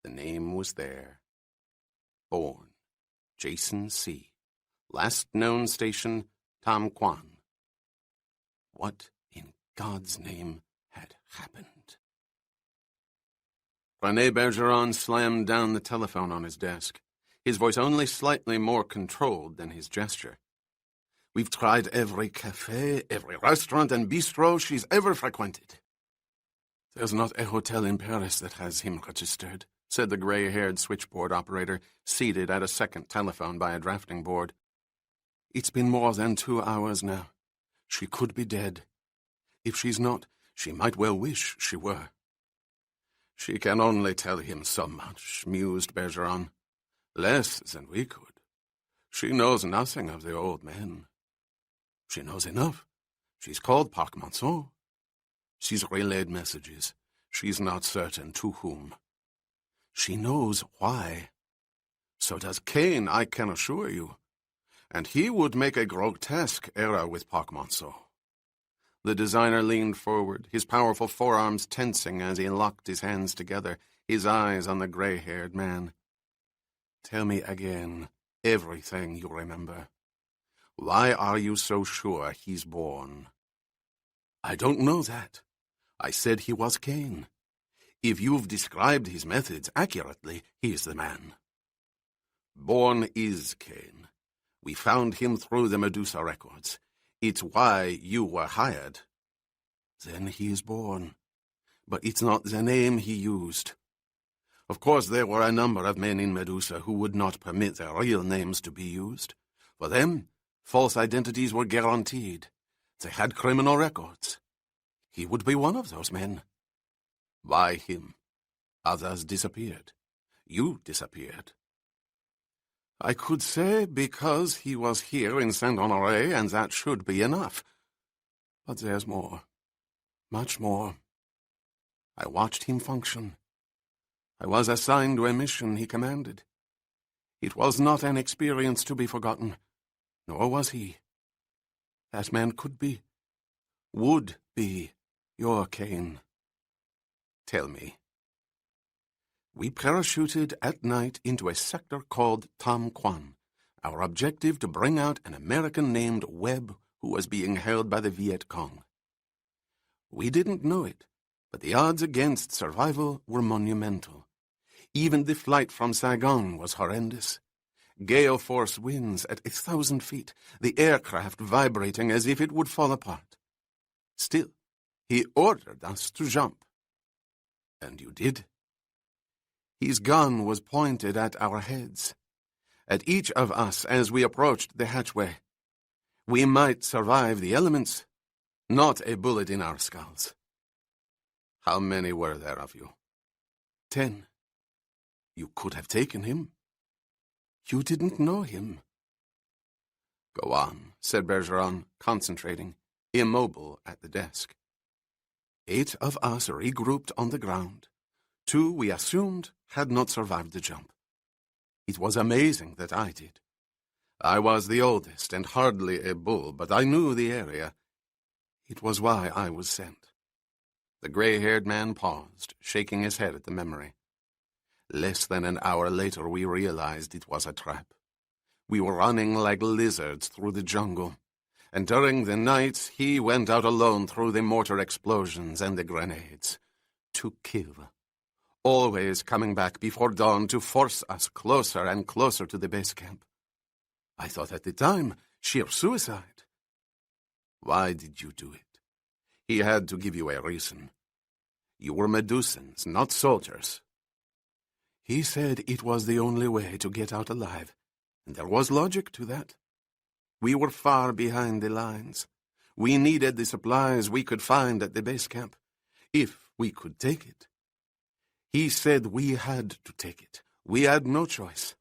[SPEAKER 1] The name was there. Bourne, Jason C. Last known station, Tam Quan. What in God's name had happened? René Bergeron slammed down the telephone on his desk, his voice only slightly more controlled than his gesture. We've tried every cafe, every restaurant and bistro she's ever frequented. There's not a hotel in Paris that has him registered, said the gray-haired switchboard operator, seated at a second telephone by a drafting board. It's been more than 2 hours now. She could be dead. If she's not, she might well wish she were. She can only tell him so much, mused Bergeron. Less than we could. She knows nothing of the old men. She knows enough. She's called Parc Monceau. She's relayed messages. She's not certain to whom. She knows why. So does Cain, I can assure you. And he would make a grotesque error with Parc Monceau. The designer leaned forward, his powerful forearms tensing as he locked his hands together, his eyes on the gray-haired man. Tell me again everything you remember. Why are you so sure he's Bourne? I don't know that. I said he was Cain. If you've described his methods accurately, he's the man. Bourne is Cain. We found him through the Medusa records. It's why you were hired. Then he is born. But it's not the name he used. Of course, there were a number of men in Medusa who would not permit their real names to be used. For them, false identities were guaranteed. They had criminal records. He would be one of those men. Why him? Others disappeared. You disappeared. I could say because he was here in Saint-Honoré, and that should be enough. But there's more. Much more. I watched him function. I was assigned to a mission he commanded. It was not an experience to be forgotten, nor was he. That man could be, would be, your Cain. Tell me. We parachuted at night into a sector called Tam Quan, our objective to bring out an American named Webb who was being held by the Viet Cong. We didn't know it, but the odds against survival were monumental. Even the flight from Saigon was horrendous. Gale force winds at 1,000 feet, the aircraft vibrating as if it would fall apart. Still, he ordered us to jump. And you did. His gun was pointed at our heads, at each of us as we approached the hatchway. We might survive the elements, not a bullet in our skulls. How many were there of you? 10. You could have taken him. You didn't know him. Go on, said Bergeron, concentrating, immobile at the desk. 8 of us regrouped on the ground. 2, we assumed, had not survived the jump. It was amazing that I did. I was the oldest and hardly a bull, but I knew the area. It was why I was sent. The gray-haired man paused, shaking his head at the memory. Less than an hour later, we realized it was a trap. We were running like lizards through the jungle, and during the night he went out alone through the mortar explosions and the grenades. To kill. Always coming back before dawn to force us closer and closer to the base camp. I thought at the time, sheer suicide. Why did you do it? He had to give you a reason. You were Medusans, not soldiers. He said it was the only way to get out alive, and there was logic to that. We were far behind the lines. We needed the supplies we could find at the base camp, if we could take it. He said we had to take it. We had no choice.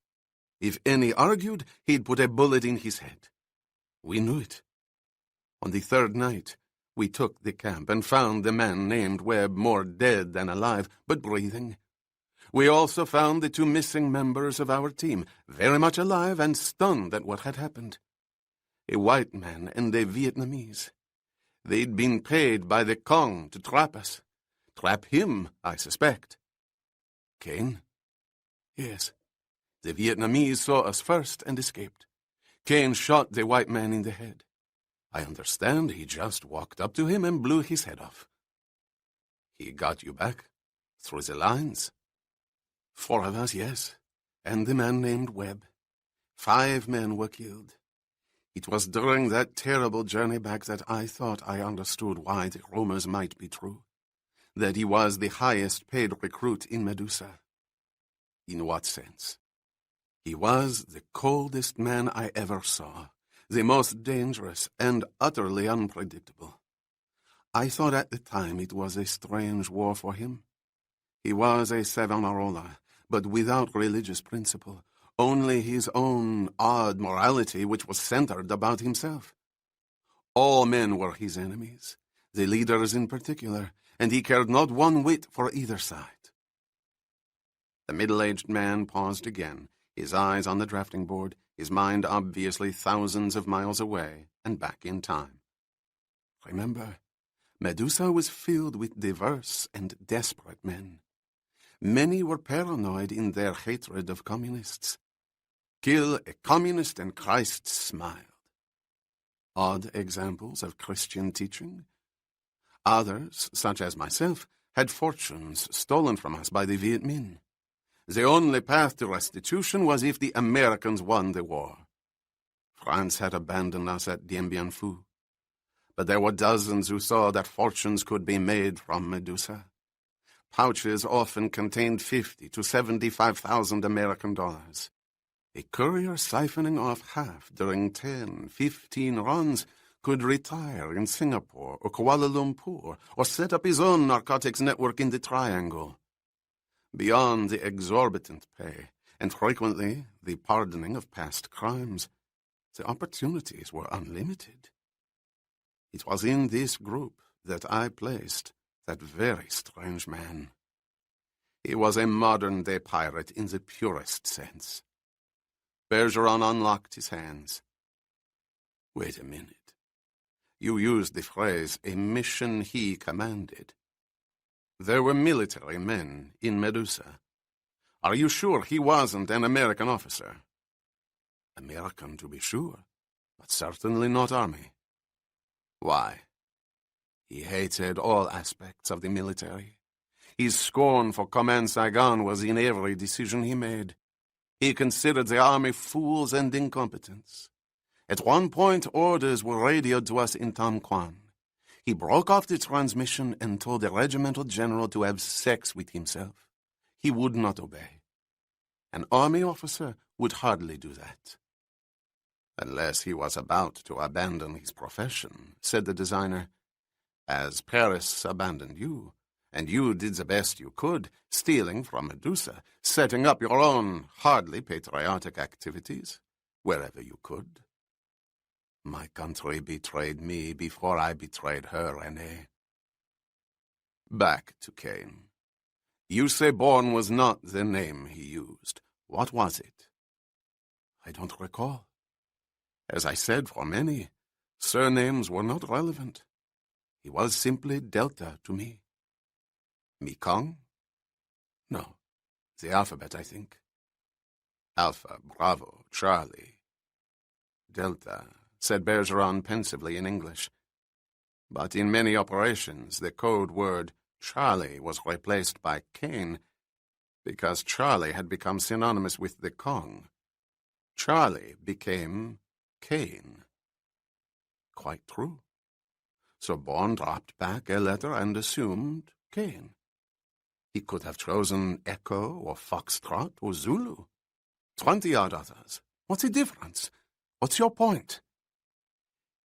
[SPEAKER 1] If any argued, he'd put a bullet in his head. We knew it. On the 3rd night, we took the camp and found the man named Webb more dead than alive, but breathing. We also found the 2 missing members of our team, very much alive and stunned at what had happened. A white man and a Vietnamese. They'd been paid by the Cong to trap us. Trap him, I suspect. Cain? Yes. The Vietnamese saw us first and escaped. Cain shot the white man in the head. I understand he just walked up to him and blew his head off. He got you back? Through the lines? 4 of us, yes, and the man named Webb. 5 men were killed. It was during that terrible journey back that I thought I understood why the rumors might be true, that he was the highest-paid recruit in Medusa. In what sense? He was the coldest man I ever saw, the most dangerous and utterly unpredictable. I thought at the time it was a strange war for him. He was a Savonarola, but without religious principle, only his own odd morality which was centered about himself. All men were his enemies, the leaders in particular, and he cared not one whit for either side. The middle-aged man paused again, his eyes on the drafting board, his mind obviously thousands of miles away and back in time. Remember, Medusa was filled with diverse and desperate men. Many were paranoid in their hatred of communists. Kill a communist and Christ smiled. Odd examples of Christian teaching. Others, such as myself, had fortunes stolen from us by the Viet Minh. The only path to restitution was if the Americans won the war. France had abandoned us at Dien Bien Phu. But there were dozens who saw that fortunes could be made from Medusa. Pouches often contained 50 to 75,000 American dollars. A courier siphoning off half during 10, 15 runs could retire in Singapore or Kuala Lumpur or set up his own narcotics network in the Triangle. Beyond the exorbitant pay, and frequently the pardoning of past crimes, the opportunities were unlimited. It was in this group that I placed that very strange man. He was a modern-day pirate in the purest sense. Bergeron unlocked his hands. Wait a minute. You used the phrase, a mission he commanded. There were military men in Medusa. Are you sure he wasn't an American officer? American, to be sure, but certainly not Army. Why? He hated all aspects of the military. His scorn for Command Saigon was in every decision he made. He considered the Army fools and incompetents. At one point, orders were radioed to us in Tam Quan. He broke off the transmission and told the regimental general to have sex with himself. He would not obey. An Army officer would hardly do that. Unless he was about to abandon his profession, said the designer. As Paris abandoned you, and you did the best you could, stealing from Medusa, setting up your own hardly patriotic activities, wherever you could. My country betrayed me before I betrayed her, René. Back to Kane. You say Bourne was not the name he used. What was it? I don't recall. As I said, for many, surnames were not relevant. He was simply Delta to me. Mekong? No, the alphabet, I think. Alpha, Bravo, Charlie. Delta, said Bergeron pensively in English. But in many operations, the code word Charlie was replaced by Kane because Charlie had become synonymous with the Kong. Charlie became Kane. Quite true. So Bourne dropped back a letter and assumed Kane. He could have chosen Echo or Foxtrot or Zulu. 20-odd others. What's the difference? What's your point?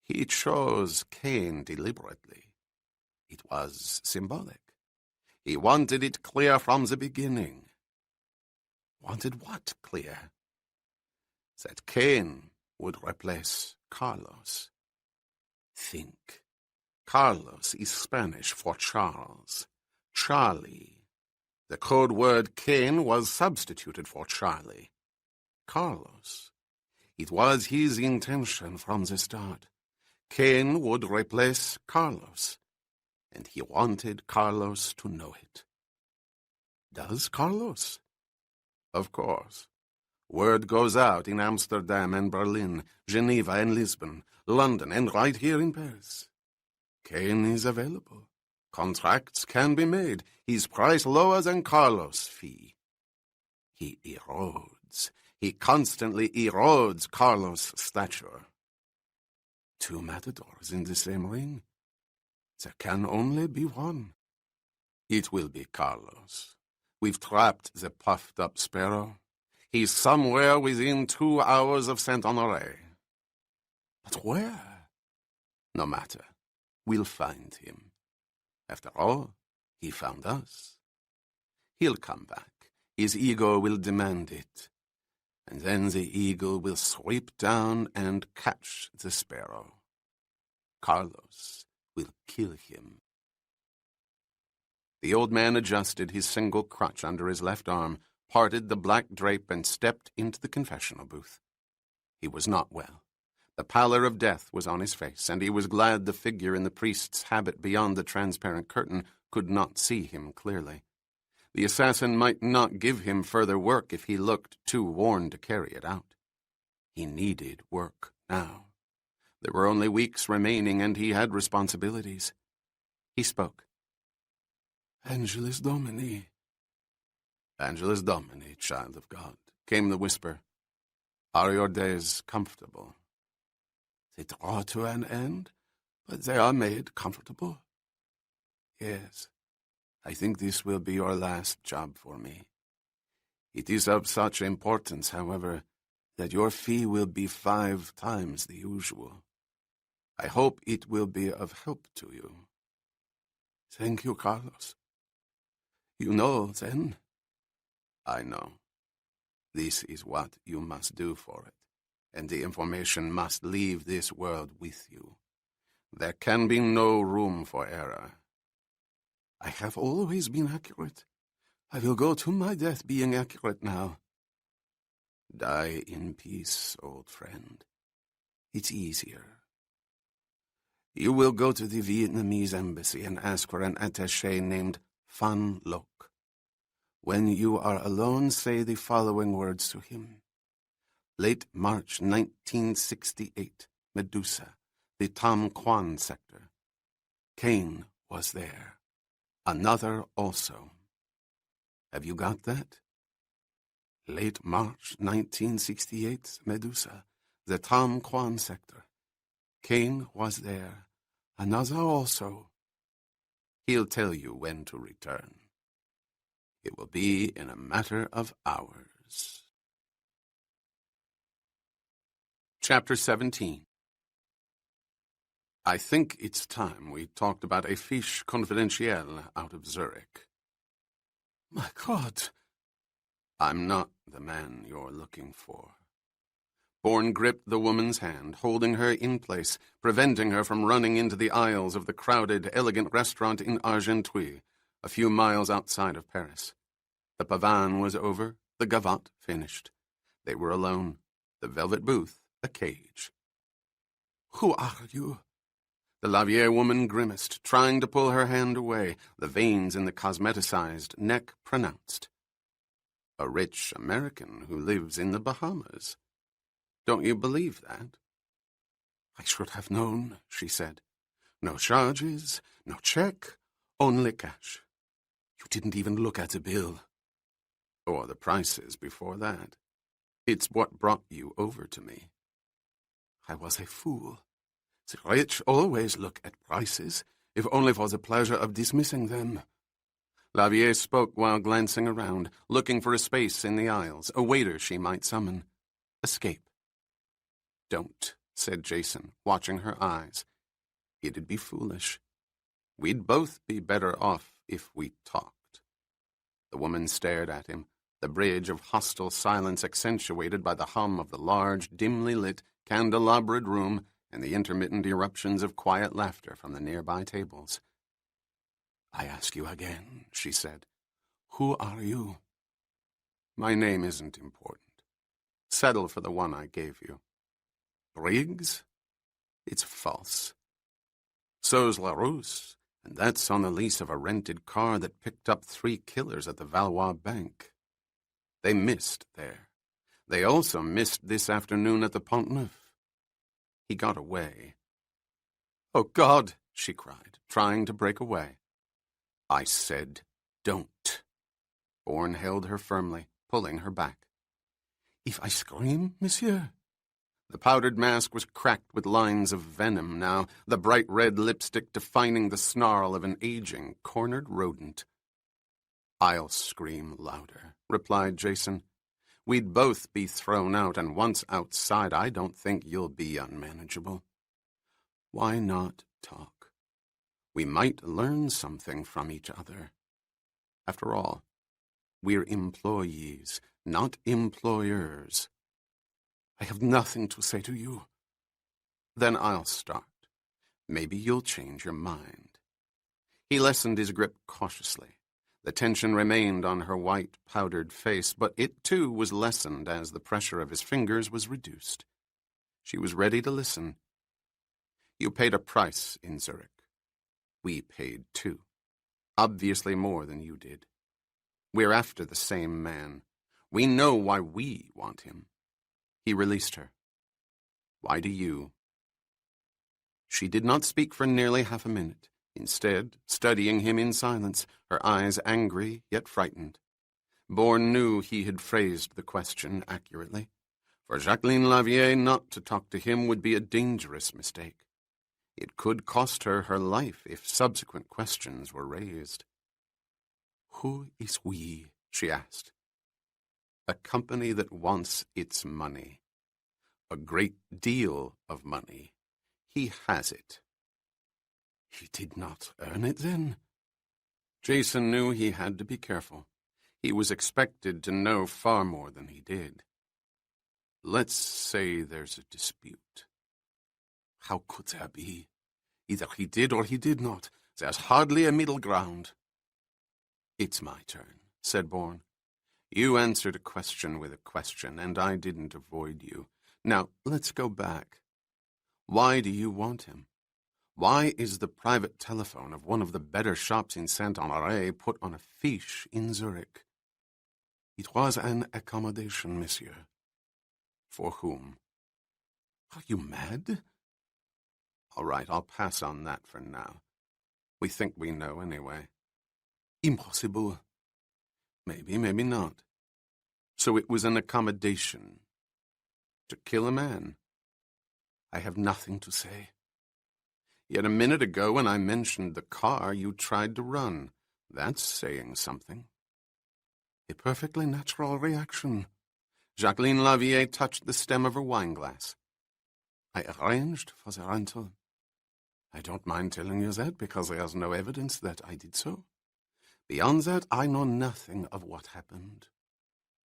[SPEAKER 1] He chose Kane deliberately. It was symbolic. He wanted it clear from the beginning. Wanted what clear? That Kane would replace Carlos. Think. Carlos is Spanish for Charles. Charlie. The code word Kane was substituted for Charlie. Carlos. It was his intention from the start. Kane would replace Carlos, and he wanted Carlos to know it. Does Carlos? Of course. Word goes out in Amsterdam and Berlin, Geneva and Lisbon, London, and right here in Paris. Kane is available. Contracts can be made. His price lower than Carlos' fee. He erodes. He constantly erodes Carlos' stature. Two matadors in the same ring. There can only be one. It will be Carlos. We've trapped the puffed-up sparrow. He's somewhere within 2 hours of Saint-Honoré. But where? No matter. We'll find him. After all, he found us. He'll come back. His ego will demand it. And then the eagle will sweep down and catch the sparrow. Carlos will kill him. The old man adjusted his single crutch under his left arm, parted the black drape, and stepped into the confessional booth. He was not well. The pallor of death was on his face, and he was glad the figure in the priest's habit beyond the transparent curtain could not see him clearly. The assassin might not give him further work if he looked too worn to carry it out. He needed work now. There were only weeks remaining, and he had responsibilities. He spoke. Angelus Domini. Angelus Domini, child of God, came the whisper. Are your days comfortable? They draw to an end, but they are made comfortable. Yes, I think this will be your last job for me. It is of such importance, however, that your fee will be 5 times the usual. I hope it will be of help to you. Thank you, Carlos. You know, then? I know. This is what you must do for it, and the information must leave this world with you. There can be no room for error. I have always been accurate. I will go to my death being accurate now. Die in peace, old friend. It's easier. You will go to the Vietnamese embassy and ask for an attaché named Phan Loc. When you are alone, say the following words to him. Late March 1968, Medusa, the Tam Quan sector. Cain was there. Another also. Have you got that? Late March 1968, Medusa, the Tam Quan sector. Cain was there. Another also. He'll tell you when to return. It will be in a matter of hours. Chapter 17. I think it's time we talked about a fiche confidentielle out of Zurich. My God! I'm not the man you're looking for. Bourne gripped the woman's hand, holding her in place, preventing her from running into the aisles of the crowded, elegant restaurant in Argenteuil, a few miles outside of Paris. The pavane was over, the gavotte finished. They were alone, the velvet booth a cage. Who are you? The Lavier woman grimaced, trying to pull her hand away, the veins in the cosmeticized neck pronounced. A rich American who lives in the Bahamas. Don't you believe that? I should have known, she said. No charges, no check, only cash. You didn't even look at the bill. Or the prices before that. It's what brought you over to me. I was a fool. The rich always look at prices, if only for the pleasure of dismissing them. Lavier spoke while glancing around, looking for a space in the aisles, a waiter she might summon. Escape. Don't, said Jason, watching her eyes. It'd be foolish. We'd both be better off if we talked. The woman stared at him, the bridge of hostile silence accentuated by the hum of the large, dimly lit, candelabraed room and the intermittent eruptions of quiet laughter from the nearby tables. I ask you again, she said. Who are you? My name isn't important. Settle for the one I gave you. Briggs? It's false. So's LaRousse, and that's on the lease of a rented car that picked up 3 killers at the Valois Bank. They missed there. They also missed this afternoon at the Pont Neuf. He got away. Oh, God, she cried, trying to break away. I said, don't. Bourne held her firmly, pulling her back. If I scream, monsieur? The powdered mask was cracked with lines of venom now, the bright red lipstick defining the snarl of an aging, cornered rodent. I'll scream louder, replied Jason. We'd both be thrown out, and once outside, I don't think you'll be unmanageable. Why not talk? We might learn something from each other. After all, we're employees, not employers. I have nothing to say to you. Then I'll start. Maybe you'll change your mind. He lessened his grip cautiously. The tension remained on her white, powdered face, but it, too, was lessened as the pressure of his fingers was reduced. She was ready to listen. You paid a price in Zurich. We paid, too. Obviously more than you did. We're after the same man. We know why we want him. He released her. Why do you? She did not speak for nearly half a minute, instead studying him in silence, her eyes angry yet frightened. Bourne knew he had phrased the question accurately. For Jacqueline Lavier not to talk to him would be a dangerous mistake. It could cost her her life if subsequent questions were raised. "Who is we?" she asked. "A company that wants its money. A great deal of money. He has it." "He did not earn it, then?" Jason knew he had to be careful. He was expected to know far more than he did. "Let's say there's a dispute." "How could there be? Either he did or he did not. There's hardly a middle ground." "It's my turn," said Bourne. "You answered a question with a question, and I didn't avoid you. Now, let's go back. Why do you want him? Why is the private telephone of one of the better shops in Saint-Honoré put on a fiche in Zurich?" "It was an accommodation, monsieur." "For whom?" "Are you mad?" "All right, I'll pass on that for now. We think we know anyway." "Impossible." "Maybe, maybe not. So it was an accommodation. To kill a man." "I have nothing to say." "Yet a minute ago when I mentioned the car, you tried to run. That's saying something." "A perfectly natural reaction." Jacqueline Lavier touched the stem of her wineglass. "I arranged for the rental." "I don't mind telling you that because there's no evidence that I did so. Beyond that, I know nothing of what happened."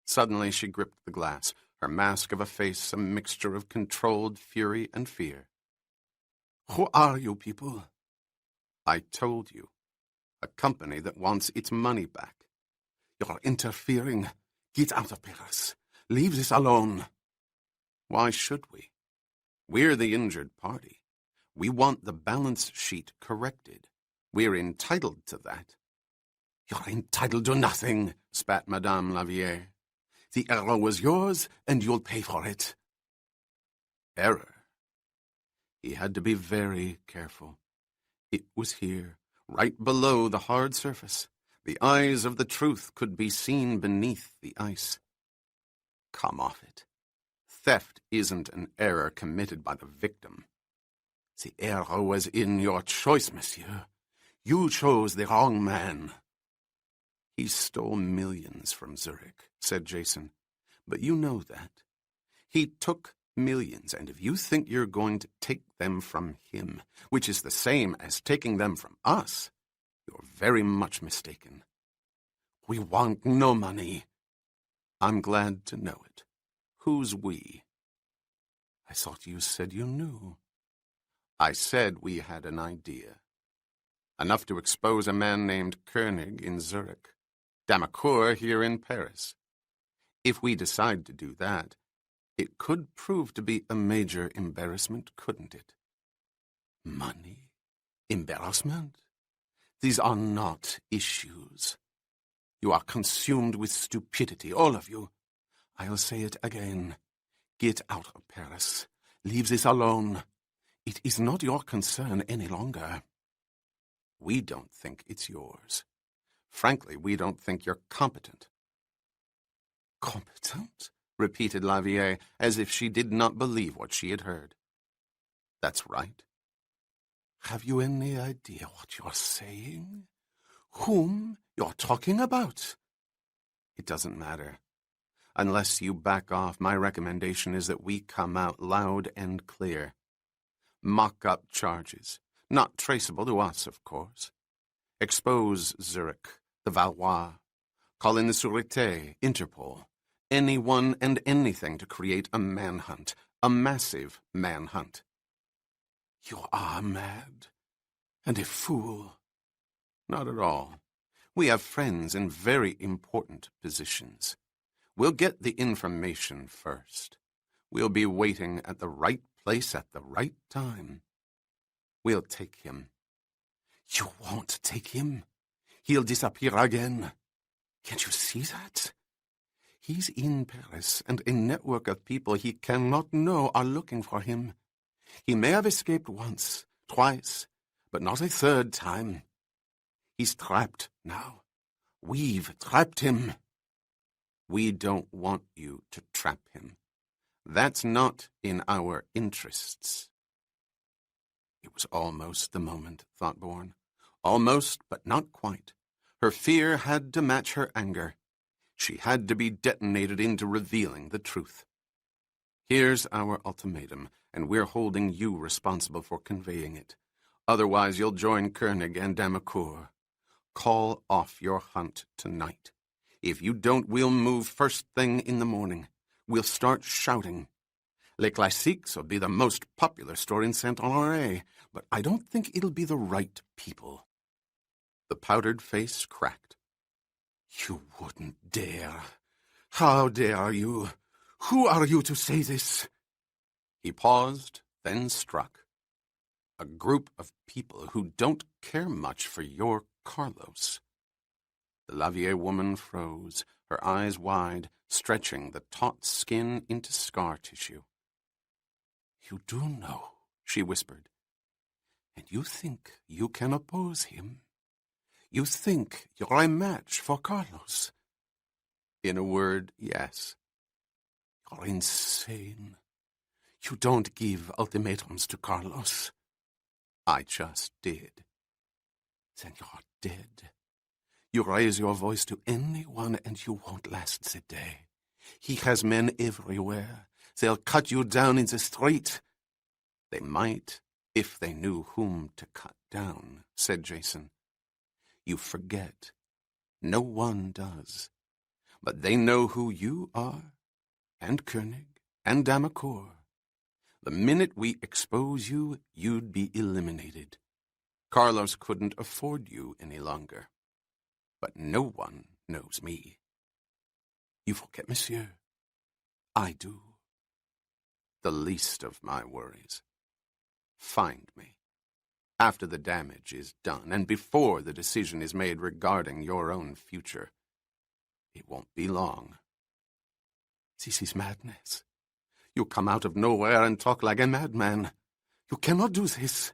[SPEAKER 1] Suddenly she gripped the glass, her mask of a face a mixture of controlled fury and fear. "Who are you people?" "I told you. A company that wants its money back." "You're interfering. Get out of Paris. Leave this alone." "Why should we? We're the injured party. We want the balance sheet corrected. We're entitled to that." "You're entitled to nothing," spat Madame Lavier. "The error was yours, and you'll pay for it." Error? He had to be very careful. It was here, right below the hard surface. The eyes of the truth could be seen beneath the ice. Come off it. Theft isn't an error committed by the victim. The error was in your choice, monsieur. You chose the wrong man." "He stole millions from Zurich," said Jason. "But you know that. He took millions, and if you think you're going to take them from him, which is the same as taking them from us, you're very much mistaken." "We want no money." "I'm glad to know it. Who's we?" "I thought you said you knew." "I said we had an idea. Enough to expose a man named Koenig in Zurich, Damacour here in Paris. If we decide to do that, it could prove to be a major embarrassment, couldn't it?" "Money? Embarrassment? These are not issues. You are consumed with stupidity, all of you. I'll say it again. Get out of Paris. Leave this alone. It is not your concern any longer." "We don't think it's yours. Frankly, we don't think you're competent." "Competent?" repeated Lavier, as if she did not believe what she had heard. "That's right." "Have you any idea what you're saying? Whom you're talking about?" "It doesn't matter. Unless you back off, my recommendation is that we come out loud and clear. Mock-up charges, not traceable to us, of course. Expose Zurich, the Valois. Call in the Sûreté, Interpol. Anyone and anything to create a manhunt, a massive manhunt." "You are mad, and a fool." "Not at all. We have friends in very important positions. We'll get the information first. We'll be waiting at the right place at the right time. We'll take him." "You won't take him. He'll disappear again. Can't you see that? He's in Paris, and a network of people he cannot know are looking for him. He may have escaped once, twice, but not a third time. He's trapped now. We've trapped him." "We don't want you to trap him. That's not in our interests. It was almost the moment, thought Bourne. Almost, but not quite. Her fear had to match her anger. She had to be detonated into revealing the truth. Here's our ultimatum, and we're holding you responsible for conveying it. Otherwise, you'll join Koenig and Damacour. Call off your hunt tonight. If you don't, we'll move first thing in the morning. We'll start shouting. Les Classiques will be the most popular store in Saint-Honoré, but I don't think it'll be the right people. The powdered face cracked. You wouldn't dare. How dare you? Who are you to say this? He paused, then struck. A group of people who don't care much for your Carlos. The Lavier woman froze, her eyes wide, stretching the taut skin into scar tissue. You do know, she whispered, and you think you can oppose him. You think you're a match for Carlos. In a word, yes. You're insane. You don't give ultimatums to Carlos. I just did. Then you're dead. You raise your voice to anyone and you won't last the day. He has men everywhere. They'll cut you down in the street. They might, if they knew whom to cut down, said Jason. You forget. No one does. But they know who you are, and Koenig, and Damacour. The minute we expose you, you'd be eliminated. Carlos couldn't afford you any longer. But no one knows me. You forget, monsieur. I do. The least of my worries. Find me. After the damage is done, and before the decision is made regarding your own future. It won't be long. This is madness. You come out of nowhere and talk like a madman. You cannot do this.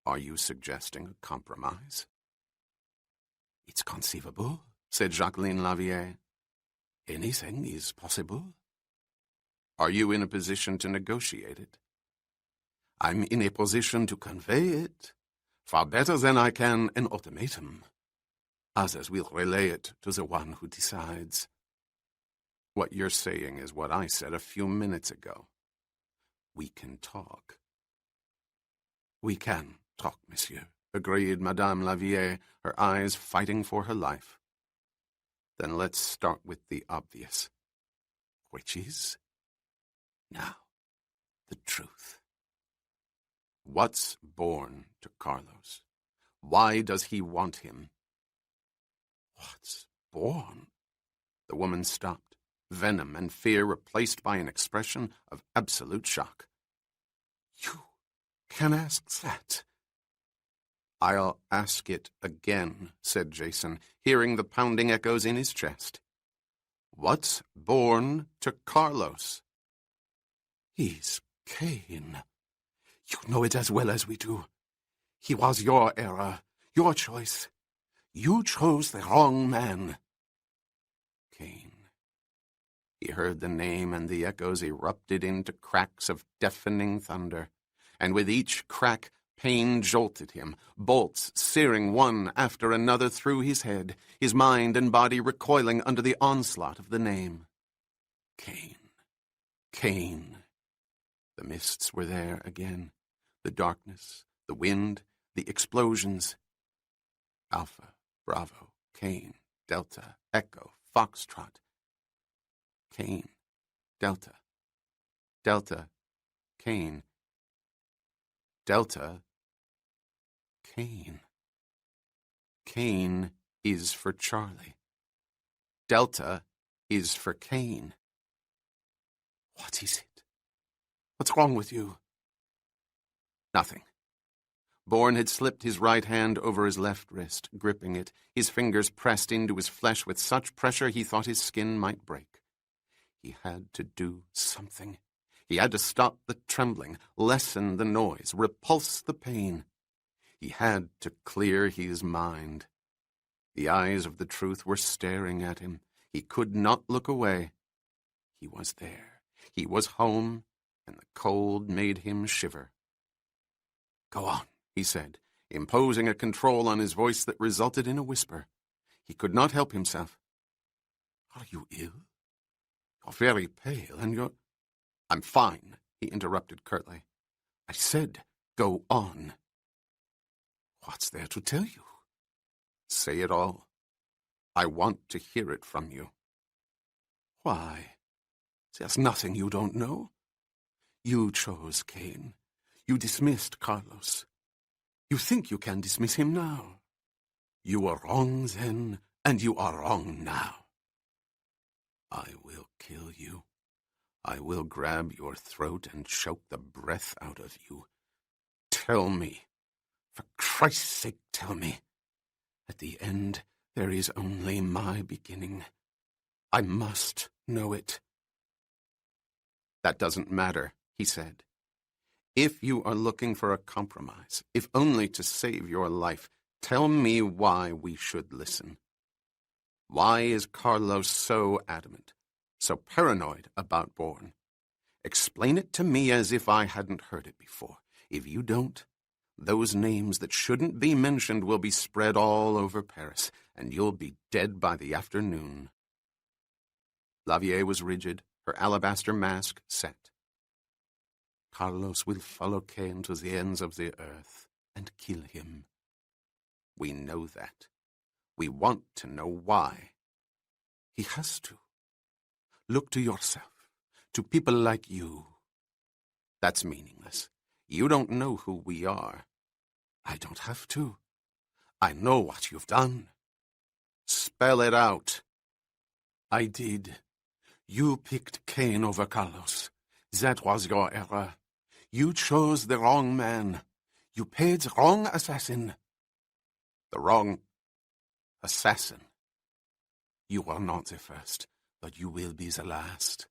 [SPEAKER 1] Are you suggesting a compromise? It's conceivable, said Jacqueline Lavier. Anything is possible. Are you in a position to negotiate it? I'm in a position to convey it, far better than I can an ultimatum. Others will relay it to the one who decides. What you're saying is what I said a few minutes ago. We can talk. We can talk, monsieur, agreed Madame Lavier, her eyes fighting for her life. Then let's start with the obvious. Which is? Now, the truth. What's Bourne to Carlos? Why does he want him? What's Bourne? The woman stopped, venom and fear replaced by an expression of absolute shock. You can ask that? I'll ask it again, said Jason, hearing the pounding echoes in his chest. What's Bourne to Carlos? He's Cain. You know it as well as we do. He was your error, your choice. You chose the wrong man. Cain. He heard the name, and the echoes erupted into cracks of deafening thunder. And with each crack, pain jolted him, bolts searing one after another through his head, his mind and body recoiling under the onslaught of the name. Cain. Cain. The mists were there again. The darkness, the wind, the explosions. Alpha, Bravo, Cain, Delta, Echo, Foxtrot. Cain, Delta, Delta, Cain, Delta, Cain. Cain is for Charlie. Delta is for Cain. What is it? What's wrong with you? Nothing. Bourne had slipped his right hand over his left wrist, gripping it, his fingers pressed into his flesh with such pressure he thought his skin might break. He had to do something. He had to stop the trembling, lessen the noise, repulse the pain. He had to clear his mind. The eyes of the truth were staring at him. He could not look away. He was there. He was home, and the cold made him shiver. "Go on," he said, imposing a control on his voice that resulted in a whisper. He could not help himself. "Are you ill? You're very pale, and you're—" "I'm fine," he interrupted curtly. "I said, go on." "What's there to tell you?" "Say it all. I want to hear it from you." "Why? There's nothing you don't know. You chose Cain. You dismissed Carlos. You think you can dismiss him now. You were wrong then, and you are wrong now. I will kill you. I will grab your throat and choke the breath out of you. Tell me. For Christ's sake, tell me. At the end, there is only my beginning. I must know it." "That doesn't matter," he said. "If you are looking for a compromise, if only to save your life, tell me why we should listen. Why is Carlos so adamant, so paranoid about Bourne? Explain it to me as if I hadn't heard it before. If you don't, those names that shouldn't be mentioned will be spread all over Paris, and you'll be dead by the afternoon." Lavier was rigid, her alabaster mask set. "Carlos will follow Cain to the ends of the earth and kill him. We know that. We want to know why. He has to. Look to yourself, to people like you." "That's meaningless. You don't know who we are." "I don't have to. I know what you've done." "Spell it out." "I did. You picked Cain over Carlos. That was your error. You chose the wrong man. You paid the wrong assassin." "The wrong assassin?" "You were not the first, but you will be the last.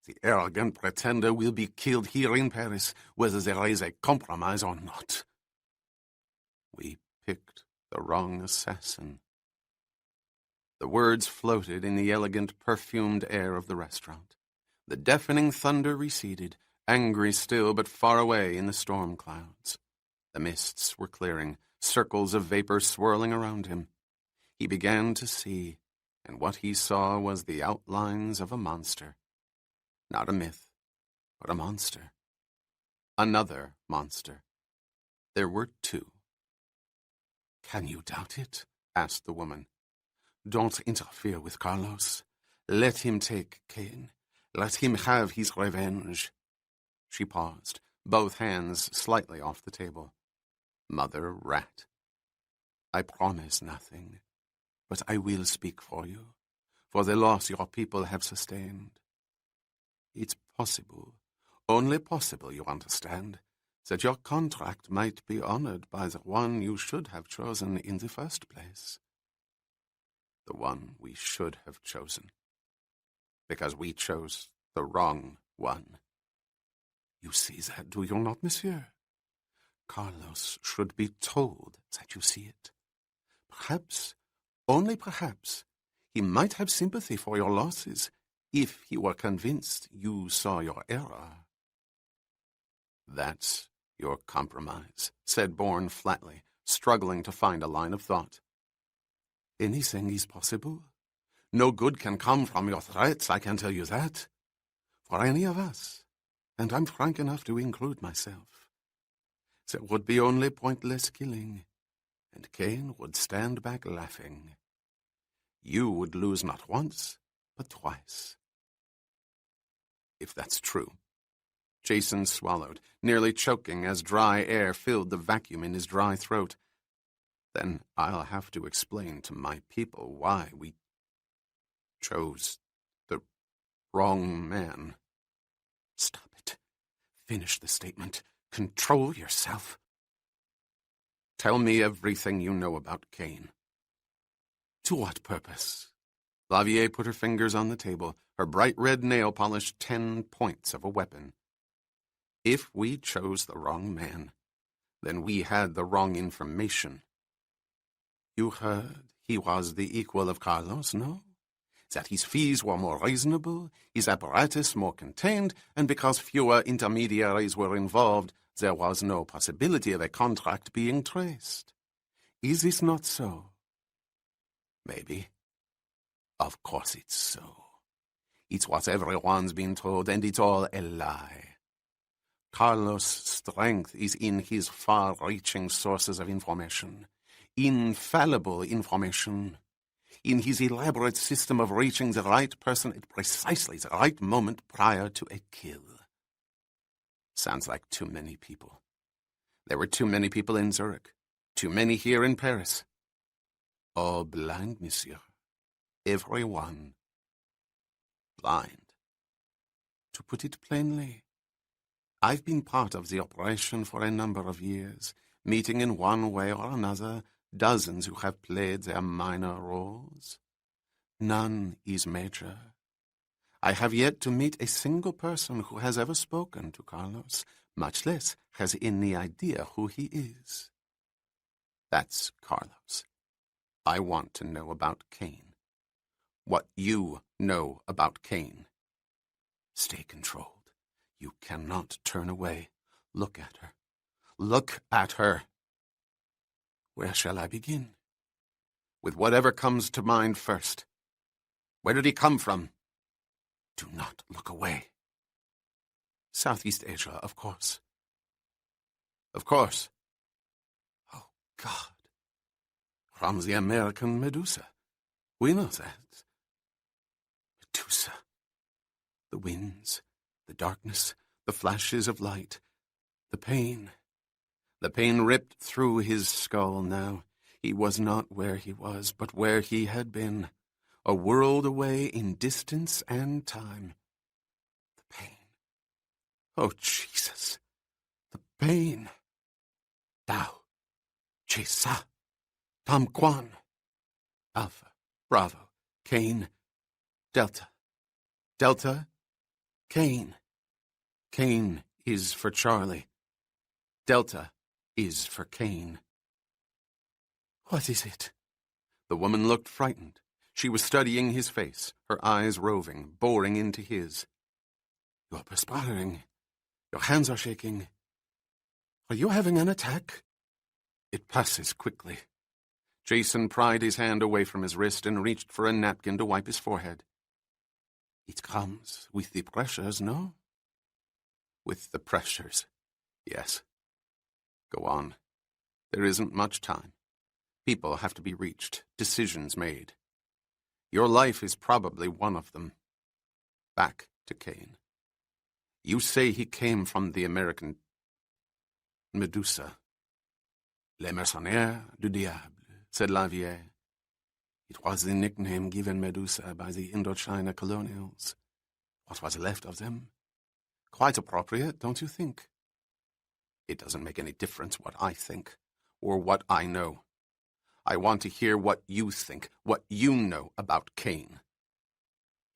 [SPEAKER 1] The arrogant pretender will be killed here in Paris, whether there is a compromise or not." "We picked the wrong assassin." The words floated in the elegant, perfumed air of the restaurant. The deafening thunder receded, angry still but far away in the storm clouds. The mists were clearing, circles of vapor swirling around him. He began to see, and what he saw was the outlines of a monster. Not a myth, but a monster. Another monster. There were two. "Can you doubt it?" asked the woman. "Don't interfere with Carlos. Let him take Cain. Let him have his revenge." She paused, both hands slightly off the table. Mother rat. "I promise nothing, but I will speak for you, for the loss your people have sustained. It's possible, only possible, you understand, that your contract might be honored by the one you should have chosen in the first place." "The one we should have chosen. Because we chose the wrong one." "You see that, do you not, monsieur? Carlos should be told that you see it. Perhaps, only perhaps, he might have sympathy for your losses if he were convinced you saw your error." "That's your compromise," said Bourne flatly, struggling to find a line of thought. "Anything is possible. No good can come from your threats, I can tell you that. For any of us, and I'm frank enough to include myself. There would be only pointless killing, and Cain would stand back laughing. You would lose not once, but twice." "If that's true." Jason swallowed, nearly choking as dry air filled the vacuum in his dry throat. "Then I'll have to explain to my people why we chose the wrong man." "Stop it. Finish the statement. Control yourself." "Tell me everything you know about Cain." "To what purpose?" Lavier put her fingers on the table, her bright red nail polished 10 points of a weapon. "If we chose the wrong man, then we had the wrong information. You heard he was the equal of Carlos, no? that his fees were more reasonable, his apparatus more contained, and because fewer intermediaries were involved, there was no possibility of a contract being traced. Is this not so? Maybe. Of course it's so. It's what everyone's been told, and it's all a lie. Carlos' strength is in his far-reaching sources of information, infallible information, in his elaborate system of reaching the right person at precisely the right moment prior to a kill. Sounds like too many people. There were too many people in Zurich, too many here in Paris. All blind, monsieur. Everyone. Blind. To put it plainly, I've been part of the operation for a number of years, meeting in one way or another dozens who have played their minor roles. None is major. I have yet to meet a single person who has ever spoken to Carlos, much less has any idea who he is. That's Carlos. I want to know about Cain. What you know about Cain. Stay controlled. You cannot turn away. Look at her. Look at her. Where shall I begin? With whatever comes to mind first. Where did he come from? Do not look away. Southeast Asia, of course. Of course. Oh, God. From the American Medusa. We know that. Medusa. The winds, the darkness, the flashes of light, the pain. The pain ripped through his skull now. He was not where he was, but where he had been, a world away in distance and time. The pain. Oh, Jesus. The pain. Tau. Chesa. Tam Quan. Alpha. Bravo. Cain. Delta. Delta. Cain. Cain is for Charlie. Delta is for Cain. What is it? The woman looked frightened. She was studying his face, her eyes roving, boring into his. You're perspiring. Your hands are shaking. Are you having an attack? It passes quickly. Jason pried his hand away from his wrist and reached for a napkin to wipe his forehead. It comes with the pressures, no? With the pressures, yes. Go on. There isn't much time. People have to be reached, decisions made. Your life is probably one of them. Back to Cain. You say he came from the American Medusa. Les mercenaires du diable, said Lavier. It was the nickname given Medusa by the Indochina colonials. What was left of them? Quite appropriate, don't you think? It doesn't make any difference what I think, or what I know. I want to hear what you think, what you know about Cain.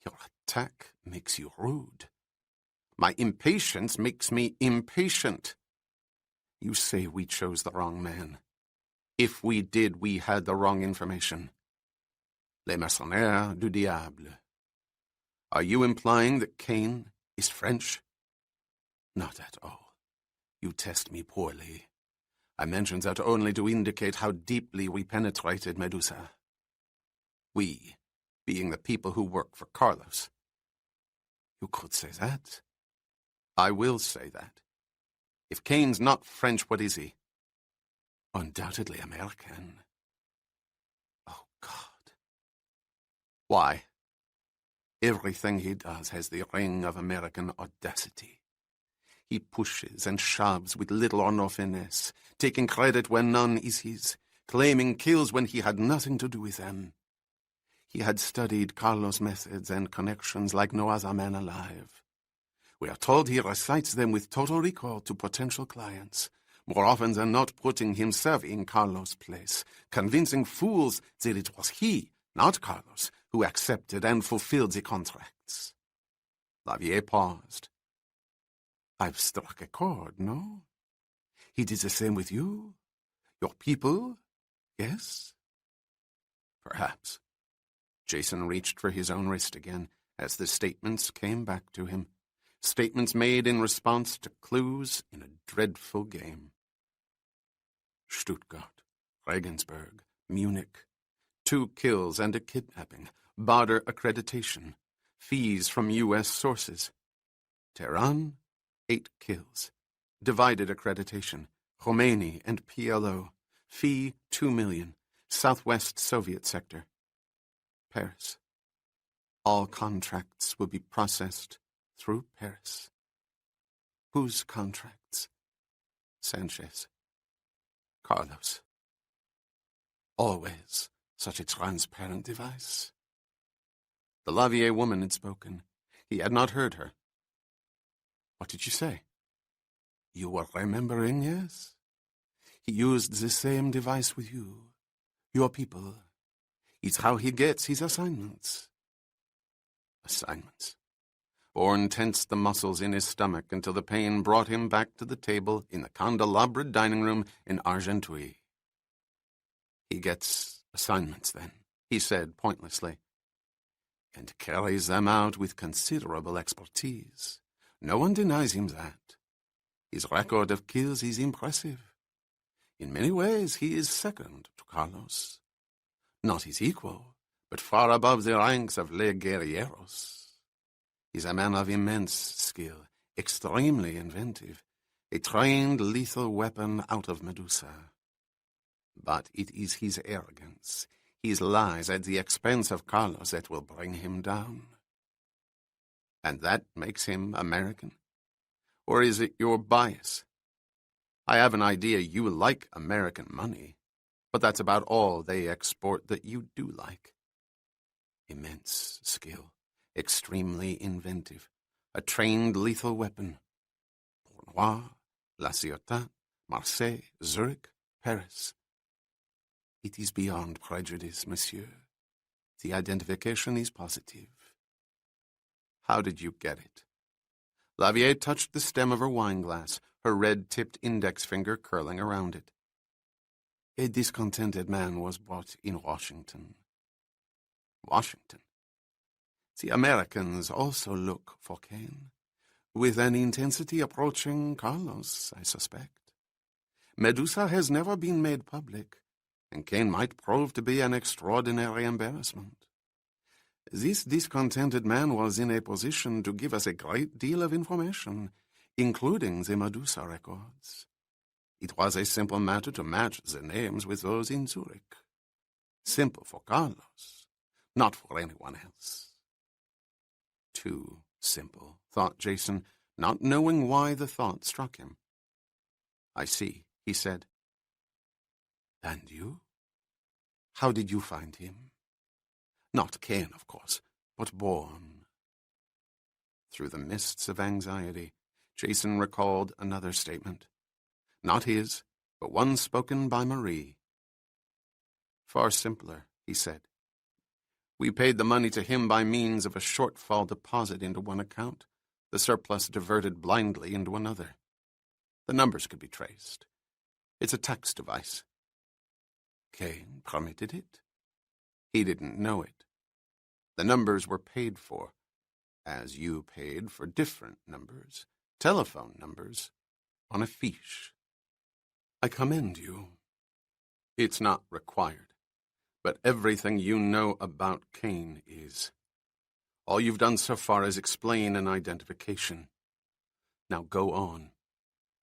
[SPEAKER 1] Your attack makes you rude. My impatience makes me impatient. You say we chose the wrong man. If we did, we had the wrong information. Les mercenaires du diable. Are you implying that Cain is French? Not at all. You test me poorly. I mentioned that only to indicate how deeply we penetrated Medusa. We, being the people who work for Carlos. You could say that. I will say that. If Cain's not French, what is he? Undoubtedly American. Oh, God. Why? Everything he does has the ring of American audacity. He pushes and shoves with little or no finesse, taking credit where none is his, claiming kills when he had nothing to do with them. He had studied Carlos' methods and connections like no other man alive. We are told he recites them with total recall to potential clients, more often than not putting himself in Carlos' place, convincing fools that it was he, not Carlos, who accepted and fulfilled the contracts. Lavier paused. I've struck a chord, no? He did the same with you? Your people? Yes? Perhaps. Jason reached for his own wrist again as the statements came back to him. Statements made in response to clues in a dreadful game. Stuttgart, Regensburg, Munich. 2 kills and a kidnapping. Bader accreditation. Fees from U.S. sources. Tehran, 8 kills. Divided accreditation. Khomeini and PLO. Fee, 2 million. Southwest Soviet sector. Paris. All contracts will be processed through Paris. Whose contracts? Sanchez. Carlos. Always such a transparent device. The Lavier woman had spoken. He had not heard her. What did you say? You were remembering, yes? He used the same device with you, your people. It's how he gets his assignments. Assignments. Bourne tensed the muscles in his stomach until the pain brought him back to the table in the candelabred dining room in Argenteuil. He gets assignments, then, he said pointlessly, and carries them out with considerable expertise. No one denies him that. His record of kills is impressive. In many ways, he is second to Carlos. Not his equal, but far above the ranks of Les Guerrieros. He's a man of immense skill, extremely inventive, a trained lethal weapon out of Medusa. But it is his arrogance, his lies at the expense of Carlos that will bring him down. And that makes him American? Or is it your bias? I have an idea you like American money, but that's about all they export that you do like. Immense skill, extremely inventive, a trained lethal weapon. Bournois, La Ciotat, Marseille, Zurich, Paris. It is beyond prejudice, monsieur. The identification is positive. How did you get it? Lavier touched the stem of her wine-glass, her red-tipped index finger curling around it. A discontented man was brought in Washington. Washington? The Americans also look for Cain, with an intensity approaching Carlos, I suspect. Medusa has never been made public, and Cain might prove to be an extraordinary embarrassment. This discontented man was in a position to give us a great deal of information, including the Medusa records. It was a simple matter to match the names with those in Zurich. Simple for Carlos, not for anyone else. Too simple, thought Jason, not knowing why the thought struck him. I see, he said. And you? How did you find him? Not Cain, of course, but Bourne. Through the mists of anxiety, Jason recalled another statement. Not his, but one spoken by Marie. Far simpler, he said. We paid the money to him by means of a shortfall deposit into one account, the surplus diverted blindly into another. The numbers could be traced. It's a tax device. Cain permitted it. He didn't know it. The numbers were paid for, as you paid for different numbers, telephone numbers, on a fiche. I commend you. It's not required, but everything you know about Cain is. All you've done so far is explain an identification. Now go on.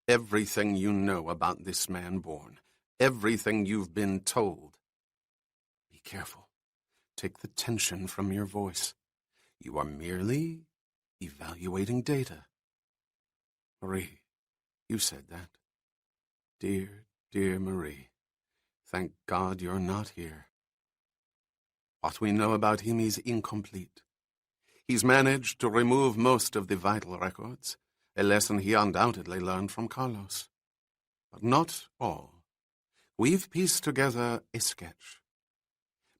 [SPEAKER 1] Everything you know about this man Bourne, everything you've been told. Be careful. Take the tension from your voice. You are merely evaluating data. Marie, you said that. Dear, dear Marie, thank God you're not here. What we know about him is incomplete. He's managed to remove most of the vital records, a lesson he undoubtedly learned from Carlos. But not all. We've pieced together a sketch.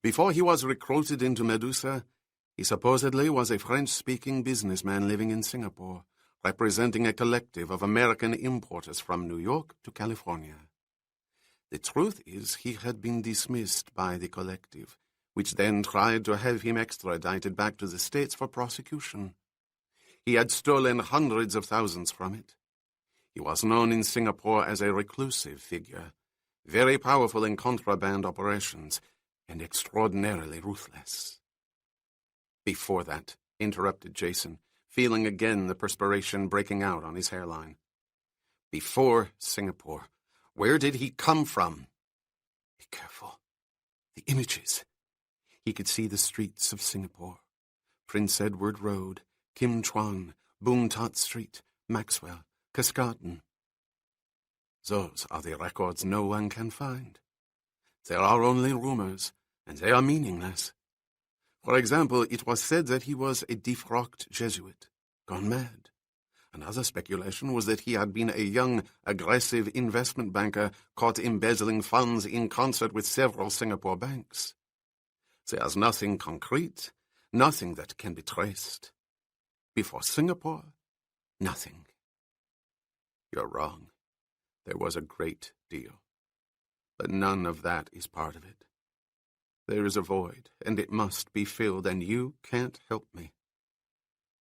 [SPEAKER 1] Before he was recruited into Medusa, he supposedly was a French-speaking businessman living in Singapore, representing a collective of American importers from New York to California. The truth is he had been dismissed by the collective, which then tried to have him extradited back to the States for prosecution. He had stolen hundreds of thousands from it. He was known in Singapore as a reclusive figure, very powerful in contraband operations, and extraordinarily ruthless. Before that, interrupted Jason, feeling again the perspiration breaking out on his hairline. Before Singapore, where did he come from? Be careful. The images. He could see the streets of Singapore. Prince Edward Road, Kim Chuan, Boon Tat Street, Maxwell, Cascadon. Those are the records no one can find. There are only rumors, and they are meaningless. For example, it was said that he was a defrocked Jesuit, gone mad. Another speculation was that he had been a young, aggressive investment banker caught embezzling funds in concert with several Singapore banks. There's nothing concrete, nothing that can be traced. Before Singapore, nothing. You're wrong. There was a great deal. But none of that is part of it. There is a void, and it must be filled, and you can't help me.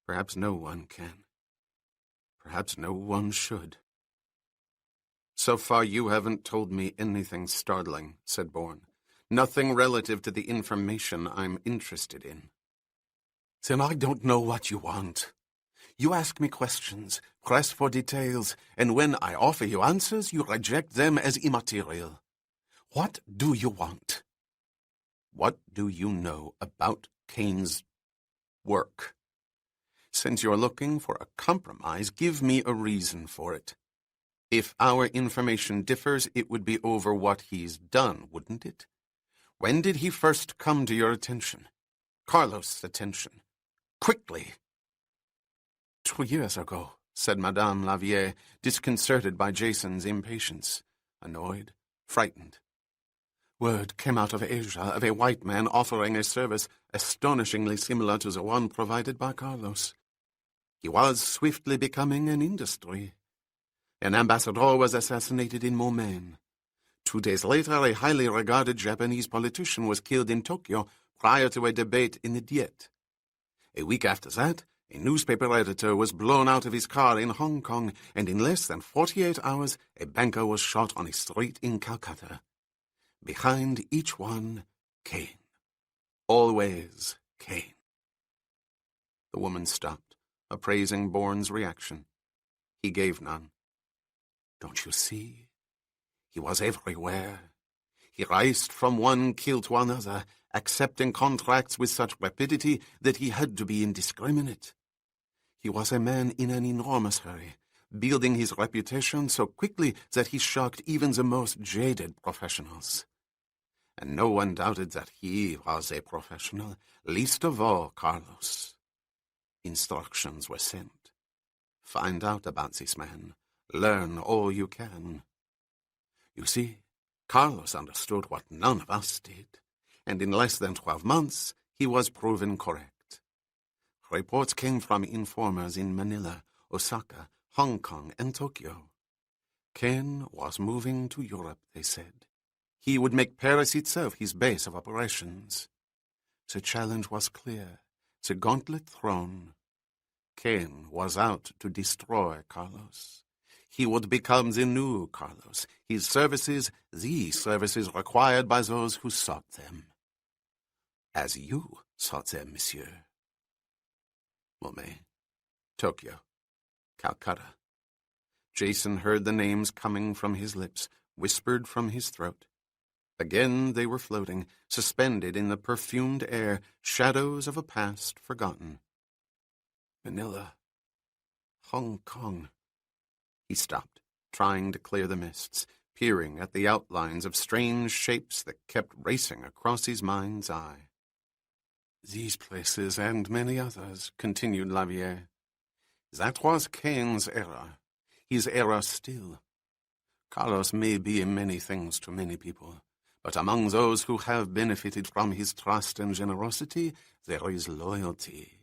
[SPEAKER 1] Perhaps no one can. Perhaps no one should. So far you haven't told me anything startling, said Bourne. Nothing relative to the information I'm interested in. Then I don't know what you want. You ask me questions, press for details, and when I offer you answers, you reject them as immaterial. What do you want? What do you know about Kane's work? Since you're looking for a compromise, give me a reason for it. If our information differs, it would be over what he's done, wouldn't it? When did he first come to your attention? Carlos' attention. Quickly. 2 years ago, said Madame Lavier, disconcerted by Jason's impatience, annoyed, frightened. Word came out of Asia of a white man offering a service astonishingly similar to the one provided by Carlos. He was swiftly becoming an industry. An ambassador was assassinated in Momaine. 2 days later, a highly regarded Japanese politician was killed in Tokyo prior to a debate in the Diet. A week after that, a newspaper editor was blown out of his car in Hong Kong, and in less than 48 hours, a banker was shot on a street in Calcutta. Behind each one, Kane. Always Kane. The woman stopped, appraising Bourne's reaction. He gave none. Don't you see? He was everywhere. He raced from one kill to another, accepting contracts with such rapidity that he had to be indiscriminate. He was a man in an enormous hurry, building his reputation so quickly that he shocked even the most jaded professionals. And no one doubted that he was a professional, least of all Carlos. Instructions were sent. Find out about this man. Learn all you can. You see, Carlos understood what none of us did, and in less than 12 months, he was proven correct. Reports came from informers in Manila, Osaka, Hong Kong, and Tokyo. Kane was moving to Europe, they said. He would make Paris itself his base of operations. The challenge was clear, the gauntlet thrown. Kane was out to destroy Carlos. He would become the new Carlos, his services, the services required by those who sought them. As you sought them, monsieur. Momaine, Tokyo, Calcutta. Jason heard the names coming from his lips, whispered from his throat. Again they were floating, suspended in the perfumed air, shadows of a past forgotten. Manila, Hong Kong. He stopped, trying to clear the mists, peering at the outlines of strange shapes that kept racing across his mind's eye. These places and many others, continued Lavier. That was Kane's era, his era still. Carlos may be many things to many people, but among those who have benefited from his trust and generosity, there is loyalty.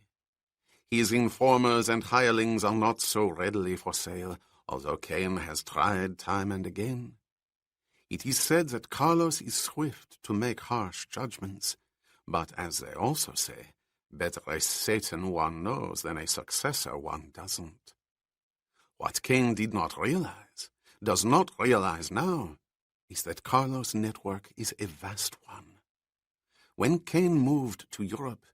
[SPEAKER 1] His informers and hirelings are not so readily for sale, although Kane has tried time and again. It is said that Carlos is swift to make harsh judgments, But as they also say, better a Satan one knows than a successor one doesn't. What Cain did not realize, does not realize now, is that Carlos' network is a vast one. When Cain moved to Europe,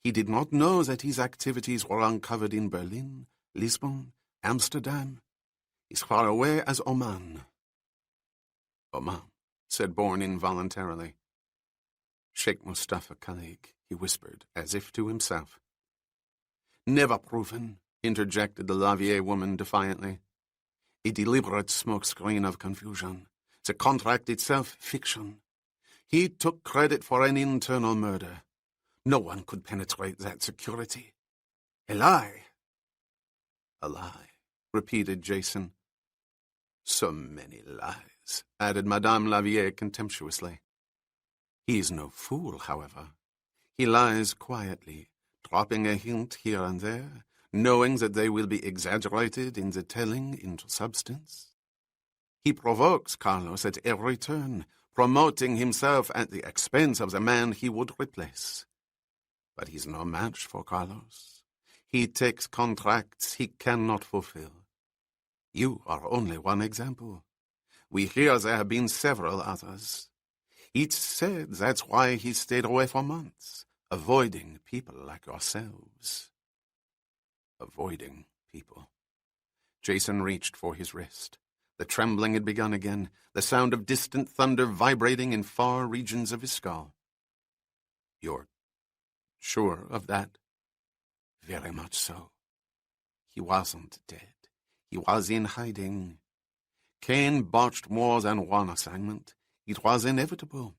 [SPEAKER 1] he did not know that his activities were uncovered in Berlin, Lisbon, Amsterdam, as far away as Oman. Oman, said Bourne involuntarily. Sheikh Mustafa Kalik, he whispered, as if to himself. Never proven, interjected the Lavier woman defiantly. A deliberate smokescreen of confusion. The contract itself, fiction. He took credit for an internal murder. No one could penetrate that security. A lie. A lie, repeated Jason. So many lies, added Madame Lavier contemptuously. He is no fool, however. He lies quietly, dropping a hint here and there, knowing that they will be exaggerated in the telling into substance. He provokes Carlos at every turn, promoting himself at the expense of the man he would replace. But he's no match for Carlos. He takes contracts he cannot fulfill. You are only one example. We hear there have been several others. Each said that's why he stayed away for months, avoiding people like yourselves. Avoiding people. Jason reached for his wrist. The trembling had begun again, the sound of distant thunder vibrating in far regions of his skull. You're sure of that? Very much so. He wasn't dead. He was in hiding. Cain botched more than one assignment. It was inevitable.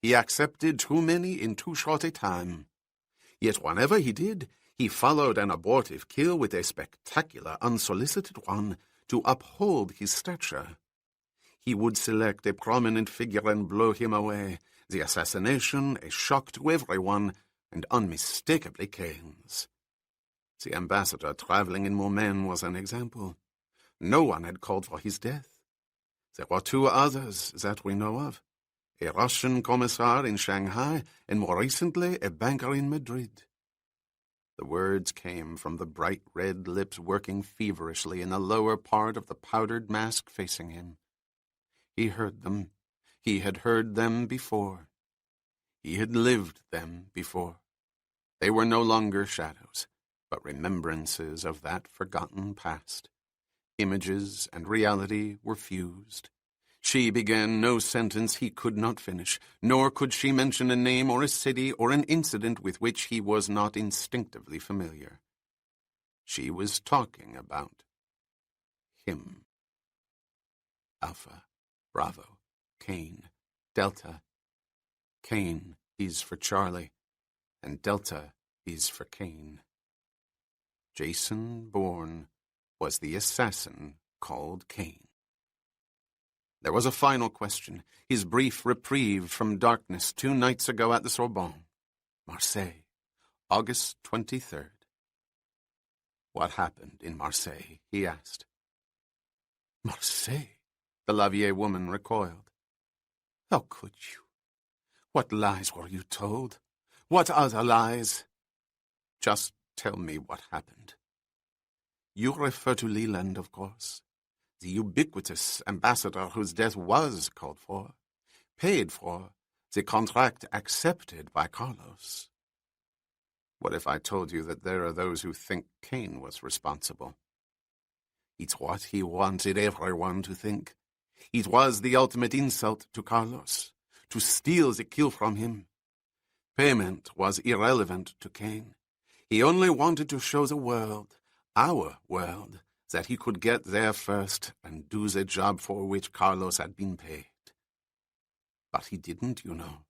[SPEAKER 1] He accepted too many in too short a time. Yet whenever he did, he followed an abortive kill with a spectacular, unsolicited one to uphold his stature. He would select a prominent figure and blow him away, the assassination a shock to everyone, and unmistakably Cain's. The ambassador traveling in Moulmein was an example. No one had called for his death. There were two others that we know of, a Russian commissar in Shanghai, and more recently a banker in Madrid. The words came from the bright red lips working feverishly in the lower part of the powdered mask facing him. He heard them. He had heard them before. He had lived them before. They were no longer shadows, but remembrances of that forgotten past. Images and reality were fused. She began no sentence he could not finish, nor could she mention a name or a city or an incident with which he was not instinctively familiar. She was talking about him. Alpha, Bravo, Cain, Delta. Cain is for Charlie, and Delta is for Cain. Jason Bourne was the assassin called Cain. There was a final question, his brief reprieve from darkness 2 nights ago at the Sorbonne. Marseille, August 23rd. What happened in Marseille? He asked. Marseille? The Lavier woman recoiled. How could you? What lies were you told? What other lies? Just tell me what happened. You refer to Leland, of course. The ubiquitous ambassador whose death was called for, paid for, the contract accepted by Carlos. What if I told you that there are those who think Cain was responsible? It's what he wanted everyone to think. It was the ultimate insult to Carlos, to steal the kill from him. Payment was irrelevant to Cain. He only wanted to show the world, our world, that he could get there first and do the job for which Carlos had been paid. But he didn't, you know.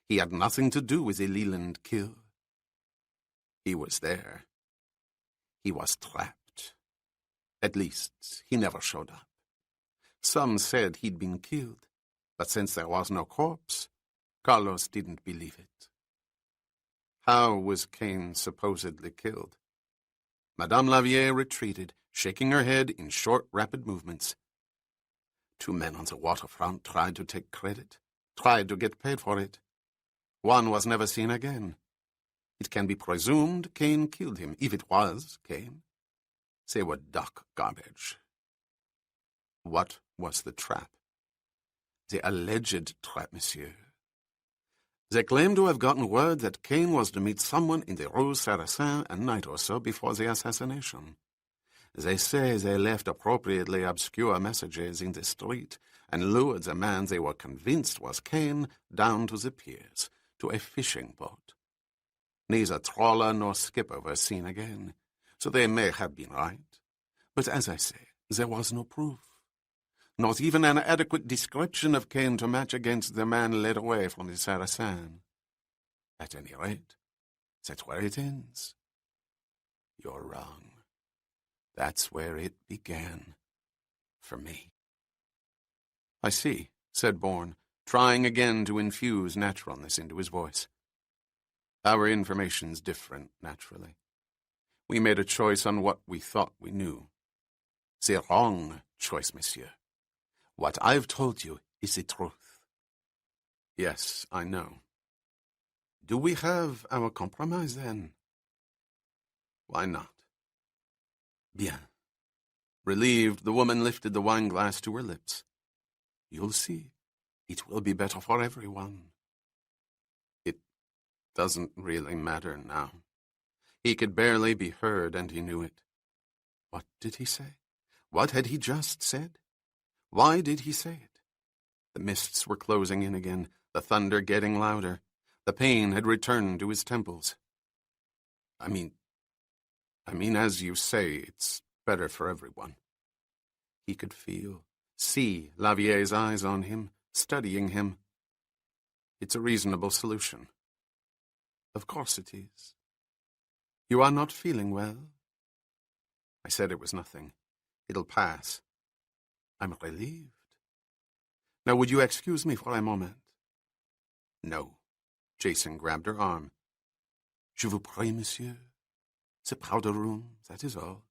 [SPEAKER 1] He had nothing to do with the Leland kill. He was there. He was trapped. At least, he never showed up. Some said he'd been killed, but since there was no corpse, Carlos didn't believe it. How was Cain supposedly killed? Madame Lavier retreated, shaking her head in short, rapid movements. 2 men on the waterfront tried to take credit, tried to get paid for it. Juan was never seen again. It can be presumed Cain killed him, if it was Cain. They were duck garbage. What was the trap? The alleged trap, monsieur. They claim to have gotten word that Cain was to meet someone in the Rue Sarrazin a night or so before the assassination. They say they left appropriately obscure messages in the street and lured the man they were convinced was Cain down to the piers, to a fishing boat. Neither trawler nor skipper were seen again, so they may have been right. But as I say, there was no proof. Not even an adequate description of Cain to match against the man led away from the Sarrazin. At any rate, that's where it ends. You're wrong. That's where it began. For me. I see, said Bourne, trying again to infuse naturalness into his voice. Our information's different, naturally. We made a choice on what we thought we knew. The wrong choice, monsieur. What I've told you is the truth. Yes, I know. Do we have our compromise, then? Why not? Bien. Relieved, the woman lifted the wineglass to her lips. You'll see. It will be better for everyone. It doesn't really matter now. He could barely be heard, and he knew it. What did he say? What had he just said? Why did he say it? The mists were closing in again, the thunder getting louder. The pain had returned to his temples. I mean, as you say, it's better for everyone. He could see Lavier's eyes on him, studying him. It's a reasonable solution. Of course it is. You are not feeling well? I said it was nothing. It'll pass. I'm relieved. Now, would you excuse me for a moment? No. Jason grabbed her arm. Je vous prie, monsieur. The powder room, that is all.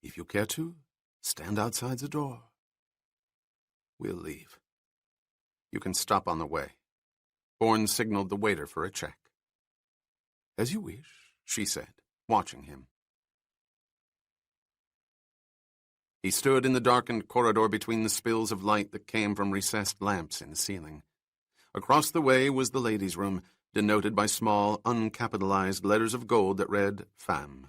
[SPEAKER 1] If you care to, stand outside the door. We'll leave. You can stop on the way. Bourne signaled the waiter for a check. As you wish, she said, watching him. He stood in the darkened corridor between the spills of light that came from recessed lamps in the ceiling. Across the way was the ladies' room, denoted by small, uncapitalized letters of gold that read, Femme.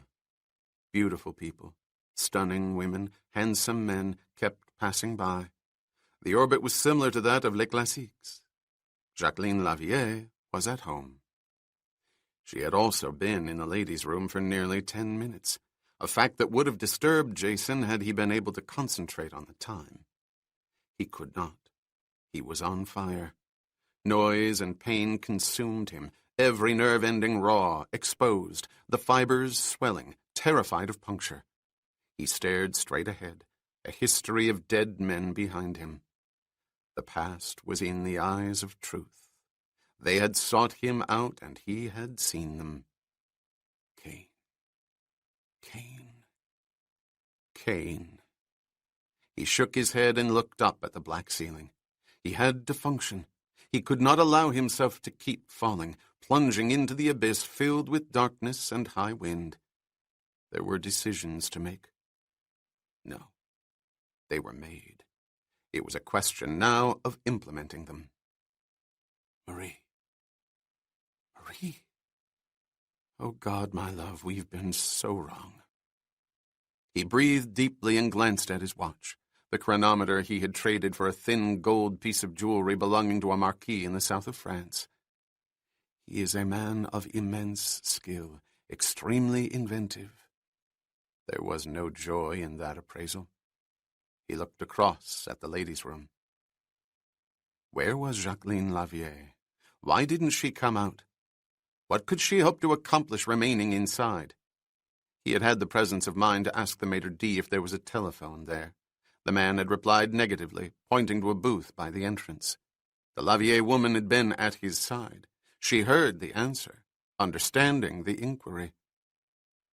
[SPEAKER 1] Beautiful people, stunning women, handsome men kept passing by. The orbit was similar to that of Les Classiques. Jacqueline Lavier was at home. She had also been in the ladies' room for nearly 10 minutes, a fact that would have disturbed Jason had he been able to concentrate on the time. He could not. He was on fire. Noise and pain consumed him, every nerve ending raw, exposed, the fibers swelling, terrified of puncture. He stared straight ahead, a history of dead men behind him. The past was in the eyes of truth. They had sought him out, and he had seen them. Cain. Cain. Cain. He shook his head and looked up at the black ceiling. He had to function. He could not allow himself to keep falling, plunging into the abyss filled with darkness and high wind. There were decisions to make. No, they were made. It was a question now of implementing them. Marie. Oh God, my love, we've been so wrong. He breathed deeply and glanced at his watch, the chronometer he had traded for a thin gold piece of jewelry belonging to a marquis in the south of France. He is a man of immense skill, extremely inventive. There was no joy in that appraisal. He looked across at the ladies' room. Where was Jacqueline Lavier? Why didn't she come out? What could she hope to accomplish remaining inside? He had had the presence of mind to ask the maitre d' if there was a telephone there. The man had replied negatively, pointing to a booth by the entrance. The Lavier woman had been at his side. She heard the answer, understanding the inquiry.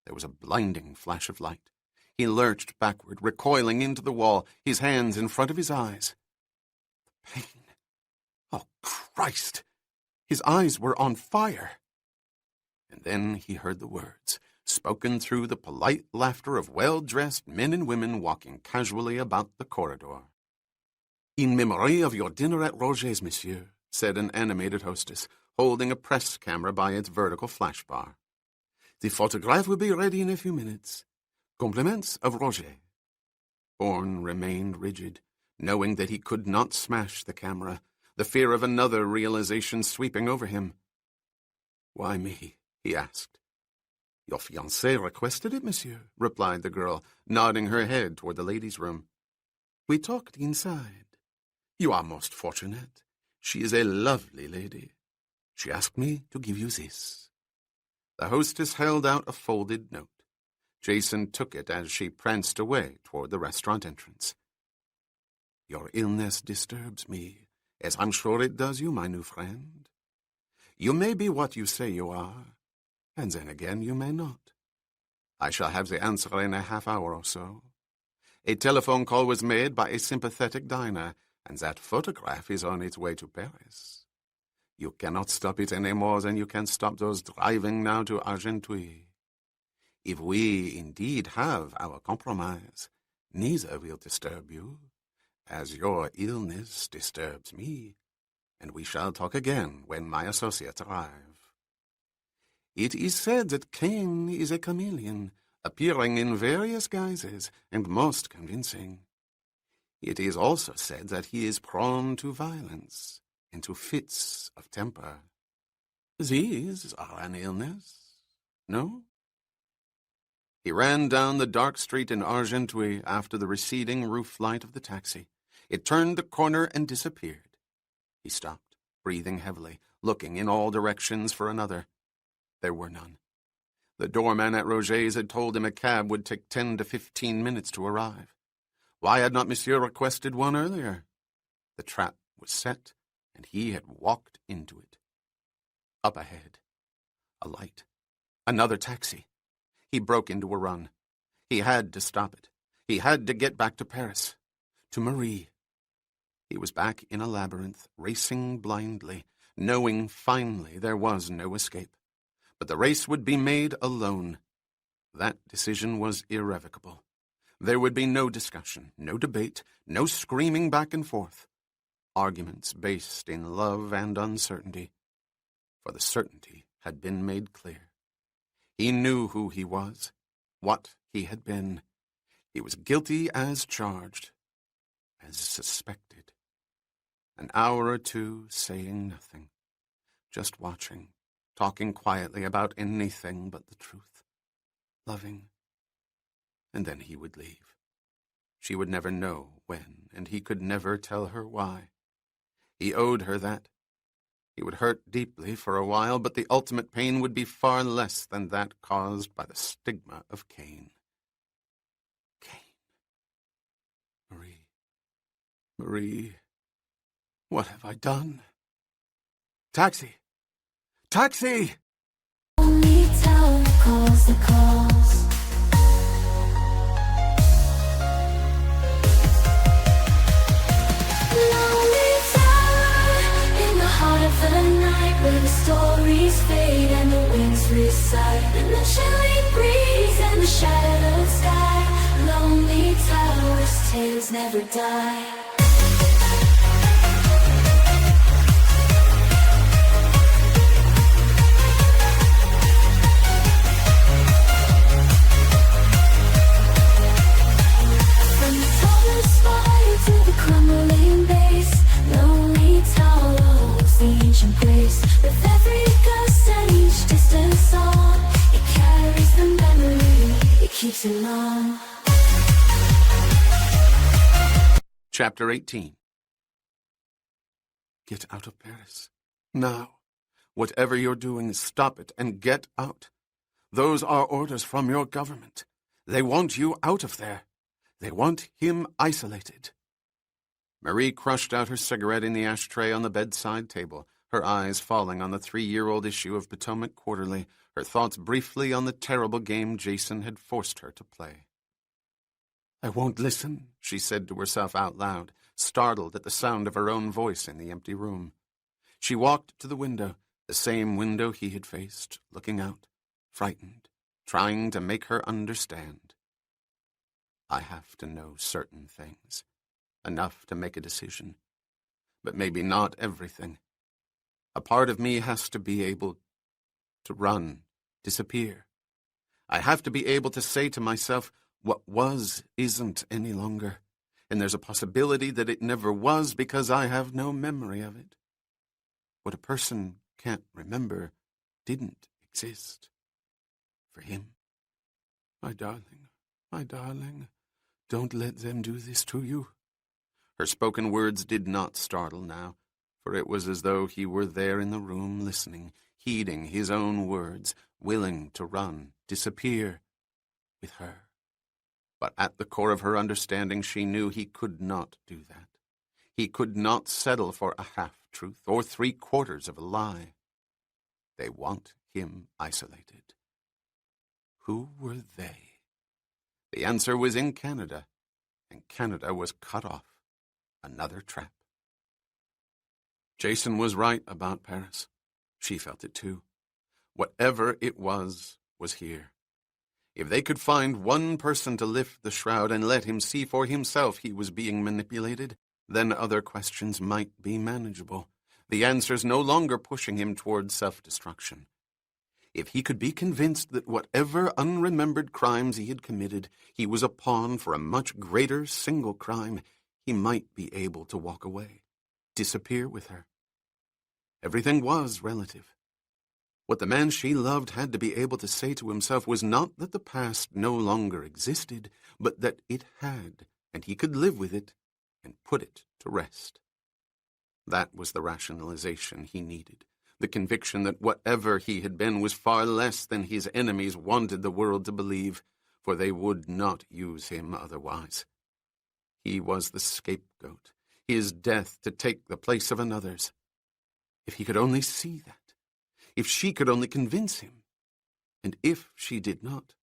[SPEAKER 1] There was a blinding flash of light. He lurched backward, recoiling into the wall, his hands in front of his eyes. The pain. Oh, Christ! His eyes were on fire. And then he heard the words, spoken through the polite laughter of well-dressed men and women walking casually about the corridor. "In memory of your dinner at Roger's, monsieur," said an animated hostess, holding a press camera by its vertical flash bar. "The photograph will be ready in a few minutes. Compliments of Roger." Bourne remained rigid, knowing that he could not smash the camera, the fear of another realization sweeping over him. "Why me?" he asked. "Your fiancé requested it, monsieur," replied the girl, nodding her head toward the ladies' room. "We talked inside. You are most fortunate. She is a lovely lady. She asked me to give you this." The hostess held out a folded note. Jason took it as she pranced away toward the restaurant entrance. "Your illness disturbs me, as I'm sure it does you, my new friend. You may be what you say you are, and then again you may not. I shall have the answer in a half-hour or so. A telephone call was made by a sympathetic diner, and that photograph is on its way to Paris. You cannot stop it any more than you can stop those driving now to Argenteuil. If we indeed have our compromise, neither will disturb you, as your illness disturbs me, and we shall talk again when my associates arrive. It is said that Cain is a chameleon, appearing in various guises and most convincing. It is also said that he is prone to violence and to fits of temper. These are an illness, no?" He ran down the dark street in Argenteuil after the receding roof light of the taxi. It turned the corner and disappeared. He stopped, breathing heavily, looking in all directions for another. There were none. The doorman at Roger's had told him a cab would take 10 to 15 minutes to arrive. Why had not Monsieur requested one earlier? The trap was set, and he had walked into it. Up ahead, a light, another taxi. He broke into a run. He had to stop it. He had to get back to Paris, to Marie. He was back in a labyrinth, racing blindly, knowing finally there was no escape. But the race would be made alone. That decision was irrevocable. There would be no discussion, no debate, no screaming back and forth. Arguments based in love and uncertainty. For the certainty had been made clear. He knew who he was, what he had been. He was guilty as charged, as suspected. An hour or two saying nothing, just watching, talking quietly about anything but the truth, loving. And then he would leave. She would never know when, and he could never tell her why. He owed her that. He would hurt deeply for a while, but the ultimate pain would be far less than that caused by the stigma of Cain. Cain. Marie, what have I done? Taxi! Taxi!
[SPEAKER 2] Only tower calls the calls. Lonely tower in the heart of the night, where the stories fade and the winds recite, and the chilly breeze and the shadowed sky. Lonely towers, tales never die. Crumbling base, lonely tower holds the ancient grace. With every gust and each distant song, it carries the memory, it keeps it long.
[SPEAKER 1] Chapter 18. Get out of Paris. Now. Whatever you're doing, stop it and get out. Those are orders from your government. They want you out of there. They want him isolated. Marie crushed out her cigarette in the ashtray on the bedside table, her eyes falling on the 3-year-old issue of Potomac Quarterly, her thoughts briefly on the terrible game Jason had forced her to play. I won't listen, she said to herself out loud, startled at the sound of her own voice in the empty room. She walked to the window, the same window he had faced, looking out, frightened, trying to make her understand. I have to know certain things, enough to make a decision, but maybe not everything. A part of me has to be able to run, disappear. I have to be able to say to myself, what was isn't any longer, and there's a possibility that it never was because I have no memory of it. What a person can't remember didn't exist. For him. My darling, don't let them do this to you. Her spoken words did not startle now, for it was as though he were there in the room listening, heeding his own words, willing to run, disappear, with her. But at the core of her understanding she knew he could not do that. He could not settle for a half-truth or 3/4 of a lie. They want him isolated. Who were they? The answer was in Canada, and Canada was cut off. Another trap. Jason was right about Paris. She felt it too. Whatever it was here. If they could find one person to lift the shroud and let him see for himself he was being manipulated, then other questions might be manageable, the answers no longer pushing him toward self-destruction. If he could be convinced that whatever unremembered crimes he had committed, he was a pawn for a much greater single crime, he might be able to walk away, disappear with her. Everything was relative. What the man she loved had to be able to say to himself was not that the past no longer existed, but that it had, and he could live with it and put it to rest. That was the rationalization he needed, the conviction that whatever he had been was far less than his enemies wanted the world to believe, for they would not use him otherwise. He was the scapegoat, his death to take the place of another's. If he could only see that. If she could only convince him. And if she did not,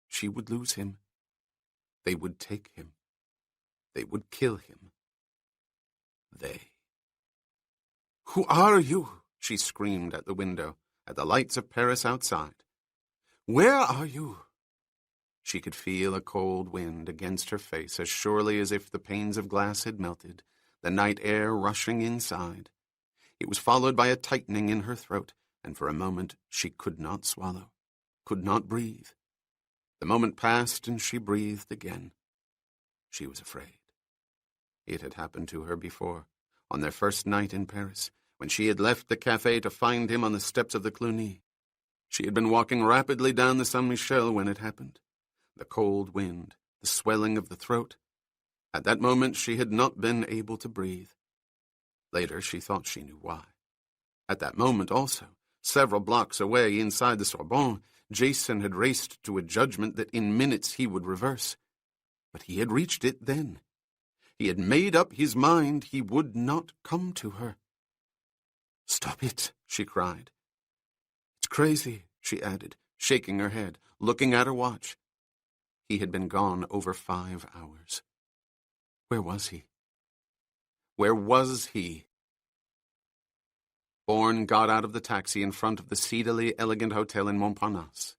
[SPEAKER 1] she would lose him. They would take him. They would kill him. They. "Who are you?" she screamed at the window, at the lights of Paris outside. "Where are you?" She could feel a cold wind against her face as surely as if the panes of glass had melted, the night air rushing inside. It was followed by a tightening in her throat, and for a moment she could not swallow, could not breathe. The moment passed and she breathed again. She was afraid. It had happened to her before, on their first night in Paris, when she had left the café to find him on the steps of the Cluny. She had been walking rapidly down the Saint-Michel when it happened. The cold wind, the swelling of the throat. At that moment she had not been able to breathe. Later she thought she knew why. At that moment also, several blocks away inside the Sorbonne, Jason had raced to a judgment that in minutes he would reverse. But he had reached it then. He had made up his mind he would not come to her. "Stop it," she cried. "It's crazy," she added, shaking her head, looking at her watch. He had been gone over 5 hours. Where was he? Where was he? Bourne got out of the taxi in front of the seedily elegant hotel in Montparnasse.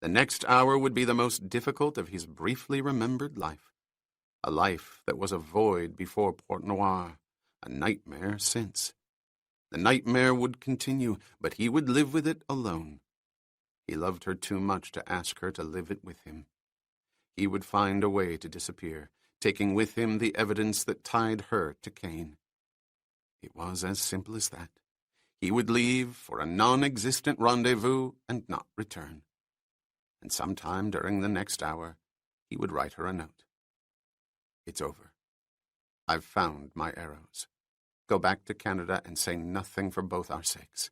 [SPEAKER 1] The next hour would be the most difficult of his briefly remembered life. A life that was a void before Port Noir, a nightmare since. The nightmare would continue, but he would live with it alone. He loved her too much to ask her to live it with him. He would find a way to disappear, taking with him the evidence that tied her to Cain. It was as simple as that. He would leave for a non-existent rendezvous and not return. And sometime during the next hour, he would write her a note. "It's over. I've found my arrows. Go back to Canada and say nothing for both our sakes.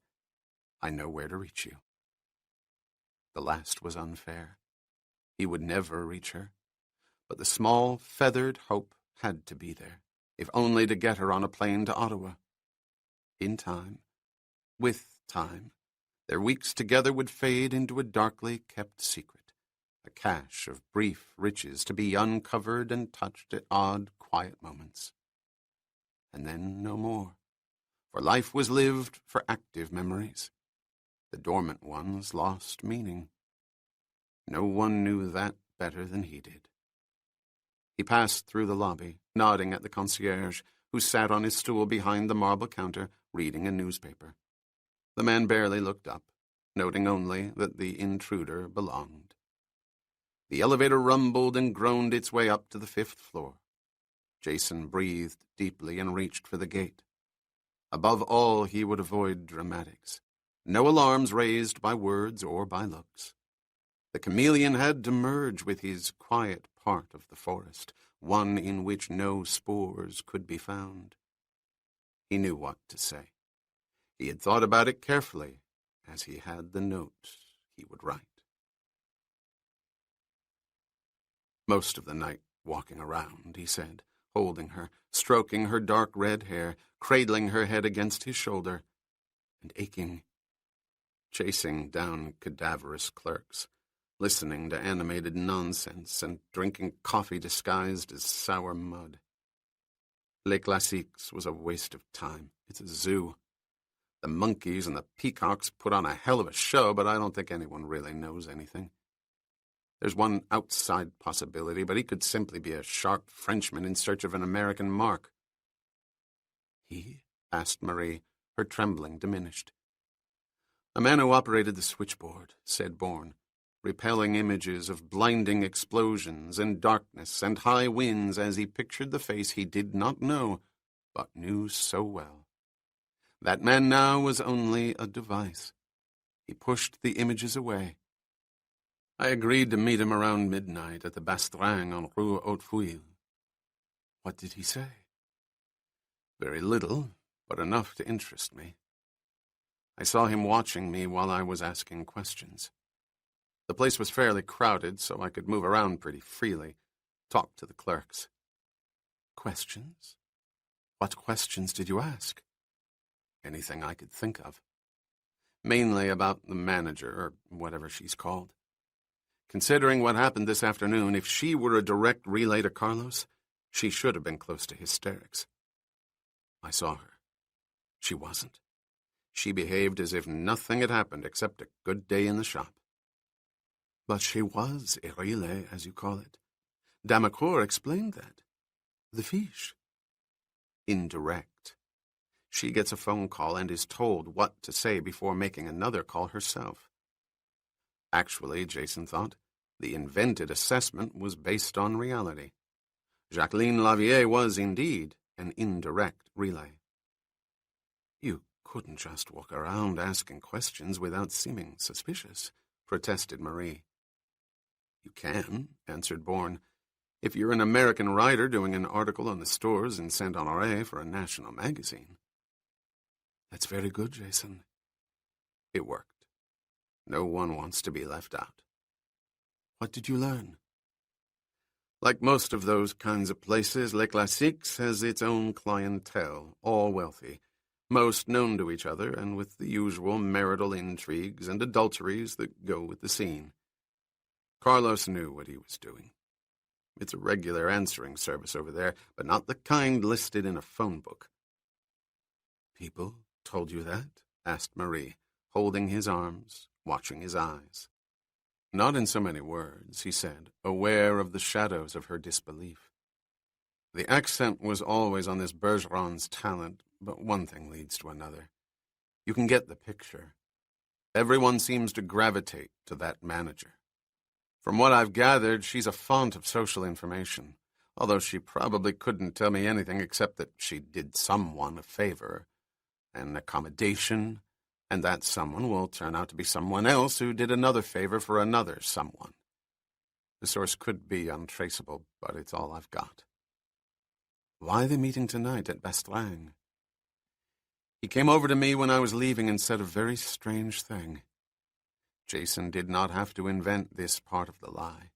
[SPEAKER 1] I know where to reach you." The last was unfair. He would never reach her. But the small, feathered hope had to be there, if only to get her on a plane to Ottawa. In time, with time, their weeks together would fade into a darkly kept secret, a cache of brief riches to be uncovered and touched at odd, quiet moments. And then no more, for life was lived for active memories. The dormant ones lost meaning. No one knew that better than he did. He passed through the lobby, nodding at the concierge, who sat on his stool behind the marble counter, reading a newspaper. The man barely looked up, noting only that the intruder belonged. The elevator rumbled and groaned its way up to the 5th floor. Jason breathed deeply and reached for the gate. Above all, he would avoid dramatics. No alarms raised by words or by looks. The chameleon had to merge with his quiet part of the forest, one in which no spores could be found. He knew what to say. He had thought about it carefully, as he had the note he would write. Most of the night walking around, he said, holding her, stroking her dark red hair, cradling her head against his shoulder, and aching, chasing down cadaverous clerks, listening to animated nonsense and drinking coffee disguised as sour mud. Les Classiques was a waste of time. It's a zoo. The monkeys and the peacocks put on a hell of a show, but I don't think anyone really knows anything. There's one outside possibility, but he could simply be a sharp Frenchman in search of an American mark. He? Asked Marie, her trembling diminished. A man who operated the switchboard, said Bourne, repelling images of blinding explosions and darkness and high winds as he pictured the face he did not know, but knew so well. That man now was only a device. He pushed the images away. I agreed to meet him around midnight at the Bastringue on Rue Hautefeuille. What did he say? Very little, but enough to interest me. I saw him watching me while I was asking questions. The place was fairly crowded, so I could move around pretty freely, talk to the clerks. Questions? What questions did you ask? Anything I could think of. Mainly about the manager, or whatever she's called. Considering what happened this afternoon, if she were a direct relay to Carlos, she should have been close to hysterics. I saw her. She wasn't. She behaved as if nothing had happened except a good day in the shop. But she was a relay, as you call it. Damacour explained that. The fiche. Indirect. She gets a phone call and is told what to say before making another call herself. Actually, Jason thought, the invented assessment was based on reality. Jacqueline Lavier was indeed an indirect relay. You couldn't just walk around asking questions without seeming suspicious, protested Marie. You can, answered Bourne, if you're an American writer doing an article on the stores in Saint-Honoré for a national magazine. That's very good, Jason. It worked. No one wants to be left out. What did you learn? Like most of those kinds of places, Les Classiques has its own clientele, all wealthy, most known to each other and with the usual marital intrigues and adulteries that go with the scene. Carlos knew what he was doing. It's a regular answering service over there, but not the kind listed in a phone book. People told you that? Asked Marie, holding his arms, watching his eyes. Not in so many words, he said, aware of the shadows of her disbelief. The accent was always on this Bergeron's talent, but one thing leads to another. You can get the picture. Everyone seems to gravitate to that manager. From what I've gathered, she's a font of social information, although she probably couldn't tell me anything except that she did someone a favor, an accommodation, and that someone will turn out to be someone else who did another favor for another someone. The source could be untraceable, but it's all I've got. Why the meeting tonight at Bastringue? He came over to me when I was leaving and said a very strange thing. Jason did not have to invent this part of the lie.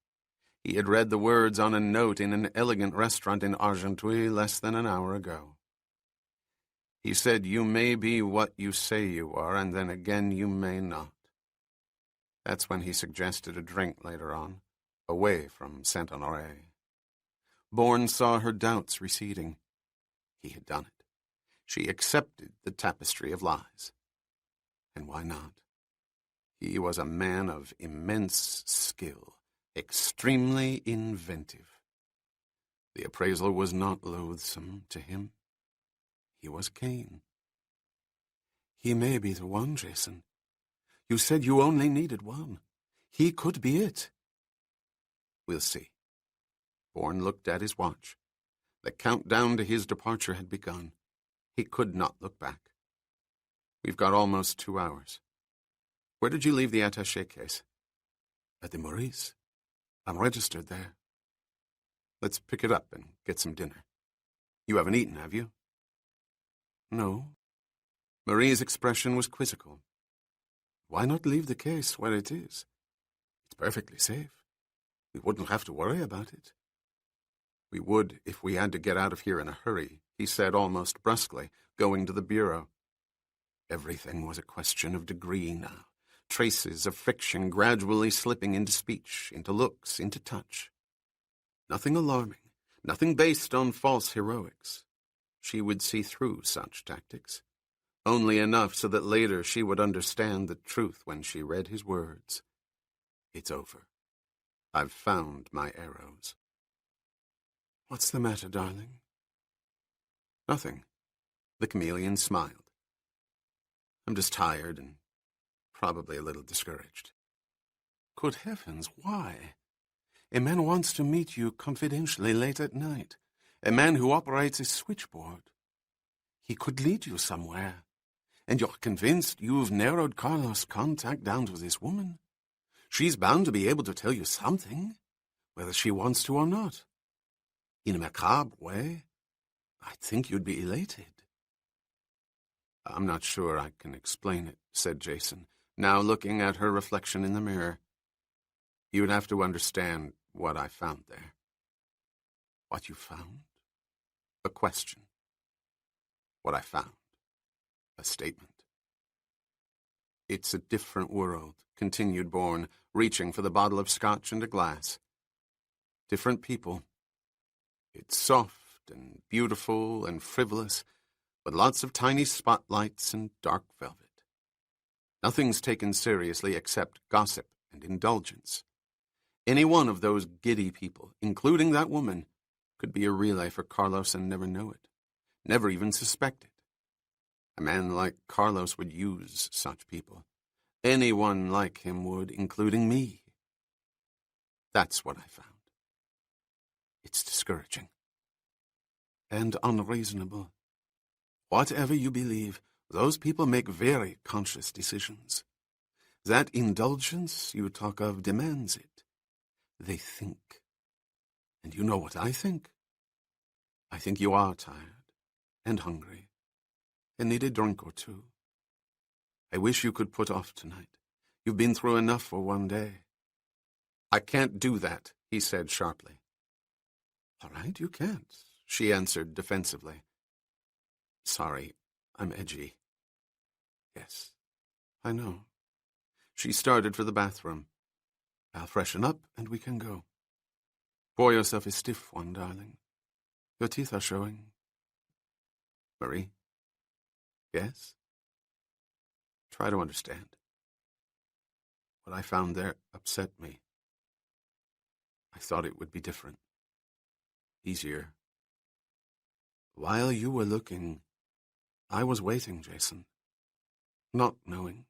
[SPEAKER 1] He had read the words on a note in an elegant restaurant in Argenteuil less than an hour ago. He said, you may be what you say you are, and then again you may not. That's when he suggested a drink later on, away from Saint-Honoré. Bourne saw her doubts receding. He had done it. She accepted the tapestry of lies. And why not? He was a man of immense skill, extremely inventive. The appraisal was not loathsome to him. He was Cain. He may be the one, Jason. You said you only needed one. He could be it. We'll see. Bourne looked at his watch. The countdown to his departure had begun. He could not look back. We've got almost 2 hours. Where did you leave the attaché case? At the Maurice. I'm registered there. Let's pick it up and get some dinner. You haven't eaten, have you? No. Marie's expression was quizzical. Why not leave the case where it is? It's perfectly safe. We wouldn't have to worry about it. We would if we had to get out of here in a hurry, he said almost brusquely, going to the bureau. Everything was a question of degree now. Traces of friction gradually slipping into speech, into looks, into touch. Nothing alarming, nothing based on false heroics. She would see through such tactics. Only enough so that later she would understand the truth when she read his words. It's over. I've found my arrows. What's the matter, darling? Nothing. The chameleon smiled. I'm just tired and probably a little discouraged. Good heavens, why? A man wants to meet you confidentially late at night. A man who operates a switchboard. He could lead you somewhere. And you're convinced you've narrowed Carlos' contact down to this woman? She's bound to be able to tell you something, whether she wants to or not. In a macabre way, I think you'd be elated. I'm not sure I can explain it, said Jason, now looking at her reflection in the mirror. You'd have to understand what I found there. What you found? A question. What I found. A statement. It's a different world, continued Bourne, reaching for the bottle of scotch and a glass. Different people. It's soft and beautiful and frivolous, with lots of tiny spotlights and dark velvet. Nothing's taken seriously except gossip and indulgence. Any one of those giddy people, including that woman, could be a relay for Carlos and never know it, never even suspect it. A man like Carlos would use such people. Anyone like him would, including me. That's what I found. It's discouraging. And unreasonable. Whatever you believe, those people make very conscious decisions. That indulgence you talk of demands it. They think. And you know what I think? I think you are tired and hungry and need a drink or two. I wish you could put off tonight. You've been through enough for one day. I can't do that, he said sharply. All right, you can't, she answered defensively. Sorry, I'm edgy. Yes, I know. She started for the bathroom. I'll freshen up and we can go. Pour yourself a stiff one, darling. Your teeth are showing. Marie? Yes? Try to understand. What I found there upset me. I thought it would be different. Easier. While you were looking, I was waiting, Jason. Not knowing.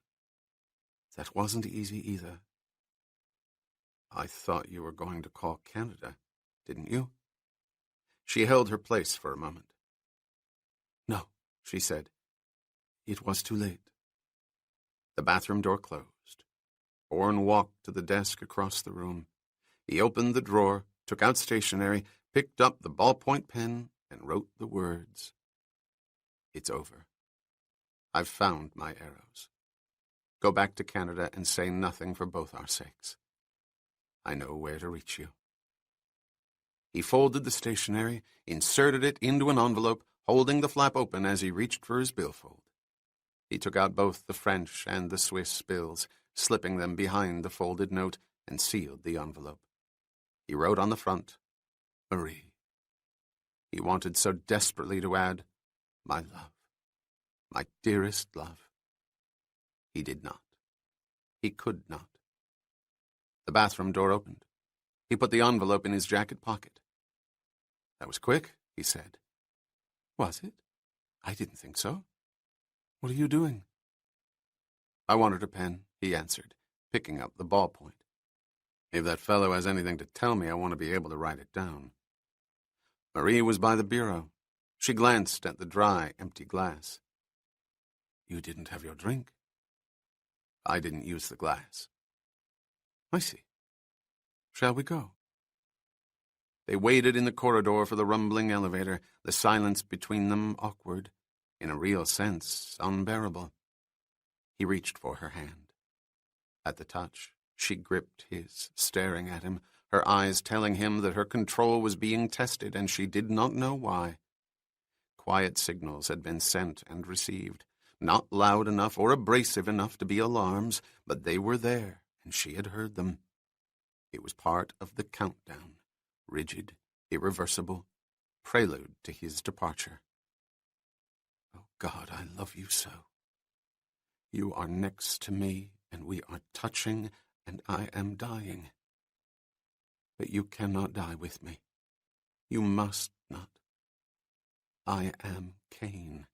[SPEAKER 1] That wasn't easy either. I thought you were going to call Canada, didn't you? She held her place for a moment. No, she said. It was too late. The bathroom door closed. Bourne walked to the desk across the room. He opened the drawer, took out stationery, picked up the ballpoint pen, and wrote the words. It's over. I've found my arrows. Go back to Canada and say nothing for both our sakes. I know where to reach you. He folded the stationery, inserted it into an envelope, holding the flap open as he reached for his billfold. He took out both the French and the Swiss bills, slipping them behind the folded note, and sealed the envelope. He wrote on the front, Marie. He wanted so desperately to add, my love. My dearest love. He did not. He could not. The bathroom door opened. He put the envelope in his jacket pocket. That was quick, he said. Was it? I didn't think so. What are you doing? I wanted a pen, he answered, picking up the ballpoint. If that fellow has anything to tell me, I want to be able to write it down. Marie was by the bureau. She glanced at the dry, empty glass. You didn't have your drink. I didn't use the glass. I see. Shall we go? They waited in the corridor for the rumbling elevator, the silence between them awkward, in a real sense unbearable. He reached for her hand. At the touch, she gripped his, staring at him, her eyes telling him that her control was being tested, and she did not know why. Quiet signals had been sent and received, not loud enough or abrasive enough to be alarms, but they were there, and she had heard them. It was part of the countdown, rigid, irreversible, prelude to his departure. Oh, God, I love you so. You are next to me, and we are touching, and I am dying. But you cannot die with me. You must not. I am Cain.